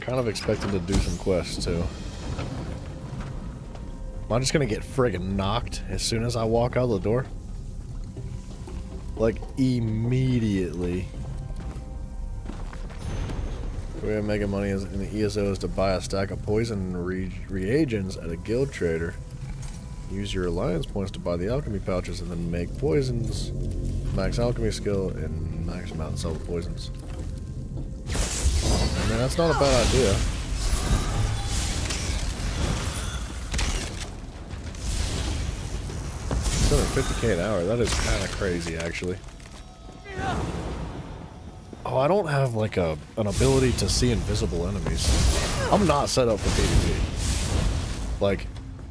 Kind of expecting to do some quests too. Am I just gonna get friggin' knocked as soon as I walk out the door? Like immediately. The way I'm making money in the ESO is to buy a stack of poison reagents at a guild trader. Use your alliance points to buy the alchemy pouches and then make poisons. Max alchemy skill and max amount and sell the poisons. I mean, that's not a bad idea. $250K an hour, that is kind of crazy, actually. Oh, I don't have, like, an ability to see invisible enemies. I'm not set up for PvP. Like,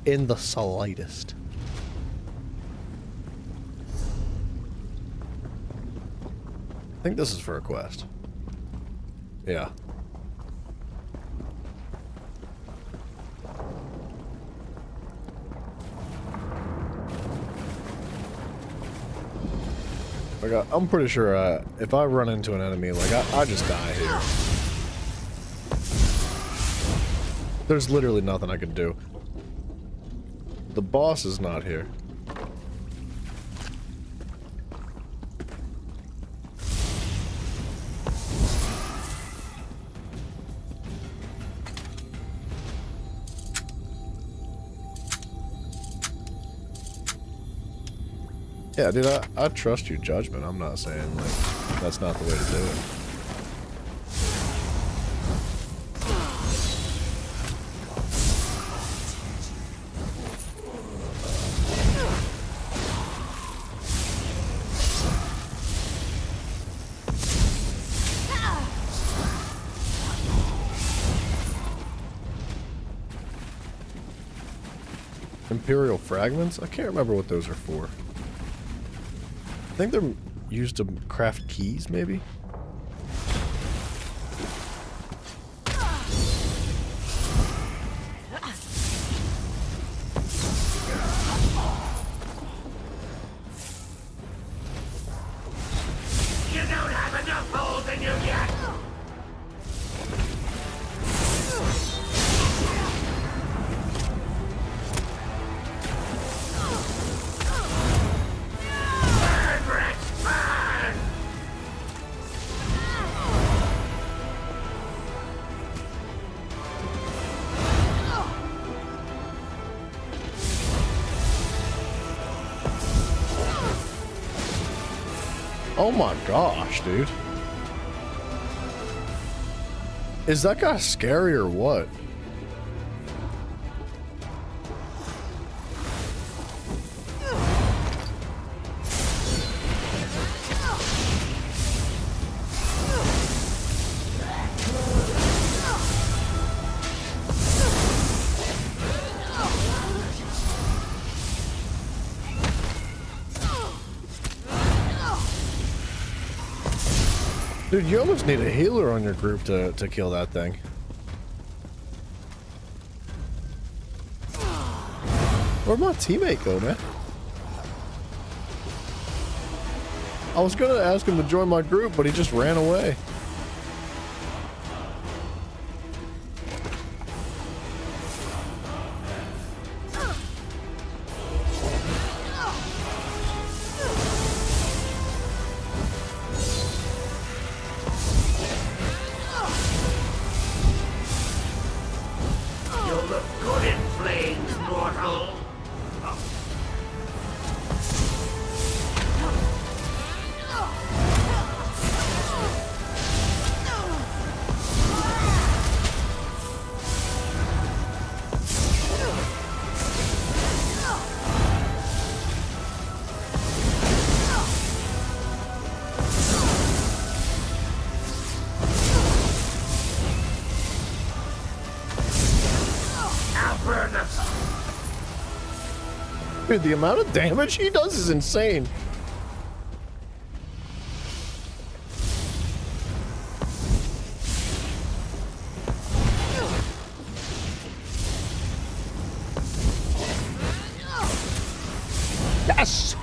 in the slightest. I think this is for a quest. Yeah. Like, I'm pretty sure if I run into an enemy, like, I just die here. There's literally nothing I can do. The boss is not here. Yeah, dude, I trust your judgment. I'm not saying, like, that's not the way to do it. Imperial fragments? I can't remember what those are for. I think they're used to craft keys, maybe? You don't have enough holes in you yet! Oh my gosh, dude. Is that guy scary or what? Dude, you almost need a healer on your group to kill that thing. Where'd my teammate go, man? I was gonna ask him to join my group, but he just ran away. You'll look good in flames, mortal! I'll burn the... Dude, the amount of damage he does is insane. Yes!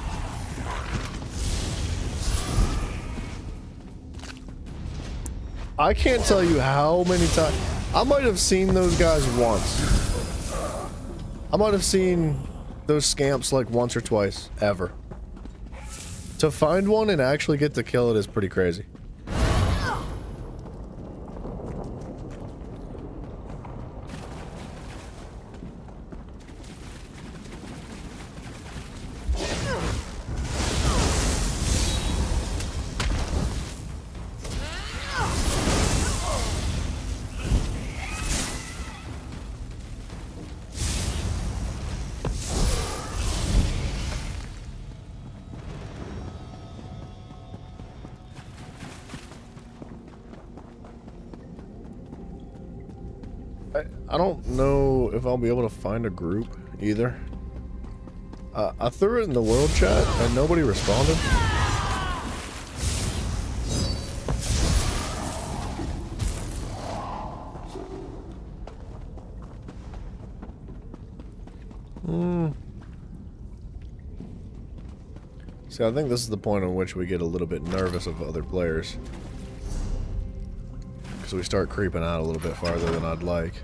I can't tell you how many times. I might have seen those guys once. I might have seen those scamps like once or twice, ever. To find one and actually get to kill it is pretty crazy. I don't know if I'll be able to find a group either. I threw it in the world chat and nobody responded. See, I think this is the point on which we get a little bit nervous of other players. Because we start creeping out a little bit farther than I'd like.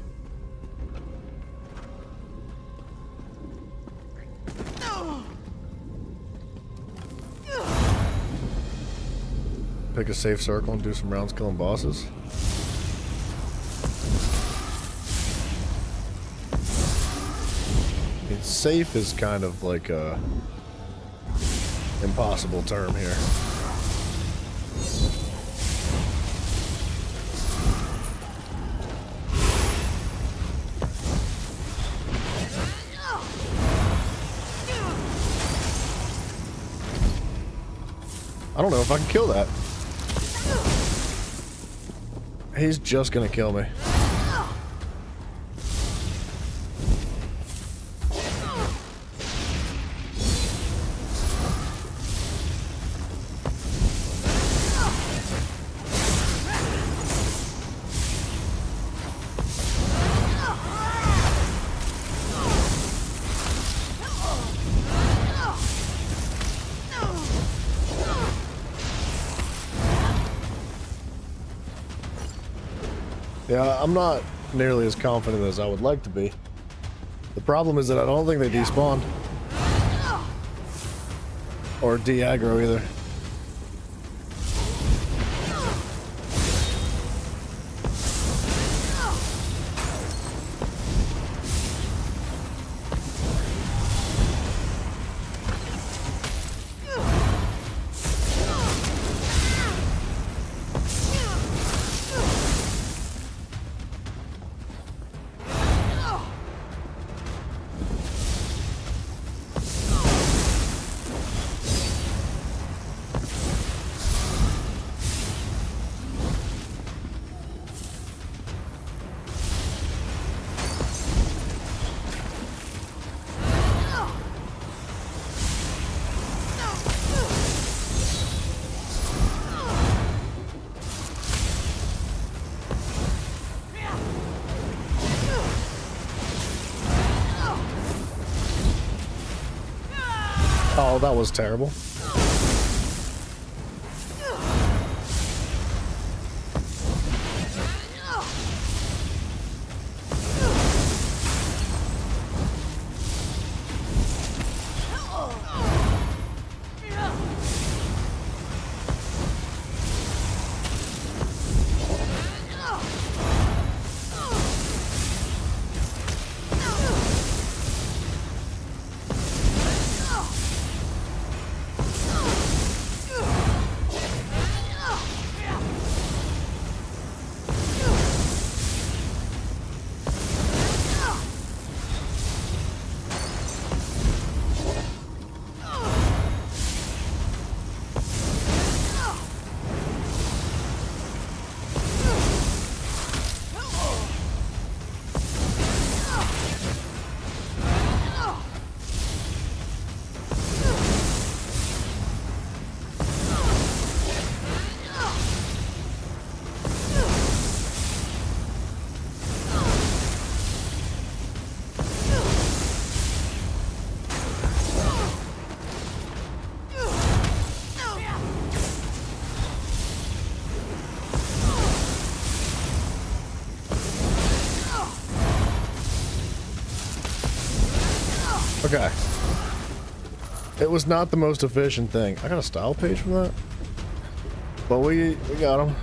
Pick a safe circle and do some rounds killing bosses. I mean, safe is kind of like a impossible term here. I don't know if I can kill that. He's just gonna kill me. Yeah, I'm not nearly as confident as I would like to be. The problem is that I don't think they despawn. Or de-aggro either. Oh, that was terrible. Okay. It was not the most efficient thing. I got a style page from that. But we got him.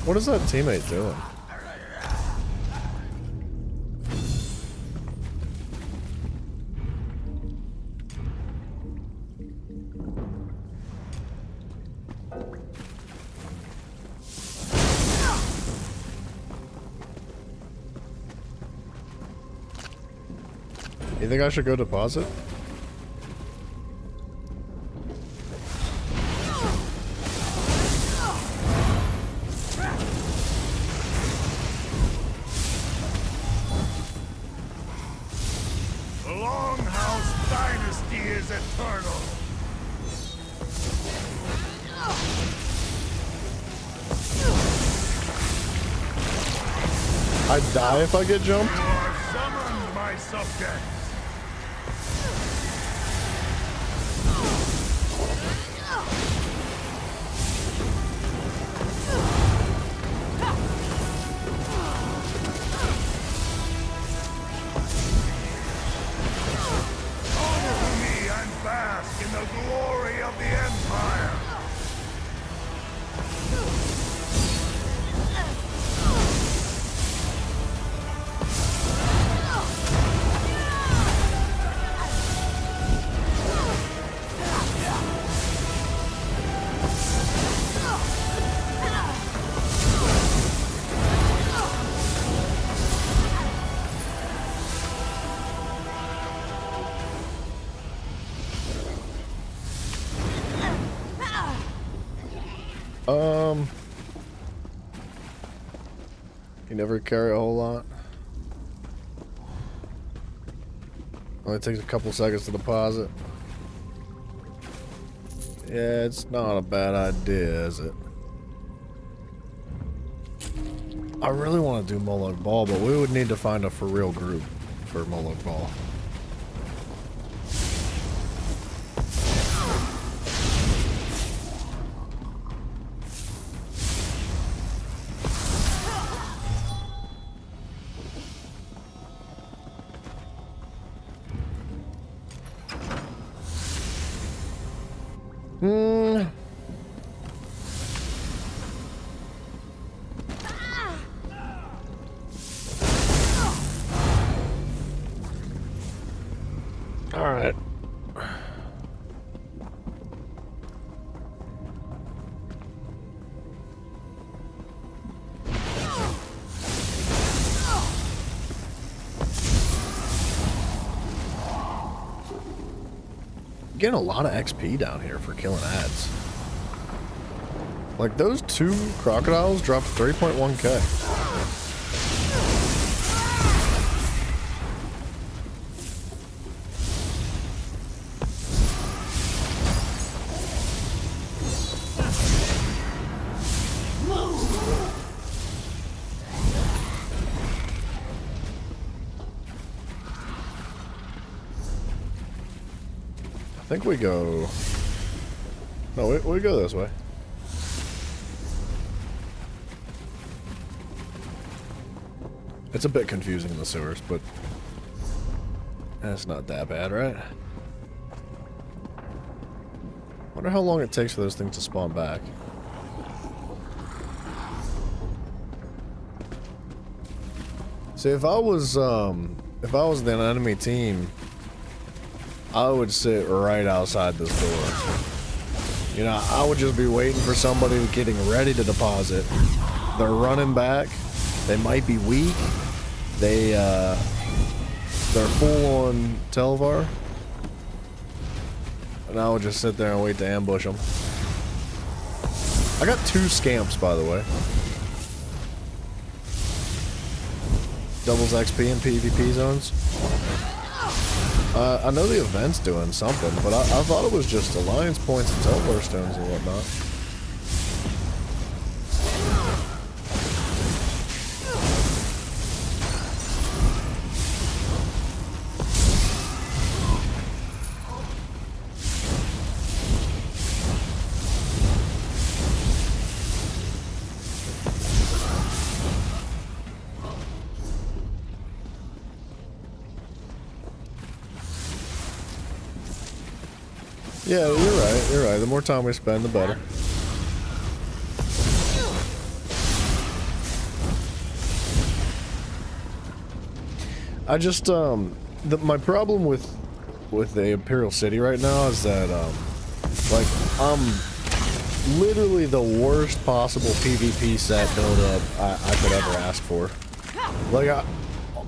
What is that teammate doing? You think I should go deposit? I die if I get jumped? You are summoned, my subjects. Follow me and bask in the glory of the Empire. You never carry a whole lot. Only takes a couple seconds to deposit. Yeah, it's not a bad idea, is it? I really want to do Molag Bal, but we would need to find a for real group for Molag Bal. Alright. Getting a lot of XP down here for killing ads. Like those 2 crocodiles dropped 3.1k. I think we go... No, we go this way. It's a bit confusing in the sewers, but that's not that bad, right? Wonder how long it takes for those things to spawn back. See, if I was the enemy team, I would sit right outside this door. You know, I would just be waiting for somebody getting ready to deposit. They're running back. They might be weak. They're full on Telvar. And I would just sit there and wait to ambush them. I got 2 scamps, by the way. Doubles XP in PvP zones. I know the event's doing something, but I thought it was just Alliance points and Telvar stones and whatnot. Yeah, you're right. The more time we spend, the better. I just, my problem with the Imperial City right now is that, like, I'm literally the worst possible PvP set build-up I could ever ask for. Like,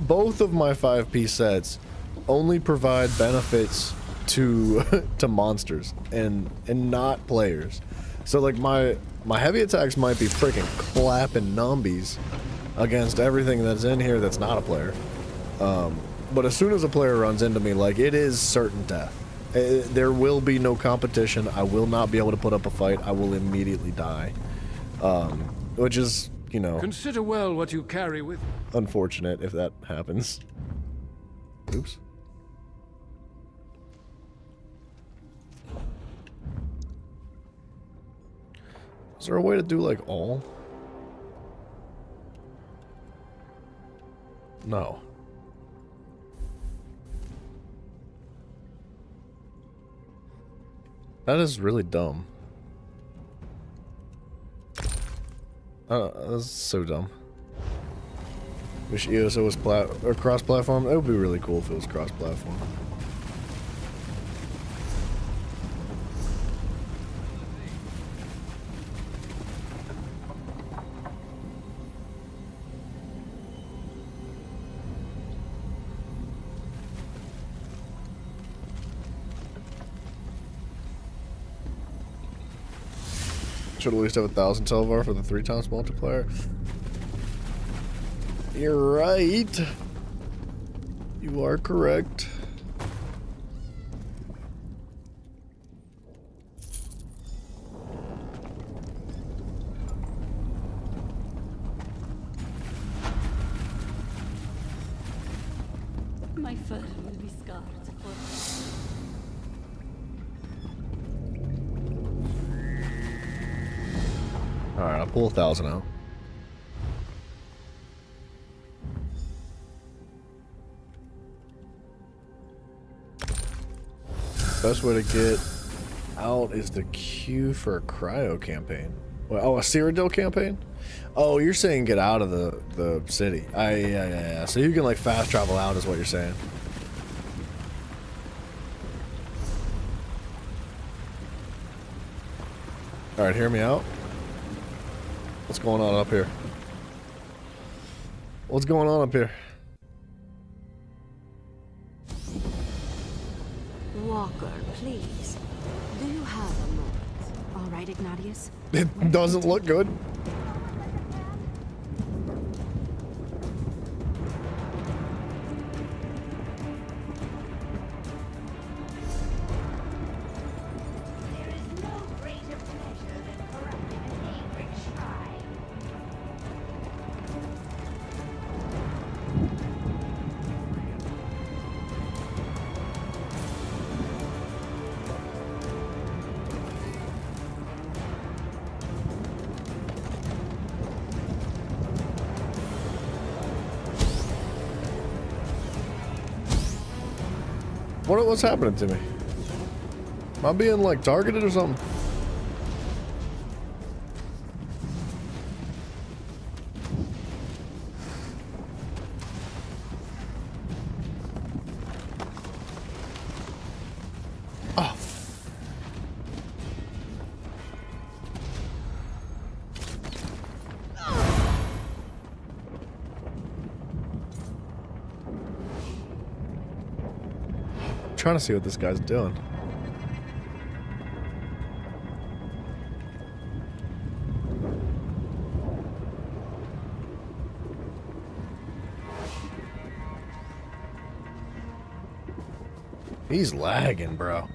both of my 5P sets only provide benefits to monsters and not players. So like my heavy attacks might be freaking clapping numbies against everything that's in here that's not a player. But as soon as a player runs into me, like, it is certain death. There will be no competition. I will not be able to put up a fight. I will immediately die. Which is, you know, consider well what you carry with you. Unfortunate if that happens. Oops. Is there a way to do, like, all? No. That is really dumb. That's so dumb. Wish ESO was cross-platform. It would be really cool if it was cross-platform. Should at least have 1,000 Telvar for the 3 times multiplier. You're right. You are correct. My fur will be scarred forever. Alright, I'll pull 1,000 out. Best way to get out is the queue for a cryo campaign. Well, oh, a Cyrodiil campaign? Oh, you're saying get out of the city. Yeah. So you can like fast travel out is what you're saying. Alright, hear me out. What's going on up here? What's going on up here? Walker, please. Do you have a moment? All right, Ignatius? It doesn't look good. What's happening to me? Am I being like targeted or something? Oh. Trying to see what this guy's doing. He's lagging, bro.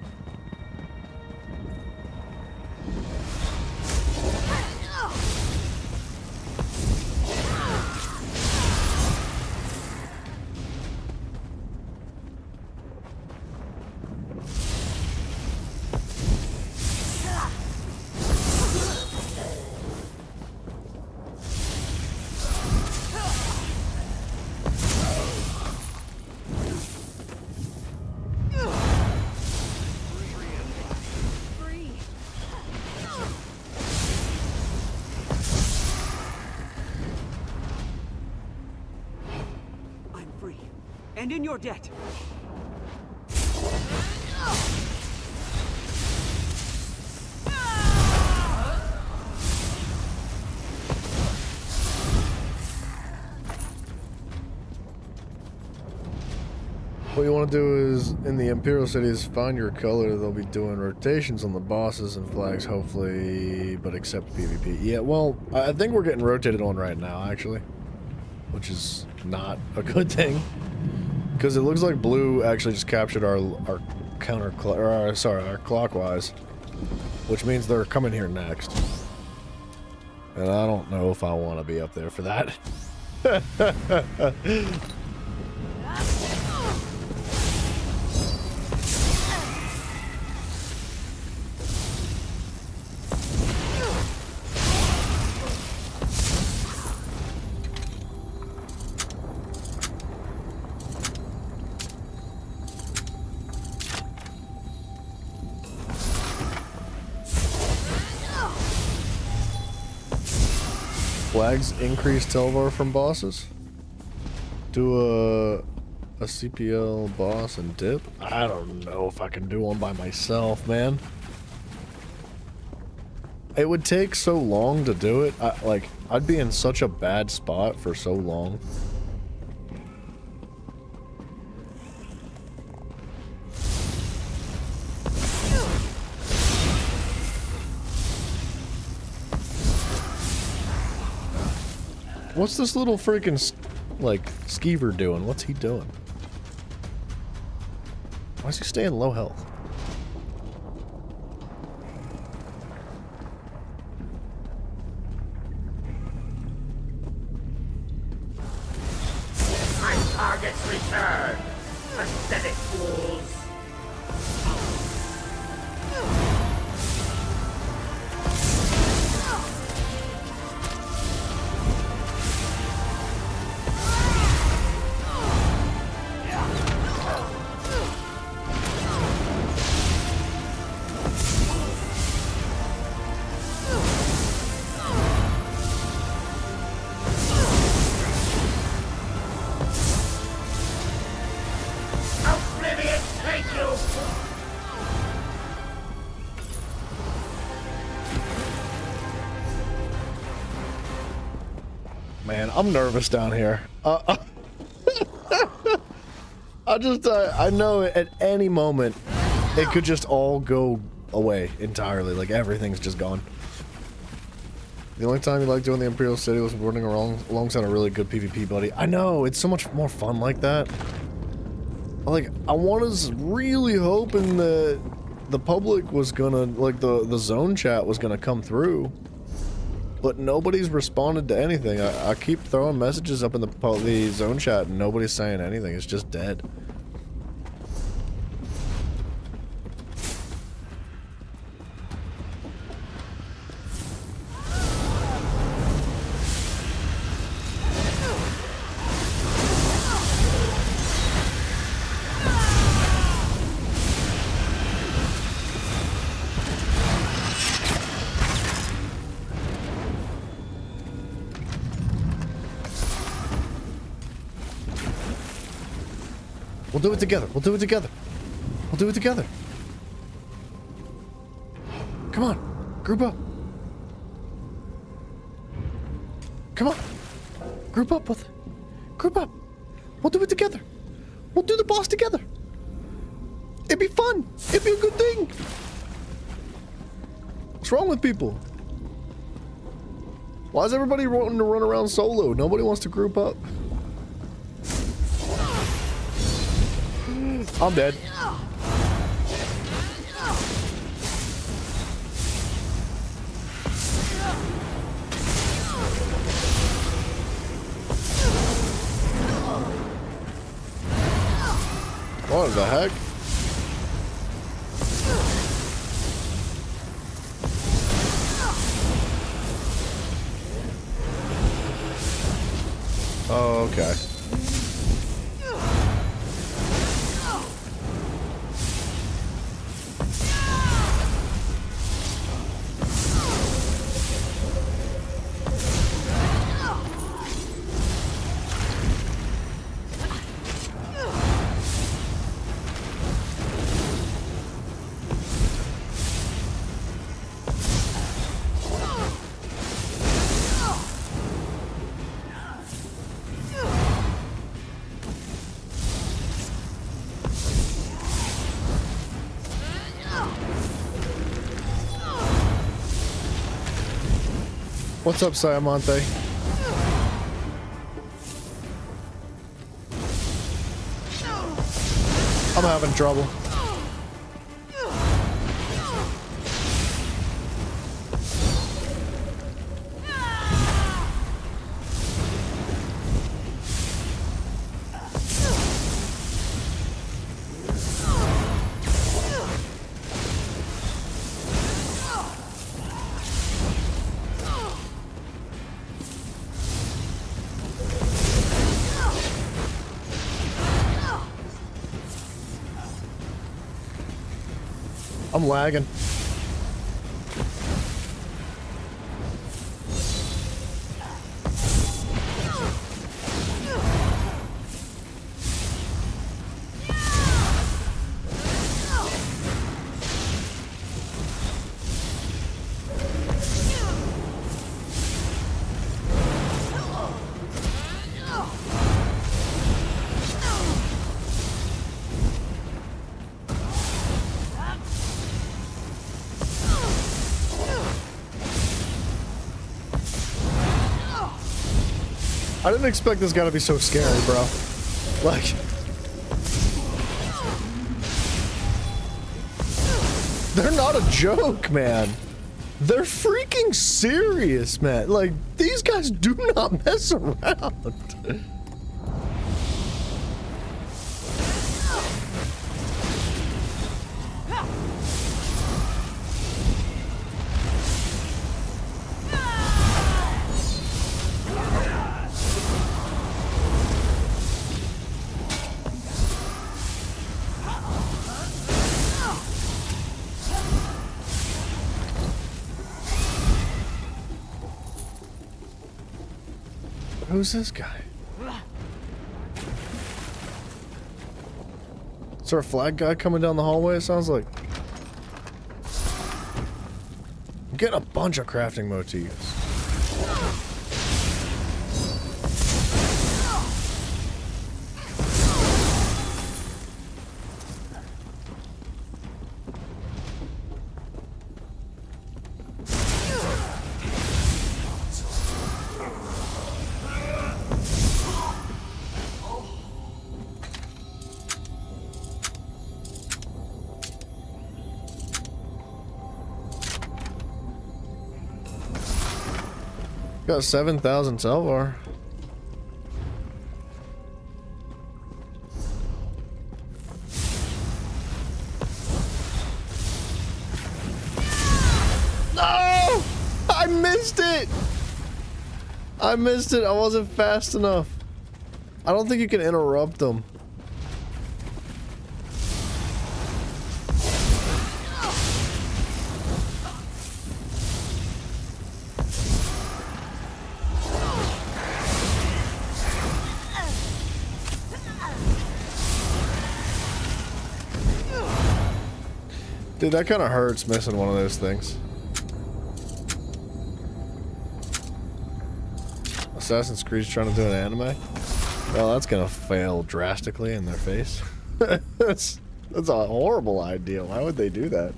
And in your debt. What you want to do is, in the Imperial Cities, find your color. They'll be doing rotations on the bosses and flags, hopefully, but except PvP. Yeah, well, I think we're getting rotated on right now, actually. Which is not a good thing. Because it looks like blue actually just captured our clockwise. Which means they're coming here next. And I don't know if I want to be up there for that. Flags increase Telvar from bosses? Do a CPL boss and dip? I don't know if I can do one by myself, man. It would take so long to do it. I'd be in such a bad spot for so long. What's this little freaking, skeever doing? What's he doing? Why is he staying low health? My target's returned. man, I'm nervous down here. I know at any moment it could just all go away entirely. Like everything's just gone. The only time you like doing the Imperial City was running alongside a really good PvP buddy. I know, it's so much more fun like that. Like, I was really hoping that the public was gonna, like, the zone chat was gonna come through. But nobody's responded to anything. I keep throwing messages up in the zone chat and nobody's saying anything. It's just dead. We'll do it together. We'll do it together. We'll do it together. Come on. Group up. Come on. Group up with. Group up. We'll do it together. We'll do the boss together. It'd be fun. It'd be a good thing. What's wrong with people? Why is everybody wanting to run around solo? Nobody wants to group up. I'm dead. What the heck? Oh, okay. What's up, Siamante? I'm having trouble. I'm lagging. I didn't expect this guy to be so scary, bro. Like... They're not a joke, man. They're freaking serious, man. Like, these guys do not mess around. Who's this guy? Is there a flag guy coming down the hallway, it sounds like? I'm getting a bunch of crafting motifs. Got 7,000 Selvar. No! I missed it! I missed it. I wasn't fast enough. I don't think you can interrupt them. Dude, that kind of hurts missing one of those things. Assassin's Creed's trying to do an anime? Well, that's gonna fail drastically in their face. That's a horrible idea. Why would they do that?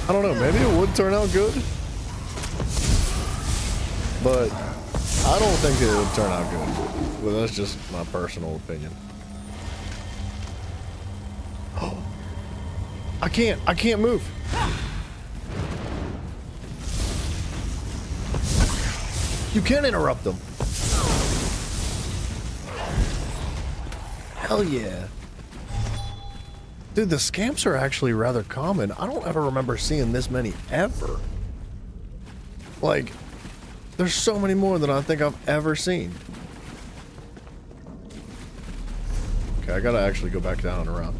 I don't know, maybe it would turn out good. But I don't think it would turn out good. Well, that's just my personal opinion. Oh, I can't move. You can't interrupt them. Hell yeah. Dude, the scamps are actually rather common. I don't ever remember seeing this many ever. Like, there's so many more than I think I've ever seen. Okay, I gotta actually go back down and around.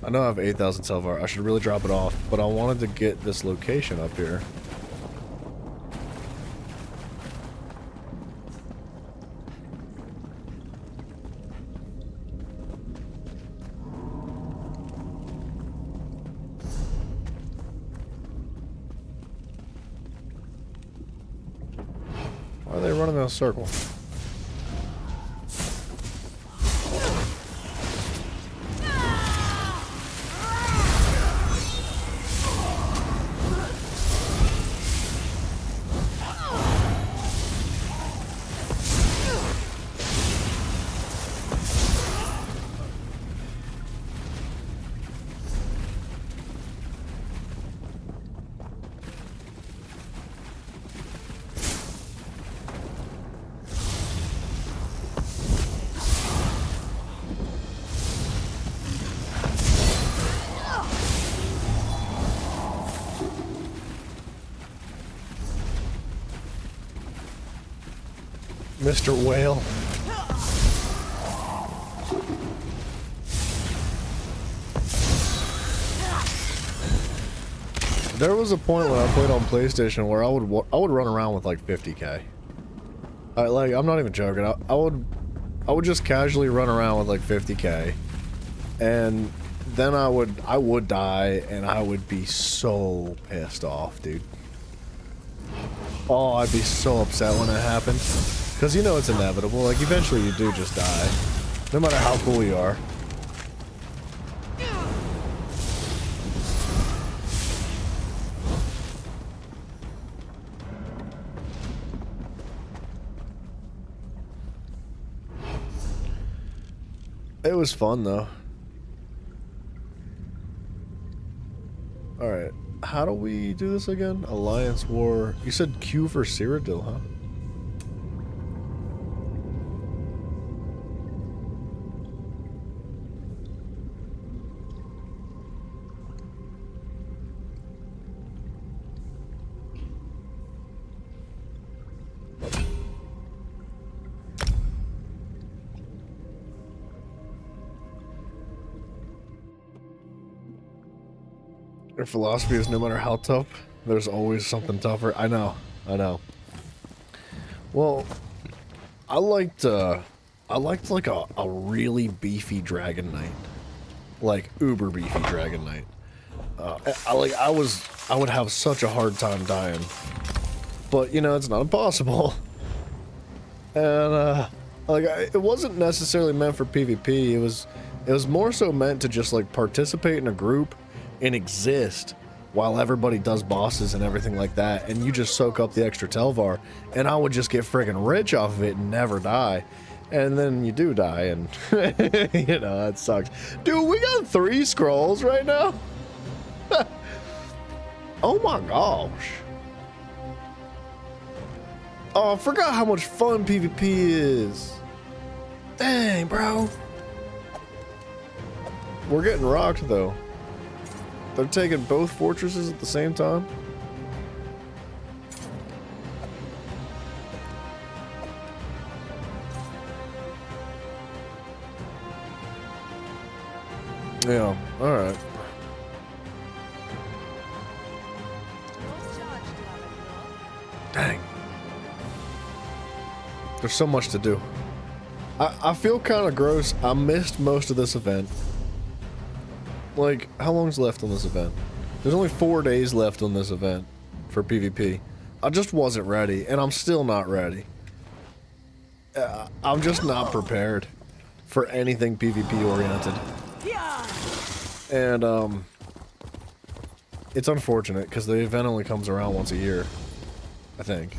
I know I have 8,000 Selvar. I should really drop it off, but I wanted to get this location up here. Why are they running in a circle? Mr. Whale. There was a point when I played on PlayStation where I would run around with like 50k. I'm not even joking. I would just casually run around with like 50k, and then I would die, and I would be so pissed off, dude. Oh, I'd be so upset when it happened. Because you know it's inevitable, like eventually you do just die. No matter how cool you are. It was fun though. Alright, how do we do this again? Alliance War. You said Q for Cyrodiil, huh? Their philosophy is no matter how tough, there's always something tougher. I know. Well, I liked like a really beefy Dragon Knight. Like uber beefy Dragon Knight. I would have such a hard time dying, but you know, it's not impossible. And it wasn't necessarily meant for PvP. It was more so meant to just like participate in a group and exist while everybody does bosses and everything like that, and you just soak up the extra Telvar, and I would just get friggin' rich off of it and never die. And then you do die, and you know, that sucks. Dude, we got 3 scrolls right now. Oh my gosh. Oh, I forgot how much fun PvP is. Dang, bro. We're getting rocked, though. They're taking both fortresses at the same time. Yeah, alright. Dang. There's so much to do. I feel kind of gross. I missed most of this event. Like, how long's left on this event? There's only 4 days left on this event for PvP. I just wasn't ready, and I'm still not ready. I'm just not prepared for anything PvP oriented. And, it's unfortunate, because the event only comes around once a year, I think.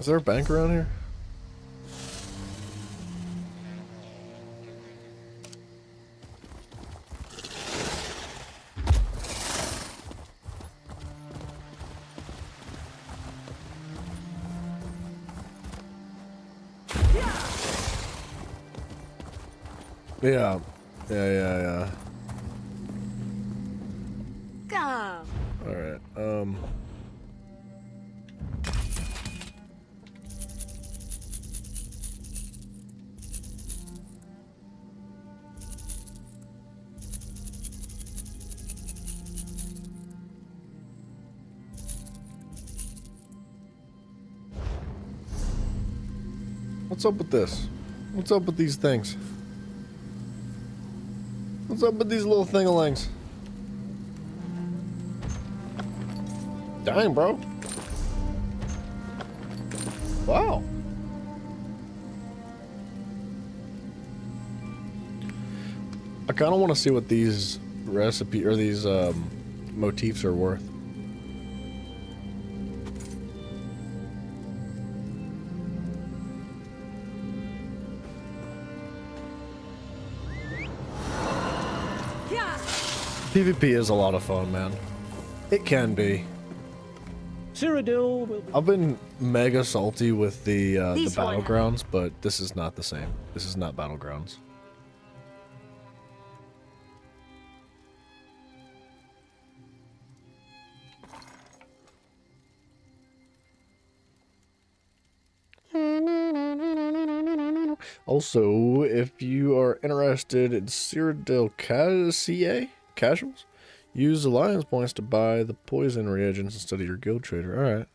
Is there a bank around here? Yeah. Yeah. Go. Alright, what's up with this? What's up with these things? What's up with these little thing-a-lings? Dang, bro. Wow. I kind of want to see what these recipe or these motifs are worth. PvP is a lot of fun, man. It can be. Cyrodiil will... I've been mega salty with the Battlegrounds, but this is not the same. This is not Battlegrounds. Also, if you are interested in Cyrodiil Casuals, use Alliance points to buy the poison reagents instead of your guild trader. Alright.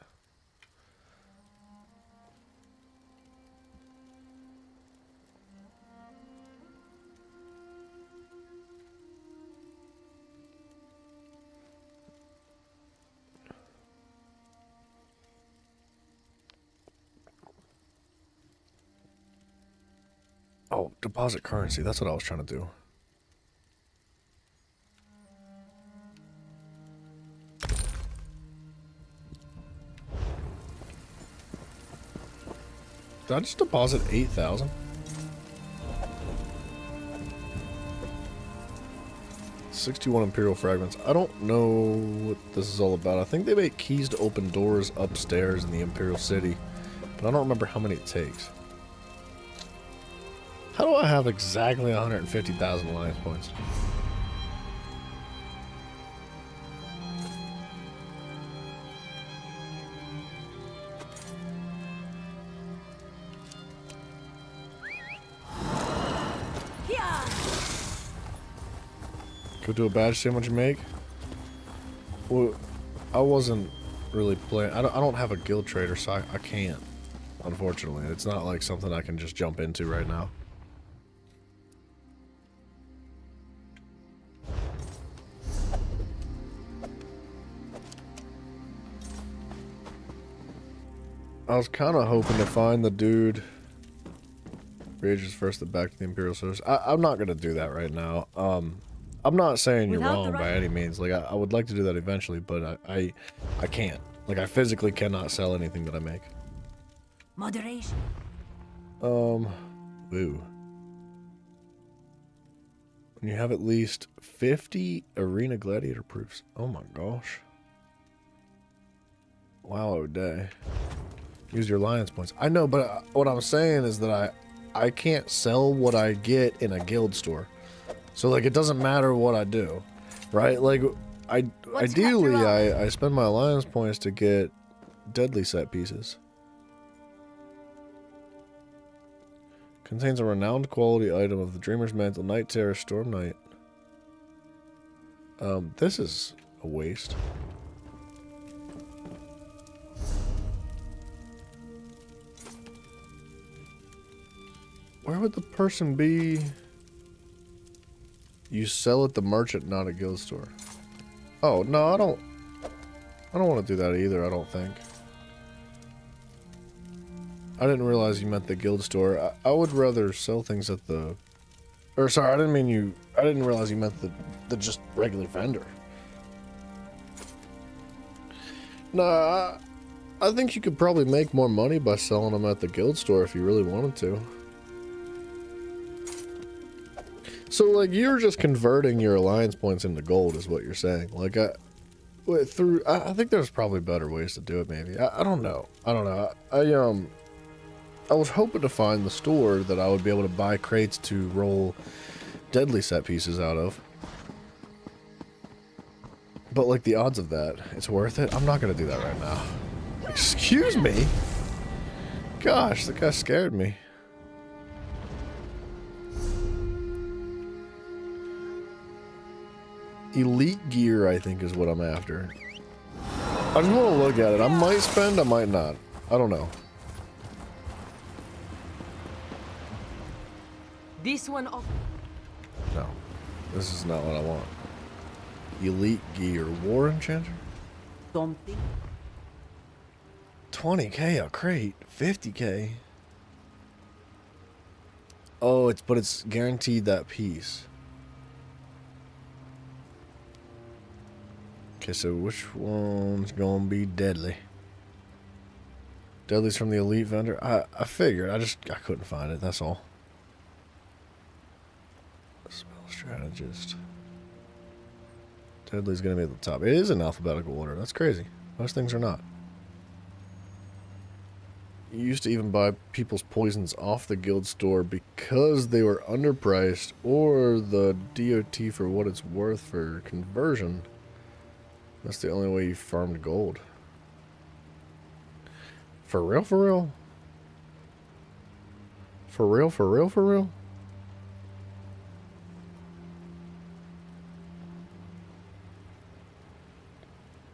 Oh, deposit currency. That's what I was trying to do. Did I just deposit 8,000? $61 Imperial fragments. I don't know what this is all about. I think they make keys to open doors upstairs in the Imperial City, but I don't remember how many it takes. How do I have exactly 150,000 alliance points? Go do a badge, see how much you make? Well, I wasn't really playing. I don't have a guild trader, so I can't. unfortunately. It's not like something I can just jump into right now. I was kind of hoping to find the dude. Rages first, then back to the Imperial Service. I'm not going to do that right now. I'm not saying you're wrong by any means. Like, I would like to do that eventually, but I can't. Like, I physically cannot sell anything that I make. Moderation. Ooh. When you have at least 50 Arena Gladiator proofs. Oh my gosh. Wow, O'Day. Use your alliance points. I know, but what I'm saying is that I can't sell what I get in a guild store. So, like, it doesn't matter what I do, right? Like, ideally, I spend my alliance points to get deadly set pieces. Contains a renowned quality item of the Dreamer's Mantle, Night Terror, Storm Knight. This is a waste. Where would the person be? You sell at the merchant, not a guild store. Oh, no, I don't want to do that either, I don't think. I didn't realize you meant the guild store. I would rather sell things at the... Or, sorry, I didn't realize you meant the just regular vendor. Nah, I think you could probably make more money by selling them at the guild store if you really wanted to. So, like, you're just converting your alliance points into gold is what you're saying. Like, I think there's probably better ways to do it, maybe. I don't know. I was hoping to find the store that I would be able to buy crates to roll deadly set pieces out of. But, like, the odds of that, it's worth it? I'm not going to do that right now. Excuse me? Gosh, that guy scared me. Elite gear, I think, is what I'm after. I just want to look at it. I might spend, I might not. I don't know. This one off. No. This is not what I want. Elite gear. War Enchanter? Something. 20k a crate. 50k. Oh, but it's guaranteed that piece. Okay, so which one's gonna be deadly? Deadly's from the elite vendor. I figured. I couldn't find it. That's all. Spell strategist. Deadly's gonna be at the top. It is in alphabetical order. That's crazy. Most things are not. You used to even buy people's poisons off the guild store because they were underpriced, or the DOT for what it's worth for conversion. That's the only way you farmed gold. For real, for real? For real, for real, for real?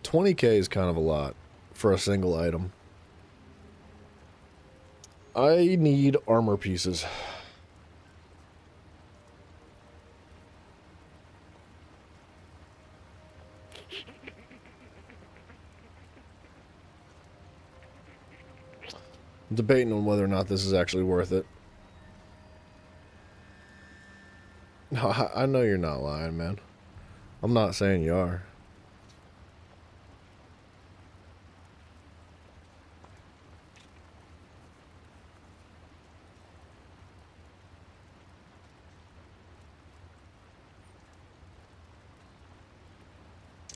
$20k is kind of a lot for a single item. I need armor pieces. I'm debating on whether or not this is actually worth it. No, I know you're not lying, man. I'm not saying you are.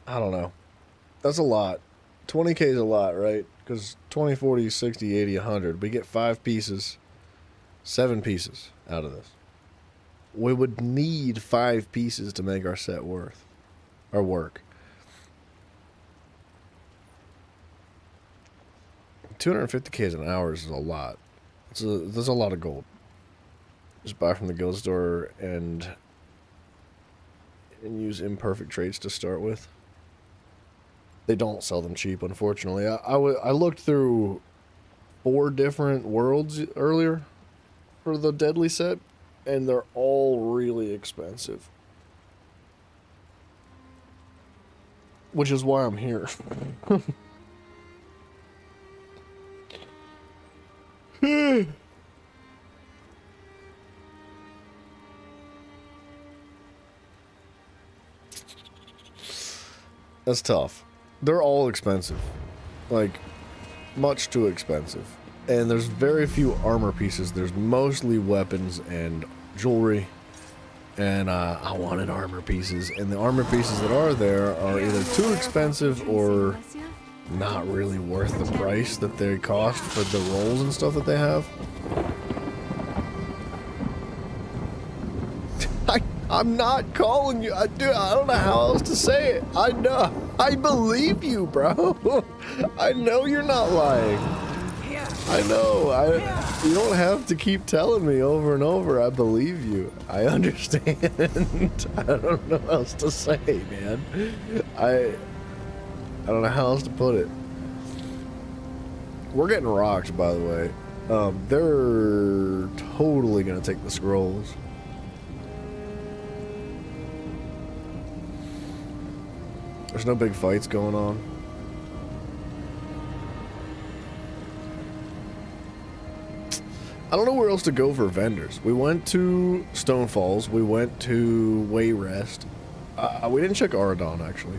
I don't know. That's a lot. 20k is a lot, right? Because 20, 40, 60, 80, 100. We get 5 pieces, 7 pieces out of this. We would need 5 pieces to make our set work. 250k is an hour is a lot. There's a lot of gold. Just buy from the guild store and use imperfect traits to start with. They don't sell them cheap, unfortunately. I looked through 4 different worlds earlier for the Deadly set, and they're all really expensive. Which is why I'm here. That's tough. They're all expensive. Like, much too expensive. And there's very few armor pieces. There's mostly weapons and jewelry. And I wanted armor pieces. And the armor pieces that are there are either too expensive or not really worth the price that they cost for the rolls and stuff that they have. I'm not calling you. I don't know how else to say it. I know. I believe you, bro. I know you're not lying. I know. You don't have to keep telling me over and over. I believe you. I understand. I don't know how else to say, man. I don't know how else to put it. We're getting rocked, by the way. They're totally gonna take the scrolls. There's no big fights going on. I don't know where else to go for vendors. We went to Stonefalls. We went to Wayrest. We didn't check Aradon, actually.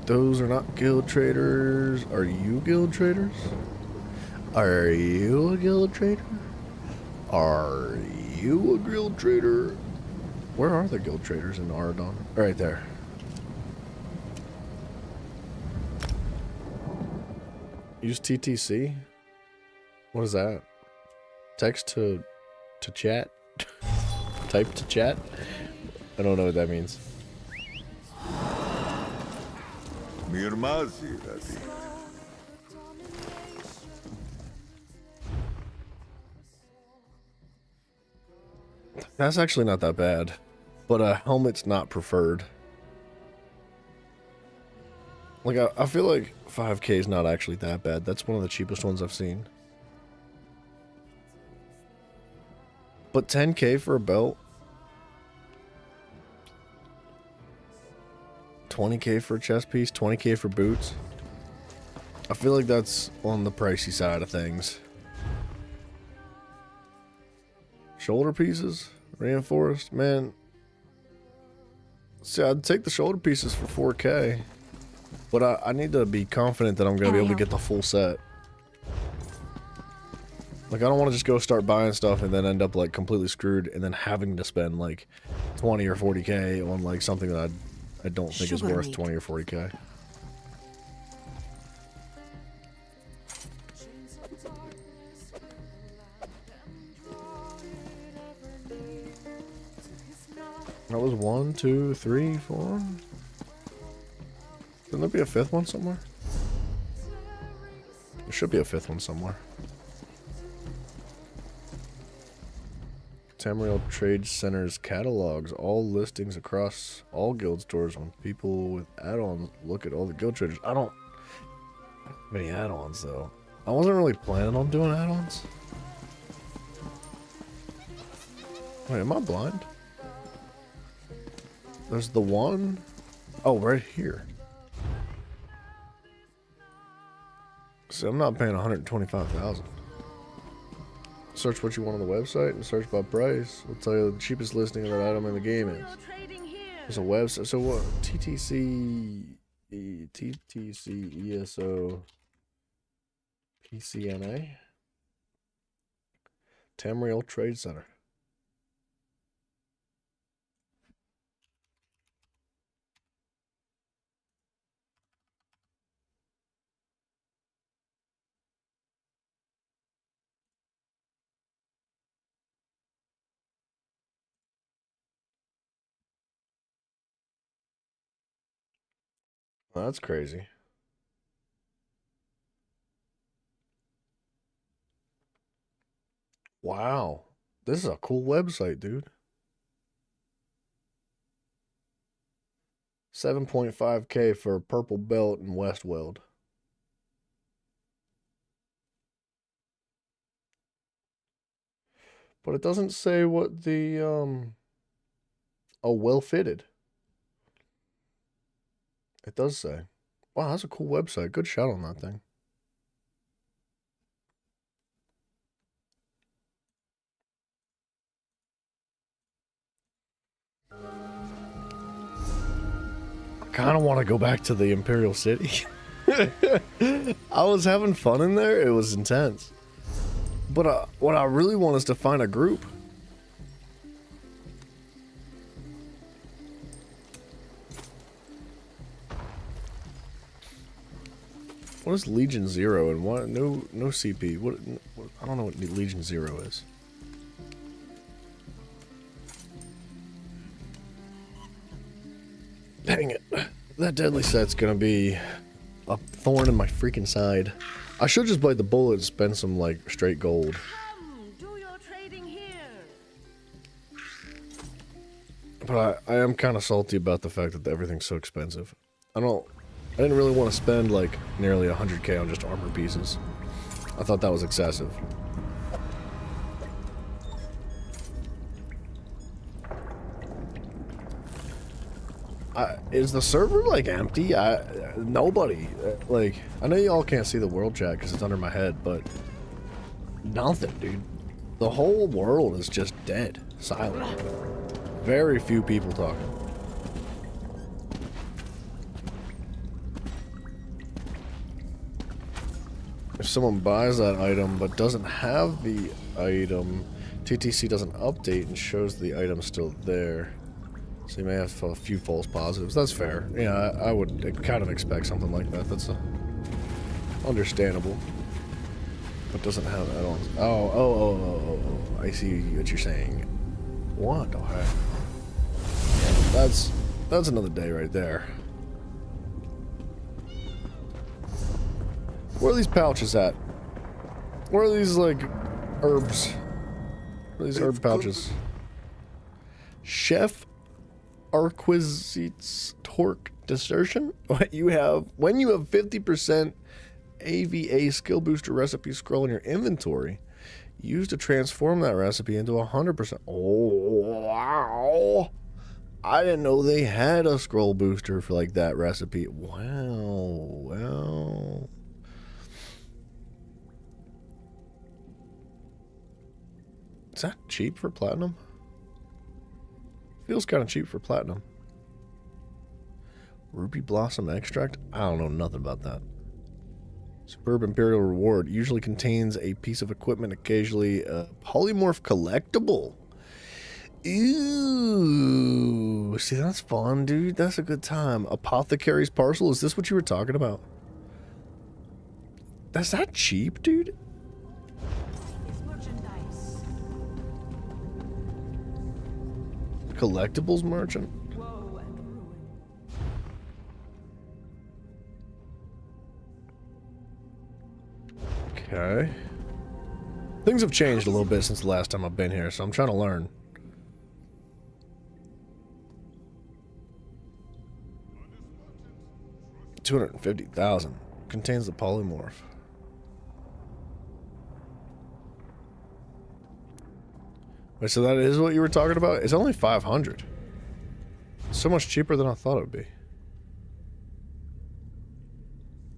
Those are not guild traders. Are you guild traders? Are you a guild trader? Are you a guild trader? Where are the guild traders in Aradon? Right there. Use TTC? What is that? Text to chat? Type to chat? I don't know what that means. Mirmazi, Radi. That's actually not that bad, but a helmet's not preferred. Like, I feel like 5K is not actually that bad. That's one of the cheapest ones I've seen. But 10K for a belt? 20K for a chest piece? 20K for boots? I feel like that's on the pricey side of things. Shoulder pieces? Reinforced? Man. See, I'd take the shoulder pieces for 4K. But I need to be confident that I'm going to be able to get the full set. Like, I don't want to just go start buying stuff and then end up, like, completely screwed and then having to spend, like, 20 or 40K on, like, something that I don't think is worth 20 or 40K. That was 1, 2, 3, 4. Shouldn't there be a 5th one somewhere? There should be a 5th one somewhere. Tamriel Trade Center's catalogs all listings across all guild stores on people with add-ons. Look at all the guild traders. I don't have any add-ons though. I wasn't really planning on doing add-ons. Wait, am I blind? There's the one. Oh, right here. So I'm not paying 125,000. Search what you want on the website and search by price. We'll tell you the cheapest listing of that item in the game is. There's a website. So what? TTC ESO PCNA Tamriel Trade Center. That's crazy. Wow. This is a cool website, dude. 7.5k for a purple belt in Westweld. But it doesn't say what the oh, well fitted. It does say. Wow, that's a cool website. Good shot on that thing. I kind of want to go back to the Imperial City. I was having fun in there. It was intense. But what I really want is to find a group. What is Legion Zero and what? No CP. What? I don't know what Legion Zero is. Dang it! That deadly set's gonna be a thorn in my freaking side. I should just bite the bullet and spend some like straight gold. But I am kind of salty about the fact that everything's so expensive. I didn't really want to spend like nearly 100k on just armor pieces. I thought that was excessive. Is the server like empty? Nobody. Like, I know y'all can't see the world chat because it's under my head, but nothing, dude. The whole world is just dead, silent. Very few people talking. If someone buys that item but doesn't have the item, TTC doesn't update and shows the item still there. So you may have a few false positives. That's fair. Yeah, I would kind of expect something like that. That's understandable. But doesn't have add-ons. Oh. I see what you're saying. What the heck? Yeah, that's another day right there. Where are these pouches at? Where are these, like, herbs? Where are these herb pouches? Chef Arquisites Torque Desertion? When you have 50% AVA skill booster recipe scroll in your inventory, use to transform that recipe into 100%. Oh, wow. I didn't know they had a scroll booster for like that recipe. Wow. Is that cheap for platinum? Feels kind of cheap for platinum. Ruby Blossom Extract? I don't know nothing about that. Superb Imperial Reward usually contains a piece of equipment, occasionally a polymorph collectible. Ooh, see, that's fun, dude. That's a good time. Apothecary's Parcel, is this what you were talking about? That's that cheap, dude? Collectibles merchant? Okay. Things have changed a little bit since the last time I've been here, so I'm trying to learn. $250,000. Contains the polymorph. Wait, so that is what you were talking about? It's only 500. So much cheaper than I thought it would be.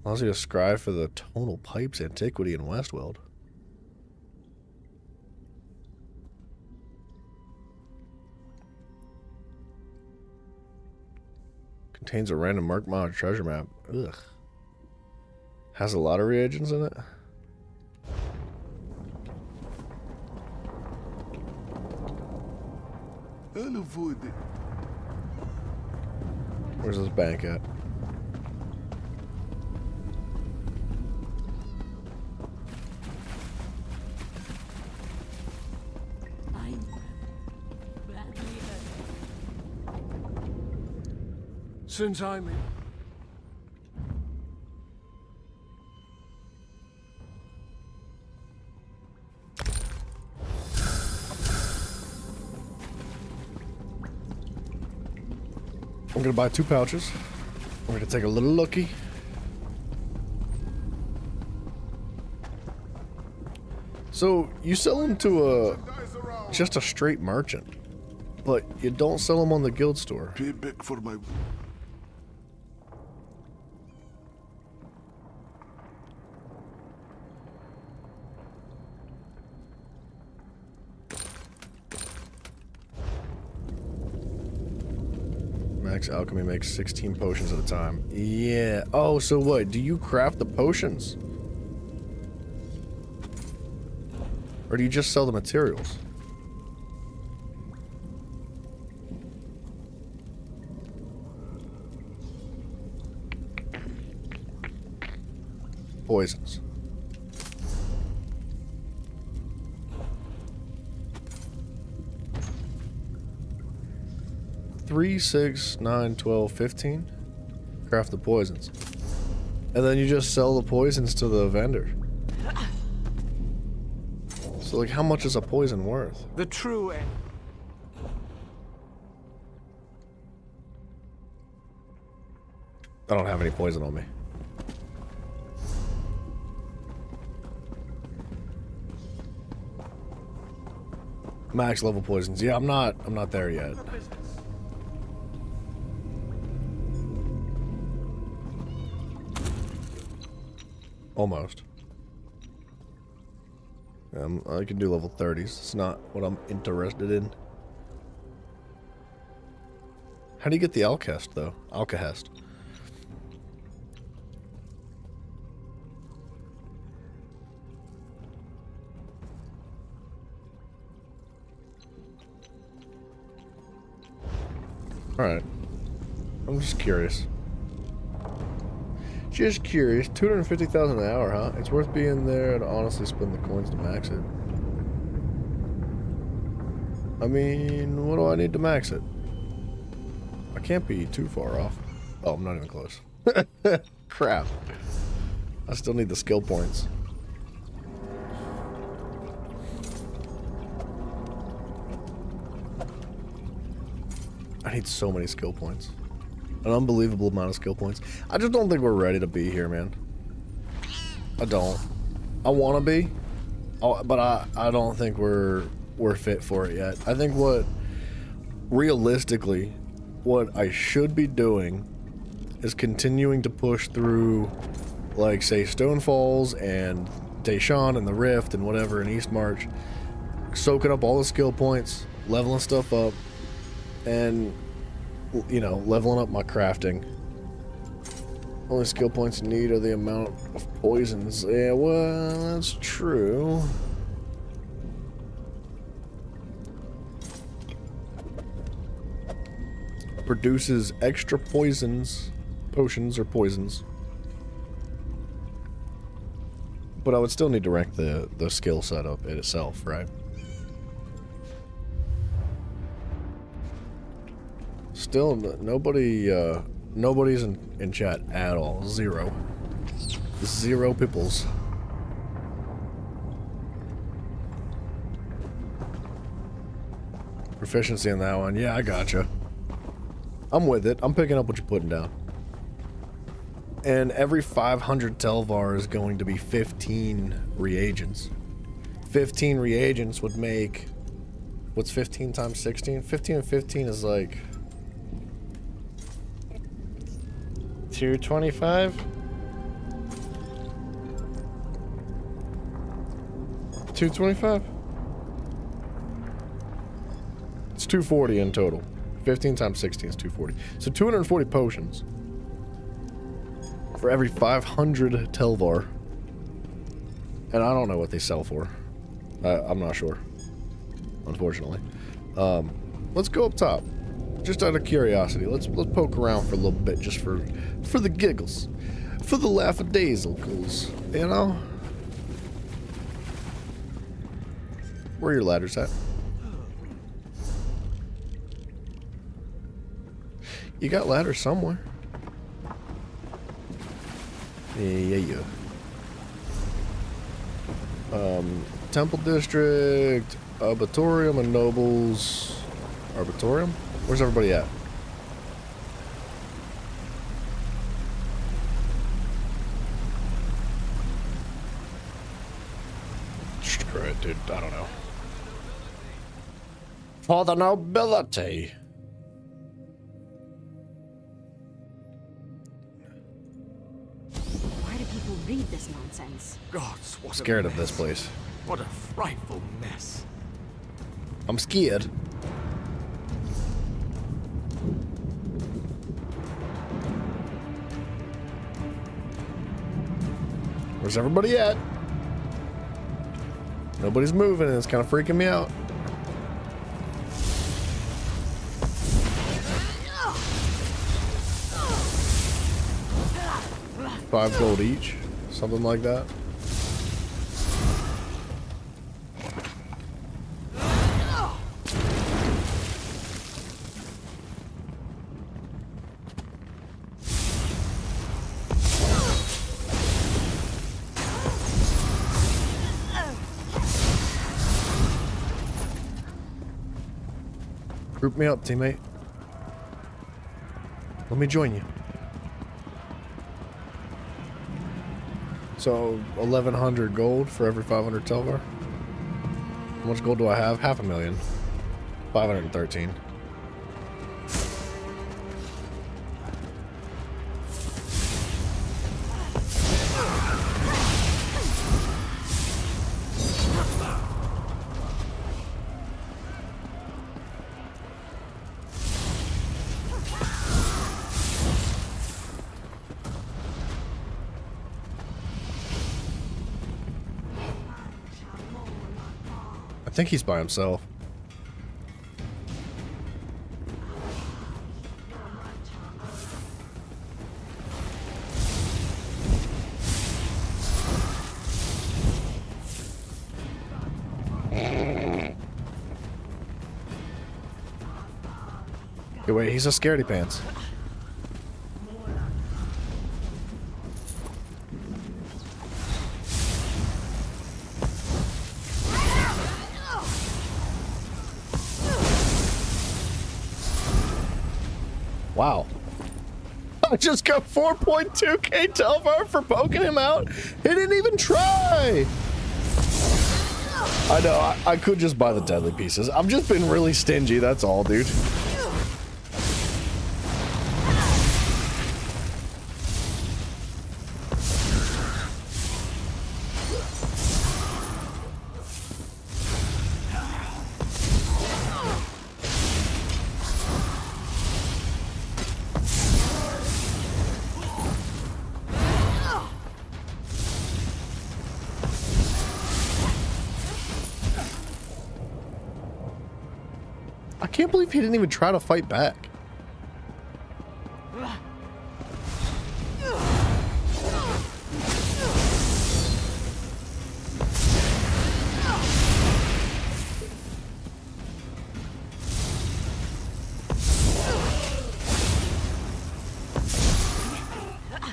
Allows you to scribe for the tonal pipes antiquity in Westweld. Contains a random mark mod treasure map. Ugh. Has a lot of reagents in it. Where's this bank at? Since I'm in... I'm gonna buy 2 pouches. We're gonna take a little looky. So you sell them to just a straight merchant, but you don't sell them on the guild store. Pay back for my... Max alchemy makes 16 potions at a time. Yeah. Oh, so what? Do you craft the potions? Or do you just sell the materials? Poisons. 3, 6, 9, 12, 15. Craft the poisons. And then you just sell the poisons to the vendor. So, like, how much is a poison worth? The true end. I don't have any poison on me. Max level poisons. Yeah, I'm not there yet. Almost. I can do level 30s. It's not what I'm interested in. How do you get the Alcest, though? Alcahest. Alright. I'm just curious. Just curious. 250,000 an hour, huh? It's worth being there to honestly spend the coins to max it. I mean, what do I need to max it? I can't be too far off. Oh, I'm not even close. Crap. I still need the skill points. I need so many skill points. An unbelievable amount of skill points. I just don't think we're ready to be here, man. I don't. I want to be, but I don't think we're fit for it yet. I think realistically, what I should be doing is continuing to push through, like, say, Stonefalls and Deshawn and the Rift and whatever in Eastmarch, soaking up all the skill points, leveling stuff up, and, you know, leveling up my crafting. Only skill points you need are the amount of poisons. Yeah, well, that's true. Produces extra potions or poisons. But I would still need to rank the skill setup itself, right? Still, nobody's in chat at all. Zero peoples. Proficiency in that one. Yeah, I gotcha. I'm with it. I'm picking up what you're putting down. And every 500 Telvar is going to be 15 reagents. 15 reagents would make... What's 15 times 16? 15 and 15 is like... 225? 225? It's 240 in total. 15 times 16 is 240. So 240 potions for every 500 Telvar. And I don't know what they sell for. I'm not sure, unfortunately. Let's go up top. Just out of curiosity, let's poke around for a little bit, just for the giggles, for the laugh-a-daisicles, you know. Where are your ladders at? You got ladders somewhere. Yeah. Temple District, Arbitorium, and Nobles. Arbitorium? Where's everybody at? it, dude. I don't know. For the nobility. Why do people read this nonsense? Gods, what Scared a of this mess. place. What a frightful mess. I'm scared. Where's everybody at? Nobody's moving and it's kind of freaking me out. $5 gold each, something like that. Group me up, teammate. Let me join you. So 1,100 gold for every 500 Telvar. How much gold do I have? 500,000. 513. I think he's by himself. Hey, wait, he's a scaredy pants. Wow. I just got 4.2k Telvar for poking him out. He didn't even try. I know, I could just buy the deadly pieces. I've just been really stingy, that's all, dude. I can't believe he didn't even try to fight back.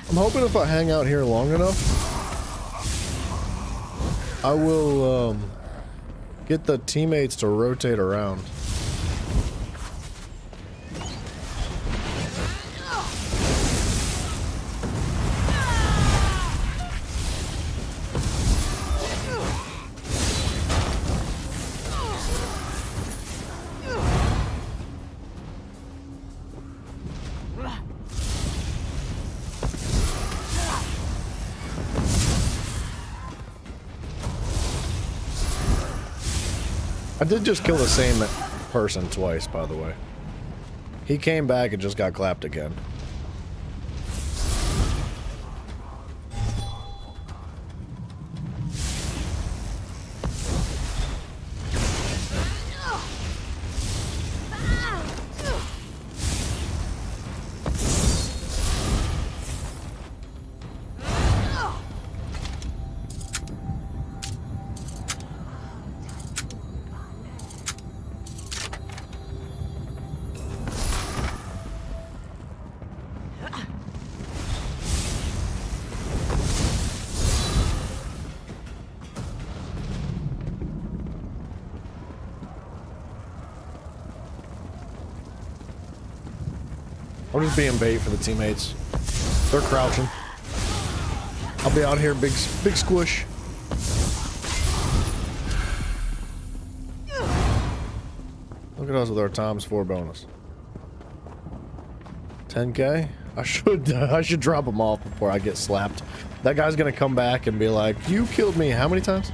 I'm hoping if I hang out here long enough, I will get the teammates to rotate around. I did just kill the same person twice, by the way. He came back and just got clapped again. I'm just being bait for the teammates. They're crouching. I'll be out here, big squish. Look at us with our ×4 bonus. 10k? I should drop him off before I get slapped. That guy's gonna come back and be like, you killed me how many times?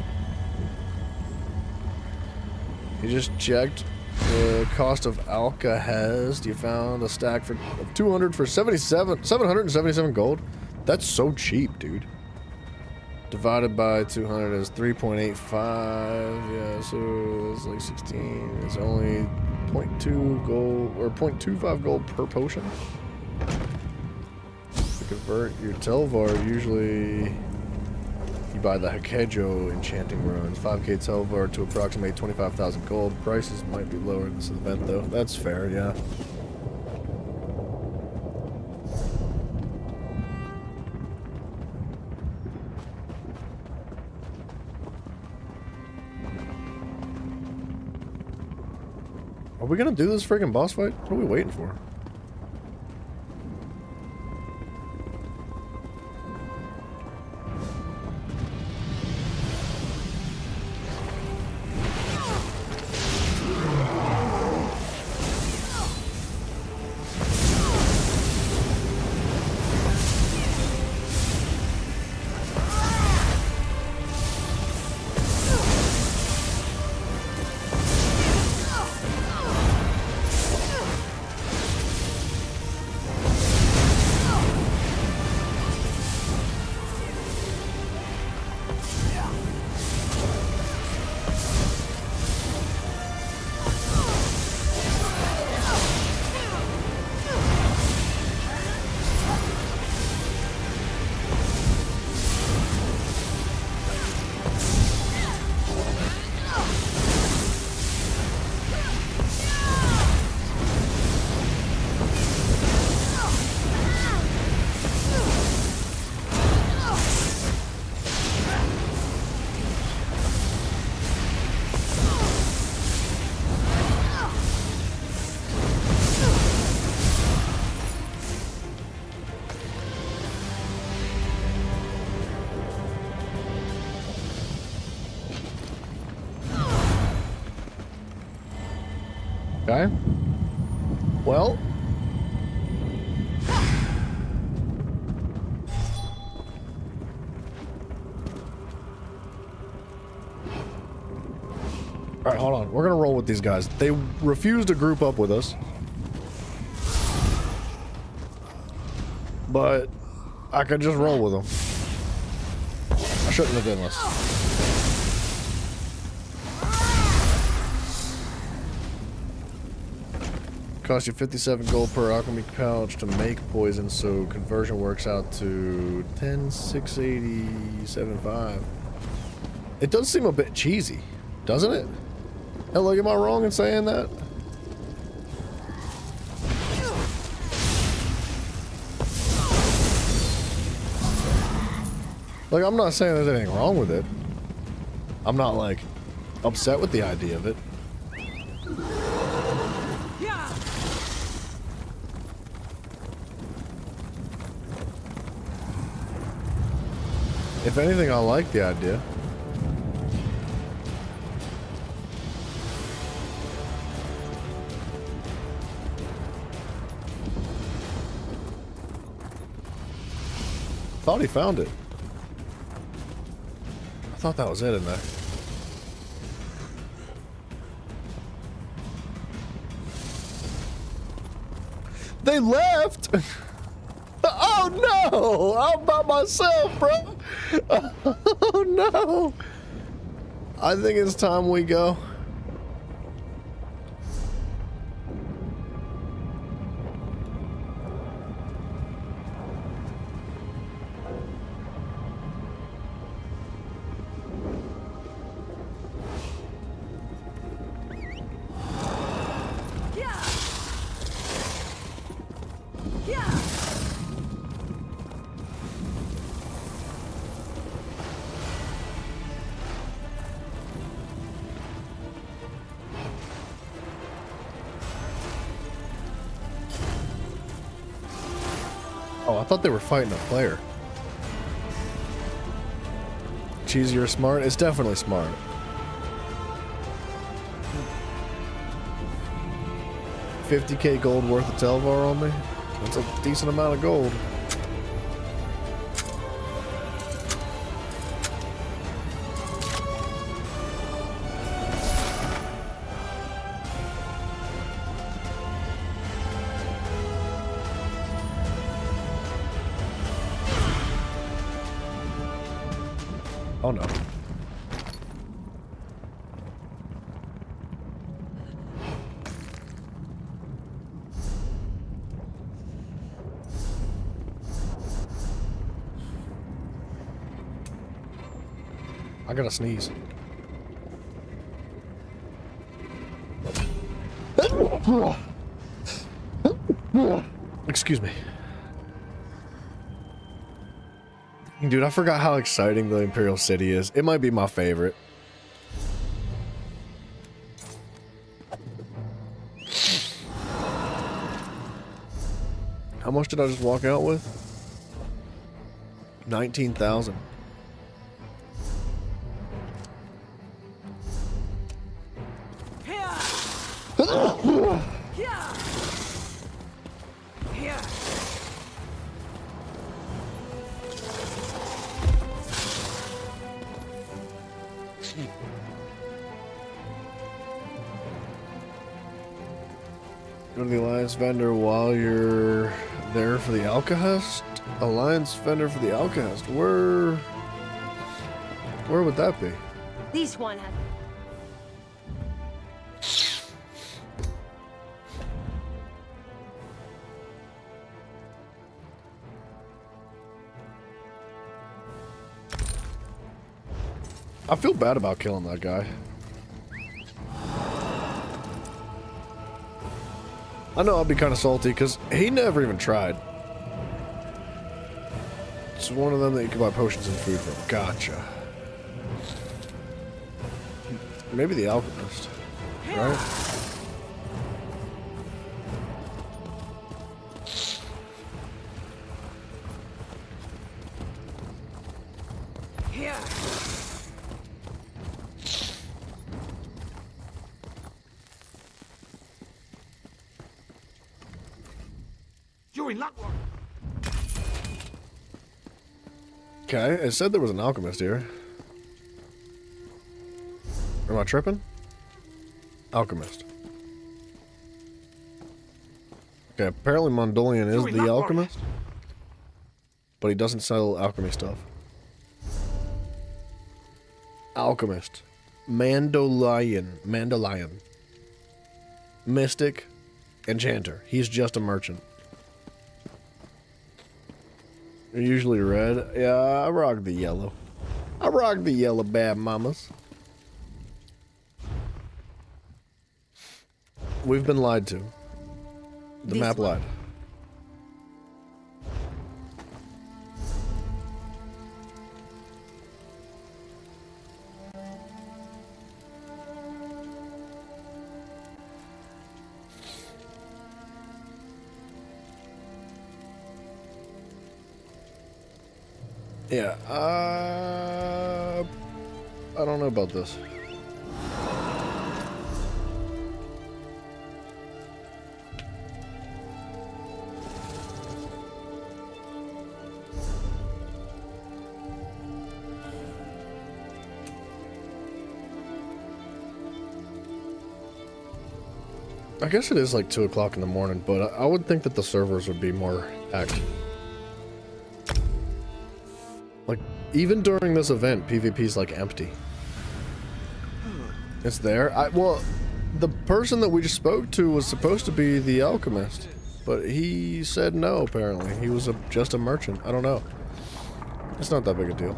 He just checked the cost of Alcahest. You found a stack for 200 for 777 gold. That's so cheap, dude. Divided by 200 is 3.85. Yeah, so it's like 16. It's only 0.2 gold or 0.25 gold per potion. To convert your Telvar, usually you buy the Hakejo enchanting runes. 5k Telvar to approximate 25,000 gold. Prices might be lower in this event though. That's fair, yeah. Are we gonna do this friggin' boss fight? What are we waiting for? Okay. Well. Alright, hold on. We're gonna roll with these guys. They refuse to group up with us. But I could just roll with them. I shouldn't have been this. Cost you 57 gold per alchemy pouch to make poison, so conversion works out to 10,680.75. It does seem a bit cheesy, doesn't it? Hell, like, am I wrong in saying that? Like, I'm not saying there's anything wrong with it. I'm not, like, upset with the idea of it. If anything, I like the idea. Thought he found it. I thought that was it in there. They left! Oh no! I'm by myself, bro! Oh no! I think it's time we go. Oh, I thought they were fighting a player. Cheesy or smart? It's definitely smart. 50k gold worth of Telvar on me. That's a decent amount of gold. Oh no. I gotta sneeze. Excuse me. Dude, I forgot how exciting the Imperial City is. It might be my favorite. How much did I just walk out with? 19,000. Go to the Alliance vendor while you're there for the Alcahest? Alliance vendor for the Alcahest. Where would that be? This one has... I feel bad about killing that guy. I know I'll be kind of salty because he never even tried. It's one of them that you can buy potions and food from. Gotcha. Maybe the alchemist, right? Okay, it said there was an alchemist here. Am I tripping? Alchemist. Okay, apparently Mondolian is the alchemist. But he doesn't sell alchemy stuff. Alchemist. Mandalion. Mystic. Enchanter. He's just a merchant. Usually red. Yeah, I rock the yellow. I rock the yellow bad mamas. We've been lied to. The map lied. Yeah, I don't know about this. I guess it is like 2 o'clock in the morning, but I would think that the servers would be more active. Like, even during this event, PvP's like empty. It's there. Well, the person that we just spoke to was supposed to be the alchemist, but he said no, apparently. He was just a merchant. I don't know. It's not that big a deal.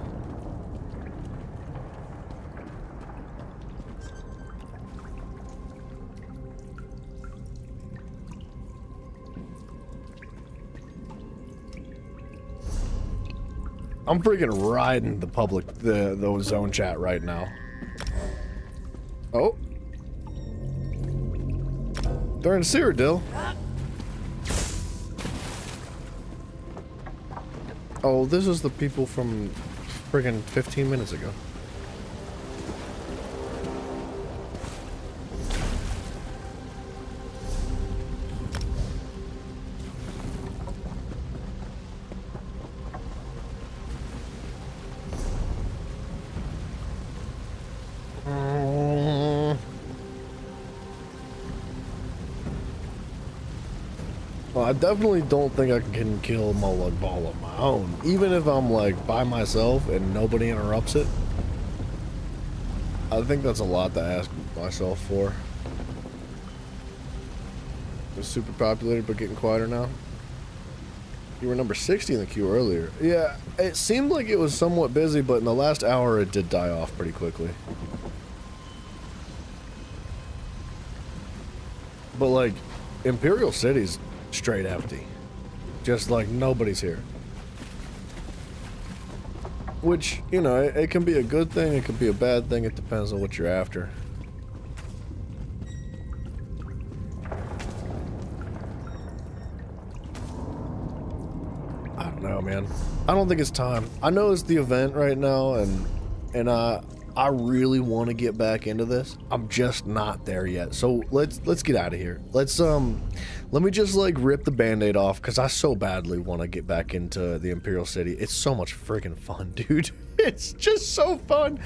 I'm freaking riding the public, the zone chat right now. Oh. They're in Cyrodiil. Oh, this is the people from friggin' 15 minutes ago. I definitely don't think I can kill Molag Bal on my own. Even if I'm like by myself and nobody interrupts it. I think that's a lot to ask myself for. It's super populated but getting quieter now. You were number 60 in the queue earlier. Yeah, it seemed like it was somewhat busy, but in the last hour it did die off pretty quickly. But like, Imperial City's straight empty. Just like nobody's here. Which, you know, it can be a good thing, it can be a bad thing, it depends on what you're after. I don't know, man. I don't think it's time. I know it's the event right now, and I really want to get back into this. I'm just not there yet. So let's get out of here. Let me just like rip the band-aid off, because I so badly want to get back into the Imperial City. It's so much freaking fun, dude. It's just so fun.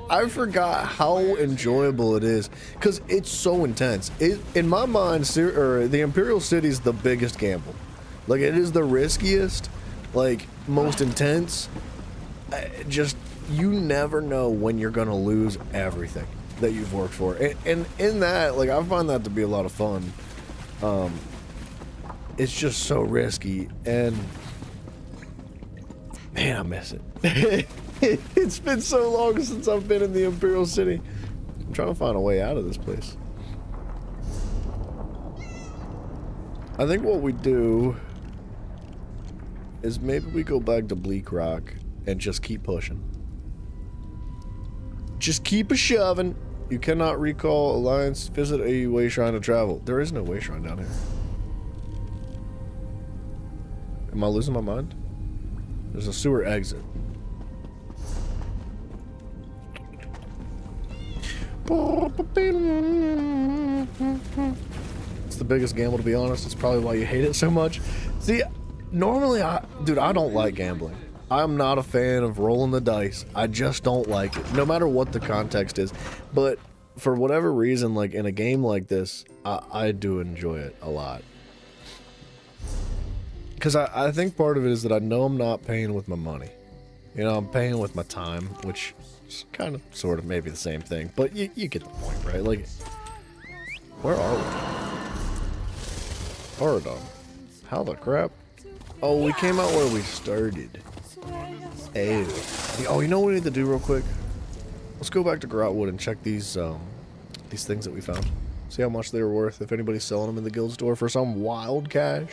I forgot how enjoyable it is, because it's so intense. In my mind, the Imperial City is the biggest gamble. Like, it is the riskiest, like, most intense. Just, you never know when you're gonna lose everything that you've worked for. And in that, like, I find that to be a lot of fun. It's just so risky, and man, I miss it. It's been so long since I've been in the Imperial City. I'm trying to find a way out of this place. I think what we do is maybe we go back to Bleak Rock and just keep pushing. Just keep a shoving. You cannot recall Alliance. Visit a way shrine to travel. There is no way shrine down here. Am I losing my mind? There's a sewer exit. It's the biggest gamble, to be honest. It's probably why you hate it so much. See, normally, dude, I don't like gambling. I'm not a fan of rolling the dice. I just don't like it, no matter what the context is. But for whatever reason, like in a game like this, I do enjoy it a lot. Because I think part of it is that I know I'm not paying with my money. You know, I'm paying with my time, which is kind of, sort of, maybe the same thing. But you get the point, right? Like, where are we? Auradon. How the crap? Oh, we came out where we started. Oh, you know what we need to do real quick? Let's go back to Grotwood and check these things that we found. See how much they were worth, if anybody's selling them in the guild store for some wild cash.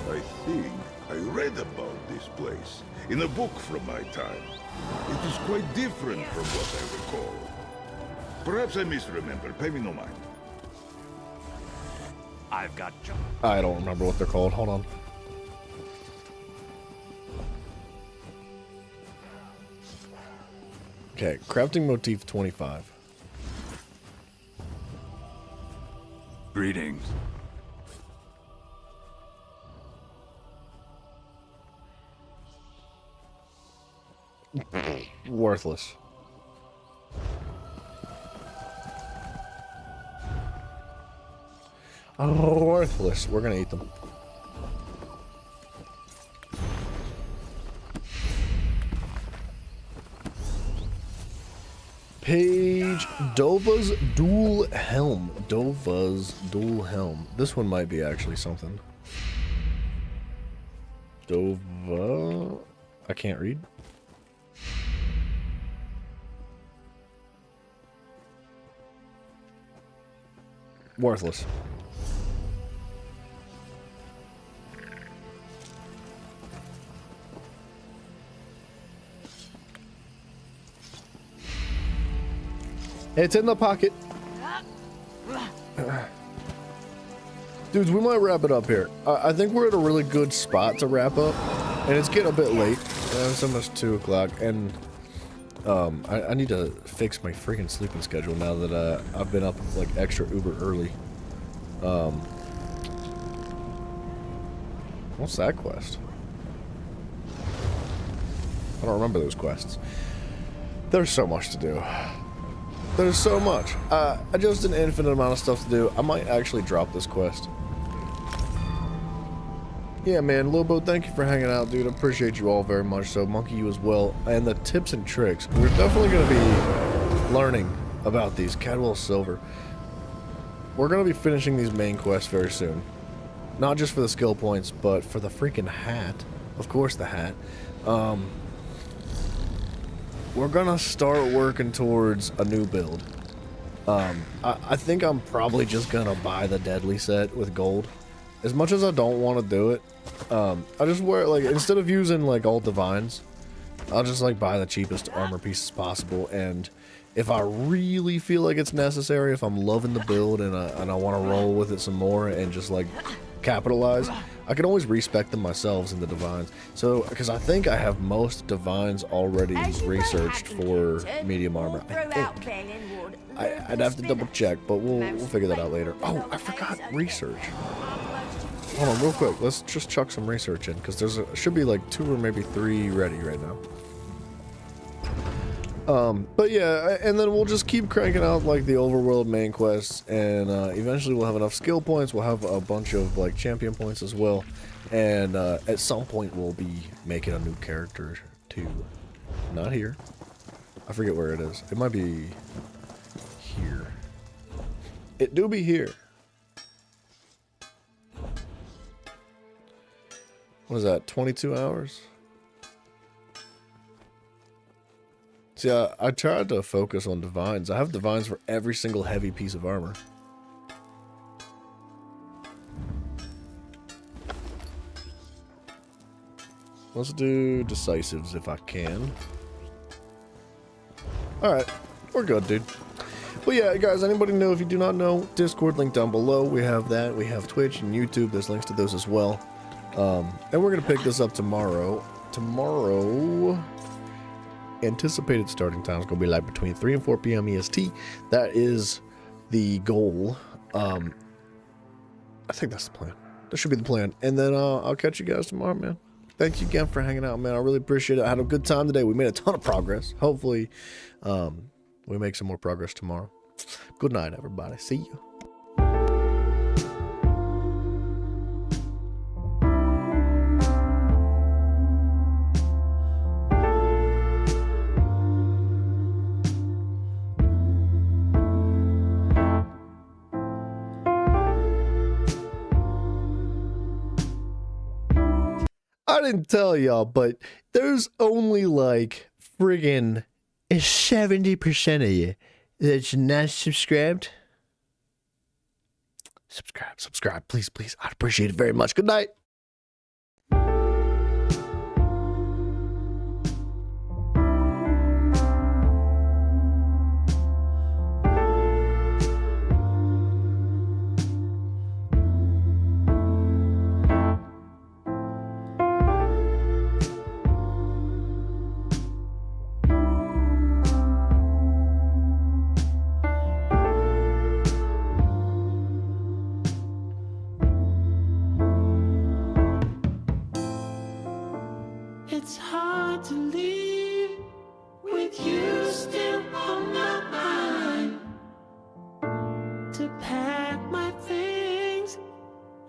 I think I read about this place in a book from my time. It is quite different from what I recall. Perhaps I misremember. Pay me no mind. I've got... I don't remember what they're called. Hold on. Okay, crafting motif 25. Greetings. Worthless. Worthless. We're gonna eat them. Page Dova's Dual Helm. Dova's Dual Helm. This one might be actually something. Dova. I can't read. Worthless. It's in the pocket. Dudes, we might wrap it up here. I think we're at a really good spot to wrap up. And it's getting a bit late. It's almost 2 o'clock. And I need to fix my freaking sleeping schedule now that I've been up like extra uber early. What's that quest? I don't remember those quests. There's so much to do. There's so much. Just an infinite amount of stuff to do. I might actually drop this quest. Yeah, man, Lobo, thank you for hanging out, dude. I appreciate you all very much. So, Monkey, you as well. And the tips and tricks. We're definitely going to be learning about these. Cadwell Silver. We're going to be finishing these main quests very soon. Not just for the skill points, but for the freaking hat. Of course, the hat. We're going to start working towards a new build. I think I'm probably just going to buy the Deadly set with gold. As much as I don't want to do it, I just wear, like, instead of using, like, all divines, I'll just, like, buy the cheapest armor pieces possible, and if I really feel like it's necessary, if I'm loving the build and I want to roll with it some more and just, like, capitalize, I can always respec them myself in the divines. So, because I think I have most divines already researched for medium armor. I think. I'd have to double check, but we'll figure that out later. Oh, I forgot research. Hold on, real quick. Let's just chuck some research in, because there's should be like 2 or maybe 3 ready right now. But yeah, and then we'll just keep cranking out like the overworld main quests, and eventually we'll have enough skill points. We'll have a bunch of like champion points as well, and at some point we'll be making a new character too. Not here. I forget where it is. It might be here. It do be here. What is that, 22 hours? See, I tried to focus on divines. I have divines for every single heavy piece of armor. Let's do decisives if I can. Alright, we're good, dude. Well, yeah, guys, anybody know, if you do not know, Discord link down below. We have that. We have Twitch and YouTube. There's links to those as well. And we're going to pick this up tomorrow. Tomorrow, anticipated starting time is going to be like between 3 and 4 p.m. EST. That is the goal. I think that's the plan. That should be the plan. And then I'll catch you guys tomorrow, man. Thank you again for hanging out, man. I really appreciate it. I had a good time today. We made a ton of progress. Hopefully, we make some more progress tomorrow. Good night, everybody. See you. I didn't tell y'all, but there's only like friggin' 70% of you that's not subscribed. Subscribe, please, please. I'd appreciate it very much. Good night. It's hard to leave with you still on my mind. To pack my things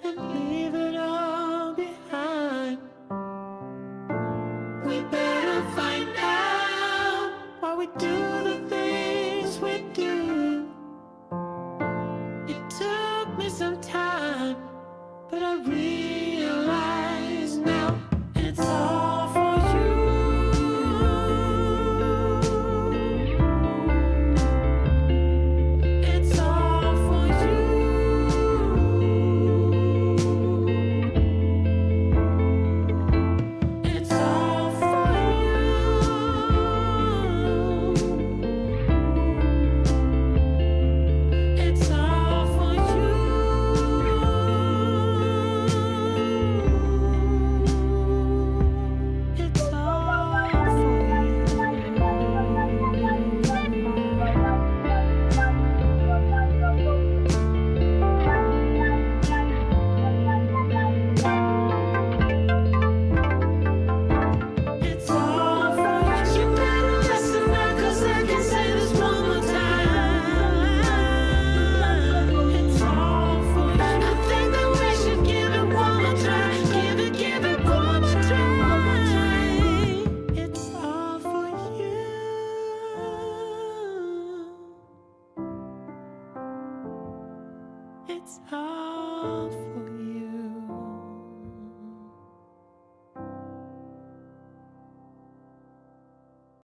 and leave it all behind. We better find out why we do the things we do. It took me some time, but I realize now it's all powerful.